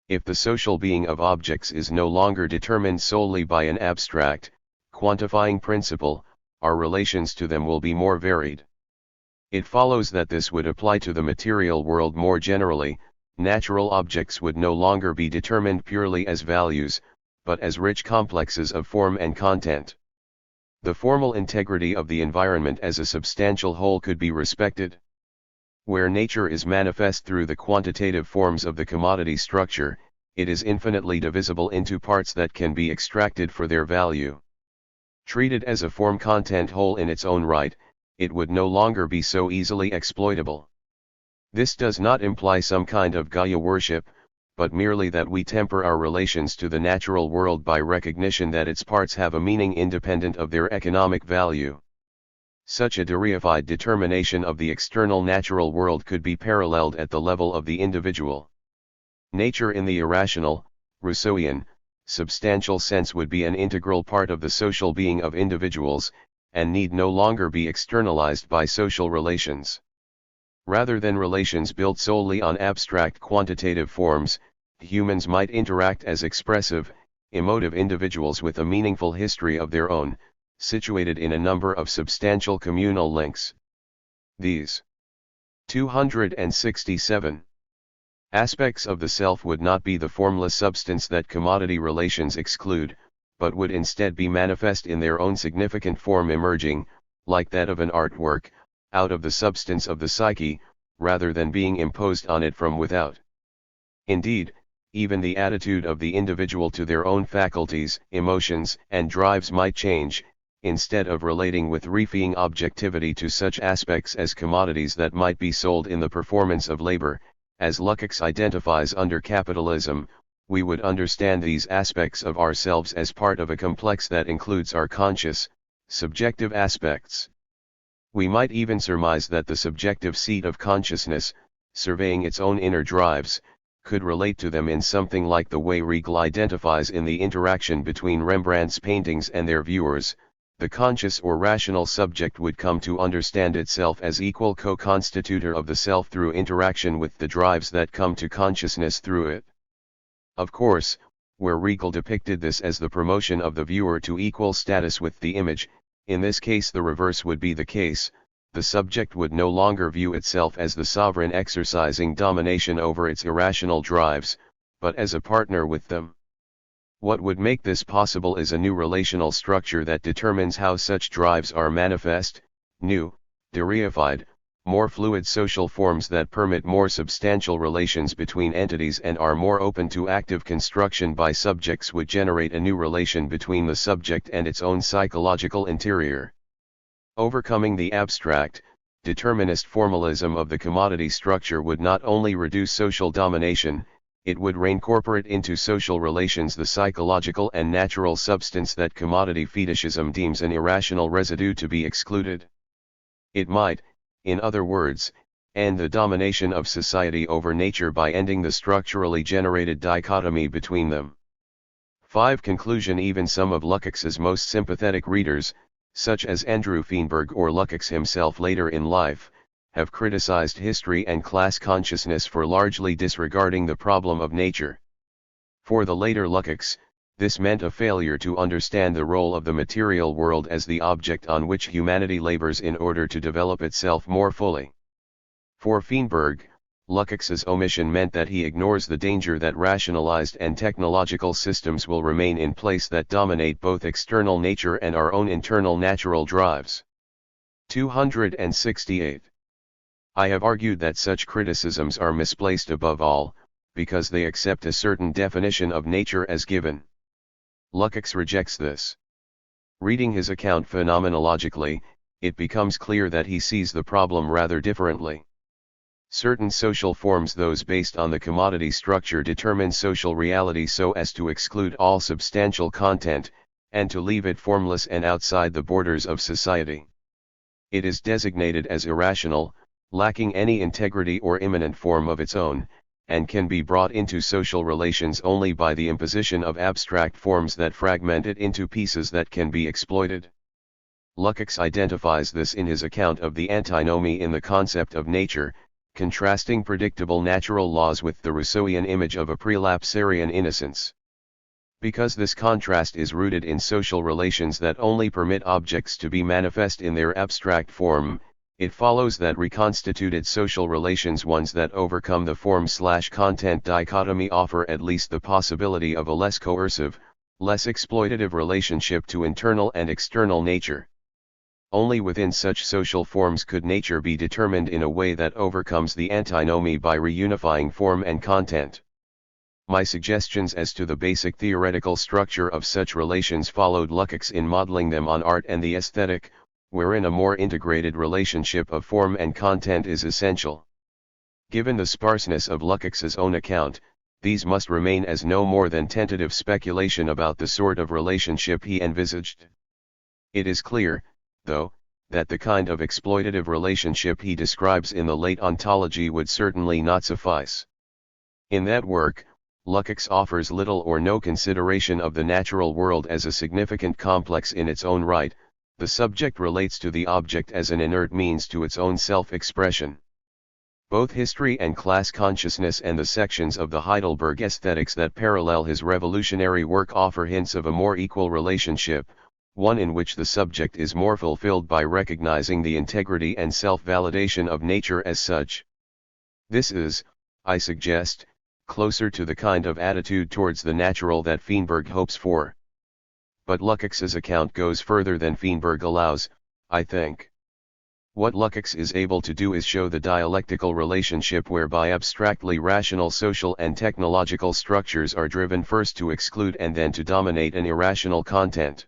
If the social being of objects is no longer determined solely by an abstract, quantifying principle, our relations to them will be more varied. It follows that this would apply to the material world more generally. Natural objects would no longer be determined purely as values, but as rich complexes of form and content. The formal integrity of the environment as a substantial whole could be respected. Where nature is manifest through the quantitative forms of the commodity structure, it is infinitely divisible into parts that can be extracted for their value. Treated as a form-content whole in its own right, it would no longer be so easily exploitable. This does not imply some kind of Gaia worship, but merely that we temper our relations to the natural world by recognition that its parts have a meaning independent of their economic value. Such a deified determination of the external natural world could be paralleled at the level of the individual. Nature in the irrational, Rousseauian, substantial sense would be an integral part of the social being of individuals, and need no longer be externalized by social relations. Rather than relations built solely on abstract quantitative forms, humans might interact as expressive, emotive individuals with a meaningful history of their own, situated in a number of substantial communal links. These 267 aspects of the self would not be the formless substance that commodity relations exclude, but would instead be manifest in their own significant form emerging, like that of an artwork, out of the substance of the psyche, rather than being imposed on it from without. Indeed, even the attitude of the individual to their own faculties, emotions, and drives might change, instead of relating with Reifeing objectivity to such aspects as commodities that might be sold in the performance of labor, as Lukács identifies under capitalism. We would understand these aspects of ourselves as part of a complex that includes our conscious, subjective aspects. We might even surmise that the subjective seat of consciousness, surveying its own inner drives, could relate to them in something like the way Riegel identifies in the interaction between Rembrandt's paintings and their viewers. The conscious or rational subject would come to understand itself as equal co-constitutor of the self through interaction with the drives that come to consciousness through it. Of course, where Riegel depicted this as the promotion of the viewer to equal status with the image, in this case the reverse would be the case. The subject would no longer view itself as the sovereign exercising domination over its irrational drives, but as a partner with them. What would make this possible is a new relational structure that determines how such drives are manifest, new, deified, more fluid social forms that permit more substantial relations between entities and are more open to active construction by subjects would generate a new relation between the subject and its own psychological interior. Overcoming the abstract, determinist formalism of the commodity structure would not only reduce social domination, it would reincorporate into social relations the psychological and natural substance that commodity fetishism deems an irrational residue to be excluded. It might, in other words, end the domination of society over nature by ending the structurally generated dichotomy between them. 5. Conclusion. Even some of Lukács's most sympathetic readers, such as Andrew Feenberg or Lukács himself later in life, have criticized history and class consciousness for largely disregarding the problem of nature. For the later Lukács, this meant a failure to understand the role of the material world as the object on which humanity labors in order to develop itself more fully. For Feenberg, Lukács's omission meant that he ignores the danger that rationalized and technological systems will remain in place that dominate both external nature and our own internal natural drives. 268. I have argued that such criticisms are misplaced above all, because they accept a certain definition of nature as given. Lukács rejects this. Reading his account phenomenologically, it becomes clear that he sees the problem rather differently. Certain social forms, those based on the commodity structure, determine social reality so as to exclude all substantial content, and to leave it formless and outside the borders of society. It is designated as irrational, lacking any integrity or immanent form of its own, and can be brought into social relations only by the imposition of abstract forms that fragment it into pieces that can be exploited. Lukács identifies this in his account of the antinomy in the concept of nature, contrasting predictable natural laws with the Rousseauian image of a prelapsarian innocence. Because this contrast is rooted in social relations that only permit objects to be manifest in their abstract form, It follows that reconstituted social relations, ones that overcome the form/content dichotomy, offer at least the possibility of a less coercive, less exploitative relationship to internal and external nature. Only within such social forms could nature be determined in a way that overcomes the antinomy by reunifying form and content. My suggestions as to the basic theoretical structure of such relations followed Lukács in modeling them on art and the aesthetic, wherein a more integrated relationship of form and content is essential. Given the sparseness of Lukács's own account, these must remain as no more than tentative speculation about the sort of relationship he envisaged. It is clear, though, that the kind of exploitative relationship he describes in the late ontology would certainly not suffice. In that work, Lukács offers little or no consideration of the natural world as a significant complex in its own right. The subject relates to the object as an inert means to its own self-expression. Both history and class consciousness and the sections of the Heidelberg aesthetics that parallel his revolutionary work offer hints of a more equal relationship, one in which the subject is more fulfilled by recognizing the integrity and self-validation of nature as such. This is, I suggest, closer to the kind of attitude towards the natural that Feenberg hopes for. But Lukács's account goes further than Feenberg allows, I think. What Lukács is able to do is show the dialectical relationship whereby abstractly rational social and technological structures are driven first to exclude and then to dominate an irrational content.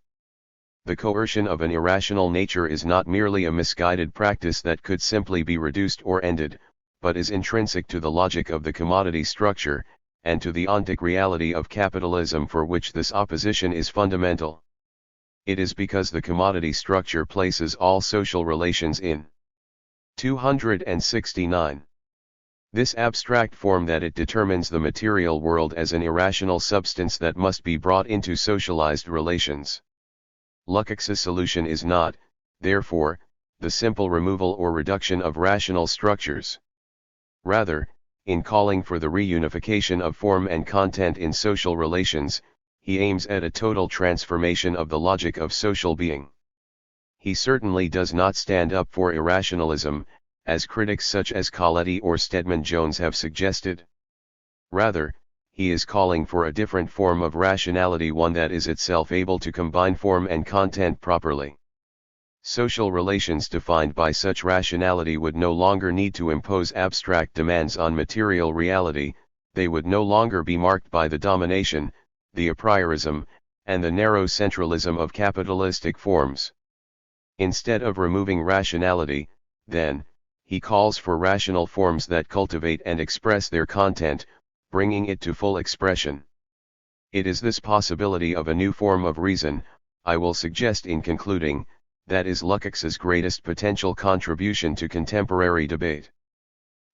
The coercion of an irrational nature is not merely a misguided practice that could simply be reduced or ended, but is intrinsic to the logic of the commodity structure, and to the ontic reality of capitalism, for which this opposition is fundamental. It is because the commodity structure places all social relations in 269. This abstract form that it determines the material world as an irrational substance that must be brought into socialized relations. Lukács's solution is not, therefore, the simple removal or reduction of rational structures. Rather, in calling for the reunification of form and content in social relations, he aims at a total transformation of the logic of social being. He certainly does not stand up for irrationalism, as critics such as Colletti or Stedman Jones have suggested. Rather, he is calling for a different form of rationality, one that is itself able to combine form and content properly. Social relations defined by such rationality would no longer need to impose abstract demands on material reality, they would no longer be marked by the domination, the a priorism, and the narrow centralism of capitalistic forms. Instead of removing rationality, then, he calls for rational forms that cultivate and express their content, bringing it to full expression. It is this possibility of a new form of reason, I will suggest in concluding, that is Lukács's greatest potential contribution to contemporary debate.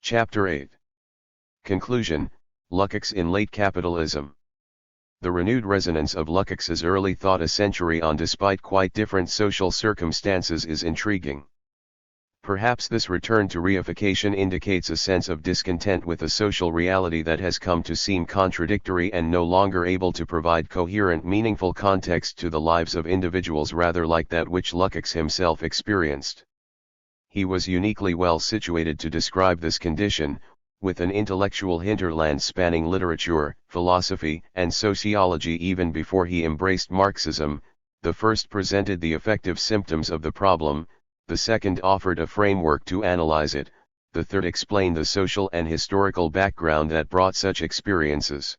Chapter 8. Conclusion, Lukács in Late Capitalism. The renewed resonance of Lukács's early thought a century on despite quite different social circumstances is intriguing. Perhaps this return to reification indicates a sense of discontent with a social reality that has come to seem contradictory and no longer able to provide coherent, meaningful context to the lives of individuals, rather like that which Lukács himself experienced. He was uniquely well situated to describe this condition, with an intellectual hinterland spanning literature, philosophy, and sociology even before he embraced Marxism. The first presented the effective symptoms of the problem, the second offered a framework to analyze it, the third explained the social and historical background that brought such experiences.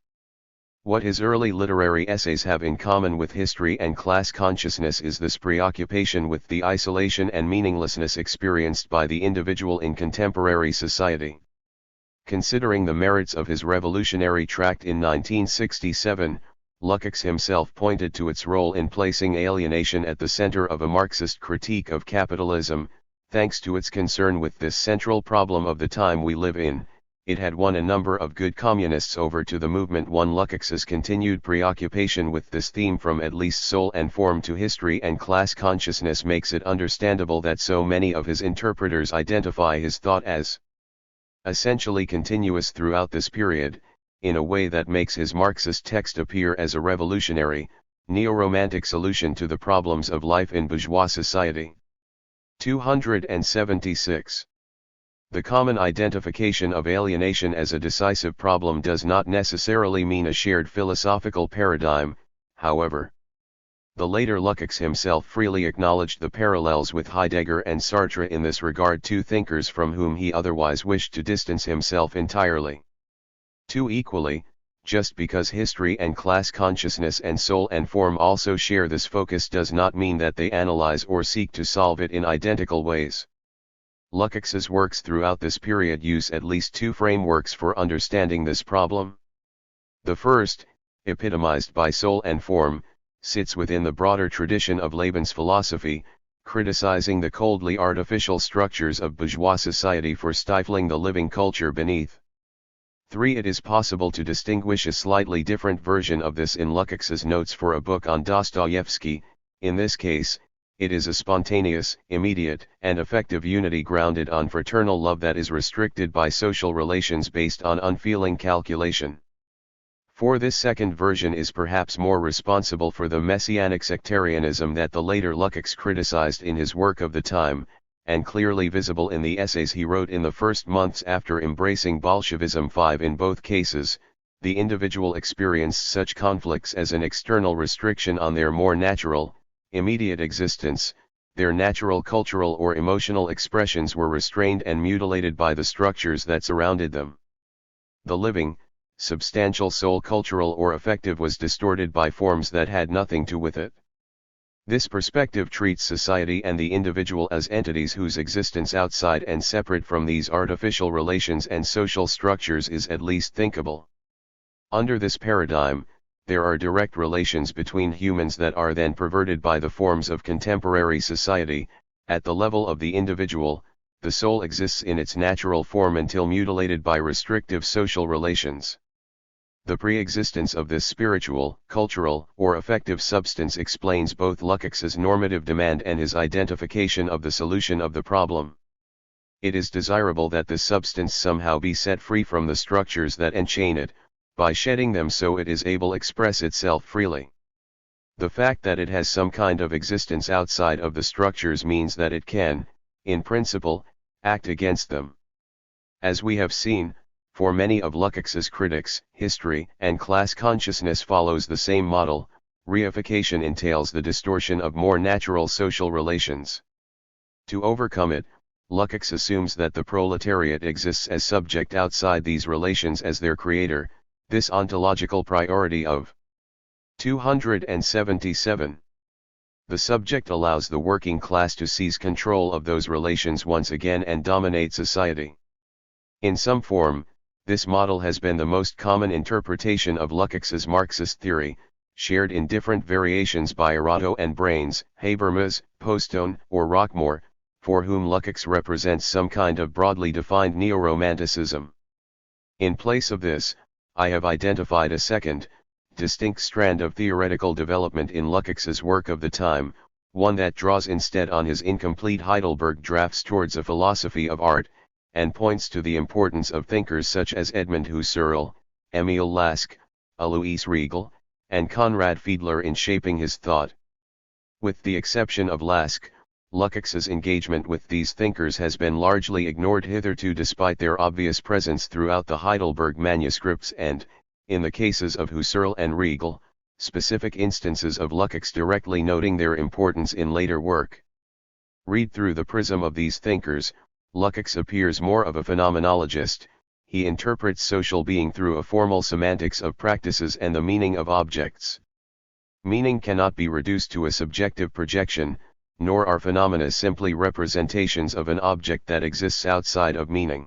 What his early literary essays have in common with history and class consciousness is this preoccupation with the isolation and meaninglessness experienced by the individual in contemporary society. Considering the merits of his revolutionary tract in 1967, Lukács himself pointed to its role in placing alienation at the center of a Marxist critique of capitalism. Thanks to its concern with this central problem of the time we live in, it had won a number of good communists over to the movement. Lukács's continued preoccupation with this theme from at least soul and form to history and class consciousness makes it understandable that so many of his interpreters identify his thought as essentially continuous throughout this period, in a way that makes his Marxist text appear as a revolutionary, neo-romantic solution to the problems of life in bourgeois society. 276. The common identification of alienation as a decisive problem does not necessarily mean a shared philosophical paradigm, however. The later Lukács himself freely acknowledged the parallels with Heidegger and Sartre in this regard, two thinkers from whom he otherwise wished to distance himself entirely. Two equally, just because history and class consciousness and soul and form also share this focus does not mean that they analyze or seek to solve it in identical ways. Lukács's works throughout this period use at least two frameworks for understanding this problem. The first, epitomized by soul and form, sits within the broader tradition of Lebensphilosophy, criticizing the coldly artificial structures of bourgeois society for stifling the living culture beneath. 3. It is possible to distinguish a slightly different version of this in Lukács's notes for a book on Dostoevsky. In this case, it is a spontaneous, immediate, and effective unity grounded on fraternal love that is restricted by social relations based on unfeeling calculation. For this second version is perhaps more responsible for the messianic sectarianism that the later Lukács criticized in his work of the time, and clearly visible in the essays he wrote in the first months after embracing Bolshevism. 5. In both cases, the individual experienced such conflicts as an external restriction on their more natural, immediate existence. Their natural cultural or emotional expressions were restrained and mutilated by the structures that surrounded them. The living, substantial soul, cultural or affective, was distorted by forms that had nothing to do with it. This perspective treats society and the individual as entities whose existence outside and separate from these artificial relations and social structures is at least thinkable. Under this paradigm, there are direct relations between humans that are then perverted by the forms of contemporary society. At the level of the individual, the soul exists in its natural form until mutilated by restrictive social relations. The pre-existence of this spiritual, cultural, or affective substance explains both Lukács's normative demand and his identification of the solution of the problem. It is desirable that this substance somehow be set free from the structures that enchain it, by shedding them so it is able to express itself freely. The fact that it has some kind of existence outside of the structures means that it can, in principle, act against them. As we have seen, for many of Lukács's critics, history and class consciousness follows the same model. Reification entails the distortion of more natural social relations. To overcome it, Lukács assumes that the proletariat exists as subject outside these relations as their creator, this ontological priority of 277. The subject allows the working class to seize control of those relations once again and dominate society. In some form, this model has been the most common interpretation of Lukács's Marxist theory, shared in different variations by Arato and Brains, Habermas, Postone, or Rockmore, for whom Lukács represents some kind of broadly defined neo-romanticism. In place of this, I have identified a second, distinct strand of theoretical development in Lukács's work of the time, one that draws instead on his incomplete Heidelberg drafts towards a philosophy of art, and points to the importance of thinkers such as Edmund Husserl, Emil Lask, Alois Riegel, and Conrad Fiedler in shaping his thought. With the exception of Lask, Lukács's engagement with these thinkers has been largely ignored hitherto despite their obvious presence throughout the Heidelberg manuscripts and, in the cases of Husserl and Riegel, specific instances of Lukács directly noting their importance in later work. Read through the prism of these thinkers, Lukács appears more of a phenomenologist. He interprets social being through a formal semantics of practices and the meaning of objects. Meaning cannot be reduced to a subjective projection, nor are phenomena simply representations of an object that exists outside of meaning.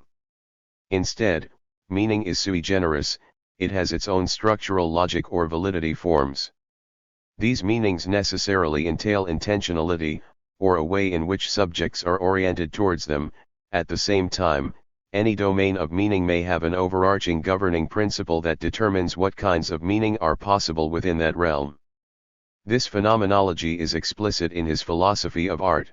Instead, meaning is sui generis, it has its own structural logic or validity forms. These meanings necessarily entail intentionality, or a way in which subjects are oriented towards them. At the same time, any domain of meaning may have an overarching governing principle that determines what kinds of meaning are possible within that realm. This phenomenology is explicit in his philosophy of art.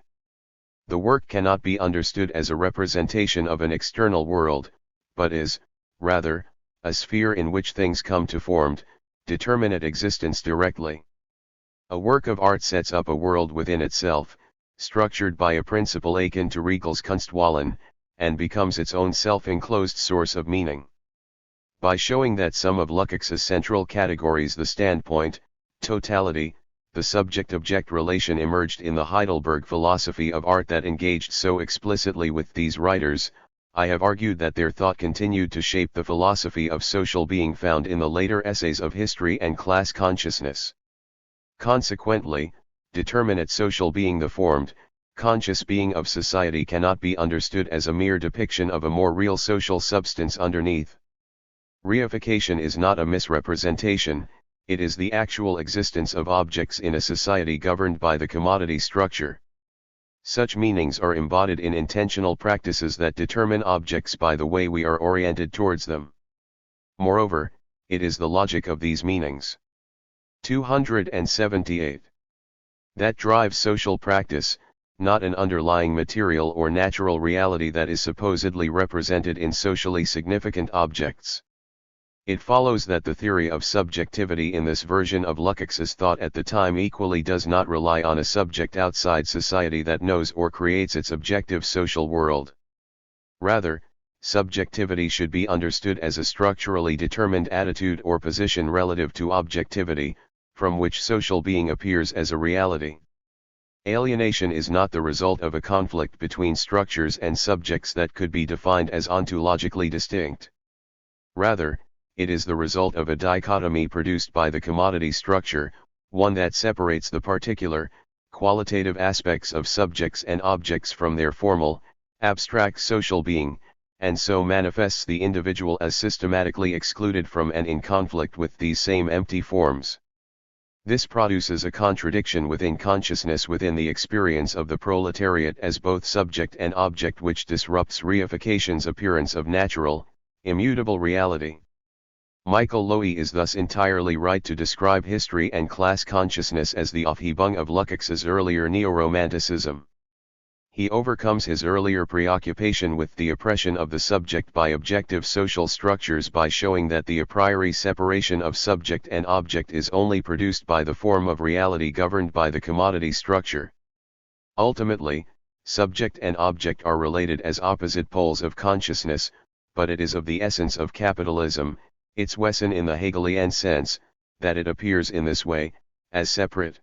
The work cannot be understood as a representation of an external world, but is, rather, a sphere in which things come to formed, determinate existence directly. A work of art sets up a world within itself, structured by a principle akin to Regel's Kunstwollen, and becomes its own self-enclosed source of meaning. By showing that some of Lukács's central categories, the standpoint, totality, the subject-object relation, emerged in the Heidelberg philosophy of art that engaged so explicitly with these writers, I have argued that their thought continued to shape the philosophy of social being found in the later essays of history and class consciousness. Consequently, determinate social being, the formed, conscious being of society, cannot be understood as a mere depiction of a more real social substance underneath. Reification is not a misrepresentation, it is the actual existence of objects in a society governed by the commodity structure. Such meanings are embodied in intentional practices that determine objects by the way we are oriented towards them. Moreover, it is the logic of these meanings. 278. That drives social practice, not an underlying material or natural reality that is supposedly represented in socially significant objects. It follows that the theory of subjectivity in this version of Lukács's thought at the time equally does not rely on a subject outside society that knows or creates its objective social world. Rather, subjectivity should be understood as a structurally determined attitude or position relative to objectivity, from which social being appears as a reality. Alienation is not the result of a conflict between structures and subjects that could be defined as ontologically distinct. Rather, it is the result of a dichotomy produced by the commodity structure, one that separates the particular, qualitative aspects of subjects and objects from their formal, abstract social being, and so manifests the individual as systematically excluded from and in conflict with these same empty forms. This produces a contradiction within consciousness, within the experience of the proletariat as both subject and object, which disrupts reification's appearance of natural, immutable reality. Michael Lowy is thus entirely right to describe history and class consciousness as the Aufhebung of Lukács's earlier neo-romanticism. He overcomes his earlier preoccupation with the oppression of the subject by objective social structures by showing that the a priori separation of subject and object is only produced by the form of reality governed by the commodity structure. Ultimately, subject and object are related as opposite poles of consciousness, but it is of the essence of capitalism, its Wesen in the Hegelian sense, that it appears in this way, as separate.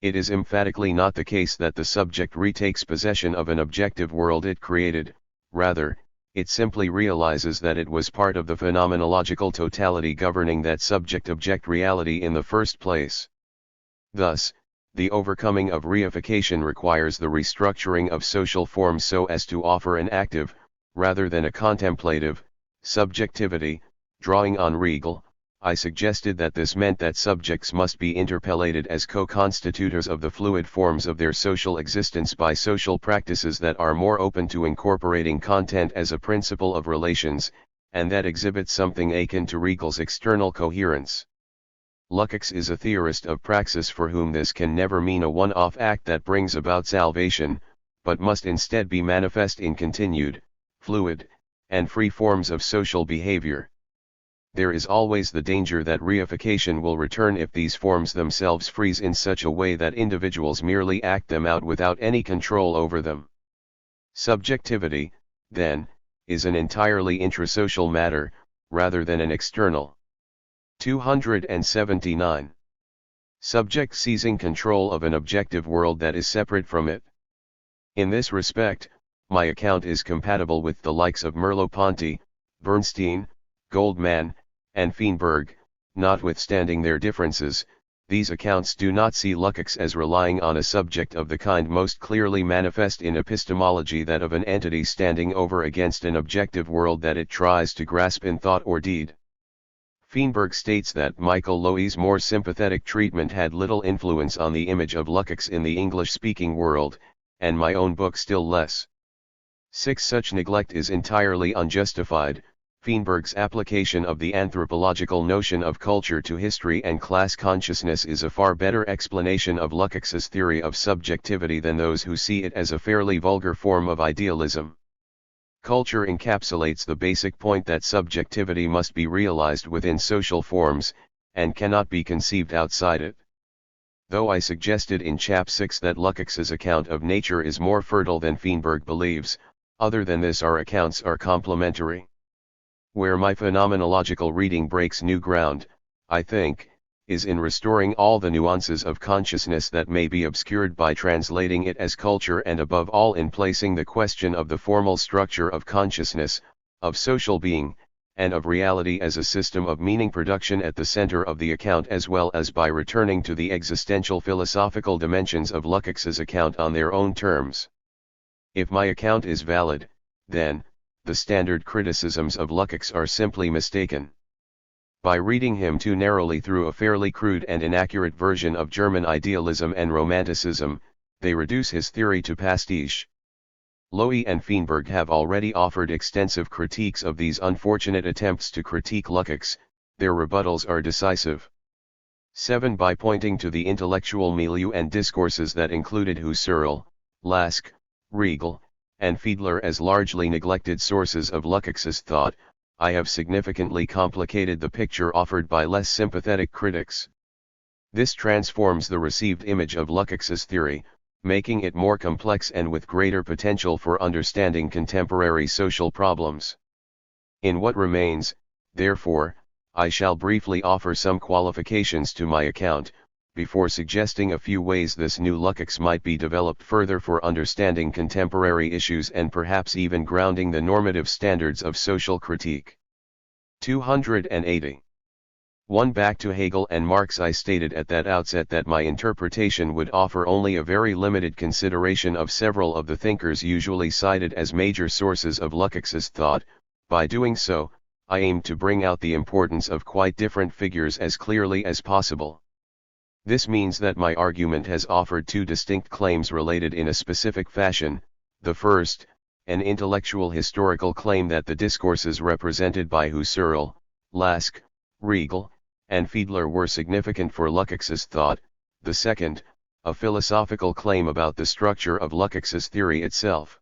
It is emphatically not the case that the subject retakes possession of an objective world it created, rather, it simply realizes that it was part of the phenomenological totality governing that subject-object reality in the first place. Thus, the overcoming of reification requires the restructuring of social forms so as to offer an active, rather than a contemplative, subjectivity. Drawing on Regel, I suggested that this meant that subjects must be interpellated as co-constitutors of the fluid forms of their social existence by social practices that are more open to incorporating content as a principle of relations, and that exhibit something akin to Regel's external coherence. Lukács is a theorist of praxis for whom this can never mean a one-off act that brings about salvation, but must instead be manifest in continued, fluid, and free forms of social behavior. There is always the danger that reification will return if these forms themselves freeze in such a way that individuals merely act them out without any control over them. Subjectivity, then, is an entirely intrasocial matter, rather than an external. 279. Subject seizing control of an objective world that is separate from it. In this respect, my account is compatible with the likes of Merleau-Ponty, Bernstein, Goldman, and Feinberg. Notwithstanding their differences, these accounts do not see Lukács as relying on a subject of the kind most clearly manifest in epistemology, that of an entity standing over against an objective world that it tries to grasp in thought or deed. Feinberg states that Michael Lowy's more sympathetic treatment had little influence on the image of Lukács in the English-speaking world, and my own book still less. 6. Such neglect is entirely unjustified. Feinberg's application of the anthropological notion of culture to history and class consciousness is a far better explanation of Lukács's theory of subjectivity than those who see it as a fairly vulgar form of idealism. Culture encapsulates the basic point that subjectivity must be realized within social forms, and cannot be conceived outside it. Though I suggested in Chap 6 that Lukács's account of nature is more fertile than Feenberg believes, other than this our accounts are complementary. Where my phenomenological reading breaks new ground, I think, is in restoring all the nuances of consciousness that may be obscured by translating it as culture, and above all in placing the question of the formal structure of consciousness, of social being, and of reality as a system of meaning production at the center of the account, as well as by returning to the existential philosophical dimensions of Lukács's account on their own terms. If my account is valid, then, the standard criticisms of Lukács are simply mistaken. By reading him too narrowly through a fairly crude and inaccurate version of German idealism and romanticism, they reduce his theory to pastiche. Lowy and Feenberg have already offered extensive critiques of these unfortunate attempts to critique Lukács. Their rebuttals are decisive. 7. By pointing to the intellectual milieu and discourses that included Husserl, Lask, Riegel, and Fiedler as largely neglected sources of Lukács's thought, I have significantly complicated the picture offered by less sympathetic critics. This transforms the received image of Lukács's theory, making it more complex and with greater potential for understanding contemporary social problems. In what remains, therefore, I shall briefly offer some qualifications to my account, before suggesting a few ways this new Lukács might be developed further for understanding contemporary issues and perhaps even grounding the normative standards of social critique. 280. 1. Back to Hegel and Marx. I stated at that outset that my interpretation would offer only a very limited consideration of several of the thinkers usually cited as major sources of Lukács's thought. By doing so, I aimed to bring out the importance of quite different figures as clearly as possible. This means that my argument has offered two distinct claims related in a specific fashion. The first, an intellectual historical claim that the discourses represented by Husserl, Lask, Riegel, and Fiedler were significant for Lukács's thought. The second, a philosophical claim about the structure of Lukács's theory itself.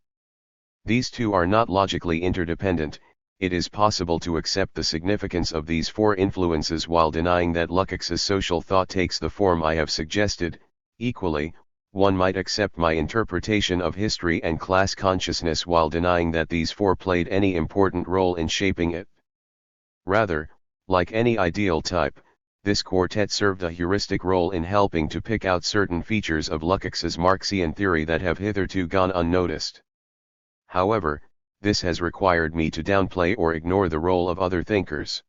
These two are not logically interdependent. It is possible to accept the significance of these four influences while denying that Lukács's social thought takes the form I have suggested. Equally, one might accept my interpretation of history and class consciousness while denying that these four played any important role in shaping it. Rather, like any ideal type, this quartet served a heuristic role in helping to pick out certain features of Lukács's Marxian theory that have hitherto gone unnoticed. However, this has required me to downplay or ignore the role of other thinkers.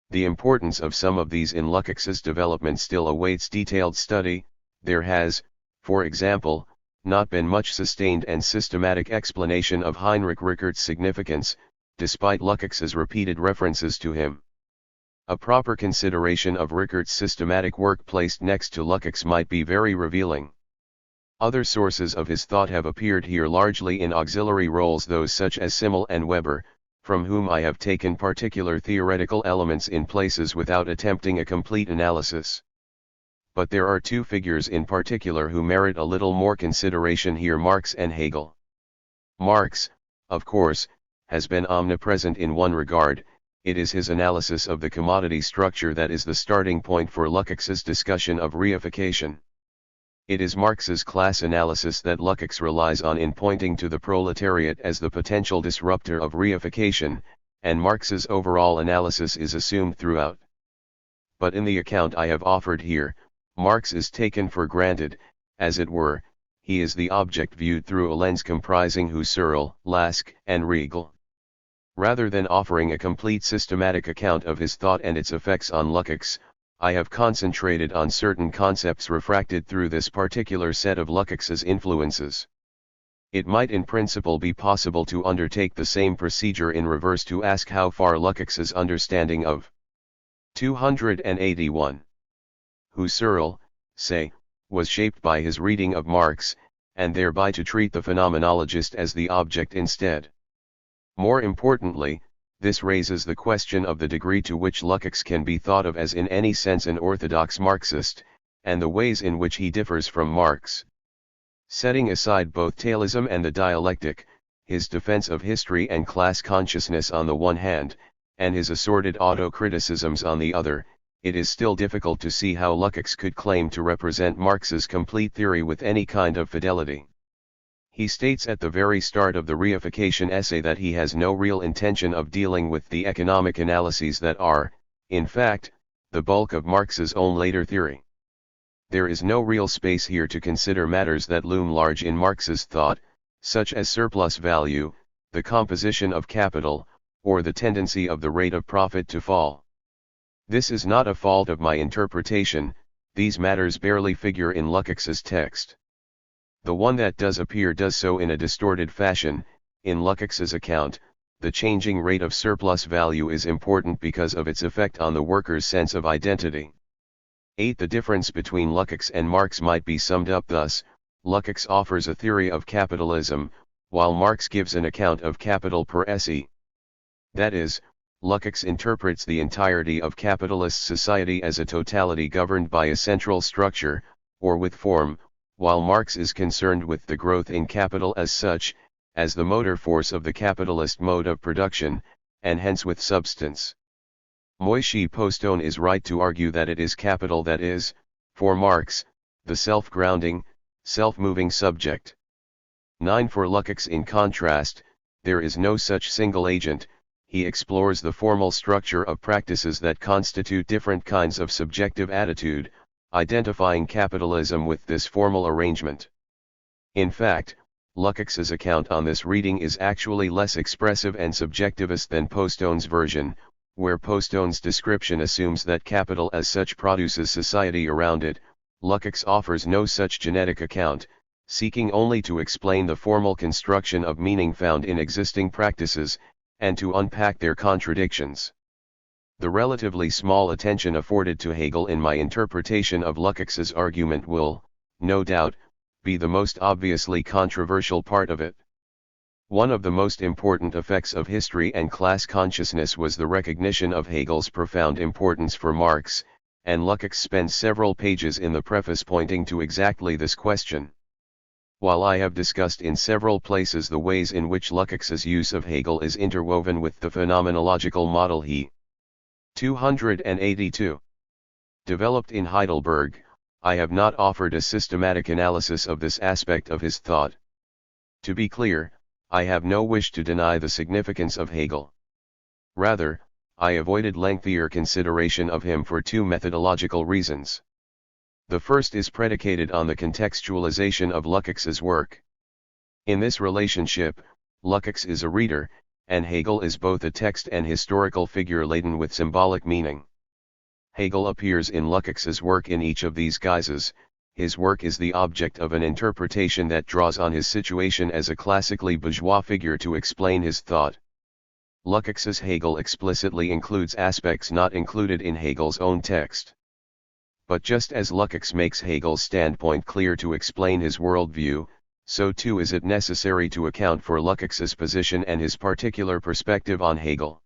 The importance of some of these in Lukács's development still awaits detailed study. There has, for example, not been much sustained and systematic explanation of Heinrich Richter's significance, despite Lukács's repeated references to him. A proper consideration of Richter's systematic work placed next to Lukács might be very revealing. Other sources of his thought have appeared here largely in auxiliary roles, those such as Simmel and Weber, from whom I have taken particular theoretical elements in places without attempting a complete analysis. But there are two figures in particular who merit a little more consideration here: Marx and Hegel. Marx, of course, has been omnipresent in one regard. It is his analysis of the commodity structure that is the starting point for Lukács's discussion of reification. It is Marx's class analysis that Lukács relies on in pointing to the proletariat as the potential disruptor of reification, and Marx's overall analysis is assumed throughout. But in the account I have offered here, Marx is taken for granted. As it were, he is the object viewed through a lens comprising Husserl, Lask, and Riegel. Rather than offering a complete systematic account of his thought and its effects on Lukács, I have concentrated on certain concepts refracted through this particular set of Lukács's influences. It might in principle be possible to undertake the same procedure in reverse to ask how far Lukács's understanding of 281. Husserl, say, was shaped by his reading of Marx, and thereby to treat the phenomenologist as the object instead. More importantly, this raises the question of the degree to which Lukács can be thought of as in any sense an orthodox Marxist, and the ways in which he differs from Marx. Setting aside both tailism and the dialectic, his defense of history and class consciousness on the one hand, and his assorted auto-criticisms on the other, it is still difficult to see how Lukács could claim to represent Marx's complete theory with any kind of fidelity. He states at the very start of the Reification essay that he has no real intention of dealing with the economic analyses that are, in fact, the bulk of Marx's own later theory. There is no real space here to consider matters that loom large in Marx's thought, such as surplus value, the composition of capital, or the tendency of the rate of profit to fall. This is not a fault of my interpretation, these matters barely figure in Lukács's text. The one that does appear does so in a distorted fashion. In Lukács's account, the changing rate of surplus value is important because of its effect on the worker's sense of identity. 8. The difference between Lukács and Marx might be summed up thus: Lukács offers a theory of capitalism, while Marx gives an account of capital per se. That is, Lukács interprets the entirety of capitalist society as a totality governed by a central structure, or with form, while Marx is concerned with the growth in capital as such, as the motor force of the capitalist mode of production, and hence with substance. Moishe Postone is right to argue that it is capital that is, for Marx, the self-grounding, self-moving subject. 9. For Lukács, in contrast, there is no such single agent. He explores the formal structure of practices that constitute different kinds of subjective attitude, identifying capitalism with this formal arrangement. In fact, Lukács's account on this reading is actually less expressive and subjectivist than Postone's version, where Postone's description assumes that capital as such produces society around it. Lukács offers no such genetic account, seeking only to explain the formal construction of meaning found in existing practices, and to unpack their contradictions. The relatively small attention afforded to Hegel in my interpretation of Lukács's argument will, no doubt, be the most obviously controversial part of it. One of the most important effects of history and class consciousness was the recognition of Hegel's profound importance for Marx, and Lukács spends several pages in the preface pointing to exactly this question. While I have discussed in several places the ways in which Lukács's use of Hegel is interwoven with the phenomenological model he 282 developed in Heidelberg, I have not offered a systematic analysis of this aspect of his thought. To be clear, I have no wish to deny the significance of Hegel. Rather, I avoided lengthier consideration of him for two methodological reasons. The first is predicated on the contextualization of Lukács's work. In this relationship, Lukács is a reader, and Hegel is both a text and historical figure laden with symbolic meaning. Hegel appears in Lukács's work in each of these guises. His work is the object of an interpretation that draws on his situation as a classically bourgeois figure to explain his thought. Lukács's Hegel explicitly includes aspects not included in Hegel's own text. But just as Lukács makes Hegel's standpoint clear to explain his worldview, so too is it necessary to account for Lukács's position and his particular perspective on Hegel.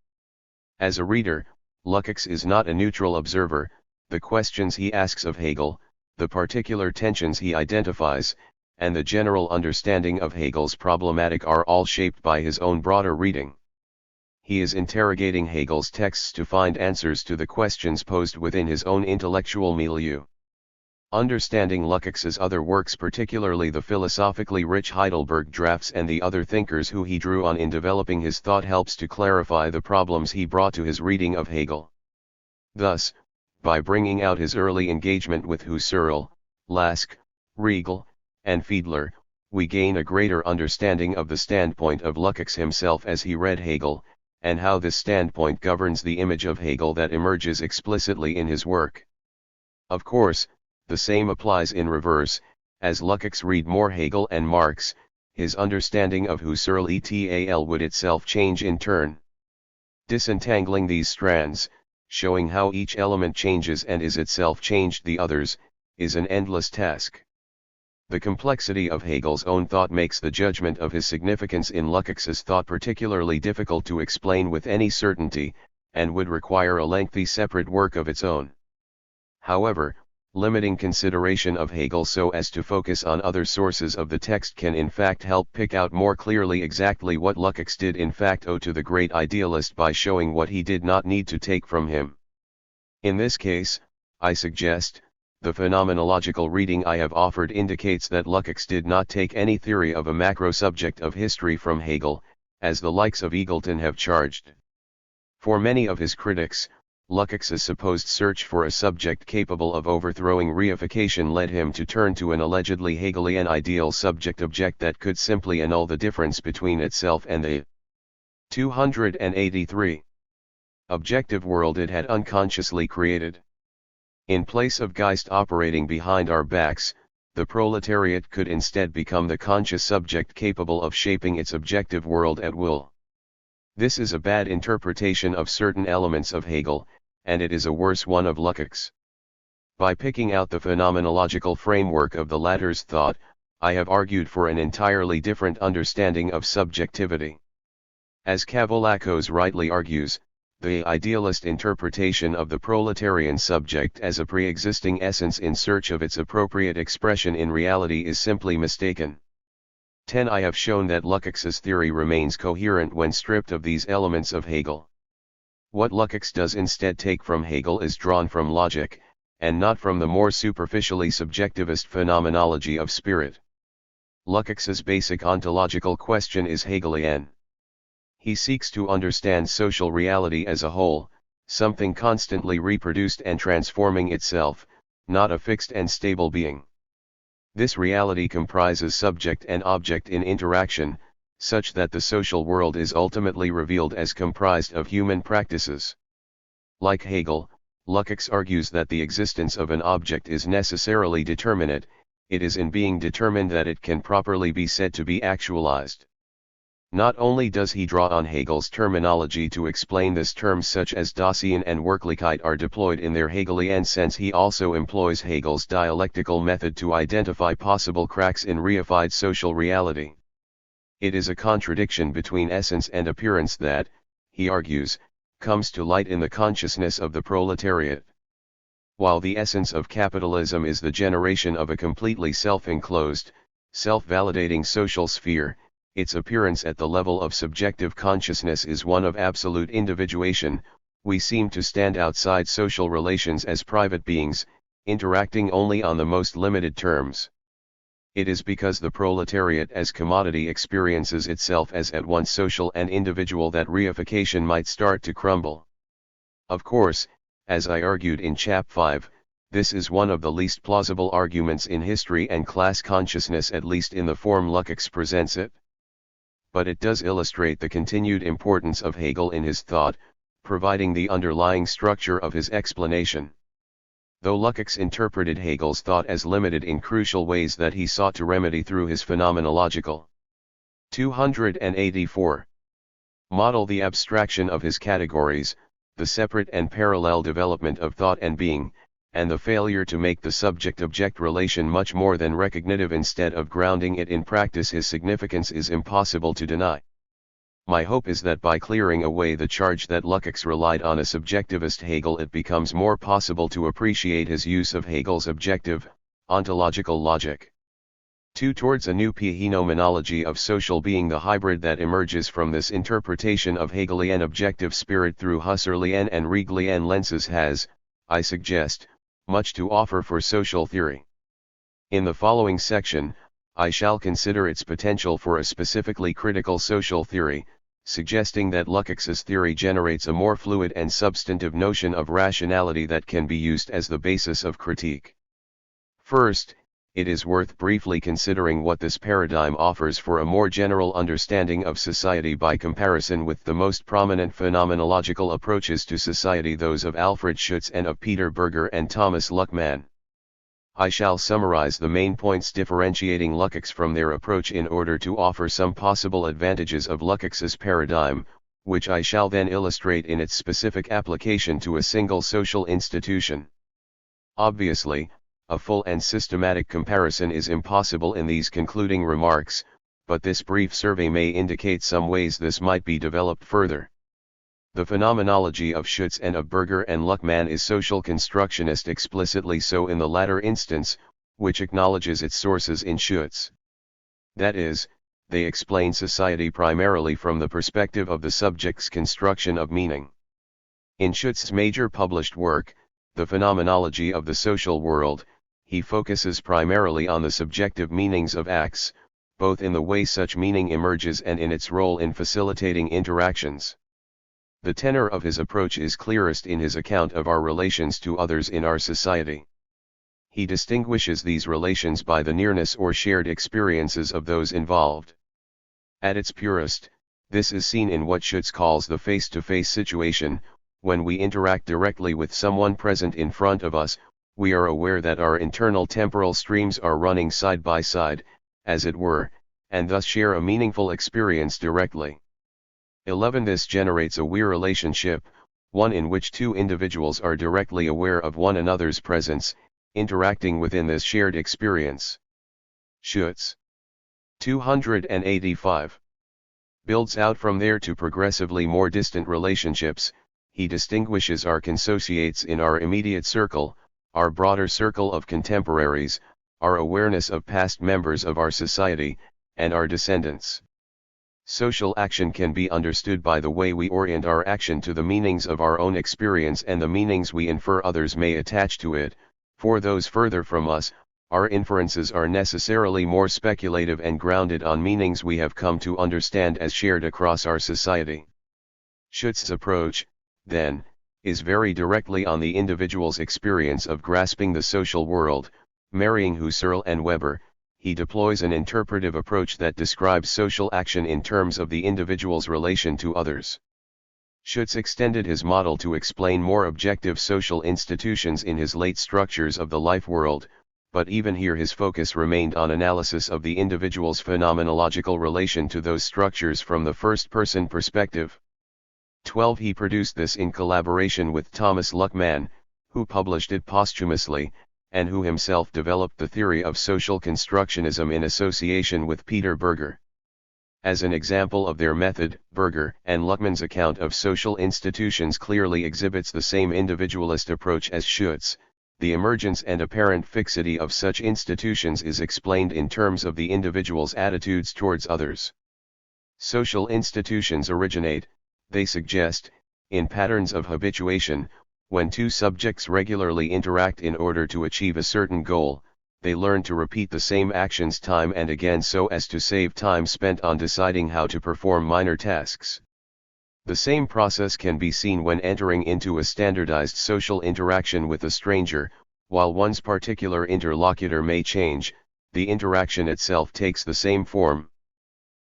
As a reader, Lukács is not a neutral observer. The questions he asks of Hegel, the particular tensions he identifies, and the general understanding of Hegel's problematic are all shaped by his own broader reading. He is interrogating Hegel's texts to find answers to the questions posed within his own intellectual milieu. Understanding Lukács's other works, particularly the philosophically rich Heidelberg drafts and the other thinkers who he drew on in developing his thought, helps to clarify the problems he brought to his reading of Hegel. Thus, by bringing out his early engagement with Husserl, Lask, Riegel, and Fiedler, we gain a greater understanding of the standpoint of Lukács himself as he read Hegel, and how this standpoint governs the image of Hegel that emerges explicitly in his work. Of course, the same applies in reverse. As Lukács read more Hegel and Marx, his understanding of Husserl et al. Would itself change in turn. Disentangling these strands, showing how each element changes and is itself changed the others, is an endless task. The complexity of Hegel's own thought makes the judgment of his significance in Lukács's thought particularly difficult to explain with any certainty, and would require a lengthy separate work of its own. However, limiting consideration of Hegel so as to focus on other sources of the text can in fact help pick out more clearly exactly what Lukács did in fact owe to the great idealist by showing what he did not need to take from him. In this case, I suggest, the phenomenological reading I have offered indicates that Lukács did not take any theory of a macro-subject of history from Hegel, as the likes of Eagleton have charged. For many of his critics, Lukács's supposed search for a subject capable of overthrowing reification led him to turn to an allegedly Hegelian ideal subject-object that could simply annul the difference between itself and the 283 objective world it had unconsciously created. In place of Geist operating behind our backs, the proletariat could instead become the conscious subject capable of shaping its objective world at will. This is a bad interpretation of certain elements of Hegel, and it is a worse one of Lukács. By picking out the phenomenological framework of the latter's thought, I have argued for an entirely different understanding of subjectivity. As Kavoliakos rightly argues, the idealist interpretation of the proletarian subject as a pre-existing essence in search of its appropriate expression in reality is simply mistaken. 10. I have shown that Lukács's theory remains coherent when stripped of these elements of Hegel. What Lukács does instead take from Hegel is drawn from logic, and not from the more superficially subjectivist phenomenology of spirit. Lukács's basic ontological question is Hegelian. He seeks to understand social reality as a whole, something constantly reproduced and transforming itself, not a fixed and stable being. This reality comprises subject and object in interaction, such that the social world is ultimately revealed as comprised of human practices. Like Hegel, Lukács argues that the existence of an object is necessarily determinate. It is in being determined that it can properly be said to be actualized. Not only does he draw on Hegel's terminology to explain this, terms such as Dasein and Wirklichkeit are deployed in their Hegelian sense, he also employs Hegel's dialectical method to identify possible cracks in reified social reality. It is a contradiction between essence and appearance that, he argues, comes to light in the consciousness of the proletariat. While the essence of capitalism is the generation of a completely self-enclosed, self-validating social sphere, its appearance at the level of subjective consciousness is one of absolute individuation. We seem to stand outside social relations as private beings, interacting only on the most limited terms. It is because the proletariat as commodity experiences itself as at once social and individual that reification might start to crumble. Of course, as I argued in Chap 5, this is one of the least plausible arguments in history and class consciousness, at least in the form Lukács presents it. But it does illustrate the continued importance of Hegel in his thought, providing the underlying structure of his explanation. Though Lukács interpreted Hegel's thought as limited in crucial ways that he sought to remedy through his phenomenological 284 model, the abstraction of his categories, the separate and parallel development of thought and being, and the failure to make the subject-object relation much more than recognitive instead of grounding it in practice, his significance is impossible to deny. My hope is that by clearing away the charge that Lukács relied on a subjectivist Hegel, it becomes more possible to appreciate his use of Hegel's objective, ontological logic. 2. Towards a new phenomenology of social being, the hybrid that emerges from this interpretation of Hegelian objective spirit through Husserlian and Riegelian lenses has, I suggest, much to offer for social theory. In the following section, I shall consider its potential for a specifically critical social theory, suggesting that Lukács's theory generates a more fluid and substantive notion of rationality that can be used as the basis of critique. First, it is worth briefly considering what this paradigm offers for a more general understanding of society by comparison with the most prominent phenomenological approaches to society, those of Alfred Schutz and of Peter Berger and Thomas Luckmann. I shall summarize the main points differentiating Lukács from their approach in order to offer some possible advantages of Lukács's paradigm, which I shall then illustrate in its specific application to a single social institution. Obviously, a full and systematic comparison is impossible in these concluding remarks, but this brief survey may indicate some ways this might be developed further. The phenomenology of Schutz and of Berger and Luckmann is social constructionist, explicitly so in the latter instance, which acknowledges its sources in Schutz. That is, they explain society primarily from the perspective of the subject's construction of meaning. In Schutz's major published work, the phenomenology of the social world, he focuses primarily on the subjective meanings of acts, both in the way such meaning emerges and in its role in facilitating interactions. The tenor of his approach is clearest in his account of our relations to others in our society. He distinguishes these relations by the nearness or shared experiences of those involved. At its purest, this is seen in what Schutz calls the face-to-face situation. When we interact directly with someone present in front of us, we are aware that our internal temporal streams are running side by side, as it were, and thus share a meaningful experience directly. 11. This generates a we relationship, one in which two individuals are directly aware of one another's presence, interacting within this shared experience. Schutz. 285. Builds out from there to progressively more distant relationships. He distinguishes our consociates in our immediate circle, our broader circle of contemporaries, our awareness of past members of our society, and our descendants. Social action can be understood by the way we orient our action to the meanings of our own experience and the meanings we infer others may attach to it. For those further from us, our inferences are necessarily more speculative and grounded on meanings we have come to understand as shared across our society. Schutz's approach, then, is very directly on the individual's experience of grasping the social world. Marrying Husserl and Weber, he deploys an interpretive approach that describes social action in terms of the individual's relation to others. Schutz extended his model to explain more objective social institutions in his late Structures of the Life World, but even here his focus remained on analysis of the individual's phenomenological relation to those structures from the first-person perspective. 12. He produced this in collaboration with Thomas Luckmann, who published it posthumously, and who himself developed the theory of social constructionism in association with Peter Berger. As an example of their method, Berger and Luckmann's account of social institutions clearly exhibits the same individualist approach as Schutz. The emergence and apparent fixity of such institutions is explained in terms of the individual's attitudes towards others. Social institutions originate, they suggest, in patterns of habituation. When two subjects regularly interact in order to achieve a certain goal, they learn to repeat the same actions time and again so as to save time spent on deciding how to perform minor tasks. The same process can be seen when entering into a standardized social interaction with a stranger. While one's particular interlocutor may change, the interaction itself takes the same form.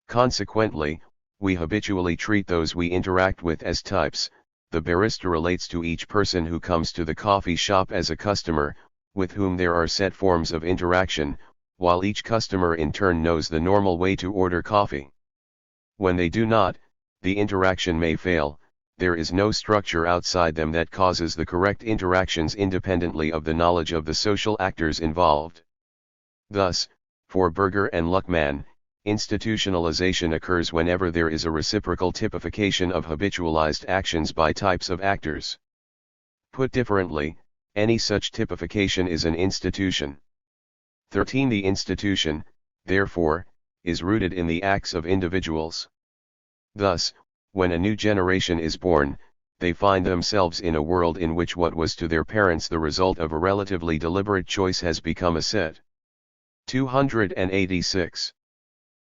Consequently, we habitually treat those we interact with as types. The barista relates to each person who comes to the coffee shop as a customer, with whom there are set forms of interaction, while each customer in turn knows the normal way to order coffee. When they do not, the interaction may fail. There is no structure outside them that causes the correct interactions independently of the knowledge of the social actors involved. Thus, for Berger and Luckmann, institutionalization occurs whenever there is a reciprocal typification of habitualized actions by types of actors. Put differently, any such typification is an institution. 13. The institution, therefore, is rooted in the acts of individuals. Thus, when a new generation is born, they find themselves in a world in which what was to their parents the result of a relatively deliberate choice has become a set. 286.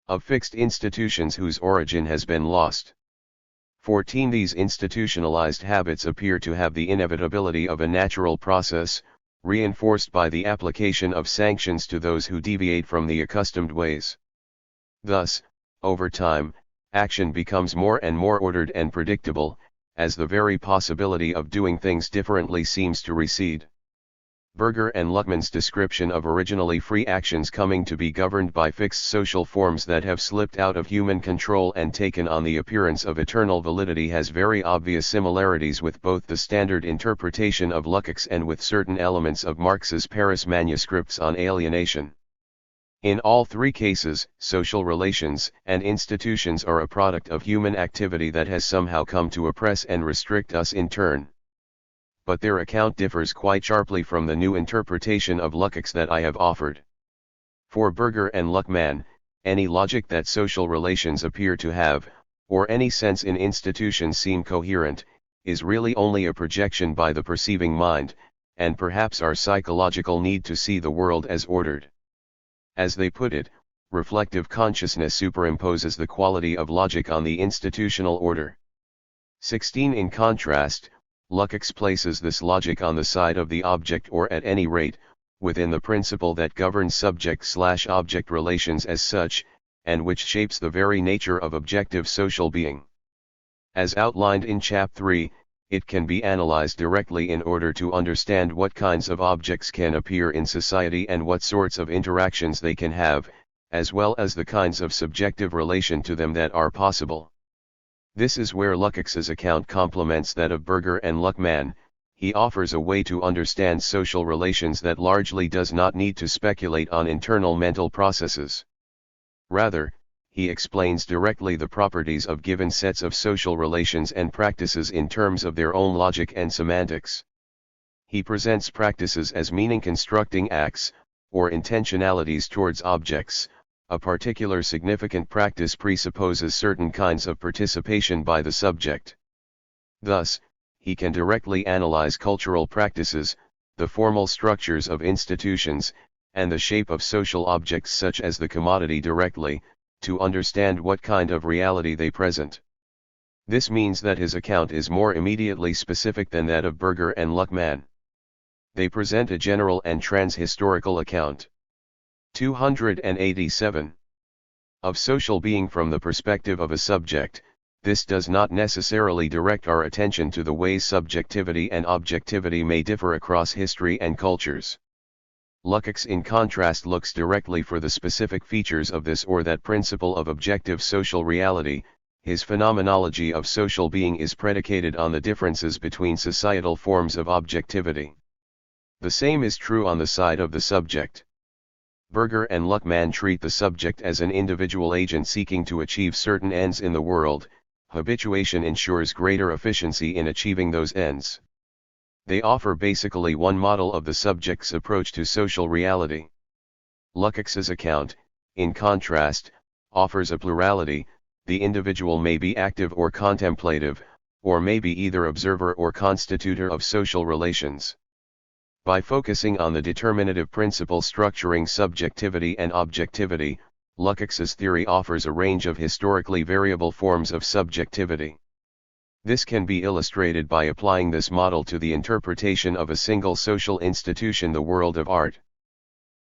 Of fixed institutions whose origin has been lost. 14. These institutionalized habits appear to have the inevitability of a natural process, reinforced by the application of sanctions to those who deviate from the accustomed ways. Thus, over time, action becomes more and more ordered and predictable, as the very possibility of doing things differently seems to recede. Berger and Luckmann's description of originally free actions coming to be governed by fixed social forms that have slipped out of human control and taken on the appearance of eternal validity has very obvious similarities with both the standard interpretation of Lukács and with certain elements of Marx's Paris manuscripts on alienation. In all three cases, social relations and institutions are a product of human activity that has somehow come to oppress and restrict us in turn. But their account differs quite sharply from the new interpretation of Lukács that I have offered. For Berger and Luckmann, any logic that social relations appear to have, or any sense in institutions seem coherent, is really only a projection by the perceiving mind, and perhaps our psychological need to see the world as ordered. As they put it, reflective consciousness superimposes the quality of logic on the institutional order. 16. In contrast, Lukács places this logic on the side of the object, or at any rate, within the principle that governs subject/object relations as such, and which shapes the very nature of objective social being. As outlined in Chap 3, it can be analyzed directly in order to understand what kinds of objects can appear in society and what sorts of interactions they can have, as well as the kinds of subjective relation to them that are possible. This is where Lukács's account complements that of Berger and Luckmann. He offers a way to understand social relations that largely does not need to speculate on internal mental processes. Rather, he explains directly the properties of given sets of social relations and practices in terms of their own logic and semantics. He presents practices as meaning-constructing acts, or intentionalities towards objects. A particular significant practice presupposes certain kinds of participation by the subject. Thus, he can directly analyze cultural practices, the formal structures of institutions, and the shape of social objects such as the commodity directly, to understand what kind of reality they present. This means that his account is more immediately specific than that of Berger and Luckmann. They present a general and trans-historical account. 287. Of social being from the perspective of a subject. This does not necessarily direct our attention to the ways subjectivity and objectivity may differ across history and cultures. Lukács in contrast looks directly for the specific features of this or that principle of objective social reality. His phenomenology of social being is predicated on the differences between societal forms of objectivity. The same is true on the side of the subject. Berger and Luckmann treat the subject as an individual agent seeking to achieve certain ends in the world. Habituation ensures greater efficiency in achieving those ends. They offer basically one model of the subject's approach to social reality. Lukács's account, in contrast, offers a plurality. The individual may be active or contemplative, or may be either observer or constitutor of social relations. By focusing on the determinative principle structuring subjectivity and objectivity, Lukács's theory offers a range of historically variable forms of subjectivity. This can be illustrated by applying this model to the interpretation of a single social institution, the world of art.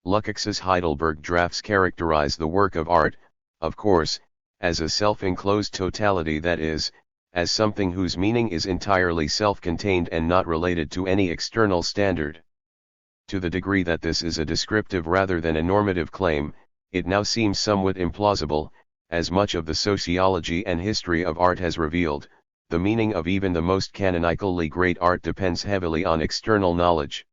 Lukács's Heidelberg drafts characterize the work of art, of course, as a self-enclosed totality, that is, as something whose meaning is entirely self-contained and not related to any external standard. To the degree that this is a descriptive rather than a normative claim, it now seems somewhat implausible, as much of the sociology and history of art has revealed. The meaning of even the most canonically great art depends heavily on external knowledge.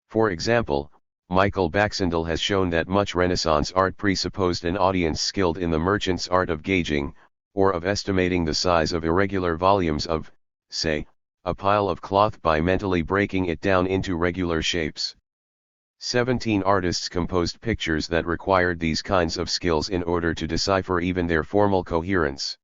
For example, Michael Baxendale has shown that much Renaissance art presupposed an audience skilled in the merchant's art of gauging, or of estimating the size of irregular volumes of, say, a pile of cloth by mentally breaking it down into regular shapes. 17 artists composed pictures that required these kinds of skills in order to decipher even their formal coherence.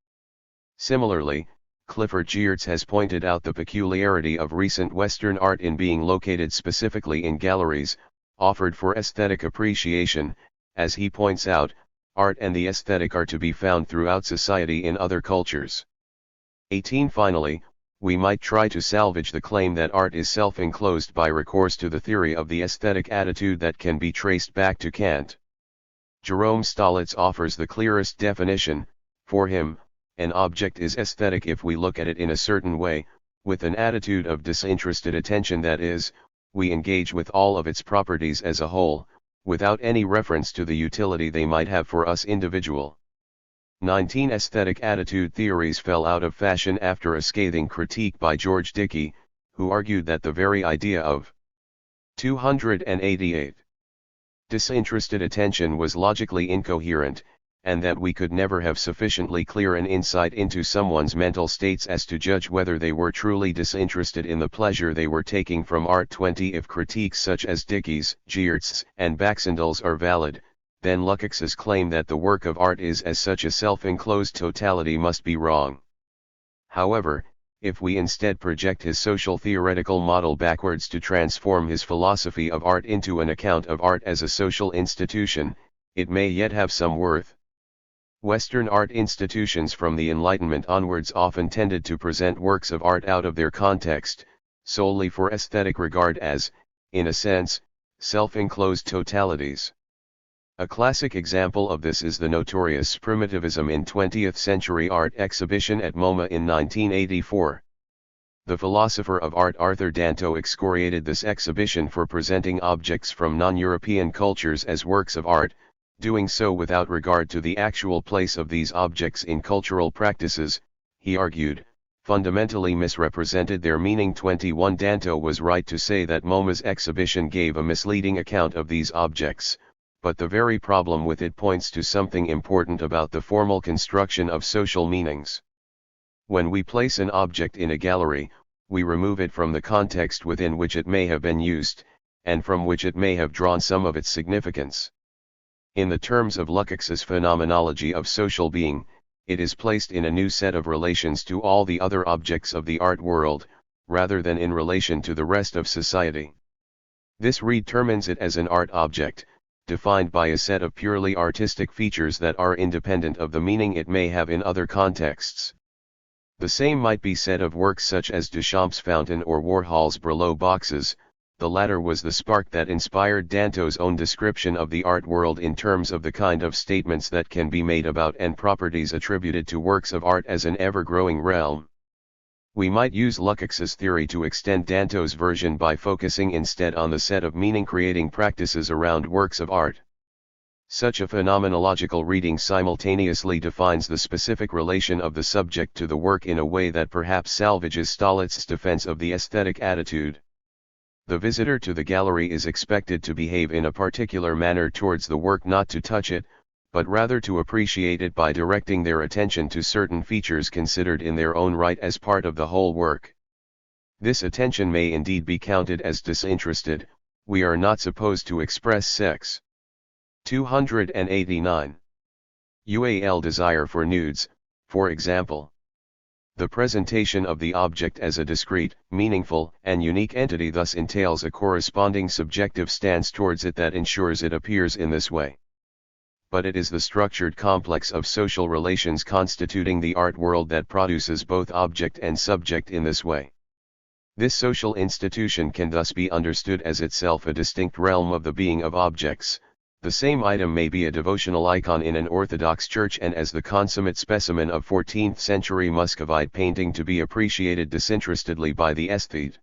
Similarly, Clifford Geertz has pointed out the peculiarity of recent Western art in being located specifically in galleries, offered for aesthetic appreciation. As he points out, art and the aesthetic are to be found throughout society in other cultures. 18. Finally, we might try to salvage the claim that art is self-enclosed by recourse to the theory of the aesthetic attitude that can be traced back to Kant. Jerome Stolitz offers the clearest definition. For him, an object is aesthetic if we look at it in a certain way, with an attitude of disinterested attention, that is, we engage with all of its properties as a whole, without any reference to the utility they might have for us individual. 19 Aesthetic attitude theories fell out of fashion after a scathing critique by George Dickey, who argued that the very idea of 288 disinterested attention was logically incoherent, and that we could never have sufficiently clear an insight into someone's mental states as to judge whether they were truly disinterested in the pleasure they were taking from art. 20 If critiques such as Dickey's, Geertz's, and Baxendale's are valid, then Lukács's claim that the work of art is as such a self-enclosed totality must be wrong. However, if we instead project his social theoretical model backwards to transform his philosophy of art into an account of art as a social institution, it may yet have some worth. Western art institutions from the Enlightenment onwards often tended to present works of art out of their context, solely for aesthetic regard as, in a sense, self-enclosed totalities. A classic example of this is the notorious Primitivism in 20th-century art exhibition at MoMA in 1984. The philosopher of art Arthur Danto excoriated this exhibition for presenting objects from non-European cultures as works of art, doing so without regard to the actual place of these objects in cultural practices. He argued, fundamentally misrepresented their meaning. 21 Danto was right to say that MoMA's exhibition gave a misleading account of these objects, but the very problem with it points to something important about the formal construction of social meanings. When we place an object in a gallery, we remove it from the context within which it may have been used, and from which it may have drawn some of its significance. In the terms of Lukács's Phenomenology of social being, it is placed in a new set of relations to all the other objects of the art world, rather than in relation to the rest of society. This determines it as an art object, defined by a set of purely artistic features that are independent of the meaning it may have in other contexts. The same might be said of works such as Duchamp's Fountain or Warhol's Brillo boxes. The latter was the spark that inspired Danto's own description of the art world in terms of the kind of statements that can be made about and properties attributed to works of art as an ever-growing realm. We might use Lukács's theory to extend Danto's version by focusing instead on the set of meaning-creating practices around works of art. Such a phenomenological reading simultaneously defines the specific relation of the subject to the work in a way that perhaps salvages Stalitz's defense of the aesthetic attitude. The visitor to the gallery is expected to behave in a particular manner towards the work, not to touch it, but rather to appreciate it by directing their attention to certain features considered in their own right as part of the whole work. This attention may indeed be counted as disinterested. We are not supposed to express sex. 289. UAL desire for nudes, for example. The presentation of the object as a discrete, meaningful, and unique entity thus entails a corresponding subjective stance towards it that ensures it appears in this way. But it is the structured complex of social relations constituting the art world that produces both object and subject in this way. This social institution can thus be understood as itself a distinct realm of the being of objects. The same item may be a devotional icon in an Orthodox church and as the consummate specimen of 14th-century Muscovite painting to be appreciated disinterestedly by the aesthete.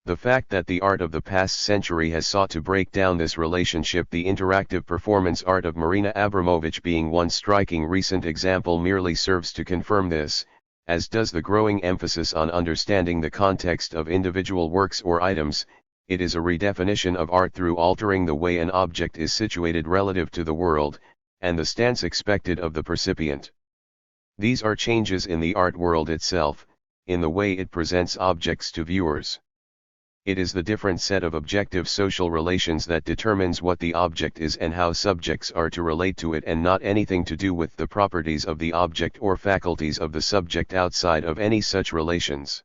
The fact that the art of the past century has sought to break down this relationship, the interactive performance art of Marina Abramovich being one striking recent example, merely serves to confirm this, as does the growing emphasis on understanding the context of individual works or items. It is a redefinition of art through altering the way an object is situated relative to the world, and the stance expected of the percipient. These are changes in the art world itself, in the way it presents objects to viewers. It is the different set of objective social relations that determines what the object is and how subjects are to relate to it, and not anything to do with the properties of the object or faculties of the subject outside of any such relations.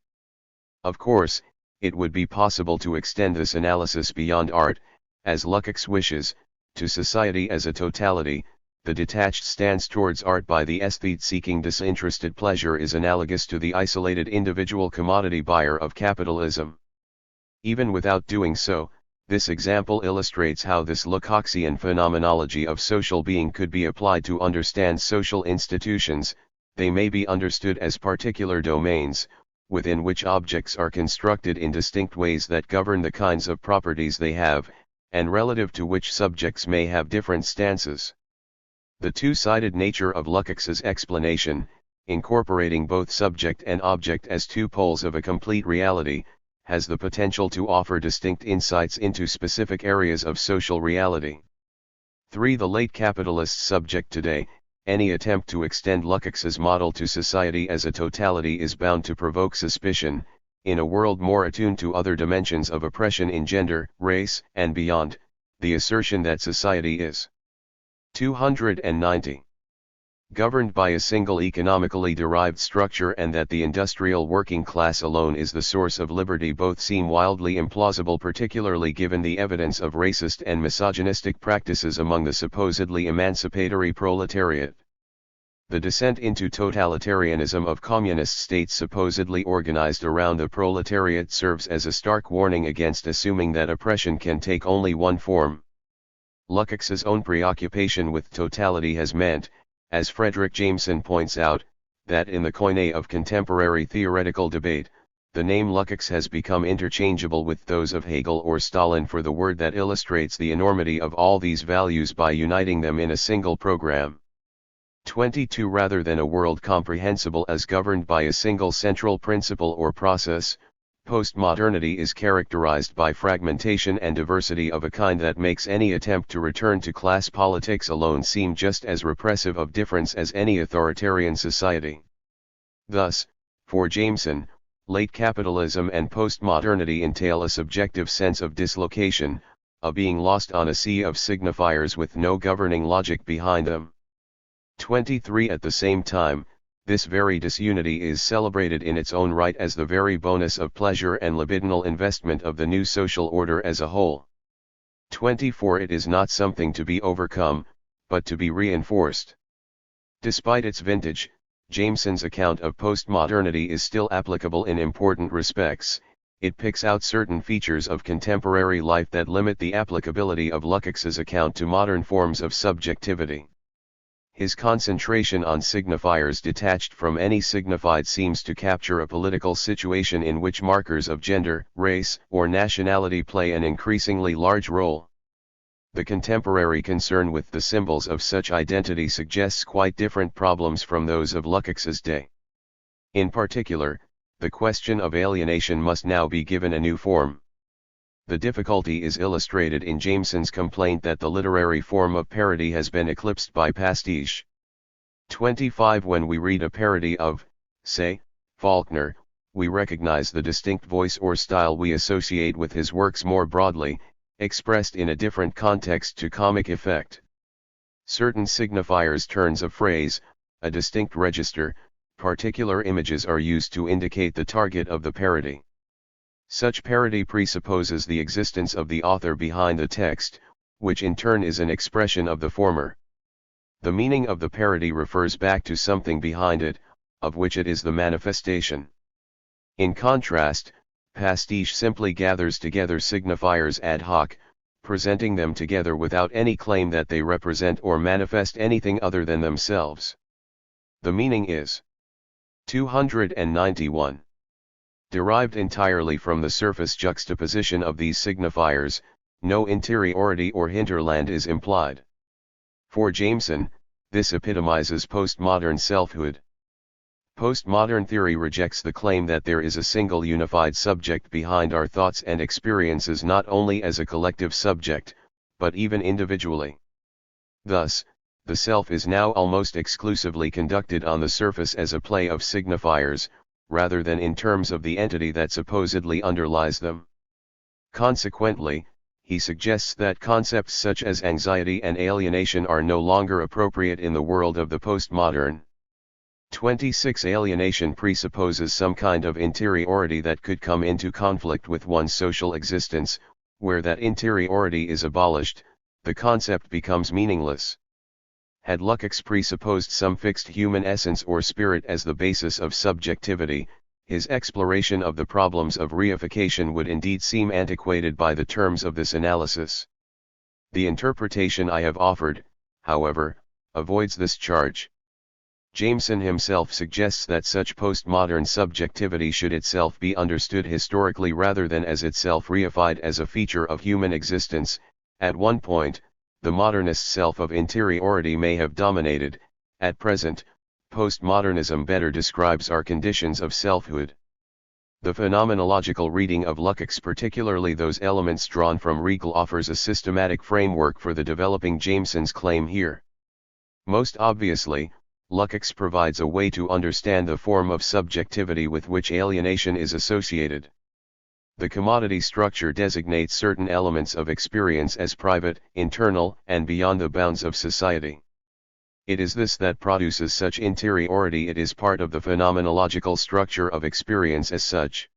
Of course, it would be possible to extend this analysis beyond art, as Lukács wishes, to society as a totality. The detached stance towards art by the aesthete seeking disinterested pleasure is analogous to the isolated individual commodity buyer of capitalism. Even without doing so, this example illustrates how this Lukácsian phenomenology of social being could be applied to understand social institutions. They may be understood as particular domains, within which objects are constructed in distinct ways that govern the kinds of properties they have, and relative to which subjects may have different stances. The two-sided nature of Lukács's explanation, incorporating both subject and object as two poles of a complete reality, has the potential to offer distinct insights into specific areas of social reality. 3. The late capitalist subject today. Any attempt to extend Lukács's model to society as a totality is bound to provoke suspicion. In a world more attuned to other dimensions of oppression in gender, race, and beyond, the assertion that society is 290. governed by a single economically derived structure, and that the industrial working class alone is the source of liberty, both seem wildly implausible, particularly given the evidence of racist and misogynistic practices among the supposedly emancipatory proletariat. The descent into totalitarianism of communist states supposedly organized around the proletariat serves as a stark warning against assuming that oppression can take only one form. Lukács's own preoccupation with totality has meant, as Frederick Jameson points out, that in the koine of contemporary theoretical debate, the name Lukács has become interchangeable with those of Hegel or Stalin for the word that illustrates the enormity of all these values by uniting them in a single program. 22 Rather than a world comprehensible as governed by a single central principle or process, postmodernity is characterized by fragmentation and diversity of a kind that makes any attempt to return to class politics alone seem just as repressive of difference as any authoritarian society. Thus, for Jameson, late capitalism and postmodernity entail a subjective sense of dislocation, a being lost on a sea of signifiers with no governing logic behind them. 23 At the same time, this very disunity is celebrated in its own right as the very bonus of pleasure and libidinal investment of the new social order as a whole. 24 It is not something to be overcome, but to be reinforced. Despite its vintage, Jameson's account of postmodernity is still applicable in important respects. It picks out certain features of contemporary life that limit the applicability of Lukács's account to modern forms of subjectivity. His concentration on signifiers detached from any signified seems to capture a political situation in which markers of gender, race, or nationality play an increasingly large role. The contemporary concern with the symbols of such identity suggests quite different problems from those of Lukács's day. In particular, the question of alienation must now be given a new form. The difficulty is illustrated in Jameson's complaint that the literary form of parody has been eclipsed by pastiche. 25 When we read a parody of, say, Faulkner, we recognize the distinct voice or style we associate with his works more broadly, expressed in a different context to comic effect. Certain signifiers, turns of phrase, a distinct register, particular images are used to indicate the target of the parody. Such parody presupposes the existence of the author behind the text, which in turn is an expression of the former. The meaning of the parody refers back to something behind it, of which it is the manifestation. In contrast, pastiche simply gathers together signifiers ad hoc, presenting them together without any claim that they represent or manifest anything other than themselves. The meaning is 291. Derived entirely from the surface juxtaposition of these signifiers, no interiority or hinterland is implied. For Jameson, this epitomizes postmodern selfhood. Postmodern theory rejects the claim that there is a single unified subject behind our thoughts and experiences, not only as a collective subject, but even individually. Thus, the self is now almost exclusively conducted on the surface as a play of signifiers, rather than in terms of the entity that supposedly underlies them. Consequently, he suggests that concepts such as anxiety and alienation are no longer appropriate in the world of the postmodern. 26 Alienation presupposes some kind of interiority that could come into conflict with one's social existence. Where that interiority is abolished, the concept becomes meaningless. Had Lukács presupposed some fixed human essence or spirit as the basis of subjectivity, his exploration of the problems of reification would indeed seem antiquated by the terms of this analysis. The interpretation I have offered, however, avoids this charge. Jameson himself suggests that such postmodern subjectivity should itself be understood historically rather than as itself reified as a feature of human existence. At one point, the modernist self of interiority may have dominated. At present, postmodernism better describes our conditions of selfhood. The phenomenological reading of Lukács, particularly those elements drawn from Hegel, offers a systematic framework for the developing Jameson's claim here. Most obviously, Lukács provides a way to understand the form of subjectivity with which alienation is associated. The commodity structure designates certain elements of experience as private, internal, and beyond the bounds of society. It is this that produces such interiority. It is part of the phenomenological structure of experience as such.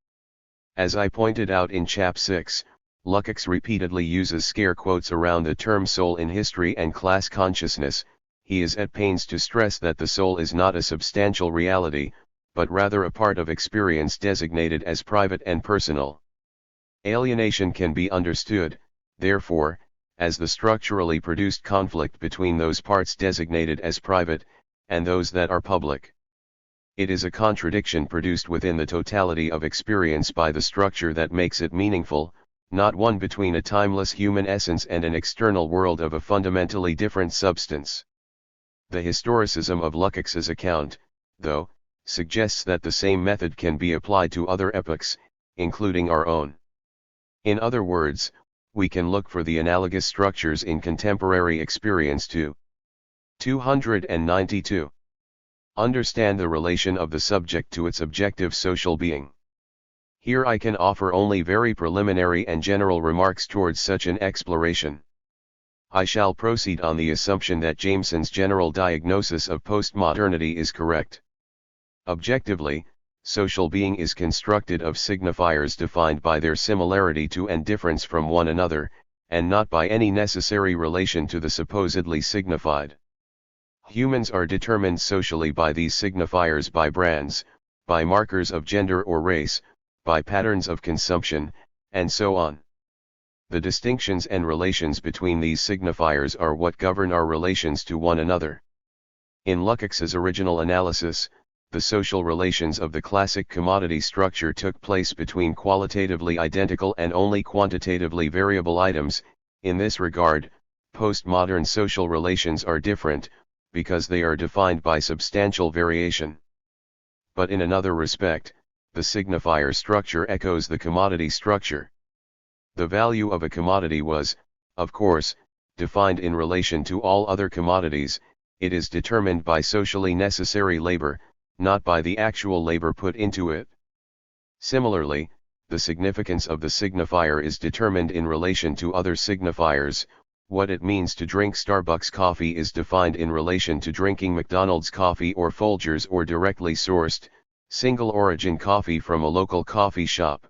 As I pointed out in Chap 6, Lukács repeatedly uses scare quotes around the term soul in history and class consciousness. He is at pains to stress that the soul is not a substantial reality, but rather a part of experience designated as private and personal. Alienation can be understood, therefore, as the structurally produced conflict between those parts designated as private, and those that are public. It is a contradiction produced within the totality of experience by the structure that makes it meaningful, not one between a timeless human essence and an external world of a fundamentally different substance. The historicism of Lukács's account, though, suggests that the same method can be applied to other epochs, including our own. In other words, we can look for the analogous structures in contemporary experience too. 292. Understand the relation of the subject to its objective social being. Here I can offer only very preliminary and general remarks towards such an exploration. I shall proceed on the assumption that Jameson's general diagnosis of postmodernity is correct. Objectively, social being is constructed of signifiers defined by their similarity to and difference from one another, and not by any necessary relation to the supposedly signified. Humans are determined socially by these signifiers, by brands, by markers of gender or race, by patterns of consumption, and so on. The distinctions and relations between these signifiers are what govern our relations to one another. In Lukács's original analysis, the social relations of the classic commodity structure took place between qualitatively identical and only quantitatively variable items. In this regard, postmodern social relations are different, because they are defined by substantial variation. But in another respect, the signifier structure echoes the commodity structure. The value of a commodity was, of course, defined in relation to all other commodities. It is determined by socially necessary labor, not by the actual labor put into it. Similarly, the significance of the signifier is determined in relation to other signifiers. What it means to drink Starbucks coffee is defined in relation to drinking McDonald's coffee or Folgers or directly sourced, single-origin coffee from a local coffee shop.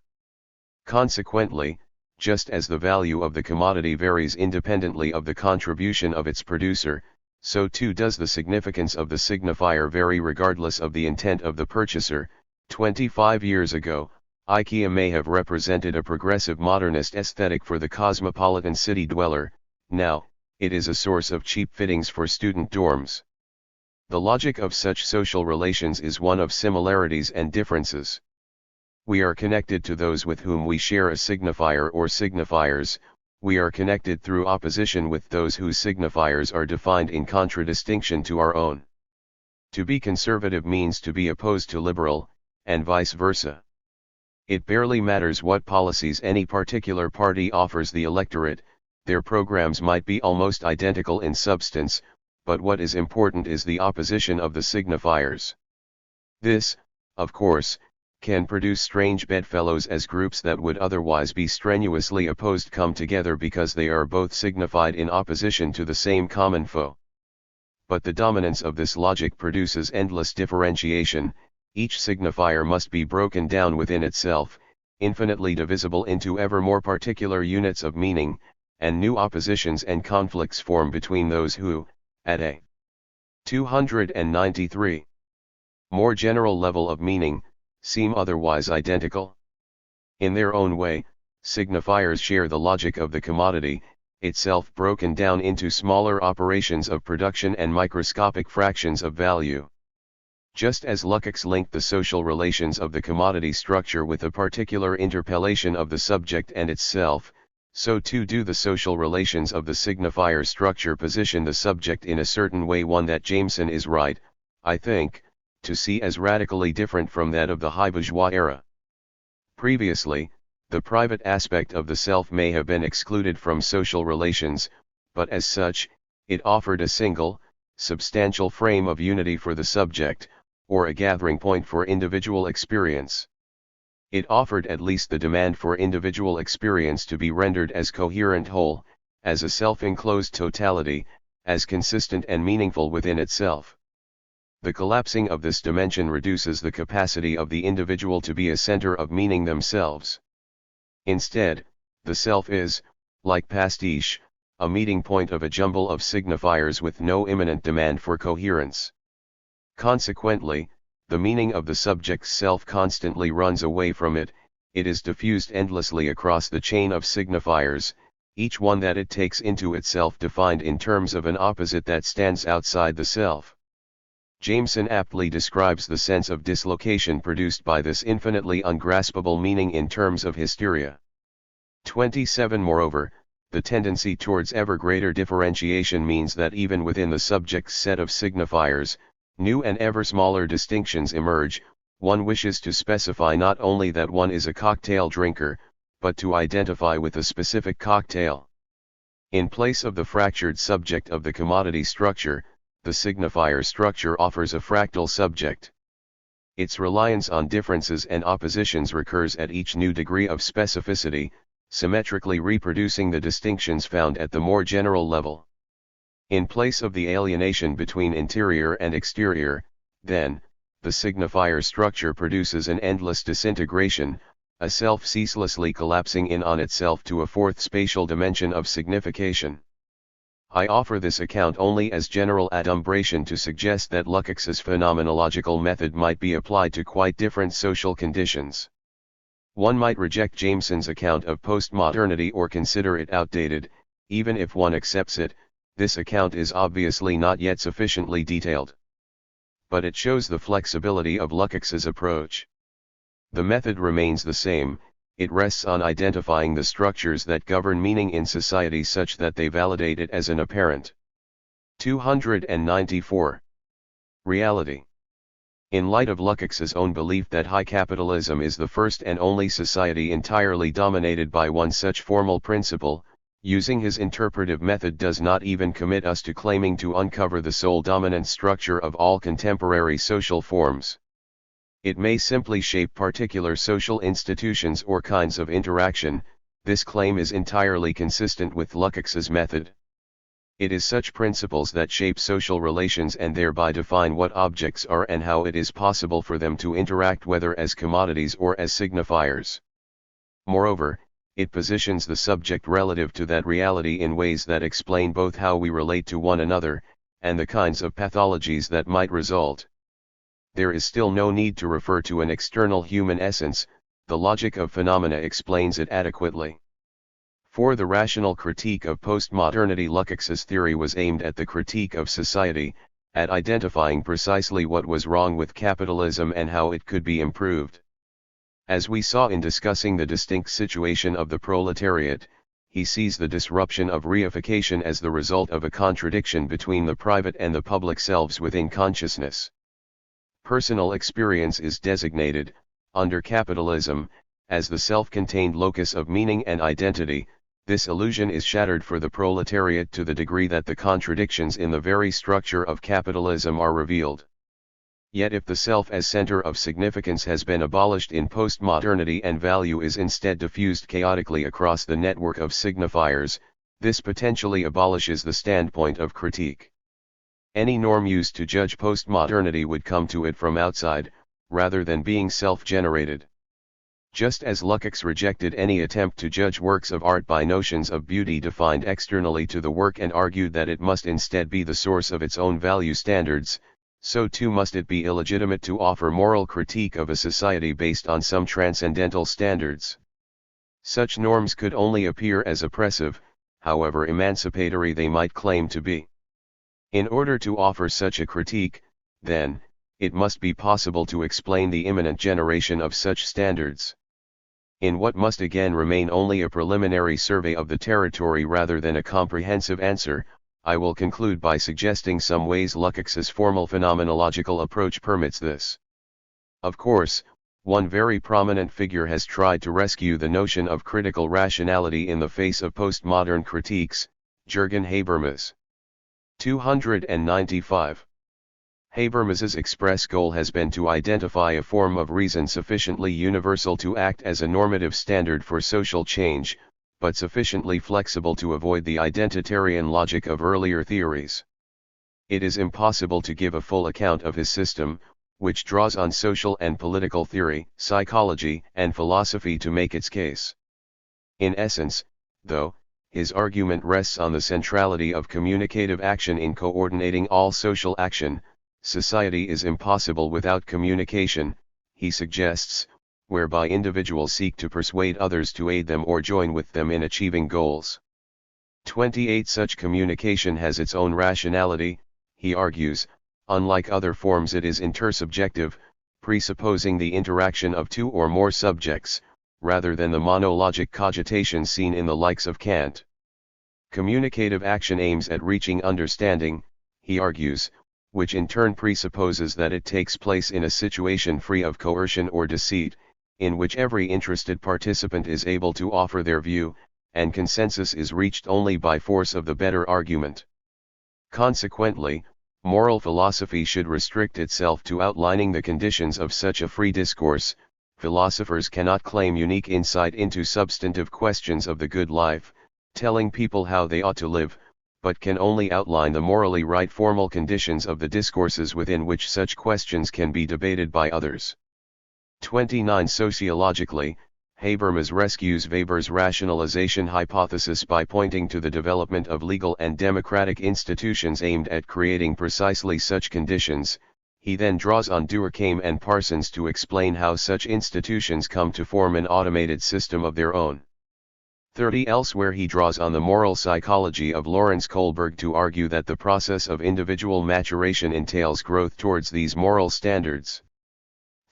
Consequently, just as the value of the commodity varies independently of the contribution of its producer, so too does the significance of the signifier vary regardless of the intent of the purchaser. 25 years ago, IKEA may have represented a progressive modernist aesthetic for the cosmopolitan city dweller. Now, it is a source of cheap fittings for student dorms. The logic of such social relations is one of similarities and differences. We are connected to those with whom we share a signifier or signifiers. We are connected through opposition with those whose signifiers are defined in contradistinction to our own. To be conservative means to be opposed to liberal, and vice versa. It barely matters what policies any particular party offers the electorate. Their programs might be almost identical in substance, but what is important is the opposition of the signifiers. This, of course, can produce strange bedfellows as groups that would otherwise be strenuously opposed come together because they are both signified in opposition to the same common foe. But the dominance of this logic produces endless differentiation. Each signifier must be broken down within itself, infinitely divisible into ever more particular units of meaning, and new oppositions and conflicts form between those who, at a 293 more general level of meaning, seem otherwise identical. In their own way, signifiers share the logic of the commodity, itself broken down into smaller operations of production and microscopic fractions of value. Just as Lukács linked the social relations of the commodity structure with a particular interpellation of the subject and itself, so too do the social relations of the signifier structure position the subject in a certain way, one that Jameson is right, I think, to see as radically different from that of the high bourgeois era. Previously, the private aspect of the self may have been excluded from social relations, but as such, it offered a single, substantial frame of unity for the subject, or a gathering point for individual experience. It offered at least the demand for individual experience to be rendered as coherent whole, as a self-enclosed totality, as consistent and meaningful within itself. The collapsing of this dimension reduces the capacity of the individual to be a center of meaning themselves. Instead, the self is, like pastiche, a meeting point of a jumble of signifiers with no imminent demand for coherence. Consequently, the meaning of the subject's self constantly runs away from it. It is diffused endlessly across the chain of signifiers, each one that it takes into itself defined in terms of an opposite that stands outside the self. Jameson aptly describes the sense of dislocation produced by this infinitely ungraspable meaning in terms of hysteria. 27. Moreover, the tendency towards ever greater differentiation means that even within the subject's set of signifiers, new and ever smaller distinctions emerge. One wishes to specify not only that one is a cocktail drinker, but to identify with a specific cocktail. In place of the fractured subject of the commodity structure, the signifier structure offers a fractal subject. Its reliance on differences and oppositions recurs at each new degree of specificity, symmetrically reproducing the distinctions found at the more general level. In place of the alienation between interior and exterior, then, the signifier structure produces an endless disintegration, a self ceaselessly collapsing in on itself to a fourth spatial dimension of signification. I offer this account only as general adumbration to suggest that Lukács's phenomenological method might be applied to quite different social conditions. One might reject Jameson's account of postmodernity or consider it outdated. Even if one accepts it, this account is obviously not yet sufficiently detailed. But it shows the flexibility of Lukács's approach. The method remains the same. It rests on identifying the structures that govern meaning in society such that they validate it as an apparent. 294. Reality. In light of Lukács's own belief that high capitalism is the first and only society entirely dominated by one such formal principle, using his interpretive method does not even commit us to claiming to uncover the sole dominant structure of all contemporary social forms. It may simply shape particular social institutions or kinds of interaction. This claim is entirely consistent with Lukács's method. It is such principles that shape social relations and thereby define what objects are and how it is possible for them to interact, whether as commodities or as signifiers. Moreover, it positions the subject relative to that reality in ways that explain both how we relate to one another, and the kinds of pathologies that might result. There is still no need to refer to an external human essence. The logic of phenomena explains it adequately. For the rational critique of postmodernity, Lukács's theory was aimed at the critique of society, at identifying precisely what was wrong with capitalism and how it could be improved. As we saw in discussing the distinct situation of the proletariat, he sees the disruption of reification as the result of a contradiction between the private and the public selves within consciousness. Personal experience is designated, under capitalism, as the self-contained locus of meaning and identity. This illusion is shattered for the proletariat to the degree that the contradictions in the very structure of capitalism are revealed. Yet if the self as center of significance has been abolished in postmodernity and value is instead diffused chaotically across the network of signifiers, this potentially abolishes the standpoint of critique. Any norm used to judge postmodernity would come to it from outside, rather than being self-generated. Just as Lukács rejected any attempt to judge works of art by notions of beauty defined externally to the work and argued that it must instead be the source of its own value standards, so too must it be illegitimate to offer moral critique of a society based on some transcendental standards. Such norms could only appear as oppressive, however emancipatory they might claim to be. In order to offer such a critique, then, it must be possible to explain the imminent generation of such standards. In what must again remain only a preliminary survey of the territory rather than a comprehensive answer, I will conclude by suggesting some ways Lukács's formal phenomenological approach permits this. Of course, one very prominent figure has tried to rescue the notion of critical rationality in the face of postmodern critiques, Jürgen Habermas. 295. Habermas's express goal has been to identify a form of reason sufficiently universal to act as a normative standard for social change, but sufficiently flexible to avoid the identitarian logic of earlier theories. It is impossible to give a full account of his system, which draws on social and political theory, psychology, and philosophy to make its case. In essence, though, his argument rests on the centrality of communicative action in coordinating all social action. Society is impossible without communication, he suggests, whereby individuals seek to persuade others to aid them or join with them in achieving goals. 28. Such communication has its own rationality, he argues. Unlike other forms, it is intersubjective, presupposing the interaction of two or more subjects, rather than the monologic cogitation seen in the likes of Kant. Communicative action aims at reaching understanding, he argues, which in turn presupposes that it takes place in a situation free of coercion or deceit, in which every interested participant is able to offer their view, and consensus is reached only by force of the better argument. Consequently, moral philosophy should restrict itself to outlining the conditions of such a free discourse. Philosophers cannot claim unique insight into substantive questions of the good life, telling people how they ought to live, but can only outline the morally right formal conditions of the discourses within which such questions can be debated by others. 29. Sociologically, Habermas rescues Weber's rationalization hypothesis by pointing to the development of legal and democratic institutions aimed at creating precisely such conditions. He then draws on Durkheim and Parsons to explain how such institutions come to form an automated system of their own. 30. Elsewhere he draws on the moral psychology of Lawrence Kohlberg to argue that the process of individual maturation entails growth towards these moral standards.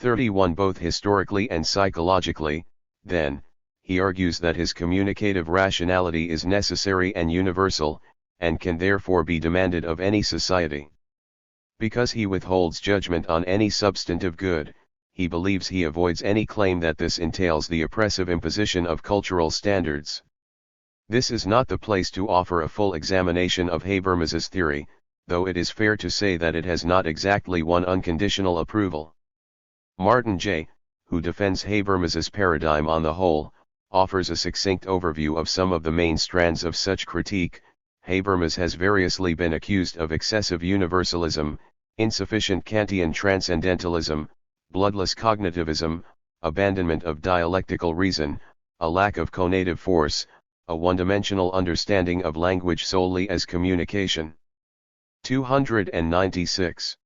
31. Both historically and psychologically, then, he argues that his communicative rationality is necessary and universal, and can therefore be demanded of any society. Because he withholds judgment on any substantive good, he believes he avoids any claim that this entails the oppressive imposition of cultural standards. This is not the place to offer a full examination of Habermas's theory, though it is fair to say that it has not exactly won unconditional approval. Martin J., who defends Habermas's paradigm on the whole, offers a succinct overview of some of the main strands of such critique. Habermas has variously been accused of excessive universalism, insufficient Kantian transcendentalism, bloodless cognitivism, abandonment of dialectical reason, a lack of conative force, a one-dimensional understanding of language solely as communication. 296.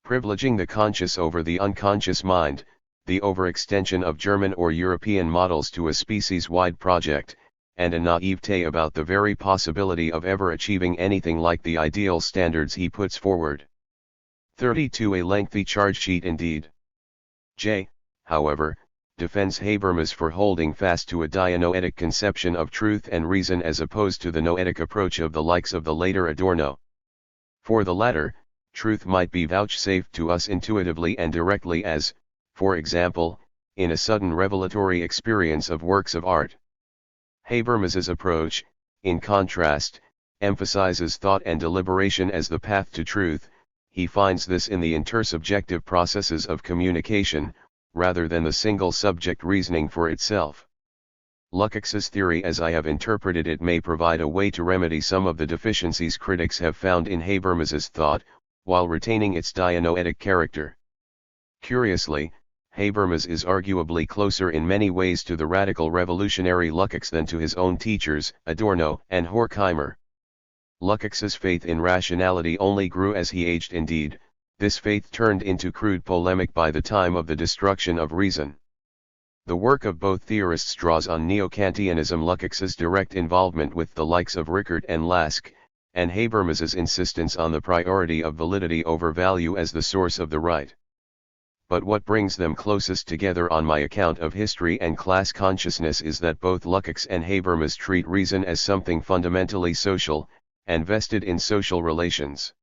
Privileging the conscious over the unconscious mind, the overextension of German or European models to a species-wide project, and a naivete about the very possibility of ever achieving anything like the ideal standards he puts forward. 32. A lengthy charge sheet indeed. J., however, defends Habermas for holding fast to a dianoetic conception of truth and reason as opposed to the noetic approach of the likes of the later Adorno. For the latter, truth might be vouchsafed to us intuitively and directly as, for example, in a sudden revelatory experience of works of art. Habermas's approach, in contrast, emphasizes thought and deliberation as the path to truth. He finds this in the intersubjective processes of communication, rather than the single subject reasoning for itself. Lukács's theory, as I have interpreted it, may provide a way to remedy some of the deficiencies critics have found in Habermas's thought, while retaining its dianoetic character. Curiously, Habermas is arguably closer in many ways to the radical revolutionary Lukács than to his own teachers, Adorno and Horkheimer. Lukács's faith in rationality only grew as he aged. Indeed, this faith turned into crude polemic by the time of the destruction of reason. The work of both theorists draws on Neo-Kantianism, Lukács's direct involvement with the likes of Rickert and Lask, and Habermas's insistence on the priority of validity over value as the source of the right. But what brings them closest together on my account of history and class consciousness is that both Lukács and Habermas treat reason as something fundamentally social, and vested in social relations.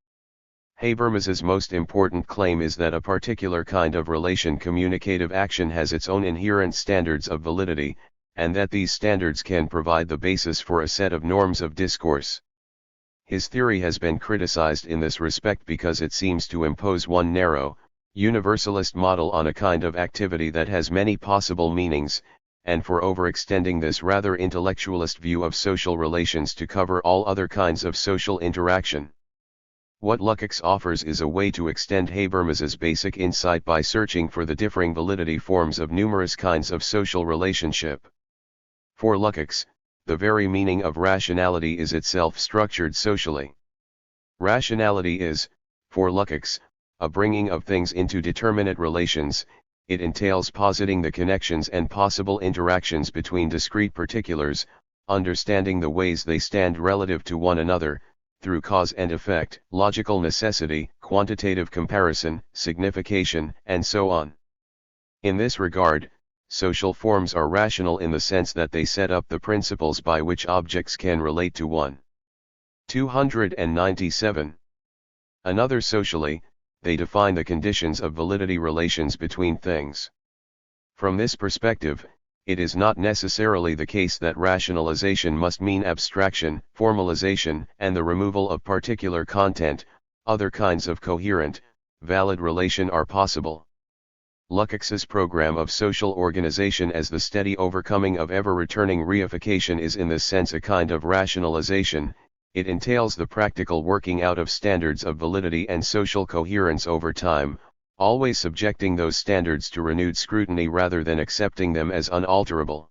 Habermas's most important claim is that a particular kind of relation, communicative action, has its own inherent standards of validity, and that these standards can provide the basis for a set of norms of discourse. His theory has been criticized in this respect because it seems to impose one narrow, universalist model on a kind of activity that has many possible meanings, and for overextending this rather intellectualist view of social relations to cover all other kinds of social interaction. What Lukács offers is a way to extend Habermas's basic insight by searching for the differing validity forms of numerous kinds of social relationship. For Lukács, the very meaning of rationality is itself structured socially. Rationality is, for Lukács, a bringing of things into determinate relations. It entails positing the connections and possible interactions between discrete particulars, understanding the ways they stand relative to one another, through cause and effect, logical necessity, quantitative comparison, signification, and so on. In this regard, social forms are rational in the sense that they set up the principles by which objects can relate to one. 297. Another socially, they define the conditions of validity relations between things. From this perspective, it is not necessarily the case that rationalization must mean abstraction, formalization, and the removal of particular content. Other kinds of coherent, valid relation are possible. Lukács's program of social organization as the steady overcoming of ever-returning reification is in this sense a kind of rationalization. It entails the practical working out of standards of validity and social coherence over time, always subjecting those standards to renewed scrutiny rather than accepting them as unalterable.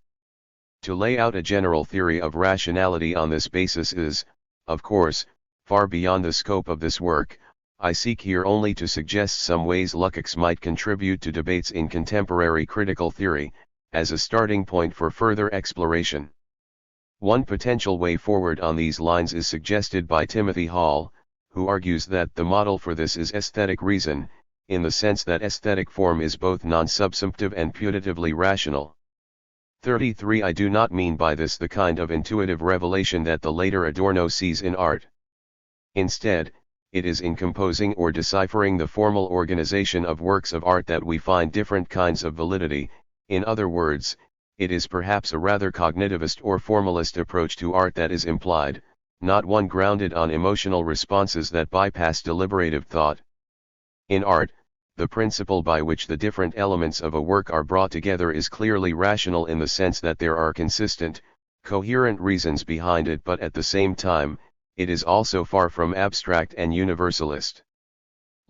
To lay out a general theory of rationality on this basis is, of course, far beyond the scope of this work. I seek here only to suggest some ways Lukács might contribute to debates in contemporary critical theory, as a starting point for further exploration. One potential way forward on these lines is suggested by Timothy Hall, who argues that the model for this is aesthetic reason, in the sense that aesthetic form is both non-subsumptive and putatively rational. 33. I do not mean by this the kind of intuitive revelation that the later Adorno sees in art. Instead, it is in composing or deciphering the formal organization of works of art that we find different kinds of validity. In other words, it is perhaps a rather cognitivist or formalist approach to art that is implied, not one grounded on emotional responses that bypass deliberative thought. In art, the principle by which the different elements of a work are brought together is clearly rational in the sense that there are consistent, coherent reasons behind it, but at the same time, it is also far from abstract and universalist.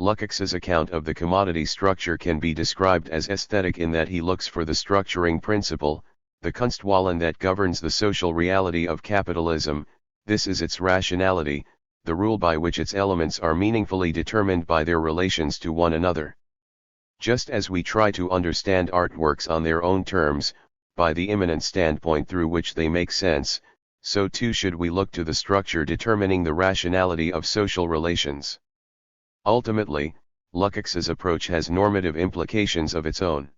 Lukács's account of the commodity structure can be described as aesthetic in that he looks for the structuring principle, the Kunstwollen that governs the social reality of capitalism. This is its rationality, the rule by which its elements are meaningfully determined by their relations to one another. Just as we try to understand artworks on their own terms, by the immanent standpoint through which they make sense, so too should we look to the structure determining the rationality of social relations. Ultimately, Lukács's approach has normative implications of its own.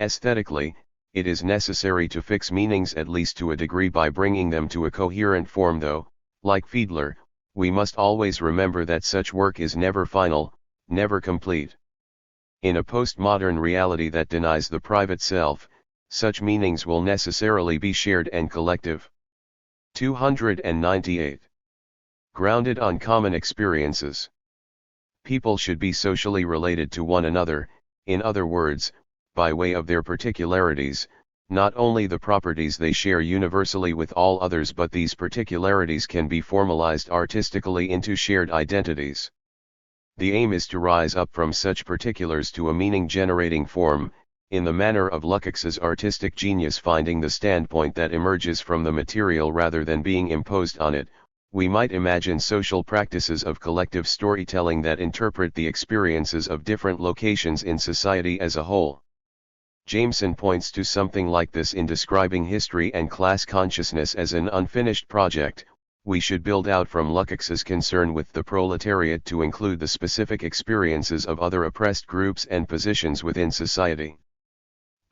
Aesthetically, it is necessary to fix meanings at least to a degree by bringing them to a coherent form, though, like Fiedler, we must always remember that such work is never final, never complete. In a postmodern reality that denies the private self, such meanings will necessarily be shared and collective. 298. Grounded on common experiences. People should be socially related to one another, in other words, by way of their particularities, not only the properties they share universally with all others, but these particularities can be formalized artistically into shared identities. The aim is to rise up from such particulars to a meaning-generating form, in the manner of Lukács's artistic genius finding the standpoint that emerges from the material rather than being imposed on it. We might imagine social practices of collective storytelling that interpret the experiences of different locations in society as a whole. Jameson points to something like this in describing history and class consciousness as an unfinished project. We should build out from Lukács's concern with the proletariat to include the specific experiences of other oppressed groups and positions within society.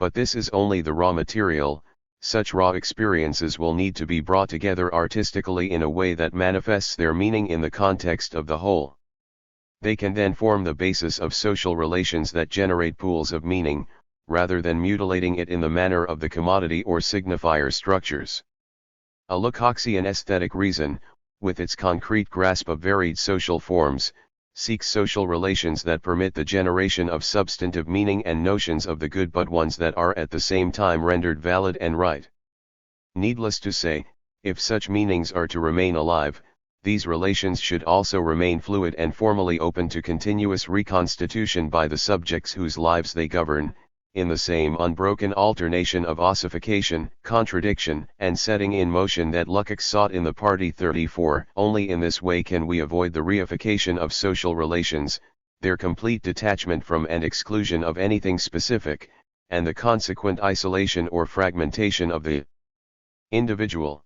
But this is only the raw material. Such raw experiences will need to be brought together artistically in a way that manifests their meaning in the context of the whole. They can then form the basis of social relations that generate pools of meaning, rather than mutilating it in the manner of the commodity or signifier structures. A Lukácsian aesthetic reason, with its concrete grasp of varied social forms, seeks social relations that permit the generation of substantive meaning and notions of the good, but ones that are at the same time rendered valid and right. Needless to say, if such meanings are to remain alive, these relations should also remain fluid and formally open to continuous reconstitution by the subjects whose lives they govern, in the same unbroken alternation of ossification, contradiction, and setting in motion that Lukács sought in the Party 34. Only in this way can we avoid the reification of social relations, their complete detachment from and exclusion of anything specific, and the consequent isolation or fragmentation of the individual.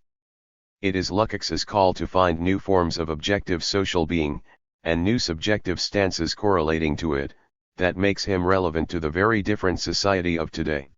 It is Lukács's call to find new forms of objective social being, and new subjective stances correlating to it, that makes him relevant to the very different society of today.